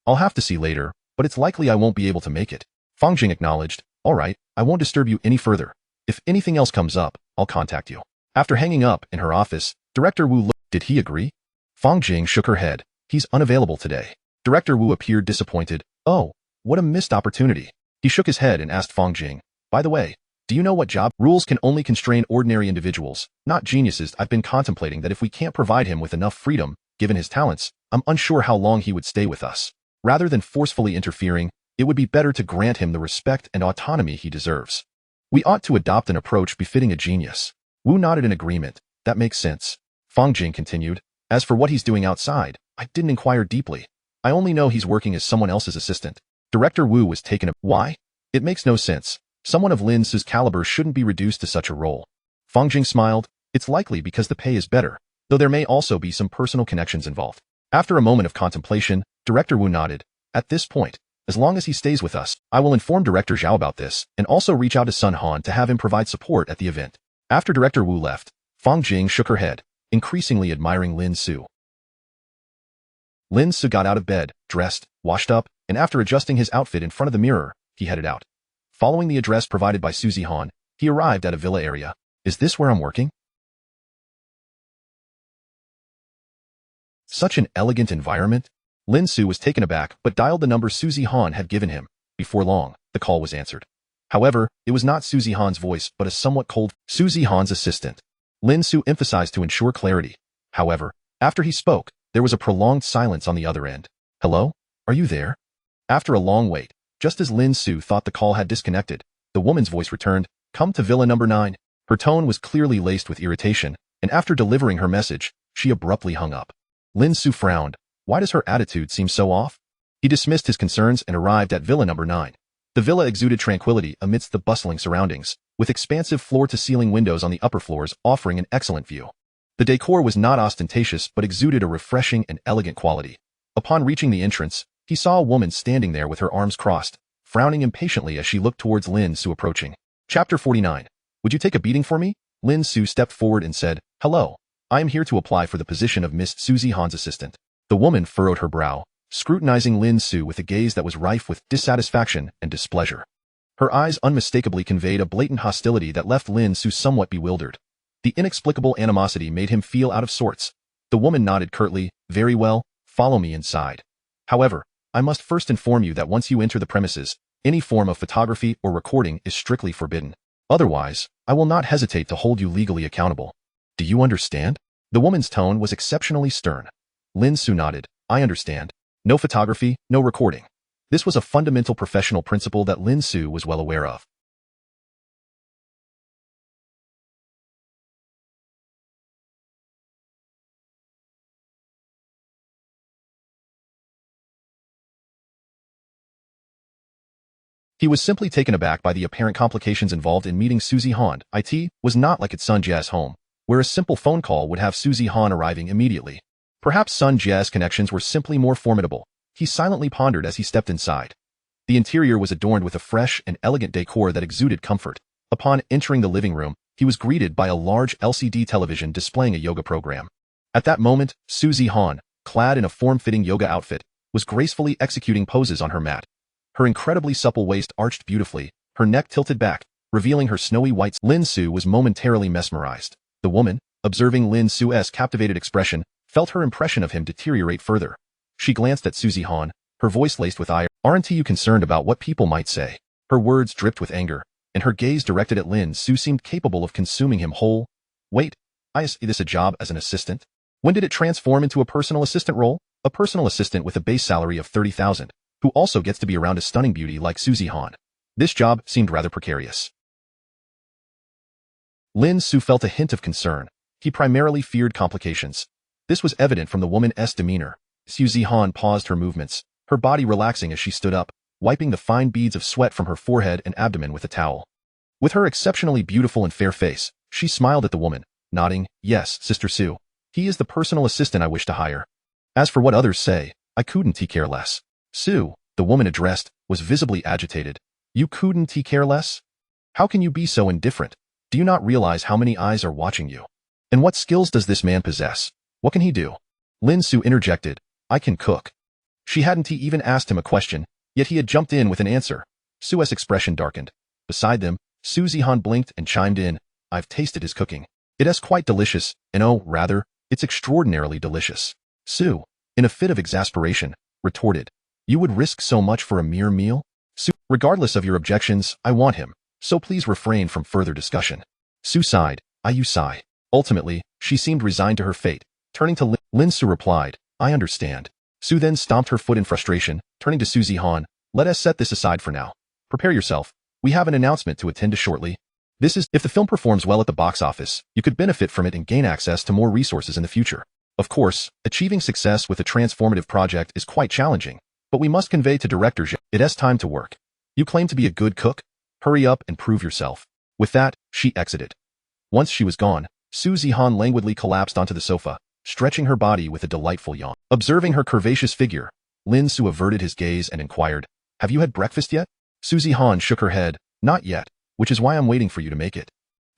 I'll have to see later, but it's likely I won't be able to make it. Fang Jing acknowledged, all right, I won't disturb you any further. If anything else comes up, I'll contact you. After hanging up in her office, Director Wu looked. Did he agree? Fang Jing shook her head. He's unavailable today. Director Wu appeared disappointed. Oh, what a missed opportunity. He shook his head and asked Fang Jing, by the way, do you know what job? Rules can only constrain ordinary individuals, not geniuses. I've been contemplating that if we can't provide him with enough freedom, given his talents, I'm unsure how long he would stay with us. Rather than forcefully interfering, it would be better to grant him the respect and autonomy he deserves. We ought to adopt an approach befitting a genius. Wu nodded in agreement. That makes sense. Fang Jing continued. As for what he's doing outside, I didn't inquire deeply. I only know he's working as someone else's assistant. Director Wu was taken aback. Why? It makes no sense. Someone of Lin Ce's caliber shouldn't be reduced to such a role. Fang Jing smiled. It's likely because the pay is better, though there may also be some personal connections involved. After a moment of contemplation, Director Wu nodded. At this point, as long as he stays with us, I will inform Director Zhao about this and also reach out to Sun Han to have him provide support at the event. After Director Wu left, Fang Jing shook her head, increasingly admiring Lin Ce. Lin Ce got out of bed, dressed, washed up, and after adjusting his outfit in front of the mirror, he headed out. Following the address provided by Suzy Han, he arrived at a villa area. Is this where I'm working? Such an elegant environment? Lin Ce was taken aback but dialed the number Suzy Han had given him. Before long, the call was answered. However, it was not Suzy Han's voice but a somewhat cold Suzy Han's assistant. Lin Ce emphasized to ensure clarity. However, after he spoke, there was a prolonged silence on the other end. Hello? Are you there? After a long wait, just as Lin Ce thought the call had disconnected, the woman's voice returned, Come to Villa number 9. Her tone was clearly laced with irritation, and after delivering her message, she abruptly hung up. Lin Ce frowned. Why does her attitude seem so off? He dismissed his concerns and arrived at Villa number 9. The villa exuded tranquility amidst the bustling surroundings, with expansive floor-to-ceiling windows on the upper floors offering an excellent view. The decor was not ostentatious but exuded a refreshing and elegant quality. Upon reaching the entrance, he saw a woman standing there with her arms crossed, frowning impatiently as she looked towards Lin Ce approaching. Chapter 49. Would you take a beating for me? Lin Ce stepped forward and said, Hello, I am here to apply for the position of Miss Suzy Han's assistant. The woman furrowed her brow, scrutinizing Lin Ce with a gaze that was rife with dissatisfaction and displeasure. Her eyes unmistakably conveyed a blatant hostility that left Lin Ce somewhat bewildered. The inexplicable animosity made him feel out of sorts. The woman nodded curtly, Very well, follow me inside. However, I must first inform you that once you enter the premises, any form of photography or recording is strictly forbidden. Otherwise, I will not hesitate to hold you legally accountable. Do you understand? The woman's tone was exceptionally stern. Lin Ce nodded. I understand. No photography, no recording. This was a fundamental professional principle that Lin Ce was well aware of. He was simply taken aback by the apparent complications involved in meeting Suzy Han. It was not like at Sun Jia's home, where a simple phone call would have Suzy Han arriving immediately. Perhaps Sun Jia's connections were simply more formidable. He silently pondered as he stepped inside. The interior was adorned with a fresh and elegant decor that exuded comfort. Upon entering the living room, he was greeted by a large LCD television displaying a yoga program. At that moment, Suzy Han, clad in a form-fitting yoga outfit, was gracefully executing poses on her mat. Her incredibly supple waist arched beautifully, her neck tilted back, revealing her snowy white. Lin Ce was momentarily mesmerized. The woman, observing Lin Ce's captivated expression, felt her impression of him deteriorate further. She glanced at Suzy Han, her voice laced with ire. Aren't you concerned about what people might say? Her words dripped with anger, and her gaze directed at Lin Ce seemed capable of consuming him whole. Wait, I see this a job as an assistant? When did it transform into a personal assistant role? A personal assistant with a base salary of 30,000. Who also gets to be around a stunning beauty like Suzy Han. This job seemed rather precarious. Lin Ce felt a hint of concern. He primarily feared complications. This was evident from the woman's demeanor. Xu Zihan paused her movements, her body relaxing as she stood up, wiping the fine beads of sweat from her forehead and abdomen with a towel. With her exceptionally beautiful and fair face, she smiled at the woman, nodding, "Yes, Sister Su. He is the personal assistant I wish to hire. As for what others say, I couldn't care less." Su, the woman addressed, was visibly agitated. "You couldn't care less? How can you be so indifferent? Do you not realize how many eyes are watching you? And what skills does this man possess? What can he do?" Lin Ce interjected, "I can cook." She hadn't even asked him a question, yet he had jumped in with an answer. Su's expression darkened. Beside them, Xu Zihan blinked and chimed in, "I've tasted his cooking. It is quite delicious, and oh, rather, it's extraordinarily delicious." Su, in a fit of exasperation, retorted, "You would risk so much for a mere meal?" Su, regardless of your objections, I want him, so please refrain from further discussion. Su sighed, "You sigh." Ultimately, she seemed resigned to her fate. Turning to Lin Ce replied, "I understand." Su then stomped her foot in frustration, turning to Xu Zihan, "Let us set this aside for now. Prepare yourself. We have an announcement to attend to shortly. This is, if the film performs well at the box office, you could benefit from it and gain access to more resources in the future. Of course, achieving success with a transformative project is quite challenging, but we must convey to director Zhao, it is time to work. You claim to be a good cook? Hurry up and prove yourself." With that, she exited. Once she was gone, Xu Zihan languidly collapsed onto the sofa, stretching her body with a delightful yawn. Observing her curvaceous figure, Lin Ce averted his gaze and inquired, "Have you had breakfast yet?" Xu Zihan shook her head, "Not yet, which is why I'm waiting for you to make it."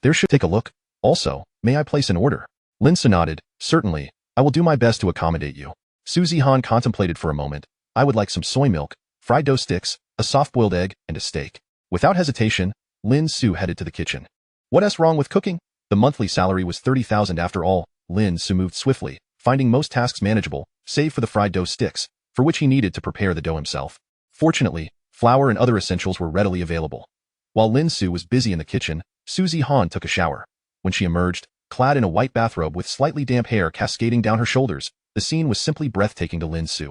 "There should take a look. Also, may I place an order?" Lin Ce nodded, "Certainly, I will do my best to accommodate you." Xu Zihan contemplated for a moment. "I would like some soy milk, fried dough sticks, a soft-boiled egg, and a steak." Without hesitation, Lin Ce headed to the kitchen. What's wrong with cooking? The monthly salary was 30,000 after all. Lin Ce moved swiftly, finding most tasks manageable, save for the fried dough sticks, for which he needed to prepare the dough himself. Fortunately, flour and other essentials were readily available. While Lin Ce was busy in the kitchen, Xu Zihan took a shower. When she emerged, clad in a white bathrobe with slightly damp hair cascading down her shoulders, the scene was simply breathtaking to Lin Ce.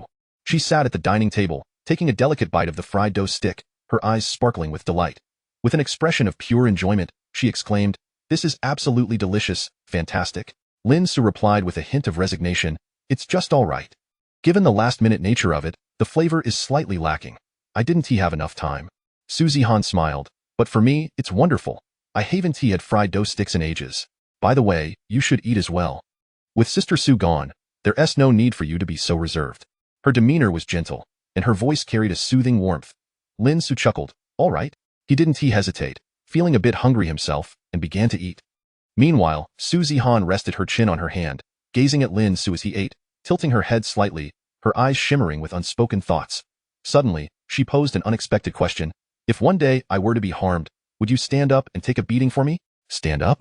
She sat at the dining table, taking a delicate bite of the fried dough stick, her eyes sparkling with delight. With an expression of pure enjoyment, she exclaimed, "This is absolutely delicious, fantastic." Lin Ce replied with a hint of resignation, "It's just all right. Given the last-minute nature of it, the flavor is slightly lacking. I didn't have enough time." Xu Zihan smiled, "But for me, it's wonderful. I haven't had fried dough sticks in ages. By the way, you should eat as well. With Sister Su gone, there's no need for you to be so reserved." Her demeanor was gentle, and her voice carried a soothing warmth. Lin Ce chuckled, "All right." He didn't hesitate, feeling a bit hungry himself, and began to eat. Meanwhile, Xu Zihan rested her chin on her hand, gazing at Lin Ce as he ate, tilting her head slightly, her eyes shimmering with unspoken thoughts. Suddenly, she posed an unexpected question. "If one day I were to be harmed, would you stand up and take a beating for me?" "Stand up?"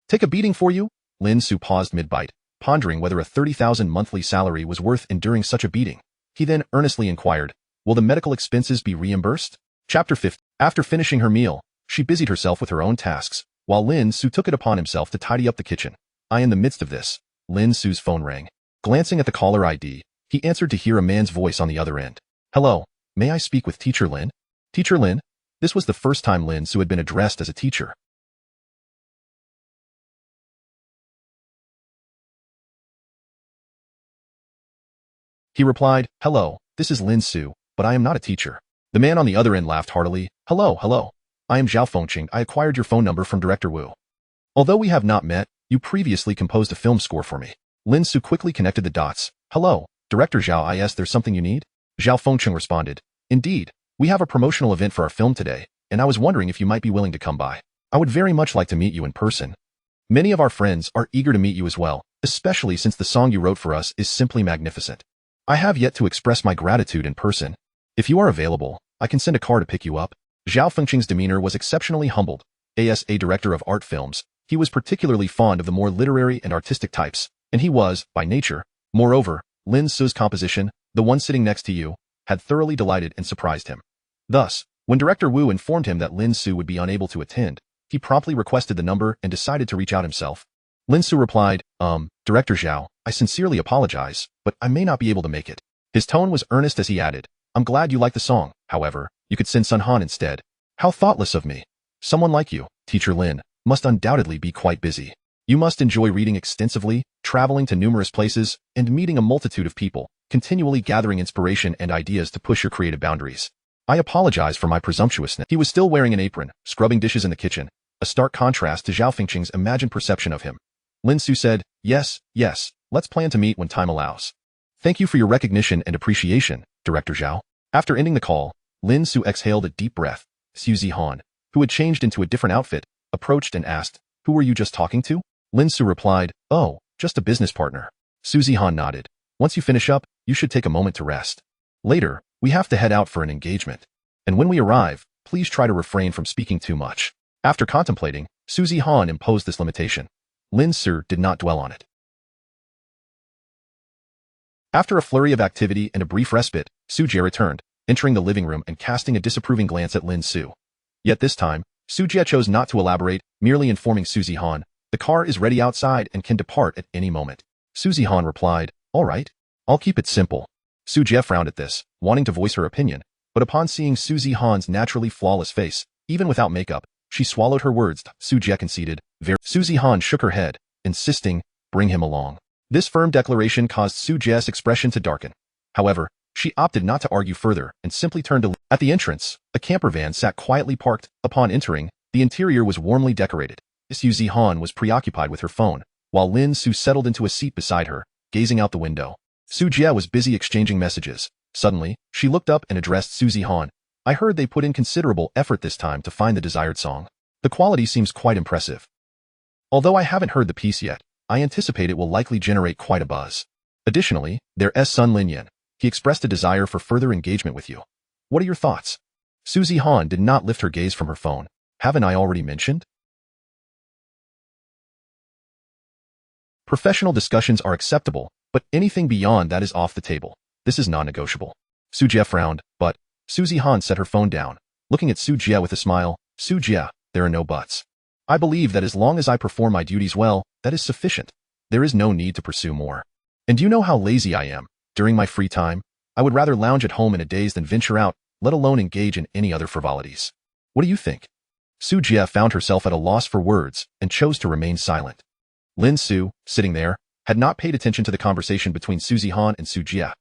"Take a beating for you?" Lin Ce paused mid-bite, pondering whether a 30,000 monthly salary was worth enduring such a beating. He then earnestly inquired, "Will the medical expenses be reimbursed?" Chapter 50. After finishing her meal, she busied herself with her own tasks, while Lin Ce took it upon himself to tidy up the kitchen. In the midst of this, Lin Ce's phone rang. Glancing at the caller ID, he answered to hear a man's voice on the other end. "Hello, may I speak with Teacher Lin?" "Teacher Lin?" This was the first time Lin Ce had been addressed as a teacher. He replied, "Hello, this is Lin Ce, but I am not a teacher." The man on the other end laughed heartily. Hello. I am Zhao Fengqing. I acquired your phone number from Director Wu. Although we have not met, you previously composed a film score for me." Lin Ce quickly connected the dots. "Hello, Director Zhao, there's something you need?" Zhao Fengqing responded, "Indeed, we have a promotional event for our film today, and I was wondering if you might be willing to come by. I would very much like to meet you in person. Many of our friends are eager to meet you as well, especially since the song you wrote for us is simply magnificent. I have yet to express my gratitude in person. If you are available, I can send a car to pick you up." Zhao Fengqing's demeanor was exceptionally humbled. As a director of art films, he was particularly fond of the more literary and artistic types, and he was, by nature. Moreover, Lin Ce's composition, The One Sitting Next to You, had thoroughly delighted and surprised him. Thus, when Director Wu informed him that Lin Ce would be unable to attend, he promptly requested the number and decided to reach out himself. Lin Ce replied, Director Zhao, I sincerely apologize, but I may not be able to make it." His tone was earnest as he added, "I'm glad you like the song. However, You could send Sun Han instead. How thoughtless of me. Someone like you, Teacher Lin, must undoubtedly be quite busy. You must enjoy reading extensively, traveling to numerous places, and meeting a multitude of people, continually gathering inspiration and ideas to push your creative boundaries. I apologize for my presumptuousness. He was still wearing an apron, scrubbing dishes in the kitchen, a stark contrast to Zhao Fengqing's imagined perception of him. Lin Ce said, yes, let's plan to meet when time allows. Thank you for your recognition and appreciation, Director Zhao. After ending the call, Lin Ce exhaled a deep breath. Xu Zihan, who had changed into a different outfit, approached and asked, who were you just talking to? Lin Ce replied, oh, just a business partner. Xu Zihan nodded. Once you finish up, you should take a moment to rest. Later, we have to head out for an engagement. And when we arrive, please try to refrain from speaking too much. After contemplating, Xu Zihan imposed this limitation. Lin Ce did not dwell on it. After a flurry of activity and a brief respite, Su Jie returned, entering the living room and casting a disapproving glance at Lin Ce. Yet this time, Su Jie chose not to elaborate, merely informing Xu Zihan, the car is ready outside and can depart at any moment. Xu Zihan replied, all right, I'll keep it simple. Su Jie frowned at this, wanting to voice her opinion, but upon seeing Xu Zihan's naturally flawless face, even without makeup, she swallowed her words. Su Jie conceded, Xu Zihan shook her head, insisting, bring him along. This firm declaration caused Su Jie's expression to darken. However, she opted not to argue further and simply turned to At the entrance, a camper van sat quietly parked. Upon entering, the interior was warmly decorated. Xu Zihan was preoccupied with her phone, while Lin Ce settled into a seat beside her, gazing out the window. Su Jie was busy exchanging messages. Suddenly, she looked up and addressed Xu Zihan. I heard they put in considerable effort this time to find the desired song. The quality seems quite impressive. Although I haven't heard the piece yet, I anticipate it will likely generate quite a buzz. Additionally, there's son Lin Yan. He expressed a desire for further engagement with you. What are your thoughts? Xu Zihan did not lift her gaze from her phone. Haven't I already mentioned? Professional discussions are acceptable, but anything beyond that is off the table. This is non-negotiable. Su Jie frowned, but Xu Zihan set her phone down, looking at Su Jie with a smile. Su Jie, there are no buts. I believe that as long as I perform my duties well, that is sufficient. There is no need to pursue more. And you know how lazy I am. During my free time, I would rather lounge at home in a daze than venture out, let alone engage in any other frivolities. What do you think? Su Jie found herself at a loss for words and chose to remain silent. Lin Ce, sitting there, had not paid attention to the conversation between Xu Zihan and Su Jie.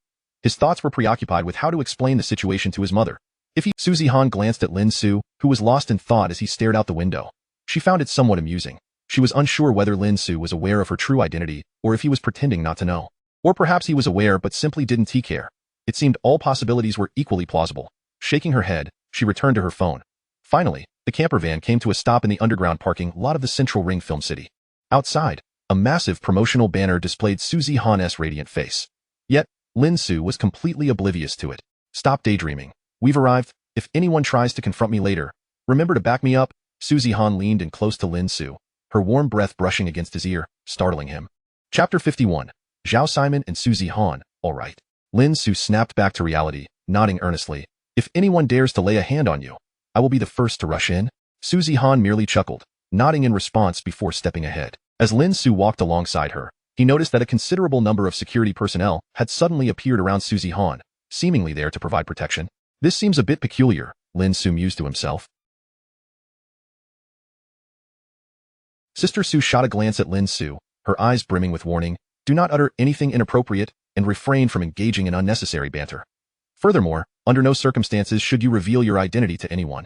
His thoughts were preoccupied with how to explain the situation to his mother. Xu Zihan glanced at Lin Ce, who was lost in thought as he stared out the window. She found it somewhat amusing. She was unsure whether Lin Ce was aware of her true identity or if he was pretending not to know. Or perhaps he was aware but simply didn't care. It seemed all possibilities were equally plausible. Shaking her head, she returned to her phone. Finally, the camper van came to a stop in the underground parking lot of the Central Ring Film City. Outside, a massive promotional banner displayed Xu Zihan's radiant face. Yet, Lin Ce was completely oblivious to it. Stop daydreaming. We've arrived. If anyone tries to confront me later, remember to back me up. Xu Zihan leaned in close to Lin Ce, her warm breath brushing against his ear, startling him. Chapter 51. Zhao Siman and Xu Zihan, all right. Lin Ce snapped back to reality, nodding earnestly. If anyone dares to lay a hand on you, I will be the first to rush in. Xu Zihan merely chuckled, nodding in response before stepping ahead. As Lin Ce walked alongside her, he noticed that a considerable number of security personnel had suddenly appeared around Xu Zihan, seemingly there to provide protection. This seems a bit peculiar, Lin Ce mused to himself. Sister Su shot a glance at Lin Ce, her eyes brimming with warning. Do not utter anything inappropriate and refrain from engaging in unnecessary banter. Furthermore, under no circumstances should you reveal your identity to anyone.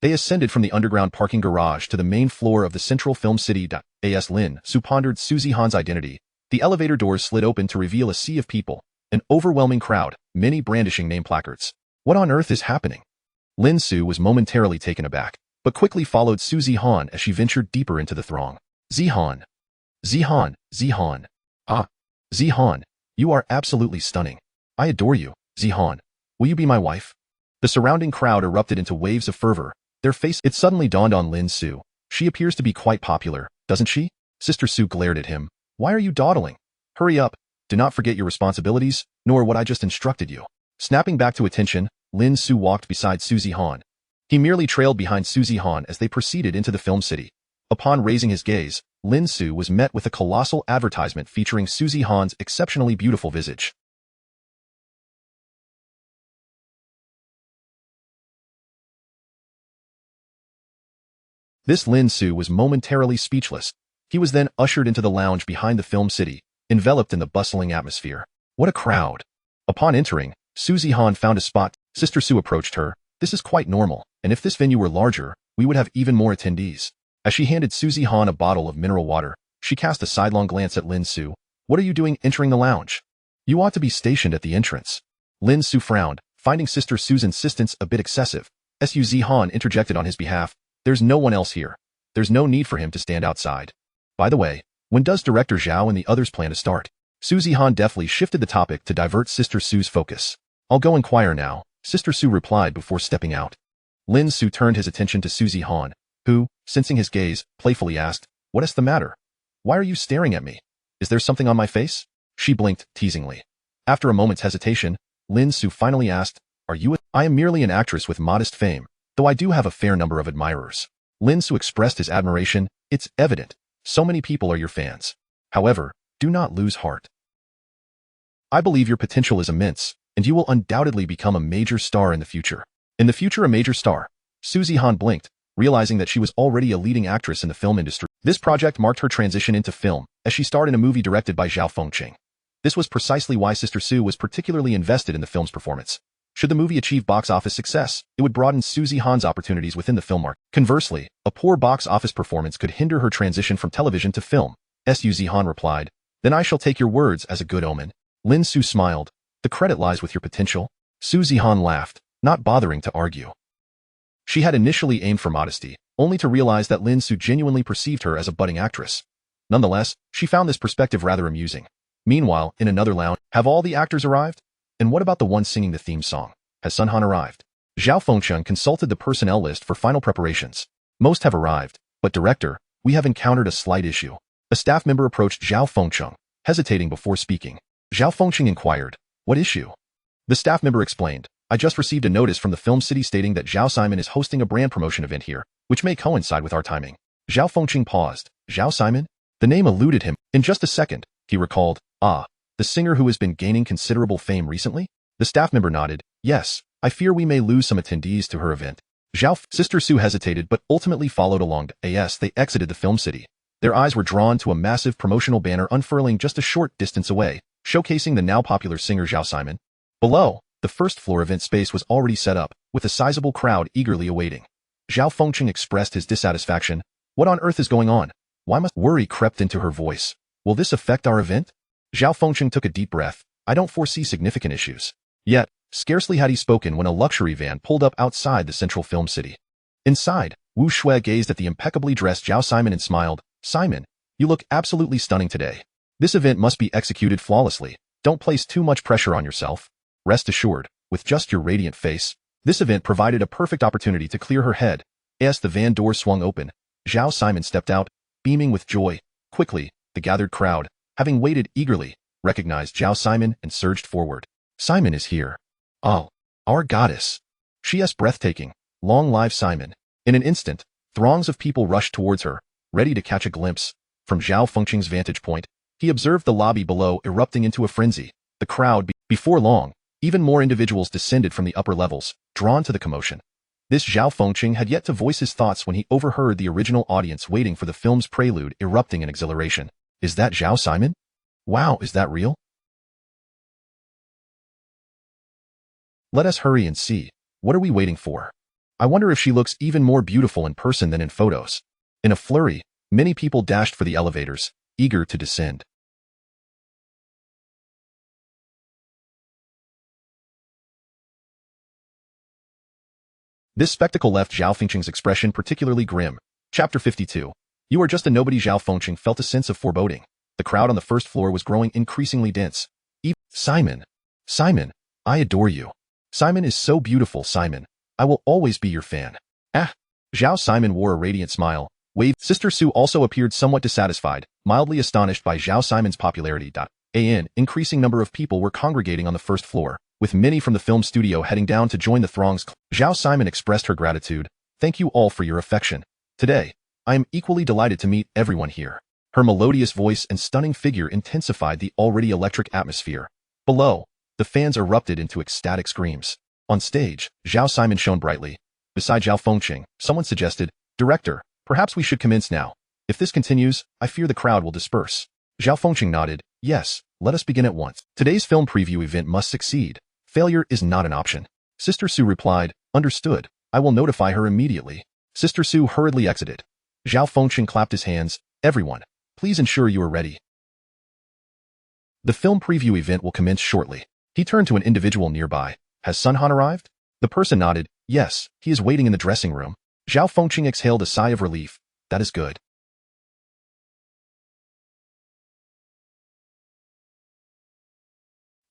They ascended from the underground parking garage to the main floor of the Central Film City. As Lin Ce pondered Xu Zihan's identity, the elevator doors slid open to reveal a sea of people, an overwhelming crowd, many brandishing name placards. What on earth is happening? Lin Ce was momentarily taken aback, but quickly followed Xu Zihan as she ventured deeper into the throng. Zihan. Zihan. Zihan. Ah. Zihan, you are absolutely stunning. I adore you, Zihan. Will you be my wife? The surrounding crowd erupted into waves of fervor. It suddenly dawned on Lin Ce. She appears to be quite popular, doesn't she? Sister Su glared at him. Why are you dawdling? Hurry up. Do not forget your responsibilities, nor what I just instructed you. Snapping back to attention, Lin Ce walked beside Xu Zihan. He merely trailed behind Xu Zihan as they proceeded into the film city. Upon raising his gaze, Lin Ce was met with a colossal advertisement featuring Xu Zihan's exceptionally beautiful visage. This Lin Ce was momentarily speechless. He was then ushered into the lounge behind the film city, enveloped in the bustling atmosphere. What a crowd! Upon entering, Suzy Han found a spot. Sister Su approached her. This is quite normal, and if this venue were larger, we would have even more attendees. As she handed Suzy Han a bottle of mineral water, she cast a sidelong glance at Lin Ce. What are you doing entering the lounge? You ought to be stationed at the entrance. Lin Ce frowned, finding Sister Su's insistence a bit excessive. Suzy Han interjected on his behalf. There's no one else here. There's no need for him to stand outside. By the way, when does Director Zhao and the others plan to start? Suzy Han deftly shifted the topic to divert Sister Su's focus. I'll go inquire now, Sister Su replied before stepping out. Lin Ce turned his attention to Suzy Han, who, sensing his gaze, playfully asked, What is the matter? Why are you staring at me? Is there something on my face? She blinked, teasingly. After a moment's hesitation, Lin Ce finally asked, I am merely an actress with modest fame, though I do have a fair number of admirers. Lin Ce expressed his admiration. It's evident. So many people are your fans. However, do not lose heart. I believe your potential is immense, and you will undoubtedly become a major star in the future. In the future, a major star. Suzy Han blinked, realizing that she was already a leading actress in the film industry. This project marked her transition into film, as she starred in a movie directed by Zhao Fengqing. This was precisely why Sister Su was particularly invested in the film's performance. Should the movie achieve box office success, it would broaden Suzy Han's opportunities within the film market. Conversely, a poor box office performance could hinder her transition from television to film. Suzy Han replied, Then I shall take your words as a good omen. Lin Ce smiled. The credit lies with your potential. Suzy Han laughed, not bothering to argue. She had initially aimed for modesty, only to realize that Lin Ce genuinely perceived her as a budding actress. Nonetheless, she found this perspective rather amusing. Meanwhile, in another lounge, have all the actors arrived? And what about the one singing the theme song? Has Sun Han arrived? Zhao Fengqing consulted the personnel list for final preparations. Most have arrived, but director, we have encountered a slight issue. A staff member approached Zhao Fengqing, hesitating before speaking. Zhao Fengqing inquired, What issue? The staff member explained, I just received a notice from the film city stating that Zhao Siman is hosting a brand promotion event here, which may coincide with our timing. Zhao Fengqing paused. Zhao Siman? The name eluded him. In just a second, he recalled, the singer who has been gaining considerable fame recently? The staff member nodded. Yes, I fear we may lose some attendees to her event. Sister Su hesitated but ultimately followed along. As they exited the film city, their eyes were drawn to a massive promotional banner unfurling just a short distance away, showcasing the now popular singer Zhao Siman. Below, the first floor event space was already set up, with a sizable crowd eagerly awaiting. Zhao Fengqing expressed his dissatisfaction. What on earth is going on? Why must worry crept into her voice? Will this affect our event? Zhao Fengqing took a deep breath. I don't foresee significant issues. Yet, scarcely had he spoken when a luxury van pulled up outside the central film city. Inside, Wu Shui gazed at the impeccably dressed Zhao Siman and smiled. Simon, you look absolutely stunning today. This event must be executed flawlessly. Don't place too much pressure on yourself. Rest assured, with just your radiant face, this event provided a perfect opportunity to clear her head. As the van door swung open, Zhao Siman stepped out, beaming with joy. Quickly, the gathered crowd, having waited eagerly, recognized Zhao Siman and surged forward. Simon is here. Oh, our goddess. She is breathtaking. Long live Simon. In an instant, throngs of people rushed towards her, ready to catch a glimpse. From Zhao Fengqing's vantage point, he observed the lobby below erupting into a frenzy. The crowd, before long, even more individuals descended from the upper levels, drawn to the commotion. This Zhao Fengqing had yet to voice his thoughts when he overheard the original audience waiting for the film's prelude erupting in exhilaration. Is that Zhao Siman? Wow, is that real? Let us hurry and see. What are we waiting for? I wonder if she looks even more beautiful in person than in photos. In a flurry, many people dashed for the elevators, eager to descend. This spectacle left Zhao Fengqing's expression particularly grim. Chapter 52. You are just a nobody. Zhao Fengqing felt a sense of foreboding. The crowd on the first floor was growing increasingly dense. Simon. Simon, I adore you. Simon is so beautiful. Simon, I will always be your fan. Zhao Siman wore a radiant smile. Sister Su also appeared somewhat dissatisfied, mildly astonished by Zhao Siman's popularity. An increasing number of people were congregating on the first floor, with many from the film studio heading down to join the throngs. Zhao Siman expressed her gratitude. Thank you all for your affection. Today, I am equally delighted to meet everyone here. Her melodious voice and stunning figure intensified the already electric atmosphere. Below, the fans erupted into ecstatic screams. On stage, Zhao Siman shone brightly. Beside Zhao Fengqing, someone suggested, Director, Perhaps we should commence now. If this continues, I fear the crowd will disperse. Zhao Fengqing nodded. Yes, let us begin at once. Today's film preview event must succeed. Failure is not an option. Sister Su replied, understood. I will notify her immediately. Sister Su hurriedly exited. Zhao Fengqing clapped his hands. Everyone, please ensure you are ready. The film preview event will commence shortly. He turned to an individual nearby. Has Sun Han arrived? The person nodded. Yes, he is waiting in the dressing room. Zhao Fengqing exhaled a sigh of relief. That is good.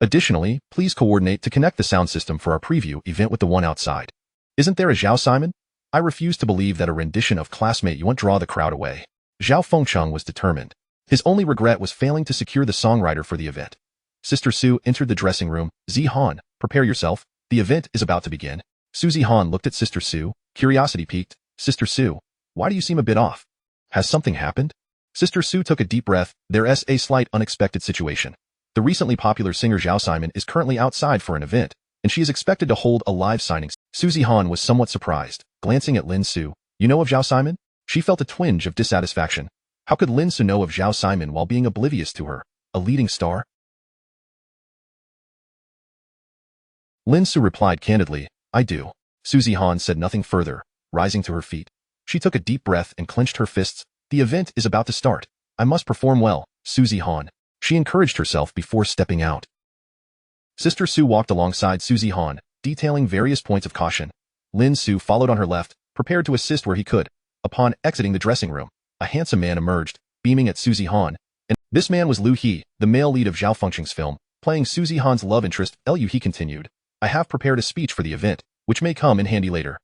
Additionally, please coordinate to connect the sound system for our preview event with the one outside. Isn't there a Zhao Siman? I refuse to believe that a rendition of Classmate You won't draw the crowd away. Zhao Fengqing was determined. His only regret was failing to secure the songwriter for the event. Sister Su entered the dressing room. Zihan, prepare yourself. The event is about to begin. Su Zihan looked at Sister Su. Curiosity piqued. Sister Su, why do you seem a bit off? Has something happened? Sister Su took a deep breath. There's a slight unexpected situation. The recently popular singer Zhao Siman is currently outside for an event, and she is expected to hold a live signing. Su Zihan was somewhat surprised, glancing at Lin Ce. You know of Zhao Siman? She felt a twinge of dissatisfaction. How could Lin Ce know of Zhao Siman while being oblivious to her, a leading star? Lin Ce replied candidly, I do. Su Zihan said nothing further, rising to her feet. She took a deep breath and clenched her fists. The event is about to start. I must perform well, Su Zihan. She encouraged herself before stepping out. Sister Su walked alongside Su Zihan, detailing various points of caution. Lin Ce followed on her left, prepared to assist where he could. Upon exiting the dressing room, a handsome man emerged, beaming at Su Zihan. And this man was Liu He, the male lead of Zhao Fengqing's film, playing Su Zihan's love interest. Liu He continued, I have prepared a speech for the event, which may come in handy later.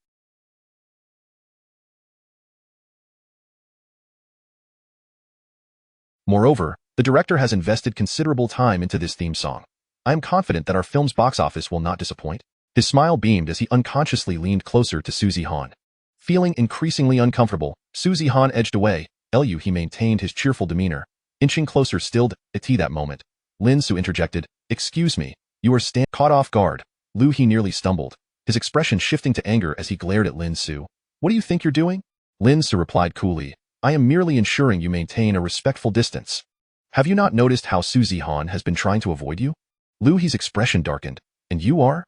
Moreover, the director has invested considerable time into this theme song. I am confident that our film's box office will not disappoint. His smile beamed as he unconsciously leaned closer to Su Zihan. Feeling increasingly uncomfortable, Su Zihan edged away. Liu He maintained his cheerful demeanor, inching closer stilled. At that moment, Lin Ce interjected, excuse me, you are caught off guard. Liu He nearly stumbled, his expression shifting to anger as he glared at Lin Ce. What do you think you're doing? Lin Ce replied coolly, I am merely ensuring you maintain a respectful distance. Have you not noticed how Su Zihan has been trying to avoid you? Liu He's expression darkened. And you are?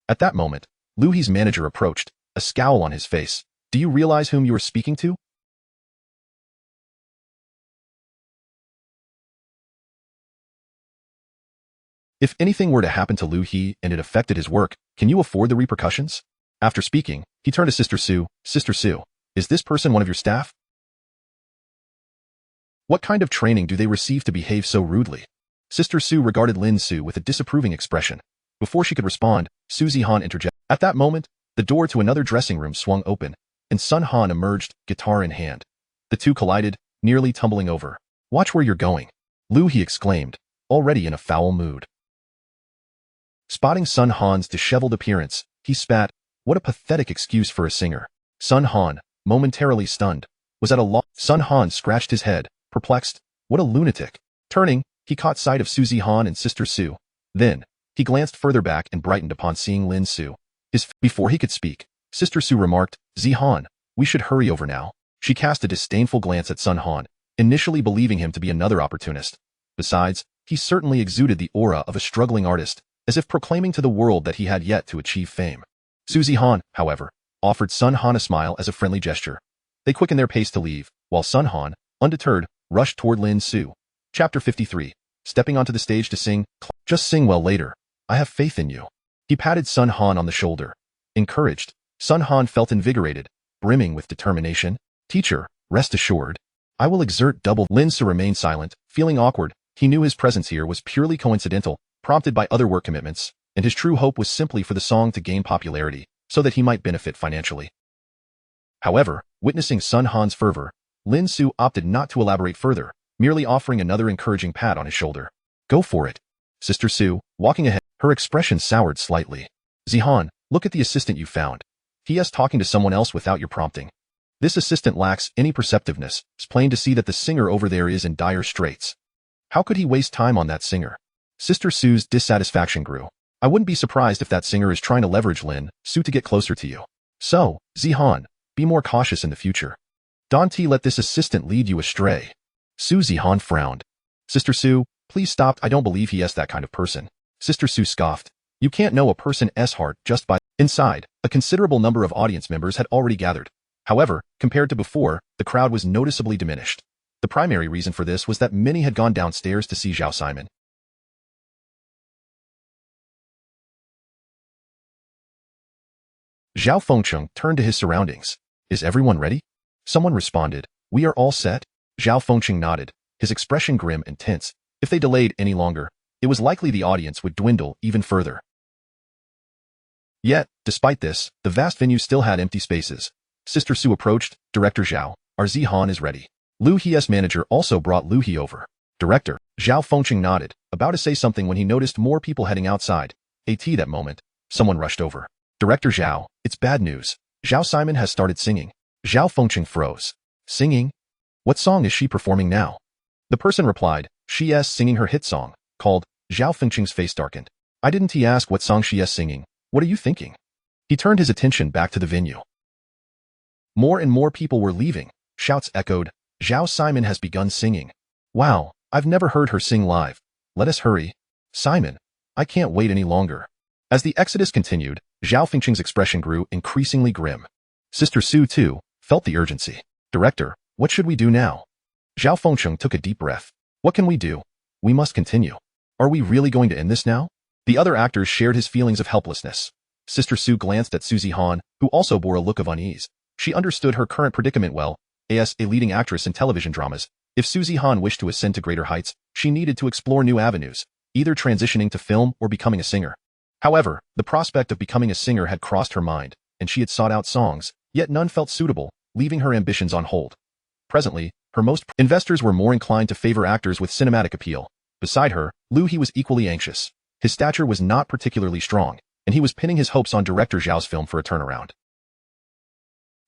At that moment, Liu He's manager approached, a scowl on his face. Do you realize whom you are speaking to? If anything were to happen to Liu He and it affected his work, can you afford the repercussions? After speaking, he turned to Sister Su. Sister Su, is this person one of your staff? What kind of training do they receive to behave so rudely? Sister Su regarded Lin Ce with a disapproving expression. Before she could respond, Su Zihan interjected. At that moment, the door to another dressing room swung open, and Sun Han emerged, guitar in hand. The two collided, nearly tumbling over. Watch where you're going, Liu He exclaimed, already in a foul mood. Spotting Sun Han's disheveled appearance, he spat. What a pathetic excuse for a singer. Sun Han, momentarily stunned, was at a loss. Sun Han scratched his head, perplexed. What a lunatic. Turning, he caught sight of Su Zihan and Sister Su. Then, he glanced further back and brightened upon seeing Lin Ce. Before he could speak, Sister Su remarked, Zihan, we should hurry over now. She cast a disdainful glance at Sun Han, initially believing him to be another opportunist. Besides, he certainly exuded the aura of a struggling artist, as if proclaiming to the world that he had yet to achieve fame. Su Zihan, however, offered Sun Han a smile as a friendly gesture. They quickened their pace to leave, while Sun Han, undeterred, rushed toward Lin Ce. Chapter 53. Stepping onto the stage to sing, just sing well later. I have faith in you. He patted Sun Han on the shoulder. Encouraged, Sun Han felt invigorated, brimming with determination. Teacher, rest assured, I will exert double. Lin Ce remained silent, feeling awkward. He knew his presence here was purely coincidental, prompted by other work commitments, and his true hope was simply for the song to gain popularity, so that he might benefit financially. However, witnessing Sun Han's fervor, Lin Ce opted not to elaborate further, merely offering another encouraging pat on his shoulder. Go for it. Sister Su, walking ahead, her expression soured slightly. Zihan, look at the assistant you found. He is talking to someone else without your prompting. This assistant lacks any perceptiveness. It's plain to see that the singer over there is in dire straits. How could he waste time on that singer? Sister Su's dissatisfaction grew. I wouldn't be surprised if that singer is trying to leverage Lin Ce to get closer to you. So, Zihan, be more cautious in the future. Don't let this assistant lead you astray. Su Zihan frowned. Sister Su, please stop. I don't believe he is that kind of person. Sister Su scoffed. You can't know a person's heart just by... Inside, a considerable number of audience members had already gathered. However, compared to before, the crowd was noticeably diminished. The primary reason for this was that many had gone downstairs to see Zhao Siman. Zhao Fengcheng turned to his surroundings. Is everyone ready? Someone responded. We are all set. Zhao Fengcheng nodded, his expression grim and tense. If they delayed any longer, it was likely the audience would dwindle even further. Yet, despite this, the vast venue still had empty spaces. Sister Su approached. Director Zhao, our Zihan is ready. Lu He's manager also brought Lu He over. Director, Zhao Fengcheng nodded, about to say something when he noticed more people heading outside. At that moment, someone rushed over. Director Zhao, it's bad news. Zhao Siman has started singing. Zhao Fengcheng froze. Singing? What song is she performing now? The person replied, she is singing her hit song, called. Zhao Fengcheng's face darkened. I didn't ask what song she is singing. What are you thinking? He turned his attention back to the venue. More and more people were leaving. Shouts echoed. Zhao Siman has begun singing. Wow, I've never heard her sing live. Let us hurry. Siman, I can't wait any longer. As the exodus continued, Zhao Fengcheng's expression grew increasingly grim. Sister Su, too, felt the urgency. Director, what should we do now? Zhao Fengcheng took a deep breath. What can we do? We must continue. Are we really going to end this now? The other actors shared his feelings of helplessness. Sister Su glanced at Su Zihan, who also bore a look of unease. She understood her current predicament well. As a leading actress in television dramas, if Su Zihan wished to ascend to greater heights, she needed to explore new avenues, either transitioning to film or becoming a singer. However, the prospect of becoming a singer had crossed her mind, and she had sought out songs, yet none felt suitable, leaving her ambitions on hold. Presently, investors were more inclined to favor actors with cinematic appeal. Beside her, Lu He was equally anxious. His stature was not particularly strong, and he was pinning his hopes on director Zhao's film for a turnaround.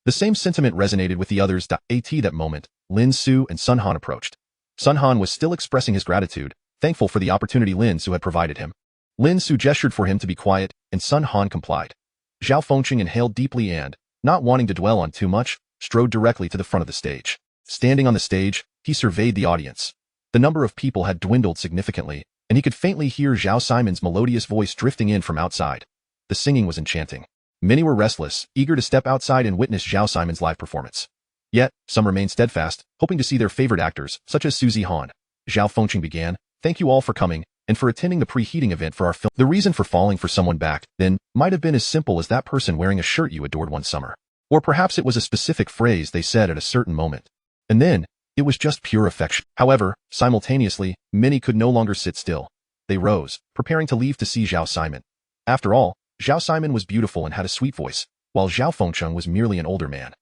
The same sentiment resonated with the others. At that moment, Lin Ce and Sun Han approached. Sun Han was still expressing his gratitude, thankful for the opportunity Lin Ce had provided him. Lin Ce gestured for him to be quiet, and Sun Han complied. Zhao Fengcheng inhaled deeply and, not wanting to dwell on too much, strode directly to the front of the stage. Standing on the stage, he surveyed the audience. The number of people had dwindled significantly, and he could faintly hear Zhao Siman's melodious voice drifting in from outside. The singing was enchanting. Many were restless, eager to step outside and witness Zhao Siman's live performance. Yet, some remained steadfast, hoping to see their favorite actors, such as Su Zihan. Zhao Fengcheng began, thank you all for coming, and for attending the preheating event for our film. The reason for falling for someone back, then, might have been as simple as that person wearing a shirt you adored one summer. Or perhaps it was a specific phrase they said at a certain moment. And then, it was just pure affection. However, simultaneously, many could no longer sit still. They rose, preparing to leave to see Zhao Siman. After all, Zhao Siman was beautiful and had a sweet voice, while Zhao Fengcheng was merely an older man.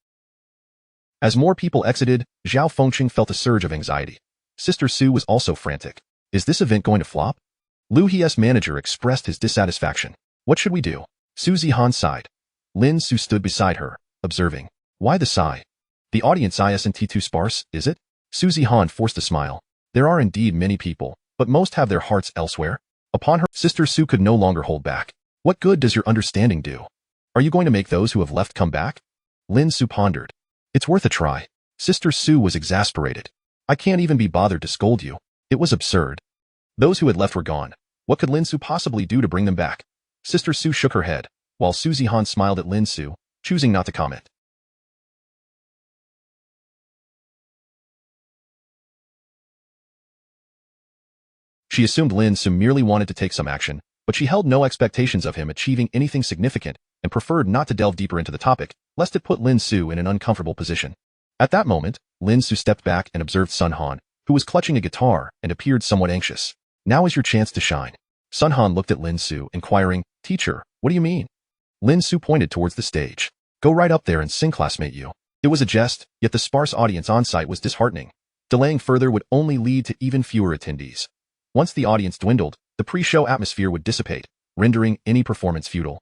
As more people exited, Zhao Fengcheng felt a surge of anxiety. Sister Su was also frantic. Is this event going to flop? Lu He's manager expressed his dissatisfaction. What should we do? Su Zihan sighed. Lin Ce stood beside her, observing. Why the sigh? The audience isn't too sparse, is it? Su Zihan forced a smile. There are indeed many people, but most have their hearts elsewhere. Upon her, Sister Su could no longer hold back. What good does your understanding do? Are you going to make those who have left come back? Lin Ce pondered. It's worth a try. Sister Su was exasperated. I can't even be bothered to scold you. It was absurd. Those who had left were gone. What could Lin Ce possibly do to bring them back? Sister Su shook her head, while Su Zihan smiled at Lin Ce, choosing not to comment. She assumed Lin Ce merely wanted to take some action, but she held no expectations of him achieving anything significant and preferred not to delve deeper into the topic, lest it put Lin Ce in an uncomfortable position. At that moment, Lin Ce stepped back and observed Sun Han, who was clutching a guitar and appeared somewhat anxious. Now is your chance to shine. Sun Han looked at Lin Ce, inquiring, Teacher, what do you mean? Lin Ce pointed towards the stage. Go right up there and sing, classmate you. It was a jest, yet the sparse audience on site was disheartening. Delaying further would only lead to even fewer attendees. Once the audience dwindled, the pre-show atmosphere would dissipate, rendering any performance futile.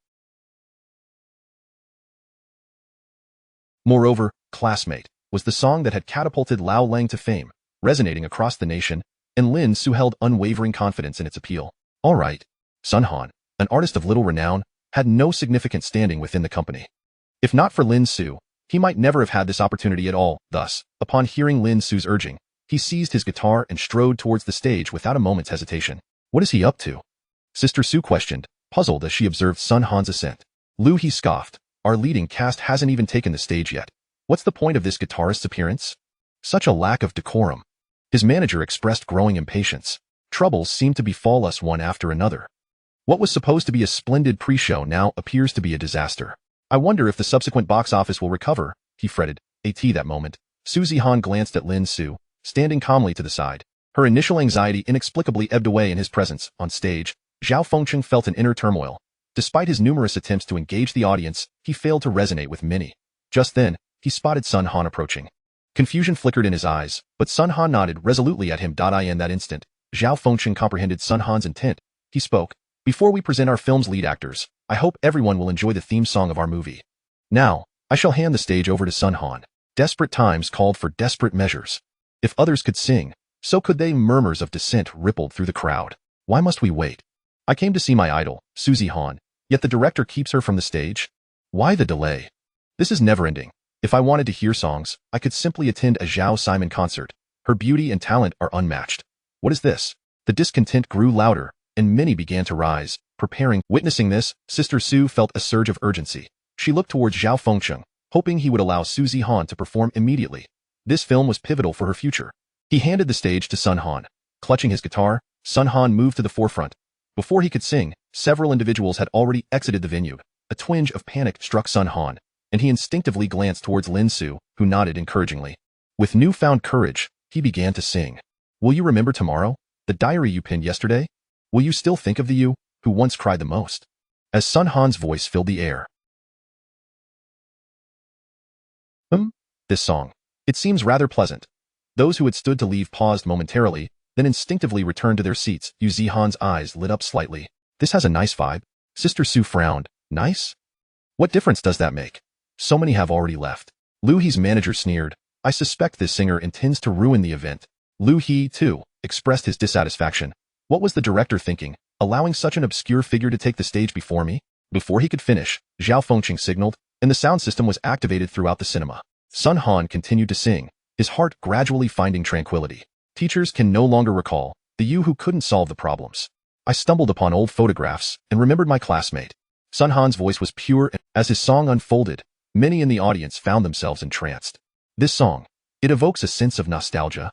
Moreover, Classmate was the song that had catapulted Lao Lang to fame, resonating across the nation, and Lin Ce held unwavering confidence in its appeal. All right. Sun Han, an artist of little renown, had no significant standing within the company. If not for Lin Ce, He might never have had this opportunity at all. Thus, upon hearing Lin Ce's urging, he seized his guitar and strode towards the stage without a moment's hesitation. What is he up to? Sister Su questioned, puzzled as she observed Sun Han's ascent. Lu He scoffed. Our leading cast hasn't even taken the stage yet. What's the point of this guitarist's appearance? Such a lack of decorum. His manager expressed growing impatience. Troubles seem to befall us one after another. What was supposed to be a splendid pre-show now appears to be a disaster. I wonder if the subsequent box office will recover, he fretted. That moment, Su Zihan glanced at Lin Ce, standing calmly to the side. Her initial anxiety inexplicably ebbed away in his presence. On stage, Zhao Fengcheng felt an inner turmoil. Despite his numerous attempts to engage the audience, he failed to resonate with many. Just then, he spotted Sun Han approaching. Confusion flickered in his eyes, but Sun Han nodded resolutely at him. In that instant, Zhao Fengcheng comprehended Sun Han's intent. He spoke. Before we present our film's lead actors, I hope everyone will enjoy the theme song of our movie. Now, I shall hand the stage over to Sun Han. Desperate times called for desperate measures. If others could sing, so could they. Murmurs of dissent rippled through the crowd. Why must we wait? I came to see my idol, Su Zihan, yet the director keeps her from the stage? Why the delay? This is never-ending. If I wanted to hear songs, I could simply attend a Zhao Siman concert. Her beauty and talent are unmatched. What is this? The discontent grew louder, and many began to rise, preparing. Witnessing this, Sister Su felt a surge of urgency. She looked towards Zhao Fengcheng, hoping he would allow Su Zihan to perform immediately. This film was pivotal for her future. He handed the stage to Sun Han. Clutching his guitar, Sun Han moved to the forefront. Before he could sing, several individuals had already exited the venue. A twinge of panic struck Sun Han, and he instinctively glanced towards Lin Ce, who nodded encouragingly. With newfound courage, he began to sing. Will you remember tomorrow? The diary you penned yesterday? Will you still think of the you, who once cried the most? As Sun Han's voice filled the air. This song. It seems rather pleasant. Those who had stood to leave paused momentarily, then instinctively returned to their seats. Yu Zihan's eyes lit up slightly. This has a nice vibe. Sister Su frowned. Nice? What difference does that make? So many have already left. Lu He's manager sneered. I suspect this singer intends to ruin the event. Lu He, too, expressed his dissatisfaction. What was the director thinking, allowing such an obscure figure to take the stage before me? Before he could finish, Zhao Fengcheng signaled, and the sound system was activated throughout the cinema. Sun Han continued to sing, his heart gradually finding tranquility. Teachers can no longer recall the you who couldn't solve the problems. I stumbled upon old photographs and remembered my classmate. Sun Han's voice was pure, and as his song unfolded, many in the audience found themselves entranced. This song, it evokes a sense of nostalgia.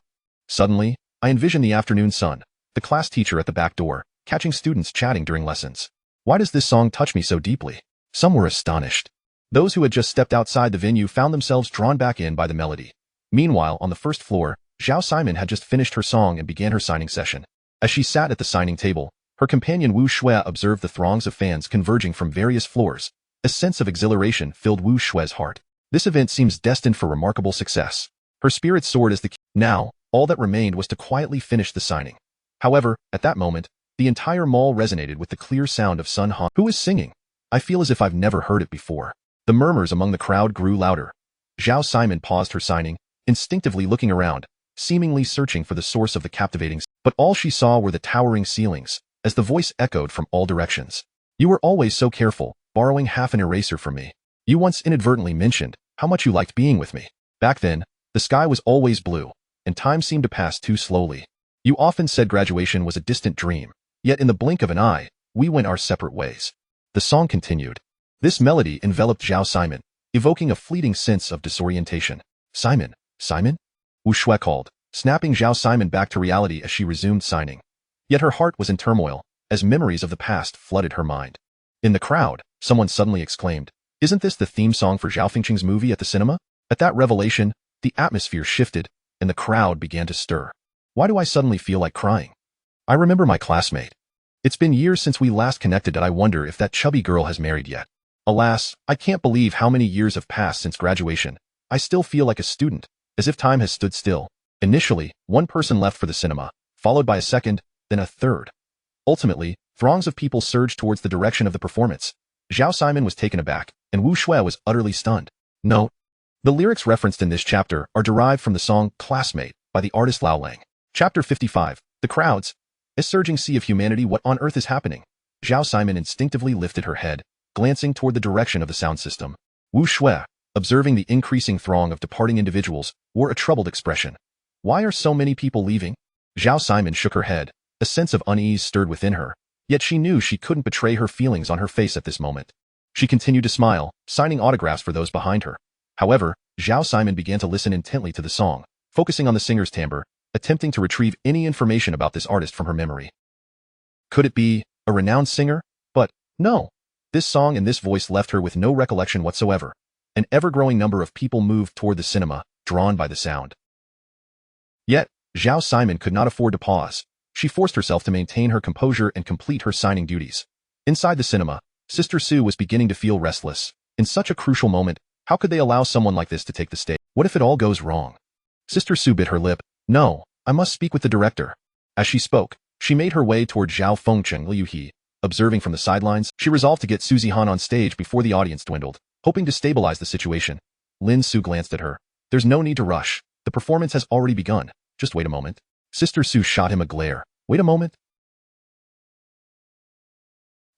Suddenly, I envision the afternoon sun, the class teacher at the back door, catching students chatting during lessons. Why does this song touch me so deeply? Some were astonished. Those who had just stepped outside the venue found themselves drawn back in by the melody. Meanwhile, on the first floor, Zhao Siman had just finished her song and began her signing session. As she sat at the signing table, her companion Wu Shui observed the throngs of fans converging from various floors. A sense of exhilaration filled Wu Shui's heart. This event seems destined for remarkable success. Her spirits soared as the now, all that remained was to quietly finish the signing. However, at that moment, the entire mall resonated with the clear sound of Sun Han. Who is singing? I feel as if I've never heard it before. The murmurs among the crowd grew louder. Zhao Siman paused her signing, instinctively looking around, seemingly searching for the source of the captivating, but all she saw were the towering ceilings, as the voice echoed from all directions. You were always so careful, borrowing half an eraser from me. You once inadvertently mentioned how much you liked being with me. Back then, the sky was always blue, and time seemed to pass too slowly. You often said graduation was a distant dream, yet in the blink of an eye, we went our separate ways. The song continued. This melody enveloped Zhao Siman, evoking a fleeting sense of disorientation. Simon, Simon? Wu Shui called, snapping Zhao Siman back to reality as she resumed signing. Yet her heart was in turmoil, as memories of the past flooded her mind. In the crowd, someone suddenly exclaimed, Isn't this the theme song for Zhao Fengcheng's movie at the cinema? At that revelation, the atmosphere shifted, and the crowd began to stir. Why do I suddenly feel like crying? I remember my classmate. It's been years since we last connected, and I wonder if that chubby girl has married yet. Alas, I can't believe how many years have passed since graduation. I still feel like a student, as if time has stood still. Initially, one person left for the cinema, followed by a second, then a third. Ultimately, throngs of people surged towards the direction of the performance. Zhao Siman was taken aback, and Wu Shui was utterly stunned. Note: the lyrics referenced in this chapter are derived from the song Classmate by the artist Lao Lang. Chapter 55. The crowds. A surging sea of humanity. What on earth is happening? Zhao Siman instinctively lifted her head, glancing toward the direction of the sound system. Wu Shui, observing the increasing throng of departing individuals, wore a troubled expression. Why are so many people leaving? Zhao Siman shook her head. A sense of unease stirred within her, yet she knew she couldn't betray her feelings on her face at this moment. She continued to smile, signing autographs for those behind her. However, Zhao Siman began to listen intently to the song, focusing on the singer's timbre, attempting to retrieve any information about this artist from her memory. Could it be a renowned singer? But no. This song and this voice left her with no recollection whatsoever. An ever-growing number of people moved toward the cinema, drawn by the sound. Yet, Zhao Siman could not afford to pause. She forced herself to maintain her composure and complete her signing duties. Inside the cinema, Sister Su was beginning to feel restless. In such a crucial moment, how could they allow someone like this to take the stage? What if it all goes wrong? Sister Su bit her lip. No, I must speak with the director. As she spoke, she made her way toward Zhao Fengcheng Liu He. Observing from the sidelines, she resolved to get Su Zihan on stage before the audience dwindled, hoping to stabilize the situation. Lin Ce glanced at her. There's no need to rush. The performance has already begun. Just wait a moment. Sister Su shot him a glare. Wait a moment?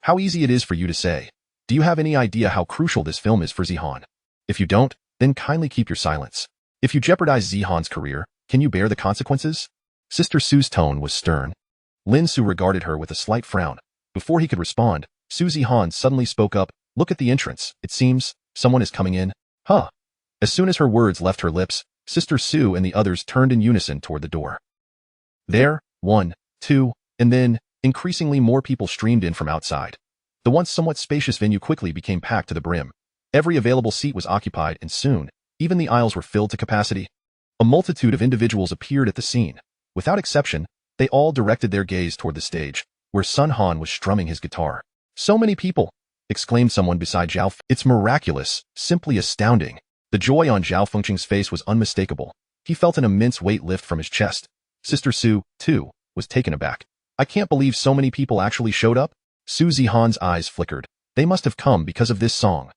How easy it is for you to say. Do you have any idea how crucial this film is for Zihan? If you don't, then kindly keep your silence. If you jeopardize Zihan's career, can you bear the consequences? Sister Su's tone was stern. Lin Ce regarded her with a slight frown. Before he could respond, Su Zihan suddenly spoke up. Look at the entrance. It seems someone is coming in. Huh. As soon as her words left her lips, Sister Su and the others turned in unison toward the door. There, 1, 2, and then, increasingly more people streamed in from outside. The once somewhat spacious venue quickly became packed to the brim. Every available seat was occupied, and soon, even the aisles were filled to capacity. A multitude of individuals appeared at the scene. Without exception, they all directed their gaze toward the stage, where Sun Han was strumming his guitar. So many people! Exclaimed someone beside Zhao. It's miraculous, simply astounding. The joy on Zhao Fengcheng's face was unmistakable. He felt an immense weight lift from his chest. Sister Su, too, was taken aback. I can't believe so many people actually showed up. Su Zihan's eyes flickered. They must have come because of this song.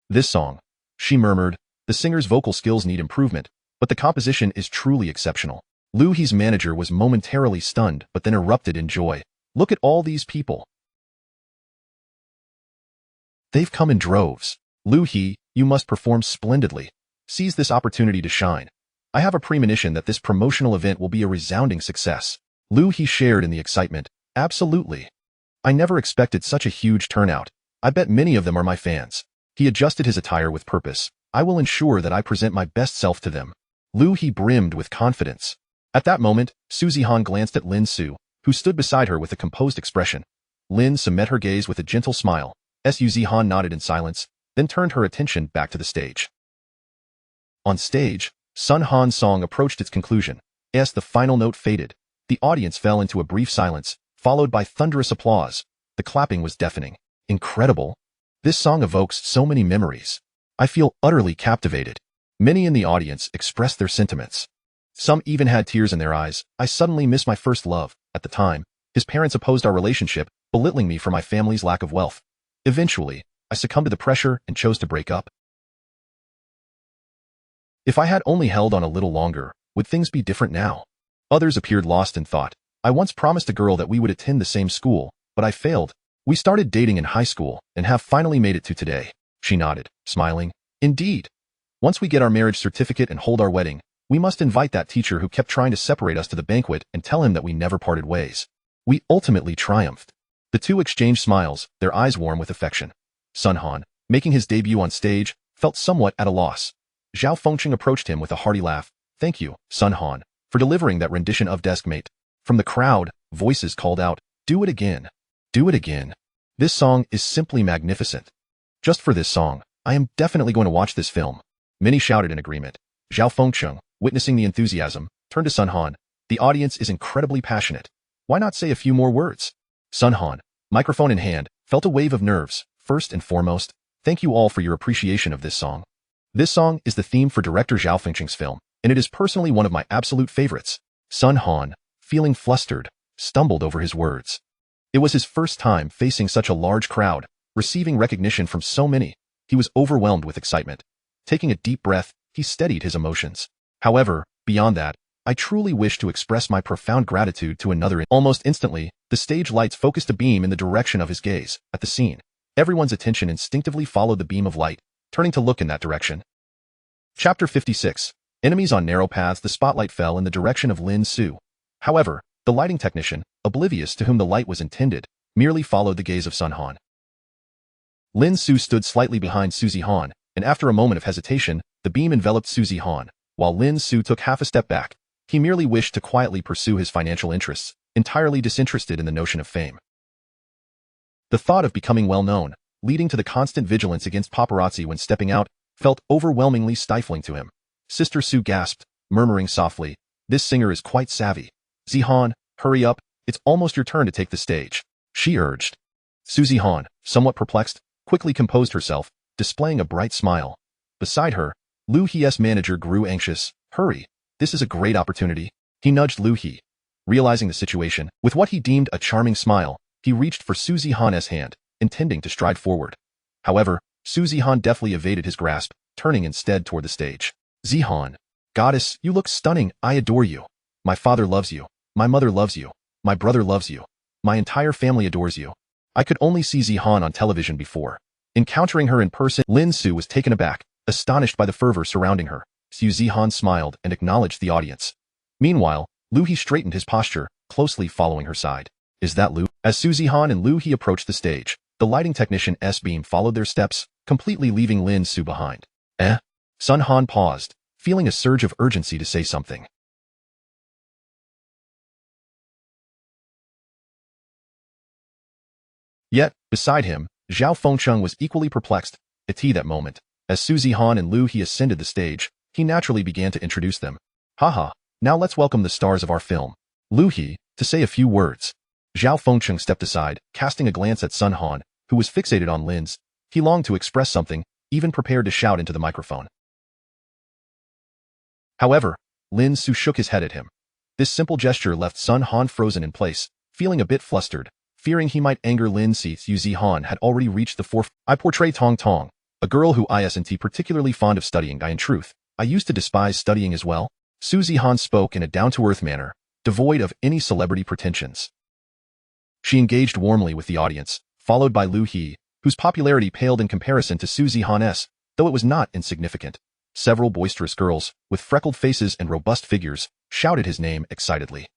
This song, she murmured. The singer's vocal skills need improvement, but the composition is truly exceptional. Liu He's manager was momentarily stunned, but then erupted in joy. Look at all these people. They've come in droves. Liu He, you must perform splendidly. Seize this opportunity to shine. I have a premonition that this promotional event will be a resounding success. Liu He shared in the excitement. Absolutely. I never expected such a huge turnout. I bet many of them are my fans. He adjusted his attire with purpose. I will ensure that I present my best self to them. Liu He brimmed with confidence. At that moment, Su Zihan glanced at Lin Ce, who stood beside her with a composed expression. Lin Ce met her gaze with a gentle smile. Su Zihan nodded in silence, then turned her attention back to the stage. On stage, Sun Han's song approached its conclusion. As the final note faded, the audience fell into a brief silence, followed by thunderous applause. The clapping was deafening. Incredible. This song evokes so many memories. I feel utterly captivated. Many in the audience expressed their sentiments. Some even had tears in their eyes. I suddenly miss my first love. At the time, his parents opposed our relationship, belittling me for my family's lack of wealth. Eventually, I succumbed to the pressure and chose to break up. If I had only held on a little longer, would things be different now? Others appeared lost in thought. I once promised a girl that we would attend the same school, but I failed. We started dating in high school and have finally made it to today. She nodded, smiling. Indeed. Once we get our marriage certificate and hold our wedding, we must invite that teacher who kept trying to separate us to the banquet and tell him that we never parted ways. We ultimately triumphed. The two exchanged smiles, their eyes warm with affection. Sun Han, making his debut on stage, felt somewhat at a loss. Zhao Fengcheng approached him with a hearty laugh. Thank you, Sun Han, for delivering that rendition of Deskmate. From the crowd, voices called out, do it again. Do it again. This song is simply magnificent. Just for this song, I am definitely going to watch this film. Many shouted in agreement. Zhao Fengcheng, witnessing the enthusiasm, turned to Sun Han. The audience is incredibly passionate. Why not say a few more words? Sun Han, microphone in hand, felt a wave of nerves. First and foremost, thank you all for your appreciation of this song. This song is the theme for director Zhao Fengcheng's film, and it is personally one of my absolute favorites. Sun Han, feeling flustered, stumbled over his words. It was his first time facing such a large crowd, receiving recognition from so many. He was overwhelmed with excitement. Taking a deep breath, he steadied his emotions. However, beyond that, I truly wish to express my profound gratitude to another. Almost instantly, the stage lights focused a beam in the direction of his gaze. At the scene, everyone's attention instinctively followed the beam of light, turning to look in that direction. Chapter 56. Enemies on narrow paths. The spotlight fell in the direction of Lin Ce. However, the lighting technician, oblivious to whom the light was intended, merely followed the gaze of Sun Han. Lin Ce stood slightly behind Suzy Han, and after a moment of hesitation, the beam enveloped Suzy Han, while Lin Ce took half a step back. He merely wished to quietly pursue his financial interests, entirely disinterested in the notion of fame. The thought of becoming well-known, leading to the constant vigilance against paparazzi when stepping out, felt overwhelmingly stifling to him. Sister Su gasped, murmuring softly, "This singer is quite savvy. Zihan, hurry up, it's almost your turn to take the stage," she urged. Suzy Han, somewhat perplexed, quickly composed herself, displaying a bright smile. Beside her, Lu He's manager grew anxious. "Hurry, this is a great opportunity." He nudged Lu He. Realizing the situation, with what he deemed a charming smile, he reached for Suzy Han's hand, intending to stride forward. However, Suzy Han deftly evaded his grasp, turning instead toward the stage. "Zihan, goddess, you look stunning. I adore you. My father loves you. My mother loves you. My brother loves you. My entire family adores you." I could only see Zihan on television before. Encountering her in person, Lin Ce was taken aback, astonished by the fervor surrounding her. Zihan smiled and acknowledged the audience. Meanwhile, Lu He straightened his posture, closely following her side. "Is that Lu?" As Suzy Han and Lu He approached the stage, the lighting technician's beam followed their steps, completely leaving Lin Ce behind. Sun Han paused, feeling a surge of urgency to say something. Yet, beside him, Zhao Fengcheng was equally perplexed. At that moment, as Suzy Han and Lu He ascended the stage, he naturally began to introduce them. "Haha, now let's welcome the stars of our film. Lu He, to say a few words." Zhao Fengcheng stepped aside, casting a glance at Sun Han, who was fixated on Lin's. He longed to express something, even prepared to shout into the microphone. However, Lin Ce shook his head at him. This simple gesture left Sun Han frozen in place, feeling a bit flustered, fearing he might anger Lin Ce. Suzy Han had already reached the forefront. "I portray Tong Tong, a girl who isn't particularly fond of studying. In truth, I used to despise studying as well." Suzy Han spoke in a down-to-earth manner, devoid of any celebrity pretensions. She engaged warmly with the audience, followed by Lu He, whose popularity paled in comparison to Suzy Han's, though it was not insignificant. Several boisterous girls, with freckled faces and robust figures, shouted his name excitedly.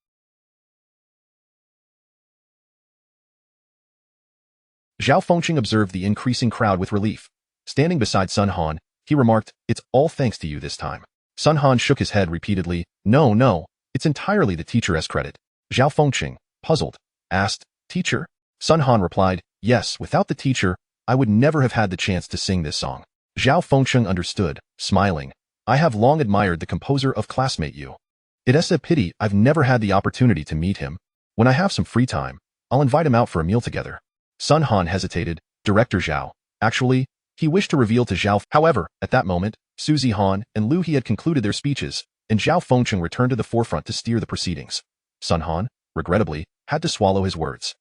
Zhao Fengcheng observed the increasing crowd with relief. Standing beside Sun Han, he remarked, "It's all thanks to you this time." Sun Han shook his head repeatedly. No, it's entirely the teacher's credit." Zhao Fengcheng, puzzled, asked, "Teacher?" Sun Han replied, "Yes, without the teacher, I would never have had the chance to sing this song." Zhao Fengcheng understood, smiling. "I have long admired the composer of Classmate You. It's a pity I've never had the opportunity to meet him. When I have some free time, I'll invite him out for a meal together." Sun Han hesitated. Director Zhao. Actually, he wished to reveal to Zhao. However, at that moment, Suzy Han and Lu He had concluded their speeches, and Zhao Fengcheng returned to the forefront to steer the proceedings. Sun Han, regrettably, had to swallow his words.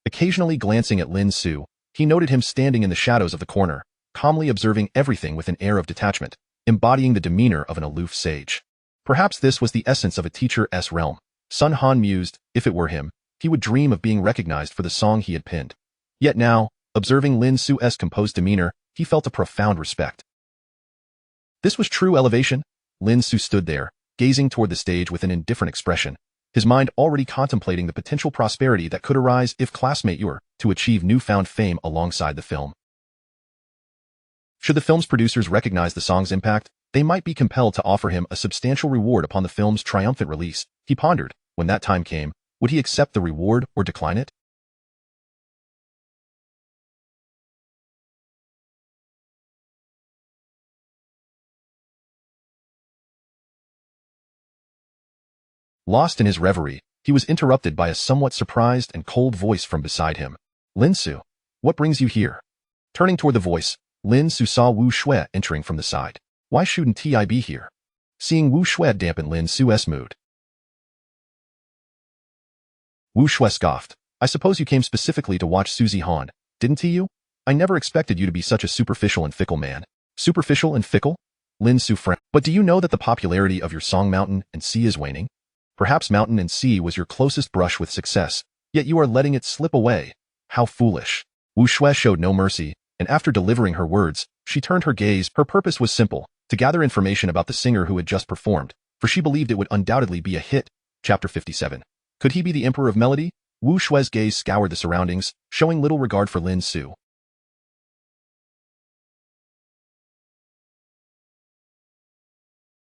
Occasionally glancing at Lin Ce, he noted him standing in the shadows of the corner, calmly observing everything with an air of detachment, embodying the demeanor of an aloof sage. Perhaps this was the essence of a teacher's realm. Sun Han mused, if it were him, he would dream of being recognized for the song he had penned. Yet now, observing Lin Ce's composed demeanor, he felt a profound respect. This was true elevation. Lin Ce stood there, gazing toward the stage with an indifferent expression, his mind already contemplating the potential prosperity that could arise if Classmate You were to achieve newfound fame alongside the film. Should the film's producers recognize the song's impact, they might be compelled to offer him a substantial reward upon the film's triumphant release. He pondered, when that time came, would he accept the reward or decline it? Lost in his reverie, he was interrupted by a somewhat surprised and cold voice from beside him. "Lin Ce, what brings you here?" Turning toward the voice, Lin Ce saw Wu Shui entering from the side. "Why shouldn't I be here?" Seeing Wu Shui dampened Lin Ce's mood. Wu Shui scoffed. "I suppose you came specifically to watch Suzy Han, didn't you? I never expected you to be such a superficial and fickle man." "Superficial and fickle?" Lin Ce frowned. "But do you know that the popularity of your song Mountain and Sea is waning? Perhaps Mountain and Sea was your closest brush with success, yet you are letting it slip away. How foolish." Wu Shui showed no mercy, and after delivering her words, she turned her gaze. Her purpose was simple, to gather information about the singer who had just performed, for she believed it would undoubtedly be a hit. Chapter 57. Could he be the Emperor of Melody? Wu Shui's gaze scoured the surroundings, showing little regard for Lin Ce.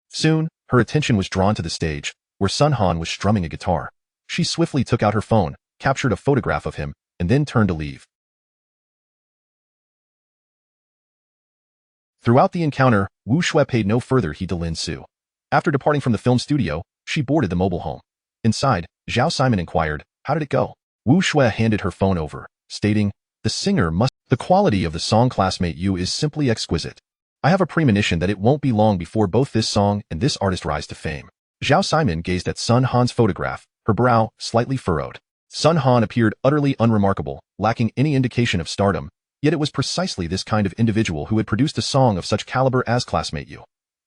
Soon, her attention was drawn to the stage, where Sun Han was strumming a guitar. She swiftly took out her phone, captured a photograph of him, and then turned to leave. Throughout the encounter, Wu Shui paid no further heed to Lin Ce. After departing from the film studio, she boarded the mobile home. Inside, Zhao Siman inquired, "How did it go?" Wu Shui handed her phone over, stating, "The singer must... The quality of the song Classmate You is simply exquisite. I have a premonition that it won't be long before both this song and this artist rise to fame." Zhao Siman gazed at Sun Han's photograph, her brow slightly furrowed. Sun Han appeared utterly unremarkable, lacking any indication of stardom, yet it was precisely this kind of individual who had produced a song of such caliber as Classmate You.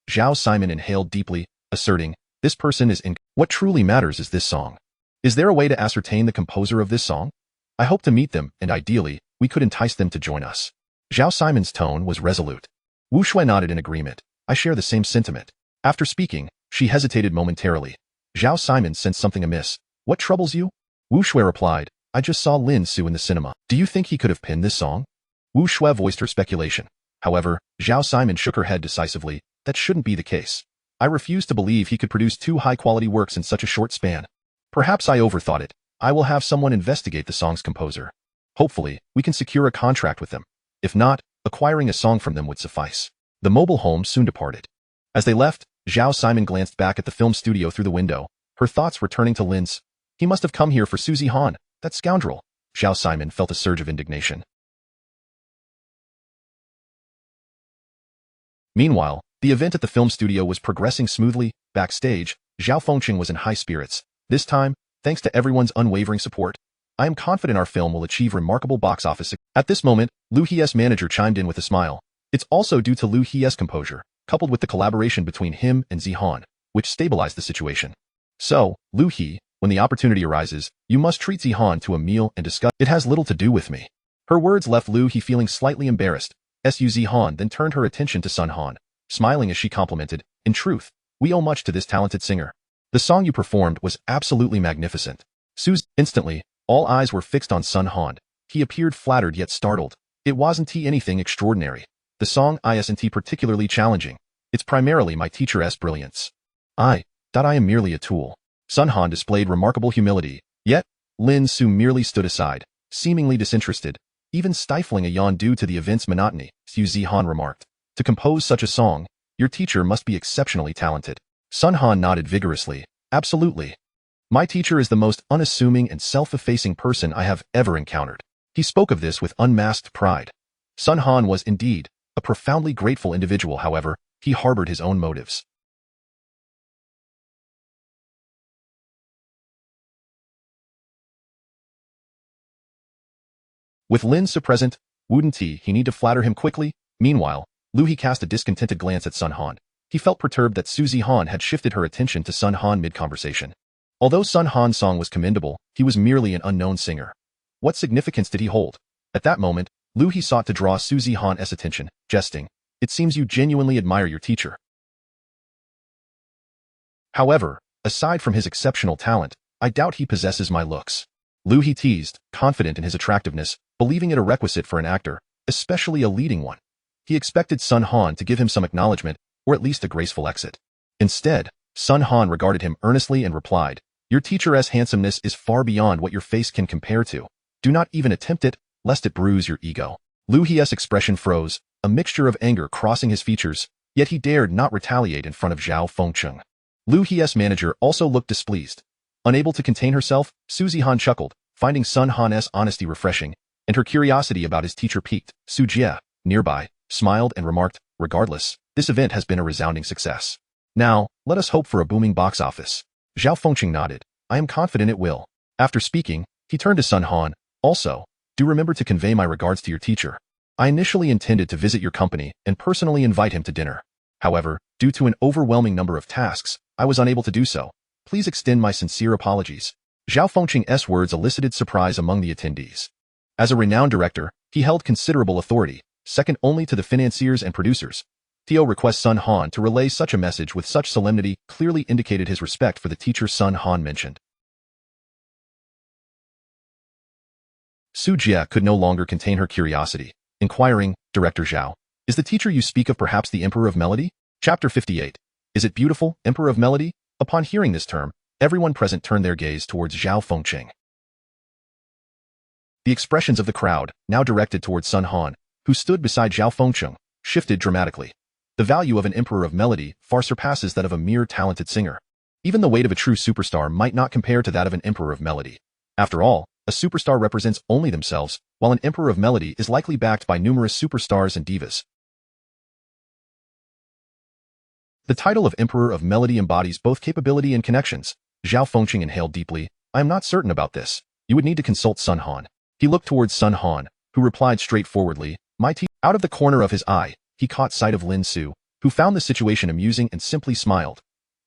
Zhao Siman inhaled deeply, asserting, "This person is in... What truly matters is this song. Is there a way to ascertain the composer of this song? I hope to meet them, and ideally, we could entice them to join us." Zhao Siman's tone was resolute. Wu Shui nodded in agreement. "I share the same sentiment." After speaking, she hesitated momentarily. Zhao Siman sensed something amiss. "What troubles you?" Wu Shui replied, "I just saw Lin Ce in the cinema. Do you think he could have penned this song?" Wu Shui voiced her speculation. However, Zhao Siman shook her head decisively. "That shouldn't be the case. I refuse to believe he could produce two high-quality works in such a short span. Perhaps I overthought it. I will have someone investigate the song's composer. Hopefully, we can secure a contract with them. If not, acquiring a song from them would suffice." The mobile home soon departed. As they left, Zhao Siman glanced back at the film studio through the window, her thoughts returning to Lin Ce. He must have come here for Suzy Han, that scoundrel. Zhao Siman felt a surge of indignation. Meanwhile, the event at the film studio was progressing smoothly. Backstage, Zhao Fengqing was in high spirits. This time, thanks to everyone's unwavering support, I am confident our film will achieve remarkable box office. At this moment, Liu He's manager chimed in with a smile. It's also due to Liu He's composure, coupled with the collaboration between him and Zihan, which stabilized the situation. So, Liu He, when the opportunity arises, you must treat Zihan to a meal and discuss. It has little to do with me. Her words left Liu He feeling slightly embarrassed. Zihan then turned her attention to Sun Han, smiling as she complimented, "In truth, we owe much to this talented singer. The song you performed was absolutely magnificent." Instantly, all eyes were fixed on Sun Han. He appeared flattered yet startled. "It wasn't anything extraordinary. The song isn't particularly challenging. It's primarily my teacher's brilliance. I am merely a tool." Sun Han displayed remarkable humility, yet Lin Ce merely stood aside, seemingly disinterested, even stifling a yawn due to the event's monotony. Zihan remarked, "To compose such a song, your teacher must be exceptionally talented." Sun Han nodded vigorously. "Absolutely. My teacher is the most unassuming and self-effacing person I have ever encountered." He spoke of this with unmasked pride. Sun Han was indeed a profoundly grateful individual. However, he harbored his own motives. With Lin Ce present, wouldn't he need to flatter him quickly? Meanwhile, Liu He cast a discontented glance at Sun Han. He felt perturbed that Suzy Han had shifted her attention to Sun Han mid-conversation. Although Sun Han's song was commendable, he was merely an unknown singer. What significance did he hold? At that moment, Liu He sought to draw Suzy Han's attention, jesting, "It seems you genuinely admire your teacher." However, aside from his exceptional talent, I doubt he possesses my looks. Liu He teased, confident in his attractiveness, believing it a requisite for an actor, especially a leading one. He expected Sun Han to give him some acknowledgement, or at least a graceful exit. Instead, Sun Han regarded him earnestly and replied, "Your teacher's handsomeness is far beyond what your face can compare to. Do not even attempt it, lest it bruise your ego." Liu He's expression froze, a mixture of anger crossing his features, yet he dared not retaliate in front of Zhao Fengqing. Liu He's manager also looked displeased. Unable to contain herself, Suzy Han chuckled, finding Sun Han's honesty refreshing, and her curiosity about his teacher piqued. Su Jie, nearby, smiled and remarked, "Regardless, this event has been a resounding success. Now, let us hope for a booming box office." Zhao Fengqing nodded. "I am confident it will." After speaking, he turned to Sun Han. "Also, do remember to convey my regards to your teacher. I initially intended to visit your company and personally invite him to dinner. However, due to an overwhelming number of tasks, I was unable to do so. Please extend my sincere apologies." Zhao Fengqing's words elicited surprise among the attendees. As a renowned director, he held considerable authority, second only to the financiers and producers. Theo requests Sun Han to relay such a message with such solemnity clearly indicated his respect for the teacher Sun Han mentioned. Su Jie could no longer contain her curiosity, inquiring, Director Zhao, is the teacher you speak of perhaps the Emperor of Melody? Chapter 58. Is it beautiful, Emperor of Melody? Upon hearing this term, everyone present turned their gaze towards Zhao Fengqing. The expressions of the crowd, now directed towards Sun Han, who stood beside Zhao Fengqing, shifted dramatically. The value of an Emperor of Melody far surpasses that of a mere talented singer. Even the weight of a true superstar might not compare to that of an Emperor of Melody. After all, a superstar represents only themselves, while an Emperor of Melody is likely backed by numerous superstars and divas. The title of Emperor of Melody embodies both capability and connections. Zhao Fengqing inhaled deeply. I am not certain about this. You would need to consult Sun Han. He looked towards Sun Han, who replied straightforwardly, my teacher. Out of the corner of his eye, he caught sight of Lin Ce, who found the situation amusing and simply smiled.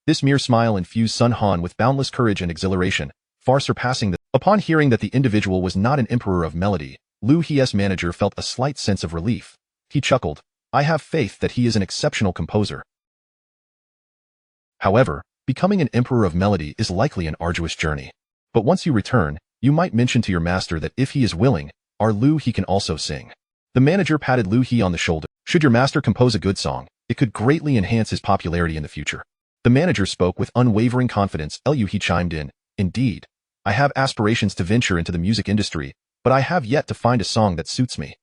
This mere smile infused Sun Han with boundless courage and exhilaration, far surpassing the. Upon hearing that the individual was not an Emperor of Melody, Liu He's manager felt a slight sense of relief. He chuckled, I have faith that he is an exceptional composer. However, becoming an Emperor of Melody is likely an arduous journey. But once you return, you might mention to your master that if he is willing, our Liu He can also sing. The manager patted Liu He on the shoulder. Should your master compose a good song, it could greatly enhance his popularity in the future. The manager spoke with unwavering confidence. Liu He chimed in, indeed, I have aspirations to venture into the music industry, but I have yet to find a song that suits me.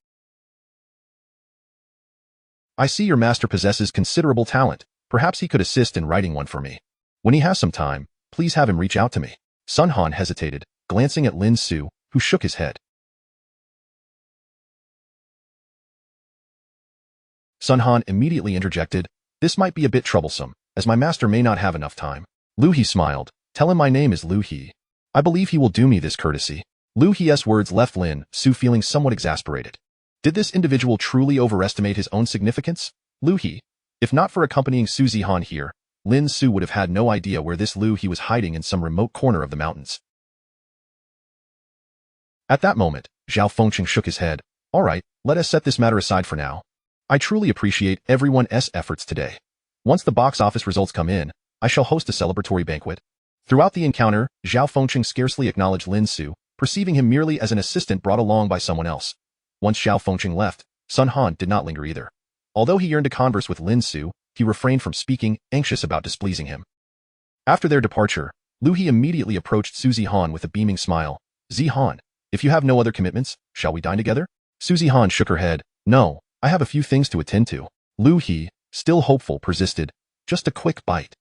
I see your master possesses considerable talent. Perhaps he could assist in writing one for me. When he has some time, please have him reach out to me. Sun Han hesitated, glancing at Lin Ce, who shook his head. Sun Han immediately interjected, this might be a bit troublesome, as my master may not have enough time. Liu He smiled, tell him my name is Liu He. I believe he will do me this courtesy. Liu He's words left Lin Ce feeling somewhat exasperated. Did this individual truly overestimate his own significance? Liu He. If not for accompanying Su Zihan here, Lin Ce would have had no idea where this Liu He was hiding in some remote corner of the mountains. At that moment, Zhao Fengqing shook his head. All right, let us set this matter aside for now. I truly appreciate everyone's efforts today. Once the box office results come in, I shall host a celebratory banquet. Throughout the encounter, Zhao Fengqing scarcely acknowledged Lin Ce, perceiving him merely as an assistant brought along by someone else. Once Zhao Fengqing left, Sun Han did not linger either. Although he yearned to converse with Lin Ce, he refrained from speaking, anxious about displeasing him. After their departure, Liu He immediately approached Su Zihan with a beaming smile. Zihan, if you have no other commitments, shall we dine together? Su Zihan shook her head. No, I have a few things to attend to. Liu He, still hopeful, persisted. Just a quick bite.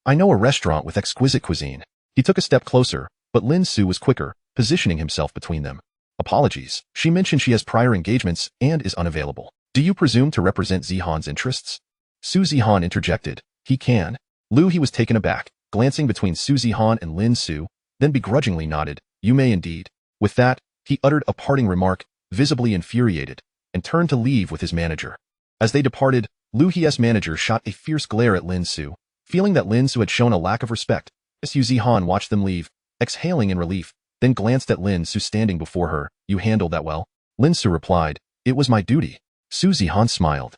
I know a restaurant with exquisite cuisine. He took a step closer, but Lin Ce was quicker, positioning himself between them. Apologies, she mentioned she has prior engagements and is unavailable. Do you presume to represent Zihan's interests? Su Zihan interjected. He can. Liu He was taken aback, glancing between Su Zihan and Lin Ce, then begrudgingly nodded. You may indeed. With that, he uttered a parting remark, visibly infuriated, and turned to leave with his manager. As they departed, Liu He's manager shot a fierce glare at Lin Ce, feeling that Lin Ce had shown a lack of respect. Su Zihan watched them leave, exhaling in relief, then glanced at Lin Ce standing before her. You handled that well. Lin Ce replied, it was my duty. Su Zihan smiled.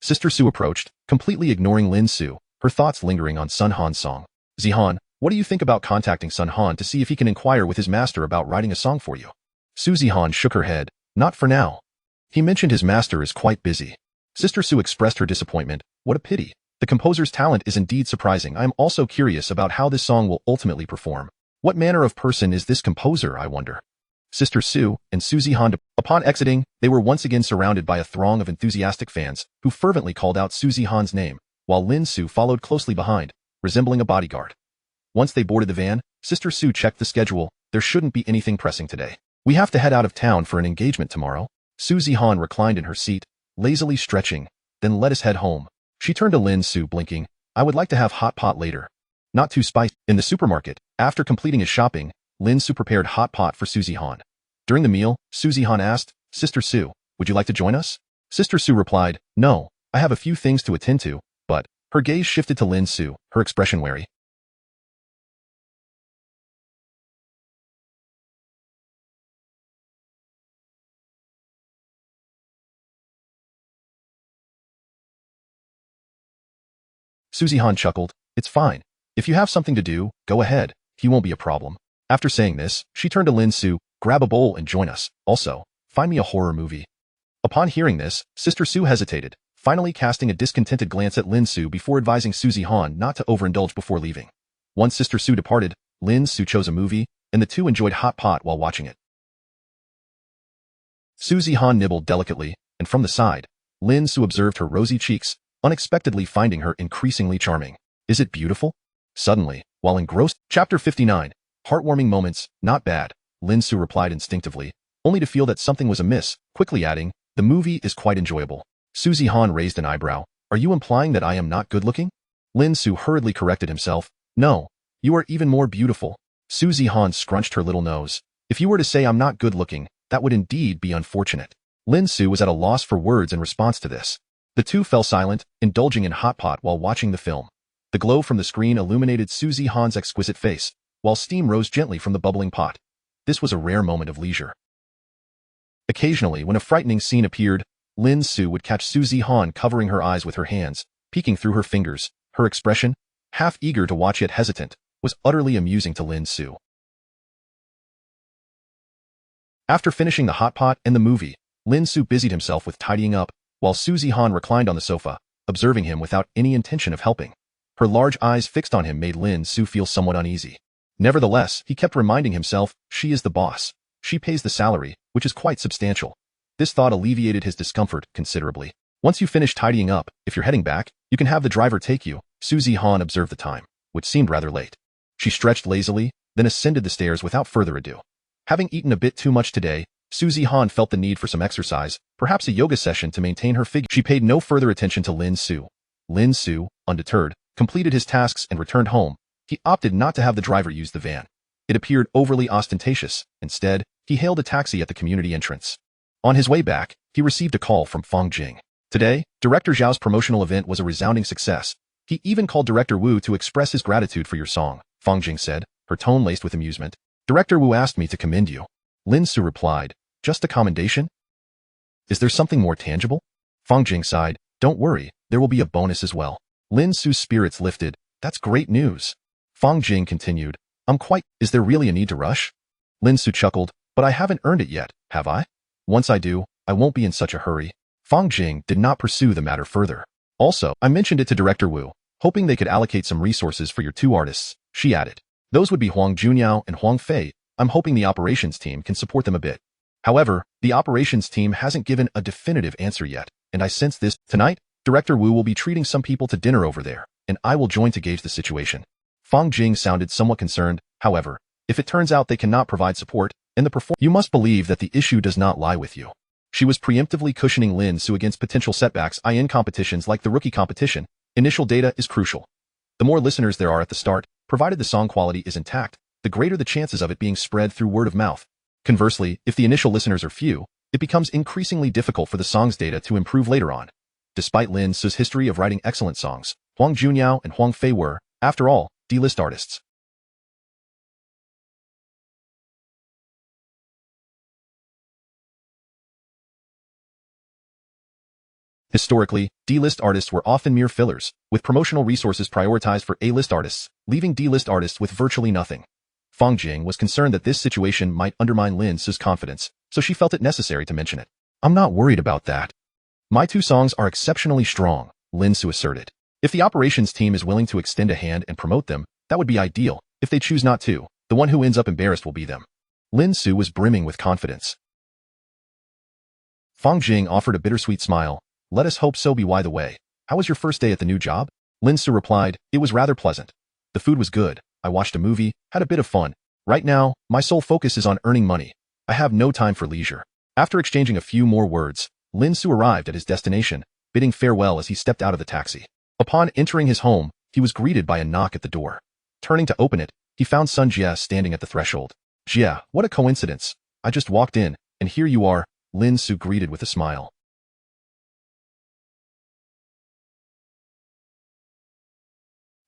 Sister Su approached, completely ignoring Lin Ce, her thoughts lingering on Sun Han's song. Zihan, what do you think about contacting Sun Han to see if he can inquire with his master about writing a song for you? Su Zihan shook her head. Not for now. He mentioned his master is quite busy. Sister Su expressed her disappointment. What a pity. The composer's talent is indeed surprising. I am also curious about how this song will ultimately perform. What manner of person is this composer, I wonder? Sister Su and Su Zihan. Upon exiting, they were once again surrounded by a throng of enthusiastic fans, who fervently called out Su Zihan's name, while Lin Ce followed closely behind, resembling a bodyguard. Once they boarded the van, Sister Su checked the schedule. There shouldn't be anything pressing today. We have to head out of town for an engagement tomorrow. Su Zihan reclined in her seat, lazily stretching, then let us head home. She turned to Lin Ce, blinking. I would like to have hot pot later. Not too spicy. In the supermarket, after completing his shopping, Lin Ce prepared hot pot for Su Zihan. During the meal, Su Zihan asked, Sister Su, would you like to join us? Sister Su replied, no, I have a few things to attend to, but, her gaze shifted to Lin Ce, her expression wary. Suzy Han chuckled. It's fine. If you have something to do, go ahead. He won't be a problem. After saying this, she turned to Lin Ce. Grab a bowl and join us. Also, find me a horror movie. Upon hearing this, Sister Su hesitated, finally casting a discontented glance at Lin Ce before advising Suzy Han not to overindulge before leaving. Once Sister Su departed, Lin Ce chose a movie, and the two enjoyed hot pot while watching it. Suzy Han nibbled delicately, and from the side, Lin Ce observed her rosy cheeks, unexpectedly finding her increasingly charming. Is it beautiful? Suddenly, while engrossed, Chapter 59, Heartwarming Moments, Not Bad, Lin Ce replied instinctively, only to feel that something was amiss, quickly adding, the movie is quite enjoyable. Suzy Han raised an eyebrow. Are you implying that I am not good-looking? Lin Ce hurriedly corrected himself. No, you are even more beautiful. Suzy Han scrunched her little nose. If you were to say I'm not good-looking, that would indeed be unfortunate. Lin Ce was at a loss for words in response to this. The two fell silent, indulging in hot pot while watching the film. The glow from the screen illuminated Suzy Han's exquisite face, while steam rose gently from the bubbling pot. This was a rare moment of leisure. Occasionally, when a frightening scene appeared, Lin Ce would catch Suzy Han covering her eyes with her hands, peeking through her fingers. Her expression, half eager to watch yet hesitant, was utterly amusing to Lin Ce. After finishing the hot pot and the movie, Lin Ce busied himself with tidying up, while Suzy Han reclined on the sofa, observing him without any intention of helping. Her large eyes fixed on him made Lin Ce feel somewhat uneasy. Nevertheless, he kept reminding himself, she is the boss. She pays the salary, which is quite substantial. This thought alleviated his discomfort considerably. Once you finish tidying up, if you're heading back, you can have the driver take you. Suzy Han observed the time, which seemed rather late. She stretched lazily, then ascended the stairs without further ado. Having eaten a bit too much today, Suzy Han felt the need for some exercise, perhaps a yoga session to maintain her figure. She paid no further attention to Lin Ce. Lin Ce, undeterred, completed his tasks and returned home. He opted not to have the driver use the van. It appeared overly ostentatious. Instead, he hailed a taxi at the community entrance. On his way back, he received a call from Fang Jing. Today, Director Zhao's promotional event was a resounding success. He even called Director Wu to express his gratitude for your song, Fang Jing said, her tone laced with amusement. Director Wu asked me to commend you. Lin Ce replied, just a commendation? Is there something more tangible? Fang Jing sighed, don't worry, there will be a bonus as well. Lin Ce's spirits lifted, that's great news. Fang Jing continued, is there really a need to rush? Lin Ce chuckled, but I haven't earned it yet, have I? Once I do, I won't be in such a hurry. Fang Jing did not pursue the matter further. Also, I mentioned it to Director Wu, hoping they could allocate some resources for your two artists, she added. Those would be Huang Juniao and Huang Fei. I'm hoping the operations team can support them a bit. However, the operations team hasn't given a definitive answer yet, and I sense this. Tonight, Director Wu will be treating some people to dinner over there, and I will join to gauge the situation. Fang Jing sounded somewhat concerned. However, if it turns out they cannot provide support, and you must believe that the issue does not lie with you. She was preemptively cushioning Lin Ce against potential setbacks in competitions like the rookie competition. Initial data is crucial. The more listeners there are at the start, provided the song quality is intact, the greater the chances of it being spread through word of mouth. Conversely, if the initial listeners are few, it becomes increasingly difficult for the song's data to improve later on. Despite Lin Ce's history of writing excellent songs, Huang Juniao and Huang Fei were, after all, D-list artists. Historically, D-list artists were often mere fillers, with promotional resources prioritized for A-list artists, leaving D-list artists with virtually nothing. Fang Jing was concerned that this situation might undermine Lin Ce's confidence, so she felt it necessary to mention it. I'm not worried about that. My two songs are exceptionally strong, Lin Ce asserted. If the operations team is willing to extend a hand and promote them, that would be ideal. If they choose not to, the one who ends up embarrassed will be them. Lin Ce was brimming with confidence. Fang Jing offered a bittersweet smile. Let us hope so. By the way, how was your first day at the new job? Lin Ce replied, it was rather pleasant. The food was good. I watched a movie, had a bit of fun. Right now, my sole focus is on earning money. I have no time for leisure. After exchanging a few more words, Lin Ce arrived at his destination, bidding farewell as he stepped out of the taxi. Upon entering his home, he was greeted by a knock at the door. Turning to open it, he found Sun Jie standing at the threshold. Jie, what a coincidence. I just walked in, and here you are, Lin Ce greeted with a smile.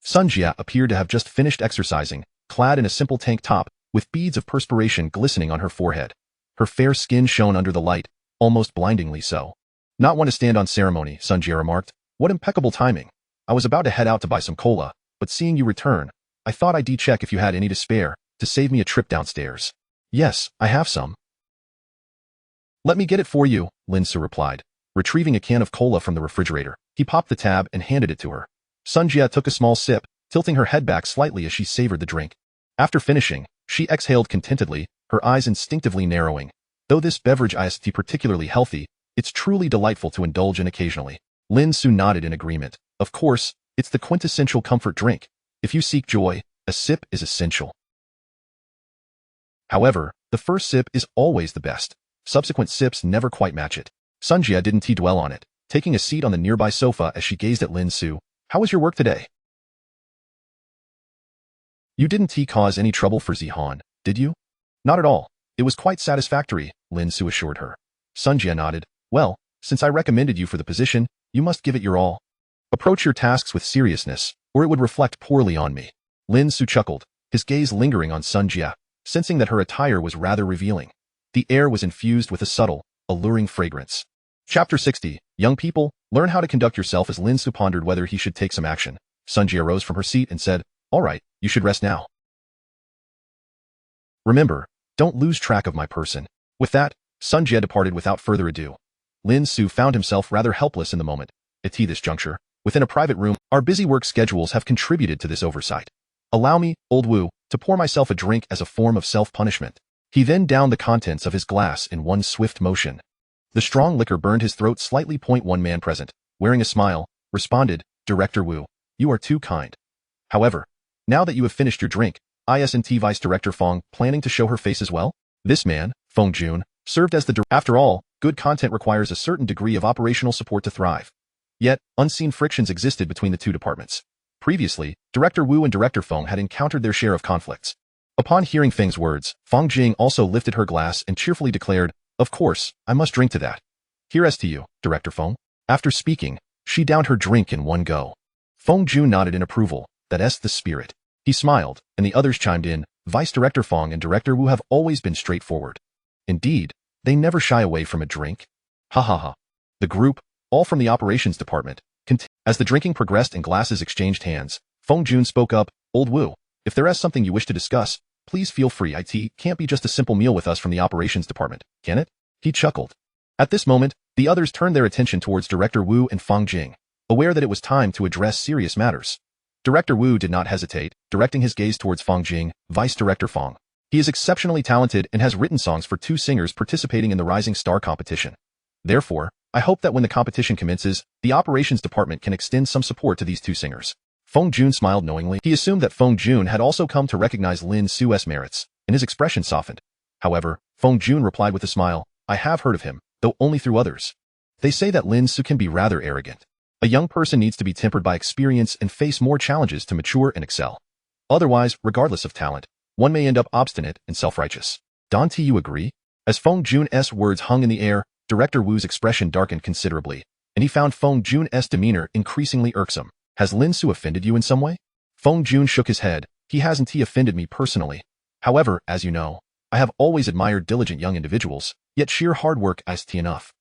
Sun Jie appeared to have just finished exercising, clad in a simple tank top, with beads of perspiration glistening on her forehead. Her fair skin shone under the light, almost blindingly so. Not one to stand on ceremony, Sun Jie remarked. What impeccable timing. I was about to head out to buy some cola, but seeing you return, I thought I'd check if you had any to spare, to save me a trip downstairs. Yes, I have some. Let me get it for you, Lin Ce replied. Retrieving a can of cola from the refrigerator, he popped the tab and handed it to her. Sunjia took a small sip, tilting her head back slightly as she savored the drink. After finishing, she exhaled contentedly, her eyes instinctively narrowing. Though this beverage isn't particularly healthy, it's truly delightful to indulge in occasionally. Lin Ce nodded in agreement. Of course, it's the quintessential comfort drink. If you seek joy, a sip is essential. However, the first sip is always the best. Subsequent sips never quite match it. Sunjia didn't dwell on it, taking a seat on the nearby sofa as she gazed at Lin Ce. How was your work today? You didn't cause any trouble for Zihan, did you? Not at all. It was quite satisfactory, Lin Ce assured her. Sunjia nodded. Well, since I recommended you for the position, you must give it your all. Approach your tasks with seriousness, or it would reflect poorly on me. Lin Ce chuckled, his gaze lingering on Sunjia, sensing that her attire was rather revealing. The air was infused with a subtle, alluring fragrance. Chapter 60, Young people, learn how to conduct yourself. As Lin Ce pondered whether he should take some action, Sunjia rose from her seat and said, all right, you should rest now. Remember, don't lose track of my person. With that, Sunjia departed without further ado. Lin Ce found himself rather helpless in the moment. At this juncture, within a private room, our busy work schedules have contributed to this oversight. Allow me, old Wu, to pour myself a drink as a form of self-punishment. He then downed the contents of his glass in one swift motion. The strong liquor burned his throat slightly. One man present, wearing a smile, responded, Director Wu, you are too kind. However, now that you have finished your drink, isn't Vice Director Fong planning to show her face as well? This man, Feng Jun, served as the After all, good content requires a certain degree of operational support to thrive. Yet, unseen frictions existed between the two departments. Previously, Director Wu and Director Feng had encountered their share of conflicts. Upon hearing Feng's words, Feng Jing also lifted her glass and cheerfully declared, of course, I must drink to that. Here's to you, Director Feng. After speaking, she downed her drink in one go. Feng Jun nodded in approval. That's the spirit. He smiled, and the others chimed in. Vice Director Fong and Director Wu have always been straightforward. Indeed, they never shy away from a drink. Ha ha ha. The group, all from the operations department, continued. As the drinking progressed and glasses exchanged hands, Feng Jun spoke up, Old Wu, if there is something you wish to discuss, please feel free. It can't be just a simple meal with us from the operations department, can it? He chuckled. At this moment, the others turned their attention towards Director Wu and Feng Jing, aware that it was time to address serious matters. Director Wu did not hesitate, directing his gaze towards Feng Jing, Vice Director Feng. He is exceptionally talented and has written songs for 2 singers participating in the Rising Star competition. Therefore, I hope that when the competition commences, the operations department can extend some support to these 2 singers. Feng Jun smiled knowingly. He assumed that Feng Jun had also come to recognize Lin Ce's merits, and his expression softened. However, Feng Jun replied with a smile, I have heard of him, though only through others. They say that Lin Ce can be rather arrogant. A young person needs to be tempered by experience and face more challenges to mature and excel. Otherwise, regardless of talent, one may end up obstinate and self-righteous. Don't you agree? As Feng Jun's words hung in the air, Director Wu's expression darkened considerably, and he found Feng Jun's demeanor increasingly irksome. Has Lin Ce offended you in some way? Feng Jun shook his head. He hasn't offended me personally. However, as you know, I have always admired diligent young individuals, yet sheer hard work isn't enough.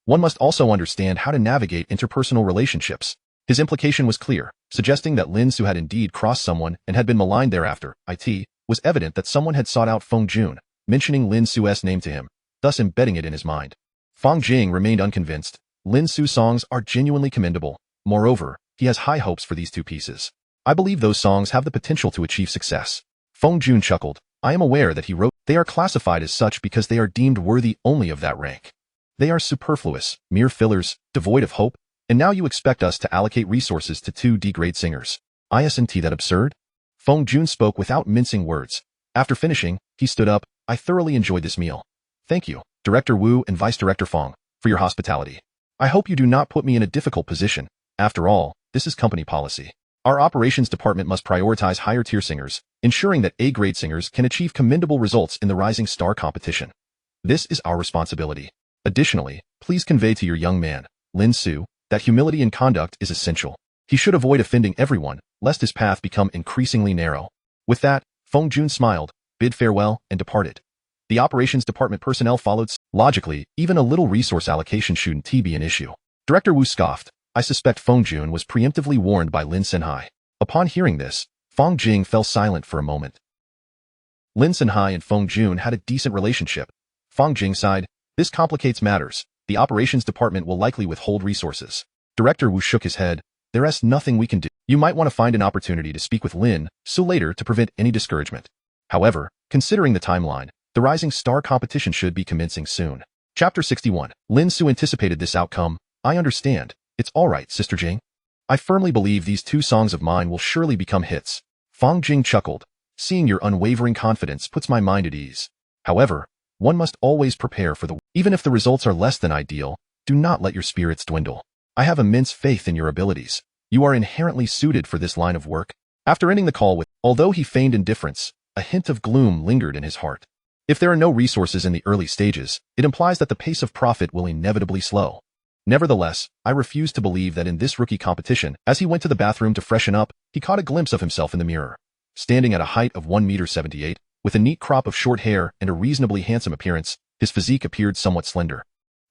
One must also understand how to navigate interpersonal relationships. His implication was clear, suggesting that Lin Ce had indeed crossed someone and had been maligned thereafter. It was evident that someone had sought out Feng Jun, mentioning Lin Ce's name to him, thus embedding it in his mind. Feng Jing remained unconvinced. Lin Ce's songs are genuinely commendable. Moreover, he has high hopes for these 2 pieces. I believe those songs have the potential to achieve success. Feng Jun chuckled. I am aware that he wrote. They are classified as such because they are deemed worthy only of that rank. They are superfluous, mere fillers, devoid of hope, and now you expect us to allocate resources to 2 D-grade singers. Isn't that absurd? Feng Jun spoke without mincing words. After finishing, he stood up. I thoroughly enjoyed this meal. Thank you, Director Wu and Vice Director Feng, for your hospitality. I hope you do not put me in a difficult position. After all, this is company policy. Our operations department must prioritize higher-tier singers, ensuring that A-grade singers can achieve commendable results in the Rising Star competition. This is our responsibility. Additionally, please convey to your young man, Lin Ce, that humility in conduct is essential. He should avoid offending everyone, lest his path become increasingly narrow. With that, Feng Jun smiled, bid farewell, and departed. The operations department personnel followed. Logically, even a little resource allocation shouldn't be an issue. Director Wu scoffed. I suspect Feng Jun was preemptively warned by Lin Ce. Upon hearing this, Feng Jing fell silent for a moment. Lin Ce and Feng Jun had a decent relationship. Feng Jing sighed, "This complicates matters. The operations department will likely withhold resources." Director Wu shook his head. "There's nothing we can do. You might want to find an opportunity to speak with Lin Ce later to prevent any discouragement." However, considering the timeline, the Rising Star competition should be commencing soon. Chapter 61. Lin Ce anticipated this outcome. "I understand. It's all right, Sister Jing. I firmly believe these two songs of mine will surely become hits." Feng Jing chuckled. "Seeing your unwavering confidence puts my mind at ease. However, one must always prepare for the worst. Even if the results are less than ideal, do not let your spirits dwindle. I have immense faith in your abilities. You are inherently suited for this line of work." After ending the call with, although he feigned indifference, a hint of gloom lingered in his heart. If there are no resources in the early stages, it implies that the pace of profit will inevitably slow. Nevertheless, I refuse to believe that in this rookie competition. As he went to the bathroom to freshen up, he caught a glimpse of himself in the mirror. Standing at a height of 1.78 meters, with a neat crop of short hair and a reasonably handsome appearance, his physique appeared somewhat slender.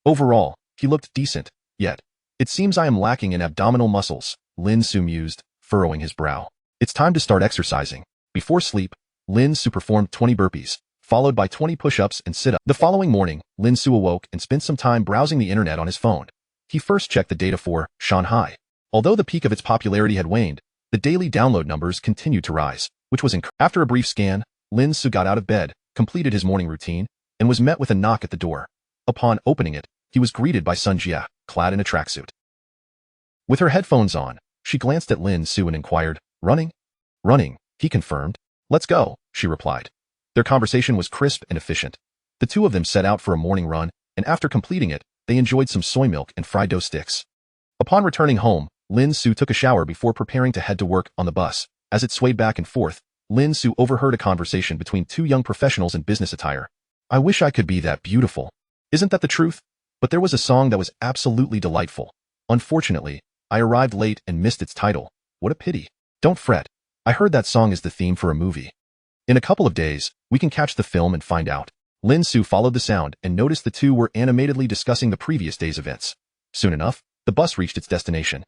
Overall, he looked decent, yet, "It seems I am lacking in abdominal muscles," Lin Ce mused, furrowing his brow. "It's time to start exercising." Before sleep, Lin Ce performed 20 burpees, followed by 20 push-ups and sit-ups. The following morning, Lin Ce awoke and spent some time browsing the internet on his phone. He first checked the data for Shanghai. Although the peak of its popularity had waned, the daily download numbers continued to rise, which was encouraging. After a brief scan, Lin Ce got out of bed, completed his morning routine, and was met with a knock at the door. Upon opening it, he was greeted by Sun Jie, clad in a tracksuit. With her headphones on, she glanced at Lin Ce and inquired, "Running?" "Running," he confirmed. "Let's go," she replied. Their conversation was crisp and efficient. The two of them set out for a morning run, and after completing it, they enjoyed some soy milk and fried dough sticks. Upon returning home, Lin Ce took a shower before preparing to head to work on the bus. As it swayed back and forth, Lin Ce overheard a conversation between two young professionals in business attire. "I wish I could be that beautiful. Isn't that the truth? But there was a song that was absolutely delightful. Unfortunately, I arrived late and missed its title. What a pity. Don't fret. I heard that song is the theme for a movie. In a couple of days, we can catch the film and find out." Lin Ce followed the sound and noticed the two were animatedly discussing the previous day's events. Soon enough, the bus reached its destination.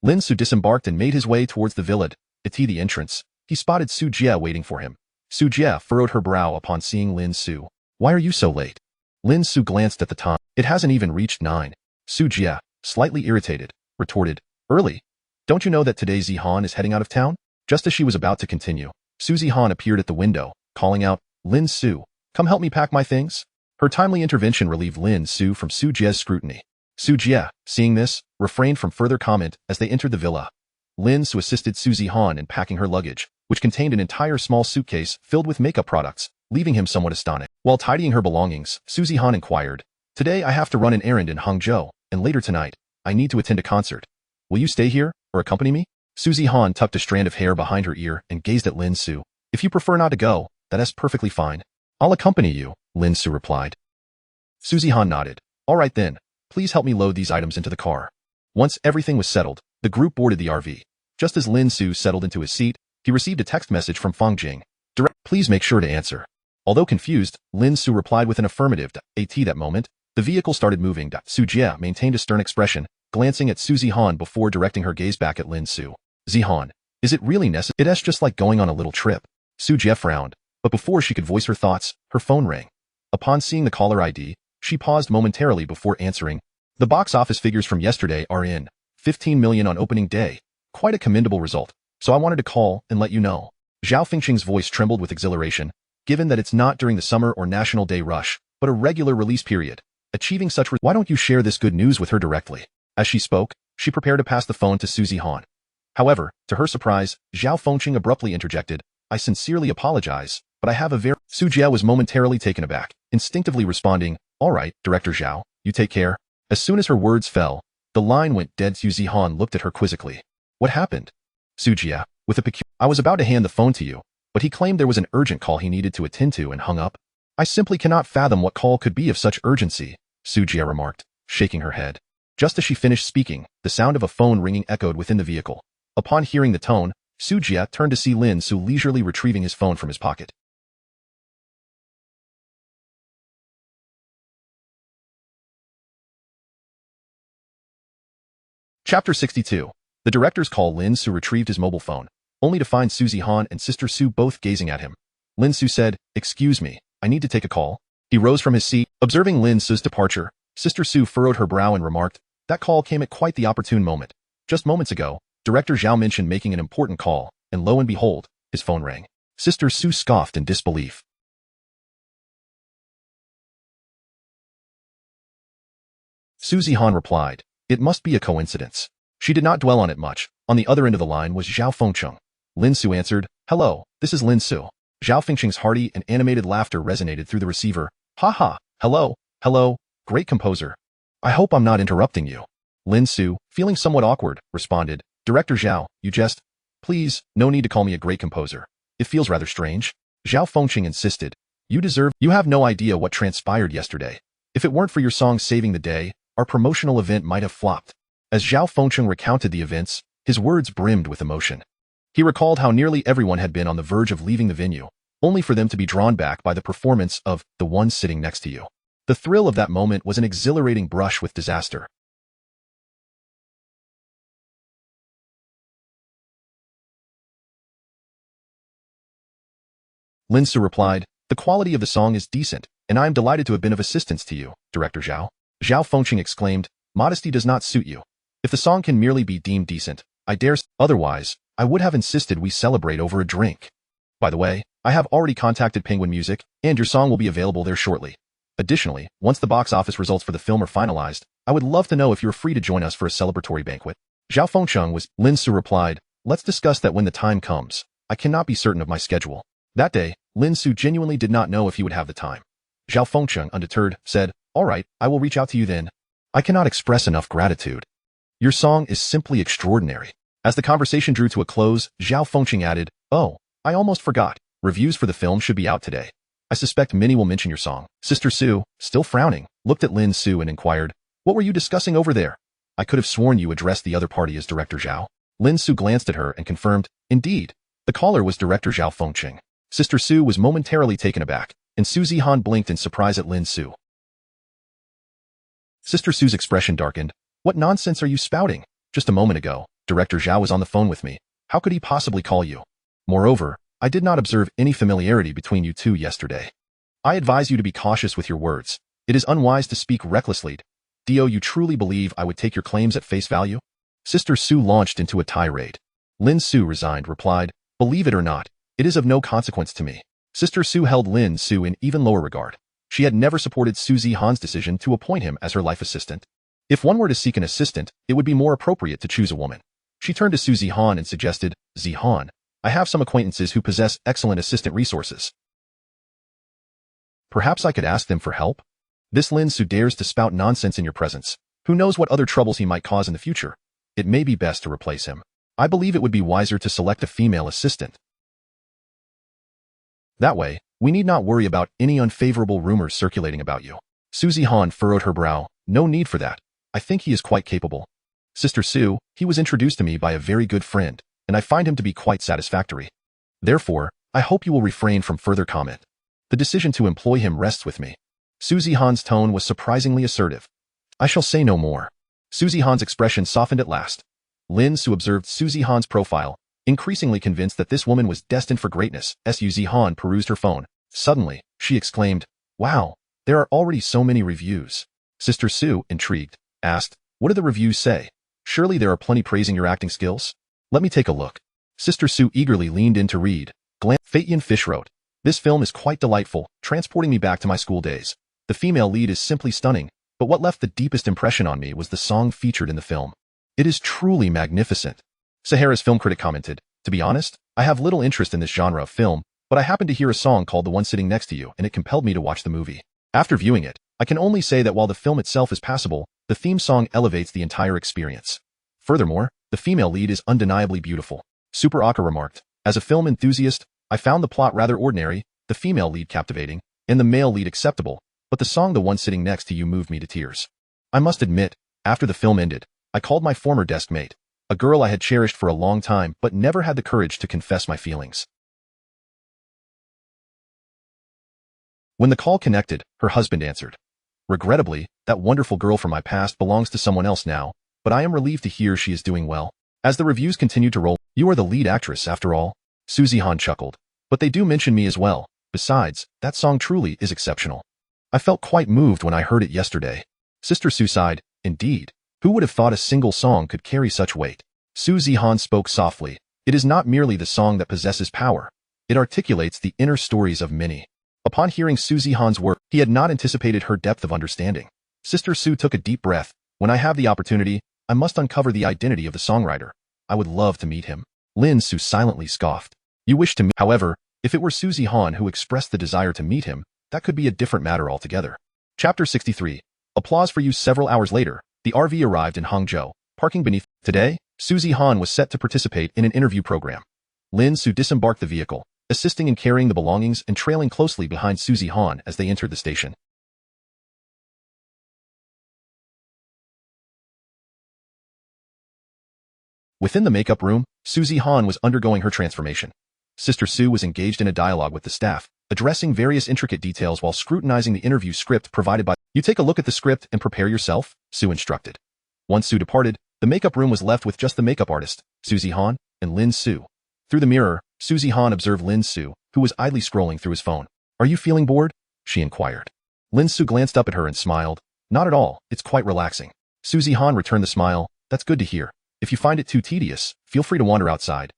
Lin Ce disembarked and made his way towards the villa. At the entrance, he spotted Su Jie waiting for him. Su Jie furrowed her brow upon seeing Lin Ce. "Why are you so late?" Lin Ce glanced at the time. "It hasn't even reached 9. Su Jie, slightly irritated, retorted, "Early? Don't you know that today Zihan is heading out of town?" Just as she was about to continue, Su Zihan appeared at the window, calling out, "Lin Ce, come help me pack my things." Her timely intervention relieved Lin Ce from Su Jie's scrutiny. Su Jie, seeing this, refrained from further comment as they entered the villa. Lin Ce assisted Su Zihan in packing her luggage, which contained an entire small suitcase filled with makeup products, leaving him somewhat astonished. While tidying her belongings, Su Zihan inquired, "Today I have to run an errand in Hangzhou, and later tonight, I need to attend a concert. Will you stay here, or accompany me?" Su Zihan tucked a strand of hair behind her ear and gazed at Lin Ce. "If you prefer not to go, that's perfectly fine. I'll accompany you," Lin Ce replied. Su Zihan nodded. "All right then, please help me load these items into the car." Once everything was settled, the group boarded the RV. Just as Lin Ce settled into his seat, he received a text message from Feng Jing. "Please make sure to answer." Although confused, Lin Ce replied with an affirmative. At that moment, the vehicle started moving. Su Jie maintained a stern expression, glancing at Su Zihan before directing her gaze back at Lin Ce. "Zihan, is it really necessary? It's just like going on a little trip." Su Jie frowned, but before she could voice her thoughts, her phone rang. Upon seeing the caller ID, she paused momentarily before answering. "The box office figures from yesterday are in. 15 million on opening day. Quite a commendable result, so I wanted to call and let you know." Zhao Fengxing's voice trembled with exhilaration, given that it's not during the summer or National Day rush, but a regular release period. Achieving such why don't you share this good news with her directly? As she spoke, she prepared to pass the phone to Su Zihan. However, to her surprise, Zhao Fengxing abruptly interjected, "I sincerely apologize, but I have a very—" Su Jie was momentarily taken aback, instinctively responding, "All right, Director Zhao, you take care." As soon as her words fell, the line went dead. Su Zihan looked at her quizzically. "What happened?" Su Jie, with a "I was about to hand the phone to you, but he claimed there was an urgent call he needed to attend to and hung up. I simply cannot fathom what call could be of such urgency," Su Jie remarked, shaking her head. Just as she finished speaking, the sound of a phone ringing echoed within the vehicle. Upon hearing the tone, Su Jie turned to see Lin Ce leisurely retrieving his phone from his pocket. Chapter 62. The director's call. Lin Ce retrieved his mobile phone, only to find Suzy Han and Sister Su both gazing at him. Lin Ce said, "Excuse me, I need to take a call." He rose from his seat. Observing Lin Ce's departure, Sister Su furrowed her brow and remarked, "That call came at quite the opportune moment. Just moments ago, Director Zhao mentioned making an important call, and lo and behold, his phone rang." Sister Su scoffed in disbelief. Suzy Han replied, "It must be a coincidence." She did not dwell on it much. On the other end of the line was Zhao Fengcheng. Lin Ce answered, "Hello, this is Lin Ce." Zhao Fengcheng's hearty and animated laughter resonated through the receiver. "Ha ha, hello, great composer. I hope I'm not interrupting you." Lin Ce, feeling somewhat awkward, responded, "Director Zhao, you just... Please, no need to call me a great composer. It feels rather strange." Zhao Fengcheng insisted, You have no idea what transpired yesterday. If it weren't for your song saving the day, our promotional event might have flopped." As Zhao Fengcheng recounted the events, his words brimmed with emotion. He recalled how nearly everyone had been on the verge of leaving the venue, only for them to be drawn back by the performance of The One Sitting Next to You. The thrill of that moment was an exhilarating brush with disaster. Lin Ce replied, "The quality of the song is decent, and I am delighted to have been of assistance to you, Director Zhao." Zhao Fengcheng exclaimed, "Modesty does not suit you. If the song can merely be deemed decent, otherwise, I would have insisted we celebrate over a drink. By the way, I have already contacted Penguin Music, and your song will be available there shortly. Additionally, once the box office results for the film are finalized, I would love to know if you are free to join us for a celebratory banquet." Zhao Fengcheng was, Lin Ce replied, "Let's discuss that when the time comes. I cannot be certain of my schedule." That day, Lin Ce genuinely did not know if he would have the time. Zhao Fengcheng, undeterred, said, "All right, I will reach out to you then. I cannot express enough gratitude. Your song is simply extraordinary." As the conversation drew to a close, Zhao Fengcheng added, "Oh, I almost forgot. Reviews for the film should be out today. I suspect many will mention your song." Sister Su, still frowning, looked at Lin Ce and inquired, "What were you discussing over there? I could have sworn you addressed the other party as Director Zhao." Lin Ce glanced at her and confirmed, "Indeed, the caller was Director Zhao Fengcheng." Sister Su was momentarily taken aback, and Suzy Han blinked in surprise at Lin Ce. Sister Su's expression darkened. "What nonsense are you spouting? Just a moment ago, Director Zhao was on the phone with me. How could he possibly call you? Moreover, I did not observe any familiarity between you two yesterday. I advise you to be cautious with your words. It is unwise to speak recklessly. Do you truly believe I would take your claims at face value?" Sister Su launched into a tirade. Lin Ce, resigned, replied, "Believe it or not, it is of no consequence to me." Sister Su held Lin Ce in even lower regard. She had never supported Suzy Han's decision to appoint him as her life assistant. If one were to seek an assistant, it would be more appropriate to choose a woman. She turned to Suzy Han and suggested, "Zihan, I have some acquaintances who possess excellent assistant resources. Perhaps I could ask them for help? This Lin Ce dares to spout nonsense in your presence. Who knows what other troubles he might cause in the future? It may be best to replace him. I believe it would be wiser to select a female assistant. That way, we need not worry about any unfavorable rumors circulating about you." Suzy Han furrowed her brow. "No need for that. I think he is quite capable. Sister Su, he was introduced to me by a very good friend, and I find him to be quite satisfactory. Therefore, I hope you will refrain from further comment. The decision to employ him rests with me." Suzy Han's tone was surprisingly assertive. "I shall say no more." Suzy Han's expression softened at last. Lin Ce observed Suzy Han's profile, increasingly convinced that this woman was destined for greatness. Suzy Han perused her phone. Suddenly, she exclaimed, "Wow, there are already so many reviews." Sister Su, intrigued, asked, "What do the reviews say? Surely there are plenty praising your acting skills? Let me take a look." Sister Su eagerly leaned in to read. Fatian Fish wrote, "This film is quite delightful, transporting me back to my school days. The female lead is simply stunning, but what left the deepest impression on me was the song featured in the film. It is truly magnificent." Sahara's film critic commented, "To be honest, I have little interest in this genre of film, but I happened to hear a song called The One Sitting Next to You, and it compelled me to watch the movie. After viewing it, I can only say that while the film itself is passable, the theme song elevates the entire experience. Furthermore, the female lead is undeniably beautiful." Super Aka remarked, "As a film enthusiast, I found the plot rather ordinary, the female lead captivating, and the male lead acceptable, but the song The One Sitting Next to You moved me to tears. I must admit, after the film ended, I called my former desk mate, a girl I had cherished for a long time but never had the courage to confess my feelings." When the call connected, her husband answered. "Regrettably, that wonderful girl from my past belongs to someone else now, but I am relieved to hear she is doing well. As the reviews continued to roll, you are the lead actress after all. Su Zihan chuckled. But they do mention me as well. Besides, that song truly is exceptional. I felt quite moved when I heard it yesterday. Sister Su sighed. Indeed. Who would have thought a single song could carry such weight? Su Zihan spoke softly. It is not merely the song that possesses power. It articulates the inner stories of many. Upon hearing Su Zihan's work, he had not anticipated her depth of understanding. Sister Su took a deep breath. When I have the opportunity, I must uncover the identity of the songwriter. I would love to meet him. Lin Ce silently scoffed. You wish to meet. However, if it were Su Zihan who expressed the desire to meet him, that could be a different matter altogether. Chapter 63. Applause for you. Several hours later, the RV arrived in Hangzhou, parking beneath. Today, Su Zihan was set to participate in an interview program. Lin Ce disembarked the vehicle, assisting in carrying the belongings and trailing closely behind Su Zihan as they entered the station. Within the makeup room, Su Zihan was undergoing her transformation. Sister Su was engaged in a dialogue with the staff, addressing various intricate details while scrutinizing the interview script provided by. You take a look at the script and prepare yourself, Su instructed. Once Su departed, the makeup room was left with just the makeup artist, Su Zihan, and Lin Ce. Through the mirror, Su Zihan observed Lin Ce, who was idly scrolling through his phone. Are you feeling bored? She inquired. Lin Ce glanced up at her and smiled. Not at all, it's quite relaxing. Su Zihan returned the smile. That's good to hear. If you find it too tedious, feel free to wander outside.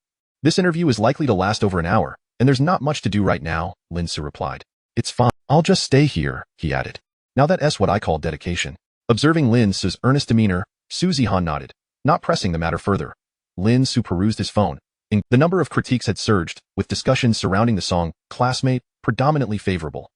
This interview is likely to last over an hour, and there's not much to do right now, Lin Ce replied. It's fine. I'll just stay here, he added. Now that's what I call dedication. Observing Lin Ce's earnest demeanor, Su Zihan nodded, not pressing the matter further. Lin Ce perused his phone. The number of critiques had surged, with discussions surrounding the song, Classmate, predominantly favorable.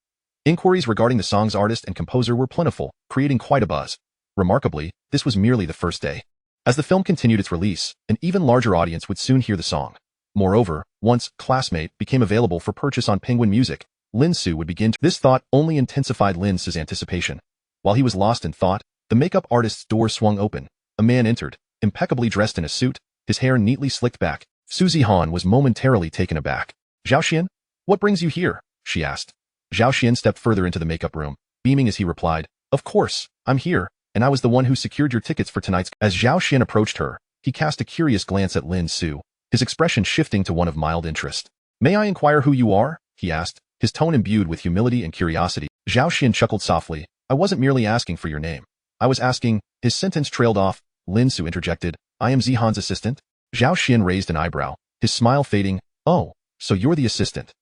Inquiries regarding the song's artist and composer were plentiful, creating quite a buzz. Remarkably, this was merely the first day. As the film continued its release, an even larger audience would soon hear the song. Moreover, once Classmate became available for purchase on Penguin Music, Lin Ce would begin to. This thought only intensified Lin Ce's anticipation. While he was lost in thought, the makeup artist's door swung open. A man entered, impeccably dressed in a suit, his hair neatly slicked back. Su Zihan was momentarily taken aback. Zhao Xian? What brings you here? She asked. Zhao Xian stepped further into the makeup room, beaming as he replied, Of course, I'm here, and I was the one who secured your tickets for tonight's. As Zhao Xian approached her, he cast a curious glance at Lin Ce, his expression shifting to one of mild interest. May I inquire who you are? He asked, his tone imbued with humility and curiosity. Zhao Xian chuckled softly. I wasn't merely asking for your name. I was asking. His sentence trailed off. Lin Ce interjected. I am Zihan's assistant? Zhao Xian raised an eyebrow, his smile fading. Oh, so you're the assistant.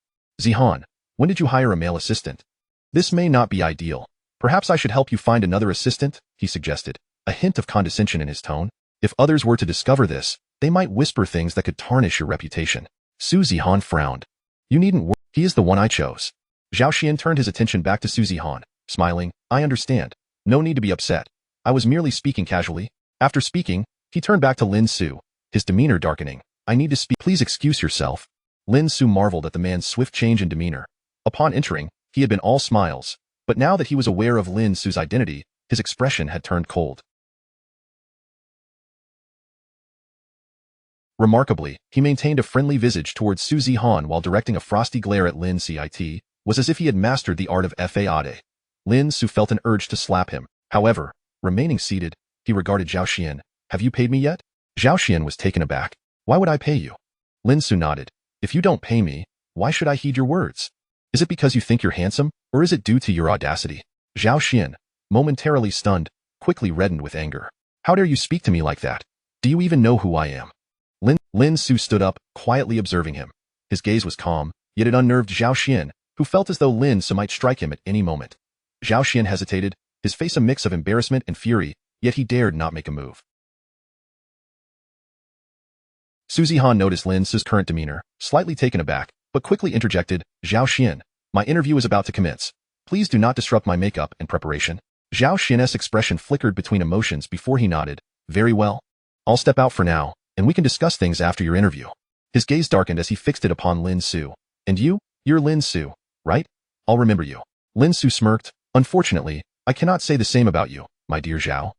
Zihan, when did you hire a male assistant? This may not be ideal. Perhaps I should help you find another assistant, he suggested, a hint of condescension in his tone. If others were to discover this, they might whisper things that could tarnish your reputation. Su Zihan frowned. You needn't worry. He is the one I chose. Zhao Xian turned his attention back to Su Zihan, smiling. I understand. No need to be upset. I was merely speaking casually. After speaking, he turned back to Lin Ce, his demeanor darkening. I need to speak. Please excuse yourself. Lin Ce marveled at the man's swift change in demeanor. Upon entering, he had been all smiles, but now that he was aware of Lin Ce's identity, his expression had turned cold. Remarkably, he maintained a friendly visage towards Su Zihan while directing a frosty glare at Lin Ce. It was as if he had mastered the art of fade. Lin Ce felt an urge to slap him. However, remaining seated, he regarded Zhao Xian. Have you paid me yet? Zhao Xian was taken aback. Why would I pay you? Lin Ce nodded. If you don't pay me, why should I heed your words? Is it because you think you're handsome, or is it due to your audacity? Zhao Xian, momentarily stunned, quickly reddened with anger. How dare you speak to me like that? Do you even know who I am? Lin Ce stood up, quietly observing him. His gaze was calm, yet it unnerved Zhao Xian, who felt as though Lin Ce might strike him at any moment. Zhao Xian hesitated, his face a mix of embarrassment and fury, yet he dared not make a move. Su Zihan noticed Lin Ce's current demeanor, slightly taken aback, but quickly interjected, Zhao Xian, my interview is about to commence. Please do not disrupt my makeup and preparation. Zhao Xian's expression flickered between emotions before he nodded. Very well. I'll step out for now, and we can discuss things after your interview. His gaze darkened as he fixed it upon Lin Ce. And you're Lin Ce, right? I'll remember you. Lin Ce smirked. Unfortunately, I cannot say the same about you, my dear Zhao.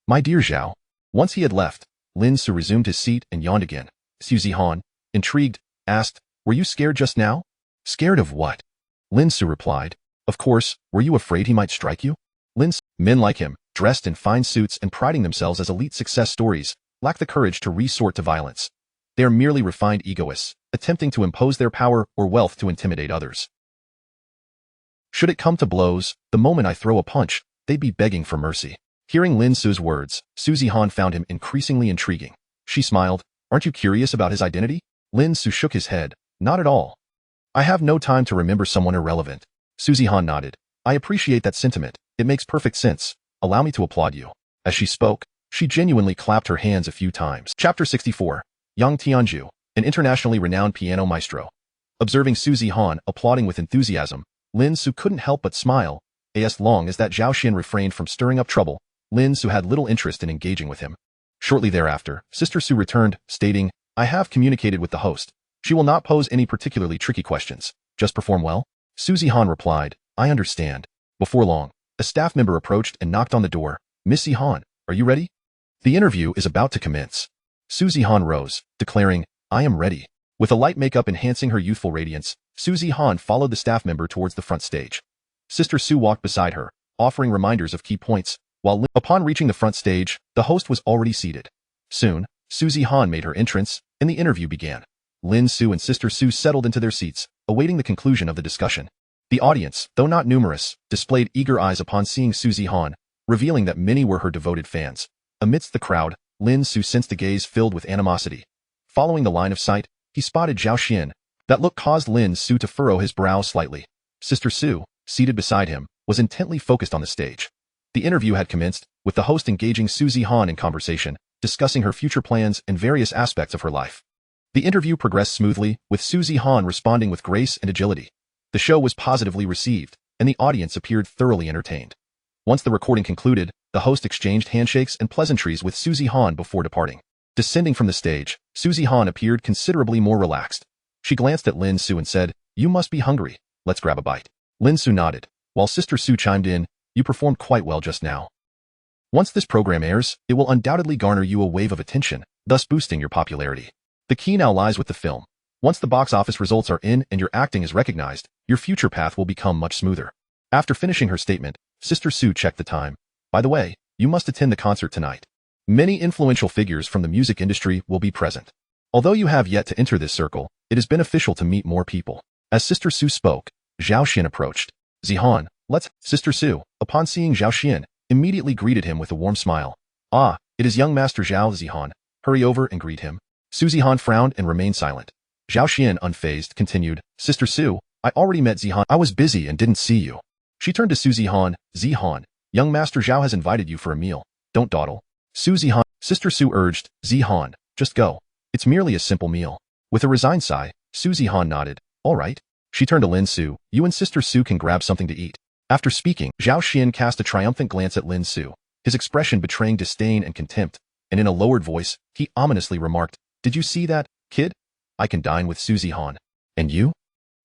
My dear Zhao. Once he had left, Lin Ce resumed his seat and yawned again. Su Zihan, intrigued, asked, Were you scared just now? Scared of what? Lin Ce replied. Of course, were you afraid he might strike you? Men like him, dressed in fine suits and priding themselves as elite success stories, lack the courage to resort to violence. They are merely refined egoists, attempting to impose their power or wealth to intimidate others. Should it come to blows, the moment I throw a punch, they'd be begging for mercy. Hearing Lin Ce's words, Su Zihan found him increasingly intriguing. She smiled. Aren't you curious about his identity? Lin Ce shook his head. Not at all. I have no time to remember someone irrelevant. Su Zihan nodded. I appreciate that sentiment. It makes perfect sense. Allow me to applaud you. As she spoke, she genuinely clapped her hands a few times. Chapter 64. Yang Tianju, an internationally renowned piano maestro. Observing Su Zihan applauding with enthusiasm, Lin Ce couldn't help but smile. As long as that Zhao Siman refrained from stirring up trouble, Lin Ce had little interest in engaging with him. Shortly thereafter, Sister Su returned, stating, I have communicated with the host. She will not pose any particularly tricky questions. Just perform well? Su Zihan replied, I understand. Before long, a staff member approached and knocked on the door. Miss Zihan, are you ready? The interview is about to commence. Su Zihan rose, declaring, I am ready. With a light makeup enhancing her youthful radiance, Su Zihan followed the staff member towards the front stage. Sister Su walked beside her, offering reminders of key points, while upon reaching the front stage, the host was already seated. Soon, Su Zihan made her entrance, and the interview began. Lin Ce and Sister Su settled into their seats, awaiting the conclusion of the discussion. The audience, though not numerous, displayed eager eyes upon seeing Su Zihan, revealing that many were her devoted fans. Amidst the crowd, Lin Ce sensed a gaze filled with animosity. Following the line of sight, he spotted Zhao Siman. That look caused Lin Ce to furrow his brow slightly. Sister Su, seated beside him, was intently focused on the stage. The interview had commenced, with the host engaging Su Zihan in conversation, discussing her future plans and various aspects of her life. The interview progressed smoothly, with Su Zihan responding with grace and agility. The show was positively received, and the audience appeared thoroughly entertained. Once the recording concluded, the host exchanged handshakes and pleasantries with Su Zihan before departing. Descending from the stage, Su Zihan appeared considerably more relaxed. She glanced at Lin Ce and said, You must be hungry. Let's grab a bite. Lin Ce nodded, while Sister Su chimed in, You performed quite well just now. Once this program airs, it will undoubtedly garner you a wave of attention, thus boosting your popularity. The key now lies with the film. Once the box office results are in and your acting is recognized, your future path will become much smoother. After finishing her statement, Sister Su checked the time. By the way, you must attend the concert tonight. Many influential figures from the music industry will be present. Although you have yet to enter this circle, it is beneficial to meet more people. As Sister Su spoke, Zhao Siman approached. Zihan, let's. Sister Su, upon seeing Zhao Siman, immediately greeted him with a warm smile. Ah, it is young Master Zhao. Zihan, hurry over and greet him. Su Zihan frowned and remained silent. Zhao Siman, unfazed, continued, Sister Su, I already met Zihan. I was busy and didn't see you. She turned to Su Zihan. Zihan, young Master Zhao has invited you for a meal. Don't dawdle. Su Zihan. Sister Su urged, Zihan, just go. It's merely a simple meal. With a resigned sigh, Su Zihan nodded. All right. She turned to Lin Ce. You and Sister Su can grab something to eat. After speaking, Zhao Siman cast a triumphant glance at Lin Ce, his expression betraying disdain and contempt, and in a lowered voice, he ominously remarked, Did you see that, kid? I can dine with Su Zihan. And you?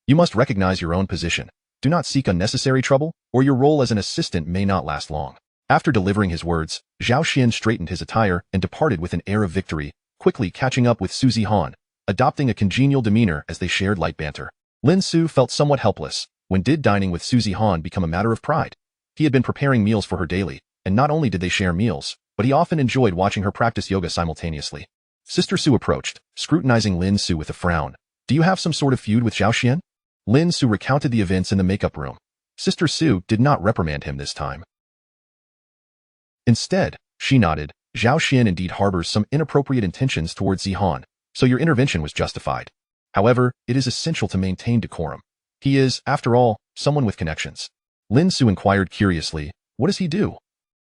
You must recognize your own position. Do not seek unnecessary trouble, or your role as an assistant may not last long. After delivering his words, Zhao Siman straightened his attire and departed with an air of victory, quickly catching up with Su Zihan, adopting a congenial demeanor as they shared light banter. Lin Ce felt somewhat helpless. When did dining with Su Zihan become a matter of pride? He had been preparing meals for her daily, and not only did they share meals, but he often enjoyed watching her practice yoga simultaneously. Sister Su approached, scrutinizing Lin Ce with a frown. Do you have some sort of feud with Zhao Siman? Lin Ce recounted the events in the makeup room. Sister Su did not reprimand him this time. Instead, she nodded. Zhao Siman indeed harbors some inappropriate intentions towards Zihan, so your intervention was justified. However, it is essential to maintain decorum. He is, after all, someone with connections. Lin Ce inquired curiously, what does he do?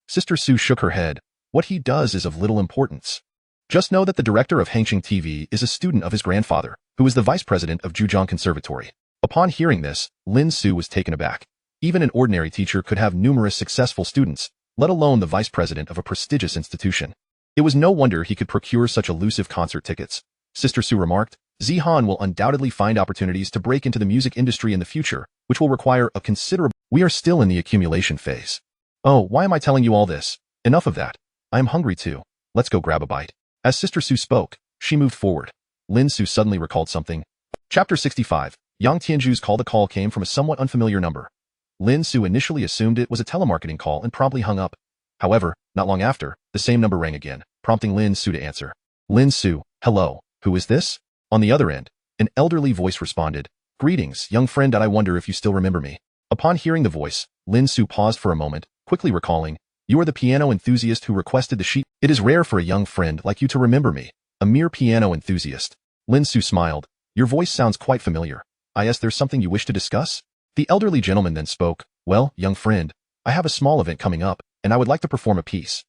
Sister Su shook her head. What he does is of little importance. Just know that the director of Hangqing TV is a student of his grandfather, who is the vice president of Zhujiang Conservatory. Upon hearing this, Lin Ce was taken aback. Even an ordinary teacher could have numerous successful students, let alone the vice president of a prestigious institution. It was no wonder he could procure such elusive concert tickets. Sister Su remarked, Zihan will undoubtedly find opportunities to break into the music industry in the future, which will require a considerable... We are still in the accumulation phase. Oh, why am I telling you all this? Enough of that. I am hungry too. Let's go grab a bite. As Sister Su spoke, she moved forward. Lin Ce suddenly recalled something. Chapter 65. Yang Tianju's call. The call came from a somewhat unfamiliar number. Lin Ce initially assumed it was a telemarketing call and promptly hung up. However, not long after, the same number rang again, prompting Lin Ce to answer. Lin Ce, hello, who is this? On the other end, an elderly voice responded, greetings, young friend, I wonder if you still remember me. Upon hearing the voice, Lin Ce paused for a moment, quickly recalling, you are the piano enthusiast who requested the sheet. It is rare for a young friend like you to remember me, a mere piano enthusiast. Lin Ce smiled, your voice sounds quite familiar. There's something you wish to discuss? The elderly gentleman then spoke, well, young friend, I have a small event coming up, and I would like to perform a piece.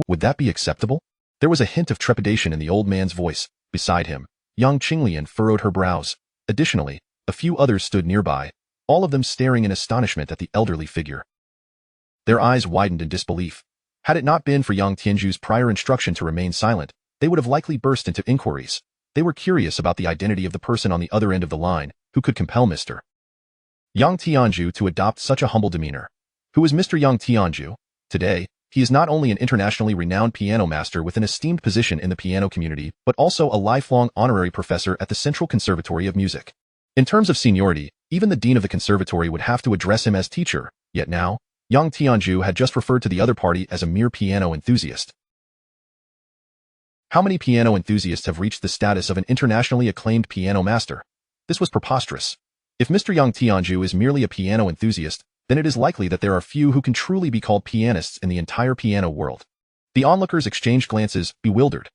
Would that be acceptable? There was a hint of trepidation in the old man's voice. Beside him, young Qinglian furrowed her brows. Additionally, a few others stood nearby, all of them staring in astonishment at the elderly figure. Their eyes widened in disbelief. Had it not been for Yang Tianju's prior instruction to remain silent, they would have likely burst into inquiries. They were curious about the identity of the person on the other end of the line, who could compel Mr. Yang Tianju to adopt such a humble demeanor. Who is Mr. Yang Tianju? Today, he is not only an internationally renowned piano master with an esteemed position in the piano community, but also a lifelong honorary professor at the Central Conservatory of Music. In terms of seniority, even the dean of the conservatory would have to address him as teacher, yet now, Yang Tianju had just referred to the other party as a mere piano enthusiast. How many piano enthusiasts have reached the status of an internationally acclaimed piano master? This was preposterous. If Mr. Yang Tianju is merely a piano enthusiast, then it is likely that there are few who can truly be called pianists in the entire piano world. The onlookers exchanged glances, bewildered.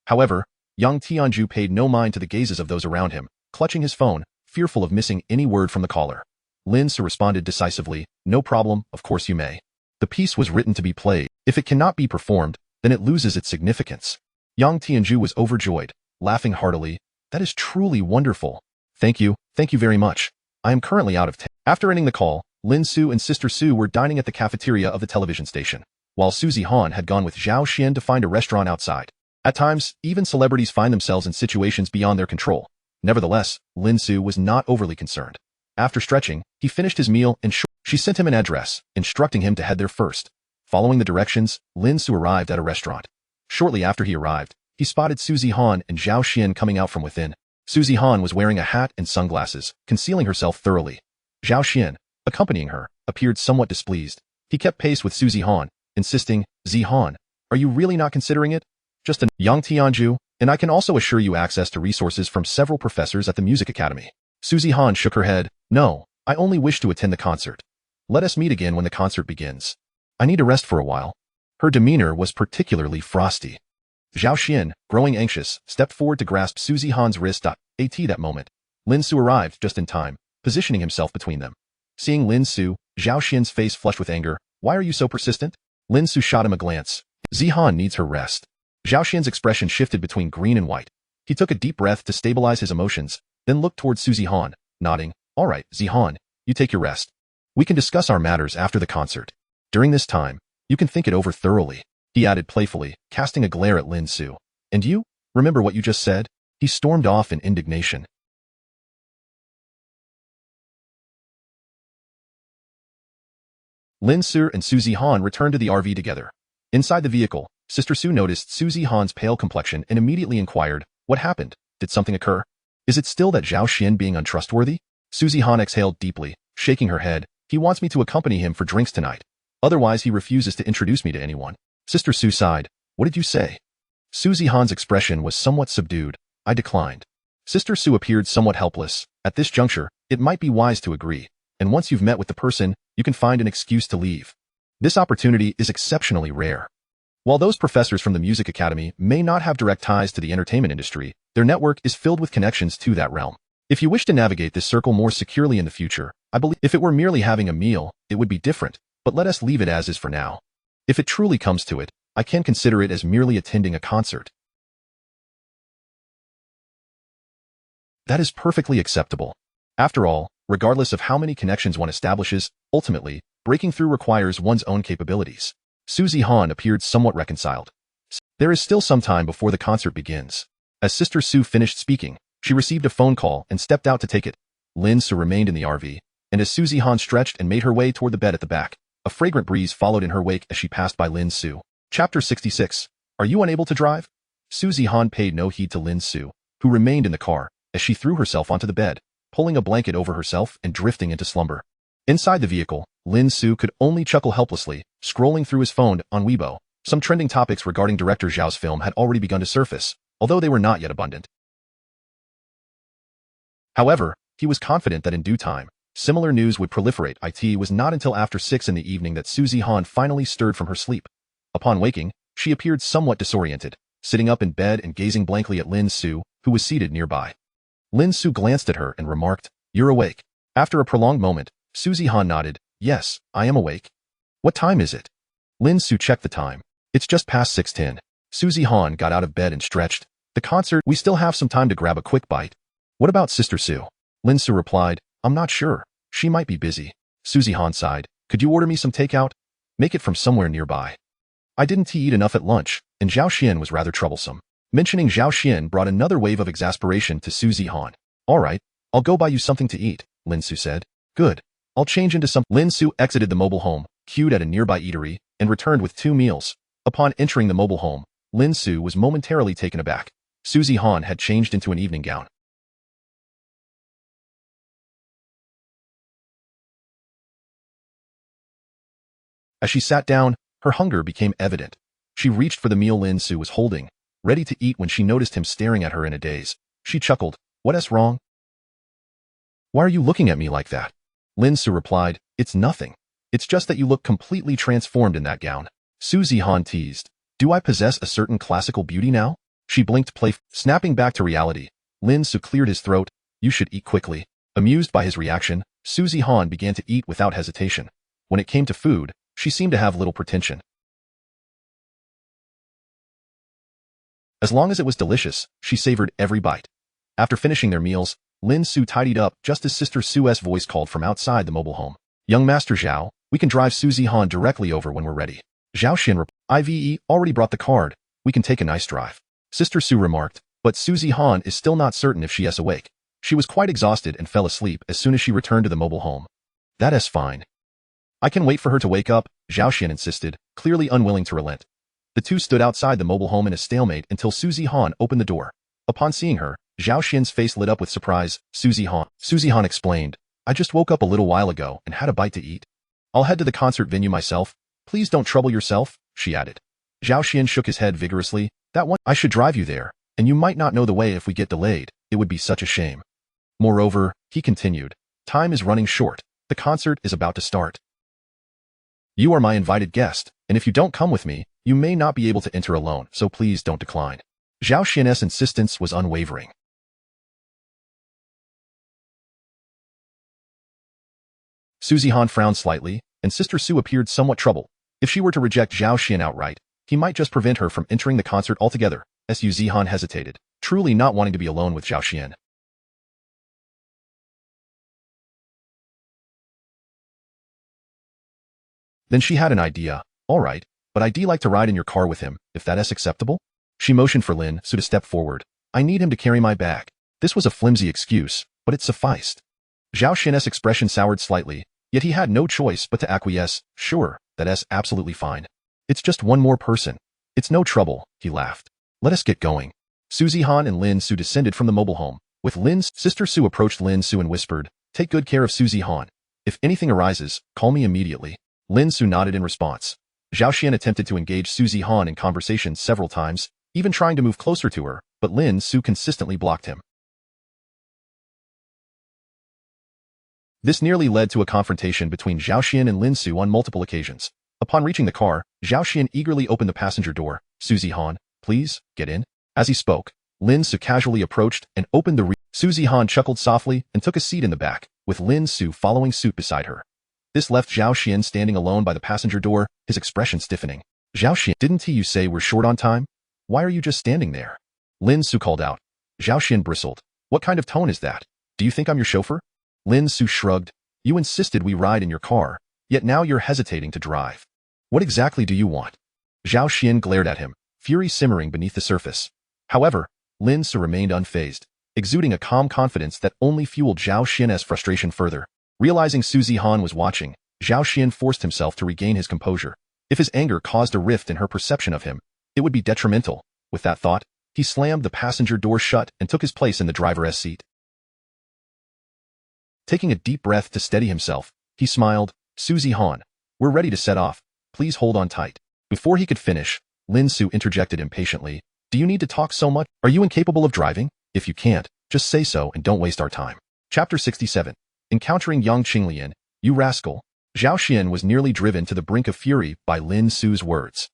However, Yang Tianju paid no mind to the gazes of those around him, clutching his phone, fearful of missing any word from the caller. Lin Ce responded decisively, no problem, of course you may. The piece was written to be played. If it cannot be performed, then it loses its significance. Yang Tianju was overjoyed, laughing heartily. That is truly wonderful. Thank you very much. I am currently out of town. After ending the call, Lin Ce and Sister Su were dining at the cafeteria of the television station, while Su Zihan had gone with Zhao Siman to find a restaurant outside. At times, even celebrities find themselves in situations beyond their control. Nevertheless, Lin Ce was not overly concerned. After stretching, he finished his meal and she sent him an address, instructing him to head there first. Following the directions, Lin Ce arrived at a restaurant. Shortly after he arrived, he spotted Su Zihan and Zhao Siman coming out from within. Su Zihan was wearing a hat and sunglasses, concealing herself thoroughly. Zhao Siman, accompanying her, appeared somewhat displeased. He kept pace with Su Zihan, insisting, Zihan, are you really not considering it? Just a Yang Tianju, and I can also assure you access to resources from several professors at the Music Academy. Su Zihan shook her head. No, I only wish to attend the concert. Let us meet again when the concert begins. I need to rest for a while. Her demeanor was particularly frosty. Zhao Siman, growing anxious, stepped forward to grasp Su Zihan's wrist. At that moment, Lin Ce arrived just in time, positioning himself between them. Seeing Lin Ce, Zhao Siman's face flushed with anger. Why are you so persistent? Lin Ce shot him a glance. Zihan needs her rest. Zhao Siman's expression shifted between green and white. He took a deep breath to stabilize his emotions, then looked towards Su Zihan, nodding. All right, Zihan, you take your rest. We can discuss our matters after the concert. During this time, you can think it over thoroughly, he added playfully, casting a glare at Lin Ce. And you? Remember what you just said? He stormed off in indignation. Lin Ce and Su Zihan returned to the RV together. Inside the vehicle, Sister Su noticed Su Zihan's pale complexion and immediately inquired, what happened? Did something occur? Is it still that Zhao Siman being untrustworthy? Su Zihan exhaled deeply, shaking her head. He wants me to accompany him for drinks tonight. Otherwise, he refuses to introduce me to anyone. Sister Su sighed. What did you say? Su Zihan's expression was somewhat subdued. I declined. Sister Su appeared somewhat helpless. At this juncture, it might be wise to agree, and once you've met with the person, you can find an excuse to leave. This opportunity is exceptionally rare. While those professors from the Music Academy may not have direct ties to the entertainment industry, their network is filled with connections to that realm. If you wish to navigate this circle more securely in the future, I believe if it were merely having a meal, it would be different, but let us leave it as is for now. If it truly comes to it, I can consider it as merely attending a concert. That is perfectly acceptable. After all, regardless of how many connections one establishes, ultimately, breaking through requires one's own capabilities. Su Zihan appeared somewhat reconciled. There is still some time before the concert begins. As Sister Su finished speaking, she received a phone call and stepped out to take it. Lin Ce remained in the RV, and as Su Zihan stretched and made her way toward the bed at the back, a fragrant breeze followed in her wake as she passed by Lin Ce. Chapter 66. Are you unable to drive? Su Zihan paid no heed to Lin Ce, who remained in the car, as she threw herself onto the bed, pulling a blanket over herself and drifting into slumber. Inside the vehicle, Lin Ce could only chuckle helplessly, scrolling through his phone on Weibo. Some trending topics regarding director Zhao's film had already begun to surface, although they were not yet abundant. However, he was confident that in due time, similar news would proliferate. It was not until after 6 in the evening that Su Zihan finally stirred from her sleep. Upon waking, she appeared somewhat disoriented, sitting up in bed and gazing blankly at Lin Ce, who was seated nearby. Lin Ce glanced at her and remarked, "You're awake." After a prolonged moment, Su Zihan nodded, "Yes, I am awake." "What time is it?" Lin Ce checked the time. "It's just past 6:10. Su Zihan got out of bed and stretched. "The concert, we still have some time to grab a quick bite." "What about Sister Su?" Lin Ce replied, "I'm not sure. She might be busy." Su Zihan sighed, "Could you order me some takeout? Make it from somewhere nearby." "I didn't eat enough at lunch, and Zhao Xian was rather troublesome." Mentioning Zhao Xian brought another wave of exasperation to Su Zihan. "All right, I'll go buy you something to eat," Lin Ce said. "Good. I'll change into some." Lin Ce exited the mobile home, queued at a nearby eatery, and returned with 2 meals. Upon entering the mobile home, Lin Ce was momentarily taken aback. Su Zihan had changed into an evening gown. As she sat down, her hunger became evident. She reached for the meal Lin Ce was holding, ready to eat when she noticed him staring at her in a daze. She chuckled, "What's wrong? Why are you looking at me like that?" Lin Ce replied, "It's nothing. It's just that you look completely transformed in that gown." Su Zihan teased, "Do I possess a certain classical beauty now?" She blinked playfully. Snapping back to reality, Lin Ce cleared his throat, "You should eat quickly." Amused by his reaction, Su Zihan began to eat without hesitation. When it came to food, she seemed to have little pretension. As long as it was delicious, she savored every bite. After finishing their meals, Lin Ce tidied up just as Sister Su's voice called from outside the mobile home. "Young Master Zhao, we can drive Su Zihan directly over when we're ready." Zhao Xian replied, "Ive already brought the card. We can take a nice drive." Sister Su remarked, but Su Zihan is still not certain if she is awake. She was quite exhausted and fell asleep as soon as she returned to the mobile home. "That is fine. I can wait for her to wake up," Zhao Xian insisted, clearly unwilling to relent. The two stood outside the mobile home in a stalemate until Su Zihan opened the door. Upon seeing her, Zhao Xian's face lit up with surprise. Su Zihan explained, "I just woke up a little while ago and had a bite to eat. I'll head to the concert venue myself. Please don't trouble yourself," she added. Zhao Xian shook his head vigorously. "That one, I should drive you there, and you might not know the way if we get delayed. It would be such a shame." Moreover, he continued, "Time is running short. The concert is about to start. You are my invited guest, and if you don't come with me, you may not be able to enter alone, so please don't decline." Zhao Xian's insistence was unwavering. Su Zihan frowned slightly, and Sister Su appeared somewhat troubled. If she were to reject Zhao Xian outright, he might just prevent her from entering the concert altogether. Su Zihan hesitated, truly not wanting to be alone with Zhao Xian. Then she had an idea. "All right, but I'd like to ride in your car with him, if that is acceptable." She motioned for Lin Ce to step forward. "I need him to carry my bag." This was a flimsy excuse, but it sufficed. Zhao Xian's expression soured slightly, yet he had no choice but to acquiesce. "Sure, that's absolutely fine. It's just one more person. It's no trouble," he laughed. "Let us get going." Su Zihan and Lin Ce descended from the mobile home. With Sister Su approached Lin Ce and whispered, "Take good care of Su Zihan. If anything arises, call me immediately." Lin Ce nodded in response. Zhao Xian attempted to engage Su Zihan in conversation several times, even trying to move closer to her, but Lin Ce consistently blocked him. This nearly led to a confrontation between Zhao Xian and Lin Ce on multiple occasions. Upon reaching the car, Zhao Xian eagerly opened the passenger door. "Su Zihan, please, get in." As he spoke, Lin Ce casually approached and opened the Su Zihan chuckled softly and took a seat in the back, with Lin Ce following suit beside her. This left Zhao Xian standing alone by the passenger door, his expression stiffening. "Zhao Xian, didn't you say we're short on time? Why are you just standing there?" Lin Ce called out. Zhao Xian bristled. "What kind of tone is that? Do you think I'm your chauffeur?" Lin Ce shrugged. "You insisted we ride in your car, yet now you're hesitating to drive. What exactly do you want?" Zhao Xian glared at him, fury simmering beneath the surface. However, Lin Ce remained unfazed, exuding a calm confidence that only fueled Zhao Xian's frustration further. Realizing Su Zihan was watching, Zhao Xian forced himself to regain his composure. If his anger caused a rift in her perception of him, it would be detrimental. With that thought, he slammed the passenger door shut and took his place in the driver's seat. Taking a deep breath to steady himself, he smiled. Suzy Han, we're ready to set off. Please hold on tight. Before he could finish, Lin Ce interjected impatiently. Do you need to talk so much? Are you incapable of driving? If you can't, just say so and don't waste our time. Chapter 67. Encountering Yang Qinglian, you rascal. Zhao Siman was nearly driven to the brink of fury by Lin Ce's words.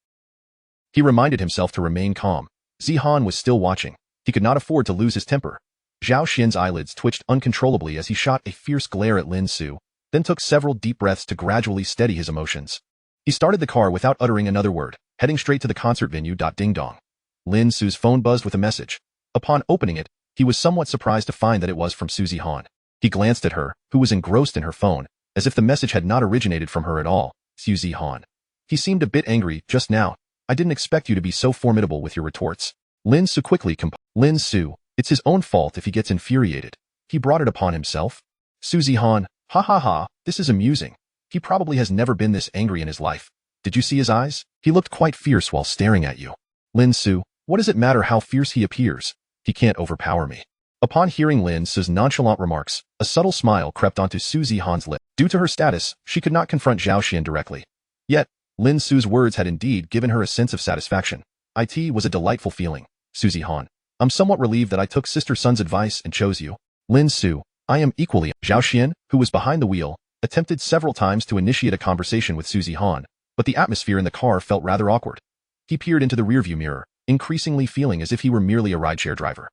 He reminded himself to remain calm. Zihan was still watching. He could not afford to lose his temper. Zhao Xian's eyelids twitched uncontrollably as he shot a fierce glare at Lin Ce, then took several deep breaths to gradually steady his emotions. He started the car without uttering another word, heading straight to the concert venue. Ding dong. Lin Ce's phone buzzed with a message. Upon opening it, he was somewhat surprised to find that it was from Suzy Han. He glanced at her, who was engrossed in her phone, as if the message had not originated from her at all. Suzy Han. He seemed a bit angry just now. I didn't expect you to be so formidable with your retorts. Lin Ce quickly Lin Ce, it's his own fault if he gets infuriated. He brought it upon himself. Suzy Han, ha ha ha, this is amusing. He probably has never been this angry in his life. Did you see his eyes? He looked quite fierce while staring at you. Lin Ce, what does it matter how fierce he appears? He can't overpower me. Upon hearing Lin Ce's nonchalant remarks, a subtle smile crept onto Suzy Han's lip. Due to her status, she could not confront Zhao Siman directly. Yet, Lin Ce's words had indeed given her a sense of satisfaction. It was a delightful feeling. Suzy Han, I'm somewhat relieved that I took Sister Sun's advice and chose you. Lin Ce, I am equally. Zhao Siman, who was behind the wheel, attempted several times to initiate a conversation with Suzy Han, but the atmosphere in the car felt rather awkward. He peered into the rearview mirror, increasingly feeling as if he were merely a rideshare driver.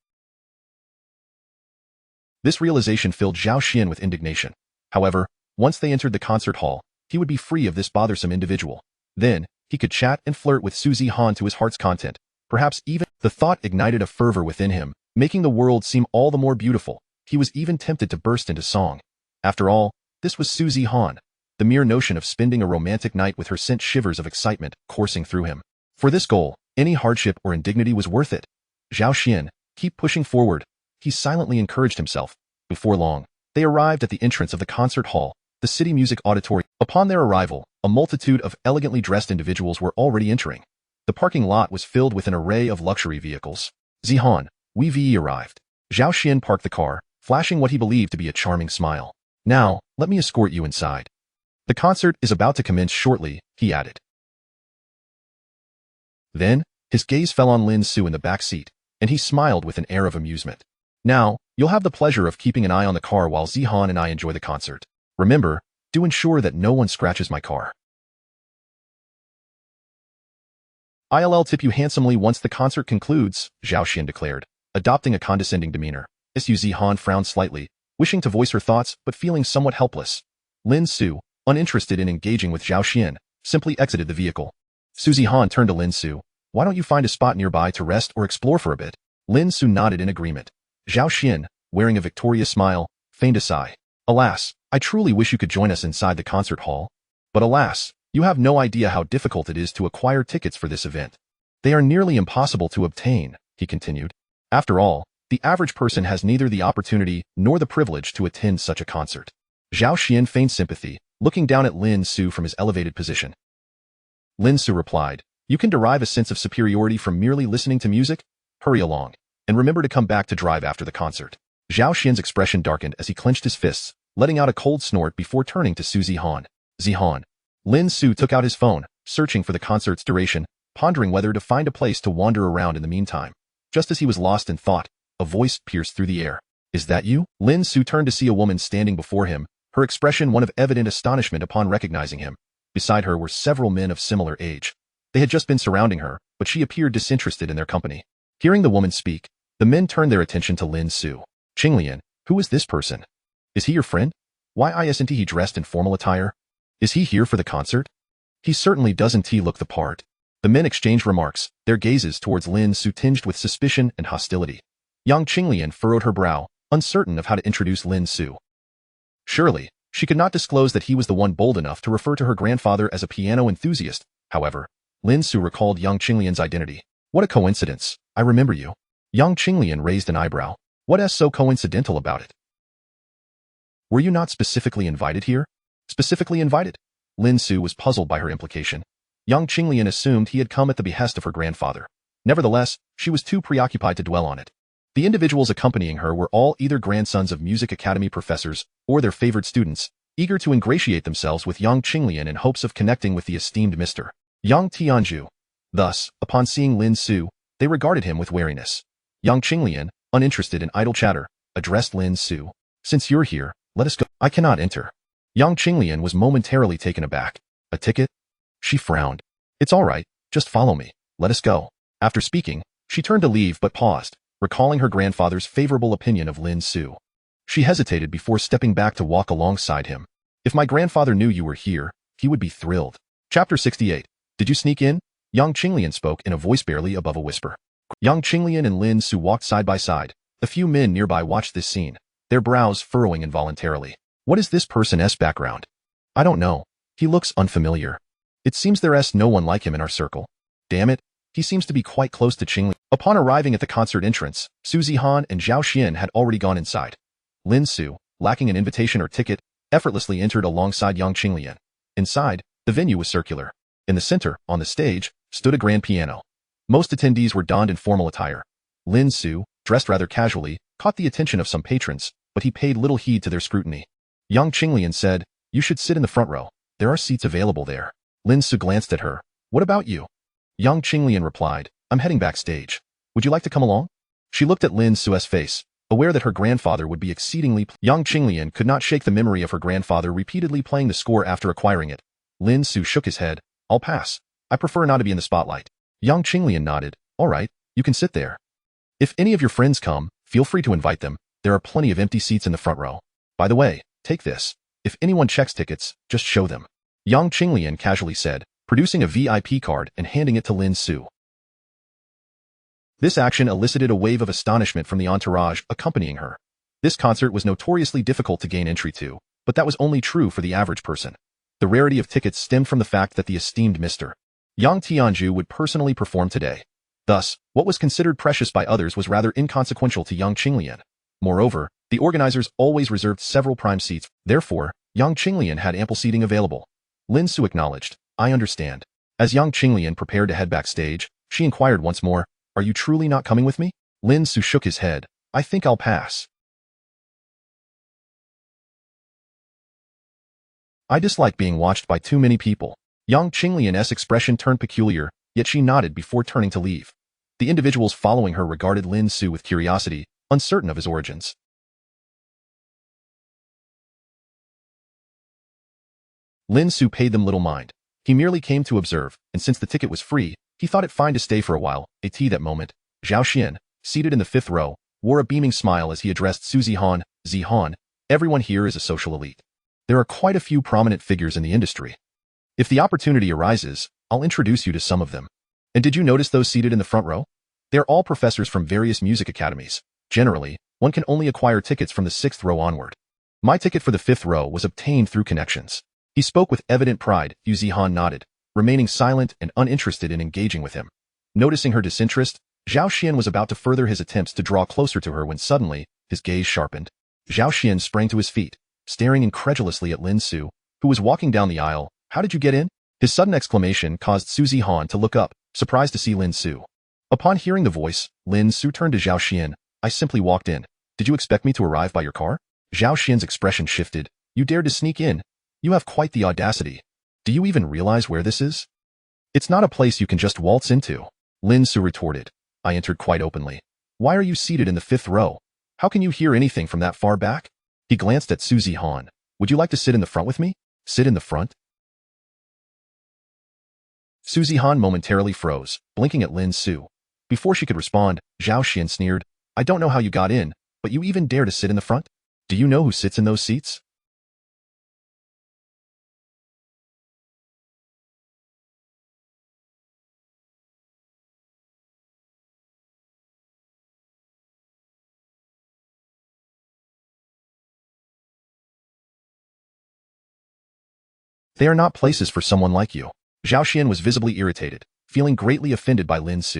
This realization filled Zhao Siman with indignation. However, once they entered the concert hall, he would be free of this bothersome individual. Then, he could chat and flirt with Suzy Han to his heart's content. Perhaps even the thought ignited a fervor within him, making the world seem all the more beautiful. He was even tempted to burst into song. After all, this was Suzy Han. The mere notion of spending a romantic night with her sent shivers of excitement coursing through him. For this goal, any hardship or indignity was worth it. Zhao Siman, keep pushing forward. He silently encouraged himself. Before long, they arrived at the entrance of the concert hall, the City Music Auditorium. Upon their arrival, a multitude of elegantly dressed individuals were already entering. The parking lot was filled with an array of luxury vehicles. Zihan, we've arrived. Zhao Siman parked the car, flashing what he believed to be a charming smile. Now, let me escort you inside. The concert is about to commence shortly, he added. Then, his gaze fell on Lin Ce in the back seat, and he smiled with an air of amusement. Now, you'll have the pleasure of keeping an eye on the car while Zihan and I enjoy the concert. Remember, do ensure that no one scratches my car. I'll tip you handsomely once the concert concludes, Zhao Siman declared, adopting a condescending demeanor. Zihan frowned slightly, wishing to voice her thoughts but feeling somewhat helpless. Lin Ce, uninterested in engaging with Zhao Siman, simply exited the vehicle. Suzy Han turned to Lin Ce. Why don't you find a spot nearby to rest or explore for a bit? Lin Ce nodded in agreement. Zhao Siman, wearing a victorious smile, feigned a sigh. Alas, I truly wish you could join us inside the concert hall. But alas, you have no idea how difficult it is to acquire tickets for this event. They are nearly impossible to obtain, he continued. After all, the average person has neither the opportunity nor the privilege to attend such a concert. Zhao Siman feigned sympathy, looking down at Lin Ce from his elevated position. Lin Ce replied, you can derive a sense of superiority from merely listening to music? Hurry along, and remember to come back to drive after the concert. Zhao Xian's expression darkened as he clenched his fists, letting out a cold snort before turning to Suzy Han. Zihan. Lin Ce took out his phone, searching for the concert's duration, pondering whether to find a place to wander around in the meantime. Just as he was lost in thought, a voice pierced through the air. Is that you? Lin Ce turned to see a woman standing before him, her expression one of evident astonishment upon recognizing him. Beside her were several men of similar age. They had just been surrounding her, but she appeared disinterested in their company. Hearing the woman speak, the men turned their attention to Lin Ce. Qinglian, who is this person? Is he your friend? Why isn't he dressed in formal attire? Is he here for the concert? He certainly doesn't look the part. The men exchanged remarks, their gazes towards Lin Ce tinged with suspicion and hostility. Yang Qinglian furrowed her brow, uncertain of how to introduce Lin Ce. Surely, she could not disclose that he was the one bold enough to refer to her grandfather as a piano enthusiast. However, Lin Ce recalled Yang Qinglian's identity. What a coincidence, I remember you. Yang Qinglian raised an eyebrow. What's so coincidental about it? Were you not specifically invited here? Specifically invited? Lin Ce was puzzled by her implication. Yang Qinglian assumed he had come at the behest of her grandfather. Nevertheless, she was too preoccupied to dwell on it. The individuals accompanying her were all either grandsons of music academy professors or their favored students, eager to ingratiate themselves with young Qinglian in hopes of connecting with the esteemed Mr. Yang Tianzhu. Thus, upon seeing Lin Ce, they regarded him with wariness. Young Qinglian, uninterested in idle chatter, addressed Lin Ce. Since you're here, let us go. I cannot enter. Young Qinglian was momentarily taken aback. A ticket? She frowned. It's all right, just follow me. Let us go. After speaking, she turned to leave but paused, recalling her grandfather's favorable opinion of Lin Ce. She hesitated before stepping back to walk alongside him. If my grandfather knew you were here, he would be thrilled. Chapter 68. Did you sneak in? Young Qinglian spoke in a voice barely above a whisper. Young Qinglian and Lin Ce walked side by side. A few men nearby watched this scene, their brows furrowing involuntarily. What is this person's background? I don't know. He looks unfamiliar. It seems there's no one like him in our circle. Damn it, he seems to be quite close to Qinglian. Upon arriving at the concert entrance, Su Zihan and Zhao Xian had already gone inside. Lin Ce, lacking an invitation or ticket, effortlessly entered alongside young Qinglian. Inside, the venue was circular. In the center, on the stage, stood a grand piano. Most attendees were donned in formal attire. Lin Ce, dressed rather casually, caught the attention of some patrons, but he paid little heed to their scrutiny. Young Qinglian said, "You should sit in the front row. There are seats available there." Lin Ce glanced at her. "What about you?" Young Qinglian replied, "I'm heading backstage. Would you like to come along?" She looked at Lin Ce's face, aware that her grandfather would be exceedingly Young Qinglian could not shake the memory of her grandfather repeatedly playing the score after acquiring it. Lin Ce shook his head. "I'll pass. I prefer not to be in the spotlight." Young Qinglian nodded. "All right, you can sit there. If any of your friends come, feel free to invite them. There are plenty of empty seats in the front row. By the way, take this. If anyone checks tickets, just show them." Young Qinglian casually said, producing a VIP card and handing it to Lin Ce. This action elicited a wave of astonishment from the entourage accompanying her. This concert was notoriously difficult to gain entry to, but that was only true for the average person. The rarity of tickets stemmed from the fact that the esteemed Mr. Yang Tianzhu would personally perform today. Thus, what was considered precious by others was rather inconsequential to young Qinglian. Moreover, the organizers always reserved several prime seats. Therefore, young Qinglian had ample seating available. Lin Ce acknowledged, "I understand." As young Qinglian prepared to head backstage, she inquired once more, "Are you truly not coming with me?" Lin Ce shook his head. "I think I'll pass. I dislike being watched by too many people." Young Qinglian's expression turned peculiar, yet she nodded before turning to leave. The individuals following her regarded Lin Ce with curiosity, uncertain of his origins. Lin Ce paid them little mind. He merely came to observe, and since the ticket was free, he thought it fine to stay for a while. At that moment, Zhao Xian, seated in the fifth row, wore a beaming smile as he addressed Su Zihan. "Zihan, everyone here is a social elite. There are quite a few prominent figures in the industry. If the opportunity arises, I'll introduce you to some of them. And did you notice those seated in the front row? They're all professors from various music academies. Generally, one can only acquire tickets from the sixth row onward. My ticket for the fifth row was obtained through connections." He spoke with evident pride. Yu Zihan nodded, remaining silent and uninterested in engaging with him. Noticing her disinterest, Zhao Xian was about to further his attempts to draw closer to her when suddenly, his gaze sharpened. Zhao Xian sprang to his feet, staring incredulously at Lin Ce, who was walking down the aisle. "How did you get in?" His sudden exclamation caused Su Zihan to look up, surprised to see Lin Ce. Upon hearing the voice, Lin Ce turned to Zhao Xian. "I simply walked in. Did you expect me to arrive by your car?" Zhao Xian's expression shifted. "You dared to sneak in? You have quite the audacity. Do you even realize where this is? It's not a place you can just waltz into." Lin Ce retorted. "I entered quite openly. Why are you seated in the fifth row? How can you hear anything from that far back?" He glanced at Su Zihan. "Would you like to sit in the front with me?" "Sit in the front?" Su Zihan momentarily froze, blinking at Lin Ce. Before she could respond, Zhao Xian sneered, "I don't know how you got in, but you even dare to sit in the front? Do you know who sits in those seats?" "They are not places for someone like you." Zhao Xian was visibly irritated, feeling greatly offended by Lin Ce.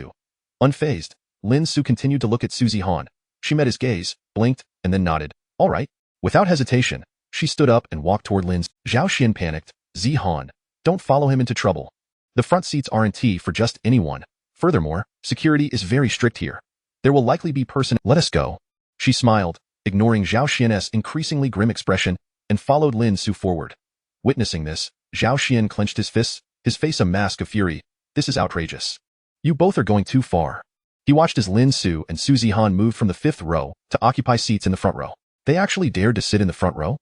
Unfazed, Lin Ce continued to look at Su Zihan. She met his gaze, blinked, and then nodded. "All right." Without hesitation, she stood up and walked toward Lin Ce. Zhao Xian panicked. "Zihan, don't follow him into trouble. The front seats aren't for just anyone. Furthermore, security is very strict here. There will likely be person. Let us go." She smiled, ignoring Zhao Xian's increasingly grim expression, and followed Lin Ce forward. Witnessing this, Zhao Siman clenched his fists, his face a mask of fury. This is outrageous. You both are going too far. He watched as Lin Ce and Su Zihan moved from the 5th row to occupy seats in the front row. They actually dared to sit in the front row?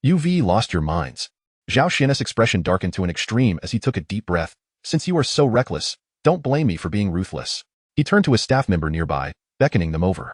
You've lost your minds. Zhao Sian's expression darkened to an extreme as he took a deep breath. Since you are so reckless, don't blame me for being ruthless. He turned to a staff member nearby, beckoning them over.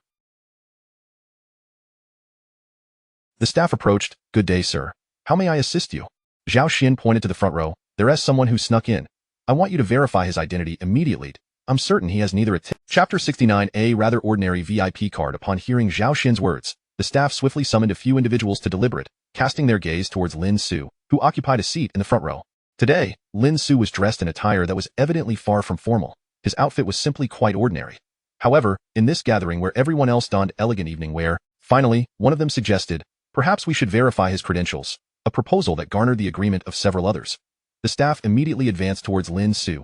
The staff approached. Good day, sir. How may I assist you? Zhao Siman pointed to the front row. There is someone who snuck in. I want you to verify his identity immediately. I'm certain he has neither a Chapter 69, a rather ordinary VIP card. Upon hearing Zhao Sian's words, the staff swiftly summoned a few individuals to deliberate, casting their gaze towards Lin Ce, who occupied a seat in the front row. Today, Lin Ce was dressed in attire that was evidently far from formal. His outfit was simply quite ordinary. However, in this gathering where everyone else donned elegant evening wear, finally, one of them suggested, perhaps we should verify his credentials, a proposal that garnered the agreement of several others. The staff immediately advanced towards Lin Ce.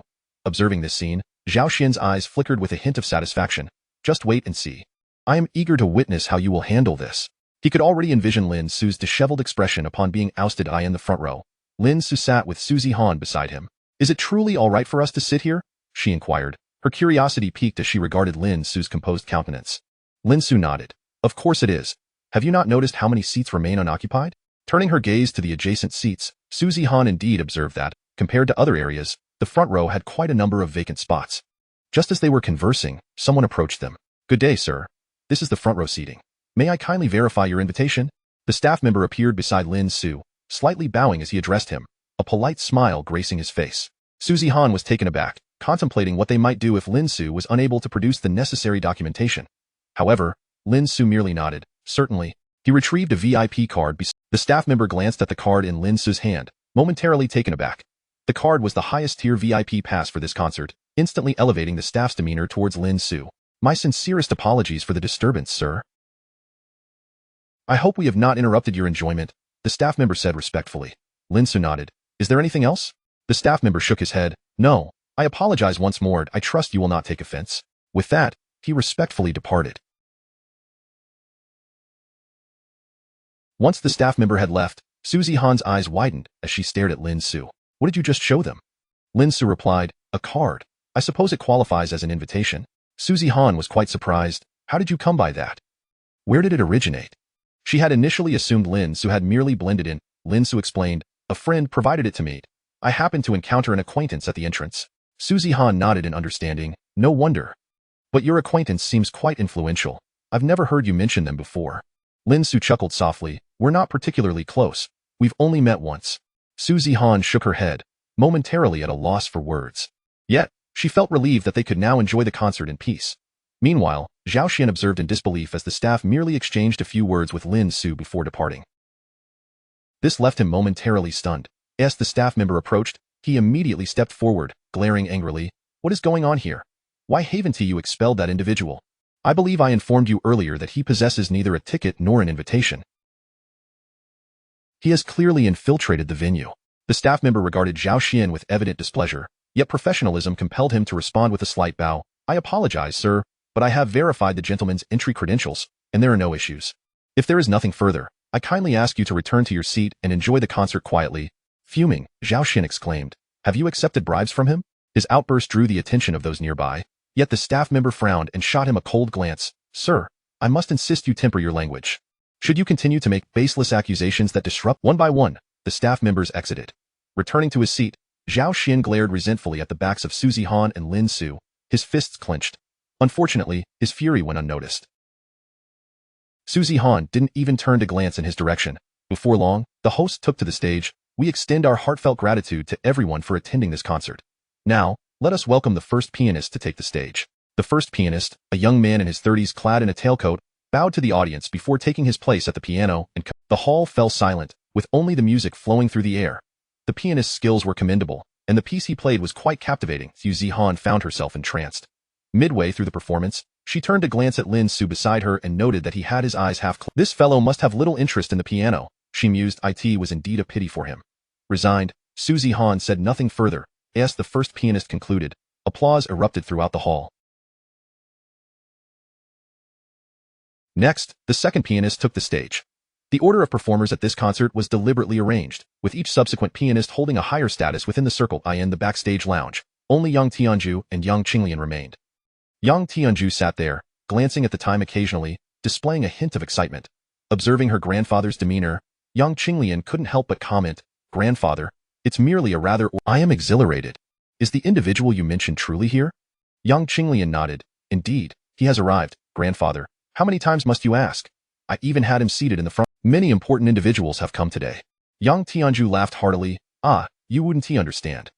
Observing this scene, Zhao Sian's eyes flickered with a hint of satisfaction. Just wait and see. I am eager to witness how you will handle this. He could already envision Lin Ce's disheveled expression upon being ousted. In the front row. Lin Ce sat with Su Zihan beside him. Is it truly all right for us to sit here? She inquired. Her curiosity piqued as she regarded Lin Ce's composed countenance. Lin Ce nodded. Of course it is. Have you not noticed how many seats remain unoccupied? Turning her gaze to the adjacent seats, Su Zihan indeed observed that, compared to other areas, the front row had quite a number of vacant spots. Just as they were conversing, someone approached them. Good day, sir. This is the front row seating. May I kindly verify your invitation? The staff member appeared beside Lin Ce, slightly bowing as he addressed him, a polite smile gracing his face. Su Zihan was taken aback, contemplating what they might do if Lin Ce was unable to produce the necessary documentation. However, Lin Ce merely nodded. Certainly. He retrieved a VIP card. The staff member glanced at the card in Lin Ce's hand, momentarily taken aback. The card was the highest tier VIP pass for this concert, instantly elevating the staff's demeanor towards Lin Ce. My sincerest apologies for the disturbance, sir. I hope we have not interrupted your enjoyment, the staff member said respectfully. Lin Ce nodded. Is there anything else? The staff member shook his head. No. I apologize once more. I trust you will not take offense. With that, he respectfully departed. Once the staff member had left, Su Zihan's eyes widened as she stared at Lin Ce. What did you just show them? Lin Ce replied, a card. I suppose it qualifies as an invitation. Su Zihan was quite surprised. How did you come by that? Where did it originate? She had initially assumed Lin Ce had merely blended in. Lin Ce explained, a friend provided it to me. I happened to encounter an acquaintance at the entrance. Su Zihan nodded in understanding. No wonder. But your acquaintance seems quite influential. I've never heard you mention them before. Lin Ce chuckled softly. We're not particularly close. We've only met once. Su Zihan shook her head, momentarily at a loss for words. Yet, she felt relieved that they could now enjoy the concert in peace. Meanwhile, Zhao Siman observed in disbelief as the staff merely exchanged a few words with Lin Ce before departing. This left him momentarily stunned. As the staff member approached, he immediately stepped forward, glaring angrily. What is going on here? Why haven't you expelled that individual? I believe I informed you earlier that he possesses neither a ticket nor an invitation. He has clearly infiltrated the venue. The staff member regarded Zhao Siman with evident displeasure, yet professionalism compelled him to respond with a slight bow. I apologize, sir, but I have verified the gentleman's entry credentials, and there are no issues. If there is nothing further, I kindly ask you to return to your seat and enjoy the concert quietly. Fuming, Zhao Siman exclaimed, have you accepted bribes from him? His outburst drew the attention of those nearby, yet the staff member frowned and shot him a cold glance. Sir, I must insist you temper your language. Should you continue to make baseless accusations that disrupt one by one, the staff members exited. Returning to his seat, Zhao Siman glared resentfully at the backs of Su Zihan and Lin Ce, his fists clenched. Unfortunately, his fury went unnoticed. Su Zihan didn't even turn to glance in his direction. Before long, the host took to the stage. We extend our heartfelt gratitude to everyone for attending this concert. Now, let us welcome the first pianist to take the stage. The first pianist, a young man in his 30s clad in a tailcoat, bowed to the audience before taking his place at the piano, and the hall fell silent, with only the music flowing through the air. The pianist's skills were commendable, and the piece he played was quite captivating. Su Zihan found herself entranced. Midway through the performance, she turned to glance at Lin Ce beside her and noted that he had his eyes half closed. This fellow must have little interest in the piano, she mused. It was indeed a pity for him. Resigned, Su Zihan said nothing further. As the first pianist concluded, applause erupted throughout the hall. Next, the second pianist took the stage. The order of performers at this concert was deliberately arranged, with each subsequent pianist holding a higher status within the circle. In the backstage lounge, only Yang Tianju and Yang Qinglian remained. Yang Tianju sat there, glancing at the time occasionally, displaying a hint of excitement. Observing her grandfather's demeanor, Yang Qinglian couldn't help but comment, "Grandfather, it's merely a rather— I am exhilarated. Is the individual you mentioned truly here?" Yang Qinglian nodded. "Indeed, he has arrived, grandfather. How many times must you ask? I even had him seated in the front. Many important individuals have come today." Yang Tianju laughed heartily. "Ah, you wouldn't understand.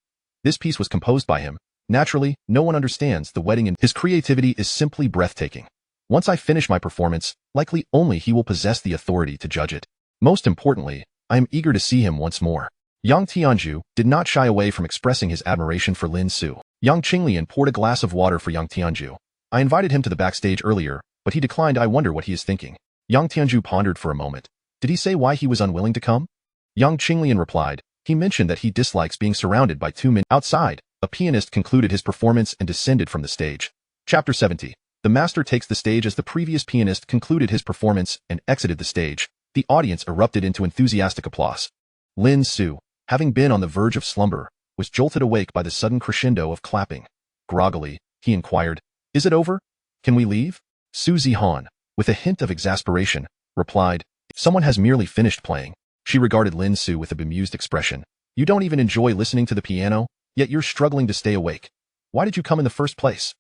This piece was composed by him. Naturally, no one understands the wedding, and his creativity is simply breathtaking. Once I finish my performance, likely only he will possess the authority to judge it. Most importantly, I am eager to see him once more." Yang Tianju did not shy away from expressing his admiration for Lin Ce. Yang Qinglian poured a glass of water for Yang Tianju. "I invited him to the backstage earlier, but he declined. I wonder what he is thinking." Yang Tianju pondered for a moment. "Did he say why he was unwilling to come?" Yang Qinglian replied, "He mentioned that he dislikes being surrounded by too many." Outside, a pianist concluded his performance and descended from the stage. Chapter 70. The master takes the stage. As the previous pianist concluded his performance and exited the stage, the audience erupted into enthusiastic applause. Lin Ce, having been on the verge of slumber, was jolted awake by the sudden crescendo of clapping. Groggily, he inquired, "Is it over? Can we leave?" Su Zihan, with a hint of exasperation, replied, "Someone has merely finished playing." She regarded Lin Ce with a bemused expression. "You don't even enjoy listening to the piano, yet you're struggling to stay awake. Why did you come in the first place?"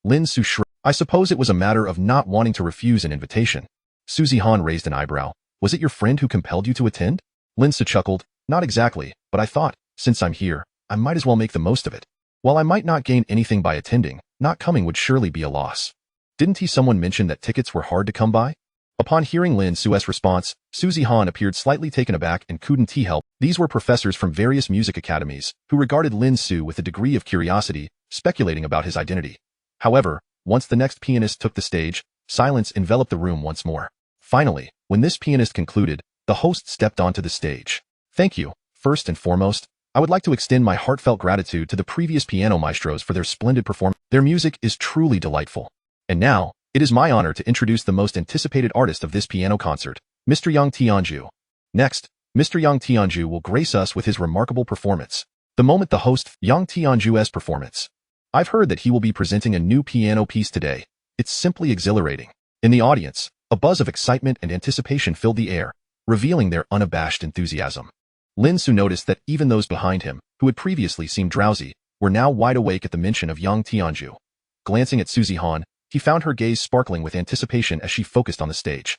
Lin Ce shrugged. "I suppose it was a matter of not wanting to refuse an invitation." Su Zihan raised an eyebrow. "Was it your friend who compelled you to attend?" Lin Ce chuckled. "Not exactly, but I thought, since I'm here, I might as well make the most of it. While I might not gain anything by attending, not coming would surely be a loss." "Didn't someone mention that tickets were hard to come by?" Upon hearing Lin Ce's response, Su Zihan appeared slightly taken aback and couldn't help. These were professors from various music academies, who regarded Lin Ce with a degree of curiosity, speculating about his identity. However, once the next pianist took the stage, silence enveloped the room once more. Finally, when this pianist concluded, the host stepped onto the stage. "Thank you. First and foremost, I would like to extend my heartfelt gratitude to the previous piano maestros for their splendid performance. Their music is truly delightful. And now, it is my honor to introduce the most anticipated artist of this piano concert, Mr. Yang Tianju. Next, Mr. Yang Tianju will grace us with his remarkable performance." The moment the host, Yang Tianju's performance. "I've heard that he will be presenting a new piano piece today. It's simply exhilarating." In the audience, a buzz of excitement and anticipation filled the air, revealing their unabashed enthusiasm. Lin Ce noticed that even those behind him, who had previously seemed drowsy, were now wide awake at the mention of Yang Tianju. Glancing at Su Zihan, he found her gaze sparkling with anticipation as she focused on the stage.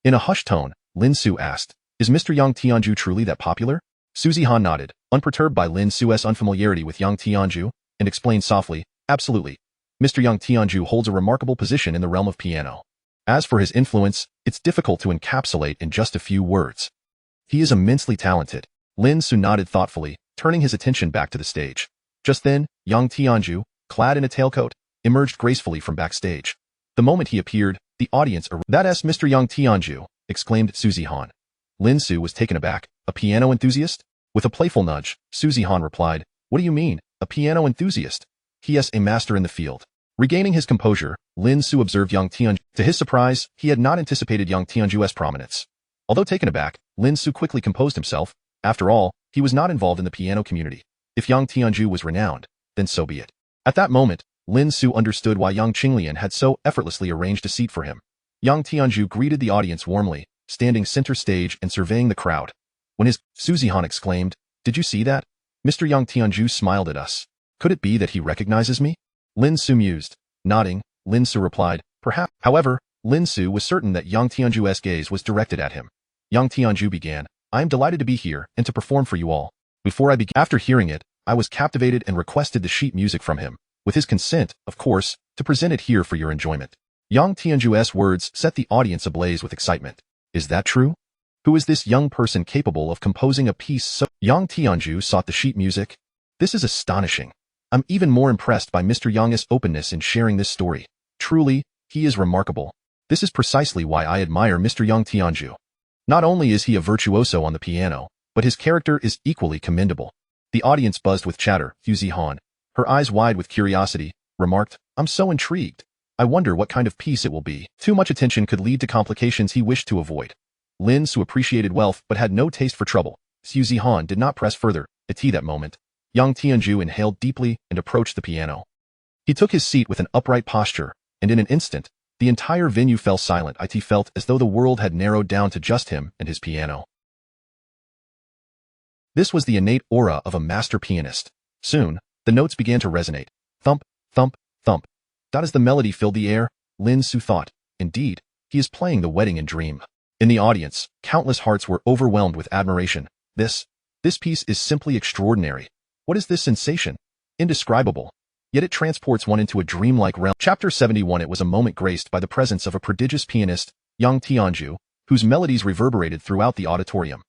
In a hushed tone, Lin Ce asked, "Is Mr. Yang Tianju truly that popular?" Su Zihan nodded, unperturbed by Lin Ce's unfamiliarity with Yang Tianju, and explained softly, "Absolutely. Mr. Yang Tianju holds a remarkable position in the realm of piano. As for his influence, it's difficult to encapsulate in just a few words. He is immensely talented." Lin Ce nodded thoughtfully, turning his attention back to the stage. Just then, Yang Tianju, clad in a tailcoat, emerged gracefully from backstage. The moment he appeared, the audience "That's Mr. Yang Tianju," exclaimed Su Zihan. Lin Ce was taken aback. "A piano enthusiast?" With a playful nudge, Su Zihan replied, "What do you mean, a piano enthusiast? He is a master in the field." Regaining his composure, Lin Ce observed Yang Tianju. To his surprise, he had not anticipated Yang Tianju's prominence. Although taken aback, Lin Ce quickly composed himself. After all, he was not involved in the piano community. If Yang Tianju was renowned, then so be it. At that moment, Lin Ce understood why Yang Qinglian had so effortlessly arranged a seat for him. Yang Tianju greeted the audience warmly, standing center stage and surveying the crowd. When Su Zihan exclaimed, "Did you see that? Mr. Yang Tianju smiled at us. Could it be that he recognizes me?" Lin Ce mused. Nodding, Lin Ce replied, "Perhaps." However, Lin Ce was certain that Yang Tianju's gaze was directed at him. Yang Tianju began, "I am delighted to be here and to perform for you all. Before I began." After hearing it, I was captivated and requested the sheet music from him, with his consent, of course, to present it here for your enjoyment. Yang Tianju's words set the audience ablaze with excitement. Is that true? Who is this young person capable of composing a piece so— Yang Tianju sought the sheet music. This is astonishing. I'm even more impressed by Mr. Yang's openness in sharing this story. Truly, he is remarkable. This is precisely why I admire Mr. Yang Tianju. Not only is he a virtuoso on the piano, but his character is equally commendable. The audience buzzed with chatter. Su Zihan, her eyes wide with curiosity, remarked, "I'm so intrigued. I wonder what kind of piece it will be." Too much attention could lead to complications he wished to avoid. Lin Ce appreciated wealth but had no taste for trouble. Xu Zihan did not press further. At that moment, Yang Tianju inhaled deeply and approached the piano. He took his seat with an upright posture, and in an instant, the entire venue fell silent. It felt as though the world had narrowed down to just him and his piano. This was the innate aura of a master pianist. Soon, the notes began to resonate. Thump, thump, thump. As the melody filled the air, Lin Ce thought, indeed, he is playing the wedding in dream. In the audience, countless hearts were overwhelmed with admiration. This piece is simply extraordinary. What is this sensation? Indescribable. Yet it transports one into a dreamlike realm. Chapter 71. It was a moment graced by the presence of a prodigious pianist, Yang Tianju, whose melodies reverberated throughout the auditorium.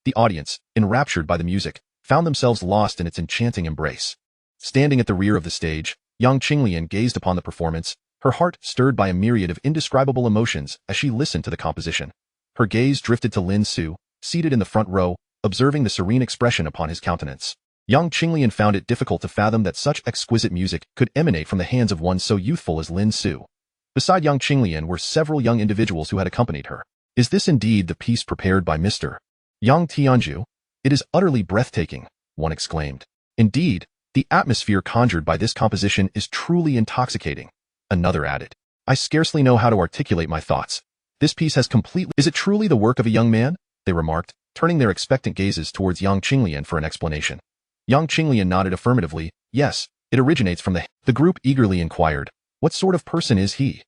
The audience, enraptured by the music, found themselves lost in its enchanting embrace. Standing at the rear of the stage, Yang Qinglian gazed upon the performance, her heart stirred by a myriad of indescribable emotions as she listened to the composition. Her gaze drifted to Lin Ce, seated in the front row, observing the serene expression upon his countenance. Yang Qinglian found it difficult to fathom that such exquisite music could emanate from the hands of one so youthful as Lin Ce. Beside Yang Qinglian were several young individuals who had accompanied her. Is this indeed the piece prepared by Mr. Yang Tianju? It is utterly breathtaking, one exclaimed. Indeed, the atmosphere conjured by this composition is truly intoxicating, another added. I scarcely know how to articulate my thoughts. This piece has completely— Is it truly the work of a young man? They remarked, turning their expectant gazes towards Yang Qinglian for an explanation. Yang Qinglian nodded affirmatively. Yes, it originates from the group eagerly inquired. What sort of person is he?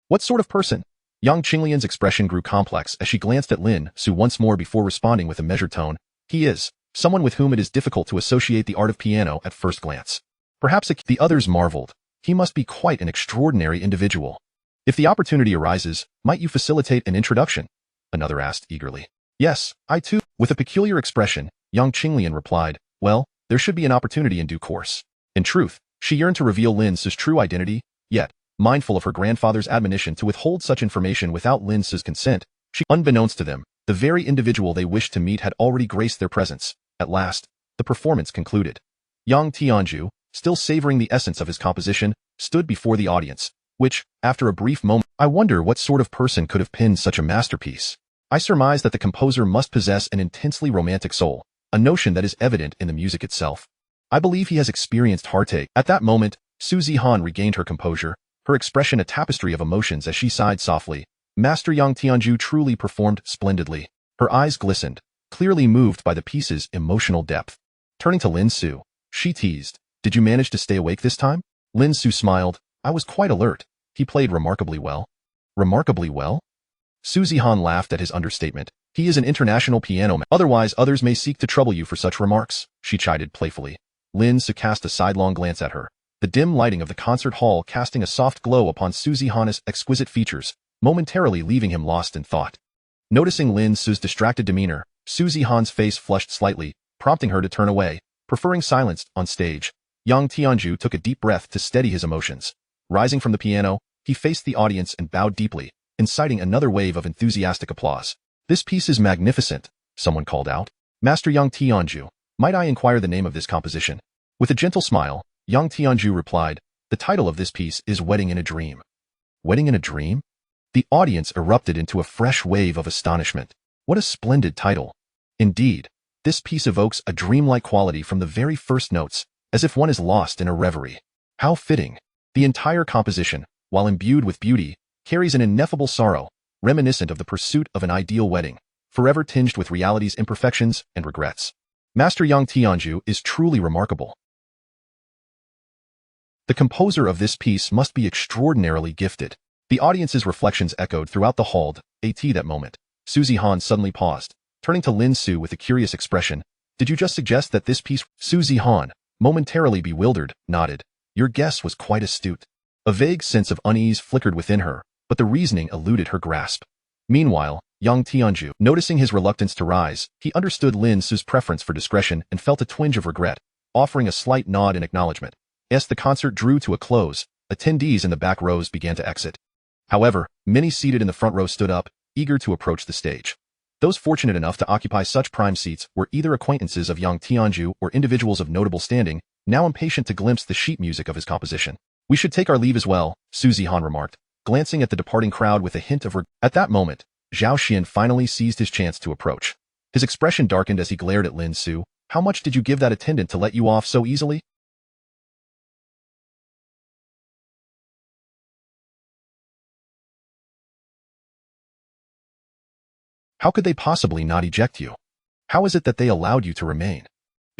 What sort of person? Yang Qinglian's expression grew complex as she glanced at Lin Ce once more before responding with a measured tone. He is someone with whom it is difficult to associate the art of piano at first glance. Perhaps the others marveled. He must be quite an extraordinary individual. If the opportunity arises, might you facilitate an introduction? Another asked eagerly. Yes, I too. With a peculiar expression, Yang Qinglian replied, well, there should be an opportunity in due course. In truth, she yearned to reveal Lin Ce's true identity, yet, mindful of her grandfather's admonition to withhold such information without Lin Ce's consent, unbeknownst to them, the very individual they wished to meet had already graced their presence. At last, the performance concluded. Yang Tianju, still savoring the essence of his composition, stood before the audience, which, after a brief moment, I wonder what sort of person could have penned such a masterpiece. I surmise that the composer must possess an intensely romantic soul, a notion that is evident in the music itself. I believe he has experienced heartache. At that moment, Xu Zihan regained her composure, her expression a tapestry of emotions as she sighed softly. Master Yang Tianju truly performed splendidly. Her eyes glistened, clearly moved by the piece's emotional depth. Turning to Lin Ce, she teased, did you manage to stay awake this time? Lin Ce smiled, I was quite alert. He played remarkably well. Remarkably well? Xu Zihan laughed at his understatement. He is an international piano man. Otherwise others may seek to trouble you for such remarks, she chided playfully. Lin Ce cast a sidelong glance at her, the dim lighting of the concert hall casting a soft glow upon Xu Zihan's exquisite features, momentarily leaving him lost in thought. Noticing Lin Ce's distracted demeanor, Xu Zihan's face flushed slightly, prompting her to turn away, preferring silence on stage. Yang Tianju took a deep breath to steady his emotions. Rising from the piano, he faced the audience and bowed deeply, inciting another wave of enthusiastic applause. This piece is magnificent, someone called out. Master Yang Tianju, might I inquire the name of this composition? With a gentle smile, Yang Tianju replied, the title of this piece is Wedding in a Dream. Wedding in a Dream? The audience erupted into a fresh wave of astonishment. What a splendid title. Indeed, this piece evokes a dreamlike quality from the very first notes, as if one is lost in a reverie. How fitting. The entire composition, while imbued with beauty, carries an ineffable sorrow, reminiscent of the pursuit of an ideal wedding, forever tinged with reality's imperfections and regrets. Master Yang Tianju is truly remarkable. The composer of this piece must be extraordinarily gifted. The audience's reflections echoed throughout the hall. At that moment, Xu Zihan suddenly paused, turning to Lin Ce with a curious expression. Did you just suggest that this piece— Xu Zihan, momentarily bewildered, nodded. Your guess was quite astute. A vague sense of unease flickered within her, but the reasoning eluded her grasp. Meanwhile, Yang Tianju, noticing his reluctance to rise, he understood Lin Ce's preference for discretion and felt a twinge of regret, offering a slight nod in acknowledgement. As the concert drew to a close, attendees in the back rows began to exit. However, many seated in the front row stood up, eager to approach the stage. Those fortunate enough to occupy such prime seats were either acquaintances of Yang Tianju or individuals of notable standing, now impatient to glimpse the sheet music of his composition. We should take our leave as well, Xu Zihan remarked, glancing at the departing crowd with a hint of regret. At that moment, Zhao Siman finally seized his chance to approach. His expression darkened as he glared at Lin Ce. How much did you give that attendant to let you off so easily? How could they possibly not eject you? How is it that they allowed you to remain?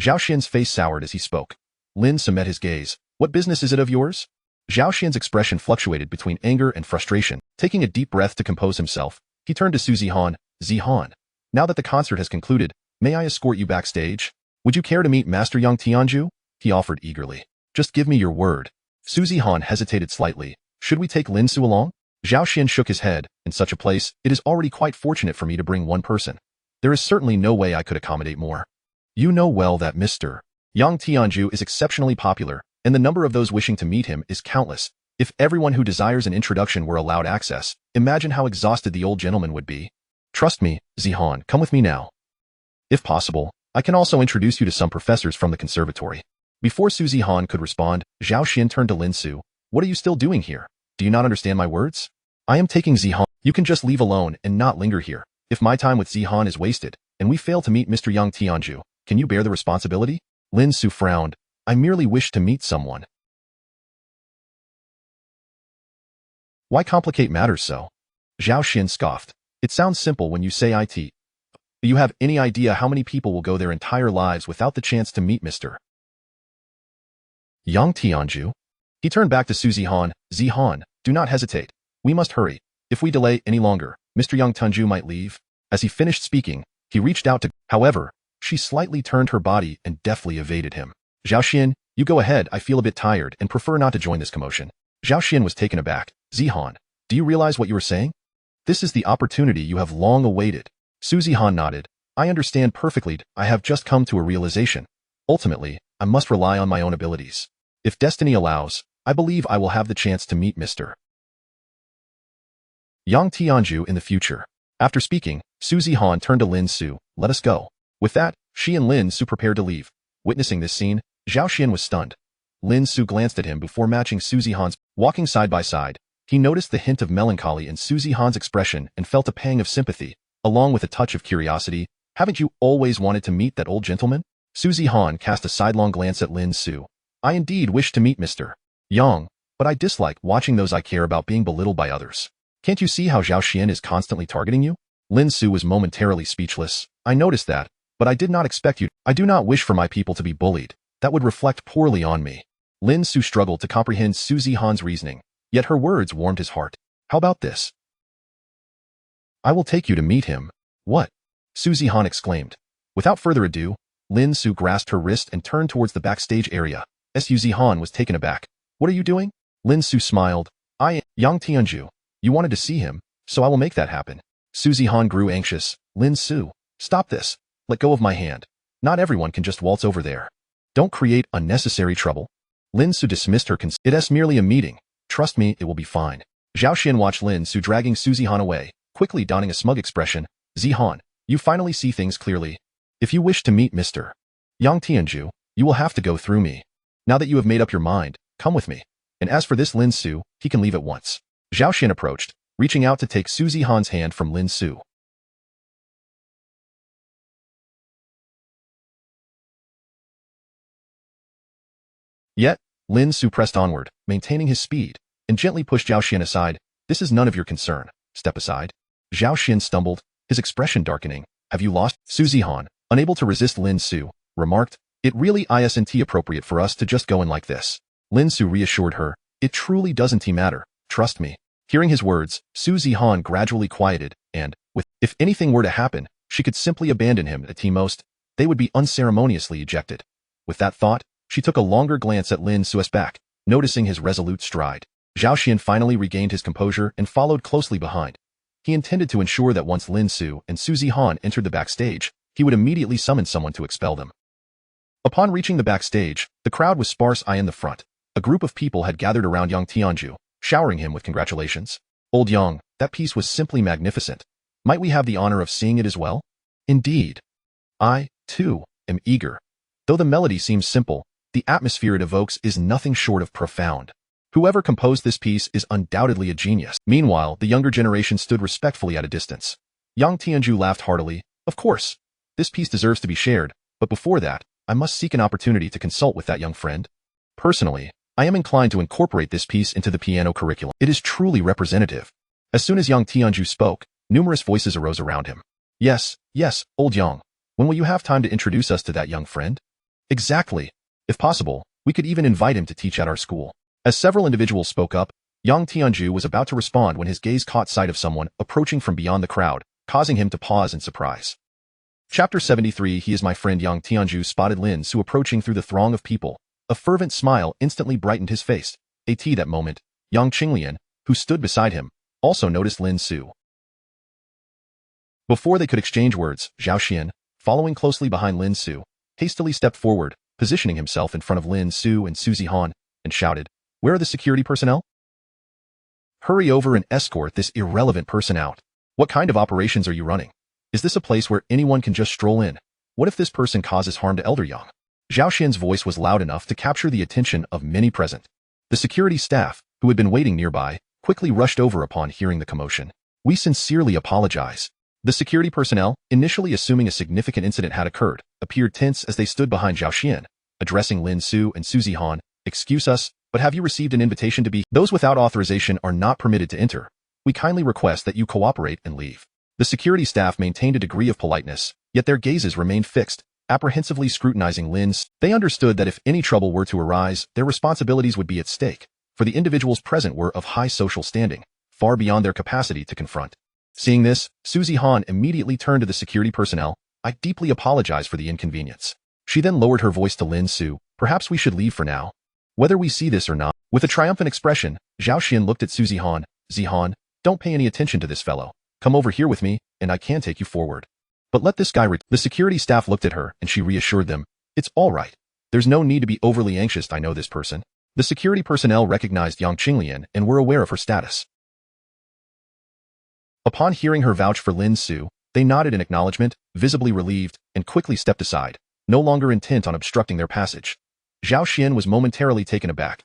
Zhao Siman's face soured as he spoke. Lin Ce met his gaze. What business is it of yours? Zhao Siman's expression fluctuated between anger and frustration. Taking a deep breath to compose himself, he turned to Su Zihan. Zihan, now that the concert has concluded, may I escort you backstage? Would you care to meet Master Yang Tianju? He offered eagerly. Just give me your word. Su Zihan hesitated slightly. Should we take Lin Ce along? Zhao Siman shook his head. In such a place, it is already quite fortunate for me to bring one person. There is certainly no way I could accommodate more. You know well that Mr. Yang Tianju is exceptionally popular, and the number of those wishing to meet him is countless. If everyone who desires an introduction were allowed access, imagine how exhausted the old gentleman would be. Trust me, Zihan, come with me now. If possible, I can also introduce you to some professors from the conservatory. Before Su Zihan could respond, Zhao Siman turned to Lin Ce. What are you still doing here? Do you not understand my words? I am taking Zihan. You can just leave alone and not linger here. If my time with Zihan is wasted, and we fail to meet Mr. Yang Tianju, can you bear the responsibility? Lin Ce frowned. I merely wish to meet someone. Why complicate matters so? Zhao Siman scoffed. It sounds simple when you say it. Do you have any idea how many people will go their entire lives without the chance to meet Mr. Yang Tianju? He turned back to Su Zihan. Zihan, do not hesitate. We must hurry. If we delay any longer, Mr. Yang Tianju might leave. As he finished speaking, he reached out to... However, she slightly turned her body and deftly evaded him. Zhao Siman, you go ahead. I feel a bit tired and prefer not to join this commotion. Zhao Siman was taken aback. Zihan, do you realize what you are saying? This is the opportunity you have long awaited. Su Zihan nodded. I understand perfectly. I have just come to a realization. Ultimately, I must rely on my own abilities. If destiny allows, I believe I will have the chance to meet Mr. Yang Tianju in the future. After speaking, Su Zihan turned to Lin Ce. Let us go. With that, she and Lin Ce prepared to leave. Witnessing this scene, Zhao Siman was stunned. Lin Ce glanced at him before matching Su Zihan's. Walking side by side, he noticed the hint of melancholy in Su Zihan's expression and felt a pang of sympathy, along with a touch of curiosity. Haven't you always wanted to meet that old gentleman? Su Zihan cast a sidelong glance at Lin Ce. I indeed wish to meet Mr. Yang, but I dislike watching those I care about being belittled by others. Can't you see how Zhao Siman is constantly targeting you? Lin Ce was momentarily speechless. I noticed that, but I did not expect you. I do not wish for my people to be bullied. That would reflect poorly on me. Lin Ce struggled to comprehend Su Zihan's reasoning, yet her words warmed his heart. How about this? I will take you to meet him. What? Su Zihan exclaimed. Without further ado, Lin Ce grasped her wrist and turned towards the backstage area. Su Zihan was taken aback. What are you doing? Lin Ce smiled. I am Yang Tianju. You wanted to see him, so I will make that happen. Su Zihan grew anxious. Lin Ce, stop this. Let go of my hand. Not everyone can just waltz over there. Don't create unnecessary trouble. Lin Ce dismissed her. It's merely a meeting. Trust me, it will be fine. Zhao Siman watched Lin Ce dragging Su Zihan away, quickly donning a smug expression. Zihan, you finally see things clearly. If you wish to meet Mr. Yang Tianju, you will have to go through me. Now that you have made up your mind, come with me. And as for this Lin Ce, he can leave at once. Zhao Siman approached, reaching out to take Su Zihan's hand from Lin Ce. Yet, Lin Ce pressed onward, maintaining his speed, and gently pushed Zhao Siman aside. This is none of your concern. Step aside. Zhao Siman stumbled, his expression darkening. Have you lost? Su Zihan, unable to resist Lin Ce, remarked. It really isn't appropriate for us to just go in like this. Lin Ce reassured her. It truly doesn't matter. Trust me. Hearing his words, Su Zihan gradually quieted, and, if anything were to happen, she could simply abandon him. At most, they would be unceremoniously ejected. With that thought, she took a longer glance at Lin Ce's back, noticing his resolute stride. Zhao Siman finally regained his composure and followed closely behind. He intended to ensure that once Lin Ce and Su Zihan entered the backstage, he would immediately summon someone to expel them. Upon reaching the backstage, the crowd was sparse. In the front, a group of people had gathered around Yang Tianju, showering him with congratulations. Old Yang, that piece was simply magnificent. Might we have the honor of seeing it as well? Indeed. I, too, am eager. Though the melody seems simple, the atmosphere it evokes is nothing short of profound. Whoever composed this piece is undoubtedly a genius. Meanwhile, the younger generation stood respectfully at a distance. Yang Tianju laughed heartily. Of course. This piece deserves to be shared, but before that, I must seek an opportunity to consult with that young friend. Personally, I am inclined to incorporate this piece into the piano curriculum. It is truly representative. As soon as Yang Tianju spoke, numerous voices arose around him. Yes, old Yang. When will you have time to introduce us to that young friend? Exactly. If possible, we could even invite him to teach at our school. As several individuals spoke up, Yang Tianju was about to respond when his gaze caught sight of someone approaching from beyond the crowd, causing him to pause in surprise. Chapter 73. He is my friend. Yang Tianju spotted Lin Ce approaching through the throng of people. A fervent smile instantly brightened his face. At that moment, Yang Qinglian, who stood beside him, also noticed Lin Ce. Before they could exchange words, Zhao Siman, following closely behind Lin Ce, hastily stepped forward, positioning himself in front of Lin Ce and Su Zihan, and shouted, "Where are the security personnel? Hurry over and escort this irrelevant person out. What kind of operations are you running? Is this a place where anyone can just stroll in? What if this person causes harm to Elder Yang?" Zhao Xian's voice was loud enough to capture the attention of many present. The security staff, who had been waiting nearby, quickly rushed over upon hearing the commotion. "We sincerely apologize." The security personnel, initially assuming a significant incident had occurred, appeared tense as they stood behind Zhao Xian, addressing Lin Ce and Su Zihan. "Excuse us, but have you received an invitation to be? Those without authorization are not permitted to enter. We kindly request that you cooperate and leave." The security staff maintained a degree of politeness, yet their gazes remained fixed, apprehensively scrutinizing Lin Ce. They understood that if any trouble were to arise, their responsibilities would be at stake, for the individuals present were of high social standing, far beyond their capacity to confront. Seeing this, Su Zihan immediately turned to the security personnel. "I deeply apologize for the inconvenience." She then lowered her voice to Lin Ce. "Perhaps we should leave for now. Whether we see this or not." With a triumphant expression, Zhao Xian looked at Su Zihan. "Zihan, don't pay any attention to this fellow. Come over here with me, and I can take you forward. But let this guy The security staff looked at her, and she reassured them. "It's all right. There's no need to be overly anxious. I know this person." The security personnel recognized Yang Qinglian and were aware of her status. Upon hearing her vouch for Lin Ce, they nodded in acknowledgement, visibly relieved, and quickly stepped aside, no longer intent on obstructing their passage. Zhao Xian was momentarily taken aback.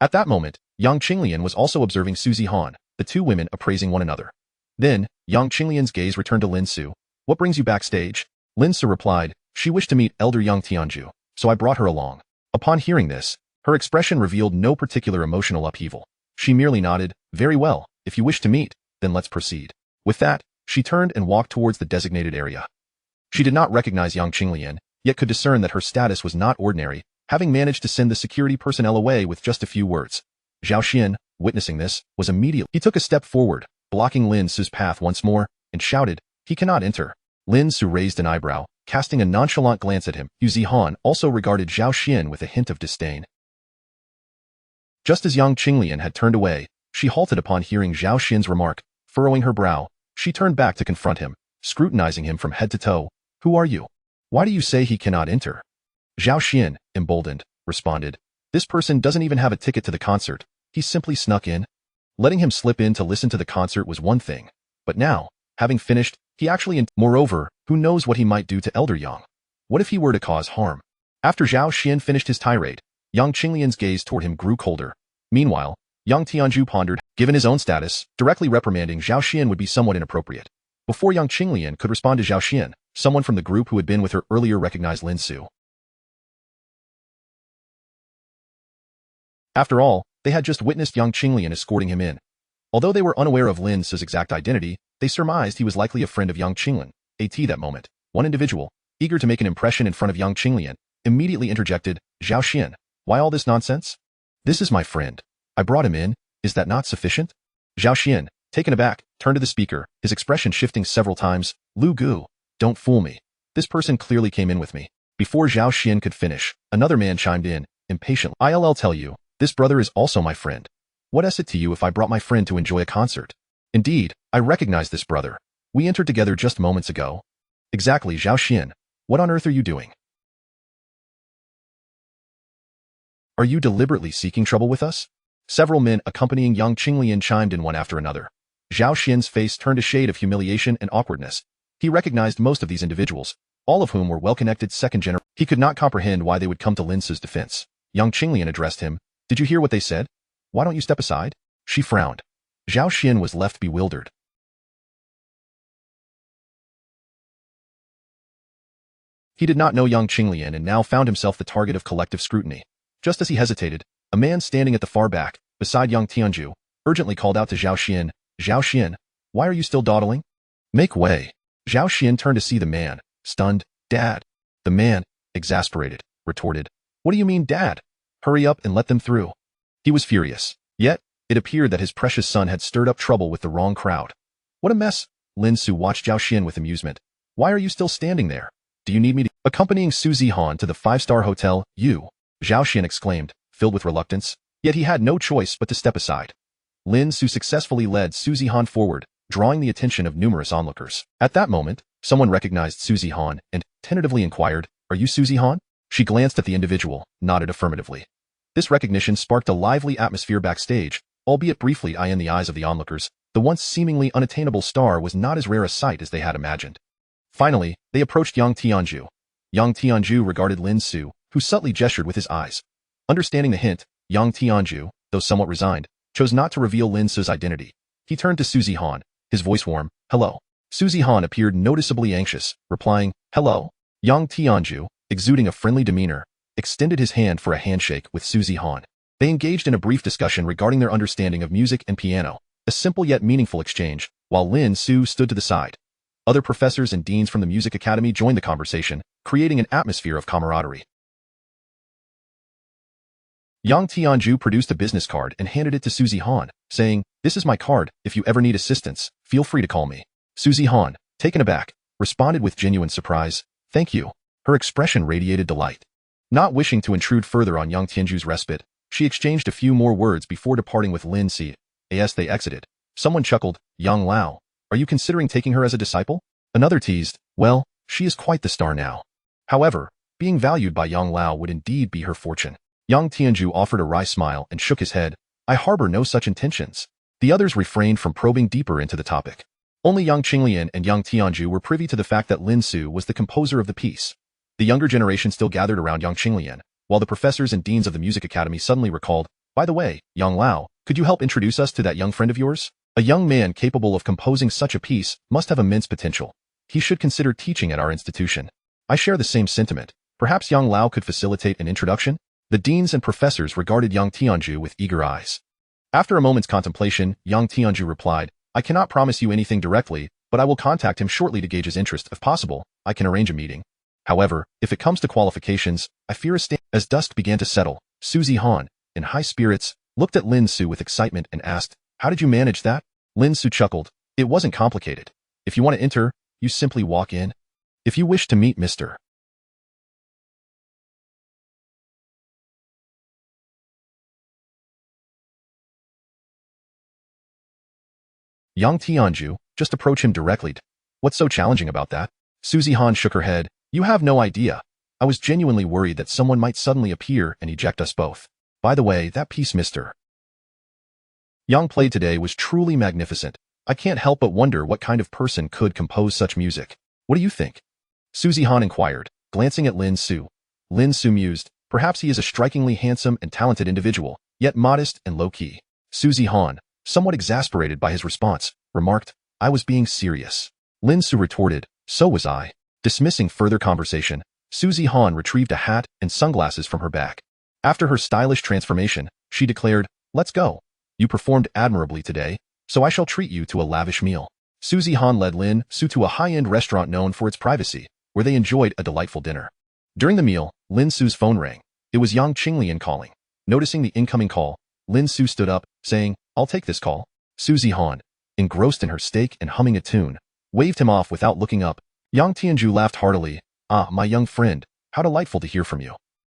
At that moment, Yang Qinglian was also observing Su Zihan, the two women appraising one another. Then, Yang Qinglian's gaze returned to Lin Ce. "What brings you backstage?" Lin Ce replied, "She wished to meet Elder Yang Tianju, so I brought her along." Upon hearing this, her expression revealed no particular emotional upheaval. She merely nodded. "Very well, if you wish to meet, then let's proceed." With that, she turned and walked towards the designated area. She did not recognize Yang Qinglian, yet could discern that her status was not ordinary, having managed to send the security personnel away with just a few words. Zhao Xian, witnessing this, was immediately. He took a step forward, blocking Lin Ce's path once more, and shouted, "He cannot enter." Lin Ce raised an eyebrow, casting a nonchalant glance at him. Yu Zihan also regarded Zhao Xian with a hint of disdain. Just as Yang Qinglian had turned away, she halted upon hearing Zhao Xian's remark. Furrowing her brow, she turned back to confront him, scrutinizing him from head to toe. "Who are you? Why do you say he cannot enter?" Zhao Xian, emboldened, responded, "This person doesn't even have a ticket to the concert. He simply snuck in." Letting him slip in to listen to the concert was one thing, but now, having finished, he actually moreover, who knows what he might do to Elder Yang? What if he were to cause harm? After Zhao Xian finished his tirade, Yang Qinglian's gaze toward him grew colder. Meanwhile, Yang Tianju pondered. Given his own status, directly reprimanding Zhao Xian would be somewhat inappropriate. Before Yang Qinglian could respond to Zhao Xian, someone from the group who had been with her earlier recognized Lin Ce. After all, they had just witnessed Yang Qinglian escorting him in. Although they were unaware of Lin Ce's exact identity, they surmised he was likely a friend of Yang Qinglian. At that moment, one individual, eager to make an impression in front of Yang Qinglian, immediately interjected, "Zhao Xian, why all this nonsense? This is my friend. I brought him in. Is that not sufficient?" Zhao Xian, taken aback, turned to the speaker, his expression shifting several times. "Lu Gu, don't fool me. This person clearly came in with me." Before Zhao Xian could finish, another man chimed in, impatiently. "I'll tell you, this brother is also my friend. What is it to you if I brought my friend to enjoy a concert? Indeed, I recognize this brother. We entered together just moments ago." "Exactly, Zhao Xian. What on earth are you doing? Are you deliberately seeking trouble with us?" Several men accompanying Yang Qinglian chimed in one after another. Zhao Xian's face turned a shade of humiliation and awkwardness. He recognized most of these individuals, all of whom were well-connected second generation. He could not comprehend why they would come to Lin Ce's defense. Yang Qinglian addressed him. "Did you hear what they said? Why don't you step aside?" She frowned. Zhao Xian was left bewildered. He did not know young Qinglian and now found himself the target of collective scrutiny. Just as he hesitated, a man standing at the far back, beside young Tianju, urgently called out to Zhao Xian, "Zhao Xian, why are you still dawdling? Make way." Zhao Xian turned to see the man, stunned. "Dad." The man, exasperated, retorted, "What do you mean, Dad? Hurry up and let them through." He was furious. Yet, it appeared that his precious son had stirred up trouble with the wrong crowd. "What a mess." Lin Ce watched Zhao Xian with amusement. "Why are you still standing there? Do you need me to—" Accompanying Su Zihan to the five-star hotel, "You," Zhao Xian exclaimed, filled with reluctance. Yet he had no choice but to step aside. Lin Ce successfully led Su Zihan forward, drawing the attention of numerous onlookers. At that moment, someone recognized Su Zihan and tentatively inquired, "Are you Su Zihan?" She glanced at the individual, nodded affirmatively. This recognition sparked a lively atmosphere backstage, albeit briefly in the eyes of the onlookers. The once seemingly unattainable star was not as rare a sight as they had imagined. Finally, they approached Yang Tianju. Yang Tianju regarded Lin Ce, who subtly gestured with his eyes. Understanding the hint, Yang Tianju, though somewhat resigned, chose not to reveal Lin Ce's identity. He turned to Su Zihan, his voice warm, "Hello." Su Zihan appeared noticeably anxious, replying, "Hello." Yang Tianju, exuding a friendly demeanor, extended his hand for a handshake with Su Zihan. They engaged in a brief discussion regarding their understanding of music and piano, a simple yet meaningful exchange, while Lin Ce stood to the side. Other professors and deans from the music academy joined the conversation, creating an atmosphere of camaraderie. Yang Tianju produced a business card and handed it to Su Zihan, saying, "This is my card. If you ever need assistance, feel free to call me." Su Zihan, taken aback, responded with genuine surprise, "Thank you." Her expression radiated delight. Not wishing to intrude further on Yang Tianju's respite, she exchanged a few more words before departing with Lin Ce. As they exited, someone chuckled, "Yang Lao, are you considering taking her as a disciple?" Another teased, "Well, she is quite the star now." However, being valued by Yang Lao would indeed be her fortune. Yang Tianju offered a wry smile and shook his head. "I harbor no such intentions." The others refrained from probing deeper into the topic. Only Yang Qinglian and Yang Tianju were privy to the fact that Lin Ce was the composer of the piece. The younger generation still gathered around Yang Qinglian, while the professors and deans of the music academy suddenly recalled, "By the way, Yang Lao, could you help introduce us to that young friend of yours? A young man capable of composing such a piece must have immense potential. He should consider teaching at our institution." "I share the same sentiment. Perhaps Yang Lao could facilitate an introduction?" The deans and professors regarded Yang Tianju with eager eyes. After a moment's contemplation, Yang Tianju replied, "I cannot promise you anything directly, but I will contact him shortly to gauge his interest. If possible, I can arrange a meeting. However, if it comes to qualifications, I fear a stand." As dusk began to settle, Su Zihan, in high spirits, looked at Lin Ce with excitement and asked, "How did you manage that?" Lin Ce chuckled, "It wasn't complicated. If you want to enter, you simply walk in. If you wish to meet Mr. Yang Tianju, just approach him directly." "What's so challenging about that?" Su Zihan shook her head. "You have no idea. I was genuinely worried that someone might suddenly appear and eject us both. By the way, that piece Mr. Yang played today was truly magnificent. I can't help but wonder what kind of person could compose such music. What do you think?" Su Zihan inquired, glancing at Lin Ce. Lin Ce mused, "Perhaps he is a strikingly handsome and talented individual, yet modest and low-key." Su Zihan, somewhat exasperated by his response, remarked, "I was being serious." Lin Ce retorted, "So was I." Dismissing further conversation, Su Zihan retrieved a hat and sunglasses from her bag. After her stylish transformation, she declared, "Let's go. You performed admirably today, so I shall treat you to a lavish meal." Su Zihan led Lin Ce to a high-end restaurant known for its privacy, where they enjoyed a delightful dinner. During the meal, Lin Ce's phone rang. It was Yang Qinglian calling. Noticing the incoming call, Lin Ce stood up, saying, "I'll take this call." Su Zihan, engrossed in her steak and humming a tune, waved him off without looking up. Yang Tianju laughed heartily. "Ah, my young friend, how delightful to hear from you.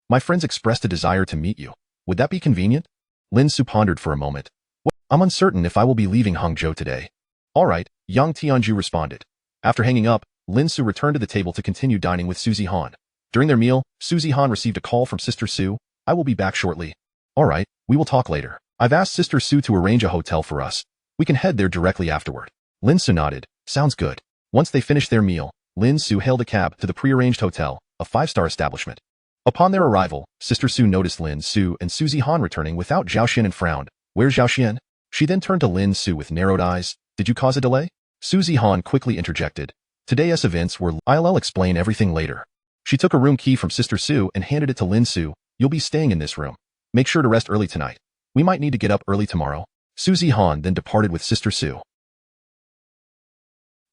My friends expressed a desire to meet you. Would that be convenient?" Lin Ce pondered for a moment. "Well, I'm uncertain if I will be leaving Hangzhou today." "All right," Yang Tianju responded. After hanging up, Lin Ce returned to the table to continue dining with Su Zihan. During their meal, Su Zihan received a call from Sister Su. "I will be back shortly." "All right, we will talk later. I've asked Sister Su to arrange a hotel for us. We can head there directly afterward." Lin Ce nodded. "Sounds good." Once they finished their meal, Lin Ce hailed a cab to the prearranged hotel, a 5-star establishment. Upon their arrival, Sister Su noticed Lin Ce and Su Zihan returning without Zhao Xian and frowned. "Where's Zhao Xian?" She then turned to Lin Ce with narrowed eyes. "Did you cause a delay?" Su Zihan quickly interjected. "Today's events were— I'll explain everything later." She took a room key from Sister Sue and handed it to Lin Ce. You'll be staying in this room. Make sure to rest early tonight. We might need to get up early tomorrow. Su Zihan then departed with Sister Sue.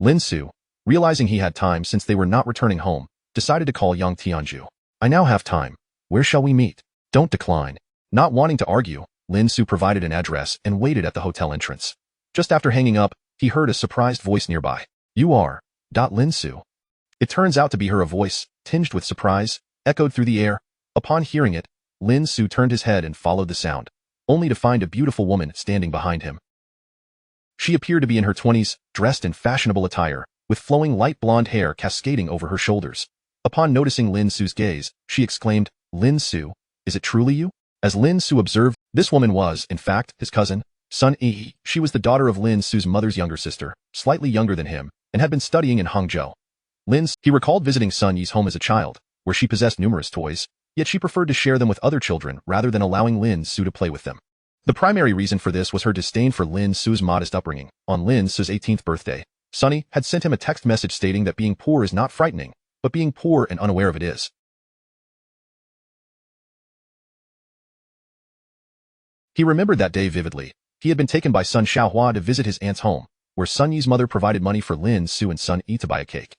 Lin Ce, realizing he had time since they were not returning home, decided to call Yang Tianju. I now have time. Where shall we meet? Don't decline. Not wanting to argue, Lin Ce provided an address and waited at the hotel entrance. Just after hanging up, he heard a surprised voice nearby. You are, Lin Ce. It turns out to be her, a voice, tinged with surprise, echoed through the air. Upon hearing it, Lin Ce turned his head and followed the sound, only to find a beautiful woman standing behind him. She appeared to be in her 20s, dressed in fashionable attire, with flowing light blonde hair cascading over her shoulders. Upon noticing Lin Ce's gaze, she exclaimed, Lin Ce, is it truly you? As Lin Ce observed, this woman was, in fact, his cousin, Sun Yi. She was the daughter of Lin Ce's mother's younger sister, slightly younger than him, and had been studying in Hangzhou. He recalled visiting Sun Yi's home as a child, where she possessed numerous toys, yet she preferred to share them with other children rather than allowing Lin Ce to play with them. The primary reason for this was her disdain for Lin Ce's modest upbringing. On Lin Ce's 18th birthday, Sunny had sent him a text message stating that being poor is not frightening, but being poor and unaware of it is. He remembered that day vividly. He had been taken by Sun Xiaohua to visit his aunt's home, where Sun Yi's mother provided money for Lin Ce and Sun Yi to buy a cake.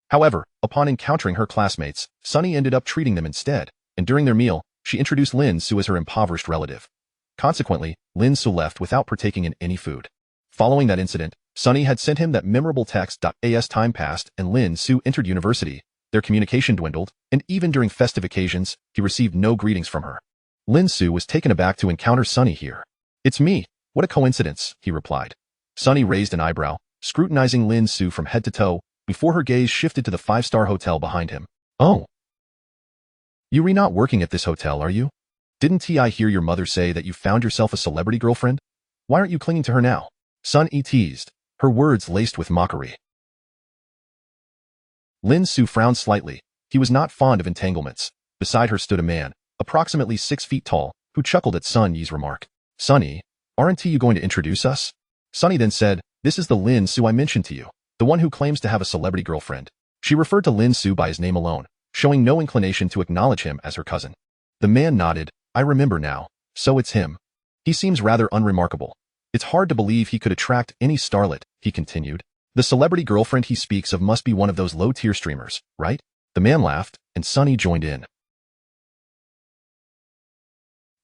However, upon encountering her classmates, Sunny ended up treating them instead, and during their meal, she introduced Lin Ce as her impoverished relative. Consequently, Lin Ce left without partaking in any food. Following that incident, Sunny had sent him that memorable text. As time passed and Lin Ce entered university, their communication dwindled, and even during festive occasions, he received no greetings from her. Lin Ce was taken aback to encounter Sunny here. It's me. What a coincidence, he replied. Sunny raised an eyebrow, scrutinizing Lin Ce from head to toe, before her gaze shifted to the five-star hotel behind him. Oh. You're not working at this hotel, are you? Didn't I hear your mother say that you found yourself a celebrity girlfriend? Why aren't you clinging to her now? Sun Yi teased, her words laced with mockery. Lin Ce frowned slightly. He was not fond of entanglements. Beside her stood a man, approximately 6 feet tall, who chuckled at Sun Yi's remark. Sunny, aren't you going to introduce us? Sunny then said, this is the Lin Ce I mentioned to you, the one who claims to have a celebrity girlfriend. She referred to Lin Ce by his name alone, showing no inclination to acknowledge him as her cousin. The man nodded. I remember now. So it's him. He seems rather unremarkable. It's hard to believe he could attract any starlet, he continued. The celebrity girlfriend he speaks of must be one of those low-tier streamers, right? The man laughed, and Sunny joined in.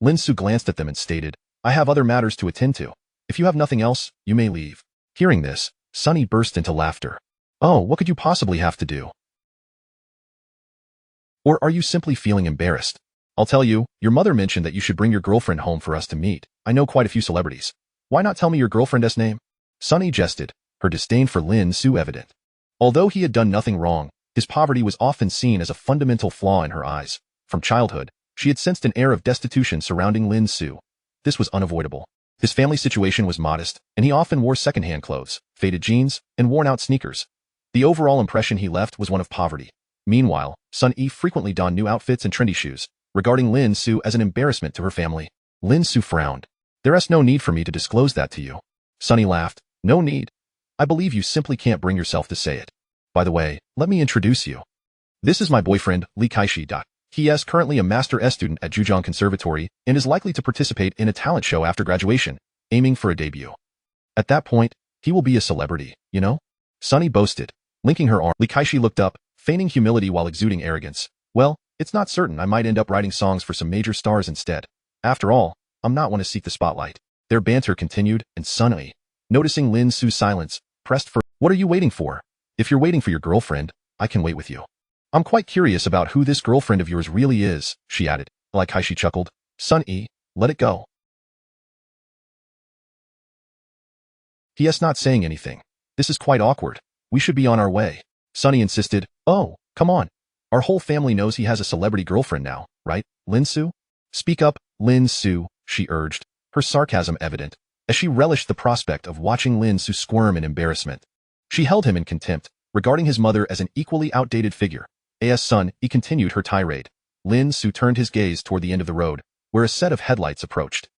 Lin Ce glanced at them and stated, I have other matters to attend to. If you have nothing else, you may leave. Hearing this, Sunny burst into laughter. Oh, what could you possibly have to do? Or are you simply feeling embarrassed? I'll tell you, your mother mentioned that you should bring your girlfriend home for us to meet. I know quite a few celebrities. Why not tell me your girlfriend's name? Sunny jested, her disdain for Lin Ce evident. Although he had done nothing wrong, his poverty was often seen as a fundamental flaw in her eyes. From childhood, she had sensed an air of destitution surrounding Lin Ce. This was unavoidable. His family situation was modest, and he often wore second-hand clothes, faded jeans, and worn-out sneakers. The overall impression he left was one of poverty. Meanwhile, Sun Yi frequently donned new outfits and trendy shoes, regarding Lin Ce as an embarrassment to her family. Lin Ce frowned. There is no need for me to disclose that to you. Sunny laughed. No need. I believe you simply can't bring yourself to say it. By the way, let me introduce you. This is my boyfriend, Li Kaishi. He is currently a Master S student at Zhejiang Conservatory and is likely to participate in a talent show after graduation, aiming for a debut. At that point, he will be a celebrity, you know? Sunny boasted, linking her arm. Li Kaishi looked up, feigning humility while exuding arrogance. Well, it's not certain I might end up writing songs for some major stars instead. After all, I'm not one to seek the spotlight. Their banter continued, and Sunny, noticing Lin Ce's silence, pressed for, what are you waiting for? If you're waiting for your girlfriend, I can wait with you. I'm quite curious about who this girlfriend of yours really is, she added, like how she chuckled. Sunny, let it go. He is not saying anything. This is quite awkward. We should be on our way. Sunny insisted, oh, come on. Our whole family knows he has a celebrity girlfriend now, right, Lin Ce? Speak up, Lin Ce, she urged, her sarcasm evident, as she relished the prospect of watching Lin Ce squirm in embarrassment. She held him in contempt, regarding his mother as an equally outdated figure. As Sun Yi continued her tirade, Lin Ce turned his gaze toward the end of the road, where a set of headlights approached.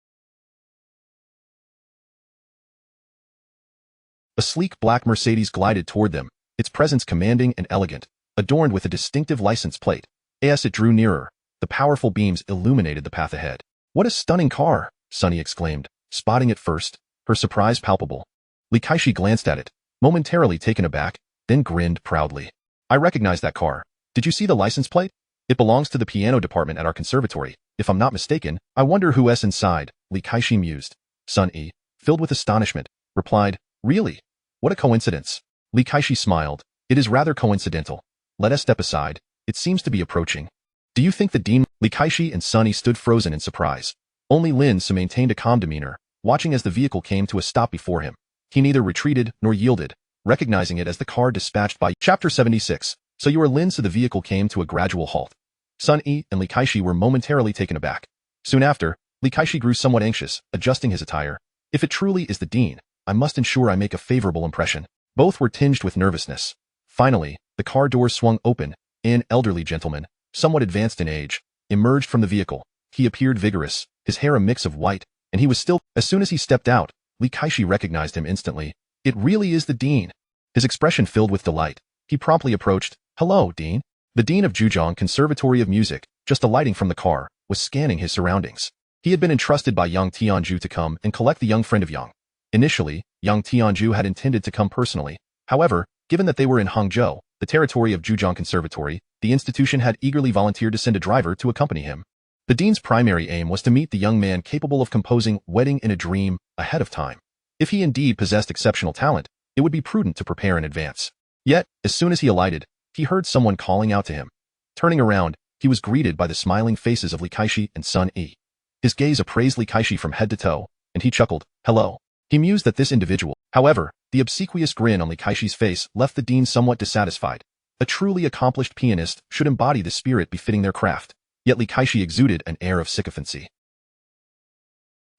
A sleek black Mercedes glided toward them, its presence commanding and elegant, adorned with a distinctive license plate. As it drew nearer, the powerful beams illuminated the path ahead. "What a stunning car!" Sunny exclaimed, spotting it first, her surprise palpable. Li Kaishi glanced at it, momentarily taken aback, then grinned proudly. "I recognize that car. Did you see the license plate? It belongs to the piano department at our conservatory. If I'm not mistaken, I wonder who's inside," Li Kaishi mused. Sun Yi, filled with astonishment, replied, "Really? What a coincidence." Li Kaishi smiled. "It is rather coincidental. Let us step aside. It seems to be approaching." "Do you think the dean—" Li Kaishi and Sunny stood frozen in surprise. Only Lin Ce maintained a calm demeanor, watching as the vehicle came to a stop before him. He neither retreated nor yielded, recognizing it as the car dispatched by Chapter 76. "So you are Lin Ce." The vehicle came to a gradual halt. Sun Yi and Li Kaishi were momentarily taken aback. Soon after, Li Kaishi grew somewhat anxious, adjusting his attire. "If it truly is the dean, I must ensure I make a favorable impression." Both were tinged with nervousness. Finally, the car doors swung open, and an elderly gentleman, somewhat advanced in age, emerged from the vehicle. He appeared vigorous, his hair a mix of white, and he was still— As soon as he stepped out, Li Kaishi recognized him instantly. "It really is the dean." His expression filled with delight. He promptly approached. "Hello, dean." The dean of Zhujiang Conservatory of Music, just alighting from the car, was scanning his surroundings. He had been entrusted by Yang Tianju to come and collect the young friend of Yang. Initially, Yang Tianju had intended to come personally. However, given that they were in Hangzhou, the territory of Zhujiang Conservatory, the institution had eagerly volunteered to send a driver to accompany him. The dean's primary aim was to meet the young man capable of composing Wedding in a Dream ahead of time. If he indeed possessed exceptional talent, it would be prudent to prepare in advance. Yet, as soon as he alighted, he heard someone calling out to him. Turning around, he was greeted by the smiling faces of Li Kaishi and Sun Yi. His gaze appraised Li Kaishi from head to toe, and he chuckled, "Hello." He mused that this individual— However, the obsequious grin on Li Kaishi's face left the dean somewhat dissatisfied. A truly accomplished pianist should embody the spirit befitting their craft, yet Li Kaishi exuded an air of sycophancy.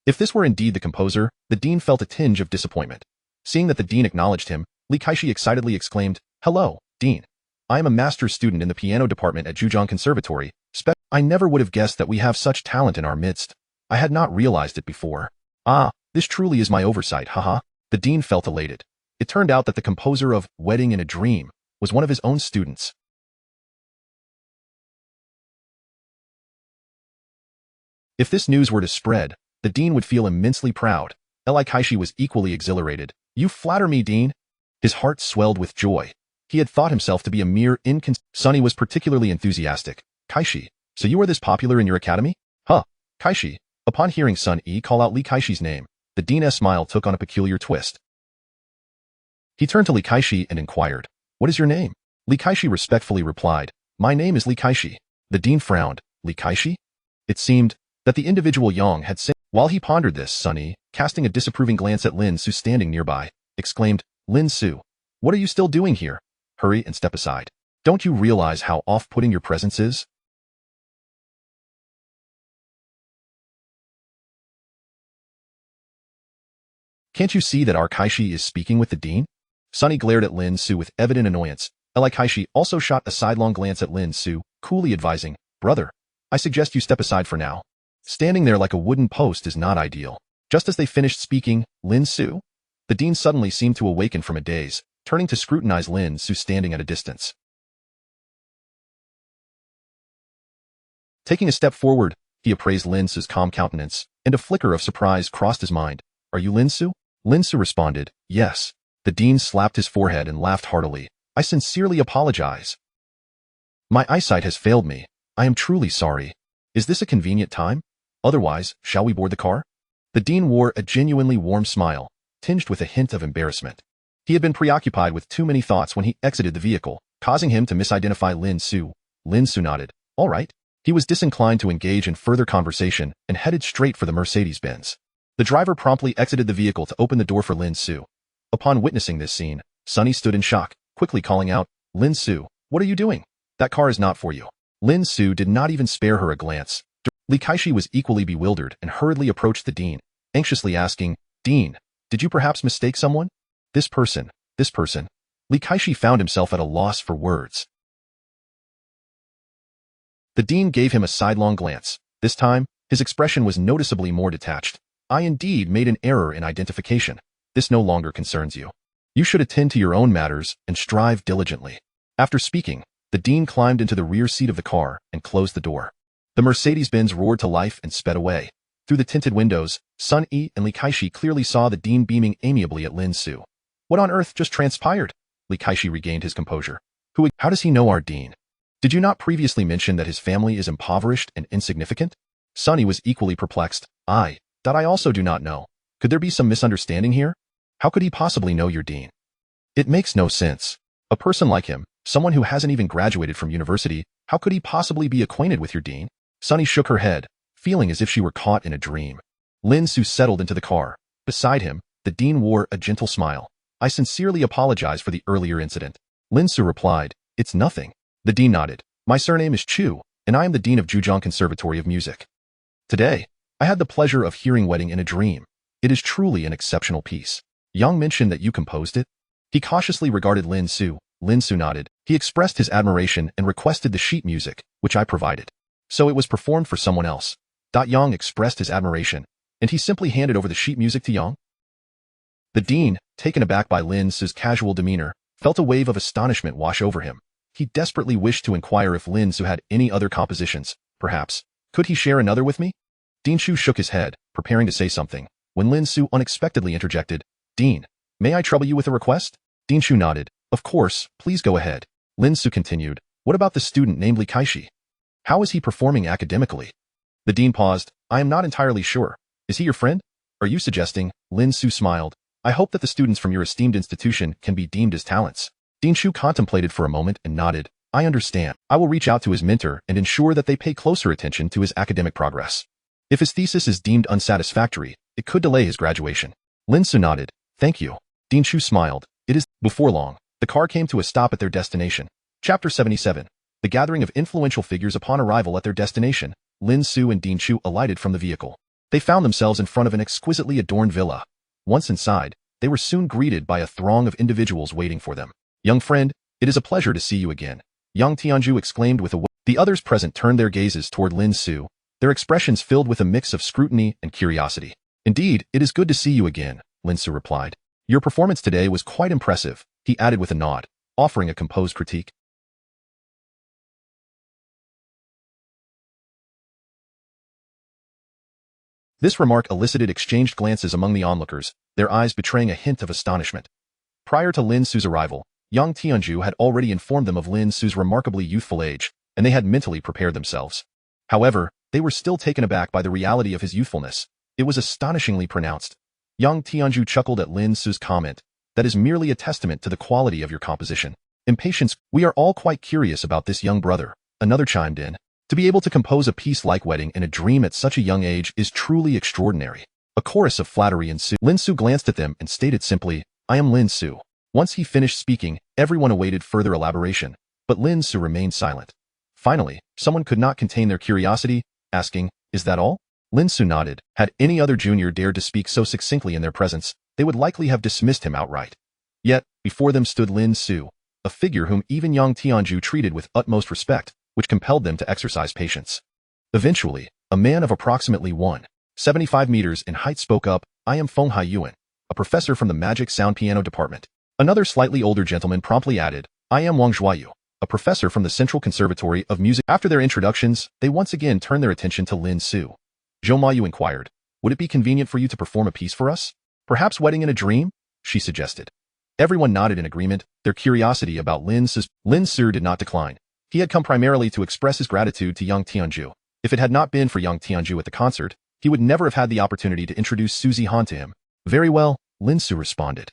If this were indeed the composer, the dean felt a tinge of disappointment. Seeing that the dean acknowledged him, Li Kaishi excitedly exclaimed, "Hello, dean. I am a master's student in the piano department at Zhujiang Conservatory. I never would have guessed that we have such talent in our midst. I had not realized it before. Ah, this truly is my oversight, haha." The dean felt elated. It turned out that the composer of Wedding in a Dream was one of his own students. If this news were to spread, the dean would feel immensely proud. Li Kaishi was equally exhilarated. "You flatter me, dean." His heart swelled with joy. He had thought himself to be a mere Sunny was particularly enthusiastic. "Kaishi, so you are this popular in your academy?" "Huh, Kaishi." Upon hearing Sun Yi call out Li Kaishi's name, the dean's smile took on a peculiar twist. He turned to Li Kaishi and inquired, "What is your name?" Li Kaishi respectfully replied, "My name is Li Kaishi." The dean frowned. "Li Kaishi?" It seemed that the individual Yang had said. While he pondered this, Sun Yi, casting a disapproving glance at Lin Ce standing nearby, exclaimed, "Lin Ce, what are you still doing here? Hurry and step aside. Don't you realize how off-putting your presence is?" "Can't you see that our Kaishi is speaking with the dean?" Sunny glared at Lin Ce with evident annoyance. Li Kaishi also shot a sidelong glance at Lin Ce, coolly advising, "Brother, I suggest you step aside for now. Standing there like a wooden post is not ideal." Just as they finished speaking, Lin Ce, the dean suddenly seemed to awaken from a daze, turning to scrutinize Lin Ce standing at a distance. Taking a step forward, he appraised Lin Ce's calm countenance, and a flicker of surprise crossed his mind. "Are you Lin Ce?" Lin Ce responded, "Yes." The dean slapped his forehead and laughed heartily. "I sincerely apologize. My eyesight has failed me. I am truly sorry. Is this a convenient time? Otherwise, shall we board the car?" The dean wore a genuinely warm smile, tinged with a hint of embarrassment. He had been preoccupied with too many thoughts when he exited the vehicle, causing him to misidentify Lin Ce. Lin Ce nodded. "All right." He was disinclined to engage in further conversation and headed straight for the Mercedes-Benz. The driver promptly exited the vehicle to open the door for Lin Ce. Upon witnessing this scene, Sunny stood in shock, quickly calling out, "Lin Ce, what are you doing? That car is not for you." Lin Ce did not even spare her a glance. Li Kaishi was equally bewildered and hurriedly approached the dean, anxiously asking, "Dean, did you perhaps mistake someone?" This person. Li Kaishi found himself at a loss for words. The dean gave him a sidelong glance. This time, his expression was noticeably more detached. "I indeed made an error in identification. This no longer concerns you. You should attend to your own matters and strive diligently. After speaking, the dean climbed into the rear seat of the car and closed the door. The Mercedes-Benz roared to life and sped away. Through the tinted windows, Sun Yi and Li Kaishi clearly saw the dean beaming amiably at Lin Ce. What on earth just transpired? Li Kaishi regained his composure. How does he know our dean? Did you not previously mention that his family is impoverished and insignificant? Sunny was equally perplexed. I also do not know. Could there be some misunderstanding here? How could he possibly know your dean? It makes no sense. A person like him, someone who hasn't even graduated from university, how could he possibly be acquainted with your dean? Sunny shook her head, feeling as if she were caught in a dream. Lin Ce settled into the car. Beside him, the dean wore a gentle smile. I sincerely apologize for the earlier incident. Lin Ce replied, It's nothing. The dean nodded. My surname is Chu, and I am the dean of Zhujiang Conservatory of Music. Today, I had the pleasure of hearing Wedding in a Dream. It is truly an exceptional piece. Yang mentioned that you composed it. He cautiously regarded Lin Ce. Lin Ce nodded. He expressed his admiration and requested the sheet music, which I provided. So it was performed for someone else. Yang expressed his admiration, and he simply handed over the sheet music to Yang. The dean, taken aback by Lin Ce's casual demeanor, felt a wave of astonishment wash over him. He desperately wished to inquire if Lin Ce had any other compositions. Perhaps, could he share another with me? Dean Chu shook his head, preparing to say something, when Lin Ce unexpectedly interjected, Dean, may I trouble you with a request? Dean Chu nodded. Of course, please go ahead. Lin Ce continued, what about the student named Li Kaishi? How is he performing academically? The dean paused. I am not entirely sure. Is he your friend? Are you suggesting? Lin Ce smiled. I hope that the students from your esteemed institution can be deemed as talents. Dean Chu contemplated for a moment and nodded. I understand. I will reach out to his mentor and ensure that they pay closer attention to his academic progress. If his thesis is deemed unsatisfactory, it could delay his graduation. Lin Ce nodded. Thank you. Dean Chu smiled. It is. Before long, the car came to a stop at their destination. Chapter 77. The gathering of influential figures upon arrival at their destination. Lin Ce and Dean Chu alighted from the vehicle. They found themselves in front of an exquisitely adorned villa. Once inside, they were soon greeted by a throng of individuals waiting for them. Young friend, it is a pleasure to see you again. Yang Tianju exclaimed with a The others present turned their gazes toward Lin Ce, their expressions filled with a mix of scrutiny and curiosity. Indeed, it is good to see you again, Lin Ce replied. Your performance today was quite impressive, he added with a nod, offering a composed critique. This remark elicited exchanged glances among the onlookers, their eyes betraying a hint of astonishment. Prior to Lin Ce's arrival, Yang Tianju had already informed them of Lin Ce's remarkably youthful age, and they had mentally prepared themselves. However, they were still taken aback by the reality of his youthfulness. It was astonishingly pronounced. Yang Tianju chuckled at Lin Ce's comment. That is merely a testament to the quality of your composition. Impatience, we are all quite curious about this young brother, another chimed in. To be able to compose a piece like Wedding in a Dream at such a young age is truly extraordinary. A chorus of flattery ensued. Lin Ce glanced at them and stated simply, I am Lin Ce. Once he finished speaking, everyone awaited further elaboration, but Lin Ce remained silent. Finally, someone could not contain their curiosity, asking, Is that all? Lin Ce nodded. Had any other junior dared to speak so succinctly in their presence, they would likely have dismissed him outright. Yet, before them stood Lin Ce, a figure whom even Yang Tianju treated with utmost respect, which compelled them to exercise patience. Eventually, a man of approximately 1.75 meters in height spoke up, I am Feng Haiyuan, a professor from the Magic Sound Piano Department. Another slightly older gentleman promptly added, I am Wang Zhuayu, a professor from the Central Conservatory of Music. After their introductions, they once again turned their attention to Lin Ce. Zhou Mayu inquired, would it be convenient for you to perform a piece for us? Perhaps Wedding in a Dream? She suggested. Everyone nodded in agreement, their curiosity about Lin Ce did not decline. He had come primarily to express his gratitude to Yang Tianju. If it had not been for Yang Tianju at the concert, he would never have had the opportunity to introduce Suzy Han to him. Very well, Lin Ce responded.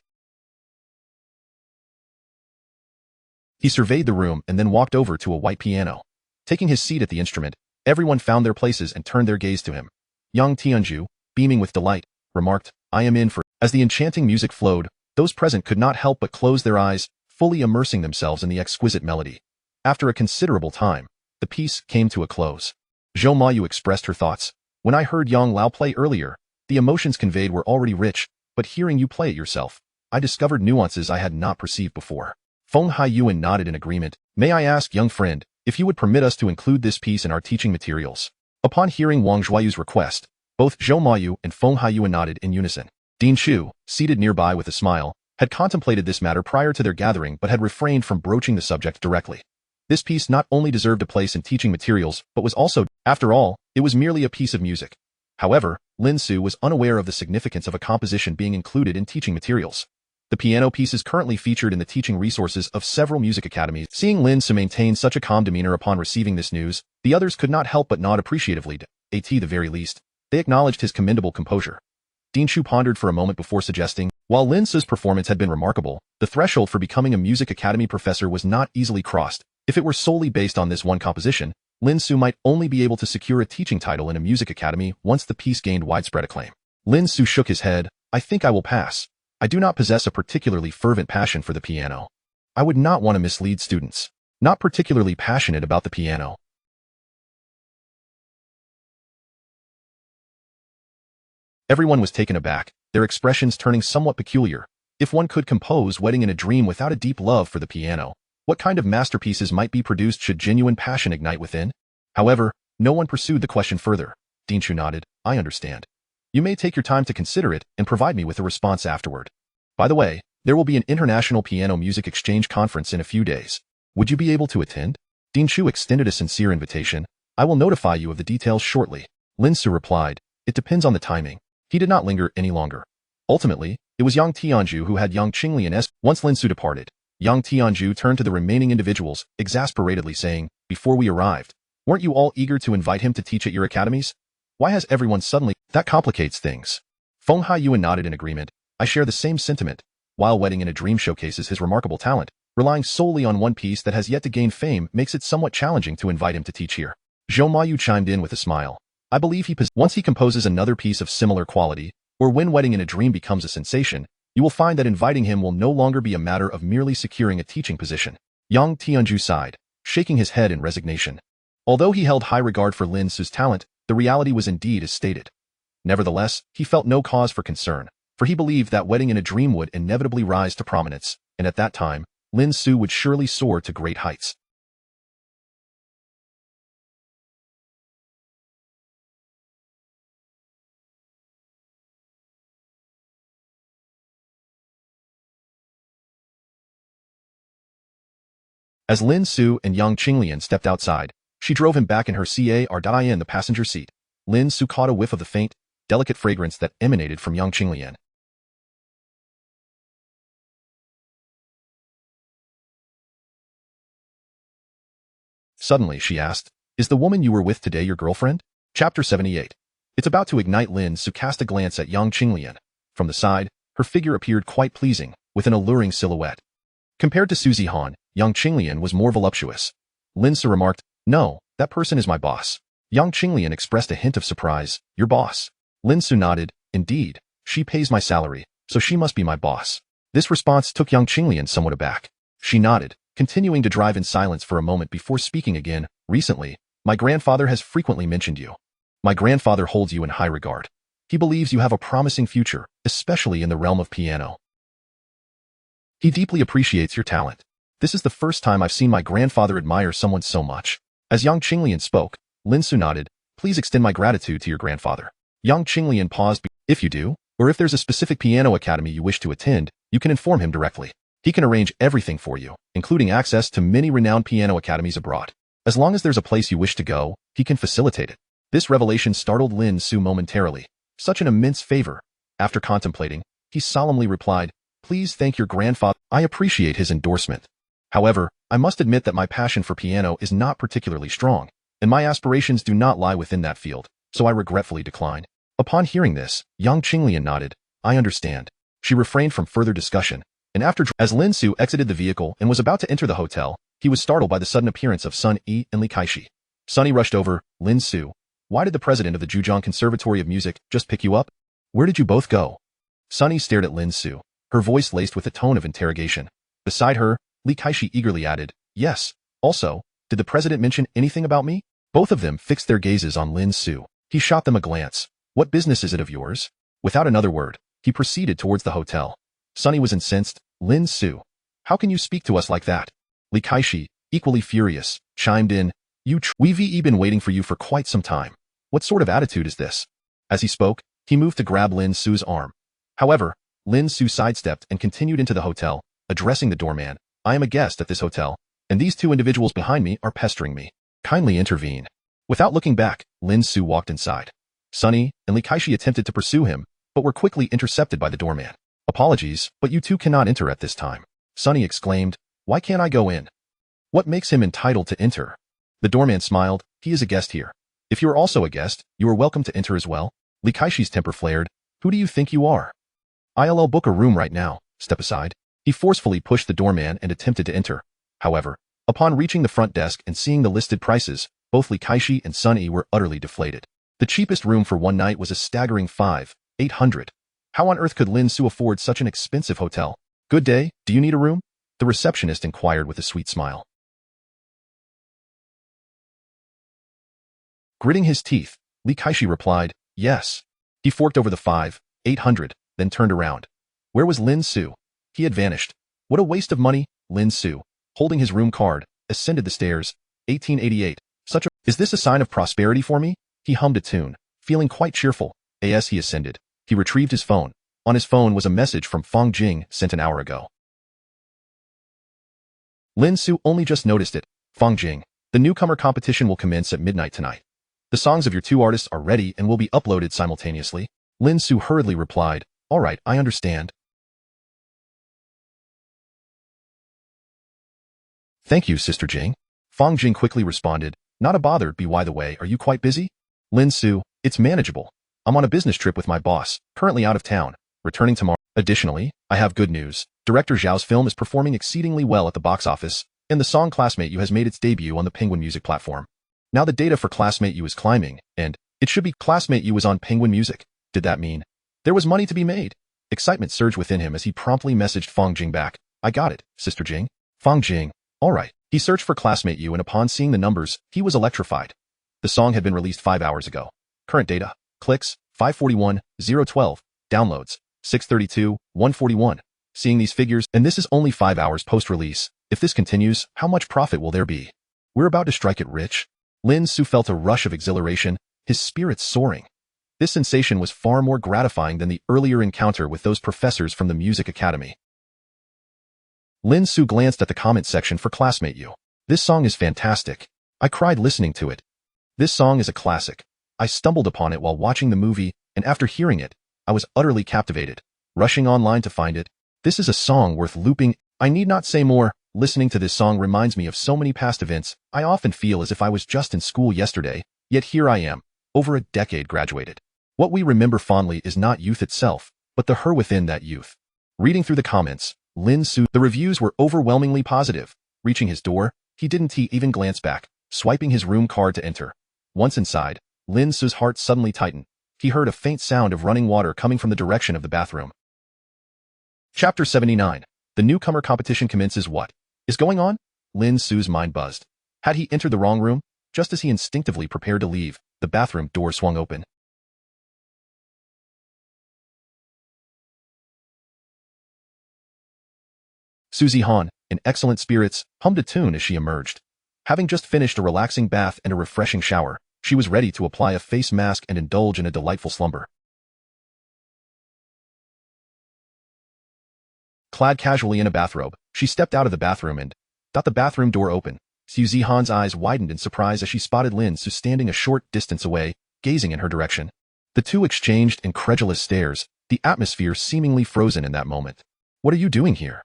He surveyed the room and then walked over to a white piano. Taking his seat at the instrument, everyone found their places and turned their gaze to him. Yang Tianju, beaming with delight, remarked, I am in for. As the enchanting music flowed, those present could not help but close their eyes, fully immersing themselves in the exquisite melody. After a considerable time, the piece came to a close. Zhou Mayu expressed her thoughts. When I heard Yang Lao play earlier, the emotions conveyed were already rich, but hearing you play it yourself, I discovered nuances I had not perceived before. Feng Haiyuan nodded in agreement. May I ask, young friend, if you would permit us to include this piece in our teaching materials? Upon hearing Wang Zhuayu's request, both Zhou Mayu and Feng Haiyuan nodded in unison. Dean Chu, seated nearby with a smile, had contemplated this matter prior to their gathering but had refrained from broaching the subject directly. This piece not only deserved a place in teaching materials but was also, after all, it was merely a piece of music. However, Lin Ce was unaware of the significance of a composition being included in teaching materials. The piano piece is currently featured in the teaching resources of several music academies. Seeing Lin Ce maintain such a calm demeanor upon receiving this news, the others could not help but nod appreciatively. At the very least, they acknowledged his commendable composure. Dinshu pondered for a moment before suggesting, while Lin Ce's performance had been remarkable, the threshold for becoming a music academy professor was not easily crossed. If it were solely based on this one composition, Lin Ce might only be able to secure a teaching title in a music academy once the piece gained widespread acclaim. Lin Ce shook his head. I think I will pass. I do not possess a particularly fervent passion for the piano. I would not want to mislead students. Not particularly passionate about the piano. Everyone was taken aback, their expressions turning somewhat peculiar. If one could compose Wedding in a Dream without a deep love for the piano, what kind of masterpieces might be produced should genuine passion ignite within? However, no one pursued the question further. Dinshu nodded. I understand. You may take your time to consider it and provide me with a response afterward. By the way, there will be an international piano music exchange conference in a few days. Would you be able to attend? Dinshu extended a sincere invitation. I will notify you of the details shortly. Lin Ce replied. It depends on the timing. He did not linger any longer. Ultimately, it was Yang Tianju who had Yang Qinglian. Once Lin Ce departed, Yang Tianju turned to the remaining individuals, exasperatedly saying, before we arrived, weren't you all eager to invite him to teach at your academies? Why has everyone suddenly? That complicates things. Feng Haiyuan nodded in agreement. I share the same sentiment. While Wedding in a Dream showcases his remarkable talent, relying solely on one piece that has yet to gain fame makes it somewhat challenging to invite him to teach here. Zhou Mayu chimed in with a smile. I believe once he composes another piece of similar quality, or when Wedding in a Dream becomes a sensation, you will find that inviting him will no longer be a matter of merely securing a teaching position. Yang Tianju sighed, shaking his head in resignation. Although he held high regard for Lin Ce's talent, the reality was indeed as stated. Nevertheless, he felt no cause for concern, for he believed that Wedding in a Dream would inevitably rise to prominence, and at that time, Lin Ce would surely soar to great heights. As Lin Ce and Yang Qinglian stepped outside, she drove him back in her car, the passenger seat. Lin Ce caught a whiff of the faint, delicate fragrance that emanated from Yang Qinglian. Suddenly, she asked, is the woman you were with today your girlfriend? Chapter 78. It's about to ignite. Lin Ce cast a glance at Yang Qinglian. From the side, her figure appeared quite pleasing, with an alluring silhouette. Compared to Suzy Han, Yang Qinglian was more voluptuous. Lin Ce remarked, no, that person is my boss. Yang Qinglian expressed a hint of surprise. Your boss? Lin Ce nodded. Indeed, she pays my salary, so she must be my boss. This response took Yang Qinglian somewhat aback. She nodded, continuing to drive in silence for a moment before speaking again. Recently, my grandfather has frequently mentioned you. My grandfather holds you in high regard. He believes you have a promising future, especially in the realm of piano. He deeply appreciates your talent. This is the first time I've seen my grandfather admire someone so much. As Yang Qinglian spoke, Lin Ce nodded. Please extend my gratitude to your grandfather. Yang Qinglian paused. If you do, or if there's a specific piano academy you wish to attend, you can inform him directly. He can arrange everything for you, including access to many renowned piano academies abroad. As long as there's a place you wish to go, he can facilitate it. This revelation startled Lin Ce momentarily. Such an immense favor. After contemplating, he solemnly replied, please thank your grandfather. I appreciate his endorsement. However, I must admit that my passion for piano is not particularly strong, and my aspirations do not lie within that field, so I regretfully decline. Upon hearing this, Yang Qinglian nodded. I understand. She refrained from further discussion, and as Lin Ce exited the vehicle and was about to enter the hotel, he was startled by the sudden appearance of Sun Yi and Li Kaishi. Sunny rushed over. Lin Ce, why did the president of the Zhejiang Conservatory of Music just pick you up? Where did you both go? Sunny stared at Lin Ce, her voice laced with a tone of interrogation. Beside her, Li Kaishi eagerly added, yes. Also, did the president mention anything about me? Both of them fixed their gazes on Lin Ce. He shot them a glance. What business is it of yours? Without another word, he proceeded towards the hotel. Sunny was incensed. Lin Ce, how can you speak to us like that? Li Kaishi, equally furious, chimed in, we've been waiting for you for quite some time. What sort of attitude is this? As he spoke, he moved to grab Lin Ce's arm. However, Lin Ce sidestepped and continued into the hotel, addressing the doorman. I am a guest at this hotel, and these two individuals behind me are pestering me. Kindly intervene. Without looking back, Lin Ce walked inside. Sunny and Li Kaishi attempted to pursue him, but were quickly intercepted by the doorman. Apologies, but you two cannot enter at this time. Sunny exclaimed, why can't I go in? What makes him entitled to enter? The doorman smiled, he is a guest here. If you are also a guest, you are welcome to enter as well. Li Kaishi's temper flared. Who do you think you are? I'll book a room right now. Step aside. He forcefully pushed the doorman and attempted to enter. However, upon reaching the front desk and seeing the listed prices, both Li Kaishi and Sunny were utterly deflated. The cheapest room for one night was a staggering 5,800. How on earth could Lin Ce afford such an expensive hotel? Good day, do you need a room? The receptionist inquired with a sweet smile. Gritting his teeth, Li Kaishi replied, yes. He forked over the 5,800, then turned around. Where was Lin Ce? He had vanished. What a waste of money. Lin Ce, holding his room card, ascended the stairs. 1888. Is this a sign of prosperity for me? He hummed a tune, feeling quite cheerful. As he ascended, he retrieved his phone. On his phone was a message from Fang Jing sent an hour ago. Lin Ce only just noticed it. Fang Jing, the newcomer competition will commence at midnight tonight. The songs of your two artists are ready and will be uploaded simultaneously. Lin Ce hurriedly replied, all right, I understand. Thank you, Sister Jing. Fang Jing quickly responded, not a bother, by the way, are you quite busy? Lin Ce, it's manageable. I'm on a business trip with my boss, currently out of town, returning tomorrow. Additionally, I have good news. Director Zhao's film is performing exceedingly well at the box office, and the song Classmate You has made its debut on the Penguin Music platform. Now the data for Classmate You is climbing, and it should be Classmate You is on Penguin Music. Did that mean there was money to be made? Excitement surged within him as he promptly messaged Fang Jing back. I got it, Sister Jing. Fang Jing, all right. He searched for Classmate You and upon seeing the numbers, he was electrified. The song had been released 5 hours ago. Current data, clicks, 541, 012, downloads, 632, 141. Seeing these figures, and this is only 5 hours post-release. If this continues, how much profit will there be? We're about to strike it rich. Lin Ce felt a rush of exhilaration, his spirits soaring. This sensation was far more gratifying than the earlier encounter with those professors from the music academy. Lin Ce glanced at the comment section for Classmate You. This song is fantastic. I cried listening to it. This song is a classic. I stumbled upon it while watching the movie, and after hearing it, I was utterly captivated, rushing online to find it. This is a song worth looping. I need not say more. Listening to this song reminds me of so many past events. I often feel as if I was just in school yesterday, yet here I am, over a decade graduated. What we remember fondly is not youth itself, but the her within that youth. Reading through the comments, Lin Ce, the reviews were overwhelmingly positive. Reaching his door, he didn't even glance back, swiping his room card to enter. Once inside, Lin Ce's heart suddenly tightened. He heard a faint sound of running water coming from the direction of the bathroom. Chapter 79. The newcomer competition commences. What is going on? Lin Ce's mind buzzed. Had he entered the wrong room? Just as he instinctively prepared to leave, the bathroom door swung open. Suzy Han, in excellent spirits, hummed a tune as she emerged. Having just finished a relaxing bath and a refreshing shower, she was ready to apply a face mask and indulge in a delightful slumber. Clad casually in a bathrobe, she stepped out of the bathroom and the bathroom door open. Suzy Han's eyes widened in surprise as she spotted Lin Ce standing a short distance away, gazing in her direction. The two exchanged incredulous stares, the atmosphere seemingly frozen in that moment. What are you doing here?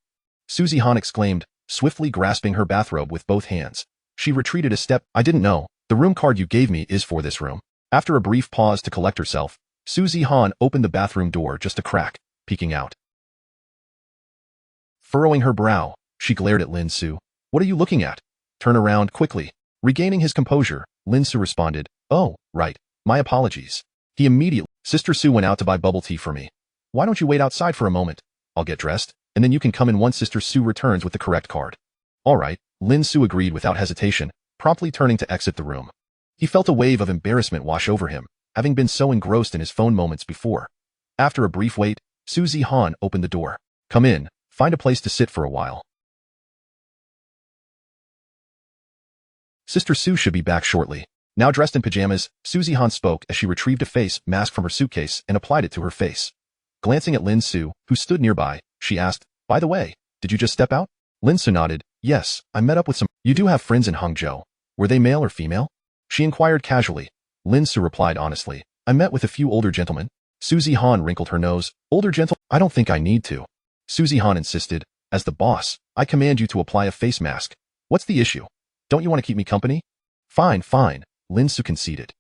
Suzy Han exclaimed, swiftly grasping her bathrobe with both hands. She retreated a step. I didn't know. The room card you gave me is for this room. After a brief pause to collect herself, Suzy Han opened the bathroom door just a crack, peeking out. Furrowing her brow, she glared at Lin Ce. What are you looking at? Turn around quickly. Regaining his composure, Lin Ce responded, oh, right. My apologies. He immediately, Sister Sue went out to buy bubble tea for me. Why don't you wait outside for a moment? I'll get dressed, and then you can come in once Sister Sue returns with the correct card. All right, Lin Ce agreed without hesitation, promptly turning to exit the room. He felt a wave of embarrassment wash over him, having been so engrossed in his phone moments before. After a brief wait, Suzy Han opened the door. Come in, find a place to sit for a while. Sister Sue should be back shortly. Now dressed in pajamas, Suzy Han spoke as she retrieved a face mask from her suitcase and applied it to her face. Glancing at Lin Ce, who stood nearby, she asked, "By the way, did you just step out?" Lin Ce nodded. "Yes, I met up with some." "You do have friends in Hangzhou. Were they male or female?" she inquired casually. Lin Ce replied honestly, "I met with a few older gentlemen." Suzy Han wrinkled her nose. "Older gentle? I don't think I need to." Suzy Han insisted, "As the boss, I command you to apply a face mask. What's the issue? Don't you want to keep me company?" Fine, Lin Ce conceded.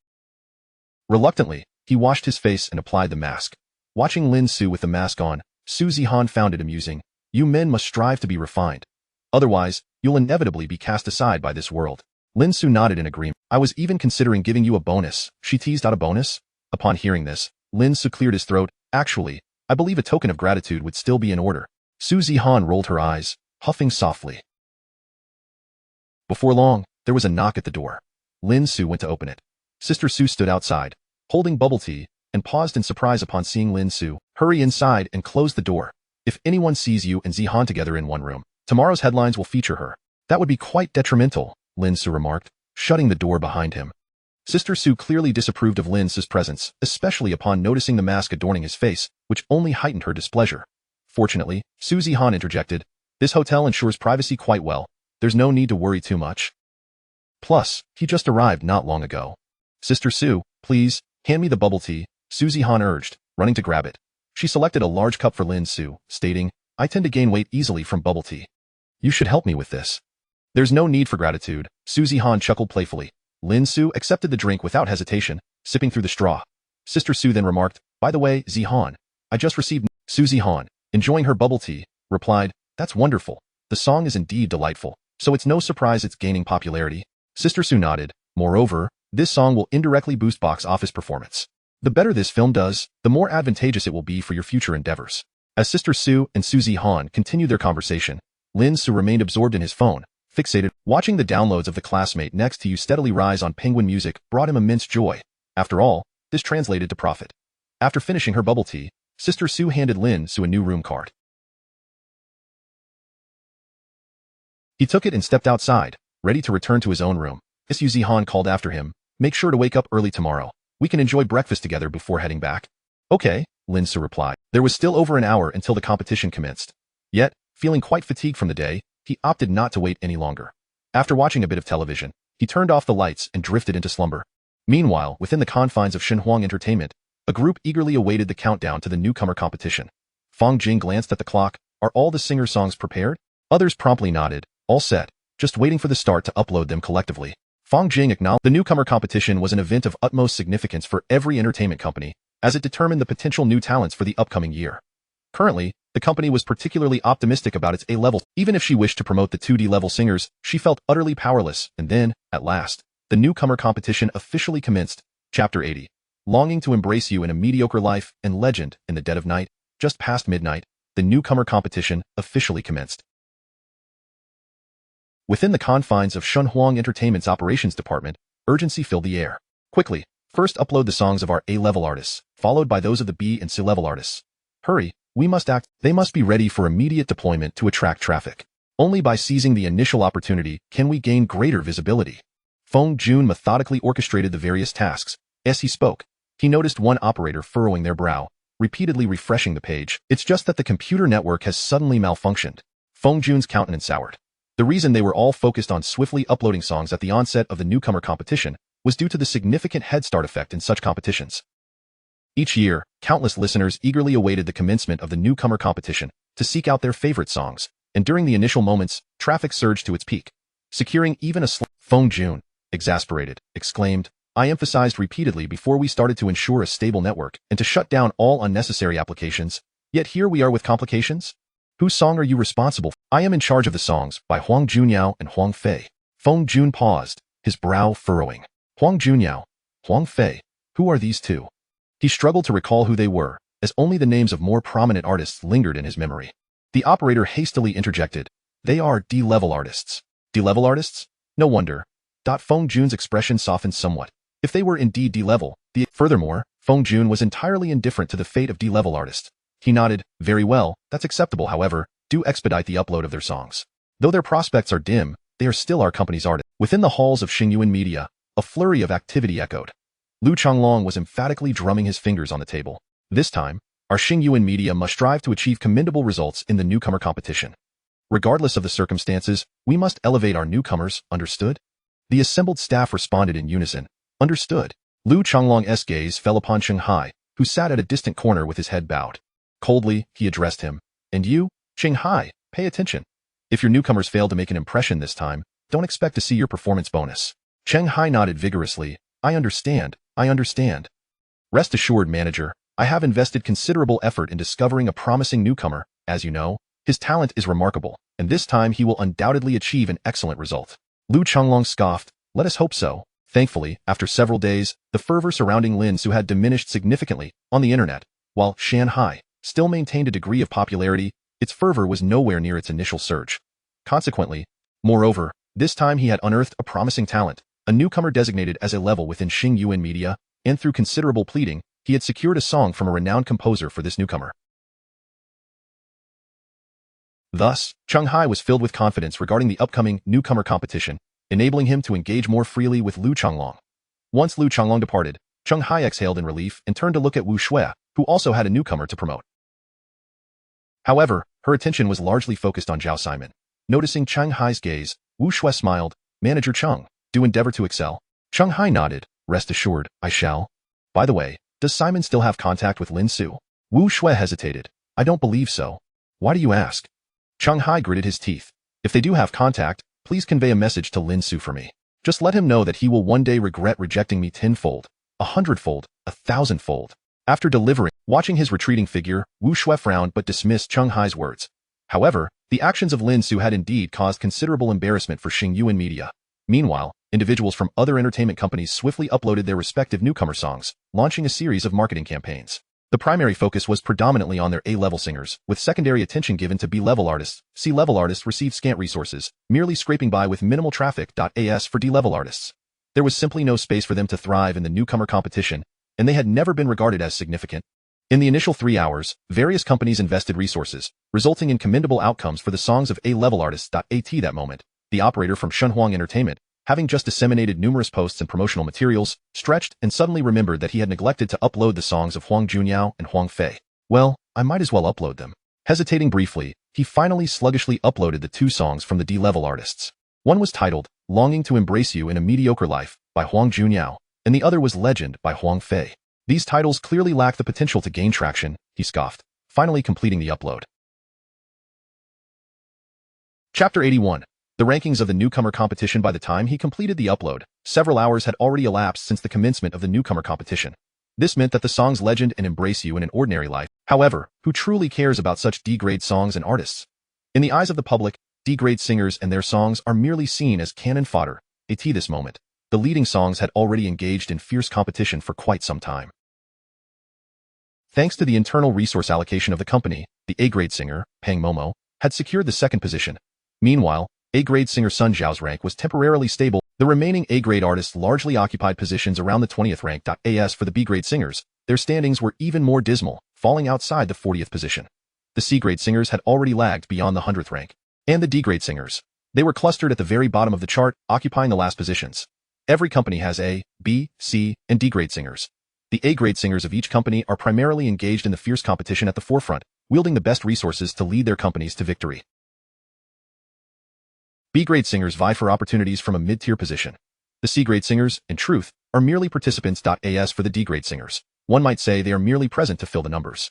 Reluctantly, he washed his face and applied the mask. Watching Lin Ce with the mask on, Suzy Han found it amusing. "You men must strive to be refined. Otherwise, you'll inevitably be cast aside by this world." Lin Ce nodded in agreement. "I was even considering giving you a bonus." She teased out a bonus. Upon hearing this, Lin Ce cleared his throat. "Actually, I believe a token of gratitude would still be in order." Suzy Han rolled her eyes, huffing softly. Before long, there was a knock at the door. Lin Ce went to open it. Sister Su stood outside, holding bubble tea, and paused in surprise upon seeing Lin Ce. "Hurry inside and close the door. If anyone sees you and Zihan together in one room, tomorrow's headlines will feature her." "That would be quite detrimental," Lin Ce remarked, shutting the door behind him. Sister Su clearly disapproved of Lin Ce's presence, especially upon noticing the mask adorning his face, which only heightened her displeasure. Fortunately, Suzy Han interjected, "This hotel ensures privacy quite well. There's no need to worry too much. Plus, he just arrived not long ago." "Sister Su, please, hand me the bubble tea," Suzy Han urged, running to grab it. She selected a large cup for Lin Ce, stating, "I tend to gain weight easily from bubble tea. You should help me with this." "There's no need for gratitude," Suzy Han chuckled playfully. Lin Ce accepted the drink without hesitation, sipping through the straw. Sister Su then remarked, "By the way, Zihan, I just received." Suzy Han, enjoying her bubble tea, replied, "That's wonderful. The song is indeed delightful, so it's no surprise it's gaining popularity." Sister Su nodded. "Moreover, this song will indirectly boost box office performance. The better this film does, the more advantageous it will be for your future endeavors." As Sister Su and Suzy Han continued their conversation, Lin Ce remained absorbed in his phone, fixated. Watching the downloads of The Classmate Next to You steadily rise on Penguin Music brought him immense joy. After all, this translated to profit. After finishing her bubble tea, Sister Su handed Lin Ce a new room card. He took it and stepped outside, ready to return to his own room. Suzy Han called after him, "Make sure to wake up early tomorrow. We can enjoy breakfast together before heading back." "Okay," Lin Ce replied. There was still over an hour until the competition commenced. Yet, feeling quite fatigued from the day, he opted not to wait any longer. After watching a bit of television, he turned off the lights and drifted into slumber. Meanwhile, within the confines of Shenhuang Entertainment, a group eagerly awaited the countdown to the newcomer competition. Fang Jing glanced at the clock. "Are all the singer songs prepared?" Others promptly nodded. "All set, just waiting for the start to upload them collectively." Fang Jing acknowledged. The newcomer competition was an event of utmost significance for every entertainment company, as it determined the potential new talents for the upcoming year. Currently, the company was particularly optimistic about its A-level. Even if she wished to promote the 2D-level singers, she felt utterly powerless, and then, at last, the newcomer competition officially commenced. Chapter 80. Longing to embrace you in a mediocre life and legend in the dead of night, just past midnight, the newcomer competition officially commenced. Within the confines of Shenhuang Entertainment's operations department, urgency filled the air. "Quickly, first upload the songs of our A-level artists, followed by those of the B and C-level artists. Hurry, we must act. They must be ready for immediate deployment to attract traffic. Only by seizing the initial opportunity can we gain greater visibility." Feng Jun methodically orchestrated the various tasks. As he spoke, he noticed one operator furrowing their brow, repeatedly refreshing the page. "It's just that the computer network has suddenly malfunctioned." Feng Jun's countenance soured. The reason they were all focused on swiftly uploading songs at the onset of the newcomer competition was due to the significant head start effect in such competitions. Each year, countless listeners eagerly awaited the commencement of the newcomer competition to seek out their favorite songs, and during the initial moments, traffic surged to its peak. Securing even a Feng Jun, exasperated, exclaimed, "I emphasized repeatedly before we started to ensure a stable network and to shut down all unnecessary applications, yet here we are with complications? Whose song are you responsible for?" "I am in charge of the songs by Huang Junyao and Huang Fei." Feng Jun paused, his brow furrowing. Huang Junyao, Huang Fei, who are these two? He struggled to recall who they were, as only the names of more prominent artists lingered in his memory. The operator hastily interjected, "They are D-level artists." D-level artists? No wonder. Feng Jun's expression softened somewhat. If they were indeed D-level, Furthermore, Feng Jun was entirely indifferent to the fate of D-level artists. He nodded, "Very well, that's acceptable. However, do expedite the upload of their songs. Though their prospects are dim, they are still our company's artists." Within the halls of Xingyuan Media, a flurry of activity echoed. Lu Changlong was emphatically drumming his fingers on the table. This time, Our Xingyuan media must strive to achieve commendable results in the newcomer competition. Regardless of the circumstances, we must elevate our newcomers, understood? The assembled staff responded in unison, understood. Lu Changlong's gaze fell upon Cheng Hai, who sat at a distant corner with his head bowed. Coldly, he addressed him. And you, Cheng Hai, pay attention. If your newcomers fail to make an impression this time, don't expect to see your performance bonus. Cheng Hai nodded vigorously. I understand. Rest assured, manager, I have invested considerable effort in discovering a promising newcomer. As you know, his talent is remarkable, and this time he will undoubtedly achieve an excellent result. Lu Changlong scoffed. Let us hope so. Thankfully, after several days, the fervor surrounding Lin Ce had diminished significantly on the internet. While Shanghai still maintained a degree of popularity, its fervor was nowhere near its initial surge. Consequently, moreover, this time he had unearthed a promising talent, a newcomer designated as a level within Xingyuan media, and through considerable pleading, he had secured a song from a renowned composer for this newcomer. Thus, Cheng Hai was filled with confidence regarding the upcoming newcomer competition, enabling him to engage more freely with Lu Changlong. Once Lu Changlong departed, Cheng Hai exhaled in relief and turned to look at Wu Shui, who also had a newcomer to promote. However, her attention was largely focused on Zhao Siman. Noticing Cheng Hai's gaze, Wu Shui smiled. Manager Cheng, do endeavor to excel. Cheng Hai nodded. Rest assured, I shall. By the way, does Siman still have contact with Lin Ce? Wu Shui hesitated. I don't believe so. Why do you ask? Cheng Hai gritted his teeth. If they do have contact, please convey a message to Lin Ce for me. Just let him know that he will one day regret rejecting me tenfold, 100-fold, 1,000-fold. After watching his retreating figure, Wu Shui frowned but dismissed Cheng Hai's words. However, the actions of Lin Ce had indeed caused considerable embarrassment for Xingyuan media. Meanwhile, individuals from other entertainment companies swiftly uploaded their respective newcomer songs, launching a series of marketing campaigns. The primary focus was predominantly on their A-level singers, with secondary attention given to B-level artists. C-level artists received scant resources, merely scraping by with minimal traffic. As for D-level artists, there was simply no space for them to thrive in the newcomer competition, and they had never been regarded as significant. In the initial 3 hours, various companies invested resources, resulting in commendable outcomes for the songs of A-level artists. At that moment, the operator from Shunhuang Entertainment, having just disseminated numerous posts and promotional materials, stretched and suddenly remembered that he had neglected to upload the songs of Huang Junyao and Huang Fei. Well, I might as well upload them. Hesitating briefly, he finally sluggishly uploaded the 2 songs from the D-level artists. One was titled, Longing to Embrace You in a Mediocre Life, by Huang Junyao, and the other was Legend by Huang Fei. These titles clearly lack the potential to gain traction, he scoffed, finally completing the upload. Chapter 81. The rankings of the newcomer competition. By the time he completed the upload, several hours had already elapsed since the commencement of the newcomer competition. This meant that the songs Legend and Embrace You in an Ordinary Life, however, who truly cares about such D-grade songs and artists? In the eyes of the public, D-grade singers and their songs are merely seen as cannon fodder. At this moment, the leading songs had already engaged in fierce competition for quite some time. Thanks to the internal resource allocation of the company, the A-grade singer, Pang Momo, had secured the second position. Meanwhile, A-grade singer Sun Zhao's rank was temporarily stable. The remaining A-grade artists largely occupied positions around the 20th rank. As for the B-grade singers, their standings were even more dismal, falling outside the 40th position. The C-grade singers had already lagged beyond the 100th rank. And the D-grade singers, they were clustered at the very bottom of the chart, occupying the last positions. Every company has A, B, C, and D-grade singers. The A-grade singers of each company are primarily engaged in the fierce competition at the forefront, wielding the best resources to lead their companies to victory. B-grade singers vie for opportunities from a mid-tier position. The C-grade singers, in truth, are merely participants. As for the D-grade singers, one might say they are merely present to fill the numbers.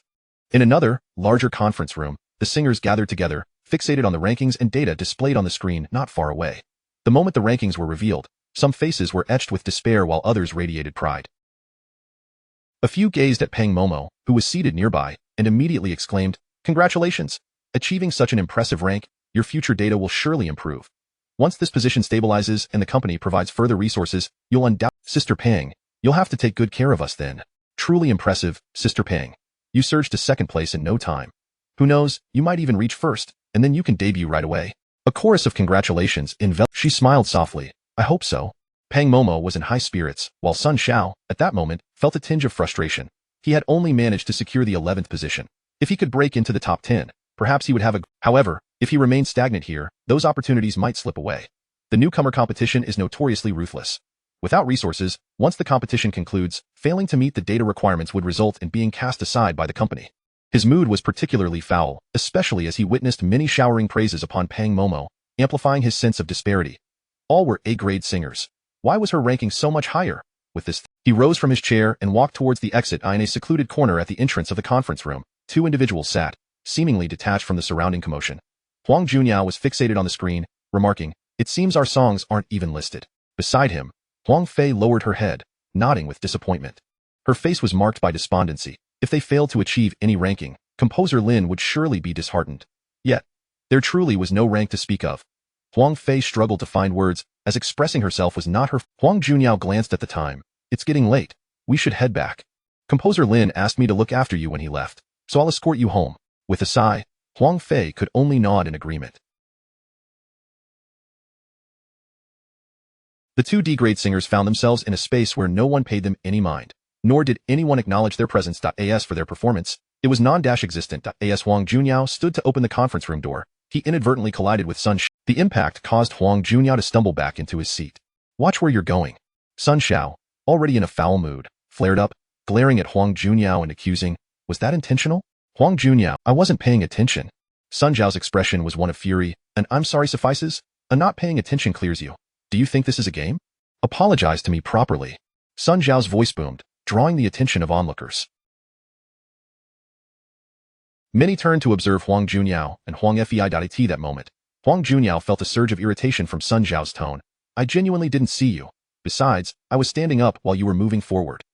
In another, larger conference room, the singers gathered together, fixated on the rankings and data displayed on the screen not far away. The moment the rankings were revealed, some faces were etched with despair while others radiated pride. A few gazed at Pang Momo, who was seated nearby, and immediately exclaimed, Congratulations! Achieving such an impressive rank, your future data will surely improve. Once this position stabilizes and the company provides further resources, you'll undoubtedly... Sister Pang, you'll have to take good care of us then. Truly impressive, Sister Pang. You surged to second place in no time. Who knows, you might even reach first, and then you can debut right away. A chorus of congratulations enveloped. She smiled softly. I hope so. Pang Momo was in high spirits, while Sun Xiao, at that moment, felt a tinge of frustration. He had only managed to secure the 11th position. If he could break into the top 10, perhaps he would have a... However, if he remained stagnant here, those opportunities might slip away. The newcomer competition is notoriously ruthless. Without resources, once the competition concludes, failing to meet the data requirements would result in being cast aside by the company. His mood was particularly foul, especially as he witnessed many showering praises upon Pang Momo, amplifying his sense of disparity. All were A-grade singers. Why was her ranking so much higher? With this, he rose from his chair and walked towards the exit. In a secluded corner at the entrance of the conference room, two individuals sat, seemingly detached from the surrounding commotion. Huang Junyao was fixated on the screen, remarking, "It seems our songs aren't even listed." Beside him, Huang Fei lowered her head, nodding with disappointment. Her face was marked by despondency. If they failed to achieve any ranking, composer Lin would surely be disheartened. Yet, there truly was no rank to speak of. Huang Fei struggled to find words, as expressing herself was not her. Huang Junyao glanced at the time. "It's getting late. We should head back. Composer Lin asked me to look after you when he left, so I'll escort you home." With a sigh, Huang Fei could only nod in agreement. The two D-grade singers found themselves in a space where no one paid them any mind, nor did anyone acknowledge their presence. As for their performance, it was non-existent. As Huang Junyao stood to open the conference room door, he inadvertently collided with Sun Xiao. The impact caused Huang Junyao to stumble back into his seat. "Watch where you're going." Sun Xiao, already in a foul mood, flared up, glaring at Huang Junyao and accusing, "Was that intentional?" Huang Junyao, "I wasn't paying attention." Sun Xiao's expression was one of fury, and "I'm sorry" suffices. A not paying attention clears you. Do you think this is a game? Apologize to me properly. Sun Xiao's voice boomed, drawing the attention of onlookers. Many turned to observe Huang Junyao and Huang Fei. At that moment, Huang Junyao felt a surge of irritation from Sun Xiao's tone. "I genuinely didn't see you. Besides, I was standing up while you were moving forward."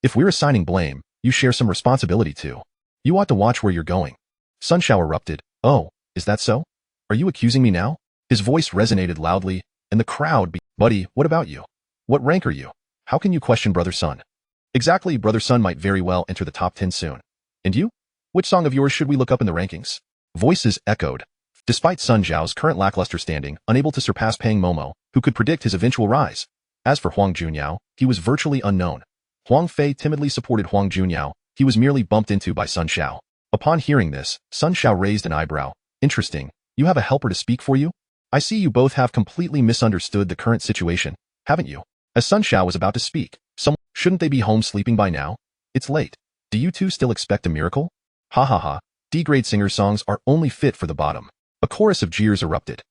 If we're assigning blame, you share some responsibility too. You ought to watch where you're going. Sun Xiao erupted. "Oh, is that so? Are you accusing me now?" His voice resonated loudly, and the crowd "Buddy, what about you? What rank are you? How can you question Brother Sun?" "Exactly, Brother Sun might very well enter the top 10 soon. And you? Which song of yours should we look up in the rankings?" Voices echoed. Despite Sun Xiao's current lackluster standing, unable to surpass Pang Momo, who could predict his eventual rise. As for Huang Junyao, he was virtually unknown. Huang Fei timidly supported Huang Junyao. He was merely bumped into by Sun Xiao. Upon hearing this, Sun Xiao raised an eyebrow. "Interesting. You have a helper to speak for you? I see you both have completely misunderstood the current situation, haven't you?" As Sun Xiao was about to speak, "Shouldn't they be home sleeping by now? It's late. Do you two still expect a miracle? Ha ha ha. D-grade singers' songs are only fit for the bottom." A chorus of jeers erupted.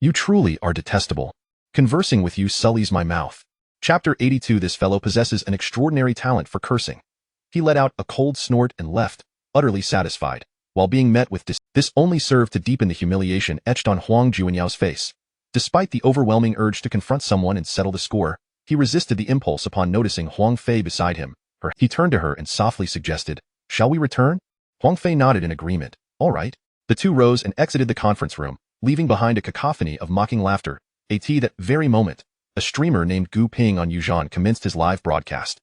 "You truly are detestable. Conversing with you sullies my mouth." Chapter 82. This fellow possesses an extraordinary talent for cursing. He let out a cold snort and left, utterly satisfied, while being met with this only served to deepen the humiliation etched on Huang Junyao's face. Despite the overwhelming urge to confront someone and settle the score, he resisted the impulse upon noticing Huang Fei beside him. He turned to her and softly suggested, "Shall we return?" Huang Fei nodded in agreement. "All right." The two rose and exited the conference room, leaving behind a cacophony of mocking laughter. At that very moment, a streamer named Gu Ping on Yuzhan commenced his live broadcast.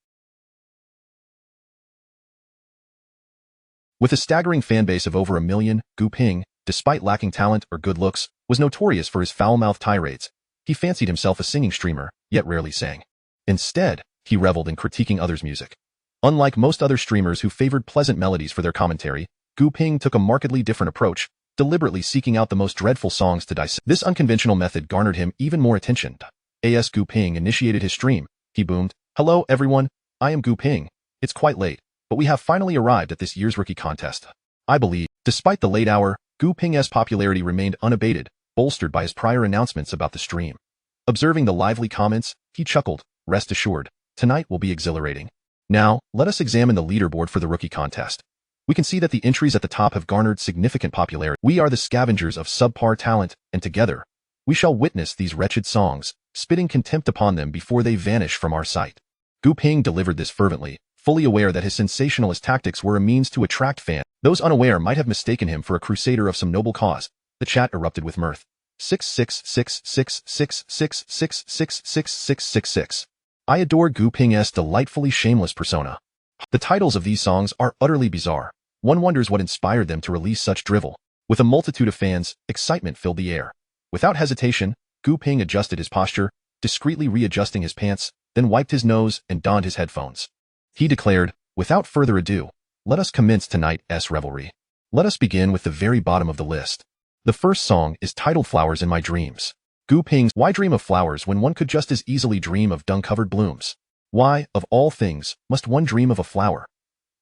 With a staggering fanbase of over 1 million, Gu Ping, despite lacking talent or good looks, was notorious for his foul-mouthed tirades. He fancied himself a singing streamer, yet rarely sang. Instead, he reveled in critiquing others' music. Unlike most other streamers who favored pleasant melodies for their commentary, Gu Ping took a markedly different approach, deliberately seeking out the most dreadful songs to dissect. This unconventional method garnered him even more attention. As Gu Ping initiated his stream, he boomed, "Hello everyone, I am Gu Ping. It's quite late, but we have finally arrived at this year's rookie contest. I believe." Despite the late hour, Gu Ping's popularity remained unabated, bolstered by his prior announcements about the stream. Observing the lively comments, he chuckled, "Rest assured, tonight will be exhilarating." Now, let us examine the leaderboard for the rookie contest. We can see that the entries at the top have garnered significant popularity. We are the scavengers of subpar talent, and together, we shall witness these wretched songs, spitting contempt upon them before they vanish from our sight. Gu Ping delivered this fervently, fully aware that his sensationalist tactics were a means to attract fans. Those unaware might have mistaken him for a crusader of some noble cause. The chat erupted with mirth. 6666666666666. I adore Gu Ping's delightfully shameless persona. The titles of these songs are utterly bizarre. One wonders what inspired them to release such drivel. With a multitude of fans, excitement filled the air. Without hesitation, Gu Ping adjusted his posture, discreetly readjusting his pants, then wiped his nose and donned his headphones. He declared, "Without further ado, let us commence tonight's revelry. Let us begin with the very bottom of the list. The first song is titled Flowers in My Dreams. Gu Ping's Why Dream of Flowers when one could just as easily dream of dung-covered blooms? Why, of all things, must one dream of a flower?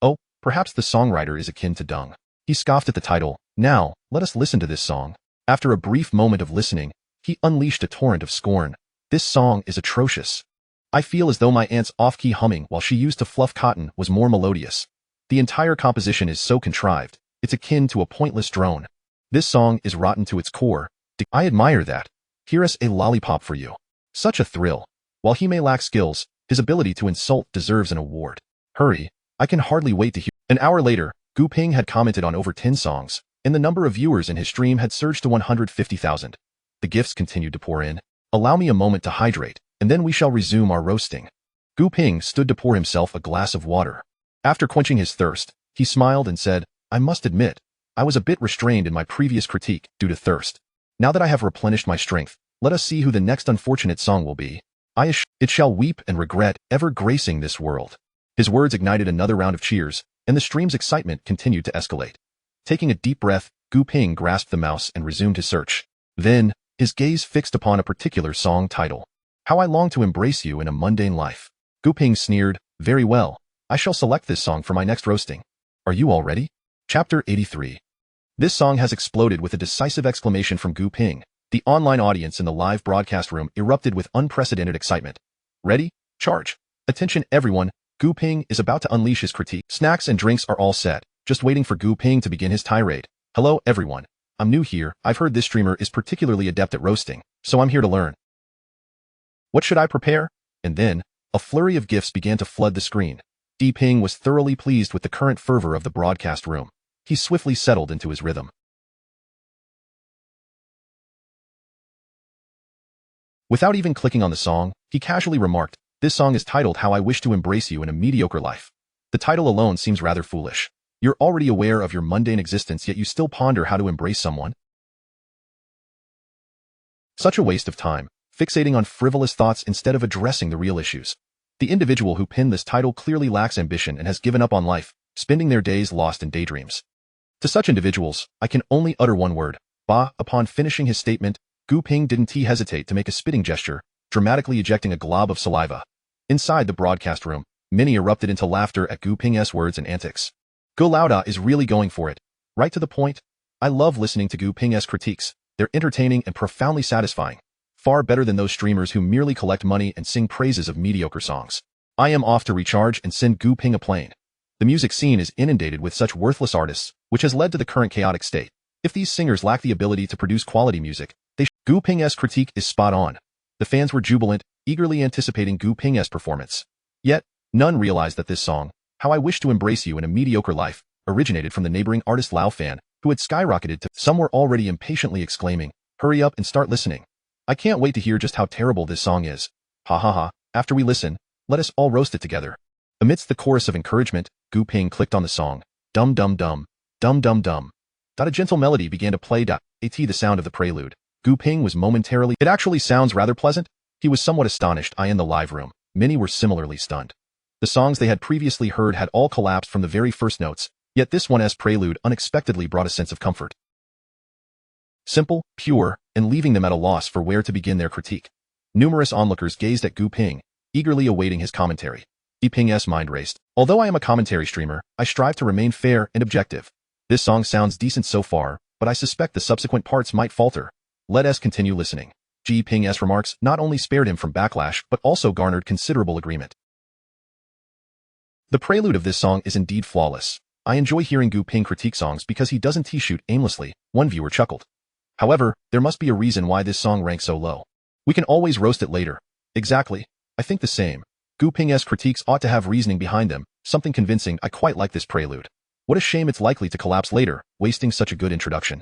Oh, perhaps the songwriter is akin to dung. He scoffed at the title. Now, let us listen to this song. After a brief moment of listening, he unleashed a torrent of scorn. This song is atrocious. I feel as though my aunt's off-key humming while she used to fluff cotton was more melodious. The entire composition is so contrived, it's akin to a pointless drone. This song is rotten to its core. I admire that. Here is a lollipop for you. Such a thrill. While he may lack skills, his ability to insult deserves an award. Hurry, I can hardly wait to hear. An hour later, Gu Ping had commented on over 10 songs, and the number of viewers in his stream had surged to 150,000. The gifts continued to pour in. Allow me a moment to hydrate, and then we shall resume our roasting. Gu Ping stood to pour himself a glass of water. After quenching his thirst, he smiled and said, I must admit, I was a bit restrained in my previous critique due to thirst. Now that I have replenished my strength, let us see who the next unfortunate song will be. It shall weep and regret ever gracing this world. His words ignited another round of cheers, and the stream's excitement continued to escalate. Taking a deep breath, Gu Ping grasped the mouse and resumed his search. Then, his gaze fixed upon a particular song title. How I Long to Embrace You in a Mundane Life. Gu Ping sneered, Very well, I shall select this song for my next roasting. Are you all ready? Chapter 83. This song has exploded with a decisive exclamation from Gu Ping. The online audience in the live broadcast room erupted with unprecedented excitement. Ready? Charge. Attention everyone, Gu Ping is about to unleash his critique. Snacks and drinks are all set, just waiting for Gu Ping to begin his tirade. Hello everyone, I'm new here. I've heard this streamer is particularly adept at roasting, so I'm here to learn. What should I prepare? And then, a flurry of gifts began to flood the screen. Gu Ping was thoroughly pleased with the current fervor of the broadcast room. He swiftly settled into his rhythm. Without even clicking on the song, he casually remarked, This song is titled How I Wish to Embrace You in a Mediocre Life. The title alone seems rather foolish. You're already aware of your mundane existence, yet you still ponder how to embrace someone? Such a waste of time, fixating on frivolous thoughts instead of addressing the real issues. The individual who penned this title clearly lacks ambition and has given up on life, spending their days lost in daydreams. To such individuals, I can only utter one word. Bah. Upon finishing his statement, Gu Ping didn't hesitate to make a spitting gesture, dramatically ejecting a glob of saliva. Inside the broadcast room, many erupted into laughter at Gu Ping's words and antics. Gu Lauda is really going for it. Right to the point. I love listening to Gu Ping's critiques. They're entertaining and profoundly satisfying. Far better than those streamers who merely collect money and sing praises of mediocre songs. I am off to recharge and send Gu Ping a plane. The music scene is inundated with such worthless artists, which has led to the current chaotic state. If these singers lack the ability to produce quality music, Gu Ping's critique is spot on. The fans were jubilant, eagerly anticipating Gu Ping's performance. Yet, none realized that this song, How I Wish to Embrace You in a Mediocre Life, originated from the neighboring artist Lao Fan, who had skyrocketed to. Some were already impatiently exclaiming, Hurry up and start listening. I can't wait to hear just how terrible this song is. Ha ha ha, after we listen, let us all roast it together. Amidst the chorus of encouragement, Gu Ping clicked on the song, Dum Dum Dum, Dum Dum Dum. A gentle melody began to play. At the sound of the prelude, Gu Ping was momentarily. It actually sounds rather pleasant. He was somewhat astonished. In the live room, many were similarly stunned. The songs they had previously heard had all collapsed from the very first notes, yet this one's prelude unexpectedly brought a sense of comfort. Simple, pure, and leaving them at a loss for where to begin their critique. Numerous onlookers gazed at Gu Ping, eagerly awaiting his commentary. Gu Ping's mind raced. Although I am a commentary streamer, I strive to remain fair and objective. This song sounds decent so far, but I suspect the subsequent parts might falter. Let us continue listening. Gu Ping's remarks not only spared him from backlash, but also garnered considerable agreement. The prelude of this song is indeed flawless. I enjoy hearing Gu Ping critique songs because he doesn't shoot aimlessly, one viewer chuckled. However, there must be a reason why this song ranks so low. We can always roast it later. Exactly. I think the same. Gu Ping's critiques ought to have reasoning behind them, something convincing. I quite like this prelude. What a shame it's likely to collapse later, wasting such a good introduction.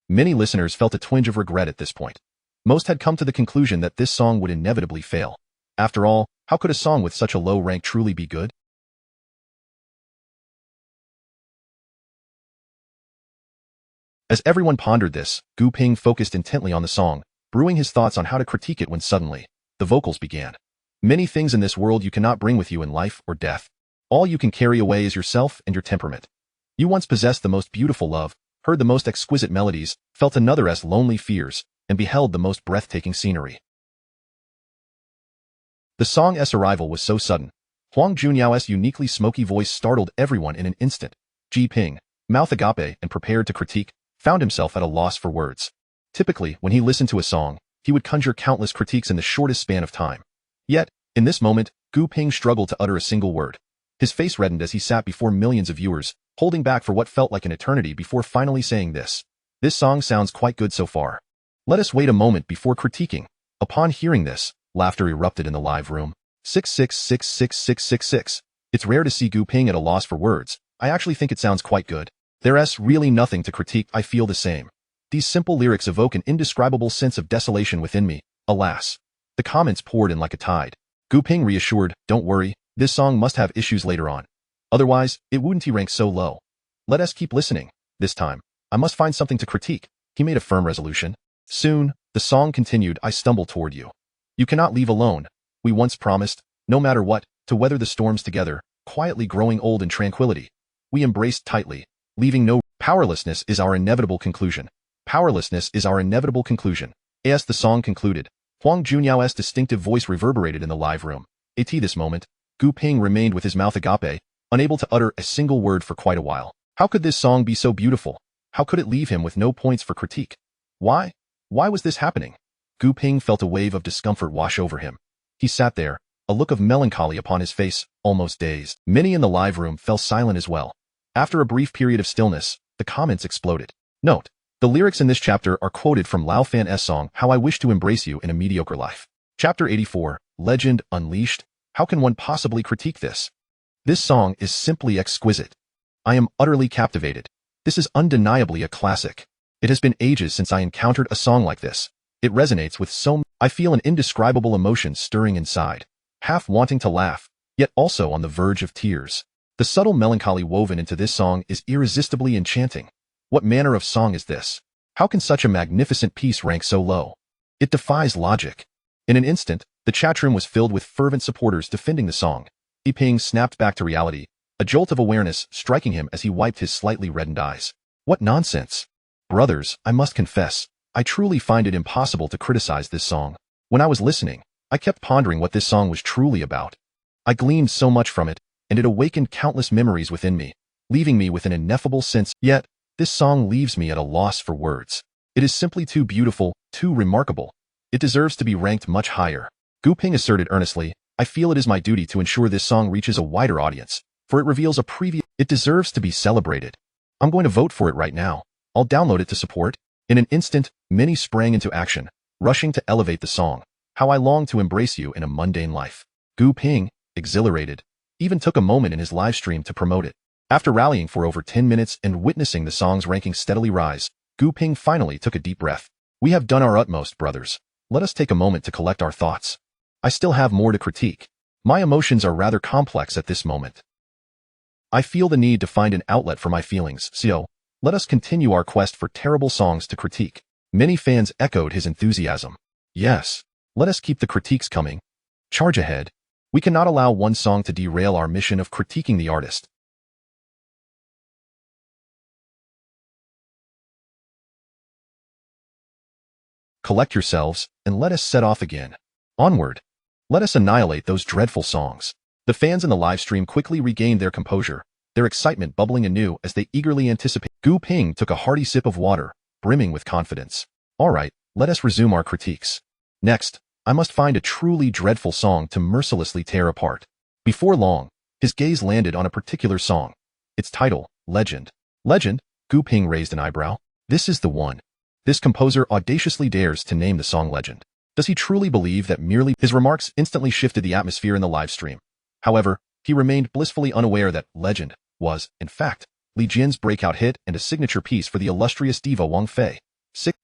Many listeners felt a twinge of regret at this point. Most had come to the conclusion that this song would inevitably fail. After all, how could a song with such a low rank truly be good? As everyone pondered this, Gu Ping focused intently on the song, brewing his thoughts on how to critique it when suddenly, the vocals began. Many things in this world you cannot bring with you in life or death. All you can carry away is yourself and your temperament. You once possessed the most beautiful love, heard the most exquisite melodies, felt another's lonely fears, and beheld the most breathtaking scenery. The song's arrival was so sudden. Huang Junyao's uniquely smoky voice startled everyone in an instant. Ji Ping, mouth agape and prepared to critique, found himself at a loss for words. Typically, when he listened to a song, he would conjure countless critiques in the shortest span of time. Yet, in this moment, Gu Ping struggled to utter a single word. His face reddened as he sat before millions of viewers, holding back for what felt like an eternity before finally saying this. This song sounds quite good so far. Let us wait a moment before critiquing. Upon hearing this, laughter erupted in the live room. 6666666. It's rare to see Gu Ping at a loss for words. I actually think it sounds quite good. There's really nothing to critique. I feel the same. These simple lyrics evoke an indescribable sense of desolation within me. Alas. The comments poured in like a tide. Gu Ping reassured, don't worry, this song must have issues later on. Otherwise, it wouldn't rank so low. Let us keep listening. This time, I must find something to critique. He made a firm resolution. Soon, the song continued, I stumble toward you. You cannot leave alone. We once promised, no matter what, to weather the storms together, quietly growing old in tranquility. We embraced tightly, leaving no. Powerlessness is our inevitable conclusion. Powerlessness is our inevitable conclusion. As the song concluded, Huang Junyao's distinctive voice reverberated in the live room. At this moment, Gu Ping remained with his mouth agape, unable to utter a single word for quite a while. How could this song be so beautiful? How could it leave him with no points for critique? Why? Why was this happening? Gu Ping felt a wave of discomfort wash over him. He sat there, a look of melancholy upon his face, almost dazed. Many in the live room fell silent as well. After a brief period of stillness, the comments exploded. Note: the lyrics in this chapter are quoted from Lao Fan's song, How I Wish to Embrace You in a Mediocre Life. Chapter 84, Legend Unleashed. How can one possibly critique this? This song is simply exquisite. I am utterly captivated. This is undeniably a classic. It has been ages since I encountered a song like this. It resonates with so. I feel an indescribable emotion stirring inside, half wanting to laugh, yet also on the verge of tears. The subtle melancholy woven into this song is irresistibly enchanting. What manner of song is this? How can such a magnificent piece rank so low? It defies logic. In an instant, the chatroom was filled with fervent supporters defending the song. Ji Ping snapped back to reality, a jolt of awareness striking him as he wiped his slightly reddened eyes. What nonsense! Brothers, I must confess, I truly find it impossible to criticize this song. When I was listening, I kept pondering what this song was truly about. I gleaned so much from it, and it awakened countless memories within me, leaving me with an ineffable sense. Yet, this song leaves me at a loss for words. It is simply too beautiful, too remarkable. It deserves to be ranked much higher. Gu Ping asserted earnestly, I feel it is my duty to ensure this song reaches a wider audience, for it reveals a previous. It deserves to be celebrated. I'm going to vote for it right now. I'll download it to support. In an instant, many sprang into action, rushing to elevate the song, How I Long to Embrace You in a Mundane Life. Gu Ping, exhilarated, even took a moment in his live stream to promote it. After rallying for over 10 minutes and witnessing the song's ranking steadily rise, Gu Ping finally took a deep breath. We have done our utmost, brothers. Let us take a moment to collect our thoughts. I still have more to critique. My emotions are rather complex at this moment. I feel the need to find an outlet for my feelings, so let us continue our quest for terrible songs to critique. Many fans echoed his enthusiasm. Yes, let us keep the critiques coming. Charge ahead. We cannot allow one song to derail our mission of critiquing the artist. Collect yourselves, and let us set off again. Onward. Let us annihilate those dreadful songs. The fans in the live stream quickly regained their composure, their excitement bubbling anew as they eagerly anticipated. Gu Ping took a hearty sip of water, brimming with confidence. All right, let us resume our critiques. Next, I must find a truly dreadful song to mercilessly tear apart. Before long, his gaze landed on a particular song. Its title, Legend. Legend? Gu Ping raised an eyebrow. This is the one. This composer audaciously dares to name the song Legend. Does he truly believe that merely his remarks instantly shifted the atmosphere in the live stream? However, he remained blissfully unaware that Legend was, in fact, Li Jin's breakout hit and a signature piece for the illustrious diva Wang Fei.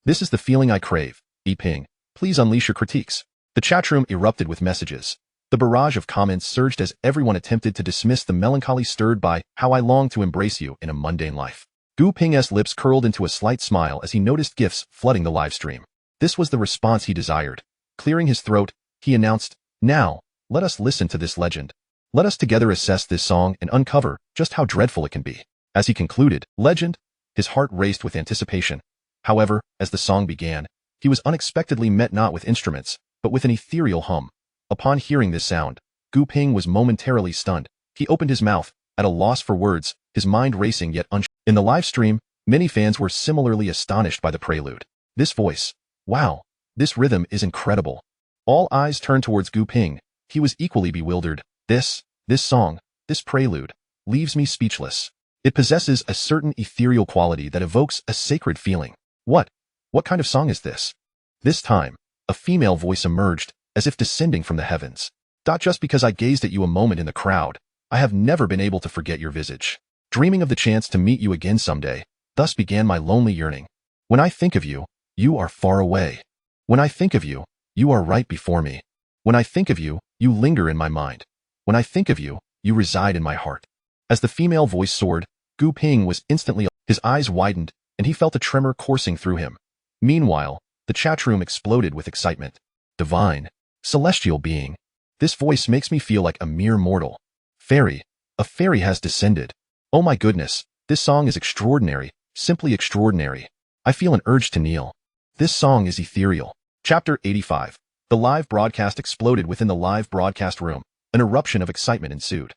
This is the feeling I crave. Ji Ping, please unleash your critiques. The chatroom erupted with messages. The barrage of comments surged as everyone attempted to dismiss the melancholy stirred by How I Long to Embrace You in a Mundane Life. Gu Ping's lips curled into a slight smile as he noticed gifs flooding the live stream. This was the response he desired. Clearing his throat, he announced, Now, let us listen to this legend. Let us together assess this song and uncover just how dreadful it can be. As he concluded, Legend, his heart raced with anticipation. However, as the song began, he was unexpectedly met not with instruments, but with an ethereal hum. Upon hearing this sound, Gu Ping was momentarily stunned. He opened his mouth, at a loss for words, his mind racing yet unsure. In the live stream, many fans were similarly astonished by the prelude. This voice, wow, this rhythm is incredible. All eyes turned towards Gu Ping. He was equally bewildered. This song, this prelude, leaves me speechless. It possesses a certain ethereal quality that evokes a sacred feeling. What kind of song is this? This time, a female voice emerged, as if descending from the heavens. Just because I gazed at you a moment in the crowd, I have never been able to forget your visage. Dreaming of the chance to meet you again someday, thus began my lonely yearning. When I think of you, you are far away. When I think of you, you are right before me. When I think of you, you linger in my mind. When I think of you, you reside in my heart. As the female voice soared, Gu Ping was instantly, his eyes widened, and he felt a tremor coursing through him. Meanwhile, the chat room exploded with excitement. Divine, celestial being. This voice makes me feel like a mere mortal. Fairy, a fairy has descended. Oh my goodness, this song is extraordinary, simply extraordinary. I feel an urge to kneel. This song is ethereal. Chapter 85. The live broadcast exploded within the live broadcast room. An eruption of excitement ensued.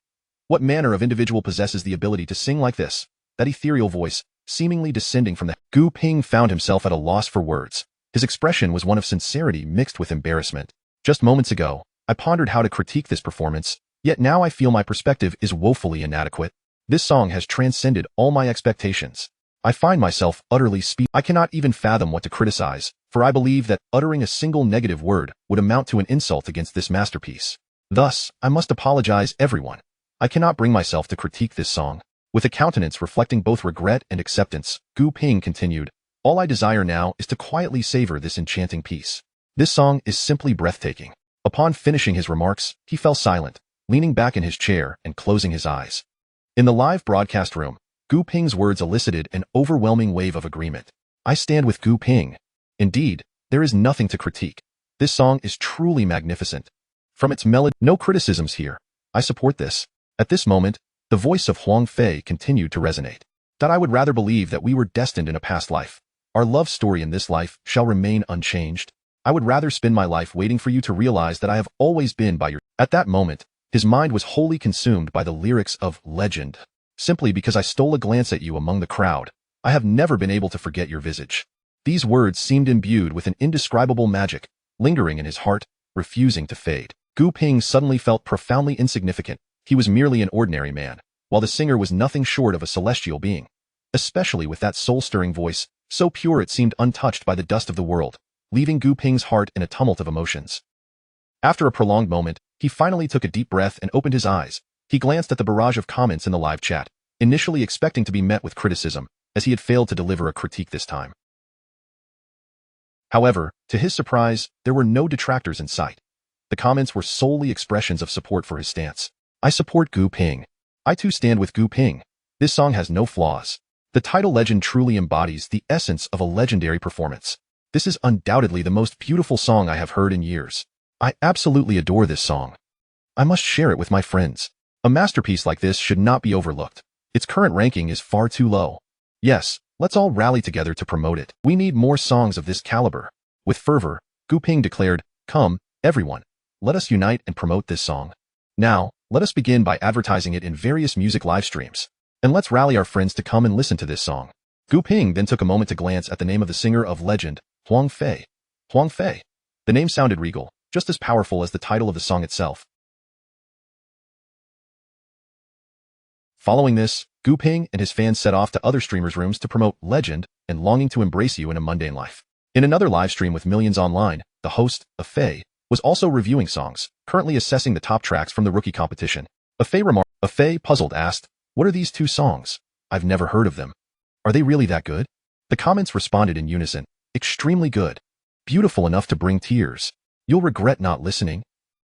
What manner of individual possesses the ability to sing like this? That ethereal voice, seemingly descending from the... Gu Ping found himself at a loss for words. His expression was one of sincerity mixed with embarrassment. Just moments ago, I pondered how to critique this performance, yet now I feel my perspective is woefully inadequate. This song has transcended all my expectations. I find myself utterly I cannot even fathom what to criticize, for I believe that uttering a single negative word would amount to an insult against this masterpiece. Thus, I must apologize everyone. I cannot bring myself to critique this song. With a countenance reflecting both regret and acceptance, Gu Ping continued, all I desire now is to quietly savor this enchanting piece. This song is simply breathtaking. Upon finishing his remarks, he fell silent, leaning back in his chair and closing his eyes. In the live broadcast room, Gu Ping's words elicited an overwhelming wave of agreement. I stand with Gu Ping. Indeed, there is nothing to critique. This song is truly magnificent. From its melody, no criticisms here. I support this. At this moment, the voice of Huang Fei continued to resonate. That I would rather believe that we were destined in a past life. Our love story in this life shall remain unchanged. I would rather spend my life waiting for you to realize that I have always been by your... At that moment, his mind was wholly consumed by the lyrics of Legend. Simply because I stole a glance at you among the crowd, I have never been able to forget your visage. These words seemed imbued with an indescribable magic, lingering in his heart, refusing to fade. Gu Ping suddenly felt profoundly insignificant. He was merely an ordinary man, while the singer was nothing short of a celestial being. Especially with that soul-stirring voice, so pure it seemed untouched by the dust of the world, leaving Gu Ping's heart in a tumult of emotions. After a prolonged moment, he finally took a deep breath and opened his eyes. He glanced at the barrage of comments in the live chat, initially expecting to be met with criticism, as he had failed to deliver a critique this time. However, to his surprise, there were no detractors in sight. The comments were solely expressions of support for his stance. I support Gu Ping. I too stand with Gu Ping. This song has no flaws. The title Legend truly embodies the essence of a legendary performance. This is undoubtedly the most beautiful song I have heard in years. I absolutely adore this song. I must share it with my friends. A masterpiece like this should not be overlooked. Its current ranking is far too low. Yes, let's all rally together to promote it. We need more songs of this caliber. With fervor, Gu Ping declared, come, everyone, let us unite and promote this song. Now, let us begin by advertising it in various music live streams. And let's rally our friends to come and listen to this song. Gu Ping then took a moment to glance at the name of the singer of Legend, Huang Fei. Huang Fei. The name sounded regal, just as powerful as the title of the song itself. Following this, Gu Ping and his fans set off to other streamers' rooms to promote Legend and Longing to Embrace You in a Mundane Life. In another live stream with millions online, the host, Fei, was also reviewing songs, currently assessing the top tracks from the rookie competition. Fei, puzzled, asked, what are these two songs? I've never heard of them. Are they really that good? The comments responded in unison, extremely good. Beautiful enough to bring tears. You'll regret not listening.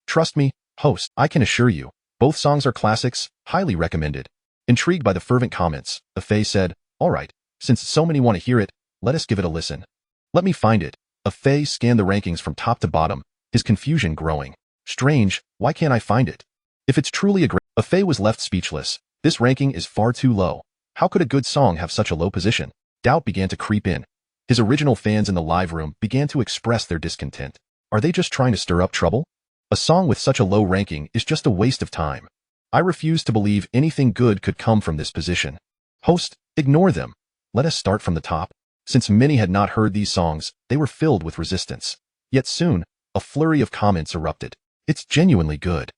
Trust me, host, I can assure you, both songs are classics, highly recommended. Intrigued by the fervent comments, Fei said, all right, since so many want to hear it, let us give it a listen. Let me find it. Fei scanned the rankings from top to bottom, his confusion growing. Strange, why can't I find it? If it's truly a great... Fei was left speechless. This ranking is far too low. How could a good song have such a low position? Doubt began to creep in. His original fans in the live room began to express their discontent. Are they just trying to stir up trouble? A song with such a low ranking is just a waste of time. I refuse to believe anything good could come from this position. Host, ignore them. Let us start from the top. Since many had not heard these songs, they were filled with resistance. Yet soon, a flurry of comments erupted. It's genuinely good.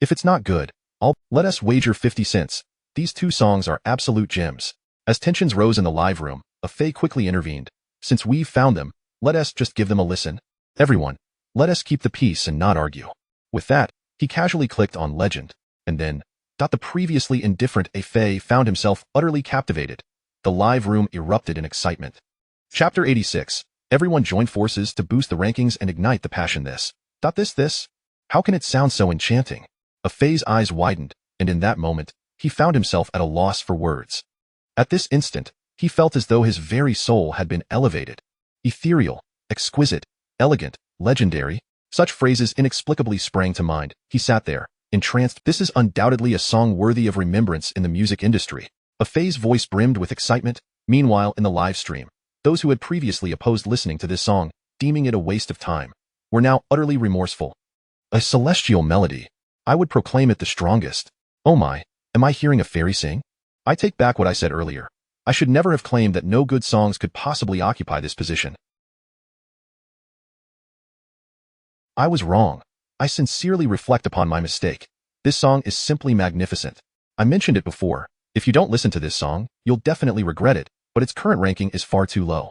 If it's not good, let us wager 50 cents. These two songs are absolute gems. As tensions rose in the live room, a Faye quickly intervened. Since we've found them, let us just give them a listen. Everyone, let us keep the peace and not argue. With that, he casually clicked on Legend. And then, the previously indifferent Faye found himself utterly captivated. The live room erupted in excitement. Chapter 86. Everyone joined forces to boost the rankings and ignite the passion. This. How can it sound so enchanting? Faye's eyes widened, and in that moment, he found himself at a loss for words. At this instant, he felt as though his very soul had been elevated. Ethereal, exquisite, elegant, legendary. Such phrases inexplicably sprang to mind. He sat there, entranced. This is undoubtedly a song worthy of remembrance in the music industry. Faye's voice brimmed with excitement. Meanwhile, in the live stream, those who had previously opposed listening to this song, deeming it a waste of time, were now utterly remorseful. A celestial melody. I would proclaim it the strongest. Oh my, am I hearing a fairy sing? I take back what I said earlier. I should never have claimed that no good songs could possibly occupy this position. I was wrong. I sincerely reflect upon my mistake. This song is simply magnificent. I mentioned it before. If you don't listen to this song, you'll definitely regret it, but its current ranking is far too low.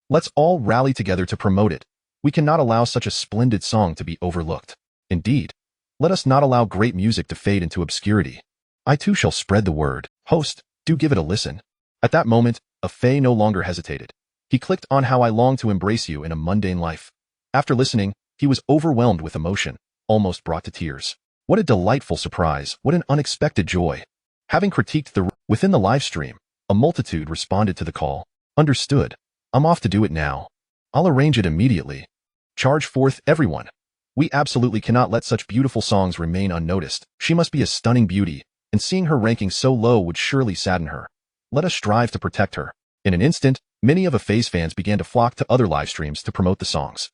Let's all rally together to promote it. We cannot allow such a splendid song to be overlooked. Indeed, let us not allow great music to fade into obscurity. I too shall spread the word. Host, do give it a listen. At that moment, Faye no longer hesitated. He clicked on How I Long to Embrace You in a Mundane Life. After listening, he was overwhelmed with emotion, almost brought to tears. What a delightful surprise, what an unexpected joy. Having critiqued within the live stream, a multitude responded to the call. Understood. I'm off to do it now. I'll arrange it immediately. Charge forth, everyone. We absolutely cannot let such beautiful songs remain unnoticed. She must be a stunning beauty, and seeing her ranking so low would surely sadden her. Let us strive to protect her. In an instant, many of Faye's fans began to flock to other live streams to promote the songs.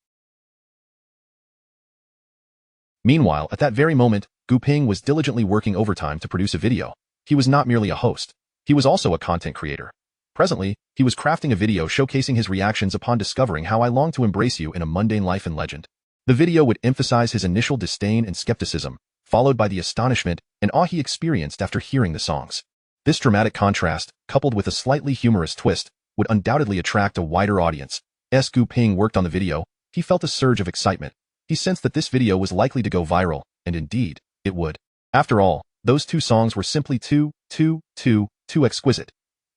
Meanwhile, at that very moment, Gu Ping was diligently working overtime to produce a video. He was not merely a host. He was also a content creator. Presently, he was crafting a video showcasing his reactions upon discovering How I Long to Embrace You in a Mundane Life and Legend. The video would emphasize his initial disdain and skepticism, followed by the astonishment and awe he experienced after hearing the songs. This dramatic contrast, coupled with a slightly humorous twist, would undoubtedly attract a wider audience. As Gu Ping worked on the video, he felt a surge of excitement. He sensed that this video was likely to go viral, and indeed, it would. After all, those two songs were simply too exquisite.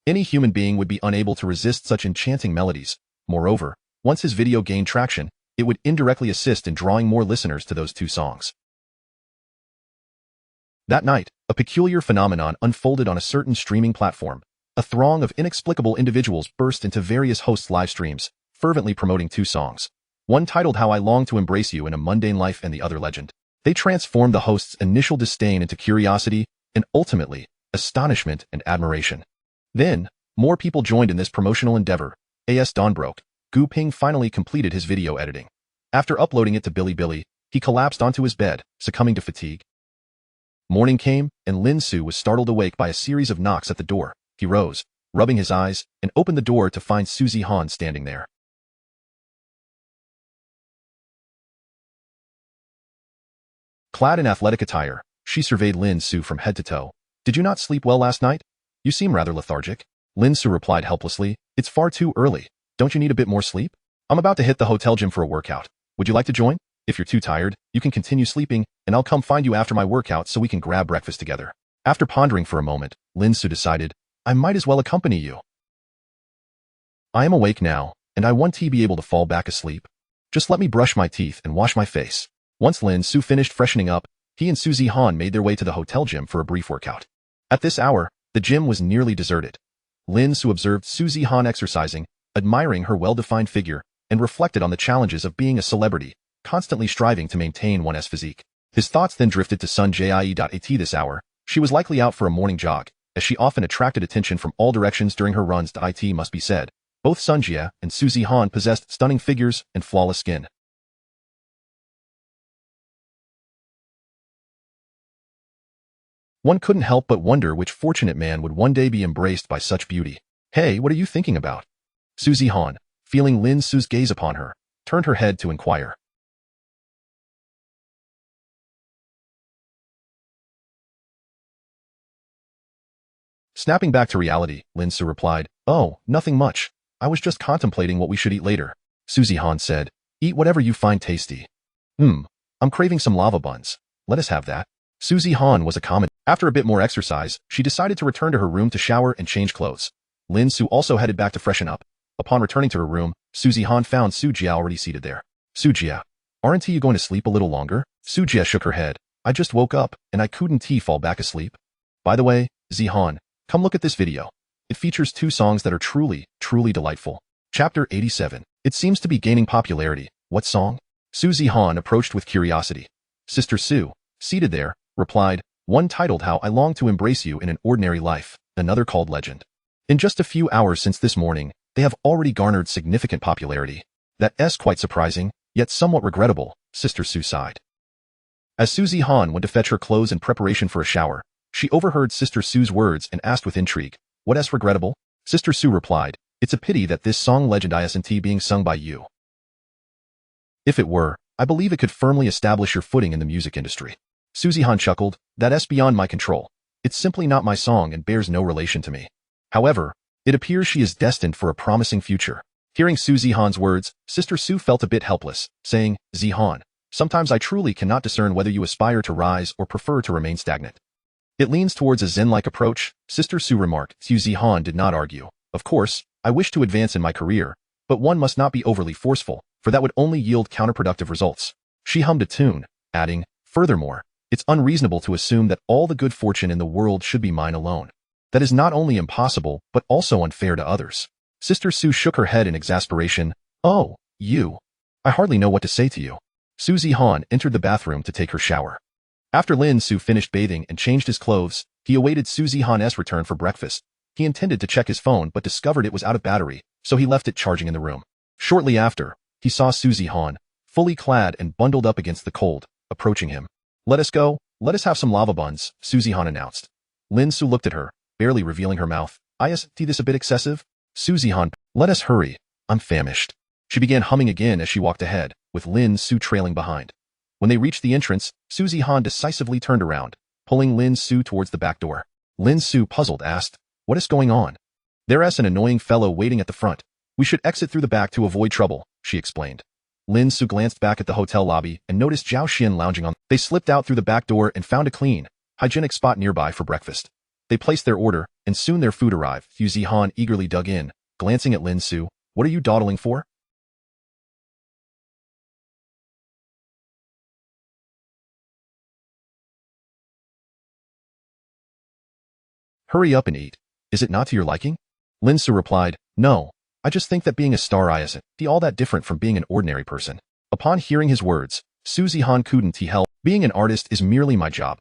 Any human being would be unable to resist such enchanting melodies. Moreover, once his video gained traction, it would indirectly assist in drawing more listeners to those two songs. That night, a peculiar phenomenon unfolded on a certain streaming platform. A throng of inexplicable individuals burst into various hosts' live streams, fervently promoting two songs. One titled How I Long to Embrace You in a Mundane Life and the other Legend. They transformed the host's initial disdain into curiosity and ultimately, astonishment and admiration. Then, more people joined in this promotional endeavor. As dawn broke, Gu Ping finally completed his video editing. After uploading it to Bilibili, he collapsed onto his bed, succumbing to fatigue. Morning came, and Lin Ce was startled awake by a series of knocks at the door. He rose, rubbing his eyes, and opened the door to find Suzy Han standing there. Clad in athletic attire, she surveyed Lin Ce from head to toe. Did you not sleep well last night? You seem rather lethargic. Lin Ce replied helplessly. It's far too early. Don't you need a bit more sleep? I'm about to hit the hotel gym for a workout. Would you like to join? If you're too tired, you can continue sleeping, and I'll come find you after my workout so we can grab breakfast together. After pondering for a moment, Lin Ce decided, I might as well accompany you. I am awake now, and I want to be able to fall back asleep. Just let me brush my teeth and wash my face. Once Lin Ce finished freshening up, he and Suzy Han made their way to the hotel gym for a brief workout. At this hour, the gym was nearly deserted. Lin Ce observed Suzy Han exercising, admiring her well-defined figure, and reflected on the challenges of being a celebrity, constantly striving to maintain one's physique. His thoughts then drifted to Sun Jie.at this hour. She was likely out for a morning jog. as she often attracted attention from all directions during her runs to IT. Must be said, both Sun Jie and Su Zihan possessed stunning figures and flawless skin. One couldn't help but wonder which fortunate man would one day be embraced by such beauty. Hey, what are you thinking about? Su Zihan, feeling Lin Ce's gaze upon her, turned her head to inquire. Snapping back to reality, Lin Ce replied, "Oh, nothing much. I was just contemplating what we should eat later." Su Zihan said, "Eat whatever you find tasty." I'm craving some lava buns. Let us have that." Su Zihan was accommodating. After a bit more exercise, she decided to return to her room to shower and change clothes. Lin Ce also headed back to freshen up. Upon returning to her room, Su Zihan found Su Jie already seated there. "Su Jie, aren't you going to sleep a little longer?" Su Jie shook her head. "I just woke up, and I couldn't fall back asleep. By the way, Zihan, come look at this video. It features 2 songs that are truly, truly delightful." Chapter 87. It seems to be gaining popularity. What song? Su Zihan approached with curiosity. Sister Su, seated there, replied, "One titled How I Long to Embrace You in an Ordinary Life, another called Legend. In just a few hours since this morning, they have already garnered significant popularity. That's quite surprising, yet somewhat regrettable," Sister Su sighed. As Su Zihan went to fetch her clothes in preparation for a shower, she overheard Sister Su's words and asked with intrigue, "What's regrettable?" Sister Su replied, "It's a pity that this song Legend isn't being sung by you. If it were, I believe it could firmly establish your footing in the music industry." Su Zihan chuckled, "That's beyond my control. It's simply not my song and bears no relation to me. However, it appears she is destined for a promising future." Hearing Su Zihan's words, Sister Su felt a bit helpless, saying, "Zihan, sometimes I truly cannot discern whether you aspire to rise or prefer to remain stagnant." "It leans towards a Zen-like approach," Sister Su remarked. Su Zihan did not argue. "Of course, I wish to advance in my career, but one must not be overly forceful, for that would only yield counterproductive results." She hummed a tune, adding, "Furthermore, it's unreasonable to assume that all the good fortune in the world should be mine alone. That is not only impossible, but also unfair to others." Sister Su shook her head in exasperation. "Oh, you. I hardly know what to say to you." Su Zihan entered the bathroom to take her shower. After Lin Ce finished bathing and changed his clothes, he awaited Su Zihan's return for breakfast. He intended to check his phone but discovered it was out of battery, so he left it charging in the room. Shortly after, he saw Su Zihan, fully clad and bundled up against the cold, approaching him. "Let us go, let us have some lava buns," Su Zihan announced. Lin Ce looked at her, barely revealing her mouth. "Isn't this a bit excessive?" Su Zihan, "Let us hurry, I'm famished." She began humming again as she walked ahead, with Lin Ce trailing behind. When they reached the entrance, Su Zihan decisively turned around, pulling Lin Ce towards the back door. Lin Ce, puzzled, asked, "What is going on?" "There's an annoying fellow waiting at the front. We should exit through the back to avoid trouble," she explained. Lin Ce glanced back at the hotel lobby and noticed Zhao Siman lounging on. They slipped out through the back door and found a clean, hygienic spot nearby for breakfast. They placed their order, and soon their food arrived. Su Zihan eagerly dug in, glancing at Lin Ce. "What are you dawdling for?" "Hurry up and eat. Is it not to your liking?" Lin Ce replied, "No, I just think that being a star isn't all that different from being an ordinary person." Upon hearing his words, Su Zihan couldn't help. "Being an artist is merely my job.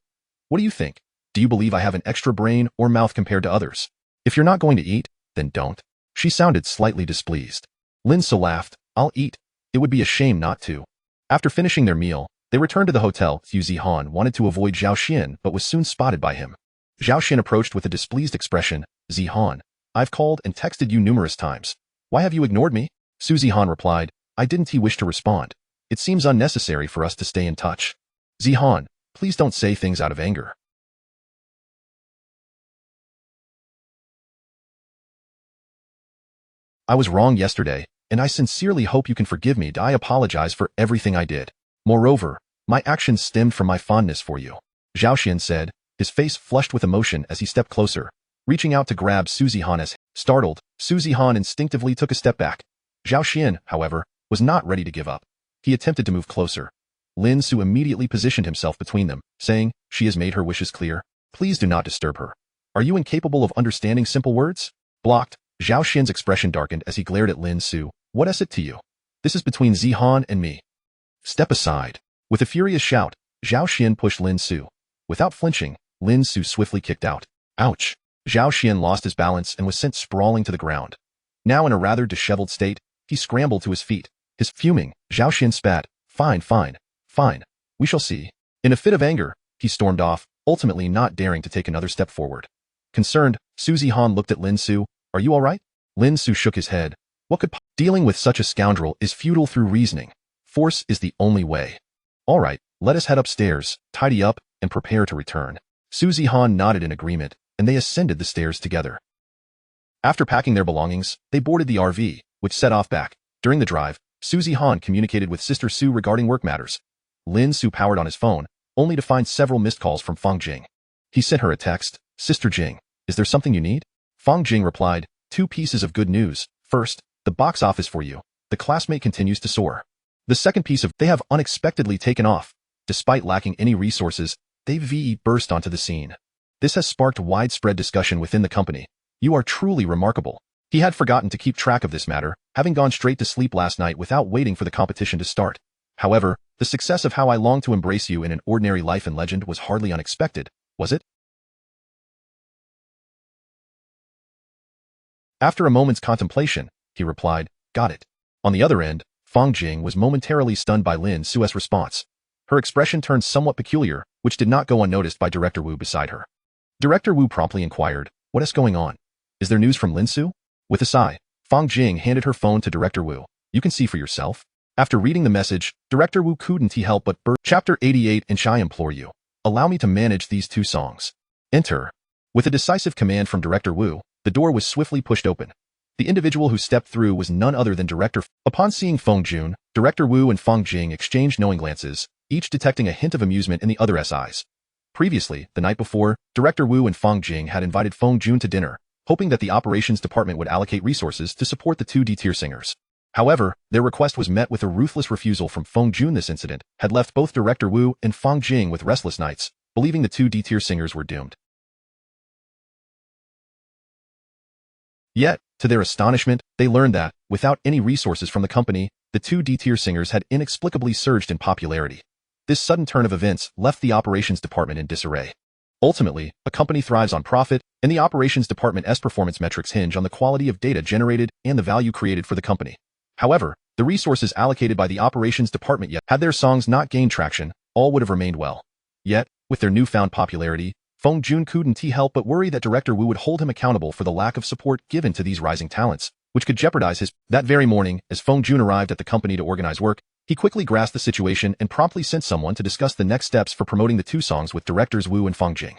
What do you think? Do you believe I have an extra brain or mouth compared to others? If you're not going to eat, then don't." She sounded slightly displeased. Lin Ce laughed, "I'll eat. It would be a shame not to." After finishing their meal, they returned to the hotel. Su Zihan wanted to avoid Zhao Siman but was soon spotted by him. Zhao Siman approached with a displeased expression. "Zihan, I've called and texted you numerous times. Why have you ignored me?" Su Zihan replied, "I didn't wish to respond. It seems unnecessary for us to stay in touch." "Zihan, please don't say things out of anger." "I was wrong yesterday, and I sincerely hope you can forgive me. I apologize for everything I did. Moreover, my actions stemmed from my fondness for you," Zhao Siman said, his face flushed with emotion as he stepped closer, reaching out to grab Su Zihan's. Startled, Su Zihan instinctively took a step back. Zhao Siman, however, was not ready to give up. He attempted to move closer. Lin Ce immediately positioned himself between them, saying, "She has made her wishes clear. Please do not disturb her. Are you incapable of understanding simple words?" Blocked, Zhao Xian's expression darkened as he glared at Lin Ce. "What is it to you? This is between Zihan and me. Step aside." With a furious shout, Zhao Xian pushed Lin Ce. Without flinching, Lin Ce swiftly kicked out. "Ouch." Zhao Siman lost his balance and was sent sprawling to the ground. Now in a rather disheveled state, he scrambled to his feet. His fuming, Zhao Siman spat, "Fine, fine, fine. We shall see." In a fit of anger, he stormed off, ultimately not daring to take another step forward. Concerned, Su Zihan looked at Lin Ce. "Are you all right?" Lin Ce shook his head. "What could dealing with such a scoundrel is futile through reasoning. Force is the only way. All right, let us head upstairs, tidy up, and prepare to return." Su Zihan nodded in agreement, and they ascended the stairs together. After packing their belongings, they boarded the RV, which set off back. During the drive, Su Zihan communicated with Sister Su regarding work matters. Lin Ce powered on his phone, only to find several missed calls from Fang Jing. He sent her a text, "Sister Jing, is there something you need?" Fang Jing replied, "Two pieces of good news. First, the box office for you. The classmate continues to soar. The second piece of, they have unexpectedly taken off. Despite lacking any resources, they've burst onto the scene. This has sparked widespread discussion within the company. You are truly remarkable." He had forgotten to keep track of this matter, having gone straight to sleep last night without waiting for the competition to start. However, the success of How I Long to Embrace You in an Ordinary Life and Legend was hardly unexpected, was it? After a moment's contemplation, he replied, "Got it." On the other end, Fang Jing was momentarily stunned by Lin Ce's response. Her expression turned somewhat peculiar, which did not go unnoticed by Director Wu beside her. Director Wu promptly inquired, "What is going on? Is there news from Lin Ce?" With a sigh, Fang Jing handed her phone to Director Wu. "You can see for yourself." After reading the message, Director Wu couldn't help but burst. Chapter 88. "And I implore you, allow me to manage these two songs. Enter." With a decisive command from Director Wu, the door was swiftly pushed open. The individual who stepped through was none other than Director. Upon seeing Feng Jun, Director Wu and Fang Jing exchanged knowing glances, each detecting a hint of amusement in the other's eyes. Previously, the night before, Director Wu and Fang Jing had invited Feng Jun to dinner, hoping that the operations department would allocate resources to support the two D-tier singers. However, their request was met with a ruthless refusal from Feng Jun. This incident had left both Director Wu and Fang Jing with restless nights, believing the two D-tier singers were doomed. Yet, to their astonishment, they learned that, without any resources from the company, the two D-tier singers had inexplicably surged in popularity. This sudden turn of events left the operations department in disarray. Ultimately, a company thrives on profit, and the operations department's performance metrics hinge on the quality of data generated and the value created for the company. However, the resources allocated by the operations department had their songs not gained traction, all would have remained well. Yet, with their newfound popularity, Feng Jun couldn't help but worry that Director Wu would hold him accountable for the lack of support given to these rising talents, which could jeopardize his. That very morning, as Feng Jun arrived at the company to organize work, he quickly grasped the situation and promptly sent someone to discuss the next steps for promoting the two songs with Directors Wu and Feng Jing.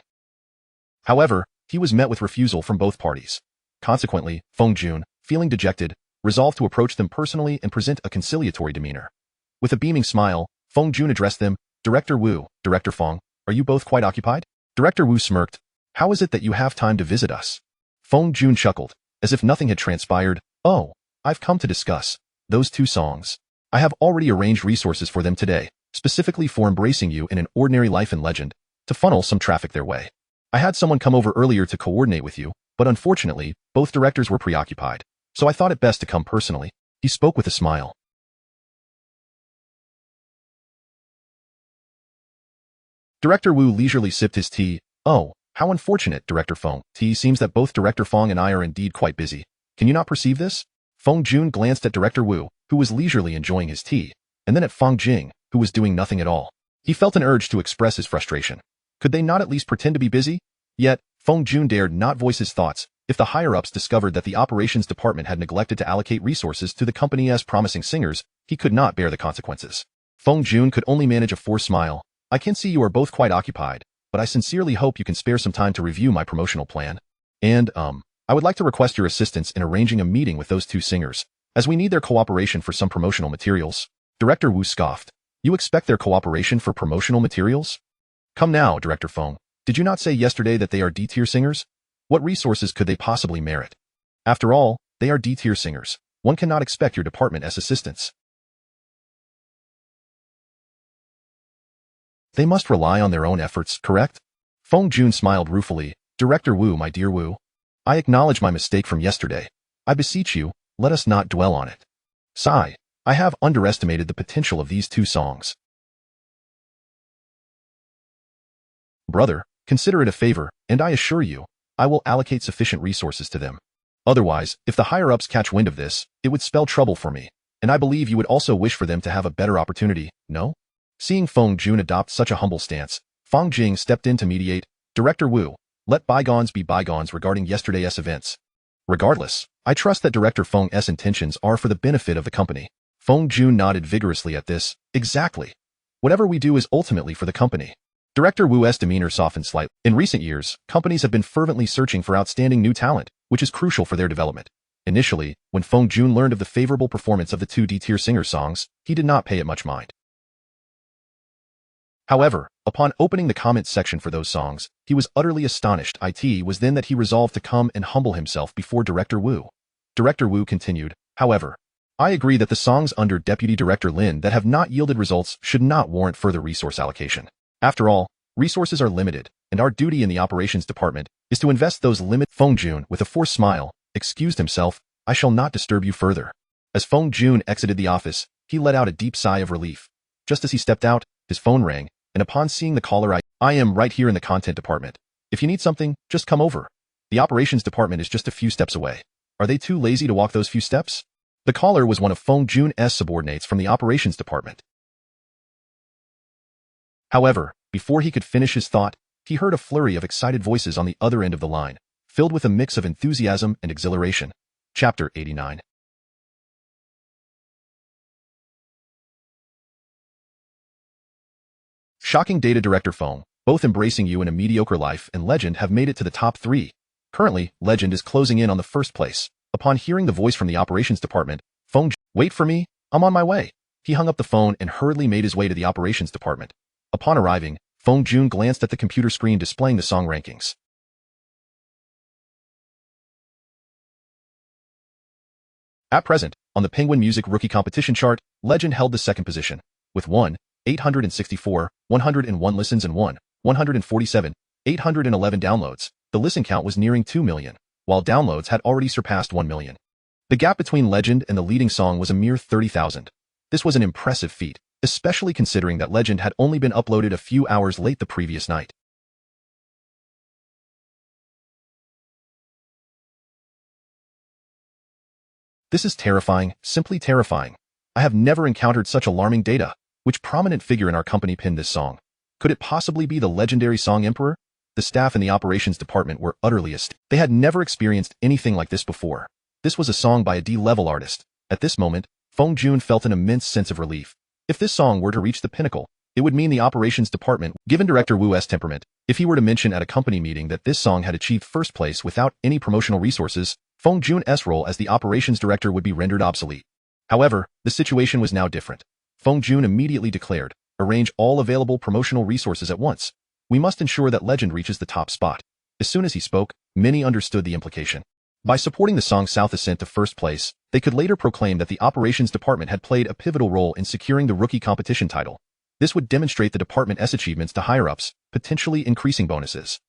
However, he was met with refusal from both parties. Consequently, Feng Jun, feeling dejected, resolved to approach them personally and present a conciliatory demeanor. With a beaming smile, Feng Jun addressed them, "Director Wu, Director Feng, are you both quite occupied?" Director Wu smirked. "How is it that you have time to visit us?" Feng Jun chuckled, as if nothing had transpired. "Oh, I've come to discuss those two songs. I have already arranged resources for them today, specifically for Embracing You in an Ordinary Life and Legend, to funnel some traffic their way. I had someone come over earlier to coordinate with you, but unfortunately, both directors were preoccupied, so I thought it best to come personally." He spoke with a smile. Director Wu leisurely sipped his tea. "Oh, how unfortunate, Director Feng. It seems that both Director Feng and I are indeed quite busy. Can you not perceive this?" Feng Jun glanced at Director Wu, who was leisurely enjoying his tea, and then at Fang Jing, who was doing nothing at all. He felt an urge to express his frustration. Could they not at least pretend to be busy? Yet, Feng Jun dared not voice his thoughts. If the higher-ups discovered that the operations department had neglected to allocate resources to the company as promising singers, he could not bear the consequences. Feng Jun could only manage a forced smile. "I can see you are both quite occupied, but I sincerely hope you can spare some time to review my promotional plan. And, I would like to request your assistance in arranging a meeting with those two singers, as we need their cooperation for some promotional materials." Director Wu scoffed. "You expect their cooperation for promotional materials? Come now, Director Feng. Did you not say yesterday that they are D-tier singers? What resources could they possibly merit? After all, they are D-tier singers. One cannot expect your department as assistants. They must rely on their own efforts, correct?" Feng Jun smiled ruefully. "Director Wu, my dear Wu, I acknowledge my mistake from yesterday. I beseech you, let us not dwell on it. Sigh, I have underestimated the potential of these two songs. Brother, consider it a favor, and I assure you, I will allocate sufficient resources to them. Otherwise, if the higher-ups catch wind of this, it would spell trouble for me. And I believe you would also wish for them to have a better opportunity, no? Seeing Feng Jun adopt such a humble stance, Fang Jing stepped in to mediate. Director Wu, let bygones be bygones regarding yesterday's events. Regardless, I trust that Director Feng's intentions are for the benefit of the company. Feng Jun nodded vigorously at this. Exactly. Whatever we do is ultimately for the company. Director Wu's demeanor softened slightly. In recent years, companies have been fervently searching for outstanding new talent, which is crucial for their development. Initially, when Feng Jun learned of the favorable performance of the two D-tier singer songs, he did not pay it much mind. However, upon opening the comments section for those songs, he was utterly astonished. It was then that he resolved to come and humble himself before Director Wu. Director Wu continued, however, I agree that the songs under Deputy Director Lin that have not yielded results should not warrant further resource allocation. After all, resources are limited, and our duty in the operations department is to invest those limited. Feng Jun, with a forced smile, excused himself. I shall not disturb you further. As Feng Jun exited the office, he let out a deep sigh of relief. Just as he stepped out, his phone rang, and upon seeing the caller, I am right here in the content department. If you need something, just come over. The operations department is just a few steps away. Are they too lazy to walk those few steps? The caller was one of Feng Jun's subordinates from the operations department. However, before he could finish his thought, he heard a flurry of excited voices on the other end of the line, filled with a mix of enthusiasm and exhilaration. Chapter 89. Shocking Data Director Feng, both Embracing You in a Mediocre Life and Legend have made it to the top 3. Currently, Legend is closing in on the first place. Upon hearing the voice from the operations department, Feng, wait for me, I'm on my way. He hung up the phone and hurriedly made his way to the operations department. Upon arriving, Feng Jun glanced at the computer screen displaying the song rankings. At present, on the Penguin Music Rookie Competition chart, Legend held the second position, with 1,864, 101 listens and 147, 811 downloads. The listen count was nearing 2 million, while downloads had already surpassed 1 million. The gap between Legend and the leading song was a mere 30,000. This was an impressive feat, especially considering that Legend had only been uploaded a few hours late the previous night. This is terrifying, simply terrifying. I have never encountered such alarming data. Which prominent figure in our company penned this song? Could it possibly be the legendary Song Emperor? The staff in the operations department were utterly astounded. They had never experienced anything like this before. This was a song by a D-level artist. At this moment, Feng Jun felt an immense sense of relief. If this song were to reach the pinnacle, it would mean the operations department, given Director Wu's temperament, if he were to mention at a company meeting that this song had achieved first place without any promotional resources, Feng Jun's role as the operations director would be rendered obsolete. However, the situation was now different. Feng Jun immediately declared, arrange all available promotional resources at once. We must ensure that Legend reaches the top spot. As soon as he spoke, many understood the implication. By supporting the song's South ascent to first place, they could later proclaim that the operations department had played a pivotal role in securing the rookie competition title. This would demonstrate the department's achievements to higher-ups, potentially increasing bonuses.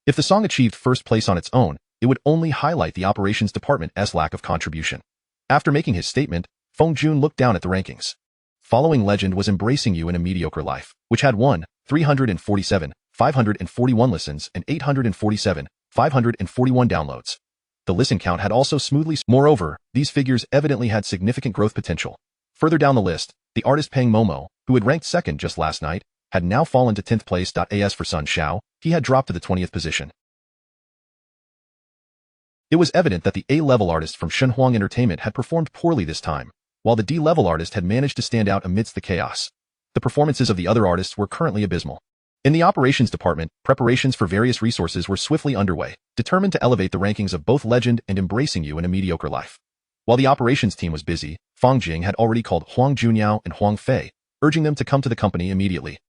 If the song achieved first place on its own, it would only highlight the operations department's lack of contribution. After making his statement, Feng Jun looked down at the rankings. Following Legend was Embracing You in a Mediocre Life, which had 347, 541 listens and 847, 541 downloads. The listen count had also smoothly. Moreover, these figures evidently had significant growth potential. Further down the list, the artist Peng Momo, who had ranked second just last night, had now fallen to 10th place. As for Sun Xiao, he had dropped to the 20th position. It was evident that the A-level artist from Shenhuang Entertainment had performed poorly this time, while the D-level artist had managed to stand out amidst the chaos. The performances of the other artists were currently abysmal. In the operations department, preparations for various resources were swiftly underway, determined to elevate the rankings of both Legend and Embracing You in a Mediocre Life. While the operations team was busy, Fang Jing had already called Huang Junyao and Huang Fei, urging them to come to the company immediately.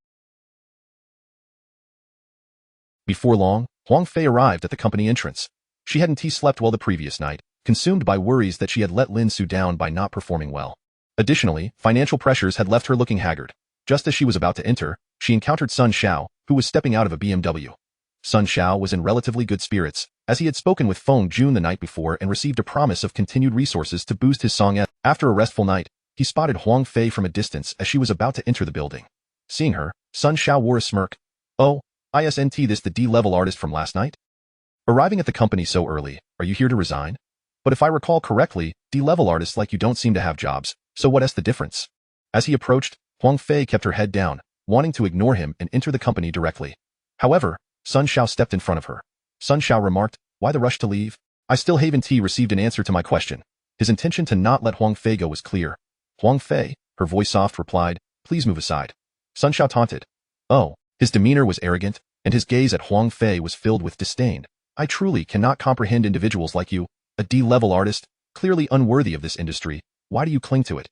Before long, Huang Fei arrived at the company entrance. She hadn't slept well the previous night, consumed by worries that she had let Lin Ce down by not performing well. Additionally, financial pressures had left her looking haggard. Just as she was about to enter, she encountered Sun Xiao, who was stepping out of a BMW. Sun Xiao was in relatively good spirits, as he had spoken with Feng Jun the night before and received a promise of continued resources to boost his song. After a restful night, he spotted Huang Fei from a distance as she was about to enter the building. Seeing her, Sun Xiao wore a smirk. Oh, isn't this the D-level artist from last night? Arriving at the company so early, are you here to resign? But if I recall correctly, D-level artists like you don't seem to have jobs, so what is the difference? As he approached, Huang Fei kept her head down, wanting to ignore him and enter the company directly. However, Sun Xiao stepped in front of her. Sun Xiao remarked, why the rush to leave? I still haven't received an answer to my question. His intention to not let Huang Fei go was clear. Huang Fei, her voice soft, replied, please move aside. Sun Xiao taunted. Oh, his demeanor was arrogant, and his gaze at Huang Fei was filled with disdain. I truly cannot comprehend individuals like you, a D-level artist, clearly unworthy of this industry. Why do you cling to it?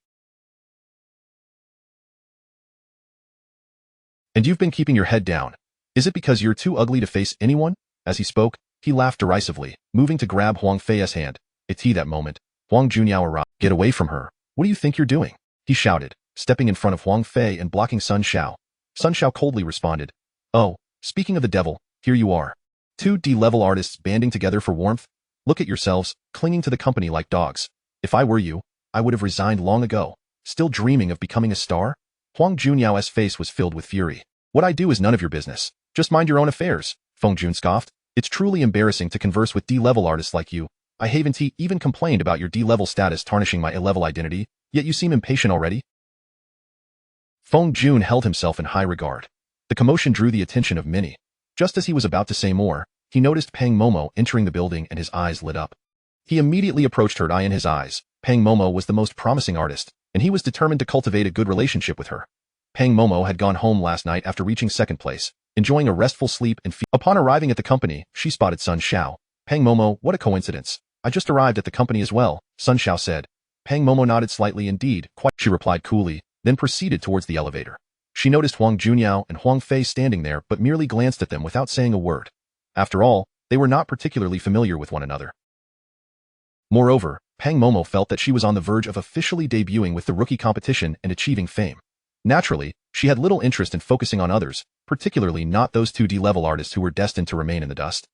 And you've been keeping your head down. Is it because you're too ugly to face anyone? As he spoke, he laughed derisively, moving to grab Huang Fei's hand. It's that moment. Huang Junyao arrived. Get away from her. What do you think you're doing? He shouted, stepping in front of Huang Fei and blocking Sun Xiao. Sun Xiao coldly responded, oh, speaking of the devil, here you are. Two D-level artists banding together for warmth? Look at yourselves, clinging to the company like dogs. If I were you, I would have resigned long ago. Still dreaming of becoming a star? Huang Junyao's face was filled with fury. What I do is none of your business. Just mind your own affairs, Feng Jun scoffed. It's truly embarrassing to converse with D-level artists like you. I haven't even complained about your D-level status tarnishing my A-level identity, yet you seem impatient already. Feng Jun held himself in high regard. The commotion drew the attention of many. Just as he was about to say more, he noticed Pang Momo entering the building and his eyes lit up. He immediately approached her, eye in his eyes. Pang Momo was the most promising artist, and he was determined to cultivate a good relationship with her. Pang Momo had gone home last night after reaching second place, enjoying a restful sleep and upon arriving at the company, she spotted Sun Xiao. Pang Momo, what a coincidence. I just arrived at the company as well, Sun Xiao said. Pang Momo nodded slightly. Indeed, quite, she replied coolly, then proceeded towards the elevator. She noticed Huang Junyao and Huang Fei standing there but merely glanced at them without saying a word. After all, they were not particularly familiar with one another. Moreover, Pang Momo felt that she was on the verge of officially debuting with the rookie competition and achieving fame. Naturally, she had little interest in focusing on others, particularly not those two D-level artists who were destined to remain in the dust.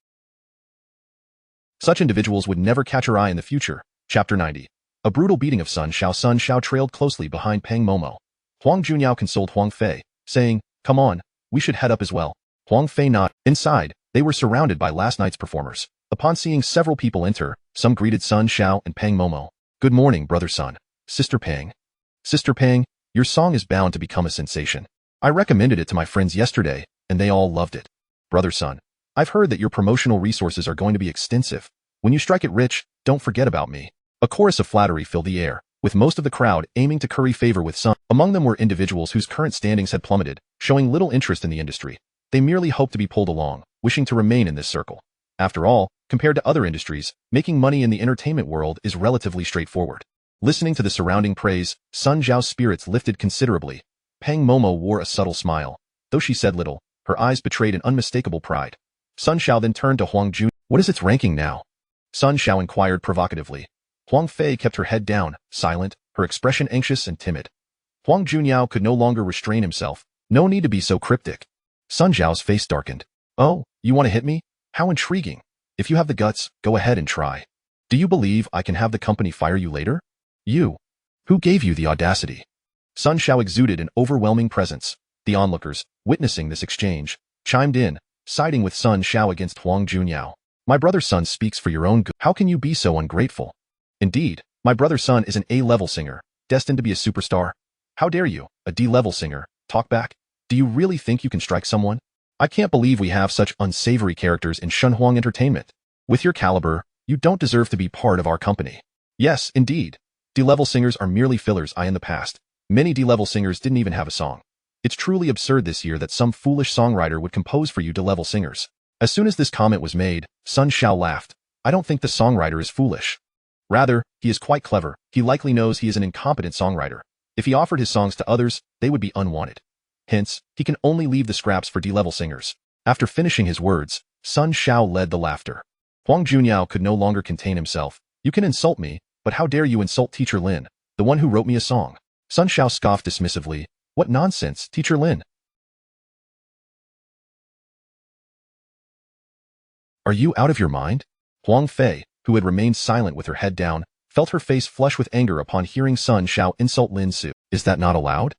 Such individuals would never catch her eye in the future. Chapter 90. A brutal beating of Sun Xiao. Sun Xiao trailed closely behind Pang Momo. Huang Junyao consoled Huang Fei, saying, come on, we should head up as well. Huang Fei nodded. Inside, they were surrounded by last night's performers. Upon seeing several people enter, some greeted Sun Xiao and Pang Momo. Good morning, brother Sun. Sister Pang. Sister Pang, your song is bound to become a sensation. I recommended it to my friends yesterday, and they all loved it. Brother Sun, I've heard that your promotional resources are going to be extensive. When you strike it rich, don't forget about me. A chorus of flattery filled the air, with most of the crowd aiming to curry favor with Sun. Among them were individuals whose current standings had plummeted, showing little interest in the industry. They merely hoped to be pulled along, wishing to remain in this circle. After all, compared to other industries, making money in the entertainment world is relatively straightforward. Listening to the surrounding praise, Sun Zhao's spirits lifted considerably. Pang Momo wore a subtle smile. Though she said little, her eyes betrayed an unmistakable pride. Sun Xiao then turned to Huang Jun. What is its ranking now? Sun Xiao inquired provocatively. Huang Fei kept her head down, silent, her expression anxious and timid. Huang Junyao could no longer restrain himself. No need to be so cryptic. Sun Zhao's face darkened. Oh, you want to hit me? How intriguing. If you have the guts, go ahead and try. Do you believe I can have the company fire you later? You. Who gave you the audacity? Sun Xiao exuded an overwhelming presence. The onlookers, witnessing this exchange, chimed in, siding with Sun Xiao against Huang Junyao. My brother Sun speaks for your own good. How can you be so ungrateful? Indeed, my brother Sun is an A-level singer, destined to be a superstar. How dare you, a D-level singer, talk back? Do you really think you can strike someone? I can't believe we have such unsavory characters in Shunhuang Entertainment. With your caliber, you don't deserve to be part of our company. Yes, indeed. D-level singers are merely fillers. In the past, many D-level singers didn't even have a song. It's truly absurd this year that some foolish songwriter would compose for you D-level singers. As soon as this comment was made, Sun Xiao laughed. I don't think the songwriter is foolish. Rather, he is quite clever. He likely knows he is an incompetent songwriter. If he offered his songs to others, they would be unwanted. Hence, he can only leave the scraps for D-level singers. After finishing his words, Sun Xiao led the laughter. Huang Junyao could no longer contain himself. You can insult me, but how dare you insult Teacher Lin, the one who wrote me a song? Sun Xiao scoffed dismissively. What nonsense, Teacher Lin. Are you out of your mind? Huang Fei, who had remained silent with her head down, felt her face flush with anger upon hearing Sun Xiao insult Lin Ce. Is that not allowed?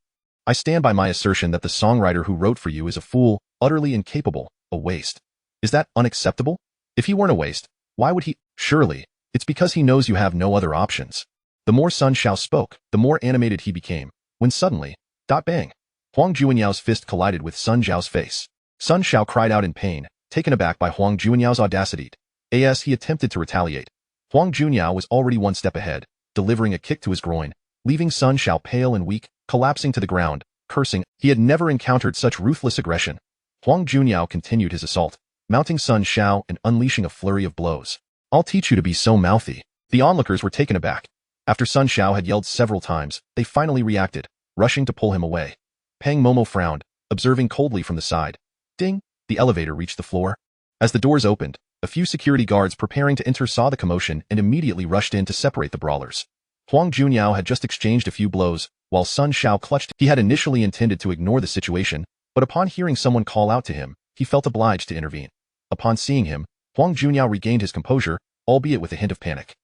I stand by my assertion that the songwriter who wrote for you is a fool, utterly incapable, a waste. Is that unacceptable? If he weren't a waste, why would he? Surely, it's because he knows you have no other options. The more Sun Xiao spoke, the more animated he became, when suddenly, bang, Huang Juanyao's fist collided with Sun Zhao's face. Sun Xiao cried out in pain, taken aback by Huang Juanyao's audacity. As he attempted to retaliate, Huang Juanyao was already one step ahead, delivering a kick to his groin, leaving Sun Xiao pale and weak, collapsing to the ground, cursing. He had never encountered such ruthless aggression. Huang Juanyao continued his assault, mounting Sun Xiao and unleashing a flurry of blows. I'll teach you to be so mouthy. The onlookers were taken aback. After Sun Xiao had yelled several times, they finally reacted, rushing to pull him away. Pang Momo frowned, observing coldly from the side. Ding! The elevator reached the floor. As the doors opened, a few security guards preparing to enter saw the commotion and immediately rushed in to separate the brawlers. Huang Juanyao had just exchanged a few blows, while Sun Xiao clutched. He had initially intended to ignore the situation, but upon hearing someone call out to him, he felt obliged to intervene. Upon seeing him, Huang Juanyao regained his composure, albeit with a hint of panic.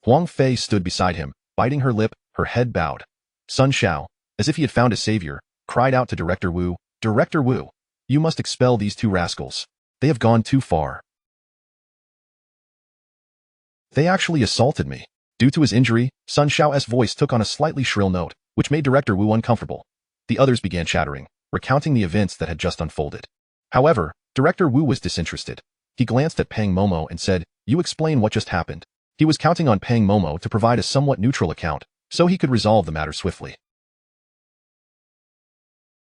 Huang Fei stood beside him, biting her lip, her head bowed. Sun Xiao, as if he had found a savior, cried out to Director Wu, "Director Wu, you must expel these two rascals. They have gone too far. They actually assaulted me." Due to his injury, Sun Xiao's voice took on a slightly shrill note, which made Director Wu uncomfortable. The others began chattering, recounting the events that had just unfolded. However, Director Wu was disinterested. He glanced at Pang Momo and said, "You explain what just happened." He was counting on Pang Momo to provide a somewhat neutral account, so he could resolve the matter swiftly.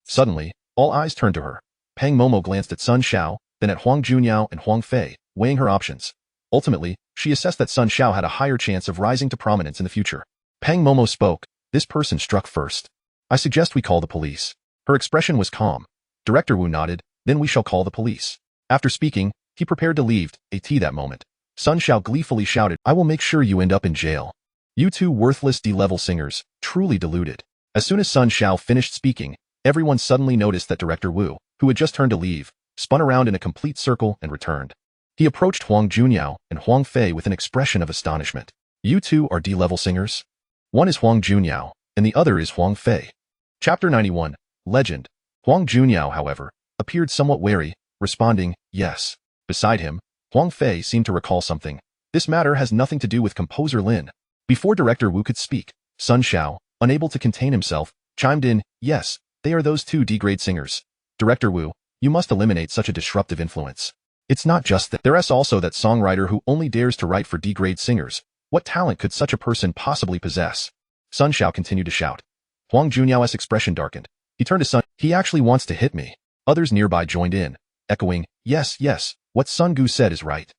Suddenly, all eyes turned to her. Pang Momo glanced at Sun Xiao, then at Huang Juanyao and Huang Fei, weighing her options. Ultimately, she assessed that Sun Xiao had a higher chance of rising to prominence in the future. Pang Momo spoke. "This person struck first. I suggest we call the police." Her expression was calm. Director Wu nodded. "Then we shall call the police." After speaking, he prepared to leave. That moment, Sun Xiao gleefully shouted, "I will make sure you end up in jail. You two worthless D-level singers, truly deluded." As soon as Sun Xiao finished speaking, everyone suddenly noticed that Director Wu, who had just turned to leave, spun around in a complete circle and returned. He approached Huang Juanyao and Huang Fei with an expression of astonishment. "You two are D-level singers?" One is Huang Juanyao, and the other is Huang Fei. Chapter 91, Legend. Huang Juanyao, however, appeared somewhat wary, responding, "Yes." Beside him, Huang Fei seemed to recall something. "This matter has nothing to do with composer Lin." Before Director Wu could speak, Sun Xiao, unable to contain himself, chimed in, "Yes, they are those two D-grade singers. Director Wu, you must eliminate such a disruptive influence. It's not just that. There's also that songwriter who only dares to write for D-grade singers. What talent could such a person possibly possess?" Sun Xiao continued to shout. Huang Juanyao's expression darkened. He turned to Sun. "He actually wants to hit me." Others nearby joined in, echoing, "Yes, yes, what Sun Gu said is right.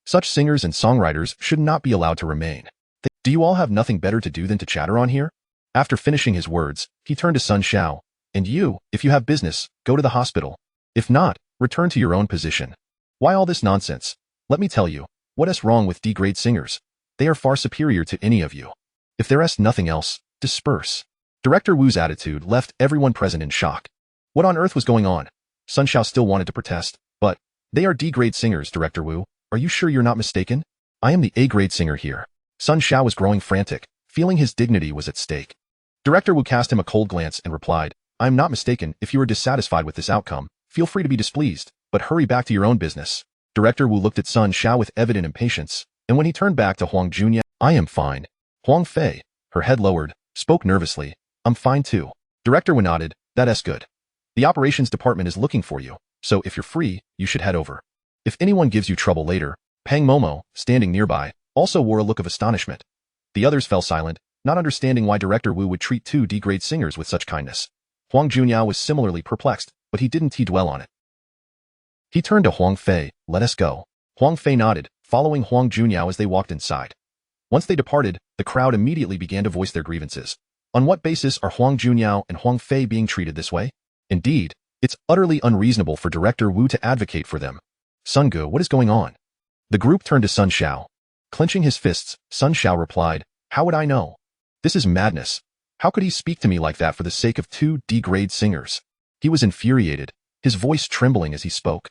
Such singers and songwriters should not be allowed to remain. Do you all have nothing better to do than to chatter on here?" After finishing his words, he turned to Sun Xiao. "And you, if you have business, go to the hospital. If not, return to your own position. Why all this nonsense? Let me tell you, what is wrong with D-grade singers? They are far superior to any of you. If there is nothing else, disperse." Director Wu's attitude left everyone present in shock. What on earth was going on? Sun Xiao still wanted to protest, but, "They are D-grade singers, Director Wu. Are you sure you're not mistaken? I am the A-grade singer here." Sun Xiao was growing frantic, feeling his dignity was at stake. Director Wu cast him a cold glance and replied, "I am not mistaken. If you are dissatisfied with this outcome, feel free to be displeased, but hurry back to your own business." Director Wu looked at Sun Xiao with evident impatience, and when he turned back to Huang Juanyao, "I am fine." Huang Fei, her head lowered, spoke nervously, "I'm fine too." Director Wu nodded, "That's good. The operations department is looking for you, so if you're free, you should head over. If anyone gives you trouble later." Pang Momo, standing nearby, also wore a look of astonishment. The others fell silent, not understanding why Director Wu would treat two D-grade singers with such kindness. Huang Juanyao was similarly perplexed, but he didn't dwell on it. He turned to Huang Fei, "Let us go." Huang Fei nodded, following Huang Juanyao as they walked inside. Once they departed, the crowd immediately began to voice their grievances. On what basis are Huang Juanyao and Huang Fei being treated this way? Indeed, it's utterly unreasonable for Director Wu to advocate for them. "Sun Gu, what is going on?" The group turned to Sun Xiao. Clenching his fists, Sun Xiao replied, "How would I know? This is madness. How could he speak to me like that for the sake of two D-grade singers?" He was infuriated, his voice trembling as he spoke.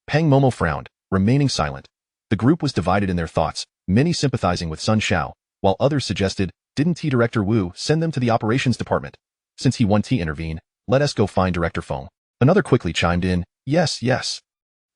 Pang Momo frowned, remaining silent. The group was divided in their thoughts, many sympathizing with Sun Xiao, while others suggested, "Didn't Director Wu send them to the operations department?" Since he won T intervene, let us go find Director Feng. Another quickly chimed in, yes, yes.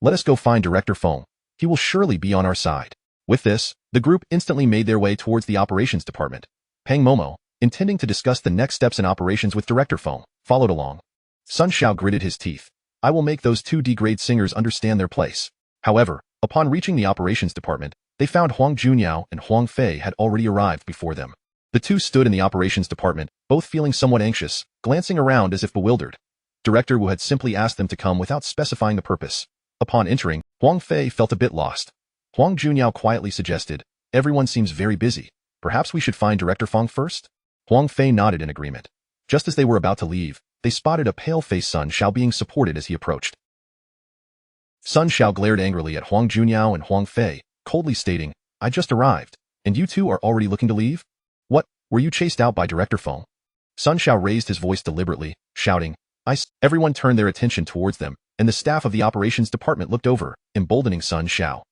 Let us go find Director Feng. He will surely be on our side. With this, the group instantly made their way towards the operations department. Pang Momo, intending to discuss the next steps in operations with Director Feng, followed along. Sun Xiao gritted his teeth. I will make those 2 D-grade singers understand their place. However, upon reaching the operations department, they found Huang Junyao and Huang Fei had already arrived before them. The two stood in the operations department, both feeling somewhat anxious, glancing around as if bewildered. Director Wu had simply asked them to come without specifying the purpose. Upon entering, Huang Fei felt a bit lost. Huang Junyao quietly suggested, everyone seems very busy. Perhaps we should find Director Feng first? Huang Fei nodded in agreement. Just as they were about to leave, they spotted a pale-faced Sun Xiao being supported as he approached. Sun Xiao glared angrily at Huang Junyao and Huang Fei, coldly stating, I just arrived, and you two are already looking to leave? What, were you chased out by Director Feng? Sun Xiao raised his voice deliberately, shouting, Everyone turned their attention towards them, and the staff of the operations department looked over, emboldening Sun Xiao.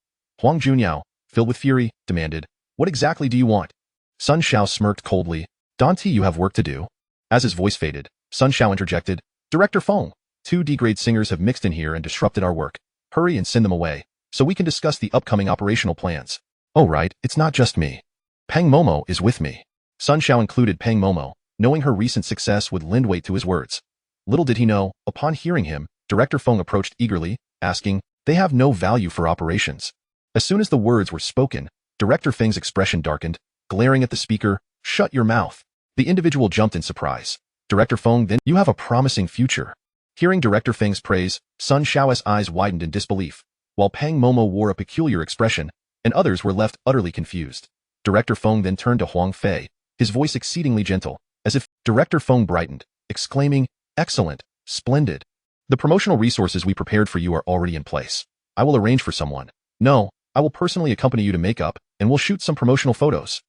Huang Junyao, filled with fury, demanded, what exactly do you want? Sun Xiao smirked coldly, Dante, you have work to do. As his voice faded, Sun Xiao interjected, Director Feng, 2 D-grade singers have mixed in here and disrupted our work. Hurry and send them away, so we can discuss the upcoming operational plans. Oh right, it's not just me. Pang Momo is with me. Sun Xiao included Pang Momo, knowing her recent success would lend weight to his words. Little did he know, upon hearing him, Director Feng approached eagerly, asking, they have no value for operations. As soon as the words were spoken, Director Feng's expression darkened, glaring at the speaker, shut your mouth. The individual jumped in surprise. Director Feng, then, you have a promising future. Hearing Director Feng's praise, Sun Xiao's eyes widened in disbelief, while Pang Momo wore a peculiar expression, and others were left utterly confused. Director Feng then turned to Huang Fei, his voice exceedingly gentle, as if Director Feng brightened, exclaiming, excellent, splendid. The promotional resources we prepared for you are already in place. I will arrange for someone. No, I will personally accompany you to makeup, and we'll shoot some promotional photos.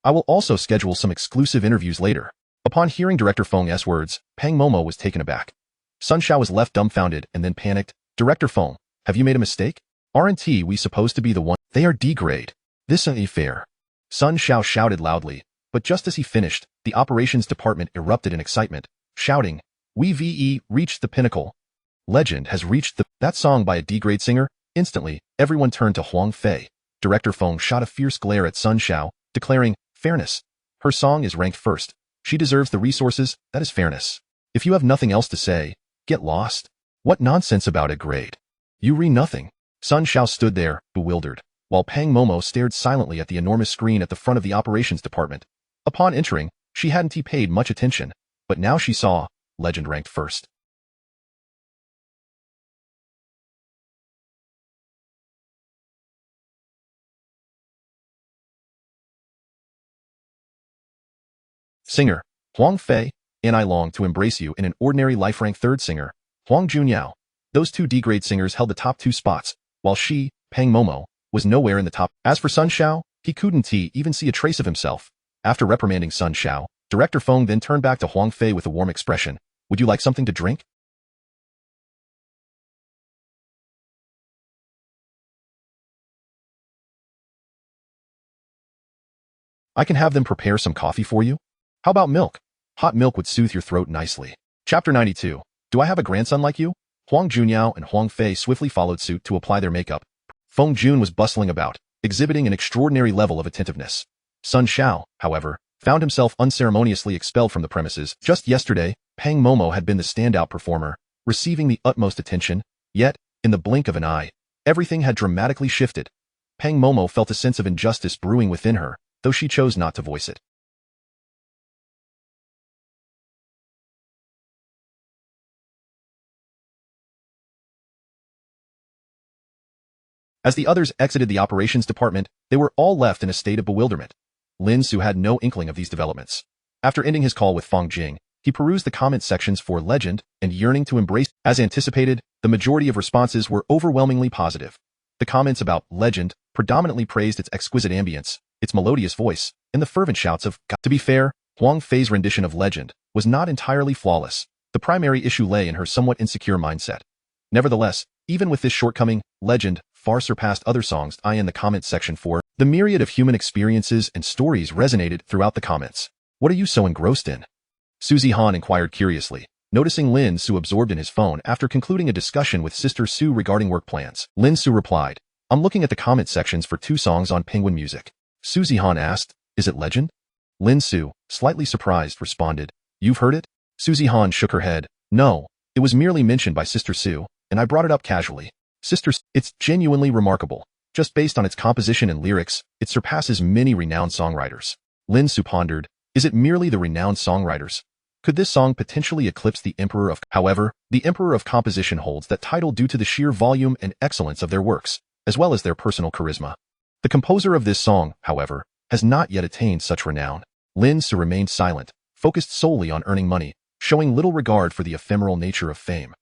I will also schedule some exclusive interviews later. Upon hearing Director Feng's words, Pang Momo was taken aback. Sun Xiao was left dumbfounded and then panicked. Director Feng, have you made a mistake? Aren't we supposed to be the one? They are D-grade. This ain't fair. Sun Xiao shouted loudly, but just as he finished, the operations department erupted in excitement, shouting, we reached the pinnacle. Legend has reached that song by a D-grade singer. Instantly, everyone turned to Huang Fei. Director Feng shot a fierce glare at Sun Xiao, declaring, fairness. Her song is ranked first. She deserves the resources, that is fairness. If you have nothing else to say, get lost. What nonsense about a grade? You read nothing. Sun Xiao stood there, bewildered, while Pang Momo stared silently at the enormous screen at the front of the operations department. Upon entering, she hadn't paid much attention, but now she saw, Legend ranked first. Singer, Huang Fei, and I long to embrace you in an ordinary life rank 3rd singer, Huang Junyao. Those 2 D-grade singers held the top 2 spots, while she, Pang Momo, was nowhere in the top. As for Sun Xiao, he couldn't even see a trace of himself. After reprimanding Sun Xiao, Director Feng then turned back to Huang Fei with a warm expression. Would you like something to drink? I can have them prepare some coffee for you. How about milk? Hot milk would soothe your throat nicely. Chapter 92. Do I have a grandson like you? Huang Junyao and Huang Fei swiftly followed suit to apply their makeup. Feng Jun was bustling about, exhibiting an extraordinary level of attentiveness. Sun Xiao, however, found himself unceremoniously expelled from the premises. Just yesterday, Pang Momo had been the standout performer, receiving the utmost attention, yet, in the blink of an eye, everything had dramatically shifted. Pang Momo felt a sense of injustice brewing within her, though she chose not to voice it. As the others exited the operations department, they were all left in a state of bewilderment. Lin Ce had no inkling of these developments. After ending his call with Feng Jing, he perused the comment sections for Legend and yearning to embrace. As anticipated, the majority of responses were overwhelmingly positive. The comments about Legend predominantly praised its exquisite ambience, its melodious voice, and the fervent shouts of God. To be fair, Huang Fei's rendition of Legend was not entirely flawless. The primary issue lay in her somewhat insecure mindset. Nevertheless, even with this shortcoming, Legend far surpassed other songs in the comment section for the myriad of human experiences and stories resonated throughout the comments. What are you so engrossed in? Suzy Han inquired curiously, noticing Lin Ce absorbed in his phone after concluding a discussion with Sister Sue regarding work plans. Lin Ce replied, I'm looking at the comment sections for 2 songs on Penguin Music. Suzy Han asked, is it legend? Lin Ce, slightly surprised, responded, you've heard it? Suzy Han shook her head, no, it was merely mentioned by Sister Sue, and I brought it up casually. It's genuinely remarkable. Just based on its composition and lyrics, it surpasses many renowned songwriters. Lin Ce pondered, is it merely the renowned songwriters? Could this song potentially eclipse the Emperor of... However, the Emperor of Composition holds that title due to the sheer volume and excellence of their works, as well as their personal charisma. The composer of this song, however, has not yet attained such renown. Lin Ce remained silent, focused solely on earning money, showing little regard for the ephemeral nature of fame.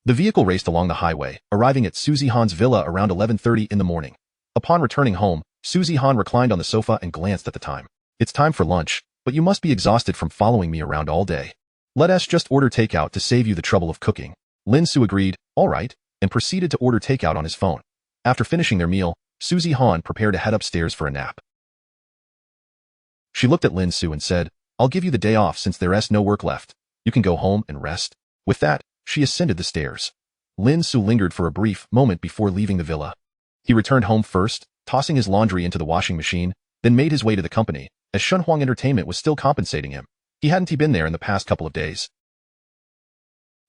The vehicle raced along the highway, arriving at Suzy Han's villa around 11:30 in the morning. Upon returning home, Suzy Han reclined on the sofa and glanced at the time. It's time for lunch, but you must be exhausted from following me around all day. Let us just order takeout to save you the trouble of cooking. Lin Ce agreed, all right, and proceeded to order takeout on his phone. After finishing their meal, Suzy Han prepared to head upstairs for a nap. She looked at Lin Ce and said, I'll give you the day off since there's no work left. You can go home and rest. With that, she ascended the stairs. Lin Ce lingered for a brief moment before leaving the villa. He returned home first, tossing his laundry into the washing machine, then made his way to the company, as Shunhuang Entertainment was still compensating him. He hadn't been there in the past couple of days.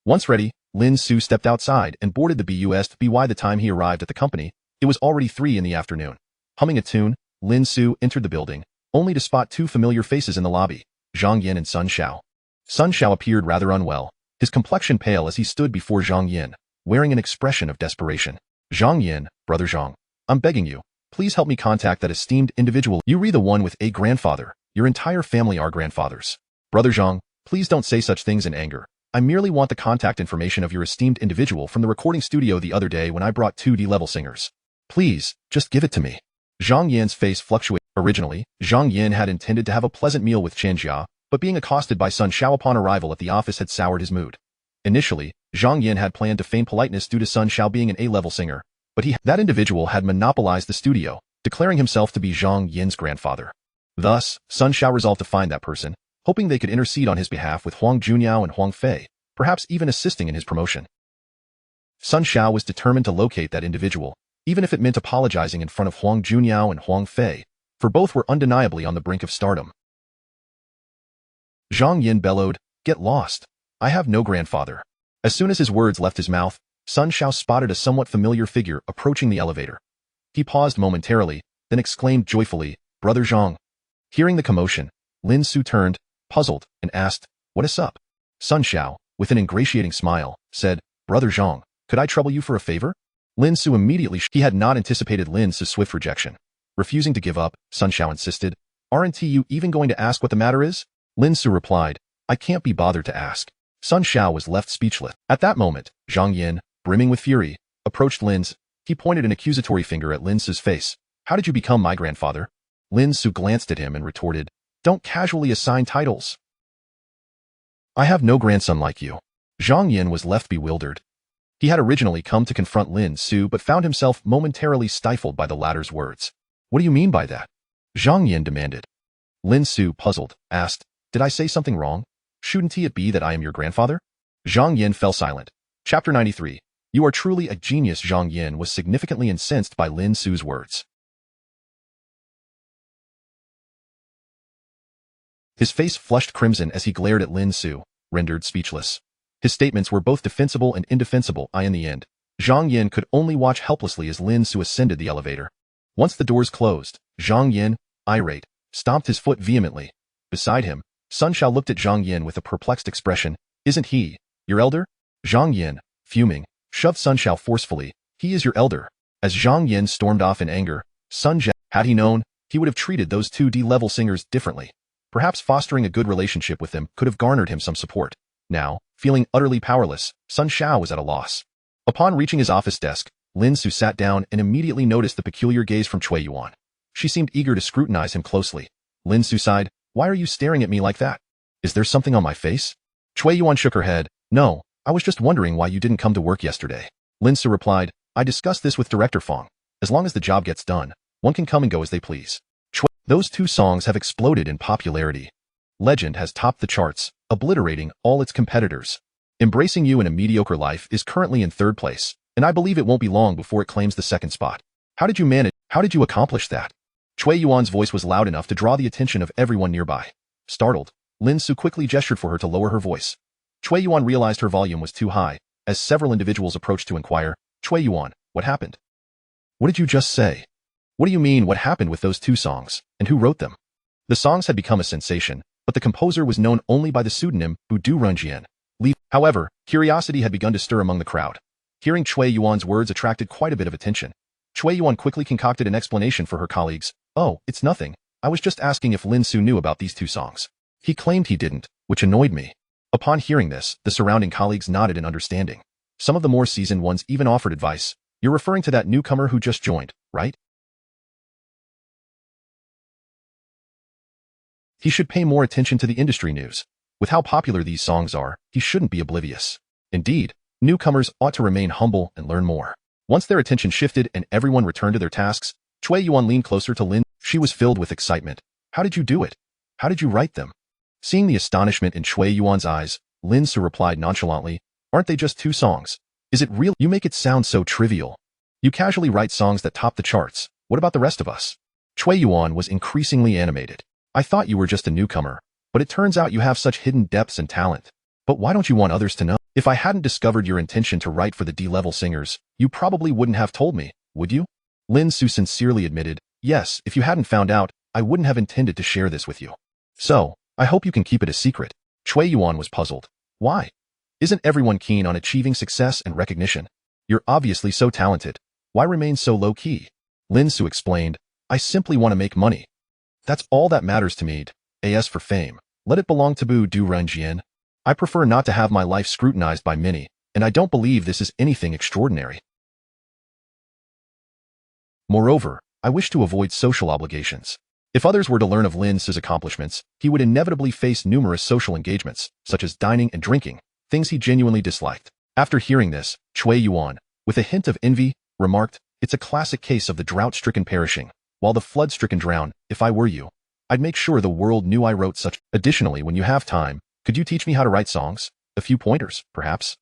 Once ready, Lin Ce stepped outside and boarded the bus. By the time he arrived at the company, it was already 3 in the afternoon. Humming a tune, Lin Ce entered the building, only to spot 2 familiar faces in the lobby, Zhang Yin and Sun Xiao. Sun Xiao appeared rather unwell, his complexion pale as he stood before Zhang Yin, wearing an expression of desperation. Zhang Yin, brother Zhang, I'm begging you, please help me contact that esteemed individual. You re the one with a grandfather. Your entire family are grandfathers. Brother Zhang, please don't say such things in anger. I merely want the contact information of your esteemed individual from the recording studio the other day when I brought 2 D-level singers. Please, just give it to me. Zhang Yin's face fluctuated. Originally, Zhang Yin had intended to have a pleasant meal with Chen Jia, but being accosted by Sun Xiao upon arrival at the office had soured his mood. Initially, Zhang Yin had planned to feign politeness due to Sun Xiao being an A-level singer, but that individual had monopolized the studio, declaring himself to be Zhang Yin's grandfather. Thus, Sun Xiao resolved to find that person, hoping they could intercede on his behalf with Huang Junyao and Huang Fei, perhaps even assisting in his promotion. Sun Xiao was determined to locate that individual, even if it meant apologizing in front of Huang Junyao and Huang Fei, for both were undeniably on the brink of stardom. Zhang Yin bellowed, get lost. I have no grandfather. As soon as his words left his mouth, Sun Xiao spotted a somewhat familiar figure approaching the elevator. He paused momentarily, then exclaimed joyfully, Brother Zhang. Hearing the commotion, Lin Ce turned, puzzled, and asked, what is up? Sun Xiao, with an ingratiating smile, said, Brother Zhang, could I trouble you for a favor? Lin Ce immediately he had not anticipated Lin Ce's swift rejection. Refusing to give up, Sun Xiao insisted, aren't you even going to ask what the matter is? Lin Ce replied, I can't be bothered to ask. Sun Xiao was left speechless. At that moment, Zhang Yin, brimming with fury, approached Lin Ce. He pointed an accusatory finger at Lin Ce's face. How did you become my grandfather? Lin Ce glanced at him and retorted, don't casually assign titles. I have no grandson like you. Zhang Yin was left bewildered. He had originally come to confront Lin Ce but found himself momentarily stifled by the latter's words. What do you mean by that? Zhang Yin demanded. Lin Ce, puzzled, asked, did I say something wrong? Shouldn't it be that I am your grandfather? Zhang Yin fell silent. Chapter 93. You are truly a genius. Zhang Yin was significantly incensed by Lin Ce's words. His face flushed crimson as he glared at Lin Ce, rendered speechless. His statements were both defensible and indefensible. In the end, Zhang Yin could only watch helplessly as Lin Ce ascended the elevator. Once the doors closed, Zhang Yin, irate, stomped his foot vehemently. Beside him, Sun Xiao looked at Zhang Yin with a perplexed expression. Isn't he your elder? Zhang Yin, fuming, shoved Sun Xiao forcefully. He is your elder. As Zhang Yin stormed off in anger, Sun Xiao, had he known, he would have treated those 2 D-level singers differently. Perhaps fostering a good relationship with them could have garnered him some support. Now, feeling utterly powerless, Sun Xiao was at a loss. Upon reaching his office desk, Lin Ce sat down and immediately noticed the peculiar gaze from Cui Yuan. She seemed eager to scrutinize him closely. Lin Ce sighed, why are you staring at me like that? Is there something on my face? Cui Yuan shook her head, no, I was just wondering why you didn't come to work yesterday. Lin Ce replied, I discussed this with Director Fong. As long as the job gets done, one can come and go as they please. Those two songs have exploded in popularity. Legend has topped the charts, obliterating all its competitors. Embracing You in a Mediocre Life is currently in third place, and I believe it won't be long before it claims the second spot. How did you manage? How did you accomplish that? Cui Yuan's voice was loud enough to draw the attention of everyone nearby. Startled, Lin Ce quickly gestured for her to lower her voice. Cui Yuan realized her volume was too high. As several individuals approached to inquire, Cui Yuan, what happened? What did you just say? What do you mean what happened with those two songs, and who wrote them? The songs had become a sensation, but the composer was known only by the pseudonym Du Renjian. However, curiosity had begun to stir among the crowd. Hearing Cui Yuan's words attracted quite a bit of attention. Cui Yuan quickly concocted an explanation for her colleagues. Oh, it's nothing. I was just asking if Lin Ce knew about these two songs. He claimed he didn't, which annoyed me. Upon hearing this, the surrounding colleagues nodded in understanding. Some of the more seasoned ones even offered advice. You're referring to that newcomer who just joined, right? He should pay more attention to the industry news. With how popular these songs are, he shouldn't be oblivious. Indeed, newcomers ought to remain humble and learn more. Once their attention shifted and everyone returned to their tasks, Cui Yuan leaned closer to Lin. She was filled with excitement. How did you do it? How did you write them? Seeing the astonishment in Cui Yuan's eyes, Lin Ce replied nonchalantly, aren't they just two songs? Is it real? You make it sound so trivial. You casually write songs that top the charts. What about the rest of us? Cui Yuan was increasingly animated. I thought you were just a newcomer, but it turns out you have such hidden depths and talent. But why don't you want others to know? If I hadn't discovered your intention to write for the D-level singers, you probably wouldn't have told me, would you? Lin Ce sincerely admitted, yes, if you hadn't found out, I wouldn't have intended to share this with you. So, I hope you can keep it a secret. Cui Yuan was puzzled. Why? Isn't everyone keen on achieving success and recognition? You're obviously so talented. Why remain so low-key? Lin Ce explained, I simply want to make money. That's all that matters to me. As for fame, let it belong to Du Renjian. I prefer not to have my life scrutinized by many, and I don't believe this is anything extraordinary. Moreover, I wish to avoid social obligations. If others were to learn of Lin Ce's accomplishments, he would inevitably face numerous social engagements, such as dining and drinking, things he genuinely disliked. After hearing this, Cui Yuan, with a hint of envy, remarked, it's a classic case of the drought-stricken perishing, while the flood-stricken drown. If I were you, I'd make sure the world knew I wrote such. Additionally, when you have time, could you teach me how to write songs? A few pointers, perhaps?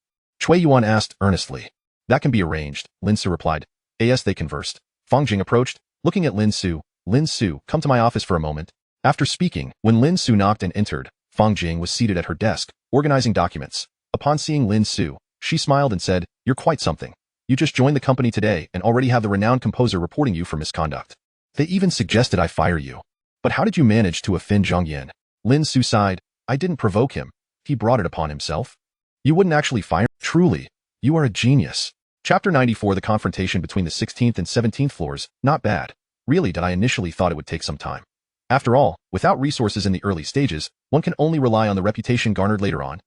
Cui Yuan asked earnestly. That can be arranged, Lin Ce replied. As they conversed, Fang Jing approached, looking at Lin Ce. Lin Ce, come to my office for a moment. After speaking, when Lin Ce knocked and entered, Fang Jing was seated at her desk, organizing documents. Upon seeing Lin Ce, she smiled and said, you're quite something. You just joined the company today and already have the renowned composer reporting you for misconduct. They even suggested I fire you. But how did you manage to offend Zhang Yan? Lin Ce sighed, I didn't provoke him. He brought it upon himself. You wouldn't actually fire? Truly, you are a genius. Chapter 94 The confrontation between the 16th and 17th floors, not bad. Really did I initially thought it would take some time. After all, without resources in the early stages, one can only rely on the reputation garnered later on.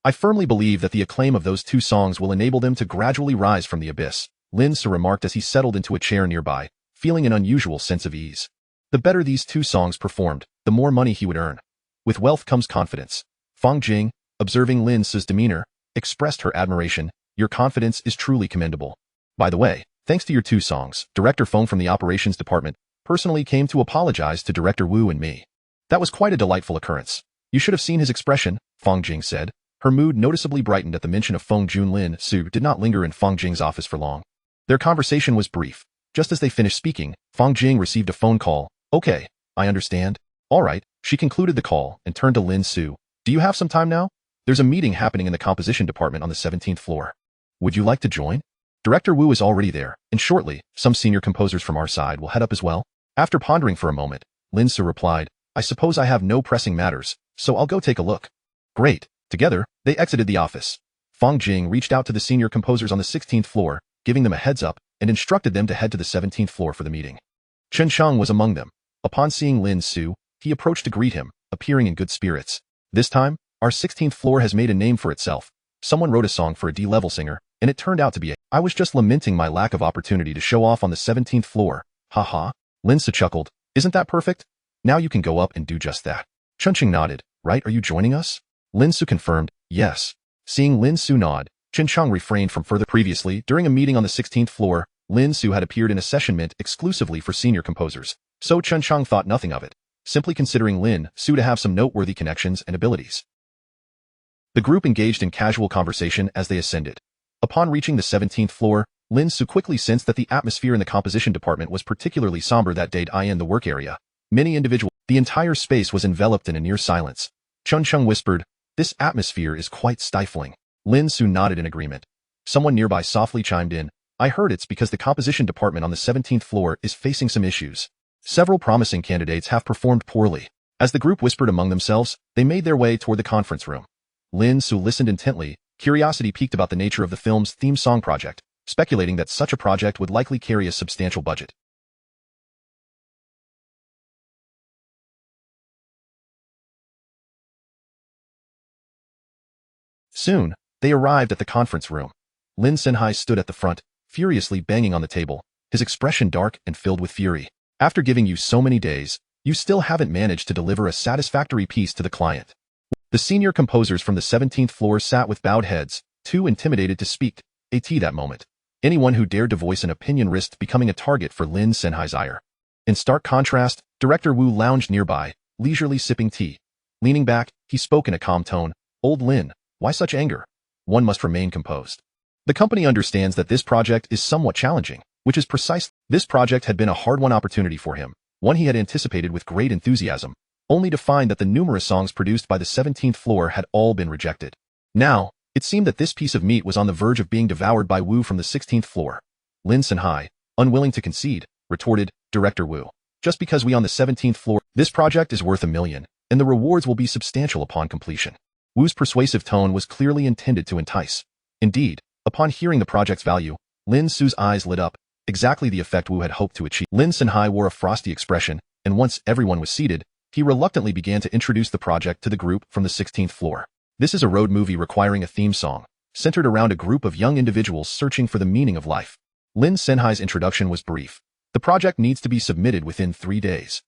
I firmly believe that the acclaim of those two songs will enable them to gradually rise from the abyss, Lin Ce remarked as he settled into a chair nearby, feeling an unusual sense of ease. The better these two songs performed, the more money he would earn. With wealth comes confidence. Fang Jing, observing Lin Ce's demeanor, expressed her admiration. Your confidence is truly commendable. By the way, thanks to your two songs, Director Feng from the operations department personally came to apologize to Director Wu and me. That was quite a delightful occurrence. You should have seen his expression, Fang Jing said. Her mood noticeably brightened at the mention of Feng Jun. Lin Ce did not linger in Fang Jing's office for long. Their conversation was brief. Just as they finished speaking, Fang Jing received a phone call. Okay, I understand. All right, she concluded the call and turned to Lin Ce. Do you have some time now? There's a meeting happening in the composition department on the 17th floor. Would you like to join? Director Wu is already there, and shortly, some senior composers from our side will head up as well. After pondering for a moment, Lin Ce replied, I suppose I have no pressing matters, so I'll go take a look. Great. Together, they exited the office. Fang Jing reached out to the senior composers on the 16th floor, giving them a heads up, and instructed them to head to the 17th floor for the meeting. Chen Shang was among them. Upon seeing Lin Ce, he approached to greet him, appearing in good spirits. This time, our 16th floor has made a name for itself. Someone wrote a song for a D-level singer, and it turned out to be a... I was just lamenting my lack of opportunity to show off on the 17th floor. Haha. Lin Ce chuckled. Isn't that perfect? Now you can go up and do just that. Chunqing nodded. Right, are you joining us? Lin Ce confirmed, yes. Seeing Lin Ce nod, Chen Chang refrained from further. Previously, during a meeting on the 16th floor, Lin Ce had appeared in a session meant exclusively for senior composers, So Chen Chang thought nothing of it, simply considering Lin Ce to have some noteworthy connections and abilities. The group engaged in casual conversation as they ascended. Upon reaching the 17th floor, Lin Ce quickly sensed that the atmosphere in the composition department was particularly somber that day. In the work area, the entire space was enveloped in a near silence. Chen Chang whispered, "This atmosphere is quite stifling." Lin Ce nodded in agreement. Someone nearby softly chimed in, "I heard it's because the composition department on the 17th floor is facing some issues. Several promising candidates have performed poorly." As the group whispered among themselves, they made their way toward the conference room. Lin Ce listened intently, curiosity piqued about the nature of the film's theme song project, speculating that such a project would likely carry a substantial budget. Soon, they arrived at the conference room. Lin Ce stood at the front, furiously banging on the table, his expression dark and filled with fury. "After giving you so many days, you still haven't managed to deliver a satisfactory piece to the client." The senior composers from the 17th floor sat with bowed heads, too intimidated to speak. That moment, anyone who dared to voice an opinion risked becoming a target for Lin Ce's ire. In stark contrast, Director Wu lounged nearby, leisurely sipping tea. Leaning back, he spoke in a calm tone, "Old Lin, why such anger? One must remain composed. The company understands that this project is somewhat challenging, which is precisely. This project had been a hard-won opportunity for him, one he had anticipated with great enthusiasm, only to find that the numerous songs produced by the 17th floor had all been rejected. Now, it seemed that this piece of meat was on the verge of being devoured by Wu from the 16th floor. Lin Ce, unwilling to concede, retorted, "Director Wu, just because we on the 17th floor, this project is worth $1 million, and the rewards will be substantial upon completion." Wu's persuasive tone was clearly intended to entice. Indeed, upon hearing the project's value, Lin Ce's eyes lit up, exactly the effect Wu had hoped to achieve. Lin Ce wore a frosty expression, and once everyone was seated, he reluctantly began to introduce the project to the group from the 16th floor. This is a road movie requiring a theme song, centered around a group of young individuals searching for the meaning of life. Lin Ce's introduction was brief. The project needs to be submitted within 3 days.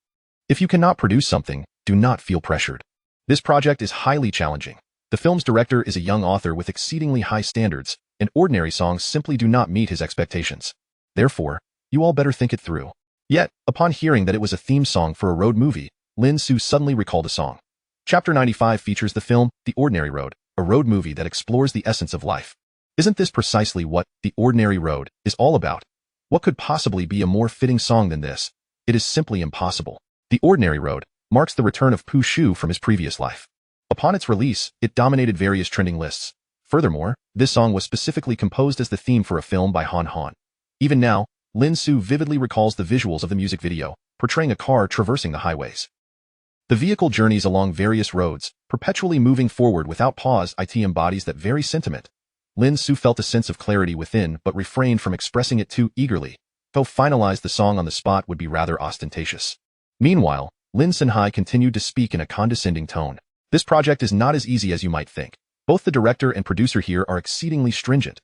If you cannot produce something, do not feel pressured. This project is highly challenging. The film's director is a young author with exceedingly high standards, and ordinary songs simply do not meet his expectations. Therefore, you all better think it through. Yet, upon hearing that it was a theme song for a road movie, Lin Ce suddenly recalled a song. Chapter 95 features the film, The Ordinary Road, a road movie that explores the essence of life. Isn't this precisely what The Ordinary Road is all about? What could possibly be a more fitting song than this? It is simply impossible. The Ordinary Road marks the return of Pu Shu from his previous life. Upon its release, it dominated various trending lists. Furthermore, this song was specifically composed as the theme for a film by Han Han. Even now, Lin Ce vividly recalls the visuals of the music video, portraying a car traversing the highways. The vehicle journeys along various roads, perpetually moving forward without pause. It embodies that very sentiment. Lin Ce felt a sense of clarity within but refrained from expressing it too eagerly. To finalize the song on the spot would be rather ostentatious. Meanwhile, Lin Ce continued to speak in a condescending tone. "This project is not as easy as you might think. Both the director and producer here are exceedingly stringent.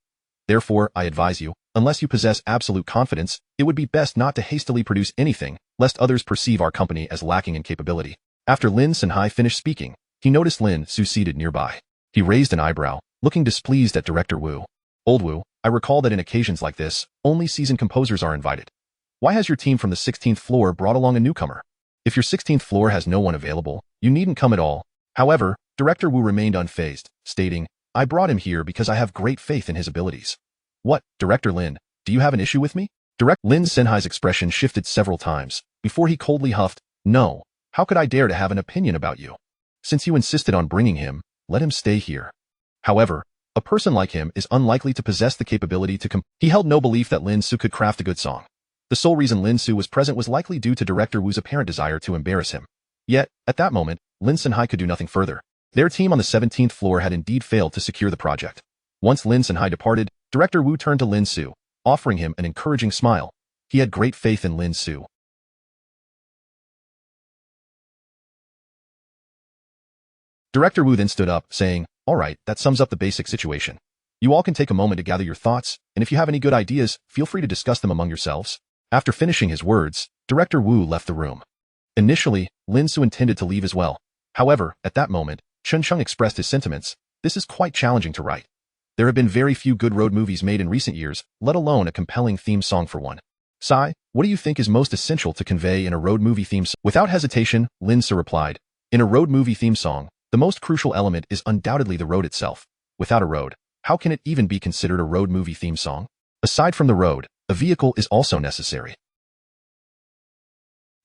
Therefore, I advise you, unless you possess absolute confidence, it would be best not to hastily produce anything, lest others perceive our company as lacking in capability." After Lin Ce finished speaking, he noticed Lin Ce seated nearby. He raised an eyebrow, looking displeased at Director Wu. "Old Wu, I recall that in occasions like this, only seasoned composers are invited. Why has your team from the 16th floor brought along a newcomer? If your 16th floor has no one available, you needn't come at all." However, Director Wu remained unfazed, stating, "I brought him here because I have great faith in his abilities." "What, Director Lin, do you have an issue with me?" Lin Ce's expression shifted several times, before he coldly huffed, "No, how could I dare to have an opinion about you? Since you insisted on bringing him, let him stay here." However, a person like him is unlikely to possess the capability to He held no belief that Lin Ce could craft a good song. The sole reason Lin Ce was present was likely due to Director Wu's apparent desire to embarrass him. Yet, at that moment, Lin Ce could do nothing further. Their team on the 17th floor had indeed failed to secure the project. Once Lin Ce departed, Director Wu turned to Lin Ce, offering him an encouraging smile. He had great faith in Lin Ce. Director Wu then stood up, saying, "All right, that sums up the basic situation. You all can take a moment to gather your thoughts, and if you have any good ideas, feel free to discuss them among yourselves." After finishing his words, Director Wu left the room. Initially, Lin Ce intended to leave as well. However, at that moment, Chen Chang expressed his sentiments. "This is quite challenging to write. There have been very few good road movies made in recent years, let alone a compelling theme song for one. Sai, what do you think is most essential to convey in a road movie theme song? Without hesitation, Lin Ce replied, in a road movie theme song, the most crucial element is undoubtedly the road itself. Without a road, how can it even be considered a road movie theme song? Aside from the road, a vehicle is also necessary.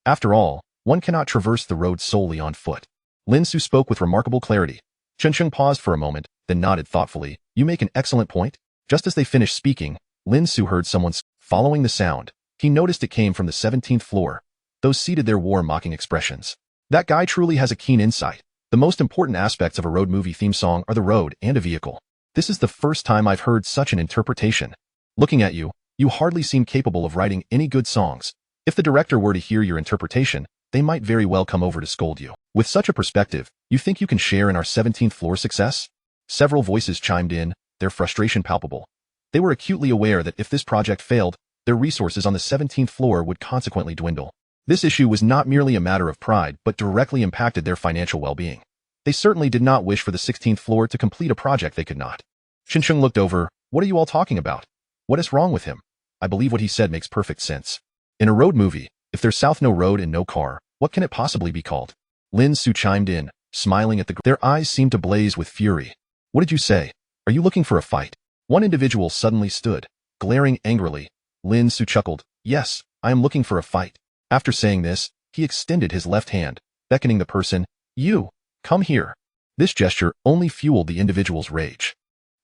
After all, one cannot traverse the road solely on foot. Lin Ce spoke with remarkable clarity. Chen Sheng paused for a moment, then nodded thoughtfully. You make an excellent point. Just as they finished speaking, Lin Ce heard someone following the sound. He noticed it came from the 17th floor. Those seated there wore mocking expressions. That guy truly has a keen insight. The most important aspects of a road movie theme song are the road and a vehicle. This is the first time I've heard such an interpretation. Looking at you, you hardly seem capable of writing any good songs. If the director were to hear your interpretation, they might very well come over to scold you. With such a perspective, you think you can share in our 17th floor success? Several voices chimed in, their frustration palpable. They were acutely aware that if this project failed, their resources on the 17th floor would consequently dwindle. This issue was not merely a matter of pride, but directly impacted their financial well-being. They certainly did not wish for the 16th floor to complete a project they could not. Xinsheng looked over. What are you all talking about? What is wrong with him? I believe what he said makes perfect sense. In a road movie, if there's south no road and no car, what can it possibly be called? Lin Ce chimed in, smiling at their eyes seemed to blaze with fury. What did you say? Are you looking for a fight? One individual suddenly stood, glaring angrily. Lin Ce chuckled. Yes, I am looking for a fight. After saying this, he extended his left hand, beckoning the person. You, come here. This gesture only fueled the individual's rage.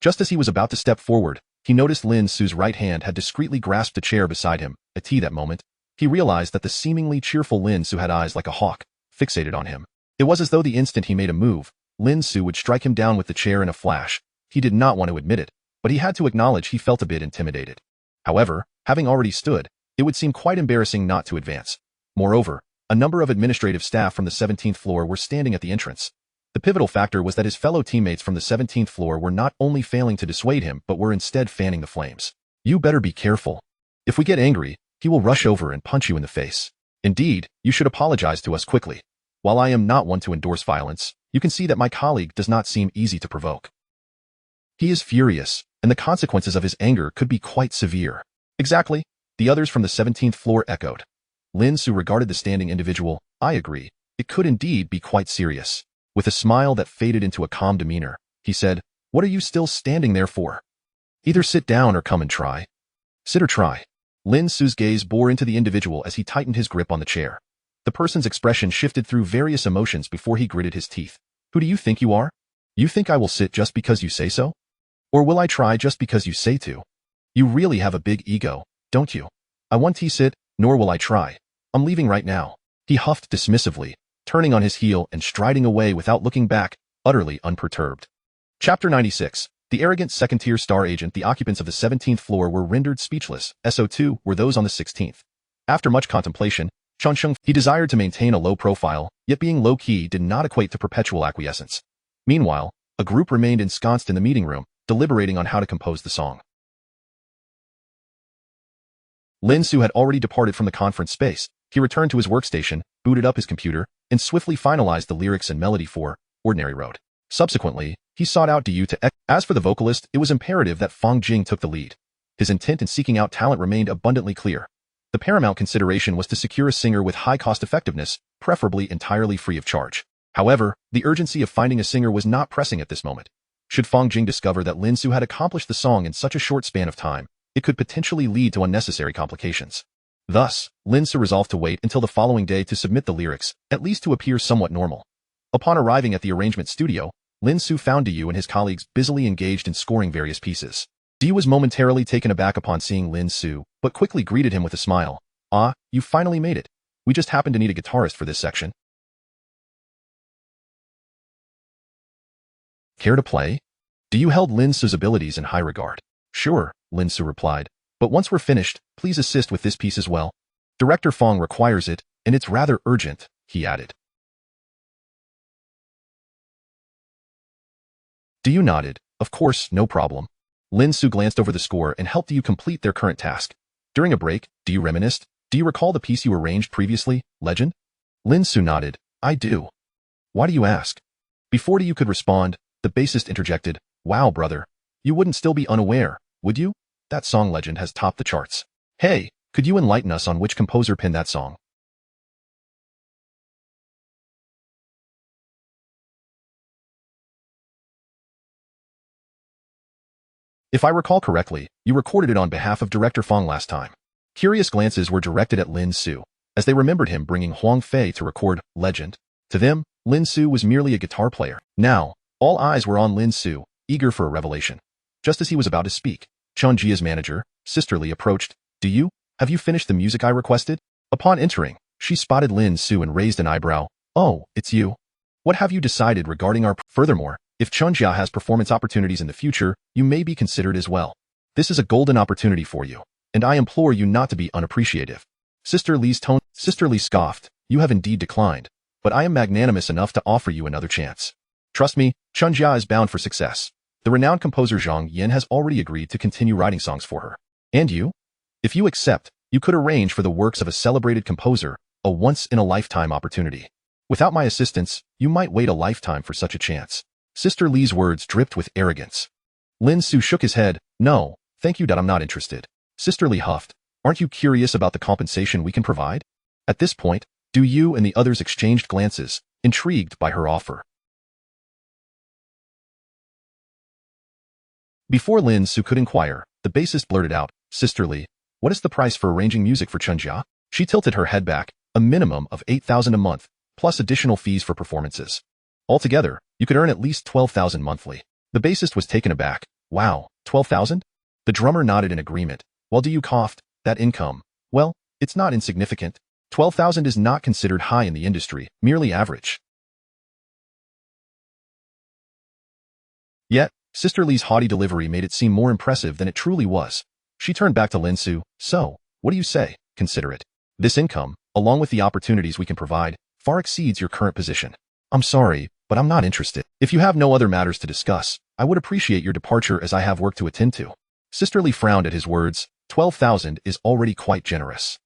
Just as he was about to step forward, he noticed Lin Ce's right hand had discreetly grasped a chair beside him. At that moment, he realized that the seemingly cheerful Lin Ce had eyes like a hawk, fixated on him. It was as though the instant he made a move, Lin Ce would strike him down with the chair in a flash. He did not want to admit it, but he had to acknowledge he felt a bit intimidated. However, having already stood, it would seem quite embarrassing not to advance. Moreover, a number of administrative staff from the 17th floor were standing at the entrance. The pivotal factor was that his fellow teammates from the 17th floor were not only failing to dissuade him but were instead fanning the flames. You better be careful. If we get angry, he will rush over and punch you in the face. Indeed, you should apologize to us quickly. While I am not one to endorse violence, you can see that my colleague does not seem easy to provoke. He is furious, and the consequences of his anger could be quite severe. Exactly, the others from the 17th floor echoed. Lin Ce regarded the standing individual. I agree, it could indeed be quite serious. With a smile that faded into a calm demeanor, he said, what are you still standing there for? Either sit down or come and try. Sit or try. Lin Ce's gaze bore into the individual as he tightened his grip on the chair. The person's expression shifted through various emotions before he gritted his teeth. Who do you think you are? You think I will sit just because you say so? Or will I try just because you say to? You really have a big ego, don't you? I won't sit, nor will I try. I'm leaving right now. He huffed dismissively, turning on his heel and striding away without looking back, utterly unperturbed. Chapter 96. The arrogant second-tier star agent. The occupants of the 17th floor were rendered speechless, so too were those on the 16th. After much contemplation, Changsheng, he desired to maintain a low profile, yet being low-key did not equate to perpetual acquiescence. Meanwhile, a group remained ensconced in the meeting room, deliberating on how to compose the song. Lin Ce had already departed from the conference space. He returned to his workstation, booted up his computer, and swiftly finalized the lyrics and melody for Ordinary Road. Subsequently, he sought out Du to As for the vocalist, it was imperative that Fang Jing took the lead. His intent in seeking out talent remained abundantly clear. The paramount consideration was to secure a singer with high cost-effectiveness, preferably entirely free of charge. However, the urgency of finding a singer was not pressing at this moment. Should Fang Jing discover that Lin Ce had accomplished the song in such a short span of time, it could potentially lead to unnecessary complications. Thus, Lin Ce resolved to wait until the following day to submit the lyrics, at least to appear somewhat normal. Upon arriving at the arrangement studio, Lin Ce found Du and his colleagues busily engaged in scoring various pieces. Du was momentarily taken aback upon seeing Lin Ce, but quickly greeted him with a smile. Ah, you finally made it. We just happen to need a guitarist for this section. Care to play? Du held Lin Ce's abilities in high regard. Sure, Lin Ce replied. But once we're finished, please assist with this piece as well. Director Fang requires it, and it's rather urgent, he added. Du nodded. Of course, no problem. Lin Ce glanced over the score and helped Du complete their current task. During a break, Du reminisced. Do you recall the piece you arranged previously, Legend? Lin Ce nodded. I do. Why do you ask? Before Du could respond, the bassist interjected. Wow, brother. You wouldn't still be unaware, would you? That song Legend has topped the charts. Hey, Could you enlighten us on which composer penned that song? If I recall correctly, you recorded it on behalf of director Fong last time. Curious glances were directed at Lin Ce, as they remembered him bringing Huang Fei to record Legend. To them, Lin Ce was merely a guitar player. Now, all eyes were on Lin Ce, eager for a revelation. Just as he was about to speak, Chun Jia's manager, Sisterly, approached. Have you finished the music I requested? Upon entering, she spotted Lin Ce and raised an eyebrow. Oh, it's you. What have you decided regarding our... Furthermore, if Chun Jia has performance opportunities in the future, you may be considered as well. This is a golden opportunity for you, and I implore you not to be unappreciative. Sister Li scoffed. You have indeed declined, but I am magnanimous enough to offer you another chance. Trust me, Chun Jia is bound for success. The renowned composer Zhang Yin has already agreed to continue writing songs for her. And you? If you accept, you could arrange for the works of a celebrated composer, a once-in-a-lifetime opportunity. Without my assistance, you might wait a lifetime for such a chance. Sister Li's words dripped with arrogance. Lin Ce shook his head. No, thank you, I'm not interested. Sister Li huffed. Aren't you curious about the compensation we can provide? At this point, Du Yu and the others exchanged glances, intrigued by her offer. Before Lin Ce could inquire, the bassist blurted out, Sister Li, what is the price for arranging music for Chun Jia? She tilted her head back, a minimum of 8,000 a month, plus additional fees for performances. Altogether, you could earn at least 12,000 monthly. The bassist was taken aback. Wow, 12,000? The drummer nodded in agreement, while Du Yu coughed. That income, well, it's not insignificant. 12,000 is not considered high in the industry, merely average. Yet, Sister Li's haughty delivery made it seem more impressive than it truly was. She turned back to Lin Ce. So, what do you say? Consider it. This income, along with the opportunities we can provide, far exceeds your current position. I'm sorry, but I'm not interested. If you have no other matters to discuss, I would appreciate your departure as I have work to attend to. Sister Li frowned at his words. 12,000 is already quite generous.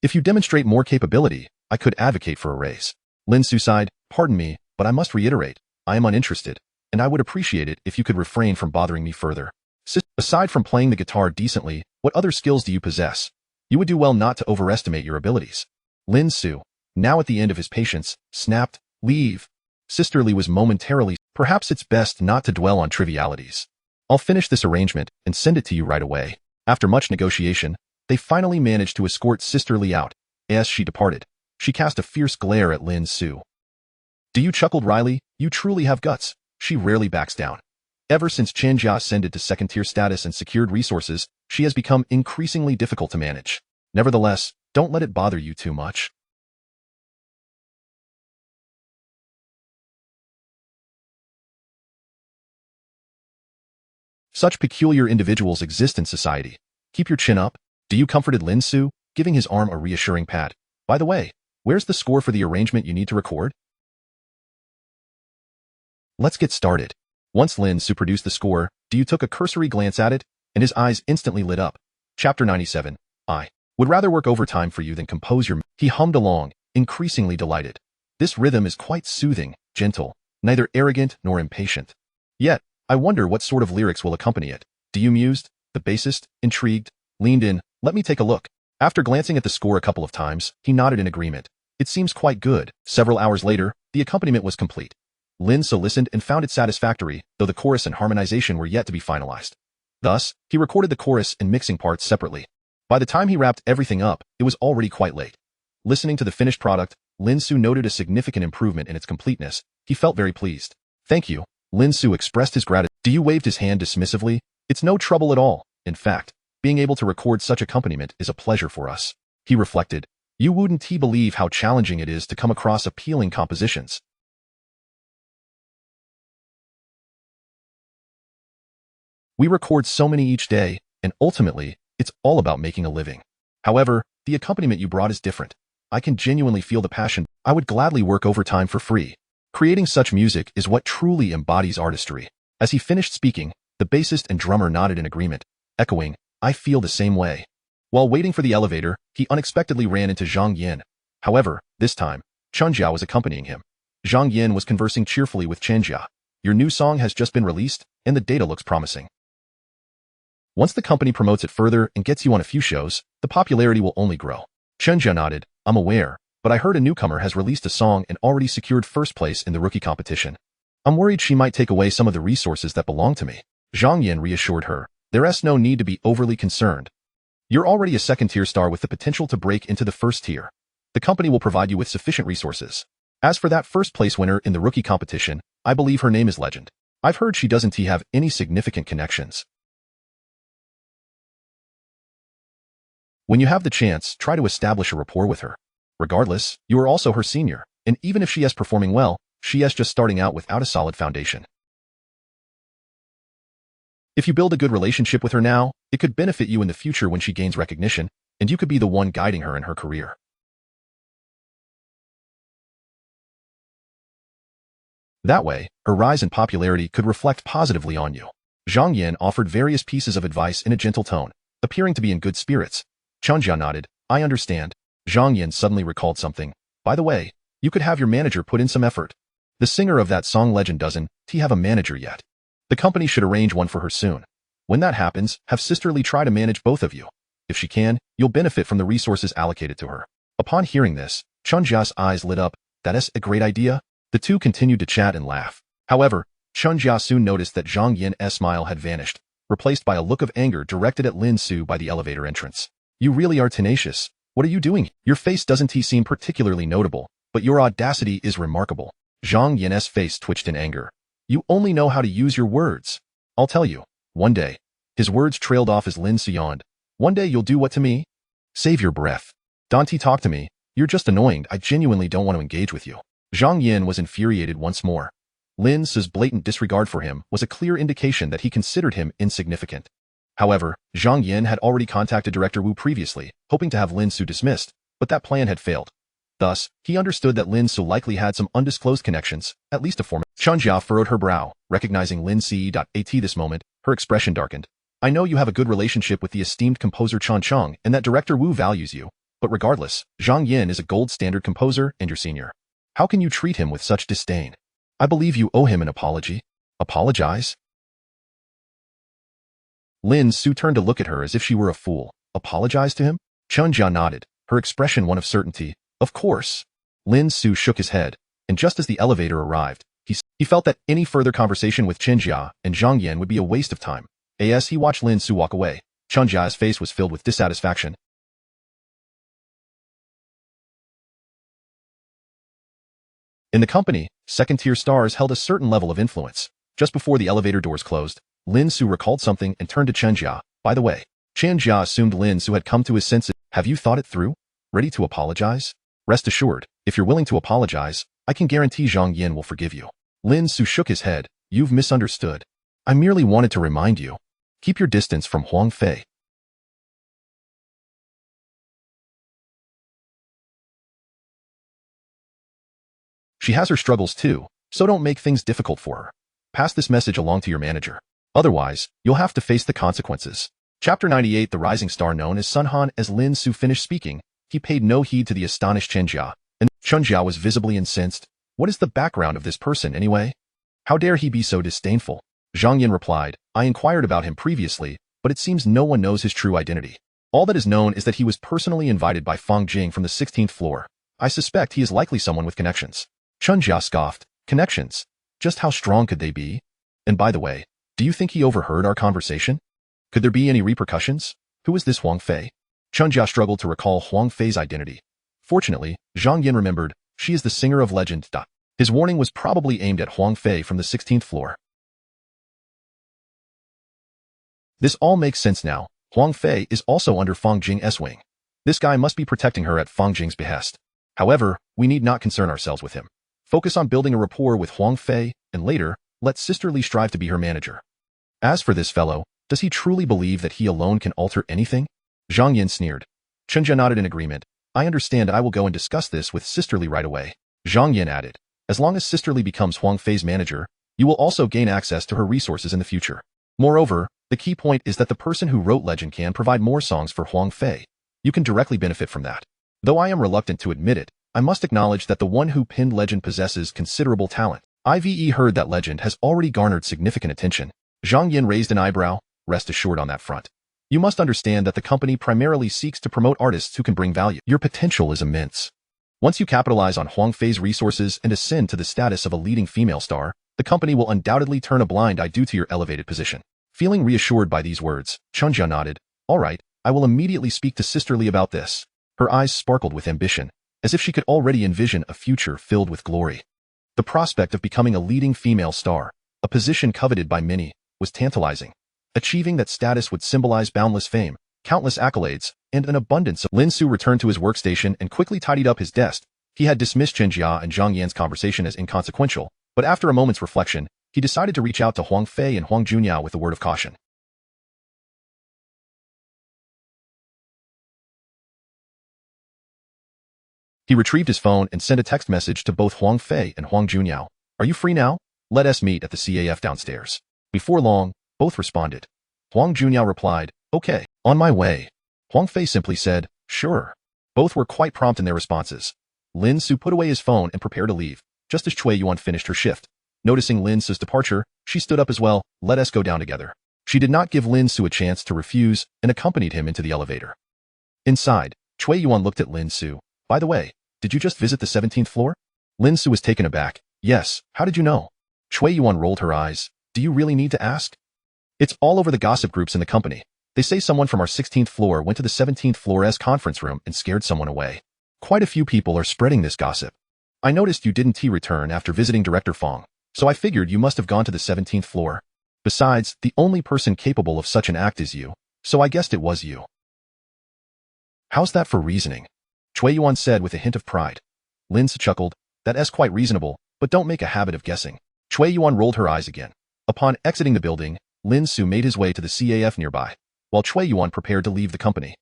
If you demonstrate more capability, I could advocate for a raise. Lin Ce sighed. Pardon me, but I must reiterate, I am uninterested, and I would appreciate it if you could refrain from bothering me further. Aside from playing the guitar decently, what other skills do you possess? You would do well not to overestimate your abilities. Lin Ce, now at the end of his patience, snapped, Leave. Sister Li was momentarily, perhaps it's best not to dwell on trivialities. I'll finish this arrangement and send it to you right away. After much negotiation, they finally managed to escort Sister Li out. As she departed, she cast a fierce glare at Lin Ce. Do you? Chuckled Riley. You truly have guts. She rarely backs down. Ever since Chun Jia ascended to second-tier status and secured resources, she has become increasingly difficult to manage. Nevertheless, don't let it bother you too much. Such peculiar individuals exist in society. Keep your chin up. Do you? Comforted Lin Ce, giving his arm a reassuring pat. By the way, where's the score for the arrangement you need to record? Let's get started. Once Lin Ce produced the score, Du Yu took a cursory glance at it, and his eyes instantly lit up. Chapter 97. I would rather work overtime for you than compose your... He hummed along, increasingly delighted. This rhythm is quite soothing, gentle, neither arrogant nor impatient. Yet, I wonder what sort of lyrics will accompany it. Du Yu mused. The bassist, intrigued, leaned in. Let me take a look. After glancing at the score a couple of times, he nodded in agreement. It seems quite good. Several hours later, the accompaniment was complete. Lin Ce listened and found it satisfactory, though the chorus and harmonization were yet to be finalized. Thus, he recorded the chorus and mixing parts separately. By the time he wrapped everything up, it was already quite late. Listening to the finished product, Lin Ce noted a significant improvement in its completeness. He felt very pleased. Thank you. Lin Ce expressed his gratitude. Du Yu waved his hand dismissively. It's no trouble at all. In fact, being able to record such accompaniment is a pleasure for us. He reflected. You wouldn't believe how challenging it is to come across appealing compositions. We record so many each day, and ultimately, it's all about making a living. However, the accompaniment you brought is different. I can genuinely feel the passion. I would gladly work overtime for free. Creating such music is what truly embodies artistry. As he finished speaking, the bassist and drummer nodded in agreement, echoing, I feel the same way. While waiting for the elevator, he unexpectedly ran into Zhang Yin. However, this time, Chun Jia was accompanying him. Zhang Yin was conversing cheerfully with Chun Jia. Your new song has just been released, and the data looks promising. Once the company promotes it further and gets you on a few shows, the popularity will only grow. Chen Jia nodded. I'm aware, but I heard a newcomer has released a song and already secured first place in the rookie competition. I'm worried she might take away some of the resources that belong to me. Zhang Yan reassured her. There's no need to be overly concerned. You're already a second-tier star with the potential to break into the first tier. The company will provide you with sufficient resources. As for that first-place winner in the rookie competition, I believe her name is Legend. I've heard she doesn't have any significant connections. When you have the chance, try to establish a rapport with her. Regardless, you are also her senior, and even if she is performing well, she is just starting out without a solid foundation. If you build a good relationship with her now, it could benefit you in the future when she gains recognition, and you could be the one guiding her in her career. That way, her rise in popularity could reflect positively on you. Zhang Yan offered various pieces of advice in a gentle tone, appearing to be in good spirits. Chen Jia nodded. I understand. Zhang Yan suddenly recalled something. By the way, you could have your manager put in some effort. The singer of that song Legend doesn't have a manager yet. The company should arrange one for her soon. When that happens, have Sisterly try to manage both of you. If she can, you'll benefit from the resources allocated to her. Upon hearing this, Chen Jia's eyes lit up. That is a great idea. The two continued to chat and laugh. However, Chen Jia soon noticed that Zhang Yan's smile had vanished, replaced by a look of anger directed at Lin Ce by the elevator entrance. You really are tenacious. What are you doing? Your face doesn't seem particularly notable, but your audacity is remarkable. Zhang Yan's face twitched in anger. You only know how to use your words. I'll tell you, one day. His words trailed off as Lin Ce yawned. One day you'll do what to me? Save your breath. Don't talk to me. You're just annoying. I genuinely don't want to engage with you. Zhang Yan was infuriated once more. Lin Ce's blatant disregard for him was a clear indication that he considered him insignificant. However, Zhang Yan had already contacted Director Wu previously, hoping to have Lin Ce dismissed, but that plan had failed. Thus, he understood that Lin Ce likely had some undisclosed connections, at least a form. Chen Jia furrowed her brow, recognizing Lin Ce. At this moment, her expression darkened. I know you have a good relationship with the esteemed composer Chen Cheng and that Director Wu values you, but regardless, Zhang Yan is a gold standard composer and your senior. How can you treat him with such disdain? I believe you owe him an apology. Apologize? Lin Ce turned to look at her as if she were a fool. Apologize to him? Chen Jia nodded, her expression one of certainty. Of course. Lin Ce shook his head, and just as the elevator arrived, he felt that any further conversation with Chen Jia and Zhang Yan would be a waste of time. As he watched Lin Ce walk away, Chen Jia's face was filled with dissatisfaction. In the company, second-tier stars held a certain level of influence. Just before the elevator doors closed, Lin Ce recalled something and turned to Chen Jia. By the way, Chen Jia assumed Lin Ce had come to his senses. Have you thought it through? Ready to apologize? Rest assured, if you're willing to apologize, I can guarantee Zhang Yan will forgive you. Lin Ce shook his head. You've misunderstood. I merely wanted to remind you. Keep your distance from Huang Fei. She has her struggles too, so don't make things difficult for her. Pass this message along to your manager. Otherwise, you'll have to face the consequences. Chapter 98. The rising star known as Sun Han. As Lin Ce finished speaking, he paid no heed to the astonished Chen Jia, and Chen Jia was visibly incensed. What is the background of this person anyway? How dare he be so disdainful? Zhang Yan replied, I inquired about him previously, but it seems no one knows his true identity. All that is known is that he was personally invited by Fang Jing from the 16th floor. I suspect he is likely someone with connections. Chen Jia scoffed. Connections? Just how strong could they be? And by the way, do you think he overheard our conversation? Could there be any repercussions? Who is this Huang Fei? Chen Jia struggled to recall Huang Fei's identity. Fortunately, Zhang Yan remembered, she is the singer of Legend. His warning was probably aimed at Huang Fei from the 16th floor. This all makes sense now. Huang Fei is also under Fang Jing's wing. This guy must be protecting her at Fang Jing's behest. However, we need not concern ourselves with him. Focus on building a rapport with Huang Fei, and later, let Sisterly strive to be her manager. As for this fellow, does he truly believe that he alone can alter anything? Zhang Yan sneered. Chen Jia nodded in agreement. I understand. I will go and discuss this with Sisterly right away. Zhang Yan added. As long as Sisterly becomes Huang Fei's manager, you will also gain access to her resources in the future. Moreover, the key point is that the person who wrote Legend can provide more songs for Huang Fei. You can directly benefit from that. Though I am reluctant to admit it, I must acknowledge that the one who penned Legend possesses considerable talent. I've heard that Legend has already garnered significant attention. Zhang Yan raised an eyebrow. rest assured on that front. You must understand that the company primarily seeks to promote artists who can bring value. Your potential is immense. Once you capitalize on Huang Fei's resources and ascend to the status of a leading female star, the company will undoubtedly turn a blind eye due to your elevated position. Feeling reassured by these words, Chunjia nodded. All right, I will immediately speak to Sister Li about this. Her eyes sparkled with ambition, as if she could already envision a future filled with glory. The prospect of becoming a leading female star, a position coveted by many, was tantalizing. Achieving that status would symbolize boundless fame, countless accolades, and an abundance of— Lin Ce returned to his workstation and quickly tidied up his desk. He had dismissed Chen Jia and Zhang Yan's conversation as inconsequential, but after a moment's reflection, he decided to reach out to Huang Fei and Huang Junyao with a word of caution. He retrieved his phone and sent a text message to both Huang Fei and Huang Junyao. Are you free now? Let us meet at the CAF downstairs. Before long, both responded. Huang Junyao replied, okay, on my way. Huang Fei simply said, sure. Both were quite prompt in their responses. Lin Ce put away his phone and prepared to leave, just as Cui Yuan finished her shift. Noticing Lin Ce's departure, she stood up as well. Let us go down together. She did not give Lin Ce a chance to refuse and accompanied him into the elevator. Inside, Cui Yuan looked at Lin Ce. By the way, did you just visit the 17th floor? Lin Ce was taken aback. Yes, how did you know? Cui Yuan rolled her eyes. Do you really need to ask? It's all over the gossip groups in the company. They say someone from our 16th floor went to the 17th floor's conference room and scared someone away. Quite a few people are spreading this gossip. I noticed you didn't return after visiting Director Fong, so I figured you must have gone to the 17th floor. Besides, the only person capable of such an act is you, so I guessed it was you. How's that for reasoning? Cui Yuan said with a hint of pride. Lin Ce chuckled. That's quite reasonable, but don't make a habit of guessing. Cui Yuan rolled her eyes again. Upon exiting the building, Lin Ce made his way to the CAF nearby, while Cui Yuan prepared to leave the company.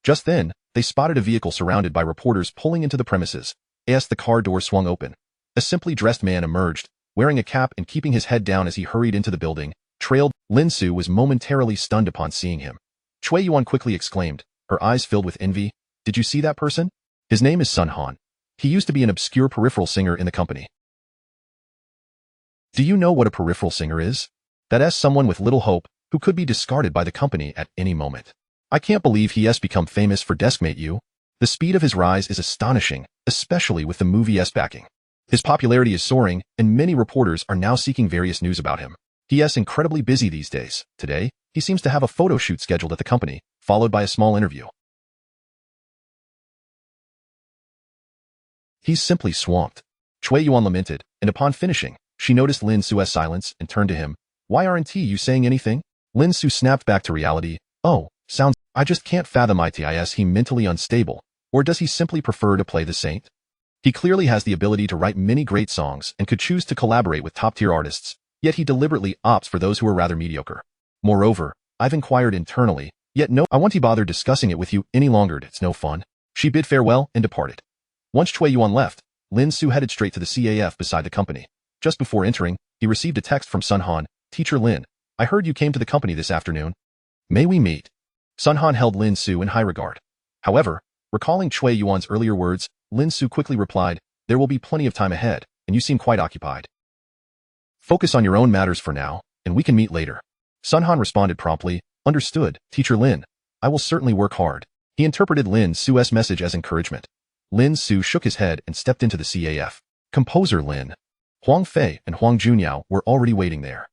Just then, they spotted a vehicle surrounded by reporters pulling into the premises. As the car door swung open, a simply dressed man emerged, wearing a cap and keeping his head down as he hurried into the building. Lin Ce was momentarily stunned upon seeing him. Cui Yuan quickly exclaimed, her eyes filled with envy. Did you see that person? His name is Sun Han. He used to be an obscure peripheral singer in the company. Do you know what a peripheral singer is? That's someone with little hope, who could be discarded by the company at any moment. I can't believe he has become famous for Deskmate U. The speed of his rise is astonishing, especially with the movie's backing. His popularity is soaring, and many reporters are now seeking various news about him. He is incredibly busy these days. Today, he seems to have a photo shoot scheduled at the company, followed by a small interview. He's simply swamped. Cui Yuan lamented, and upon finishing, she noticed Lin Ce's silence and turned to him. Why aren't you saying anything? Lin Ce snapped back to reality. Oh, I just can't fathom is he mentally unstable, or does he simply prefer to play the saint? He clearly has the ability to write many great songs and could choose to collaborate with top-tier artists, yet he deliberately opts for those who are rather mediocre. Moreover, I've inquired internally, yet I won't bother discussing it with you any longer. It's no fun. She bid farewell and departed. Once Cui Yuan left, Lin Ce headed straight to the CAF beside the company. Just before entering, he received a text from Sun Han. Teacher Lin, I heard you came to the company this afternoon. May we meet? Sun Han held Lin Ce in high regard. However, recalling Cui Yuan's earlier words, Lin Ce quickly replied, there will be plenty of time ahead, and you seem quite occupied. Focus on your own matters for now, and we can meet later. Sun Han responded promptly, understood, Teacher Lin. I will certainly work hard. He interpreted Lin Ce's message as encouragement. Lin Ce shook his head and stepped into the CAF. Composer Lin. Huang Fei and Huang Junyao were already waiting there.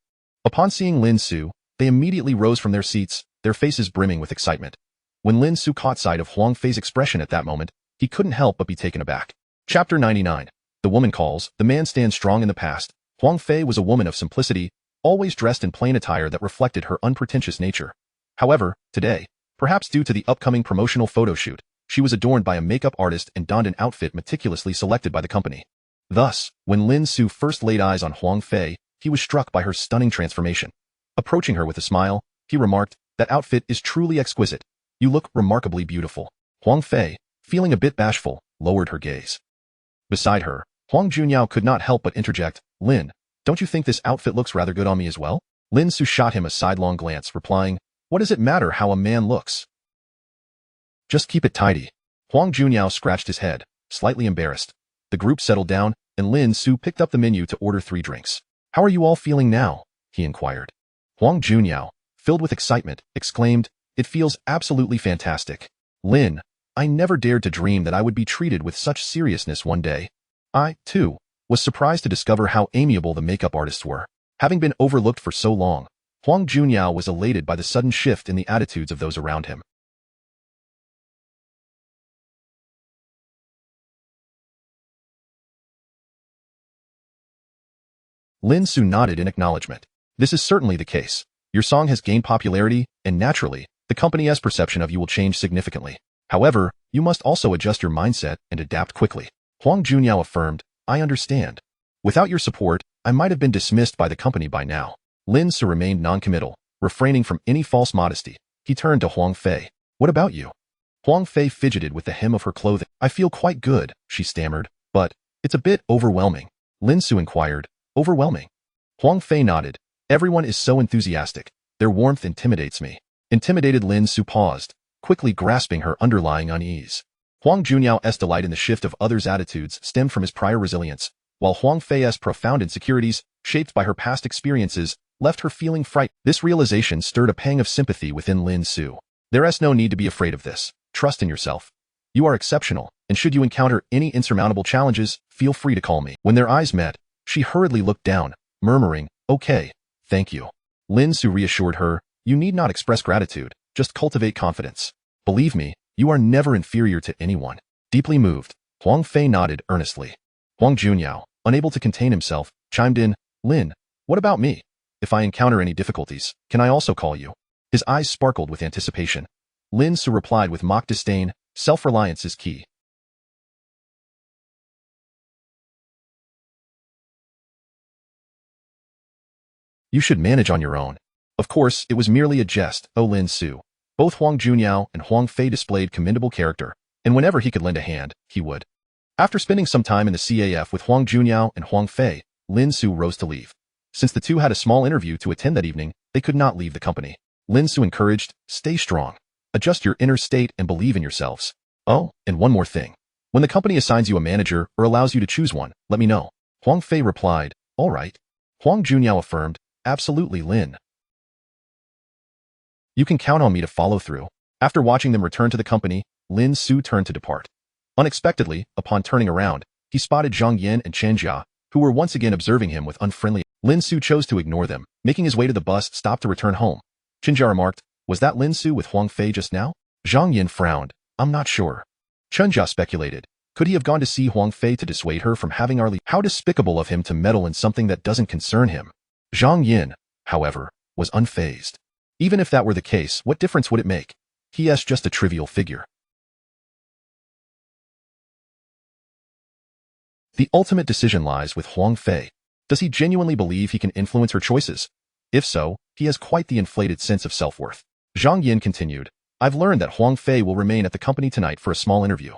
Upon seeing Lin Ce, they immediately rose from their seats, their faces brimming with excitement. When Lin Ce caught sight of Huang Fei's expression at that moment, he couldn't help but be taken aback. Chapter 99. The woman calls, the man stands strong in the past. Huang Fei was a woman of simplicity, always dressed in plain attire that reflected her unpretentious nature. However, today, perhaps due to the upcoming promotional photo shoot, she was adorned by a makeup artist and donned an outfit meticulously selected by the company. Thus, when Lin Ce first laid eyes on Huang Fei, he was struck by her stunning transformation. Approaching her with a smile, he remarked, that outfit is truly exquisite. You look remarkably beautiful. Huang Fei, feeling a bit bashful, lowered her gaze. Beside her, Huang Junyao could not help but interject, Lin, don't you think this outfit looks rather good on me as well? Lin Ce shot him a sidelong glance, replying, what does it matter how a man looks? Just keep it tidy. Huang Junyao scratched his head, slightly embarrassed. The group settled down, and Lin Ce picked up the menu to order 3 drinks. How are you all feeling now? he inquired. Huang Junyao, filled with excitement, exclaimed, "It feels absolutely fantastic. Lin, I never dared to dream that I would be treated with such seriousness one day." I, too, was surprised to discover how amiable the makeup artists were. Having been overlooked for so long, Huang Junyao was elated by the sudden shift in the attitudes of those around him. Lin Ce nodded in acknowledgement. "This is certainly the case. Your song has gained popularity, and naturally, the company's perception of you will change significantly. However, you must also adjust your mindset and adapt quickly." Huang Junyao affirmed, "I understand. Without your support, I might have been dismissed by the company by now." Lin Ce remained non-committal, refraining from any false modesty. He turned to Huang Fei. "What about you?" Huang Fei fidgeted with the hem of her clothing. "I feel quite good," she stammered, "but it's a bit overwhelming." Lin Ce inquired, "Overwhelming?" Huang Fei nodded. "Everyone is so enthusiastic. Their warmth intimidates me." Intimidated, Lin Ce paused, quickly grasping her underlying unease. Huang Junyao's delight in the shift of others' attitudes stemmed from his prior resilience, while Huang Fei's profound insecurities, shaped by her past experiences, left her feeling frightened. This realization stirred a pang of sympathy within Lin Ce. "There's no need to be afraid of this. Trust in yourself. You are exceptional, and should you encounter any insurmountable challenges, feel free to call me." When their eyes met, she hurriedly looked down, murmuring, "Okay, thank you." Lin Ce reassured her, "You need not express gratitude, just cultivate confidence. Believe me, you are never inferior to anyone." Deeply moved, Huang Fei nodded earnestly. Huang Junyao, unable to contain himself, chimed in, "Lin, what about me? If I encounter any difficulties, can I also call you?" His eyes sparkled with anticipation. Lin Ce replied with mock disdain, "Self-reliance is key. You should manage on your own." Of course, it was merely a jest, oh Lin Ce. Both Huang Junyao and Huang Fei displayed commendable character, and whenever he could lend a hand, he would. After spending some time in the CAF with Huang Junyao and Huang Fei, Lin Ce rose to leave. Since the two had a small interview to attend that evening, they could not leave the company. Lin Ce encouraged, "Stay strong. Adjust your inner state and believe in yourselves. Oh, and one more thing. When the company assigns you a manager or allows you to choose one, let me know." Huang Fei replied, "All right." Huang Junyao affirmed, "Absolutely, Lin. You can count on me to follow through." After watching them return to the company, Lin Ce turned to depart. Unexpectedly, upon turning around, he spotted Zhang Yan and Chen Jia, who were once again observing him with unfriendly. Lin Ce chose to ignore them, making his way to the bus stop to return home. Chen Jia remarked, "Was that Lin Ce with Huang Fei just now?" Zhang Yan frowned, "I'm not sure." Chen Jia speculated, "Could he have gone to see Huang Fei to dissuade her from having our leave? How despicable of him to meddle in something that doesn't concern him." Zhang Yan, however, was unfazed. Even if that were the case, what difference would it make? He is just a trivial figure. The ultimate decision lies with Huang Fei. Does he genuinely believe he can influence her choices? If so, he has quite the inflated sense of self-worth. Zhang Yan continued, "I've learned that Huang Fei will remain at the company tonight for a small interview.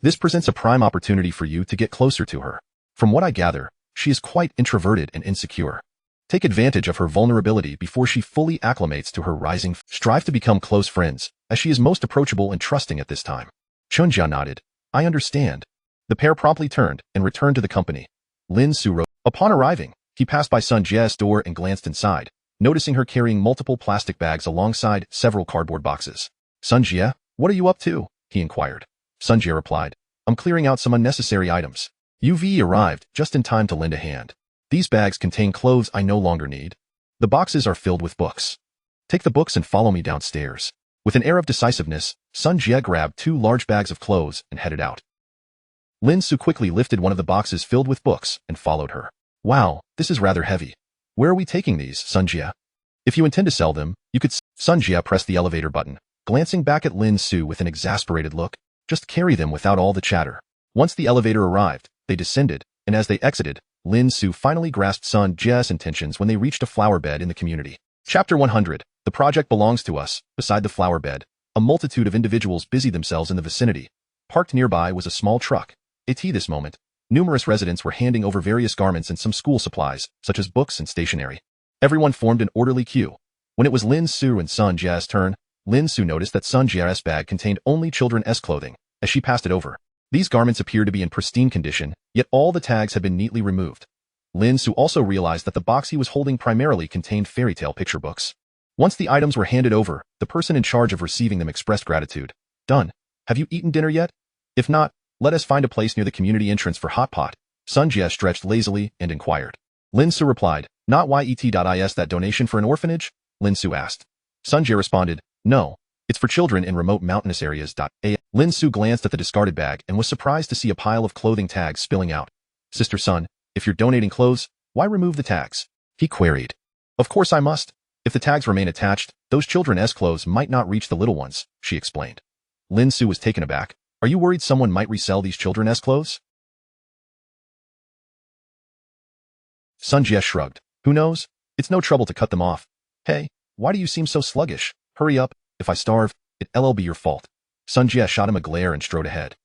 This presents a prime opportunity for you to get closer to her. From what I gather, she is quite introverted and insecure. Take advantage of her vulnerability before she fully acclimates to her rising. Strive to become close friends, as she is most approachable and trusting at this time." Chen Jia nodded, "I understand." The pair promptly turned and returned to the company. Lin Ce wrote. Upon arriving, he passed by Sun Jia's door and glanced inside, noticing her carrying multiple plastic bags alongside several cardboard boxes. "Sun Jia, what are you up to?" he inquired. Sun Jia replied, "I'm clearing out some unnecessary items." UV arrived just in time to lend a hand. "These bags contain clothes I no longer need. The boxes are filled with books. Take the books and follow me downstairs." With an air of decisiveness, Sun Jia grabbed 2 large bags of clothes and headed out. Lin Ce quickly lifted one of the boxes filled with books and followed her. "Wow, this is rather heavy. Where are we taking these, Sun Jia? If you intend to sell them, you could..." Sun Jia pressed the elevator button, glancing back at Lin Ce with an exasperated look. "Just carry them without all the chatter." Once the elevator arrived, they descended, and as they exited, Lin Ce finally grasped Sun Jia's intentions when they reached a flower bed in the community. Chapter 100. The project belongs to us. Beside the flower bed, a multitude of individuals busied themselves in the vicinity. Parked nearby was a small truck. At this moment, numerous residents were handing over various garments and some school supplies, such as books and stationery. Everyone formed an orderly queue. When it was Lin Ce and Sun Jia's turn, Lin Ce noticed that Sun Jia's bag contained only children's clothing. As she passed it over, these garments appeared to be in pristine condition, yet all the tags had been neatly removed. Lin Ce also realized that the box he was holding primarily contained fairy tale picture books. Once the items were handed over, the person in charge of receiving them expressed gratitude. Done. Have you eaten dinner yet? If not, let us find a place near the community entrance for hot pot. Sun Jie stretched lazily and inquired. Lin Ce replied, not yet.is that donation for an orphanage? Lin Ce asked. Sun Jie responded, no, it's for children in remote mountainous areas. Lin Ce glanced at the discarded bag and was surprised to see a pile of clothing tags spilling out. Sister Sun, if you're donating clothes, why remove the tags? He queried. Of course I must. If the tags remain attached, those children's clothes might not reach the little ones, she explained. Lin Ce was taken aback. Are you worried someone might resell these children's clothes? Sun Jie shrugged. Who knows? It's no trouble to cut them off. Hey, why do you seem so sluggish? Hurry up. If I starve, it'll be your fault. Sun Jie shot him a glare and strode ahead.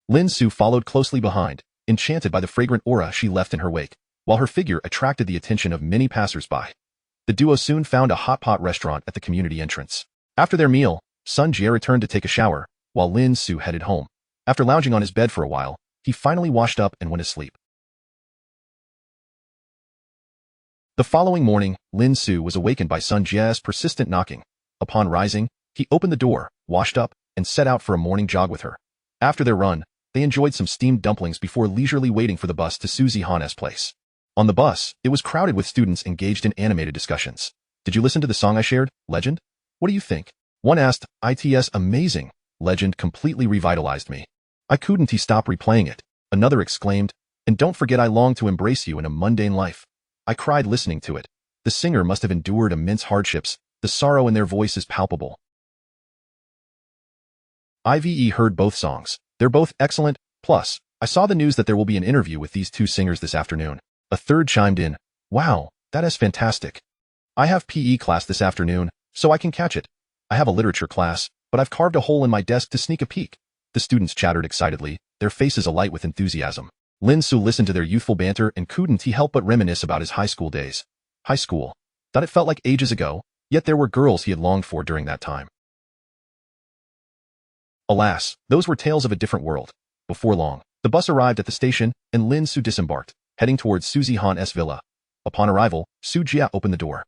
Lin Ce followed closely behind, enchanted by the fragrant aura she left in her wake, while her figure attracted the attention of many passers-by. The duo soon found a hot pot restaurant at the community entrance. After their meal, Sun Jie returned to take a shower, while Lin Ce headed home. After lounging on his bed for a while, he finally washed up and went to sleep. The following morning, Lin Ce was awakened by Sun Jie's persistent knocking. Upon rising, he opened the door, washed up, and set out for a morning jog with her. After their run, they enjoyed some steamed dumplings before leisurely waiting for the bus to Su Zihan's place. On the bus, it was crowded with students engaged in animated discussions. Did you listen to the song I shared, Legend? What do you think? One asked, it's amazing. Legend completely revitalized me. I couldn't stop replaying it. Another exclaimed, and don't forget I long to embrace you in a mundane life. I cried listening to it. The singer must have endured immense hardships. The sorrow in their voice is palpable. Ive heard both songs. They're both excellent. Plus, I saw the news that there will be an interview with these two singers this afternoon. A third chimed in. Wow, that is fantastic. I have PE class this afternoon, so I can catch it. I have a literature class, but I've carved a hole in my desk to sneak a peek. The students chattered excitedly, their faces alight with enthusiasm. Lin Ce listened to their youthful banter and couldn't help but reminisce about his high school days. High school. Thought it felt like ages ago, yet there were girls he had longed for during that time. Alas, those were tales of a different world. Before long, the bus arrived at the station, and Lin Ce disembarked, heading towards Su Zihan's villa. Upon arrival, Su Jie opened the door.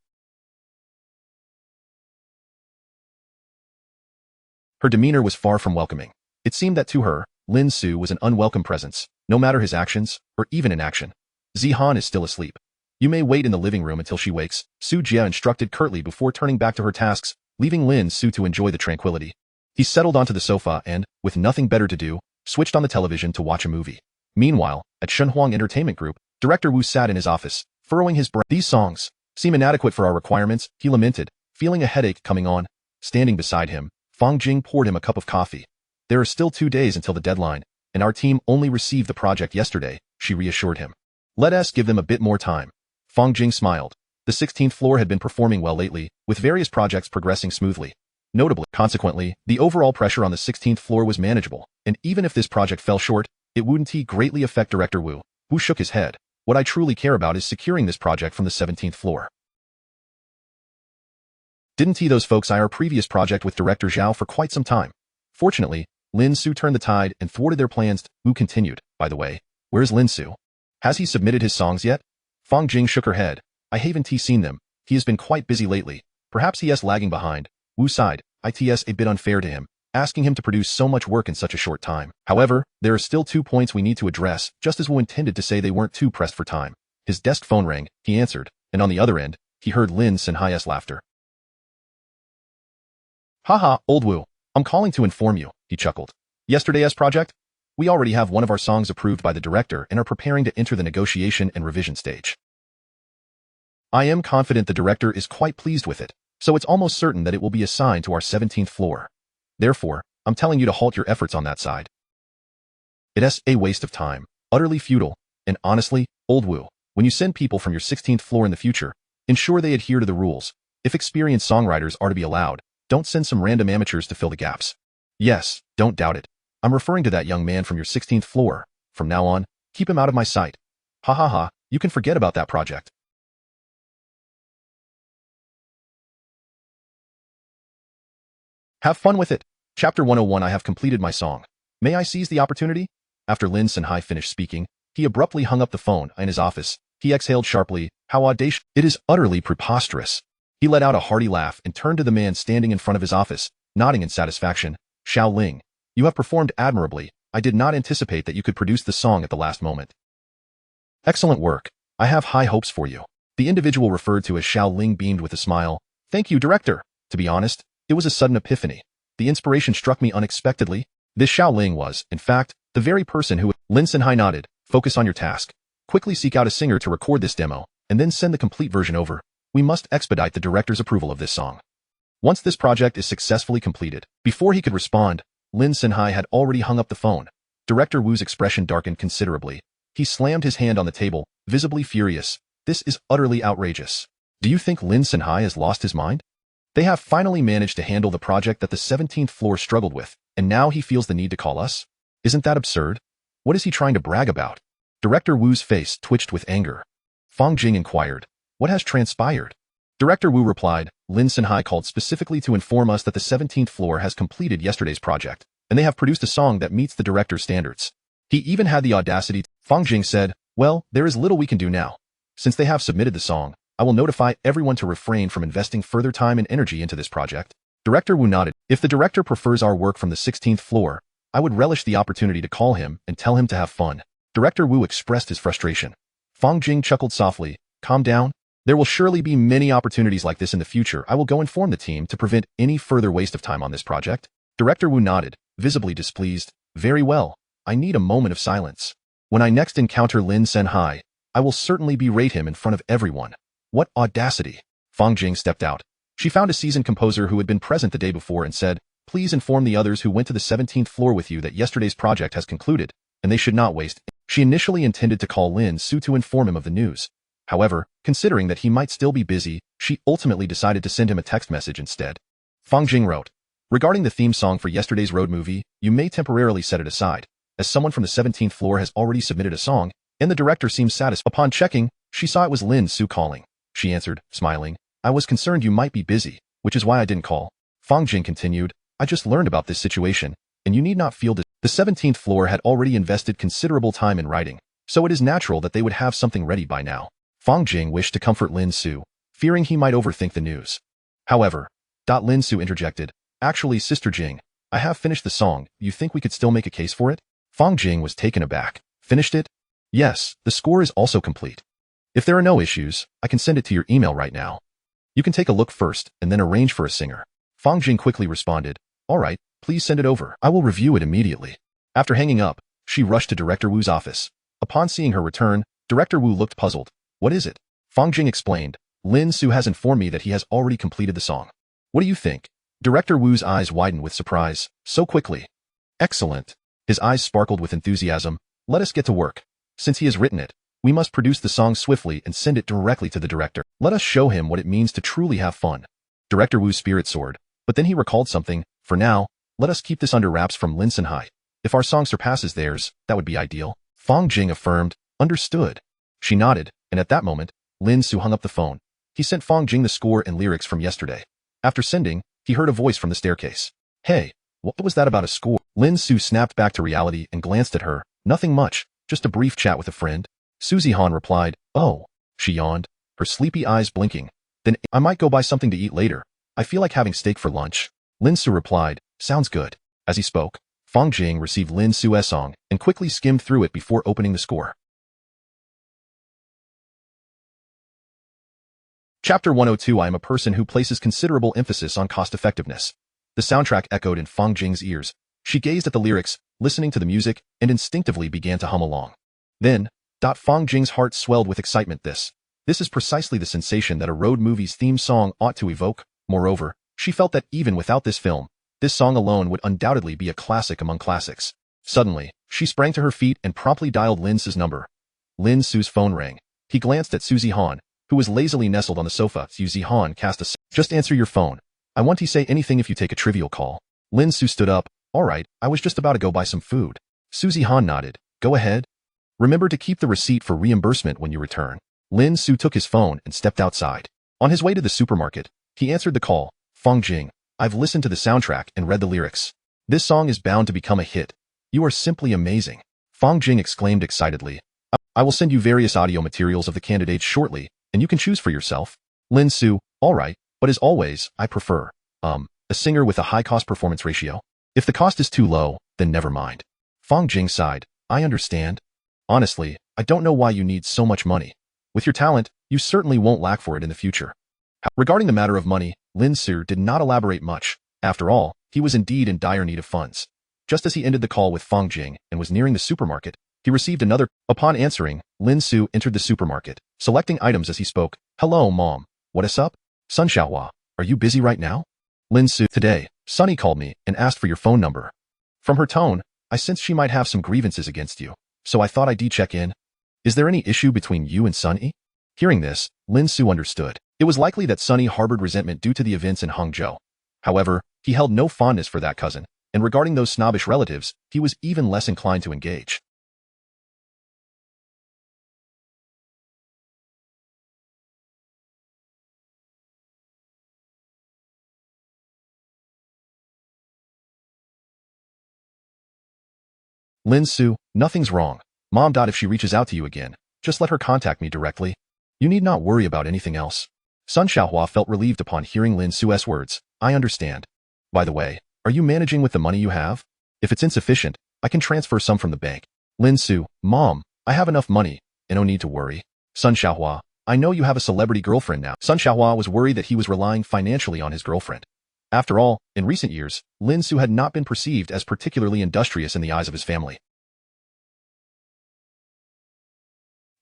Her demeanor was far from welcoming. It seemed that to her, Lin Ce was an unwelcome presence, no matter his actions, or even inaction. Zihan is still asleep. You may wait in the living room until she wakes, Su Jie instructed curtly before turning back to her tasks, leaving Lin Ce to enjoy the tranquility. He settled onto the sofa and, with nothing better to do, switched on the television to watch a movie. Meanwhile, at Shenhuang Entertainment Group, Director Wu sat in his office, furrowing his brow. These songs seem inadequate for our requirements, he lamented, feeling a headache coming on. Standing beside him, Fang Jing poured him a cup of coffee. There are still 2 days until the deadline, and our team only received the project yesterday, she reassured him. Let us give them a bit more time. Fang Jing smiled. The 16th floor had been performing well lately, with various projects progressing smoothly. Notably, consequently, the overall pressure on the 16th floor was manageable, and even if this project fell short, it wouldn't greatly affect Director Wu. Wu shook his head. What I truly care about is securing this project from the 17th floor. Didn't those folks eye our previous project with Director Zhao for quite some time? Fortunately, Lin Ce turned the tide and thwarted their plans. Wu continued, by the way, where's Lin Ce? Has he submitted his songs yet? Fang Jing shook her head. I haven't seen them. He has been quite busy lately. Perhaps he is lagging behind. Wu sighed. It's a bit unfair to him, asking him to produce so much work in such a short time. However, there are still 2 points we need to address, just as Wu intended to say they weren't too pressed for time. His desk phone rang, he answered, and on the other end, he heard Lin Ce's laughter. Haha, old Wu, I'm calling to inform you, he chuckled. Yesterday's project? We already have one of our songs approved by the director and are preparing to enter the negotiation and revision stage. I am confident the director is quite pleased with it, so it's almost certain that it will be assigned to our 17th floor. Therefore, I'm telling you to halt your efforts on that side. It's a waste of time, utterly futile, and honestly, old Wu, when you send people from your 16th floor in the future, ensure they adhere to the rules. If experienced songwriters are to be allowed, don't send some random amateurs to fill the gaps. Yes, don't doubt it. I'm referring to that young man from your 16th floor. From now on, keep him out of my sight. Ha ha ha, you can forget about that project. Have fun with it. Chapter 101. I have completed my song. May I seize the opportunity? After Lin Ce finished speaking, he abruptly hung up the phone in his office. He exhaled sharply. How audacious. It is utterly preposterous. He let out a hearty laugh and turned to the man standing in front of his office, nodding in satisfaction. Xiao Ling, you have performed admirably. I did not anticipate that you could produce the song at the last moment. Excellent work. I have high hopes for you. The individual referred to as Xiao Ling beamed with a smile. Thank you, director. To be honest, it was a sudden epiphany. The inspiration struck me unexpectedly. This Xiao Ling was, in fact, the very person who— Lin Ce nodded. Focus on your task. Quickly seek out a singer to record this demo, and then send the complete version over. We must expedite the director's approval of this song. Once this project is successfully completed, before he could respond, Lin Ce had already hung up the phone. Director Wu's expression darkened considerably. He slammed his hand on the table, visibly furious. This is utterly outrageous. Do you think Lin Ce has lost his mind? They have finally managed to handle the project that the 17th floor struggled with, and now he feels the need to call us? Isn't that absurd? What is he trying to brag about? Director Wu's face twitched with anger. Fang Jing inquired, what has transpired? Director Wu replied, Lin Ce called specifically to inform us that the 17th floor has completed yesterday's project, and they have produced a song that meets the director's standards. He even had the audacity. Fang Jing said, well, there is little we can do now. Since they have submitted the song, I will notify everyone to refrain from investing further time and energy into this project. Director Wu nodded. If the director prefers our work from the 16th floor, I would relish the opportunity to call him and tell him to have fun. Director Wu expressed his frustration. Fang Jing chuckled softly. Calm down. There will surely be many opportunities like this in the future. I will go inform the team to prevent any further waste of time on this project. Director Wu nodded, visibly displeased. Very well. I need a moment of silence. When I next encounter Lin Ce, I will certainly berate him in front of everyone. What audacity. Fang Jing stepped out. She found a seasoned composer who had been present the day before and said, please inform the others who went to the 17th floor with you that yesterday's project has concluded, and they should not waste. She initially intended to call Lin Ce to inform him of the news. However, considering that he might still be busy, she ultimately decided to send him a text message instead. Fang Jing wrote, regarding the theme song for yesterday's road movie, you may temporarily set it aside, as someone from the 17th floor has already submitted a song, and the director seems satisfied. Upon checking, she saw it was Lin Ce calling. She answered, smiling, I was concerned you might be busy, which is why I didn't call. Fang Jing continued, I just learned about this situation, and you need not feel the 17th floor had already invested considerable time in writing, so it is natural that they would have something ready by now. Fang Jing wished to comfort Lin Ce, fearing he might overthink the news. However, Lin Ce interjected, actually Sister Jing, I have finished the song, you think we could still make a case for it? Fang Jing was taken aback. Finished it? Yes, the score is also complete. If there are no issues, I can send it to your email right now. You can take a look first and then arrange for a singer. Fang Jing quickly responded, all right, please send it over. I will review it immediately. After hanging up, she rushed to Director Wu's office. Upon seeing her return, Director Wu looked puzzled. What is it? Fang Jing explained, Lin Ce has informed me that he has already completed the song. What do you think? Director Wu's eyes widened with surprise. So quickly. Excellent. His eyes sparkled with enthusiasm. Let us get to work. Since he has written it, we must produce the song swiftly and send it directly to the director. Let us show him what it means to truly have fun. Director Wu's spirit soared, but then he recalled something. For now, let us keep this under wraps from Lin Ce. If our song surpasses theirs, that would be ideal. Fang Jing affirmed, understood. She nodded, and at that moment, Lin Ce hung up the phone. He sent Fang Jing the score and lyrics from yesterday. After sending, he heard a voice from the staircase. Hey, what was that about a score? Lin Ce snapped back to reality and glanced at her. Nothing much, just a brief chat with a friend. Suzy Han replied, oh. She yawned, her sleepy eyes blinking. Then I might go buy something to eat later. I feel like having steak for lunch. Lin Ce replied, sounds good. As he spoke, Fang Jing received Lin Ce's song and quickly skimmed through it before opening the score. Chapter 102 I am a person who places considerable emphasis on cost-effectiveness. The soundtrack echoed in Fang Jing's ears. She gazed at the lyrics, listening to the music, and instinctively began to hum along. Then, Fang Jing's heart swelled with excitement. This is precisely the sensation that a road movie's theme song ought to evoke. Moreover, she felt that even without this film, this song alone would undoubtedly be a classic among classics. Suddenly, she sprang to her feet and promptly dialed Lin Ce's number. Lin Ce's phone rang. He glanced at Suzy Han, who was lazily nestled on the sofa. Suzy Han cast a just answer your phone. I want to say anything if you take a trivial call. Lin Ce stood up. All right, I was just about to go buy some food. Suzy Han nodded. Go ahead. Remember to keep the receipt for reimbursement when you return. Lin Ce took his phone and stepped outside. On his way to the supermarket, he answered the call. Fang Jing, I've listened to the soundtrack and read the lyrics. This song is bound to become a hit. You are simply amazing. Fang Jing exclaimed excitedly. I will send you various audio materials of the candidates shortly, and you can choose for yourself. Lin Ce, all right, but as always, I prefer, a singer with a high cost-performance ratio. If the cost is too low, then never mind. Fang Jing sighed. I understand. Honestly, I don't know why you need so much money. With your talent, you certainly won't lack for it in the future. Regarding the matter of money, Lin Ce did not elaborate much. After all, he was indeed in dire need of funds. Just as he ended the call with Fang Jing and was nearing the supermarket, he received another. Upon answering, Lin Ce entered the supermarket, selecting items as he spoke. Hello, Mom. What is up? Sun Xiaohua, are you busy right now? Lin Ce, today, Sunny called me and asked for your phone number. From her tone, I sensed she might have some grievances against you, so I thought I'd check in. Is there any issue between you and Sunny? Hearing this, Lin Ce understood. It was likely that Sunny harbored resentment due to the events in Hangzhou. However, he held no fondness for that cousin, and regarding those snobbish relatives, he was even less inclined to engage. Lin Ce, nothing's wrong. Mom. If she reaches out to you again, just let her contact me directly. You need not worry about anything else. Sun Xiaohua felt relieved upon hearing Lin Ce's words. I understand. By the way, are you managing with the money you have? If it's insufficient, I can transfer some from the bank. Lin Ce, Mom, I have enough money, and no need to worry. Sun Xiaohua, I know you have a celebrity girlfriend now. Sun Xiaohua was worried that he was relying financially on his girlfriend. After all, in recent years, Lin Ce had not been perceived as particularly industrious in the eyes of his family.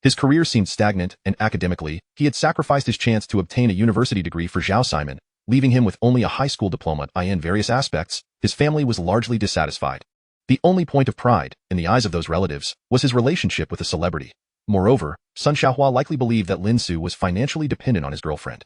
His career seemed stagnant, and academically, he had sacrificed his chance to obtain a university degree for Zhao Siman, leaving him with only a high school diploma. In various aspects, his family was largely dissatisfied. The only point of pride, in the eyes of those relatives, was his relationship with a celebrity. Moreover, Sun Xiaohua likely believed that Lin Ce was financially dependent on his girlfriend.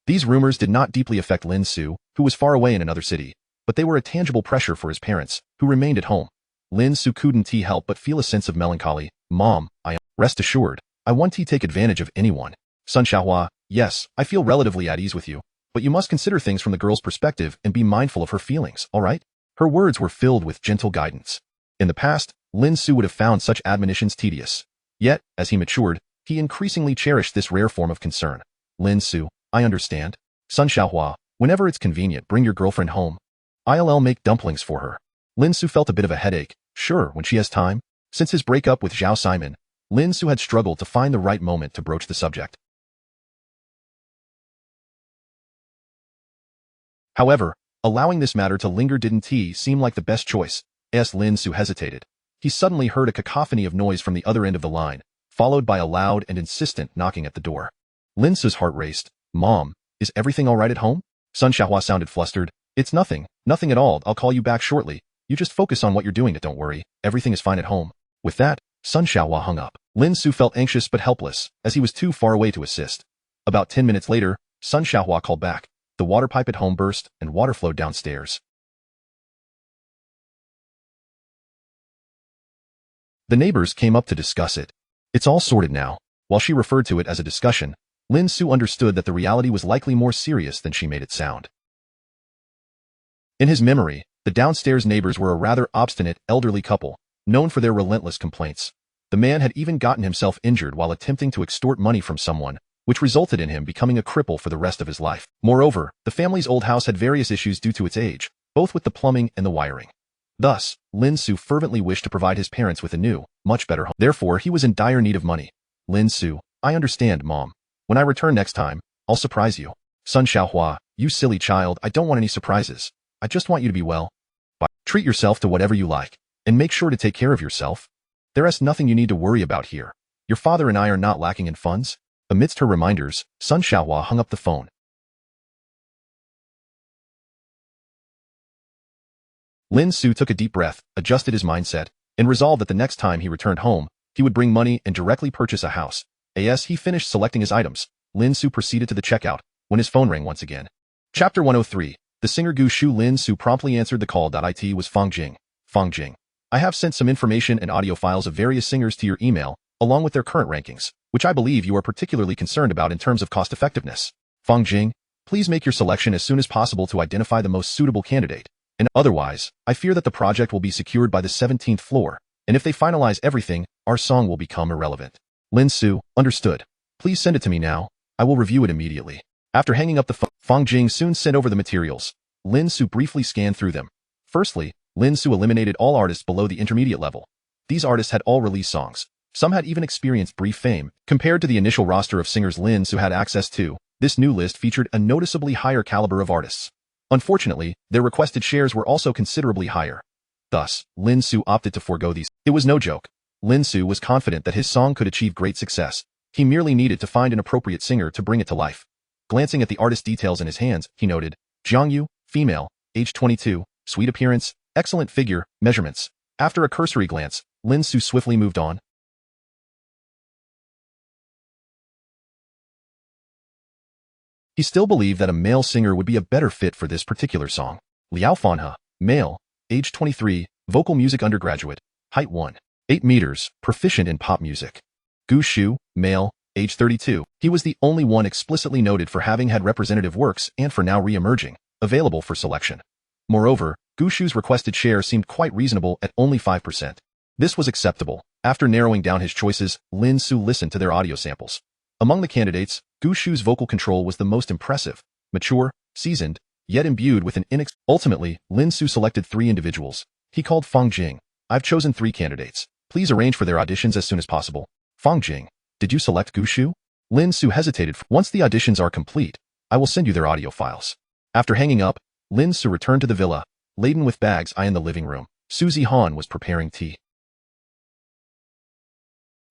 These rumors did not deeply affect Lin Ce, who was far away in another city, but they were a tangible pressure for his parents, who remained at home. Lin Ce couldn't help but feel a sense of melancholy. Mom, rest assured, I won't take advantage of anyone. Sun Xiaohua, yes, I feel relatively at ease with you, but you must consider things from the girl's perspective and be mindful of her feelings, all right? Her words were filled with gentle guidance. In the past, Lin Ce would have found such admonitions tedious. Yet, as he matured, he increasingly cherished this rare form of concern. Lin Ce, I understand. Sun Xiaohua, whenever it's convenient, bring your girlfriend home. I'll make dumplings for her. Lin Ce felt a bit of a headache. Sure, when she has time. Since his breakup with Zhao Siman, Lin Ce had struggled to find the right moment to broach the subject. However, allowing this matter to linger didn't seem like the best choice, as Lin Ce hesitated. He suddenly heard a cacophony of noise from the other end of the line, followed by a loud and insistent knocking at the door. Lin Ce's heart raced. Mom, is everything all right at home? Sun Xiaohua sounded flustered. It's nothing at all. I'll call you back shortly. You just focus on what you're doing. Don't worry, everything is fine at home. With that, Sun Xiaohua hung up. Lin Ce felt anxious but helpless, as he was too far away to assist. About 10 minutes later, Sun Xiaohua called back. The water pipe at home burst, and water flowed downstairs. The neighbors came up to discuss it. It's all sorted now. While she referred to it as a discussion, Lin Ce understood that the reality was likely more serious than she made it sound. In his memory, the downstairs neighbors were a rather obstinate, elderly couple, known for their relentless complaints. The man had even gotten himself injured while attempting to extort money from someone, which resulted in him becoming a cripple for the rest of his life. Moreover, the family's old house had various issues due to its age, both with the plumbing and the wiring. Thus, Lin Ce fervently wished to provide his parents with a new, much better home. Therefore, he was in dire need of money. Lin Ce, I understand, Mom. When I return next time, I'll surprise you. Sun Xiaohua, you silly child, I don't want any surprises. I just want you to be well. Treat yourself to whatever you like, and make sure to take care of yourself. There is nothing you need to worry about here. Your father and I are not lacking in funds. Amidst her reminders, Sun Xiaohua hung up the phone. Lin Ce took a deep breath, adjusted his mindset, and resolved that the next time he returned home, he would bring money and directly purchase a house. As he finished selecting his items, Lin Ce proceeded to the checkout, when his phone rang once again. Chapter 103. The singer Gu Shu. Lin Ce promptly answered the call. It was Fang Jing. Fang Jing. I have sent some information and audio files of various singers to your email, along with their current rankings, which I believe you are particularly concerned about in terms of cost effectiveness. Fang Jing, Please make your selection as soon as possible to identify the most suitable candidate. And otherwise, I fear that the project will be secured by the 17th floor, and if they finalize everything, our song will become irrelevant. Lin Ce, understood. Please send it to me now. I will review it immediately. After hanging up the phone, Fang Jing soon sent over the materials. Lin Ce briefly scanned through them. Firstly, Lin Ce eliminated all artists below the intermediate level. These artists had all released songs. Some had even experienced brief fame. Compared to the initial roster of singers Lin Ce had access to, this new list featured a noticeably higher caliber of artists. Unfortunately, their requested shares were also considerably higher. Thus, Lin Ce opted to forego these. It was no joke. Lin Ce was confident that his song could achieve great success. He merely needed to find an appropriate singer to bring it to life. Glancing at the artist details in his hands, he noted, Jiang Yu, female, age 22, sweet appearance, excellent figure, measurements. After a cursory glance, Lin Ce swiftly moved on. He still believed that a male singer would be a better fit for this particular song. Liao Fanhe, male, age 23, vocal music undergraduate, height 1.8 meters, proficient in pop music. Gu Shu, male, age 32. He was the only one explicitly noted for having had representative works and for now re-emerging, available for selection. Moreover, Gu Shu's requested share seemed quite reasonable at only 5%. This was acceptable. After narrowing down his choices, Lin Ce listened to their audio samples. Among the candidates, Gu Shu's vocal control was the most impressive, mature, seasoned, yet imbued with an Ultimately, Lin Ce selected 3 individuals. He called Fang Jing. I've chosen 3 candidates. Please arrange for their auditions as soon as possible. Fang Jing, did you select Gu Shu? Lin Ce hesitated. Once the auditions are complete, I will send you their audio files. After hanging up, Lin Ce returned to the villa, laden with bags. In the living room, Su Zihan was preparing tea.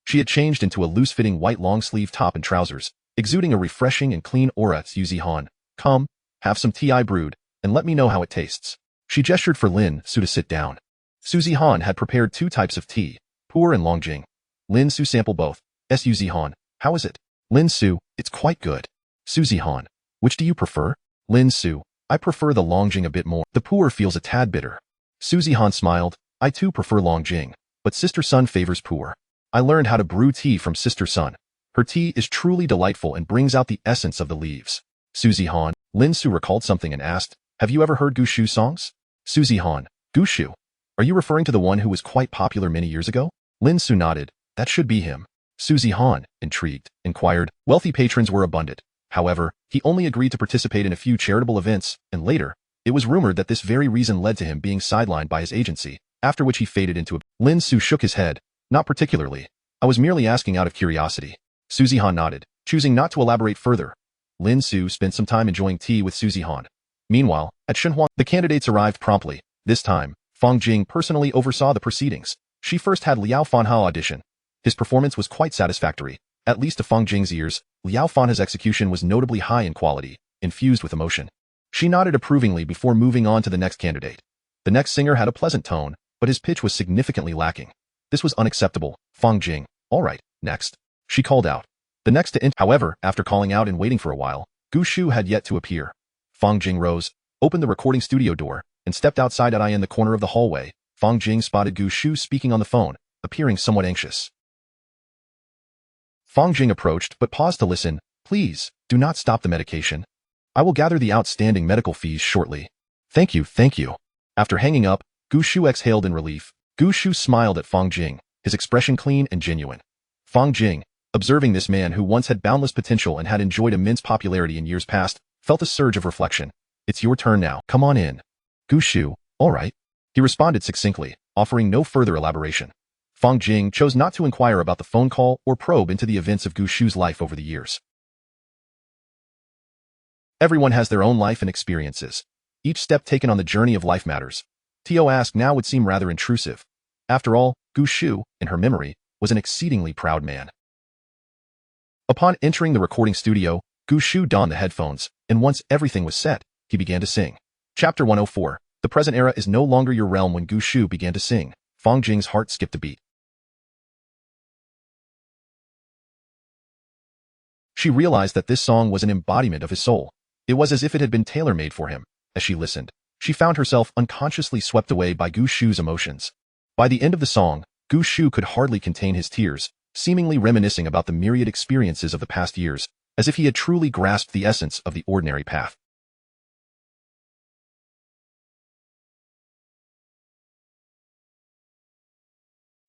She had changed into a loose-fitting white long-sleeve top and trousers, exuding a refreshing and clean aura. Su Zihan, come, have some tea I brewed, and let me know how it tastes. She gestured for Lin Ce to sit down. Su Zihan had prepared 2 types of tea, pu'er and longjing. Lin Ce sampled both. Su Zihan, how is it? Lin Ce, it's quite good. Su Zihan, which do you prefer? Lin Ce, I prefer the longjing a bit more. The pu'er feels a tad bitter. Su Zihan smiled. I too prefer longjing, but Sister Sun favors pu'er. I learned how to brew tea from Sister Sun. Her tea is truly delightful and brings out the essence of the leaves. Su Zihan, Lin Ce recalled something and asked, have you ever heard Gu Shu songs? Su Zihan, Gu Shu, are you referring to the one who was quite popular many years ago? Lin Ce nodded. That should be him. Su Zihan, intrigued, inquired. Wealthy patrons were abundant. However, he only agreed to participate in a few charitable events, and later, it was rumored that this very reason led to him being sidelined by his agency, after which he faded into a... Lin Ce shook his head. Not particularly. I was merely asking out of curiosity. Su Zihan nodded, choosing not to elaborate further. Lin Ce spent some time enjoying tea with Su Zihan. Meanwhile, at Shenhuang, the candidates arrived promptly. This time, Fang Jing personally oversaw the proceedings. She first had Liao Fanhe audition. His performance was quite satisfactory. At least to Fang Jing's ears, Liao Fanhe's execution was notably high in quality, infused with emotion. She nodded approvingly before moving on to the next candidate. The next singer had a pleasant tone, but his pitch was significantly lacking. This was unacceptable. Fang Jing, all right, next. She called out. The next to However, after calling out and waiting for a while, Gu Shu had yet to appear. Fang Jing rose, opened the recording studio door, and stepped outside in the corner of the hallway. Fang Jing spotted Gu Shu speaking on the phone, appearing somewhat anxious. Fang Jing approached but paused to listen. Please, do not stop the medication. I will gather the outstanding medical fees shortly. Thank you, thank you. After hanging up, Gu Shu exhaled in relief. Gu Shu smiled at Fang Jing, his expression clean and genuine. Fang Jing, observing this man who once had boundless potential and had enjoyed immense popularity in years past, felt a surge of reflection. It's your turn now. Come on in. Gu Shu, all right. He responded succinctly, offering no further elaboration. Fang Jing chose not to inquire about the phone call or probe into the events of Gu Shu's life over the years. Everyone has their own life and experiences. Each step taken on the journey of life matters. To ask now would seem rather intrusive. After all, Gu Shu, in her memory, was an exceedingly proud man. Upon entering the recording studio, Gu Shu donned the headphones, and once everything was set, he began to sing. Chapter 104. The present era is no longer your realm. When Gu Shu began to sing, Fang Jing's heart skipped a beat. She realized that this song was an embodiment of his soul. It was as if it had been tailor-made for him. As she listened, she found herself unconsciously swept away by Gu Shu's emotions. By the end of the song, Gu Shu could hardly contain his tears, seemingly reminiscing about the myriad experiences of the past years. as if he had truly grasped the essence of the ordinary path.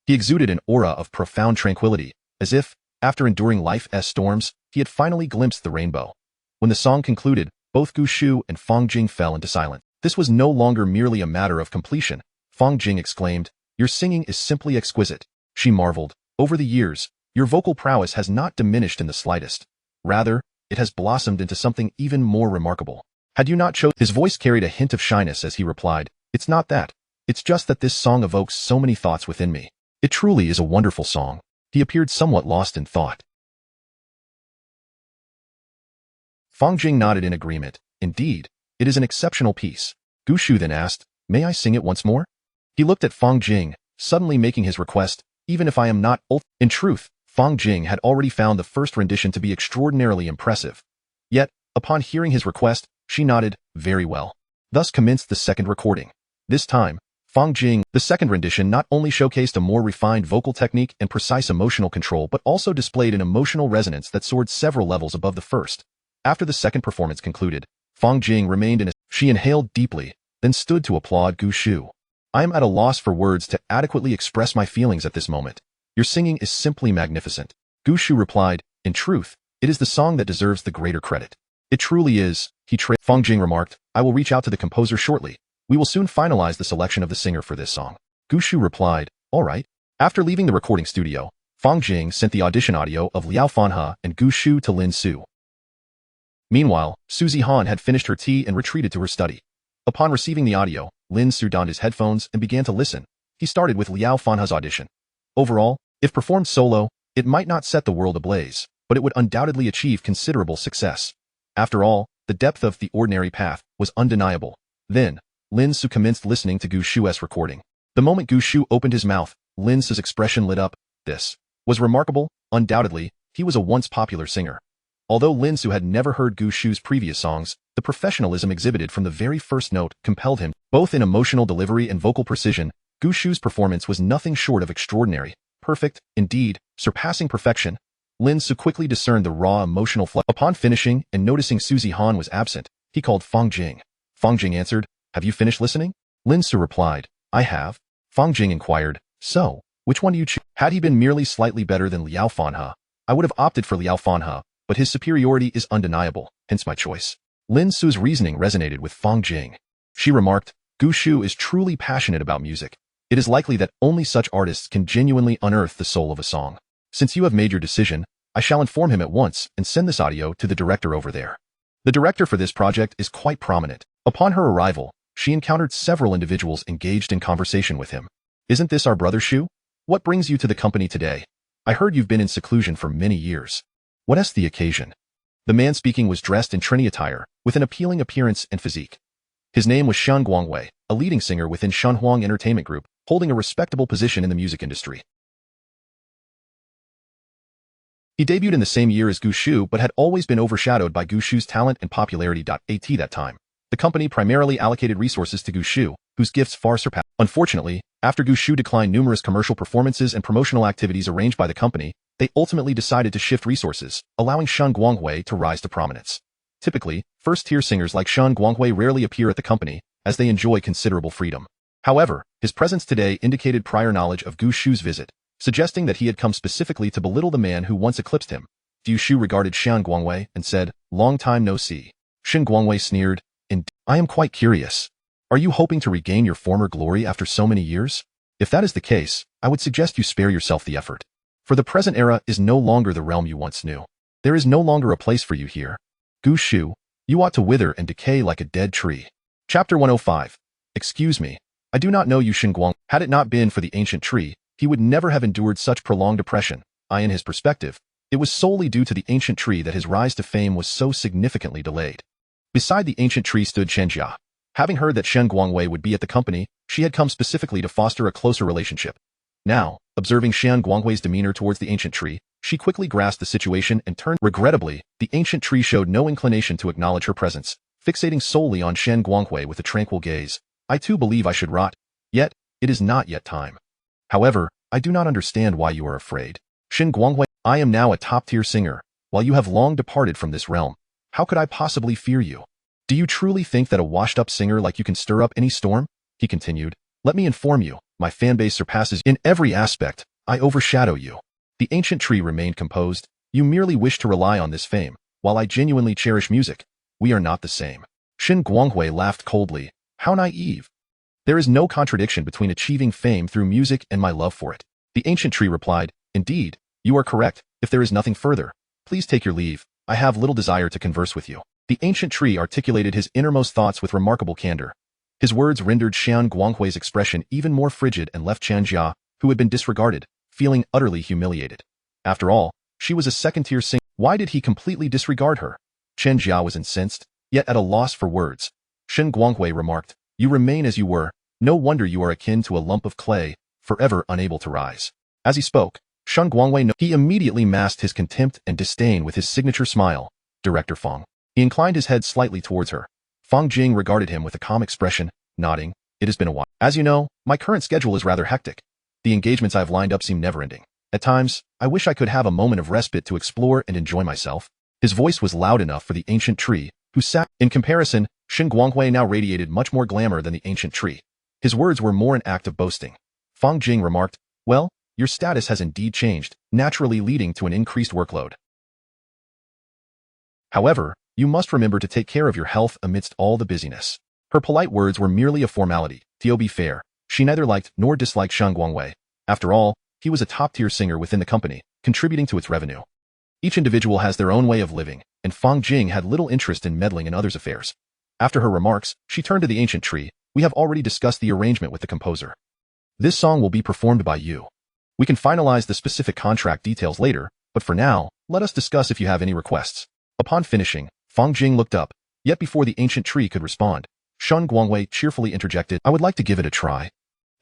He exuded an aura of profound tranquility, as if, after enduring life's storms, he had finally glimpsed the rainbow. When the song concluded, both Gu Shu and Fang Jing fell into silence. This was no longer merely a matter of completion. Fang Jing exclaimed, "Your singing is simply exquisite." She marveled, "Over the years, your vocal prowess has not diminished in the slightest. Rather, it has blossomed into something even more remarkable. Had you not chosen—" His voice carried a hint of shyness as he replied, "It's not that. It's just that this song evokes so many thoughts within me. It truly is a wonderful song." He appeared somewhat lost in thought. Fang Jing nodded in agreement. "Indeed, it is an exceptional piece." Gu Shu then asked, "May I sing it once more?" He looked at Fang Jing, suddenly making his request, "Even if I am not old." In truth, Fang Jing had already found the first rendition to be extraordinarily impressive. Yet, upon hearing his request, she nodded, "Very well." Thus commenced the second recording. This time, Fang Jing, the second rendition, not only showcased a more refined vocal technique and precise emotional control but also displayed an emotional resonance that soared several levels above the first. After the second performance concluded, Fang Jing remained in a— She inhaled deeply, then stood to applaud Gu Shu. "I am at a loss for words to adequately express my feelings at this moment. Your singing is simply magnificent." Gu Shu replied, "In truth, it is the song that deserves the greater credit." "It truly is," Fang Jing remarked, "I will reach out to the composer shortly. We will soon finalize the selection of the singer for this song." Gu Shu replied, "All right." After leaving the recording studio, Fang Jing sent the audition audio of Liao Fanhe and Gu Shu to Lin Ce. Meanwhile, Suzy Han had finished her tea and retreated to her study. Upon receiving the audio, Lin Ce donned his headphones and began to listen. He started with Liao Fanhe's audition. Overall, if performed solo, it might not set the world ablaze, but it would undoubtedly achieve considerable success. After all, the depth of The Ordinary Path was undeniable. Then, Lin Ce commenced listening to Gu Shu's recording. The moment Gu Shu opened his mouth, Lin Ce's expression lit up. This was remarkable. Undoubtedly, he was a once popular singer. Although Lin Ce had never heard Gu Shu's previous songs, the professionalism exhibited from the very first note compelled him. Both in emotional delivery and vocal precision, Gu Shu's performance was nothing short of extraordinary. Perfect, indeed, surpassing perfection. Lin Ce quickly discerned the raw emotional flow. Upon finishing and noticing Suzy Han was absent, he called Fang Jing. Fang Jing answered, "Have you finished listening?" Lin Ce replied, "I have." Fang Jing inquired, "So, which one do you choose?" Had he been merely slightly better than Liao Fanhe, I would have opted for Liao Fanhe, but his superiority is undeniable, hence my choice. Lin Ce's reasoning resonated with Fang Jing. She remarked, "Gu Shu is truly passionate about music. It is likely that only such artists can genuinely unearth the soul of a song. Since you have made your decision, I shall inform him at once and send this audio to the director over there." The director for this project is quite prominent. Upon her arrival, she encountered several individuals engaged in conversation with him. "Isn't this our brother Shu? What brings you to the company today? I heard you've been in seclusion for many years. What is the occasion?" The man speaking was dressed in trendy attire, with an appealing appearance and physique. His name was Shan Guangwei, a leading singer within Shanhuang Entertainment Group, holding a respectable position in the music industry. He debuted in the same year as Gu Shu but had always been overshadowed by Gu Shu's talent and popularity. At that time, the company primarily allocated resources to Gu Shu, whose gifts far surpassed. Unfortunately, after Gu Shu declined numerous commercial performances and promotional activities arranged by the company, they ultimately decided to shift resources, allowing Shan Guangwei to rise to prominence. Typically, first-tier singers like Shan Guangwei rarely appear at the company, as they enjoy considerable freedom. However, his presence today indicated prior knowledge of Gu Shu's visit, suggesting that he had come specifically to belittle the man who once eclipsed him. Gu Shu regarded Shan Guangwei and said, "Long time no see." Shan Guangwei sneered, "I am quite curious. Are you hoping to regain your former glory after so many years? If that is the case, I would suggest you spare yourself the effort. For the present era is no longer the realm you once knew. There is no longer a place for you here. Gu Shu, you ought to wither and decay like a dead tree." Chapter 105. Excuse me. I do not know you, Shan Guang. Had it not been for the ancient tree, he would never have endured such prolonged depression. In his perspective, it was solely due to the ancient tree that his rise to fame was so significantly delayed. Beside the ancient tree stood Shenjia. Having heard that Shan Guangwei would be at the company, she had come specifically to foster a closer relationship. Now, observing Shan Guangwei's demeanor towards the ancient tree, she quickly grasped the situation and turned. Regrettably, the ancient tree showed no inclination to acknowledge her presence, fixating solely on Shan Guangwei with a tranquil gaze. "I too believe I should rot. Yet, it is not yet time. However, I do not understand why you are afraid. Shan Guangwei, I am now a top-tier singer. while you have long departed from this realm, how could I possibly fear you? Do you truly think that a washed-up singer like you can stir up any storm? He continued. Let me inform you, my fanbase surpasses in every aspect. I overshadow you. The ancient tree remained composed. You merely wish to rely on this fame, while I genuinely cherish music. We are not the same. Shen Guanghui laughed coldly. How naive. There is no contradiction between achieving fame through music and my love for it. The ancient tree replied, Indeed, you are correct. If there is nothing further, please take your leave. I have little desire to converse with you. The ancient tree articulated his innermost thoughts with remarkable candor. His words rendered Shen Guanghui's expression even more frigid and left Chen Jia, who had been disregarded, feeling utterly humiliated. After all, she was a second-tier singer. Why did he completely disregard her? Chen Jia was incensed, yet at a loss for words. Shen Guanghui remarked, You remain as you were. No wonder you are akin to a lump of clay, forever unable to rise. As he spoke, Shen Guanghui he immediately masked his contempt and disdain with his signature smile. Director Fang. He inclined his head slightly towards her. Fang Jing regarded him with a calm expression, nodding. It has been a while. As you know, my current schedule is rather hectic. The engagements I have lined up seem never-ending. At times, I wish I could have a moment of respite to explore and enjoy myself. His voice was loud enough for the ancient tree, who sat. In comparison, Shen Guanghui now radiated much more glamour than the ancient tree. His words were more an act of boasting. Fang Jing remarked, Well, your status has indeed changed, naturally leading to an increased workload. However, you must remember to take care of your health amidst all the busyness. Her polite words were merely a formality. To be fair, she neither liked nor disliked Shen Guanghui. After all, he was a top-tier singer within the company, contributing to its revenue. Each individual has their own way of living, and Fang Jing had little interest in meddling in others' affairs. After her remarks, she turned to the ancient tree. We have already discussed the arrangement with the composer. This song will be performed by you. We can finalize the specific contract details later, but for now, let us discuss if you have any requests. Upon finishing, Fang Jing looked up, yet before the ancient tree could respond, Shen Guanghui cheerfully interjected, I would like to give it a try.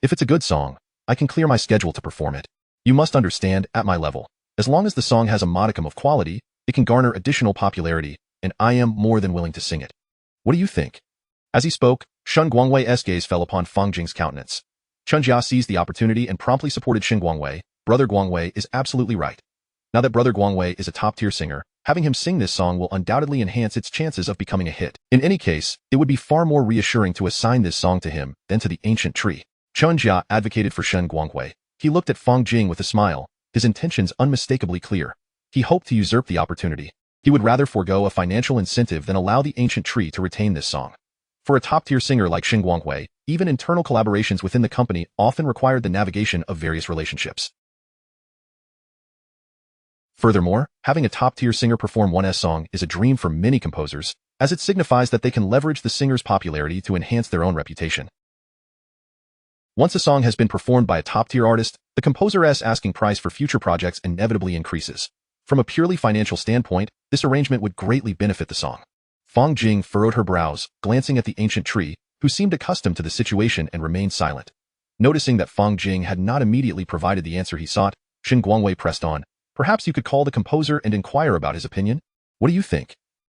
If it's a good song, I can clear my schedule to perform it. You must understand, at my level, as long as the song has a modicum of quality, it can garner additional popularity, and I am more than willing to sing it. What do you think? As he spoke, Shen Guanghui's gaze fell upon Fang Jing's countenance. Chen Jia seized the opportunity and promptly supported Shen Guanghui. Brother Guanghui is absolutely right. Now that Brother Guanghui is a top-tier singer, having him sing this song will undoubtedly enhance its chances of becoming a hit. In any case, it would be far more reassuring to assign this song to him than to the ancient tree. Chen Jia advocated for Shen Guanghui. He looked at Fang Jing with a smile, his intentions unmistakably clear. He hoped to usurp the opportunity. He would rather forego a financial incentive than allow the ancient tree to retain this song. For a top-tier singer like Shen Guanghui, even internal collaborations within the company often required the navigation of various relationships. Furthermore, having a top-tier singer perform one's song is a dream for many composers, as it signifies that they can leverage the singer's popularity to enhance their own reputation. Once a song has been performed by a top-tier artist, the composer's asking price for future projects inevitably increases. From a purely financial standpoint, this arrangement would greatly benefit the song. Fang Jing furrowed her brows, glancing at the ancient tree, who seemed accustomed to the situation and remained silent. Noticing that Fang Jing had not immediately provided the answer he sought, Shen Guanghui pressed on. Perhaps you could call the composer and inquire about his opinion? What do you think?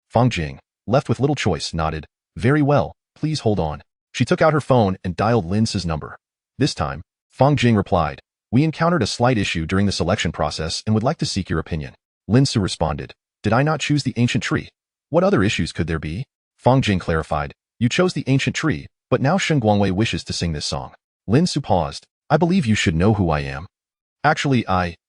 Fang Jing, left with little choice, nodded. Very well, please hold on. She took out her phone and dialed Lin Ce's number. This time, Fang Jing replied, We encountered a slight issue during the selection process and would like to seek your opinion. Lin Ce responded, Did I not choose the ancient tree? What other issues could there be? Fang Jing clarified, You chose the ancient tree, but now Shen Guanghui wishes to sing this song. Lin Ce paused. I believe you should know who I am. Actually,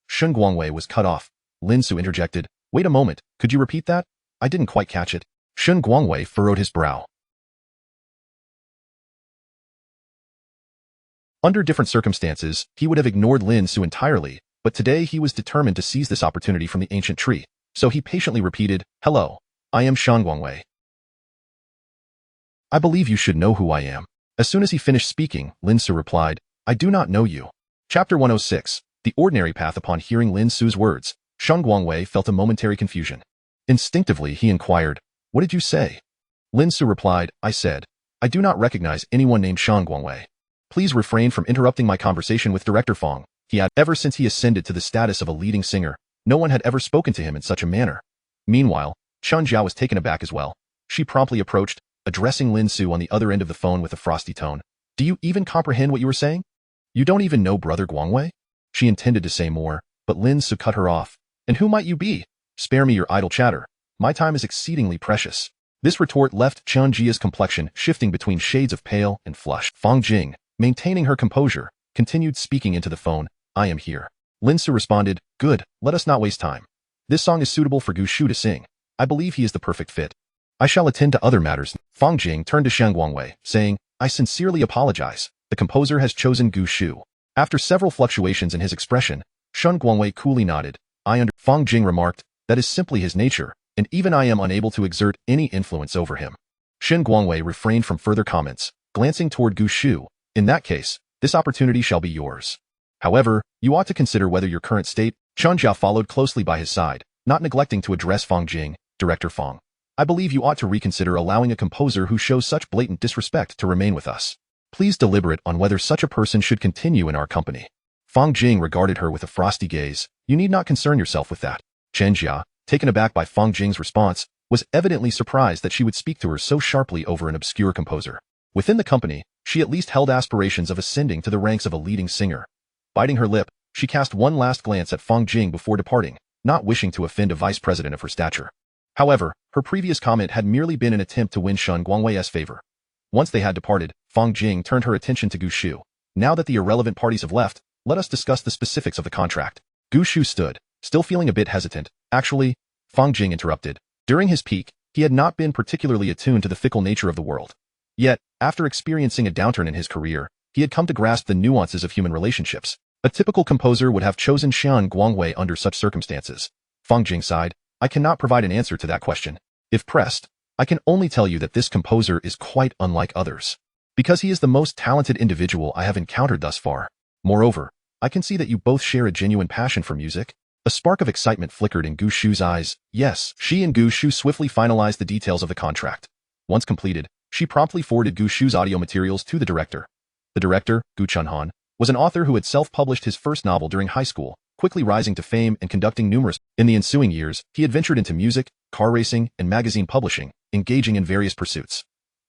Shen Guanghui was cut off. Lin Ce interjected, Wait a moment, could you repeat that? I didn't quite catch it. Shen Guanghui furrowed his brow. Under different circumstances, he would have ignored Lin Ce entirely, but today he was determined to seize this opportunity from the ancient tree, so he patiently repeated, Hello, I am Shen Guanghui. I believe you should know who I am. As soon as he finished speaking, Lin Ce replied, I do not know you. Chapter 106, The Ordinary Path. Upon hearing Lin Ce's words, Shen Guanghui felt a momentary confusion. Instinctively, he inquired, What did you say? Lin Ce replied, I said, I do not recognize anyone named Shen Guanghui. Please refrain from interrupting my conversation with Director Fang. He had, ever since he ascended to the status of a leading singer, no one had ever spoken to him in such a manner. Meanwhile, Chen Jia was taken aback as well. She promptly approached, addressing Lin Ce on the other end of the phone with a frosty tone. Do you even comprehend what you were saying? You don't even know Brother Guanghui? She intended to say more, but Lin Ce cut her off. And who might you be? Spare me your idle chatter. My time is exceedingly precious. This retort left Chen Jia's complexion shifting between shades of pale and flush. Fang Jing, maintaining her composure, continued speaking into the phone. I am here. Lin Ce responded, good, let us not waste time. This song is suitable for Gu Shu to sing. I believe he is the perfect fit. I shall attend to other matters. Fang Jing turned to Shen Guangwei, saying, I sincerely apologize. The composer has chosen Gu Shu. After several fluctuations in his expression, Shen Guangwei coolly nodded. Fang Jing remarked, that is simply his nature, and even I am unable to exert any influence over him. Shen Guangwei refrained from further comments, glancing toward Gu Shu. In that case, this opportunity shall be yours. However, you ought to consider whether your current state. Chen Jia followed closely by his side, not neglecting to address Fang Jing. Director Fang, I believe you ought to reconsider allowing a composer who shows such blatant disrespect to remain with us. Please deliberate on whether such a person should continue in our company. Fang Jing regarded her with a frosty gaze. You need not concern yourself with that. Chen Jia, taken aback by Fang Jing's response, was evidently surprised that she would speak to her so sharply over an obscure composer. Within the company, she at least held aspirations of ascending to the ranks of a leading singer. Biting her lip, she cast one last glance at Fang Jing before departing, not wishing to offend a vice president of her stature. However, her previous comment had merely been an attempt to win Shen Guangwei's favor. Once they had departed, Fang Jing turned her attention to Gu Shu. Now that the irrelevant parties have left, let us discuss the specifics of the contract. Gu Shu stood, still feeling a bit hesitant. Actually, Fang Jing interrupted. During his peak, he had not been particularly attuned to the fickle nature of the world. Yet, after experiencing a downturn in his career, he had come to grasp the nuances of human relationships. A typical composer would have chosen Shen Guangwei under such circumstances. Fang Jing sighed. I cannot provide an answer to that question. If pressed, I can only tell you that this composer is quite unlike others. Because he is the most talented individual I have encountered thus far. Moreover, I can see that you both share a genuine passion for music. A spark of excitement flickered in Gu Shu's eyes. Yes, she and Gu Shu swiftly finalized the details of the contract. Once completed, she promptly forwarded Gu Shu's audio materials to the director. The director, Gu Chunhan, was an author who had self-published his first novel during high school, quickly rising to fame and conducting numerous. In the ensuing years, he had ventured into music, car racing, and magazine publishing, engaging in various pursuits.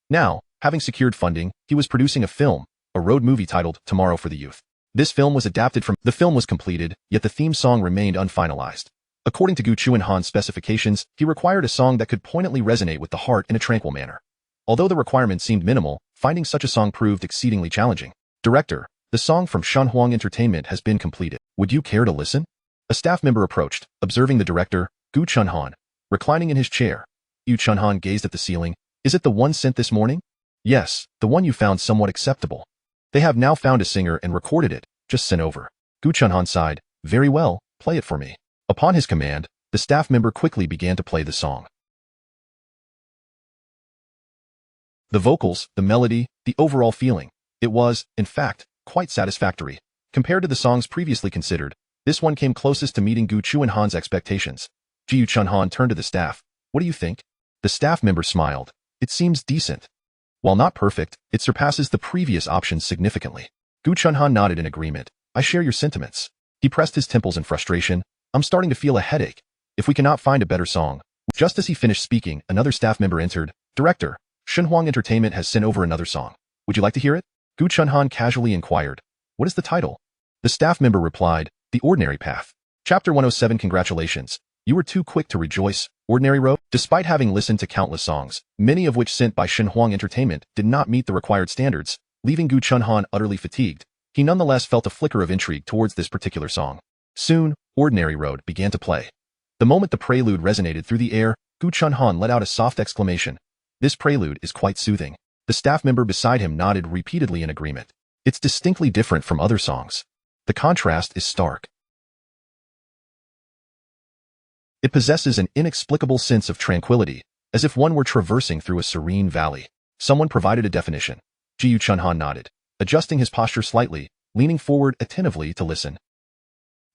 Now, having secured funding, he was producing a film, a road movie titled Tomorrow for the Youth. This film was adapted from. The film was completed, yet the theme song remained unfinalized. According to Gu Chunhan's specifications, he required a song that could poignantly resonate with the heart in a tranquil manner. Although the requirement seemed minimal, finding such a song proved exceedingly challenging. Director, the song from Shanhuang Entertainment has been completed. Would you care to listen? A staff member approached, observing the director, Gu Chunhan, reclining in his chair. Gu Chunhan gazed at the ceiling. Is it the one sent this morning? Yes, the one you found somewhat acceptable. They have now found a singer and recorded it, just sent over. Gu Chunhan sighed. Very well, play it for me. Upon his command, the staff member quickly began to play the song. The vocals, the melody, the overall feeling. It was, in fact, quite satisfactory. Compared to the songs previously considered, this one came closest to meeting Gu Chunhan's expectations. Gu Chunhan turned to the staff. What do you think? The staff member smiled. It seems decent. While not perfect, it surpasses the previous options significantly. Gu Chunhan nodded in agreement. I share your sentiments. He pressed his temples in frustration. I'm starting to feel a headache. If we cannot find a better song. Just as he finished speaking, another staff member entered. Director, Shanhuang Entertainment has sent over another song. Would you like to hear it? Gu Chunhan casually inquired. What is the title? The staff member replied, The Ordinary Path. Chapter 107. Congratulations. You were too quick to rejoice. Ordinary Road. Despite having listened to countless songs, many of which sent by Shanhuang Entertainment did not meet the required standards, leaving Gu Chunhan utterly fatigued, he nonetheless felt a flicker of intrigue towards this particular song. Soon, Ordinary Road began to play. The moment the prelude resonated through the air, Gu Chunhan let out a soft exclamation. This prelude is quite soothing. The staff member beside him nodded repeatedly in agreement. It's distinctly different from other songs. The contrast is stark. It possesses an inexplicable sense of tranquility, as if one were traversing through a serene valley. Someone provided a definition. Gu Chunhan nodded, adjusting his posture slightly, leaning forward attentively to listen.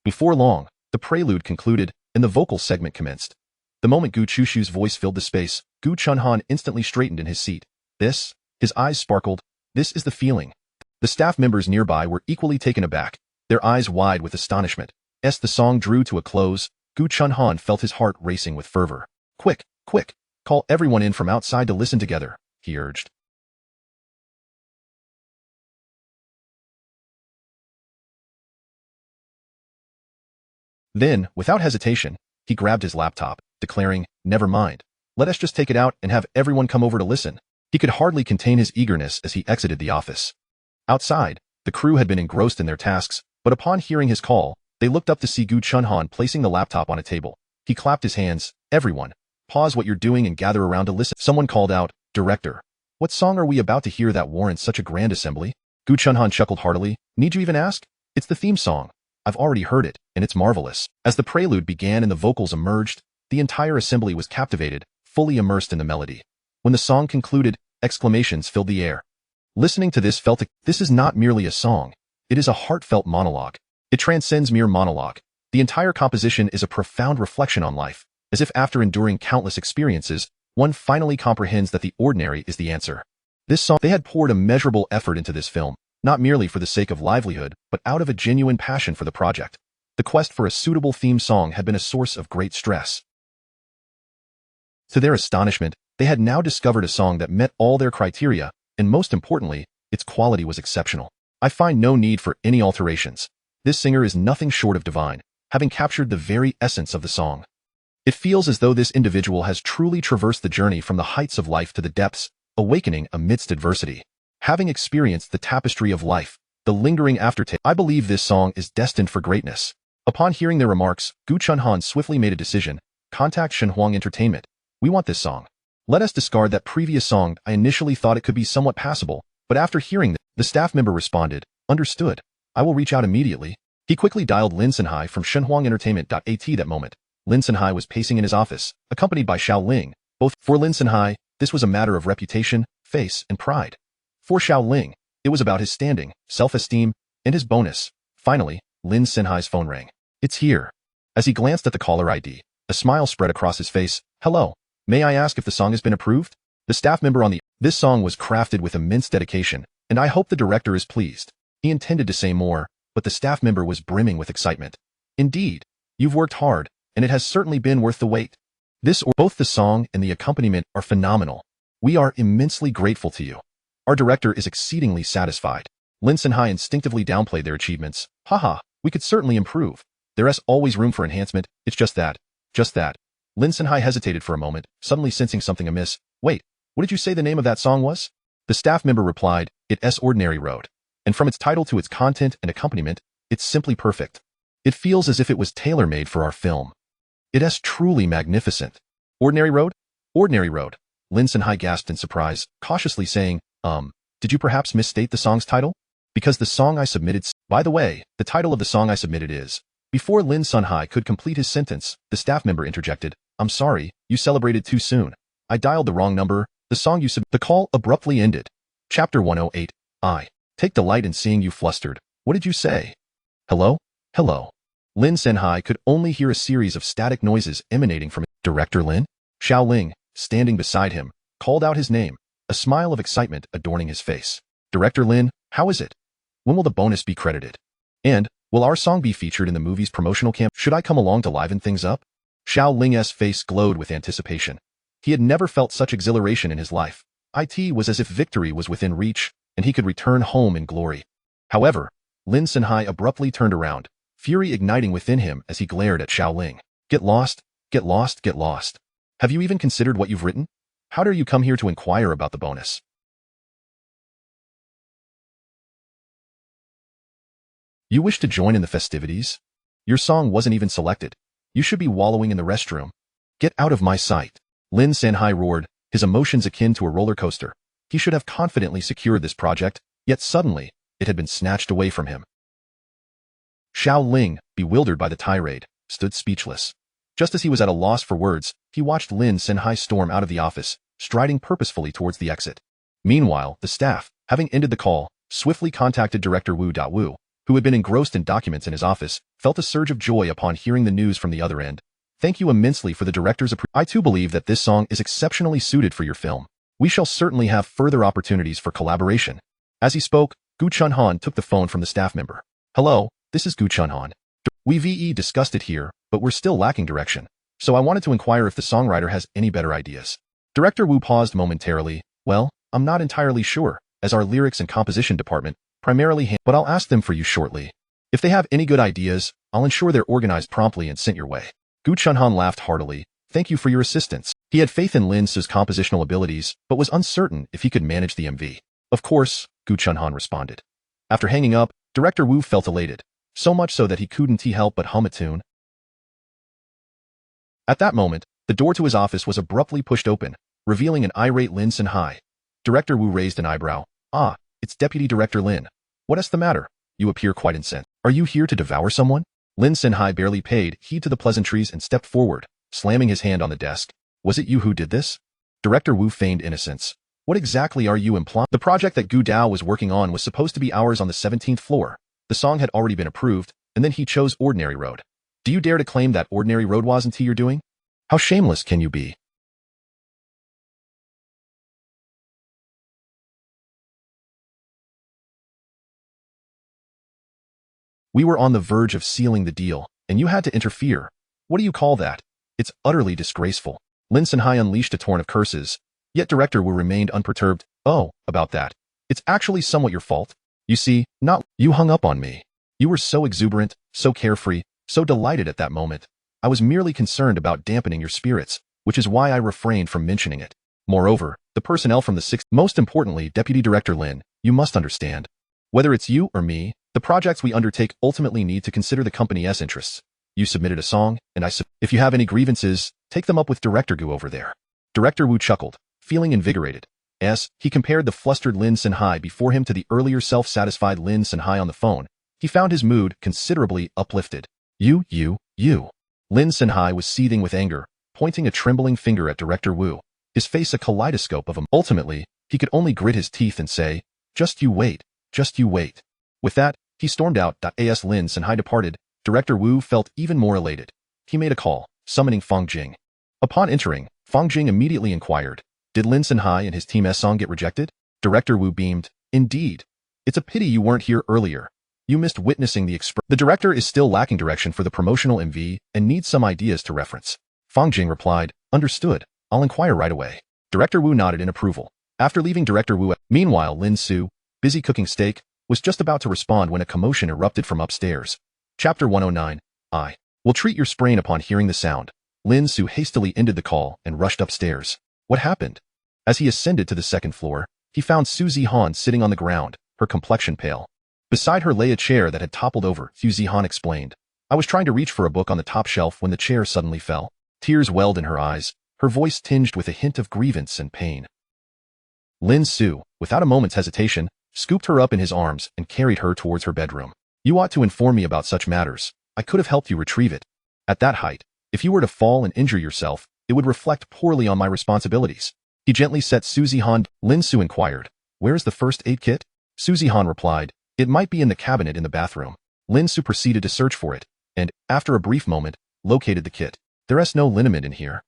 Before long, the prelude concluded, and the vocal segment commenced. The moment Gu Chushu's voice filled the space, Gu Chunhan instantly straightened in his seat. This, his eyes sparkled, this is the feeling. The staff members nearby were equally taken aback, their eyes wide with astonishment. As the song drew to a close, Gu Chunhan felt his heart racing with fervor. Quick, quick, call everyone in from outside to listen together, he urged. Then, without hesitation, He grabbed his laptop, declaring, "Never mind. Let us just take it out and have everyone come over to listen." He could hardly contain his eagerness as he exited the office. Outside, the crew had been engrossed in their tasks, but upon hearing his call, they looked up to see Gu Chunhan placing the laptop on a table. He clapped his hands. "Everyone, pause what you're doing and gather around to listen." Someone called out, "Director, what song are we about to hear that warrants such a grand assembly?" Gu Chunhan chuckled heartily. "Need you even ask? It's the theme song. I've already heard it, and it's marvelous." As the prelude began and the vocals emerged, the entire assembly was captivated, fully immersed in the melody. When the song concluded, exclamations filled the air. Listening to this this is not merely a song. It is a heartfelt monologue. It transcends mere monologue. The entire composition is a profound reflection on life, as if after enduring countless experiences, one finally comprehends that the ordinary is the answer. This song, they had poured immeasurable effort into this film, not merely for the sake of livelihood, but out of a genuine passion for the project. The quest for a suitable theme song had been a source of great stress. To their astonishment, they had now discovered a song that met all their criteria, and most importantly, its quality was exceptional. I find no need for any alterations. This singer is nothing short of divine, having captured the very essence of the song. It feels as though this individual has truly traversed the journey from the heights of life to the depths, awakening amidst adversity. Having experienced the tapestry of life, the lingering aftertaste, I believe this song is destined for greatness. Upon hearing their remarks, Gu Chunhan swiftly made a decision. "Contact Shenhuang Entertainment. We want this song. Let us discard that previous song. I initially thought it could be somewhat passable, but after hearing that, the staff member responded, "Understood. I will reach out immediately." He quickly dialed Lin Ce from Shenhuang Entertainment. At that moment, Lin Ce was pacing in his office, accompanied by Xiao Ling. For Lin Ce, this was a matter of reputation, face, and pride. For Xiao Ling, it was about his standing, self-esteem, and his bonus. Finally, Lin Ce's phone rang. "It's here." As he glanced at the caller ID, a smile spread across his face. "Hello. May I ask if the song has been approved?" The staff member on This song was crafted with immense dedication, and I hope the director is pleased. He intended to say more, but the staff member was brimming with excitement. "Indeed, you've worked hard, and it has certainly been worth the wait. Both the song and the accompaniment are phenomenal. We are immensely grateful to you. Our director is exceedingly satisfied." Lin Ce instinctively downplayed their achievements. "Haha, we could certainly improve. There is always room for enhancement. It's just that. Lin Ce hesitated for a moment, suddenly sensing something amiss. "Wait, what did you say the name of that song was?" The staff member replied, "It's Ordinary Road. And from its title to its content and accompaniment, it's simply perfect. It feels as if it was tailor-made for our film. It is truly magnificent." "Ordinary Road? Ordinary Road." Lin Ce gasped in surprise, cautiously saying, Did you perhaps misstate the song's title? Because the song I submitted..." By the way, the title of the song I submitted is... Before Lin Ce could complete his sentence, the staff member interjected, "I'm sorry, you celebrated too soon. I dialed the wrong number. The song you The call abruptly ended. Chapter 108. I take delight in seeing you flustered. What did you say? Hello? Hello. Lin Ce could only hear a series of static noises emanating from Director Lin. Xiao Ling, standing beside him, called out his name, a smile of excitement adorning his face. "Director Lin, how is it? When will the bonus be credited? And, will our song be featured in the movie's promotional camp? Should I come along to liven things up?" Xiao Ling's face glowed with anticipation. He had never felt such exhilaration in his life. It was as if victory was within reach, and he could return home in glory. However, Lin Ce abruptly turned around, fury igniting within him as he glared at Xiao Ling. Get lost, get lost, get lost. Have you even considered what you've written? How dare you come here to inquire about the bonus? You wish to join in the festivities? Your song wasn't even selected. You should be wallowing in the restroom. Get out of my sight. Lin Ce roared, his emotions akin to a roller coaster. He should have confidently secured this project, yet suddenly, it had been snatched away from him. Xiao Ling, bewildered by the tirade, stood speechless. Just as he was at a loss for words, he watched Lin Ce storm out of the office, striding purposefully towards the exit. Meanwhile, the staff, having ended the call, swiftly contacted Director Wu, who had been engrossed in documents in his office, felt a surge of joy upon hearing the news from the other end. "Thank you immensely for the director's approval. I too believe that this song is exceptionally suited for your film. We shall certainly have further opportunities for collaboration." As he spoke, Gu Chunhan took the phone from the staff member. "Hello, this is Gu Chunhan. We've discussed it here, but we're still lacking direction. So I wanted to inquire if the songwriter has any better ideas." Director Wu paused momentarily. "Well, I'm not entirely sure, as our lyrics and composition department primarily but I'll ask them for you shortly. If they have any good ideas, I'll ensure they're organized promptly and sent your way." Gu Chunhan laughed heartily. Thank you for your assistance. He had faith in Lin Ce's compositional abilities, but was uncertain if he could manage the MV. Of course, Gu Chunhan responded. After hanging up, Director Wu felt elated, so much so that he couldn't help but hum a tune. At that moment, the door to his office was abruptly pushed open, revealing an irate Lin Ce. Director Wu raised an eyebrow. Ah, it's Deputy Director Lin. What's the matter? You appear quite incensed. Are you here to devour someone? Lin Ce barely paid heed to the pleasantries and stepped forward, slamming his hand on the desk. Was it you who did this? Director Wu feigned innocence. What exactly are you implying? The project that Gu Dao was working on was supposed to be ours on the 17th floor. The song had already been approved, and then he chose Ordinary Road. Do you dare to claim that Ordinary Road wasn't your doing? How shameless can you be? We were on the verge of sealing the deal, and you had to interfere. What do you call that? It's utterly disgraceful. Lin Ce unleashed a torrent of curses, yet Director Wu remained unperturbed. Oh, about that. It's actually somewhat your fault. You see, not you hung up on me. You were so exuberant, so carefree, so delighted at that moment. I was merely concerned about dampening your spirits, which is why I refrained from mentioning it. Moreover, the personnel from the 6th, most importantly, Deputy Director Lin, you must understand. Whether it's you or me, the projects we undertake ultimately need to consider the company's interests. You submitted a song, and if you have any grievances, take them up with Director Gu over there. Director Wu chuckled, feeling invigorated. He compared the flustered Lin Ce before him to the earlier self-satisfied Lin Ce on the phone. He found his mood considerably uplifted. You. Lin Ce was seething with anger, pointing a trembling finger at Director Wu, his face a kaleidoscope of Ultimately, he could only grit his teeth and say, just you wait. With that, he stormed out. As Lin Ce departed, Director Wu felt even more elated. He made a call, summoning Fang Jing. Upon entering, Fang Jing immediately inquired, did Lin Ce and his team's song get rejected? Director Wu beamed, indeed. It's a pity you weren't here earlier. You missed witnessing the express. The director is still lacking direction for the promotional MV and needs some ideas to reference. Fang Jing replied, understood. I'll inquire right away. Director Wu nodded in approval. After leaving Director Wu, meanwhile Lin Ce, busy cooking steak, was just about to respond when a commotion erupted from upstairs. Chapter 109. I will treat your sprain upon hearing the sound. Lin Ce hastily ended the call and rushed upstairs. What happened? As he ascended to the 2nd floor, he found Su Zihan sitting on the ground, her complexion pale. Beside her lay a chair that had toppled over. Su Zihan explained. I was trying to reach for a book on the top shelf when the chair suddenly fell. Tears welled in her eyes, her voice tinged with a hint of grievance and pain. Lin Ce, without a moment's hesitation, scooped her up in his arms and carried her towards her bedroom. You ought to inform me about such matters. I could have helped you retrieve it. At that height, if you were to fall and injure yourself, it would reflect poorly on my responsibilities. He gently set Su Zihan. Lin Ce inquired, where is the first aid kit? Su Zihan replied, it might be in the cabinet in the bathroom. Lin Ce proceeded to search for it, and, after a brief moment, located the kit. There's no liniment in here.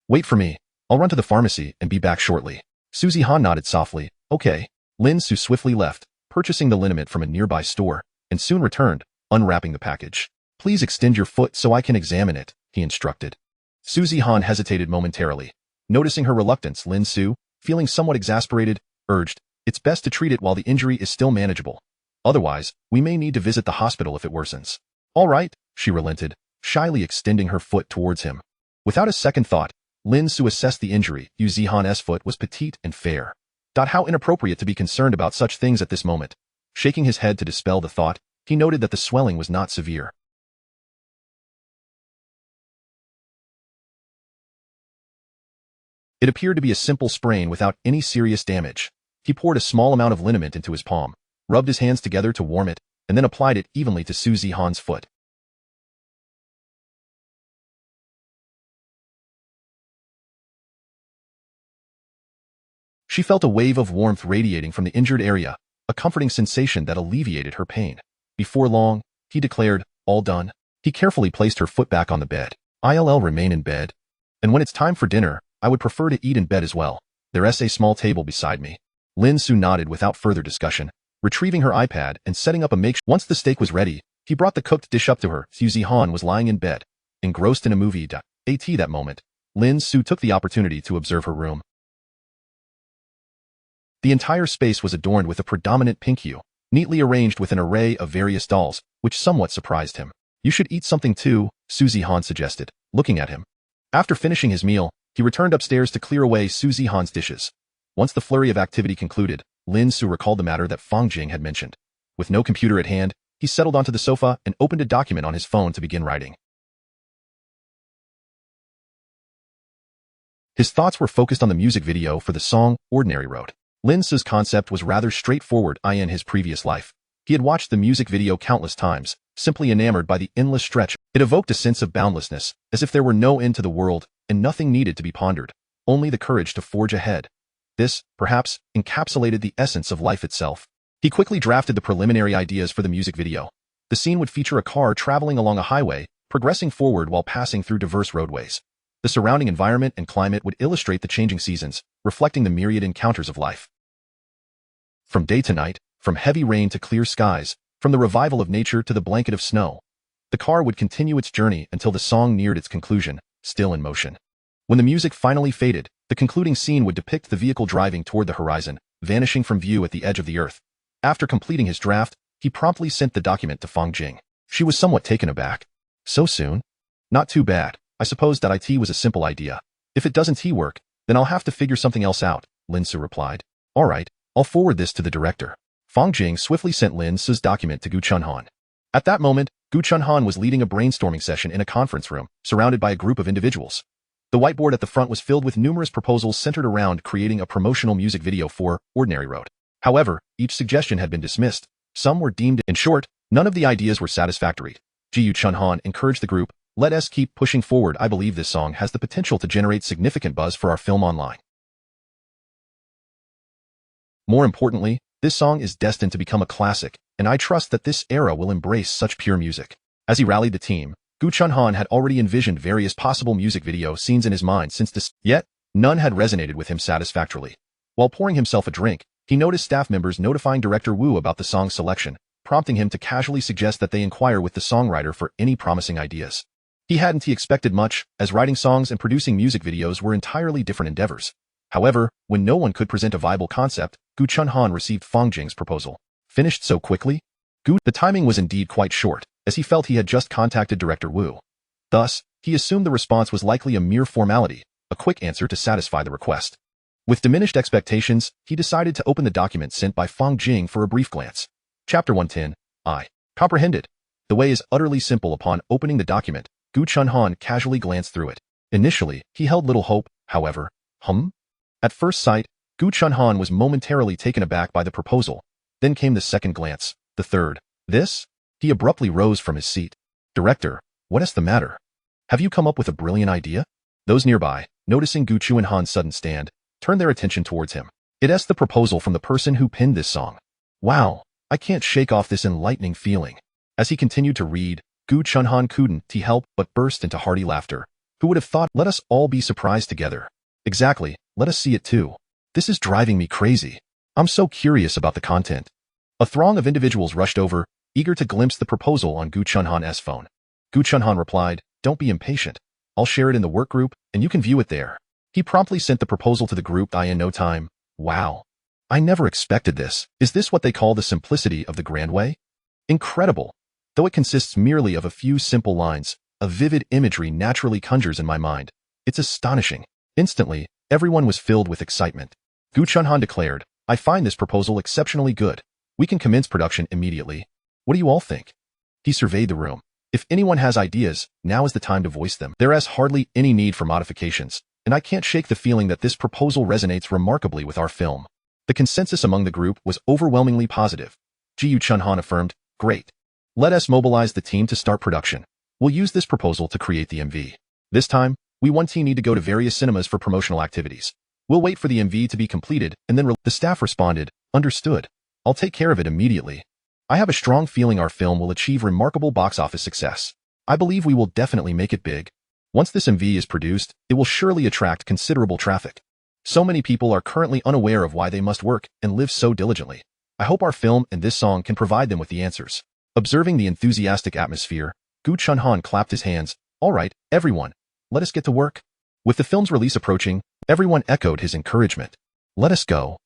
Wait for me. I'll run to the pharmacy and be back shortly. Su Zihan nodded softly. Okay. Lin Ce swiftly left, purchasing the liniment from a nearby store, and soon returned, unwrapping the package. Please extend your foot so I can examine it, he instructed. Su Zihan hesitated momentarily. Noticing her reluctance, Lin Ce, feeling somewhat exasperated, urged, it's best to treat it while the injury is still manageable. Otherwise, we may need to visit the hospital if it worsens. All right, she relented, shyly extending her foot towards him. Without a second thought, Lin Ce assessed the injury. Su Zihan's foot was petite and fair. How inappropriate to be concerned about such things at this moment. Shaking his head to dispel the thought, he noted that the swelling was not severe. It appeared to be a simple sprain without any serious damage. He poured a small amount of liniment into his palm, rubbed his hands together to warm it, and then applied it evenly to Su Zihan's foot. She felt a wave of warmth radiating from the injured area, a comforting sensation that alleviated her pain. Before long, he declared, all done. He carefully placed her foot back on the bed. I'll remain in bed. And when it's time for dinner, I would prefer to eat in bed as well. There's a small table beside me. Lin Ce nodded without further discussion, retrieving her iPad and setting up a makeshift. Once the steak was ready, he brought the cooked dish up to her. Su Zihan was lying in bed, engrossed in a movie. At that moment, Lin Ce took the opportunity to observe her room. The entire space was adorned with a predominant pink hue, neatly arranged with an array of various dolls, which somewhat surprised him. You should eat something too, Su Zihan suggested, looking at him. After finishing his meal, he returned upstairs to clear away Su Zihan's dishes. Once the flurry of activity concluded, Lin Ce recalled the matter that Fang Jing had mentioned. With no computer at hand, he settled onto the sofa and opened a document on his phone to begin writing. His thoughts were focused on the music video for the song Ordinary Road. Lin Ce's concept was rather straightforward in his previous life. He had watched the music video countless times, simply enamored by the endless stretch. It evoked a sense of boundlessness, as if there were no end to the world, and nothing needed to be pondered, only the courage to forge ahead. This, perhaps, encapsulated the essence of life itself. He quickly drafted the preliminary ideas for the music video. The scene would feature a car traveling along a highway, progressing forward while passing through diverse roadways. The surrounding environment and climate would illustrate the changing seasons, reflecting the myriad encounters of life. From day to night, from heavy rain to clear skies, from the revival of nature to the blanket of snow, the car would continue its journey until the song neared its conclusion, still in motion. When the music finally faded, the concluding scene would depict the vehicle driving toward the horizon, vanishing from view at the edge of the earth. After completing his draft, he promptly sent the document to Fang Jing. She was somewhat taken aback. So soon? Not too bad. I suppose that IT was a simple idea. If it doesn't work, then I'll have to figure something else out, Lin Ce replied. All right, I'll forward this to the director. Fang Jing swiftly sent Lin Ce's document to Gu Chunhan. At that moment, Gu Chunhan was leading a brainstorming session in a conference room, surrounded by a group of individuals. The whiteboard at the front was filled with numerous proposals centered around creating a promotional music video for Ordinary Road. However, each suggestion had been dismissed. Some were deemed. In short, none of the ideas were satisfactory. Gu Chunhan encouraged the group, "Let us keep pushing forward. I believe this song has the potential to generate significant buzz for our film online. More importantly, this song is destined to become a classic, and I trust that this era will embrace such pure music." As he rallied the team, Gu Chunhan had already envisioned various possible music video scenes in his mind yet none had resonated with him satisfactorily. While pouring himself a drink, he noticed staff members notifying Director Wu about the song's selection, prompting him to casually suggest that they inquire with the songwriter for any promising ideas. He hadn't expected much, as writing songs and producing music videos were entirely different endeavors. However, when no one could present a viable concept, Gu Chunhan received Fang Jing's proposal. Finished so quickly? The timing was indeed quite short, as he felt he had just contacted Director Wu. Thus, he assumed the response was likely a mere formality, a quick answer to satisfy the request. With diminished expectations, he decided to open the document sent by Fang Jing for a brief glance. Chapter 110. I. Comprehended. The way is utterly simple. Upon opening the document, Gu Chunhan casually glanced through it. Initially, he held little hope, however. At first sight, Gu Chunhan was momentarily taken aback by the proposal. Then came the second glance, the third. This? He abruptly rose from his seat. Director, what is the matter? Have you come up with a brilliant idea? Those nearby, noticing Gu Chunhan's sudden stand, turned their attention towards him. It's the proposal from the person who penned this song. Wow, I can't shake off this enlightening feeling. As he continued to read, Gu Chunhan couldn't help but burst into hearty laughter. Who would have thought? Let us all be surprised together. Exactly, let us see it too. This is driving me crazy. I'm so curious about the content. A throng of individuals rushed over, eager to glimpse the proposal on Gu Chunhan's phone. Gu Chunhan replied, "Don't be impatient. I'll share it in the work group, and you can view it there." He promptly sent the proposal to the group in no time. Wow. I never expected this. Is this what they call the simplicity of the grand way? Incredible. Though it consists merely of a few simple lines, a vivid imagery naturally conjures in my mind. It's astonishing. Instantly, everyone was filled with excitement. Gu Chunhan declared, "I find this proposal exceptionally good. We can commence production immediately. What do you all think?" He surveyed the room. If anyone has ideas, now is the time to voice them. There is hardly any need for modifications, and I can't shake the feeling that this proposal resonates remarkably with our film. The consensus among the group was overwhelmingly positive. Gu Chunhan affirmed, "Great. Let us mobilize the team to start production. We'll use this proposal to create the MV. This time, we need to go to various cinemas for promotional activities. We'll wait for the MV to be completed, and then the staff responded, "Understood. I'll take care of it immediately. I have a strong feeling our film will achieve remarkable box office success. I believe we will definitely make it big. Once this MV is produced, it will surely attract considerable traffic. So many people are currently unaware of why they must work and live so diligently. I hope our film and this song can provide them with the answers." Observing the enthusiastic atmosphere, Gu Chunhan clapped his hands. "All right, everyone, let us get to work." With the film's release approaching, everyone echoed his encouragement. "Let us go.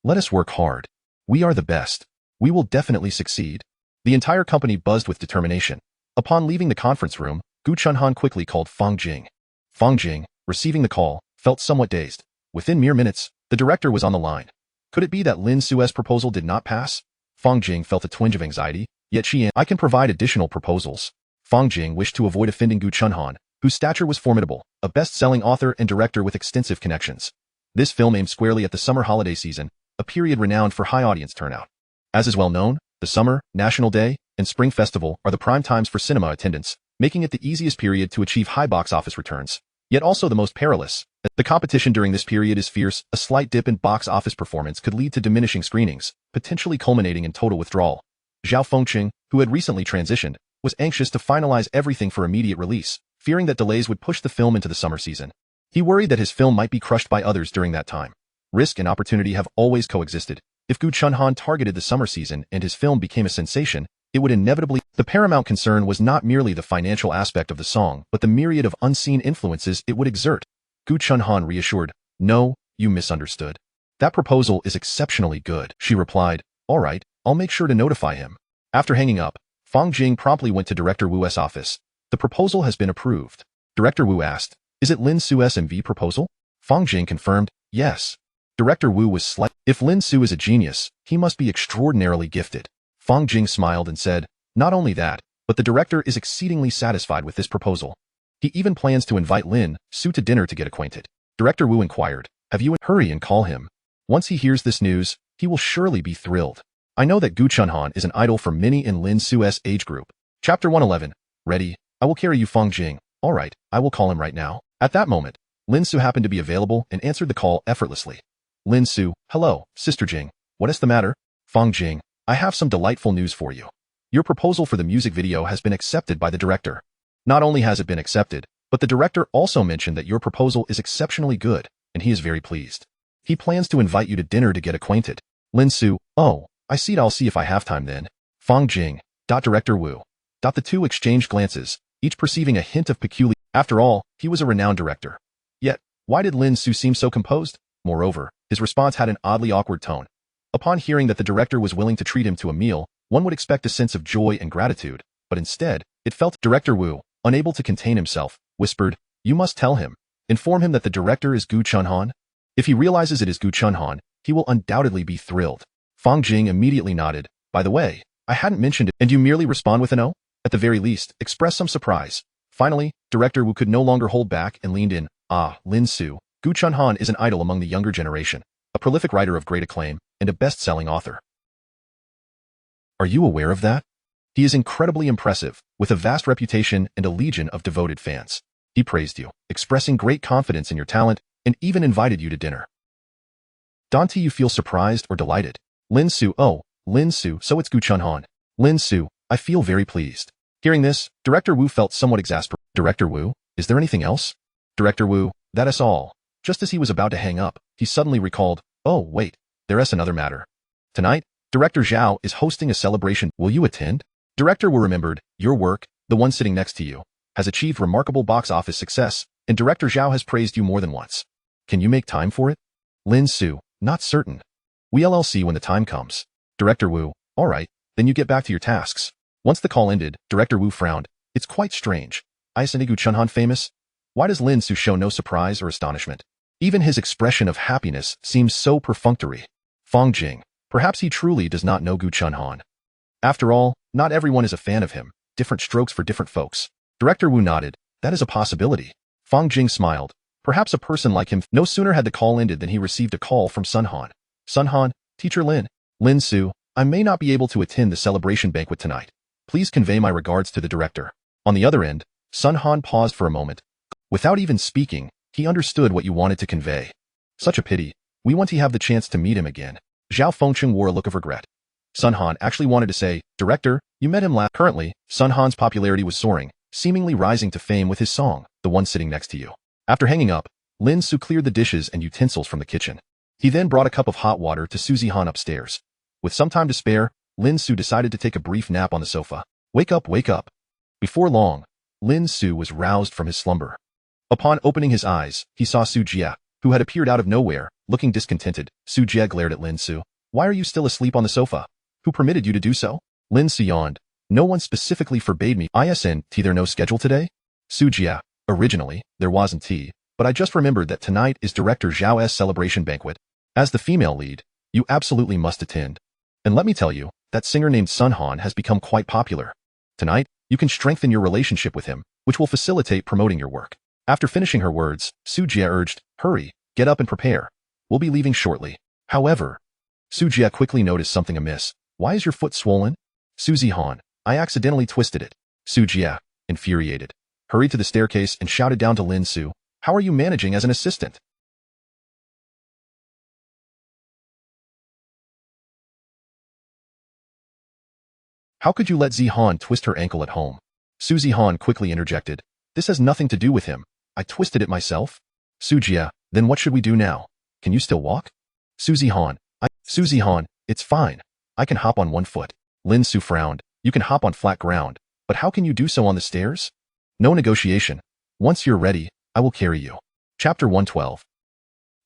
Let us work hard. We are the best. We will definitely succeed." The entire company buzzed with determination. Upon leaving the conference room, Gu Chunhan quickly called Fang Jing. Fang Jing, receiving the call, felt somewhat dazed. Within mere minutes, the director was on the line. Could it be that Lin Ce's proposal did not pass? Fang Jing felt a twinge of anxiety, yet I can provide additional proposals. Fang Jing wished to avoid offending Gu Chunhan, whose stature was formidable, a best-selling author and director with extensive connections. This film aimed squarely at the summer holiday season, a period renowned for high audience turnout. As is well known, the summer, National Day, and Spring Festival are the prime times for cinema attendance, making it the easiest period to achieve high box office returns, yet also the most perilous. The competition during this period is fierce. A slight dip in box office performance could lead to diminishing screenings, potentially culminating in total withdrawal. Zhao Fengqing, who had recently transitioned, was anxious to finalize everything for immediate release, fearing that delays would push the film into the summer season. He worried that his film might be crushed by others during that time. Risk and opportunity have always coexisted. If Gu Chunhan targeted the summer season and his film became a sensation, it would inevitably. The paramount concern was not merely the financial aspect of the song, but the myriad of unseen influences it would exert. Gu Chunhan reassured, "No, you misunderstood. That proposal is exceptionally good," she replied. "All right, I'll make sure to notify him." After hanging up, Fang Jing promptly went to Director Wu's office. "The proposal has been approved." Director Wu asked, "Is it Lin Ce's MV proposal?" Fang Jing confirmed, "Yes." Director Wu was slight. If Lin Ce is a genius, he must be extraordinarily gifted. Fang Jing smiled and said, "Not only that, but the director is exceedingly satisfied with this proposal. He even plans to invite Lin Ce to dinner to get acquainted." Director Wu inquired, "Have you hurry and call him? Once he hears this news, he will surely be thrilled. I know that Gu Chunhan is an idol for many in Lin Ce's age group." Chapter 111. Ready, I will carry you. Fang Jing. "All right, I will call him right now." At that moment, Lin Ce happened to be available and answered the call effortlessly. Lin Ce, "Hello, Sister Jing. What is the matter?" Fang Jing, "I have some delightful news for you. Your proposal for the music video has been accepted by the director. Not only has it been accepted, but the director also mentioned that your proposal is exceptionally good, and he is very pleased. He plans to invite you to dinner to get acquainted." Lin Ce, "Oh, I see. I'll see if I have time then." Fang Jing, Director Wu. The two exchanged glances, each perceiving a hint of peculiar. After all, he was a renowned director. Yet, why did Lin Ce seem so composed? Moreover, his response had an oddly awkward tone. Upon hearing that the director was willing to treat him to a meal, one would expect a sense of joy and gratitude, but instead, it felt. Director Wu, unable to contain himself, whispered, "You must tell him. Inform him that the director is Gu Chunhan. If he realizes it is Gu Chunhan, he will undoubtedly be thrilled." Fang Jing immediately nodded. "By the way, I hadn't mentioned it." "And you merely respond with a no? At the very least, express some surprise." Finally, Director Wu could no longer hold back and leaned in. "Ah, Lin Ce, Gu Chunhan is an idol among the younger generation, a prolific writer of great acclaim, and a best-selling author. Are you aware of that? He is incredibly impressive, with a vast reputation and a legion of devoted fans. He praised you, expressing great confidence in your talent, and even invited you to dinner. Don't you feel surprised or delighted?" Lin Ce, "Oh, Lin Ce, so it's Gu Chunhan." Lin Ce, "I feel very pleased." Hearing this, Director Wu felt somewhat exasperated. "Director Wu, is there anything else?" Director Wu, "That is all." Just as he was about to hang up, he suddenly recalled, "Oh, wait, there is another matter. Tonight, Director Zhao is hosting a celebration. Will you attend?" Director Wu remembered, "Your work, the one sitting next to you, has achieved remarkable box office success, and Director Zhao has praised you more than once. Can you make time for it?" Lin Ce, "Not certain. We'll see when the time comes." Director Wu, "All right, then you get back to your tasks." Once the call ended, Director Wu frowned. "It's quite strange. Isn't Gu Chunhan famous? Why does Lin Ce show no surprise or astonishment? Even his expression of happiness seems so perfunctory." Fang Jing, "Perhaps he truly does not know Gu Chunhan. After all, not everyone is a fan of him. Different strokes for different folks." Director Wu nodded. "That is a possibility." Fang Jing smiled. "Perhaps a person like him." No sooner had the call ended than he received a call from Sun Han. "Sun Han, Teacher Lin. Lin Ce, I may not be able to attend the celebration banquet tonight. Please convey my regards to the director." On the other end, Sun Han paused for a moment. Without even speaking, he understood what you wanted to convey. "Such a pity. We want to have the chance to meet him again." Zhao Fengqing wore a look of regret. Sun Han actually wanted to say, "Director, you met him last." Currently, Sun Han's popularity was soaring, seemingly rising to fame with his song, "The One Sitting Next to You." After hanging up, Lin Ce cleared the dishes and utensils from the kitchen. He then brought a cup of hot water to Suzy Han upstairs. With some time to spare, Lin Ce decided to take a brief nap on the sofa. Wake up, wake up." Before long, Lin Ce was roused from his slumber. Upon opening his eyes, he saw Su Jie, who had appeared out of nowhere, looking discontented. Su Jie glared at Lin Ce. "Why are you still asleep on the sofa? Who permitted you to do so?" Lin Ce yawned. "No one specifically forbade me. Isn't there no schedule today?" Sujia, originally, there wasn't tea, but I just remembered that tonight is director Zhao's celebration banquet. As the female lead, you absolutely must attend. And let me tell you, that singer named Sun Han has become quite popular. Tonight, you can strengthen your relationship with him, which will facilitate promoting your work. After finishing her words, Sujia urged, hurry, get up and prepare. We'll be leaving shortly. However, Sujia quickly noticed something amiss. Why is your foot swollen? Suzy Han, I accidentally twisted it. Sujia, infuriated, hurried to the staircase and shouted down to Lin Ce, how are you managing as an assistant? How could you let Zi Han twist her ankle at home? Suzy Han quickly interjected, this has nothing to do with him. I twisted it myself. Sujia, then what should we do now? Can you still walk? Suzy Han, it's fine. I can hop on one foot. Lin Ce frowned, you can hop on flat ground, but how can you do so on the stairs? No negotiation. Once you're ready, I will carry you. Chapter 112.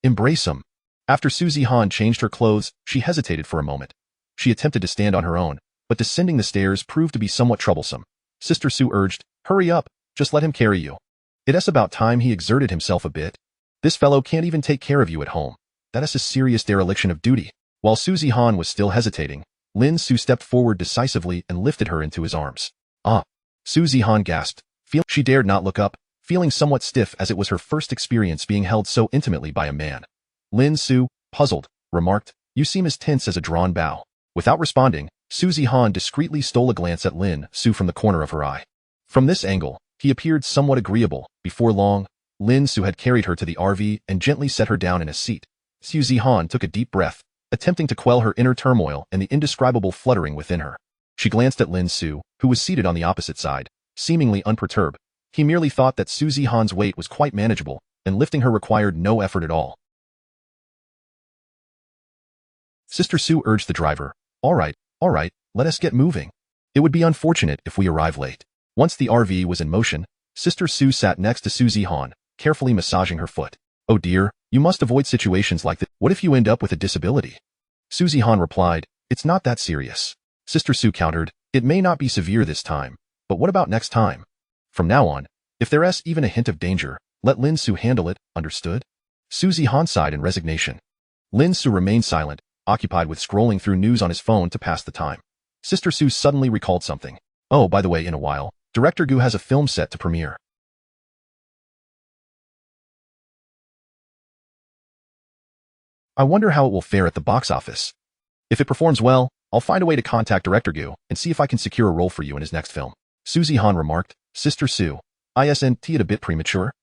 Embrace him. After Suzy Han changed her clothes, she hesitated for a moment. She attempted to stand on her own, but descending the stairs proved to be somewhat troublesome. Sister Su urged, hurry up, just let him carry you. It's about time he exerted himself a bit. This fellow can't even take care of you at home. That is a serious dereliction of duty. While Suzy Han was still hesitating, Lin Ce stepped forward decisively and lifted her into his arms. Ah! Suzy Han gasped. She dared not look up, feeling somewhat stiff as it was her first experience being held so intimately by a man. Lin Ce, puzzled, remarked, you seem as tense as a drawn bow. Without responding, Suzy Han discreetly stole a glance at Lin Ce from the corner of her eye. From this angle, he appeared somewhat agreeable. Before long, Lin Ce had carried her to the RV and gently set her down in a seat. Suzy Han took a deep breath, attempting to quell her inner turmoil and the indescribable fluttering within her. She glanced at Lin Ce, who was seated on the opposite side, seemingly unperturbed. He merely thought that Suzy Han's weight was quite manageable, and lifting her required no effort at all. Sister Su urged the driver, all right, let us get moving. It would be unfortunate if we arrive late. Once the RV was in motion, Sister Su sat next to Suzy Han, carefully massaging her foot. Oh dear, you must avoid situations like this. What if you end up with a disability? Suzy Han replied, it's not that serious. Sister Su countered, it may not be severe this time, but what about next time? From now on, if there's even a hint of danger, let Lin Ce handle it, understood? Suzy Han sighed in resignation. Lin Ce remained silent, occupied with scrolling through news on his phone to pass the time. Sister Su suddenly recalled something. Oh, by the way, in a while, Director Gu has a film set to premiere. I wonder how it will fare at the box office. If it performs well, I'll find a way to contact Director Gu and see if I can secure a role for you in his next film. Suzy Han remarked, Sister Su, isn't it a bit premature?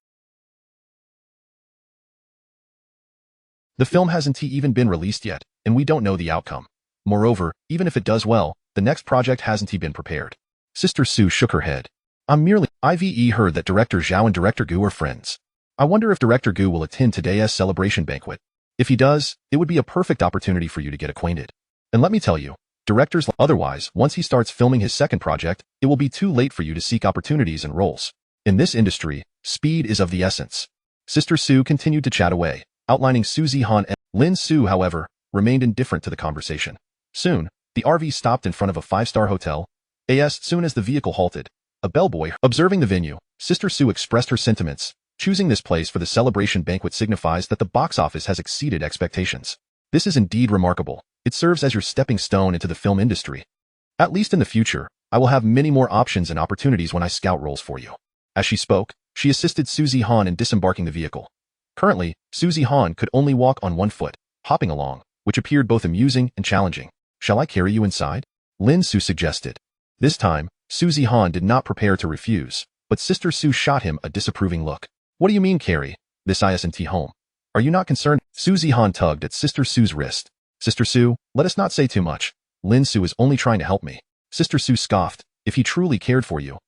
The film hasn't even been released yet, and we don't know the outcome. Moreover, even if it does well, the next project hasn't been prepared. Sister Su shook her head. I've heard that Director Zhao and Director Gu are friends. I wonder if Director Gu will attend today's celebration banquet. If he does, it would be a perfect opportunity for you to get acquainted. And let me tell you, otherwise, once he starts filming his second project, it will be too late for you to seek opportunities and roles. In this industry, speed is of the essence. Sister Su continued to chat away, outlining Suzy Han and Lin Ce, however, remained indifferent to the conversation. Soon, the RV stopped in front of a five-star hotel. As soon as the vehicle halted, a bellboy, observing the venue, Sister Su expressed her sentiments. Choosing this place for the celebration banquet signifies that the box office has exceeded expectations. This is indeed remarkable. It serves as your stepping stone into the film industry. At least in the future, I will have many more options and opportunities when I scout roles for you. As she spoke, she assisted Suzy Han in disembarking the vehicle. Currently, Suzy Han could only walk on one foot, hopping along, which appeared both amusing and challenging. Shall I carry you inside? Lin Ce suggested. This time, Suzy Han did not prepare to refuse, but Sister Su shot him a disapproving look. What do you mean carry? This isn't home. Are you not concerned? Suzy Han tugged at Sister Su's wrist. Sister Su, let us not say too much. Lin Ce is only trying to help me. Sister Su scoffed. If he truly cared for you,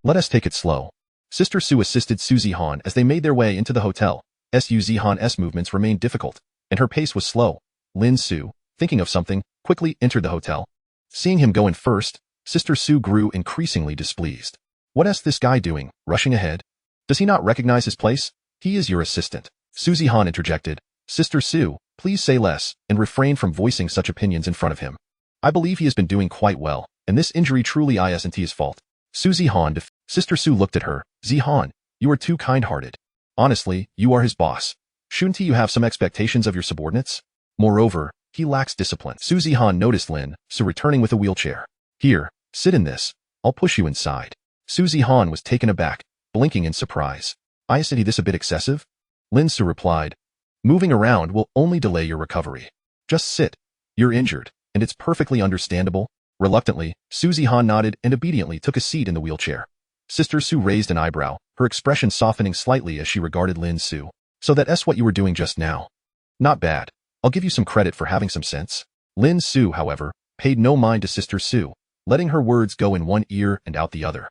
let us take it slow. Sister Su assisted Suzy Han as they made their way into the hotel. Suzy Han's movements remained difficult, and her pace was slow. Lin Ce, thinking of something, quickly entered the hotel. Seeing him go in first, Sister Su grew increasingly displeased. What's this guy doing, rushing ahead? Does he not recognize his place? He is your assistant. Suzy Han interjected. Sister Su, please say less, and refrain from voicing such opinions in front of him. I believe he has been doing quite well, and this injury truly isn't his fault. Suzy Han Sister Su looked at her. Zihan, you are too kind-hearted. Honestly, you are his boss. Shouldn't you have some expectations of your subordinates? Moreover, he lacks discipline. Su Zihan noticed Lin Ce returning with a wheelchair. Here, sit in this. I'll push you inside. Su Zihan was taken aback, blinking in surprise. Isn't he this a bit excessive? Lin Ce replied. Moving around will only delay your recovery. Just sit. You're injured, and it's perfectly understandable. Reluctantly, Su Zihan nodded and obediently took a seat in the wheelchair. Sister Su raised an eyebrow, her expression softening slightly as she regarded Lin Ce. So that's what you were doing just now. Not bad. I'll give you some credit for having some sense. Lin Ce, however, paid no mind to Sister Su, letting her words go in one ear and out the other.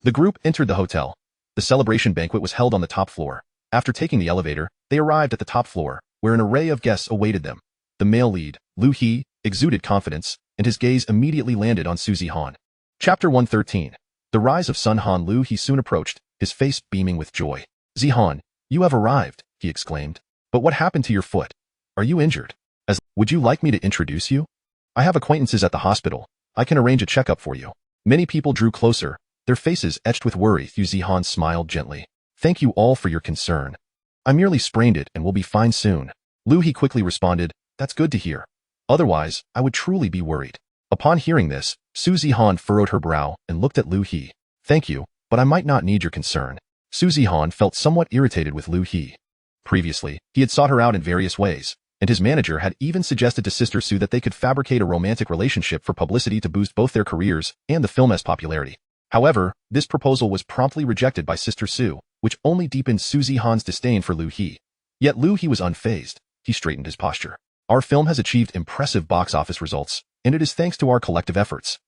The group entered the hotel. The celebration banquet was held on the top floor. After taking the elevator, they arrived at the top floor, where an array of guests awaited them. The male lead, Lu He, exuded confidence, and his gaze immediately landed on Su Zihan. Chapter 113. The rise of Sun Han. Lu He soon approached, his face beaming with joy. Zihan, you have arrived, he exclaimed. But what happened to your foot? Are you injured? Would you like me to introduce you? I have acquaintances at the hospital. I can arrange a checkup for you. Many people drew closer, their faces etched with worry. Zihan smiled gently. Thank you all for your concern. I merely sprained it and will be fine soon. Lu He quickly responded, that's good to hear. Otherwise, I would truly be worried. Upon hearing this, Su Zihan furrowed her brow and looked at Lu He. Thank you, but I might not need your concern. Su Zihan felt somewhat irritated with Lu He. Previously, he had sought her out in various ways, and his manager had even suggested to Sister Su that they could fabricate a romantic relationship for publicity to boost both their careers and the film's popularity. However, this proposal was promptly rejected by Sister Su, which only deepened Su Zihan's disdain for Lu He. Yet Lu He was unfazed. He straightened his posture. Our film has achieved impressive box office results, and it is thanks to our collective efforts.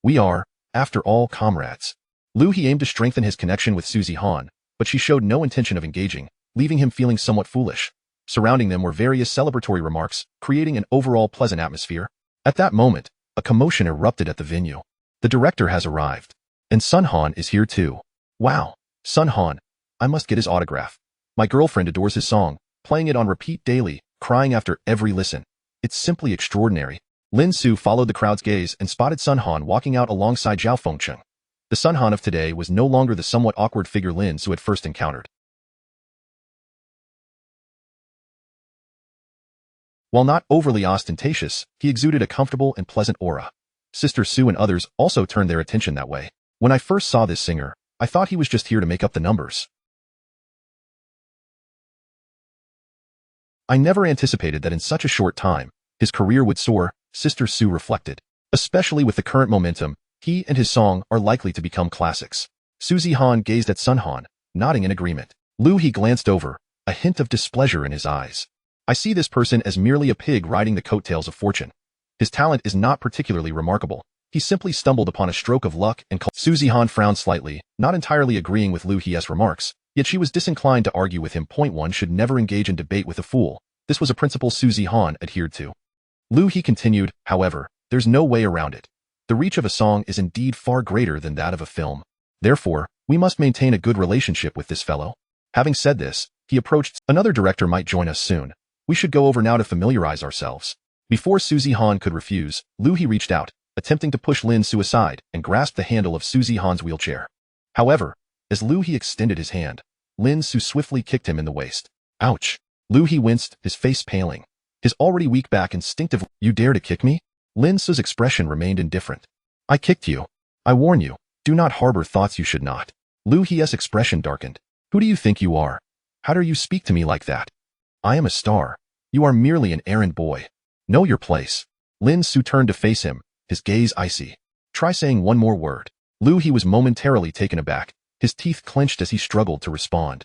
We are, after all, comrades. Lu He aimed to strengthen his connection with Su Zihan, but she showed no intention of engaging, leaving him feeling somewhat foolish. Surrounding them were various celebratory remarks, creating an overall pleasant atmosphere. At that moment, a commotion erupted at the venue. The director has arrived. And Sun Han is here too. Wow, Sun Han. I must get his autograph. My girlfriend adores his song, playing it on repeat daily, crying after every listen. It's simply extraordinary. Lin Ce followed the crowd's gaze and spotted Sun Han walking out alongside Zhao Fengcheng. The Sun Han of today was no longer the somewhat awkward figure Lin Ce had first encountered. While not overly ostentatious, he exuded a comfortable and pleasant aura. Sister Su and others also turned their attention that way. When I first saw this singer, I thought he was just here to make up the numbers. I never anticipated that in such a short time, his career would soar, Sister Su reflected. Especially with the current momentum, he and his song are likely to become classics. Su Zihan gazed at Sun Han, nodding in agreement. Lu He glanced over, a hint of displeasure in his eyes. I see this person as merely a pig riding the coattails of fortune. His talent is not particularly remarkable. He simply stumbled upon a stroke of luck and Su Zihan frowned slightly, not entirely agreeing with Lu He's remarks, yet she was disinclined to argue with him. One should never engage in debate with a fool. This was a principle Su Zihan adhered to. Lu He continued, however, there's no way around it. The reach of a song is indeed far greater than that of a film. Therefore, we must maintain a good relationship with this fellow. Having said this, he approached. Another director might join us soon. We should go over now to familiarize ourselves. Before Su Zihan could refuse, Lu He reached out, attempting to push Lin Ce aside and grasped the handle of Su Zihan's wheelchair. However, as Lu He extended his hand, Lin Ce swiftly kicked him in the waist. Ouch! Lu He winced, his face paling. His already weak back instinctively. You dare to kick me? Lin Ce's expression remained indifferent. I kicked you. I warn you, do not harbor thoughts you should not. Lu He's expression darkened. Who do you think you are? How dare you speak to me like that? I am a star. You are merely an errand boy. Know your place. Lin Ce turned to face him, his gaze icy. Try saying one more word. Lu He was momentarily taken aback, his teeth clenched as he struggled to respond.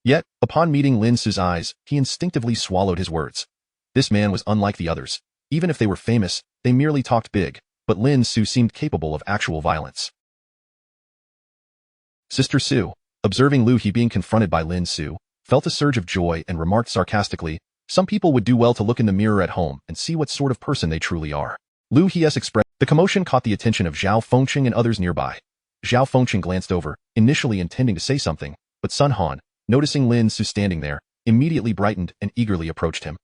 Yet, upon meeting Lin Ce's eyes, he instinctively swallowed his words. This man was unlike the others. Even if they were famous, they merely talked big, but Lin Ce seemed capable of actual violence. Sister Su, observing Lu He being confronted by Lin Ce, felt a surge of joy and remarked sarcastically, some people would do well to look in the mirror at home and see what sort of person they truly are. Lu He's expression. The commotion caught the attention of Zhao Fengcheng and others nearby. Zhao Fengcheng glanced over, initially intending to say something, but Sun Han, noticing Lin Ce standing there, immediately brightened and eagerly approached him.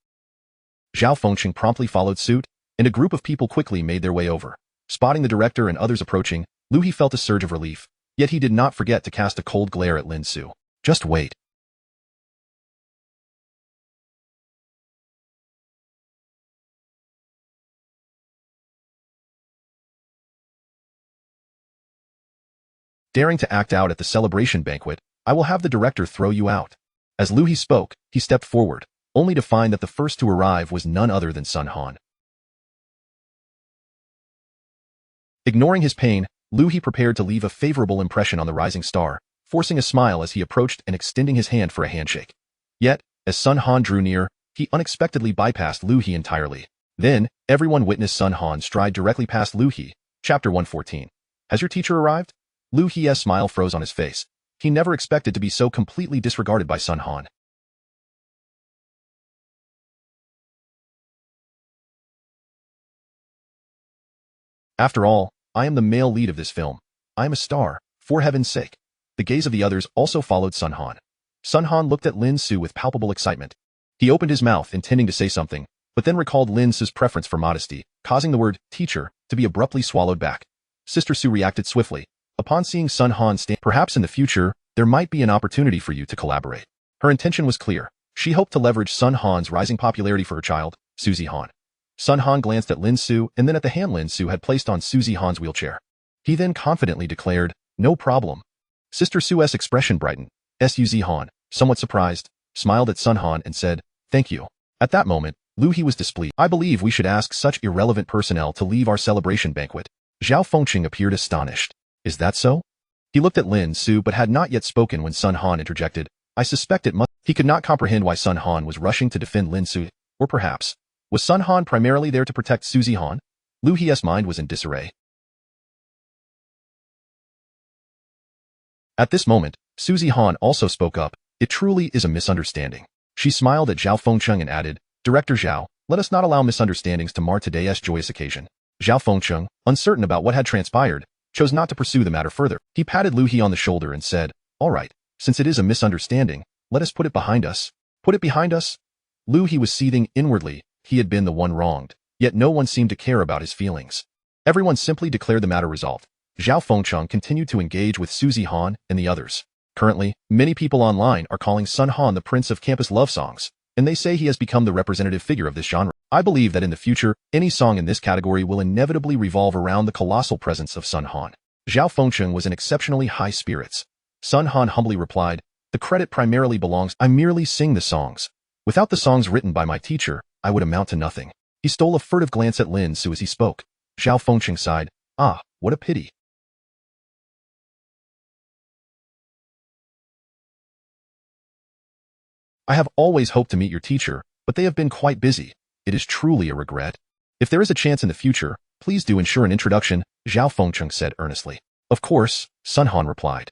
Zhao Fengcheng promptly followed suit, and a group of people quickly made their way over. Spotting the director and others approaching, Lu He felt a surge of relief, yet he did not forget to cast a cold glare at Lin Ce. Just wait. Daring to act out at the celebration banquet, I will have the director throw you out. As Lu He spoke, he stepped forward, only to find that the first to arrive was none other than Sun Han. Ignoring his pain, Lu He prepared to leave a favorable impression on the rising star, forcing a smile as he approached and extending his hand for a handshake. Yet, as Sun Han drew near, he unexpectedly bypassed Lu He entirely. Then, everyone witnessed Sun Han stride directly past Lu He. Chapter 114. Has your teacher arrived? Lu He's smile froze on his face. He never expected to be so completely disregarded by Sun Han. After all, I am the male lead of this film. I am a star, for heaven's sake. The gaze of the others also followed Sun Han. Sun Han looked at Lin Ce with palpable excitement. He opened his mouth intending to say something, but then recalled Lin Ce's preference for modesty, causing the word teacher to be abruptly swallowed back. Sister Su reacted swiftly. Upon seeing Sun Han stand, perhaps in the future, there might be an opportunity for you to collaborate. Her intention was clear. She hoped to leverage Sun Han's rising popularity for her child, Suzy Han. Sun Han glanced at Lin Ce and then at the hand Lin Ce had placed on Suzy Han's wheelchair. He then confidently declared, no problem. Sister Su's expression brightened. Suzy Han, somewhat surprised, smiled at Sun Han and said, thank you. At that moment, Lu He was displeased. I believe we should ask such irrelevant personnel to leave our celebration banquet. Zhao Fengqing appeared astonished. Is that so? He looked at Lin Ce but had not yet spoken when Sun Han interjected. I suspect it must. He could not comprehend why Sun Han was rushing to defend Lin Ce, or perhaps, was Sun Han primarily there to protect Suzy Han? Lu He's mind was in disarray. At this moment, Suzy Han also spoke up. It truly is a misunderstanding. She smiled at Zhao Fengqing and added, Director Zhao, let us not allow misunderstandings to mar today's joyous occasion. Zhao Fengqing, uncertain about what had transpired, chose not to pursue the matter further. He patted Lu He on the shoulder and said, all right, since it is a misunderstanding, let us put it behind us. Put it behind us? Lu He was seething inwardly. He had been the one wronged, yet no one seemed to care about his feelings. Everyone simply declared the matter resolved. Zhao Fengqing continued to engage with Suzy Han and the others. Currently, many people online are calling Sun Han the prince of campus love songs, and they say he has become the representative figure of this genre. I believe that in the future, any song in this category will inevitably revolve around the colossal presence of Sun Han. Zhao Fengqing was in exceptionally high spirits. Sun Han humbly replied, the credit primarily belongs. I merely sing the songs. Without the songs written by my teacher, I would amount to nothing. He stole a furtive glance at Lin Ce as he spoke. Zhao Fengqing sighed. Ah, what a pity. I have always hoped to meet your teacher, but they have been quite busy. It is truly a regret. If there is a chance in the future, please do ensure an introduction, Zhao Fengqing said earnestly. Of course, Sun Han replied.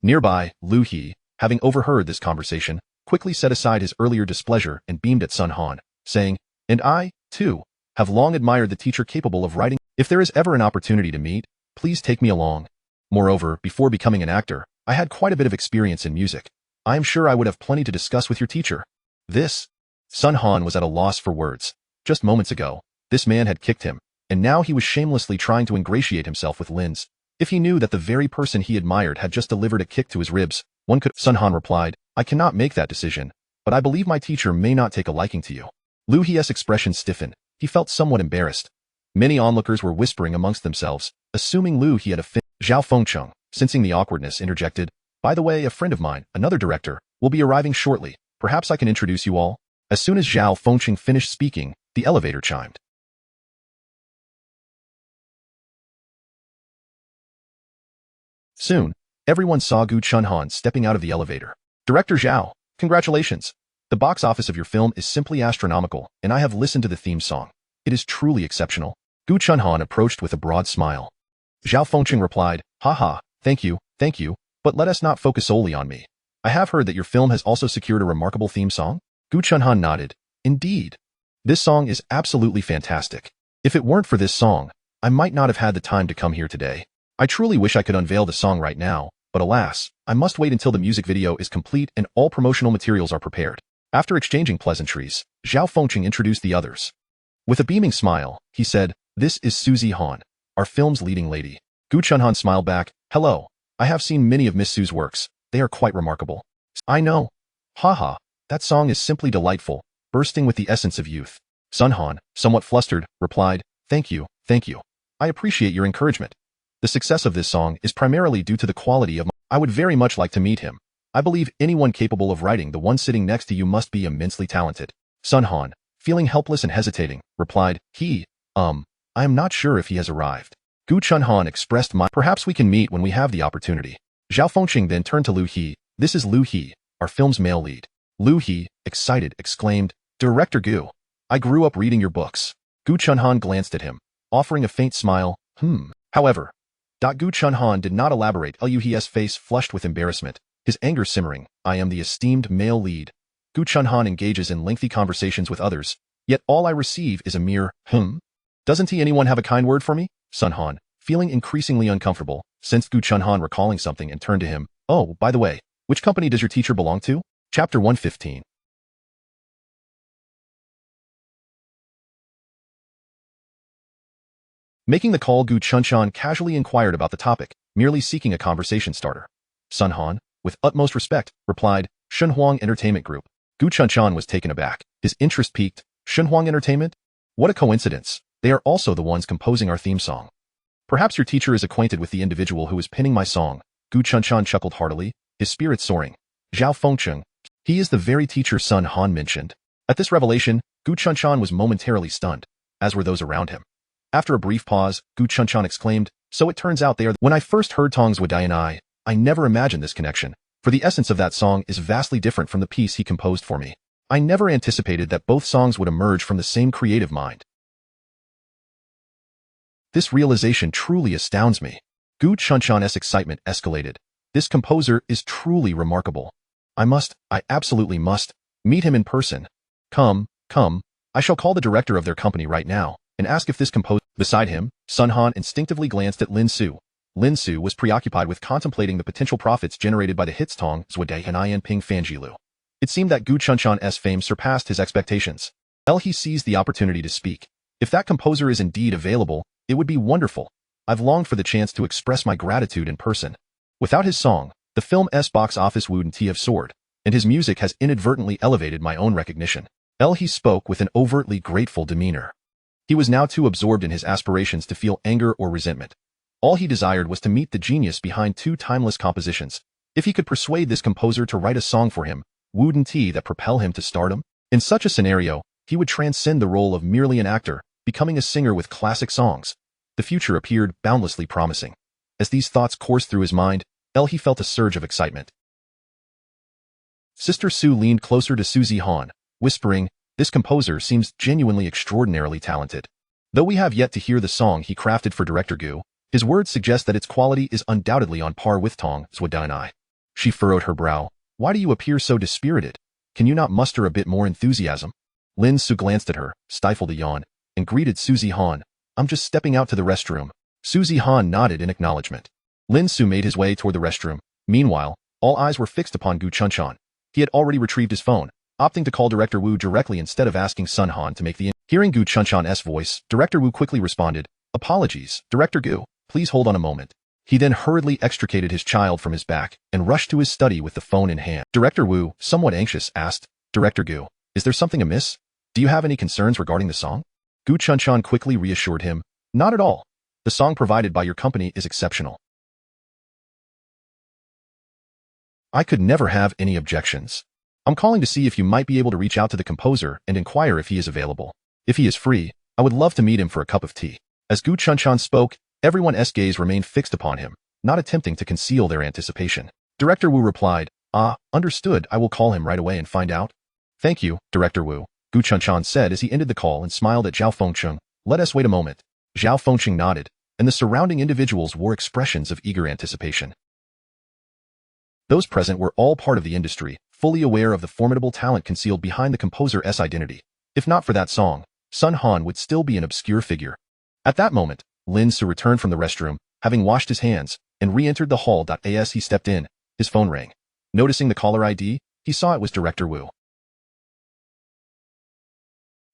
Nearby, Lu He, having overheard this conversation, quickly set aside his earlier displeasure and beamed at Sun Han, saying, and I, too, have long admired the teacher capable of writing. If there is ever an opportunity to meet, please take me along. Moreover, before becoming an actor, I had quite a bit of experience in music. I am sure I would have plenty to discuss with your teacher. Sun Han was at a loss for words. Just moments ago, this man had kicked him, and now he was shamelessly trying to ingratiate himself with Lin Ce. If he knew that the very person he admired had just delivered a kick to his ribs, one could. Sun Han replied, I cannot make that decision, but I believe my teacher may not take a liking to you. Lu He's expression stiffened. He felt somewhat embarrassed. Many onlookers were whispering amongst themselves, assuming Lu He had offended. Zhao Fengqing, sensing the awkwardness, interjected, by the way, a friend of mine, another director, will be arriving shortly. Perhaps I can introduce you all? As soon as Zhao Fengqing finished speaking, the elevator chimed. Soon, everyone saw Gu Chunhan stepping out of the elevator. Director Zhao, congratulations. The box office of your film is simply astronomical, and I have listened to the theme song. It is truly exceptional. Gu Chunhan approached with a broad smile. Zhao Fengqing replied, haha, thank you, but let us not focus solely on me. I have heard that your film has also secured a remarkable theme song? Gu Chunhan nodded. Indeed. This song is absolutely fantastic. If it weren't for this song, I might not have had the time to come here today. I truly wish I could unveil the song right now, but alas, I must wait until the music video is complete and all promotional materials are prepared. After exchanging pleasantries, Zhao Fengqing introduced the others. With a beaming smile, he said, This is Susie Han, our film's leading lady. Gu Chunhan smiled back. Hello. I have seen many of Miss Su's works. They are quite remarkable. I know. Haha, that song is simply delightful, bursting with the essence of youth. Sun Han, somewhat flustered, replied, Thank you, thank you. I appreciate your encouragement. The success of this song is primarily due to the quality of my— I would very much like to meet him. I believe anyone capable of writing the one sitting next to you must be immensely talented. Sun Han, feeling helpless and hesitating, replied, I am not sure if he has arrived. Gu Chunhan expressed perhaps we can meet when we have the opportunity. Zhao Fengqing then turned to Lu He. This is Lu He, our film's male lead. Lu He, excited, exclaimed, Director Gu, I grew up reading your books. Gu Chunhan glanced at him, offering a faint smile. However, Gu Chunhan did not elaborate. Lu He's face flushed with embarrassment, his anger simmering. I am the esteemed male lead. Gu Chunhan engages in lengthy conversations with others, yet all I receive is a mere, Doesn't anyone have a kind word for me? Sun Han, feeling increasingly uncomfortable, sensed Gu Chunhan recalling something and turned to him. Oh, by the way, which company does your teacher belong to? Chapter 115. Making the call, Gu Chunhan casually inquired about the topic, merely seeking a conversation starter. Sun Han, with utmost respect, replied, Shunhuang Entertainment Group. Gu Chunhan was taken aback, his interest piqued. Shunhuang Entertainment? What a coincidence. They are also the ones composing our theme song. Perhaps your teacher is acquainted with the individual who is penning my song. Gu Chunhan chuckled heartily, his spirits soaring. Zhao Fengqing. He is the very teacher Sun Han mentioned. At this revelation, Gu Chunhan was momentarily stunned, as were those around him. After a brief pause, Gu Chunhan exclaimed, So it turns out they are— When I first heard Tong's Wadai, I never imagined this connection, for the essence of that song is vastly different from the piece he composed for me. I never anticipated that both songs would emerge from the same creative mind. This realization truly astounds me. Gu Chunhan's excitement escalated. This composer is truly remarkable. I absolutely must, meet him in person. Come, I shall call the director of their company right now, and ask if this composer— Beside him, Sun Han instinctively glanced at Lin Ce. Lin Ce was preoccupied with contemplating the potential profits generated by the hits Tong, Zwadai and Ian Ping Fanjilu. It seemed that Gu Chunhan's fame surpassed his expectations. He seized the opportunity to speak. If that composer is indeed available, it would be wonderful. I've longed for the chance to express my gratitude in person. Without his song, the film's box office wouldn't have soared, and his music has inadvertently elevated my own recognition. He spoke with an overtly grateful demeanor. He was now too absorbed in his aspirations to feel anger or resentment. All he desired was to meet the genius behind two timeless compositions. If he could persuade this composer to write a song for him, wouldn't that propel him to stardom? In such a scenario, he would transcend the role of merely an actor, becoming a singer with classic songs. The future appeared boundlessly promising. As these thoughts coursed through his mind, he felt a surge of excitement. Sister Su leaned closer to Susie Han, whispering, This composer seems genuinely extraordinarily talented. Though we have yet to hear the song he crafted for Director Gu, his words suggest that its quality is undoubtedly on par with Tong Zwadai. She furrowed her brow. Why do you appear so dispirited? Can you not muster a bit more enthusiasm? Lin Ce glanced at her, stifled a yawn, and greeted Susie Han. I'm just stepping out to the restroom. Susie Han nodded in acknowledgement. Lin Ce made his way toward the restroom. Meanwhile, all eyes were fixed upon Gu Chunhan. He had already retrieved his phone, opting to call Director Wu directly instead of asking Sun Han to make the— Hearing Gu Chunhan's voice, Director Wu quickly responded, Apologies, Director Gu, please hold on a moment. He then hurriedly extricated his child from his back and rushed to his study with the phone in hand. Director Wu, somewhat anxious, asked, Director Gu, is there something amiss? Do you have any concerns regarding the song? Gu Chunhan quickly reassured him, Not at all. The song provided by your company is exceptional. I could never have any objections. I'm calling to see if you might be able to reach out to the composer and inquire if he is available. If he is free, I would love to meet him for a cup of tea. As Gu Chunhan spoke, everyone's gaze remained fixed upon him, not attempting to conceal their anticipation. Director Wu replied, Understood, I will call him right away and find out. Thank you, Director Wu, Gu Chunhan said as he ended the call and smiled at Zhao Fengqing. Let us wait a moment. Zhao Fengqing nodded, and the surrounding individuals wore expressions of eager anticipation. Those present were all part of the industry, fully aware of the formidable talent concealed behind the composer's identity. If not for that song, Sun Han would still be an obscure figure. At that moment, Lin Ce returned from the restroom, having washed his hands, and re-entered the hall. As he stepped in, his phone rang. Noticing the caller ID, he saw it was Director Wu.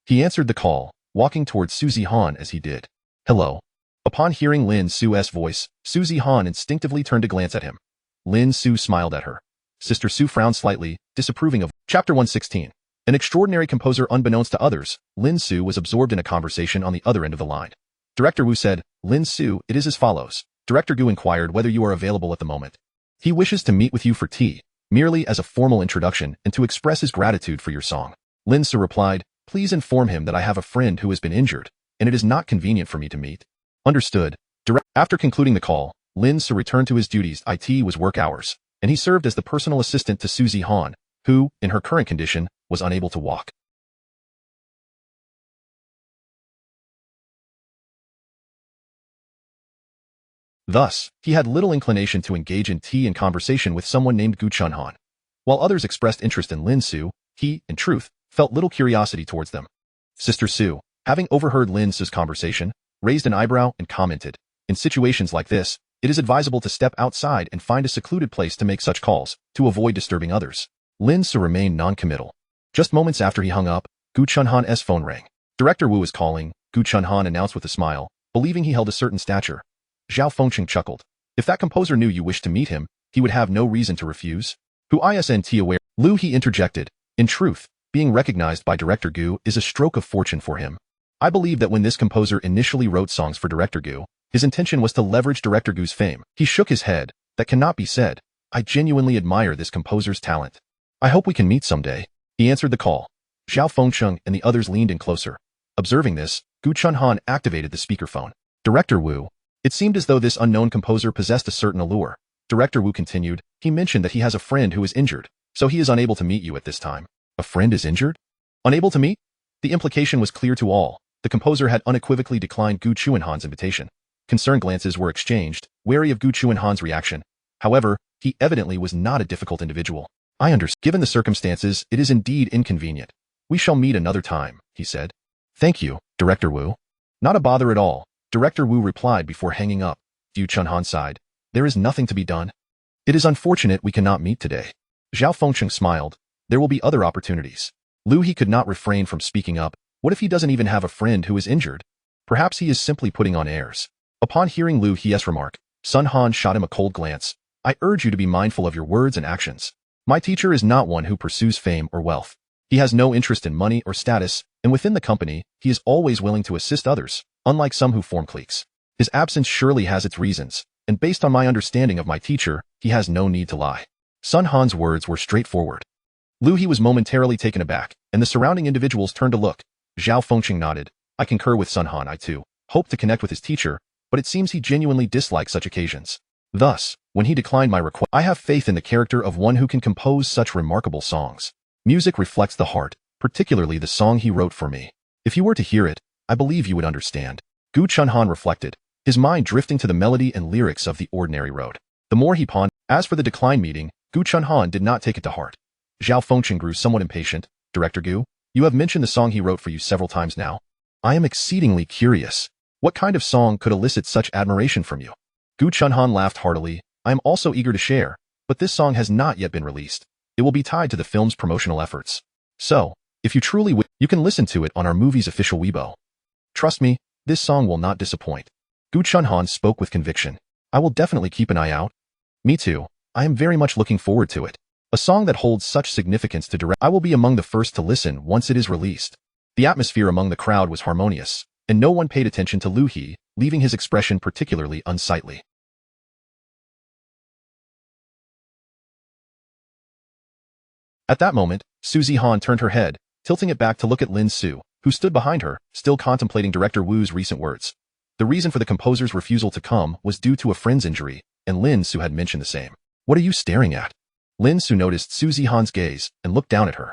He answered the call, walking towards Susie Han as he did. Hello. Upon hearing Lin Ce's voice, Suzy Han instinctively turned to glance at him. Lin Ce smiled at her. Sister Su frowned slightly, disapproving of Chapter 116. An extraordinary composer unbeknownst to others, Lin Ce was absorbed in a conversation on the other end of the line. Director Wu said, Lin Ce, it is as follows. Director Gu inquired whether you are available at the moment. He wishes to meet with you for tea, merely as a formal introduction and to express his gratitude for your song. Lin Ce replied, please inform him that I have a friend who has been injured, and it is not convenient for me to meet. Understood. After concluding the call, Lin Ce returned to his duties. It was work hours, and he served as the personal assistant to Suzy Han, who, in her current condition, was unable to walk. Thus, he had little inclination to engage in tea and conversation with someone named Gu Chunhan. While others expressed interest in Lin Ce, he, in truth, felt little curiosity towards them. Sister Su, having overheard Lin Ce's conversation, raised an eyebrow and commented, in situations like this, it is advisable to step outside and find a secluded place to make such calls, to avoid disturbing others. Lin Ce remained non-committal. Just moments after he hung up, Gu Chunhan's phone rang. Director Wu is calling, Gu Chunhan announced with a smile, believing he held a certain stature. Zhao Fengcheng chuckled. If that composer knew you wished to meet him, he would have no reason to refuse. Who isn't aware? Lu he interjected. In truth, being recognized by Director Gu is a stroke of fortune for him. I believe that when this composer initially wrote songs for Director Gu, his intention was to leverage Director Gu's fame. He shook his head. That cannot be said. I genuinely admire this composer's talent. I hope we can meet someday. He answered the call. Zhao Fengcheng and the others leaned in closer. Observing this, Gu Chunhan activated the speakerphone. Director Wu. It seemed as though this unknown composer possessed a certain allure. Director Wu continued, he mentioned that he has a friend who is injured, so he is unable to meet you at this time. A friend is injured? Unable to meet? The implication was clear to all. The composer had unequivocally declined Gu Chunhan's invitation. Concerned glances were exchanged, wary of Gu Chunhan's reaction. However, he evidently was not a difficult individual. I understand. Given the circumstances, it is indeed inconvenient. We shall meet another time, he said. Thank you, Director Wu. Not a bother at all, Director Wu replied before hanging up. Gu Chunhan sighed. There is nothing to be done. It is unfortunate we cannot meet today. Zhao Fengcheng smiled. There will be other opportunities. Lu he could not refrain from speaking up. What if he doesn't even have a friend who is injured? Perhaps he is simply putting on airs. Upon hearing Lu He's remark, Sun Han shot him a cold glance. I urge you to be mindful of your words and actions. My teacher is not one who pursues fame or wealth. He has no interest in money or status, and within the company, he is always willing to assist others, unlike some who form cliques. His absence surely has its reasons, and based on my understanding of my teacher, he has no need to lie. Sun Han's words were straightforward. Lu He was momentarily taken aback, and the surrounding individuals turned to look. Zhao Fengcheng nodded. I concur with Sun Han. I too hope to connect with his teacher, but it seems he genuinely dislikes such occasions. Thus, when he declined my request, I have faith in the character of one who can compose such remarkable songs. Music reflects the heart, particularly the song he wrote for me. If you were to hear it, I believe you would understand. Gu Chunhan reflected, his mind drifting to the melody and lyrics of The Ordinary Road. The more he pondered, as for the decline meeting, Gu Chunhan did not take it to heart. Zhao Fengcheng grew somewhat impatient. Director Gu, you have mentioned the song he wrote for you several times now. I am exceedingly curious. What kind of song could elicit such admiration from you? Gu Chunhan laughed heartily. I am also eager to share, but this song has not yet been released. It will be tied to the film's promotional efforts. So, if you truly wish, you can listen to it on our movie's official Weibo. Trust me, this song will not disappoint. Gu Chunhan spoke with conviction. I will definitely keep an eye out. Me too. I am very much looking forward to it. A song that holds such significance to direct. I will be among the first to listen once it is released. The atmosphere among the crowd was harmonious, and no one paid attention to Lu He, leaving his expression particularly unsightly. At that moment, Suzy Han turned her head, tilting it back to look at Lin Ce, who stood behind her, still contemplating Director Wu's recent words. The reason for the composer's refusal to come was due to a friend's injury, and Lin Ce had mentioned the same. What are you staring at? Lin Ce noticed Suzy Han's gaze and looked down at her.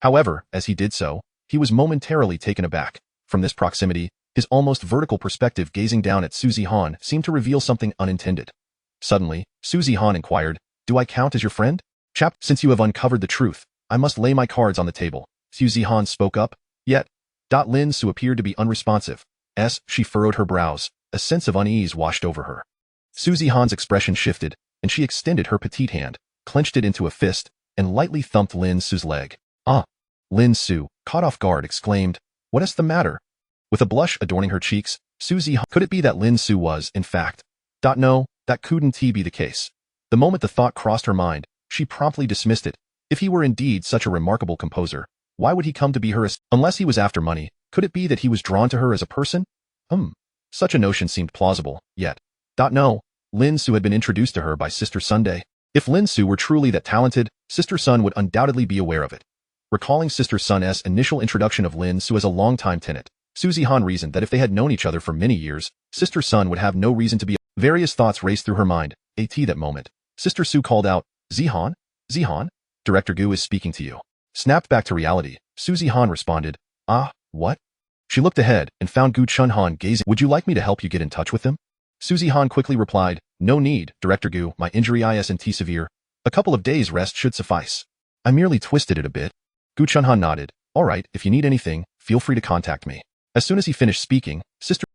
However, as he did so, he was momentarily taken aback. From this proximity, his almost vertical perspective gazing down at Suzy Han seemed to reveal something unintended. Suddenly, Suzy Han inquired, do I count as your friend? Chap, since you have uncovered the truth, I must lay my cards on the table. Suzy Han spoke up. Yet, Lin Ce appeared to be unresponsive. She furrowed her brows. A sense of unease washed over her. Suzy Han's expression shifted, and she extended her petite hand, clenched it into a fist, and lightly thumped Lin Ce's leg. Ah! Lin Ce, caught off guard, exclaimed, what is the matter? With a blush adorning her cheeks, Suzy Han. Could it be that Lin Ce was, in fact? No, that couldn't be the case. The moment the thought crossed her mind, she promptly dismissed it. If he were indeed such a remarkable composer, why would he come to be her unless he was after money? Could it be that he was drawn to her as a person? Such a notion seemed plausible, yet. No, Lin Ce had been introduced to her by Sister Sunday. If Lin Ce were truly that talented, Sister Sun would undoubtedly be aware of it. Recalling Sister Sun's initial introduction of Lin Ce as a longtime tenant, Suzy Han reasoned that if they had known each other for many years, Sister Sun would have no reason to be. Various thoughts raced through her mind. That moment, Sister Su called out, Zihan? Zihan? Director Gu is speaking to you. Snapped back to reality, Suzy Han responded, what? She looked ahead and found Gu Chunhan gazing. Would you like me to help you get in touch with them? Suzy Han quickly replied, no need, Director Gu, my injury isn't severe. A couple of days rest should suffice. I merely twisted it a bit. Gu Chunhan nodded. Alright, if you need anything, feel free to contact me. As soon as he finished speaking,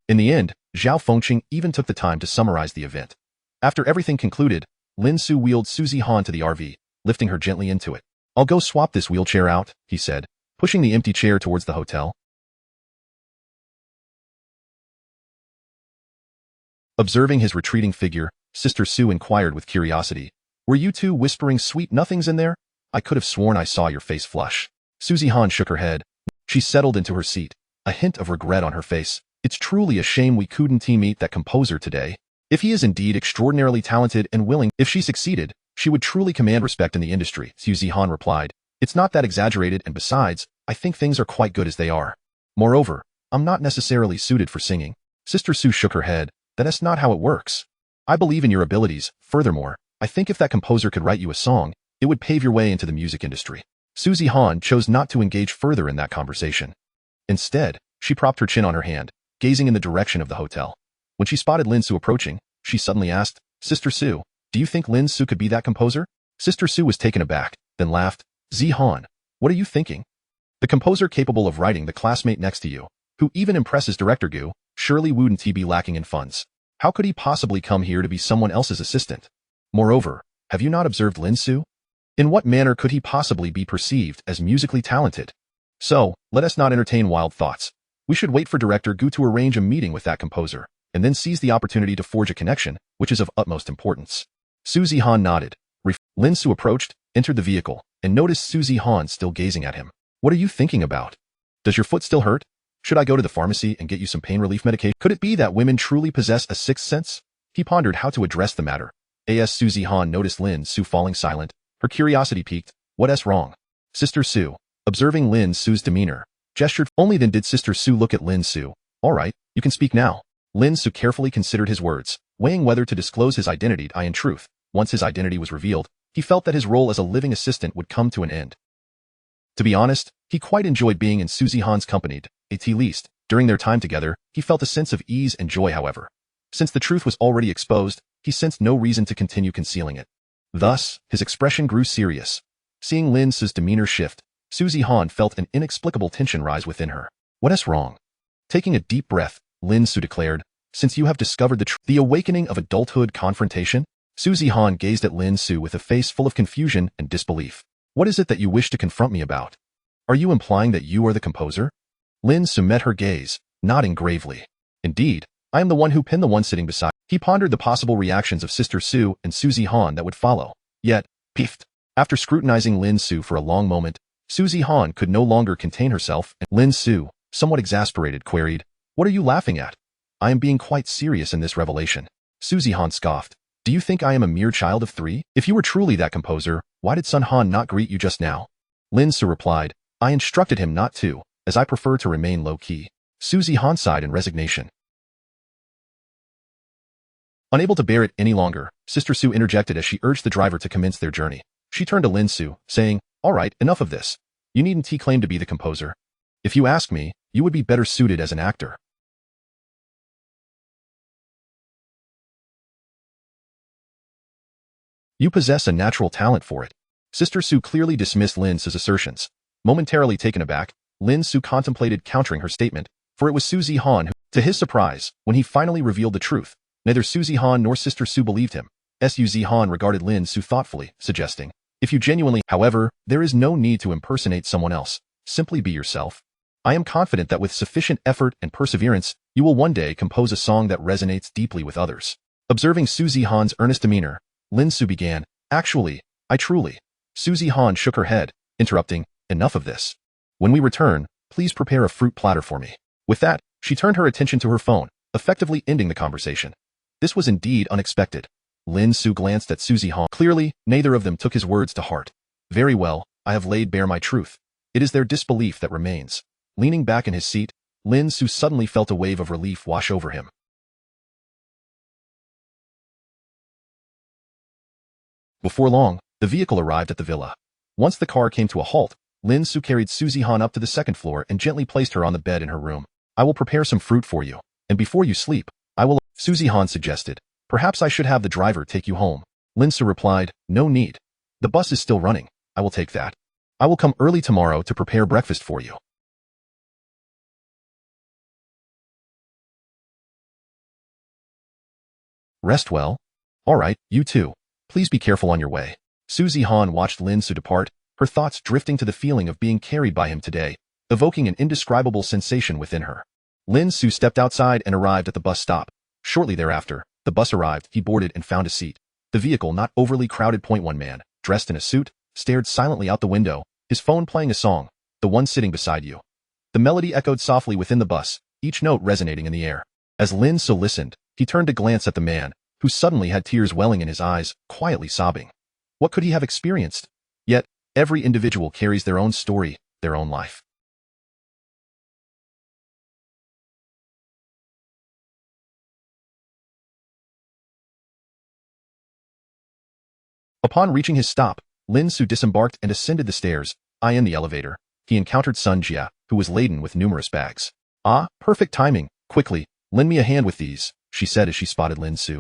In the end, Zhao Fengqing even took the time to summarize the event. After everything concluded, Lin Ce wheeled Suzy Han to the RV, lifting her gently into it. I'll go swap this wheelchair out, he said, pushing the empty chair towards the hotel. Observing his retreating figure, Sister Su inquired with curiosity, were you two whispering sweet nothings in there? I could have sworn I saw your face flush. Suzy Han shook her head. She settled into her seat, a hint of regret on her face. It's truly a shame we couldn't meet that composer today. If he is indeed extraordinarily talented and willing, if she succeeded, she would truly command respect in the industry, Suzy Han replied. It's not that exaggerated, and besides, I think things are quite good as they are. Moreover, I'm not necessarily suited for singing. Sister Su shook her head. That's not how it works. I believe in your abilities. Furthermore, I think if that composer could write you a song, it would pave your way into the music industry. Suzy Han chose not to engage further in that conversation. Instead, she propped her chin on her hand, gazing in the direction of the hotel. When she spotted Lin Ce approaching, she suddenly asked, Sister Su, do you think Lin Ce could be that composer? Sister Su was taken aback, then laughed. Zihan, what are you thinking? The composer capable of writing the classmate next to you, who even impresses Director Gu, surely wouldn't he be lacking in funds? How could he possibly come here to be someone else's assistant? Moreover, have you not observed Lin Ce? In what manner could he possibly be perceived as musically talented? So, let us not entertain wild thoughts. We should wait for Director Gu to arrange a meeting with that composer, and then seize the opportunity to forge a connection, which is of utmost importance. Suzy Han nodded. Lin Ce approached, entered the vehicle, and noticed Suzy Han still gazing at him. What are you thinking about? Does your foot still hurt? Should I go to the pharmacy and get you some pain relief medication? Could it be that women truly possess a sixth sense? He pondered how to address the matter. As Suzy Han noticed Lin Ce falling silent, her curiosity piqued. What's wrong? Sister Su, observing Lin Ce's demeanor, gestured. Only then did Sister Su look at Lin Ce. All right, you can speak now. Lin Ce carefully considered his words, weighing whether to disclose his identity. In truth, once his identity was revealed, he felt that his role as a living assistant would come to an end. To be honest, he quite enjoyed being in Suzy Han's company. At least, during their time together, he felt a sense of ease and joy. However, since the truth was already exposed, he sensed no reason to continue concealing it. Thus, his expression grew serious. Seeing Lin Ce's demeanor shift, Suzy Han felt an inexplicable tension rise within her. What's wrong? Taking a deep breath, Lin Ce declared, since you have discovered the awakening of adulthood confrontation? Suzy Han gazed at Lin Ce with a face full of confusion and disbelief. What is it that you wish to confront me about? Are you implying that you are the composer? Lin Ce met her gaze, nodding gravely. Indeed, I am the one who pinned the one sitting beside. He pondered the possible reactions of Sister Su and Suzy Han that would follow. Yet, piffed. After scrutinizing Lin Ce for a long moment, Suzy Han could no longer contain herself, and Lin Ce, somewhat exasperated, queried, what are you laughing at? I am being quite serious in this revelation. Suzy Han scoffed. Do you think I am a mere child of 3? If you were truly that composer, why did Sun Han not greet you just now? Lin Ce replied, I instructed him not to, as I prefer to remain low-key. Suzy Han sighed in resignation. Unable to bear it any longer, Sister Su interjected as she urged the driver to commence their journey. She turned to Lin Ce, saying, all right, enough of this. You needn't claim to be the composer. If you ask me, you would be better suited as an actor. You possess a natural talent for it. Sister Su clearly dismissed Lin Ce's assertions. Momentarily taken aback, Lin Ce contemplated countering her statement, for it was Suzy Han who, to his surprise, when he finally revealed the truth, neither Suzy Han nor Sister Su believed him. Suzy Han regarded Lin Ce thoughtfully, suggesting, if you genuinely, however, there is no need to impersonate someone else. Simply be yourself. I am confident that with sufficient effort and perseverance, You will one day compose a song that resonates deeply with others. Observing Su Zihan's earnest demeanor, Lin Ce began, actually, I truly. Su Zihan shook her head, interrupting, enough of this. When we return, please prepare a fruit platter for me. With that, she turned her attention to her phone, effectively ending the conversation. This was indeed unexpected. Lin Ce glanced at Su Zihan. Clearly, neither of them took his words to heart. Very well, I have laid bare my truth. It is their disbelief that remains. Leaning back in his seat, Lin Ce suddenly felt a wave of relief wash over him. Before long, the vehicle arrived at the villa. Once the car came to a halt, Lin Ce carried Su Zihan up to the second floor and gently placed her on the bed in her room. I will prepare some fruit for you, and before you sleep, I will... Su Zihan suggested, perhaps I should have the driver take you home. Lin Ce replied, no need. The bus is still running. I will take that. I will come early tomorrow to prepare breakfast for you. Rest well. All right, you too. Please be careful on your way. Su Zihan watched Lin Ce depart, her thoughts drifting to the feeling of being carried by him today, evoking an indescribable sensation within her. Lin Ce stepped outside and arrived at the bus stop. Shortly thereafter, the bus arrived, he boarded and found a seat. The vehicle, not overly crowded. One man, dressed in a suit, stared silently out the window, his phone playing a song, the one sitting beside you. The melody echoed softly within the bus, each note resonating in the air. As Lin Ce listened, he turned to glance at the man, who suddenly had tears welling in his eyes, quietly sobbing. What could he have experienced? Yet, every individual carries their own story, their own life. Upon reaching his stop, Lin Ce disembarked and ascended the stairs. In the elevator, he encountered Sun Jia, who was laden with numerous bags. Ah, perfect timing. Quickly, lend me a hand with these, she said as she spotted Lin Ce.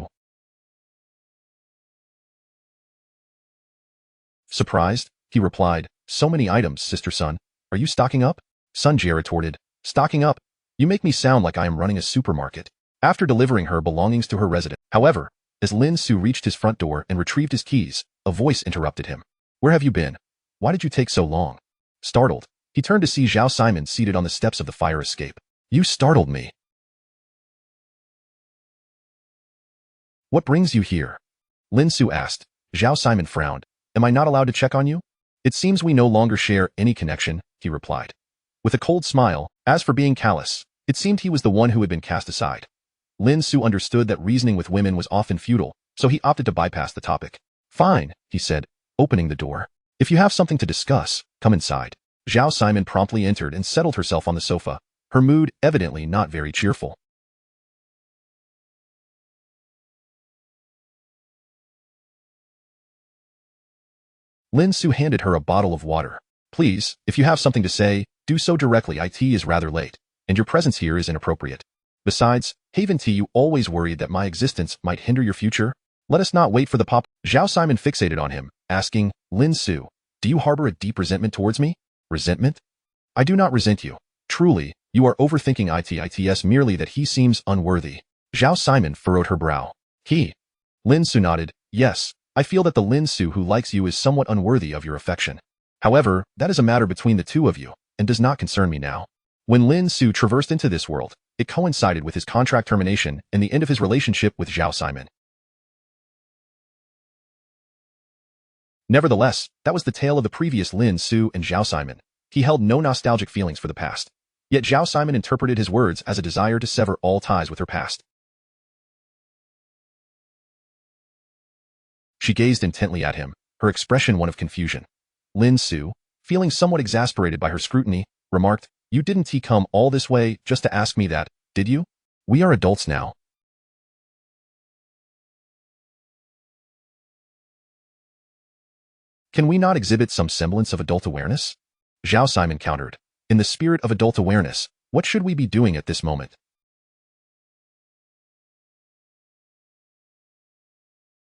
Surprised, he replied, so many items, sister Sun. Are you stocking up? Sun Jia retorted, stocking up? You make me sound like I am running a supermarket. After delivering her belongings to her residence. However, as Lin Ce reached his front door and retrieved his keys, a voice interrupted him. Where have you been? Why did you take so long? Startled, he turned to see Zhao Siman seated on the steps of the fire escape. You startled me. What brings you here? Lin Ce asked. Zhao Siman frowned. Am I not allowed to check on you? It seems we no longer share any connection, he replied. With a cold smile, as for being callous, it seemed he was the one who had been cast aside. Lin Ce understood that reasoning with women was often futile, so he opted to bypass the topic. Fine, he said, opening the door. If you have something to discuss, come inside. Zhao Siman promptly entered and settled herself on the sofa, her mood evidently not very cheerful. Lin Ce handed her a bottle of water. Please, if you have something to say, do so directly. It is rather late, and your presence here is inappropriate. Besides, haven't you always worried that my existence might hinder your future? Let us not wait for the pop. Zhao Siman fixated on him, asking, Lin Ce, do you harbor a deep resentment towards me? Resentment? I do not resent you. Truly, you are overthinking it's merely that he seems unworthy. Zhao Siman furrowed her brow. Lin Ce nodded, yes. I feel that the Lin Ce who likes you is somewhat unworthy of your affection. However, that is a matter between the two of you, and does not concern me now. When Lin Ce traversed into this world, it coincided with his contract termination and the end of his relationship with Zhao Siman. Nevertheless, that was the tale of the previous Lin Ce and Zhao Siman. He held no nostalgic feelings for the past. Yet Zhao Siman interpreted his words as a desire to sever all ties with her past. She gazed intently at him, her expression one of confusion. Lin Ce, feeling somewhat exasperated by her scrutiny, remarked, you didn't come all this way just to ask me that, did you? We are adults now. Can we not exhibit some semblance of adult awareness? Zhao Siman countered. In the spirit of adult awareness, what should we be doing at this moment?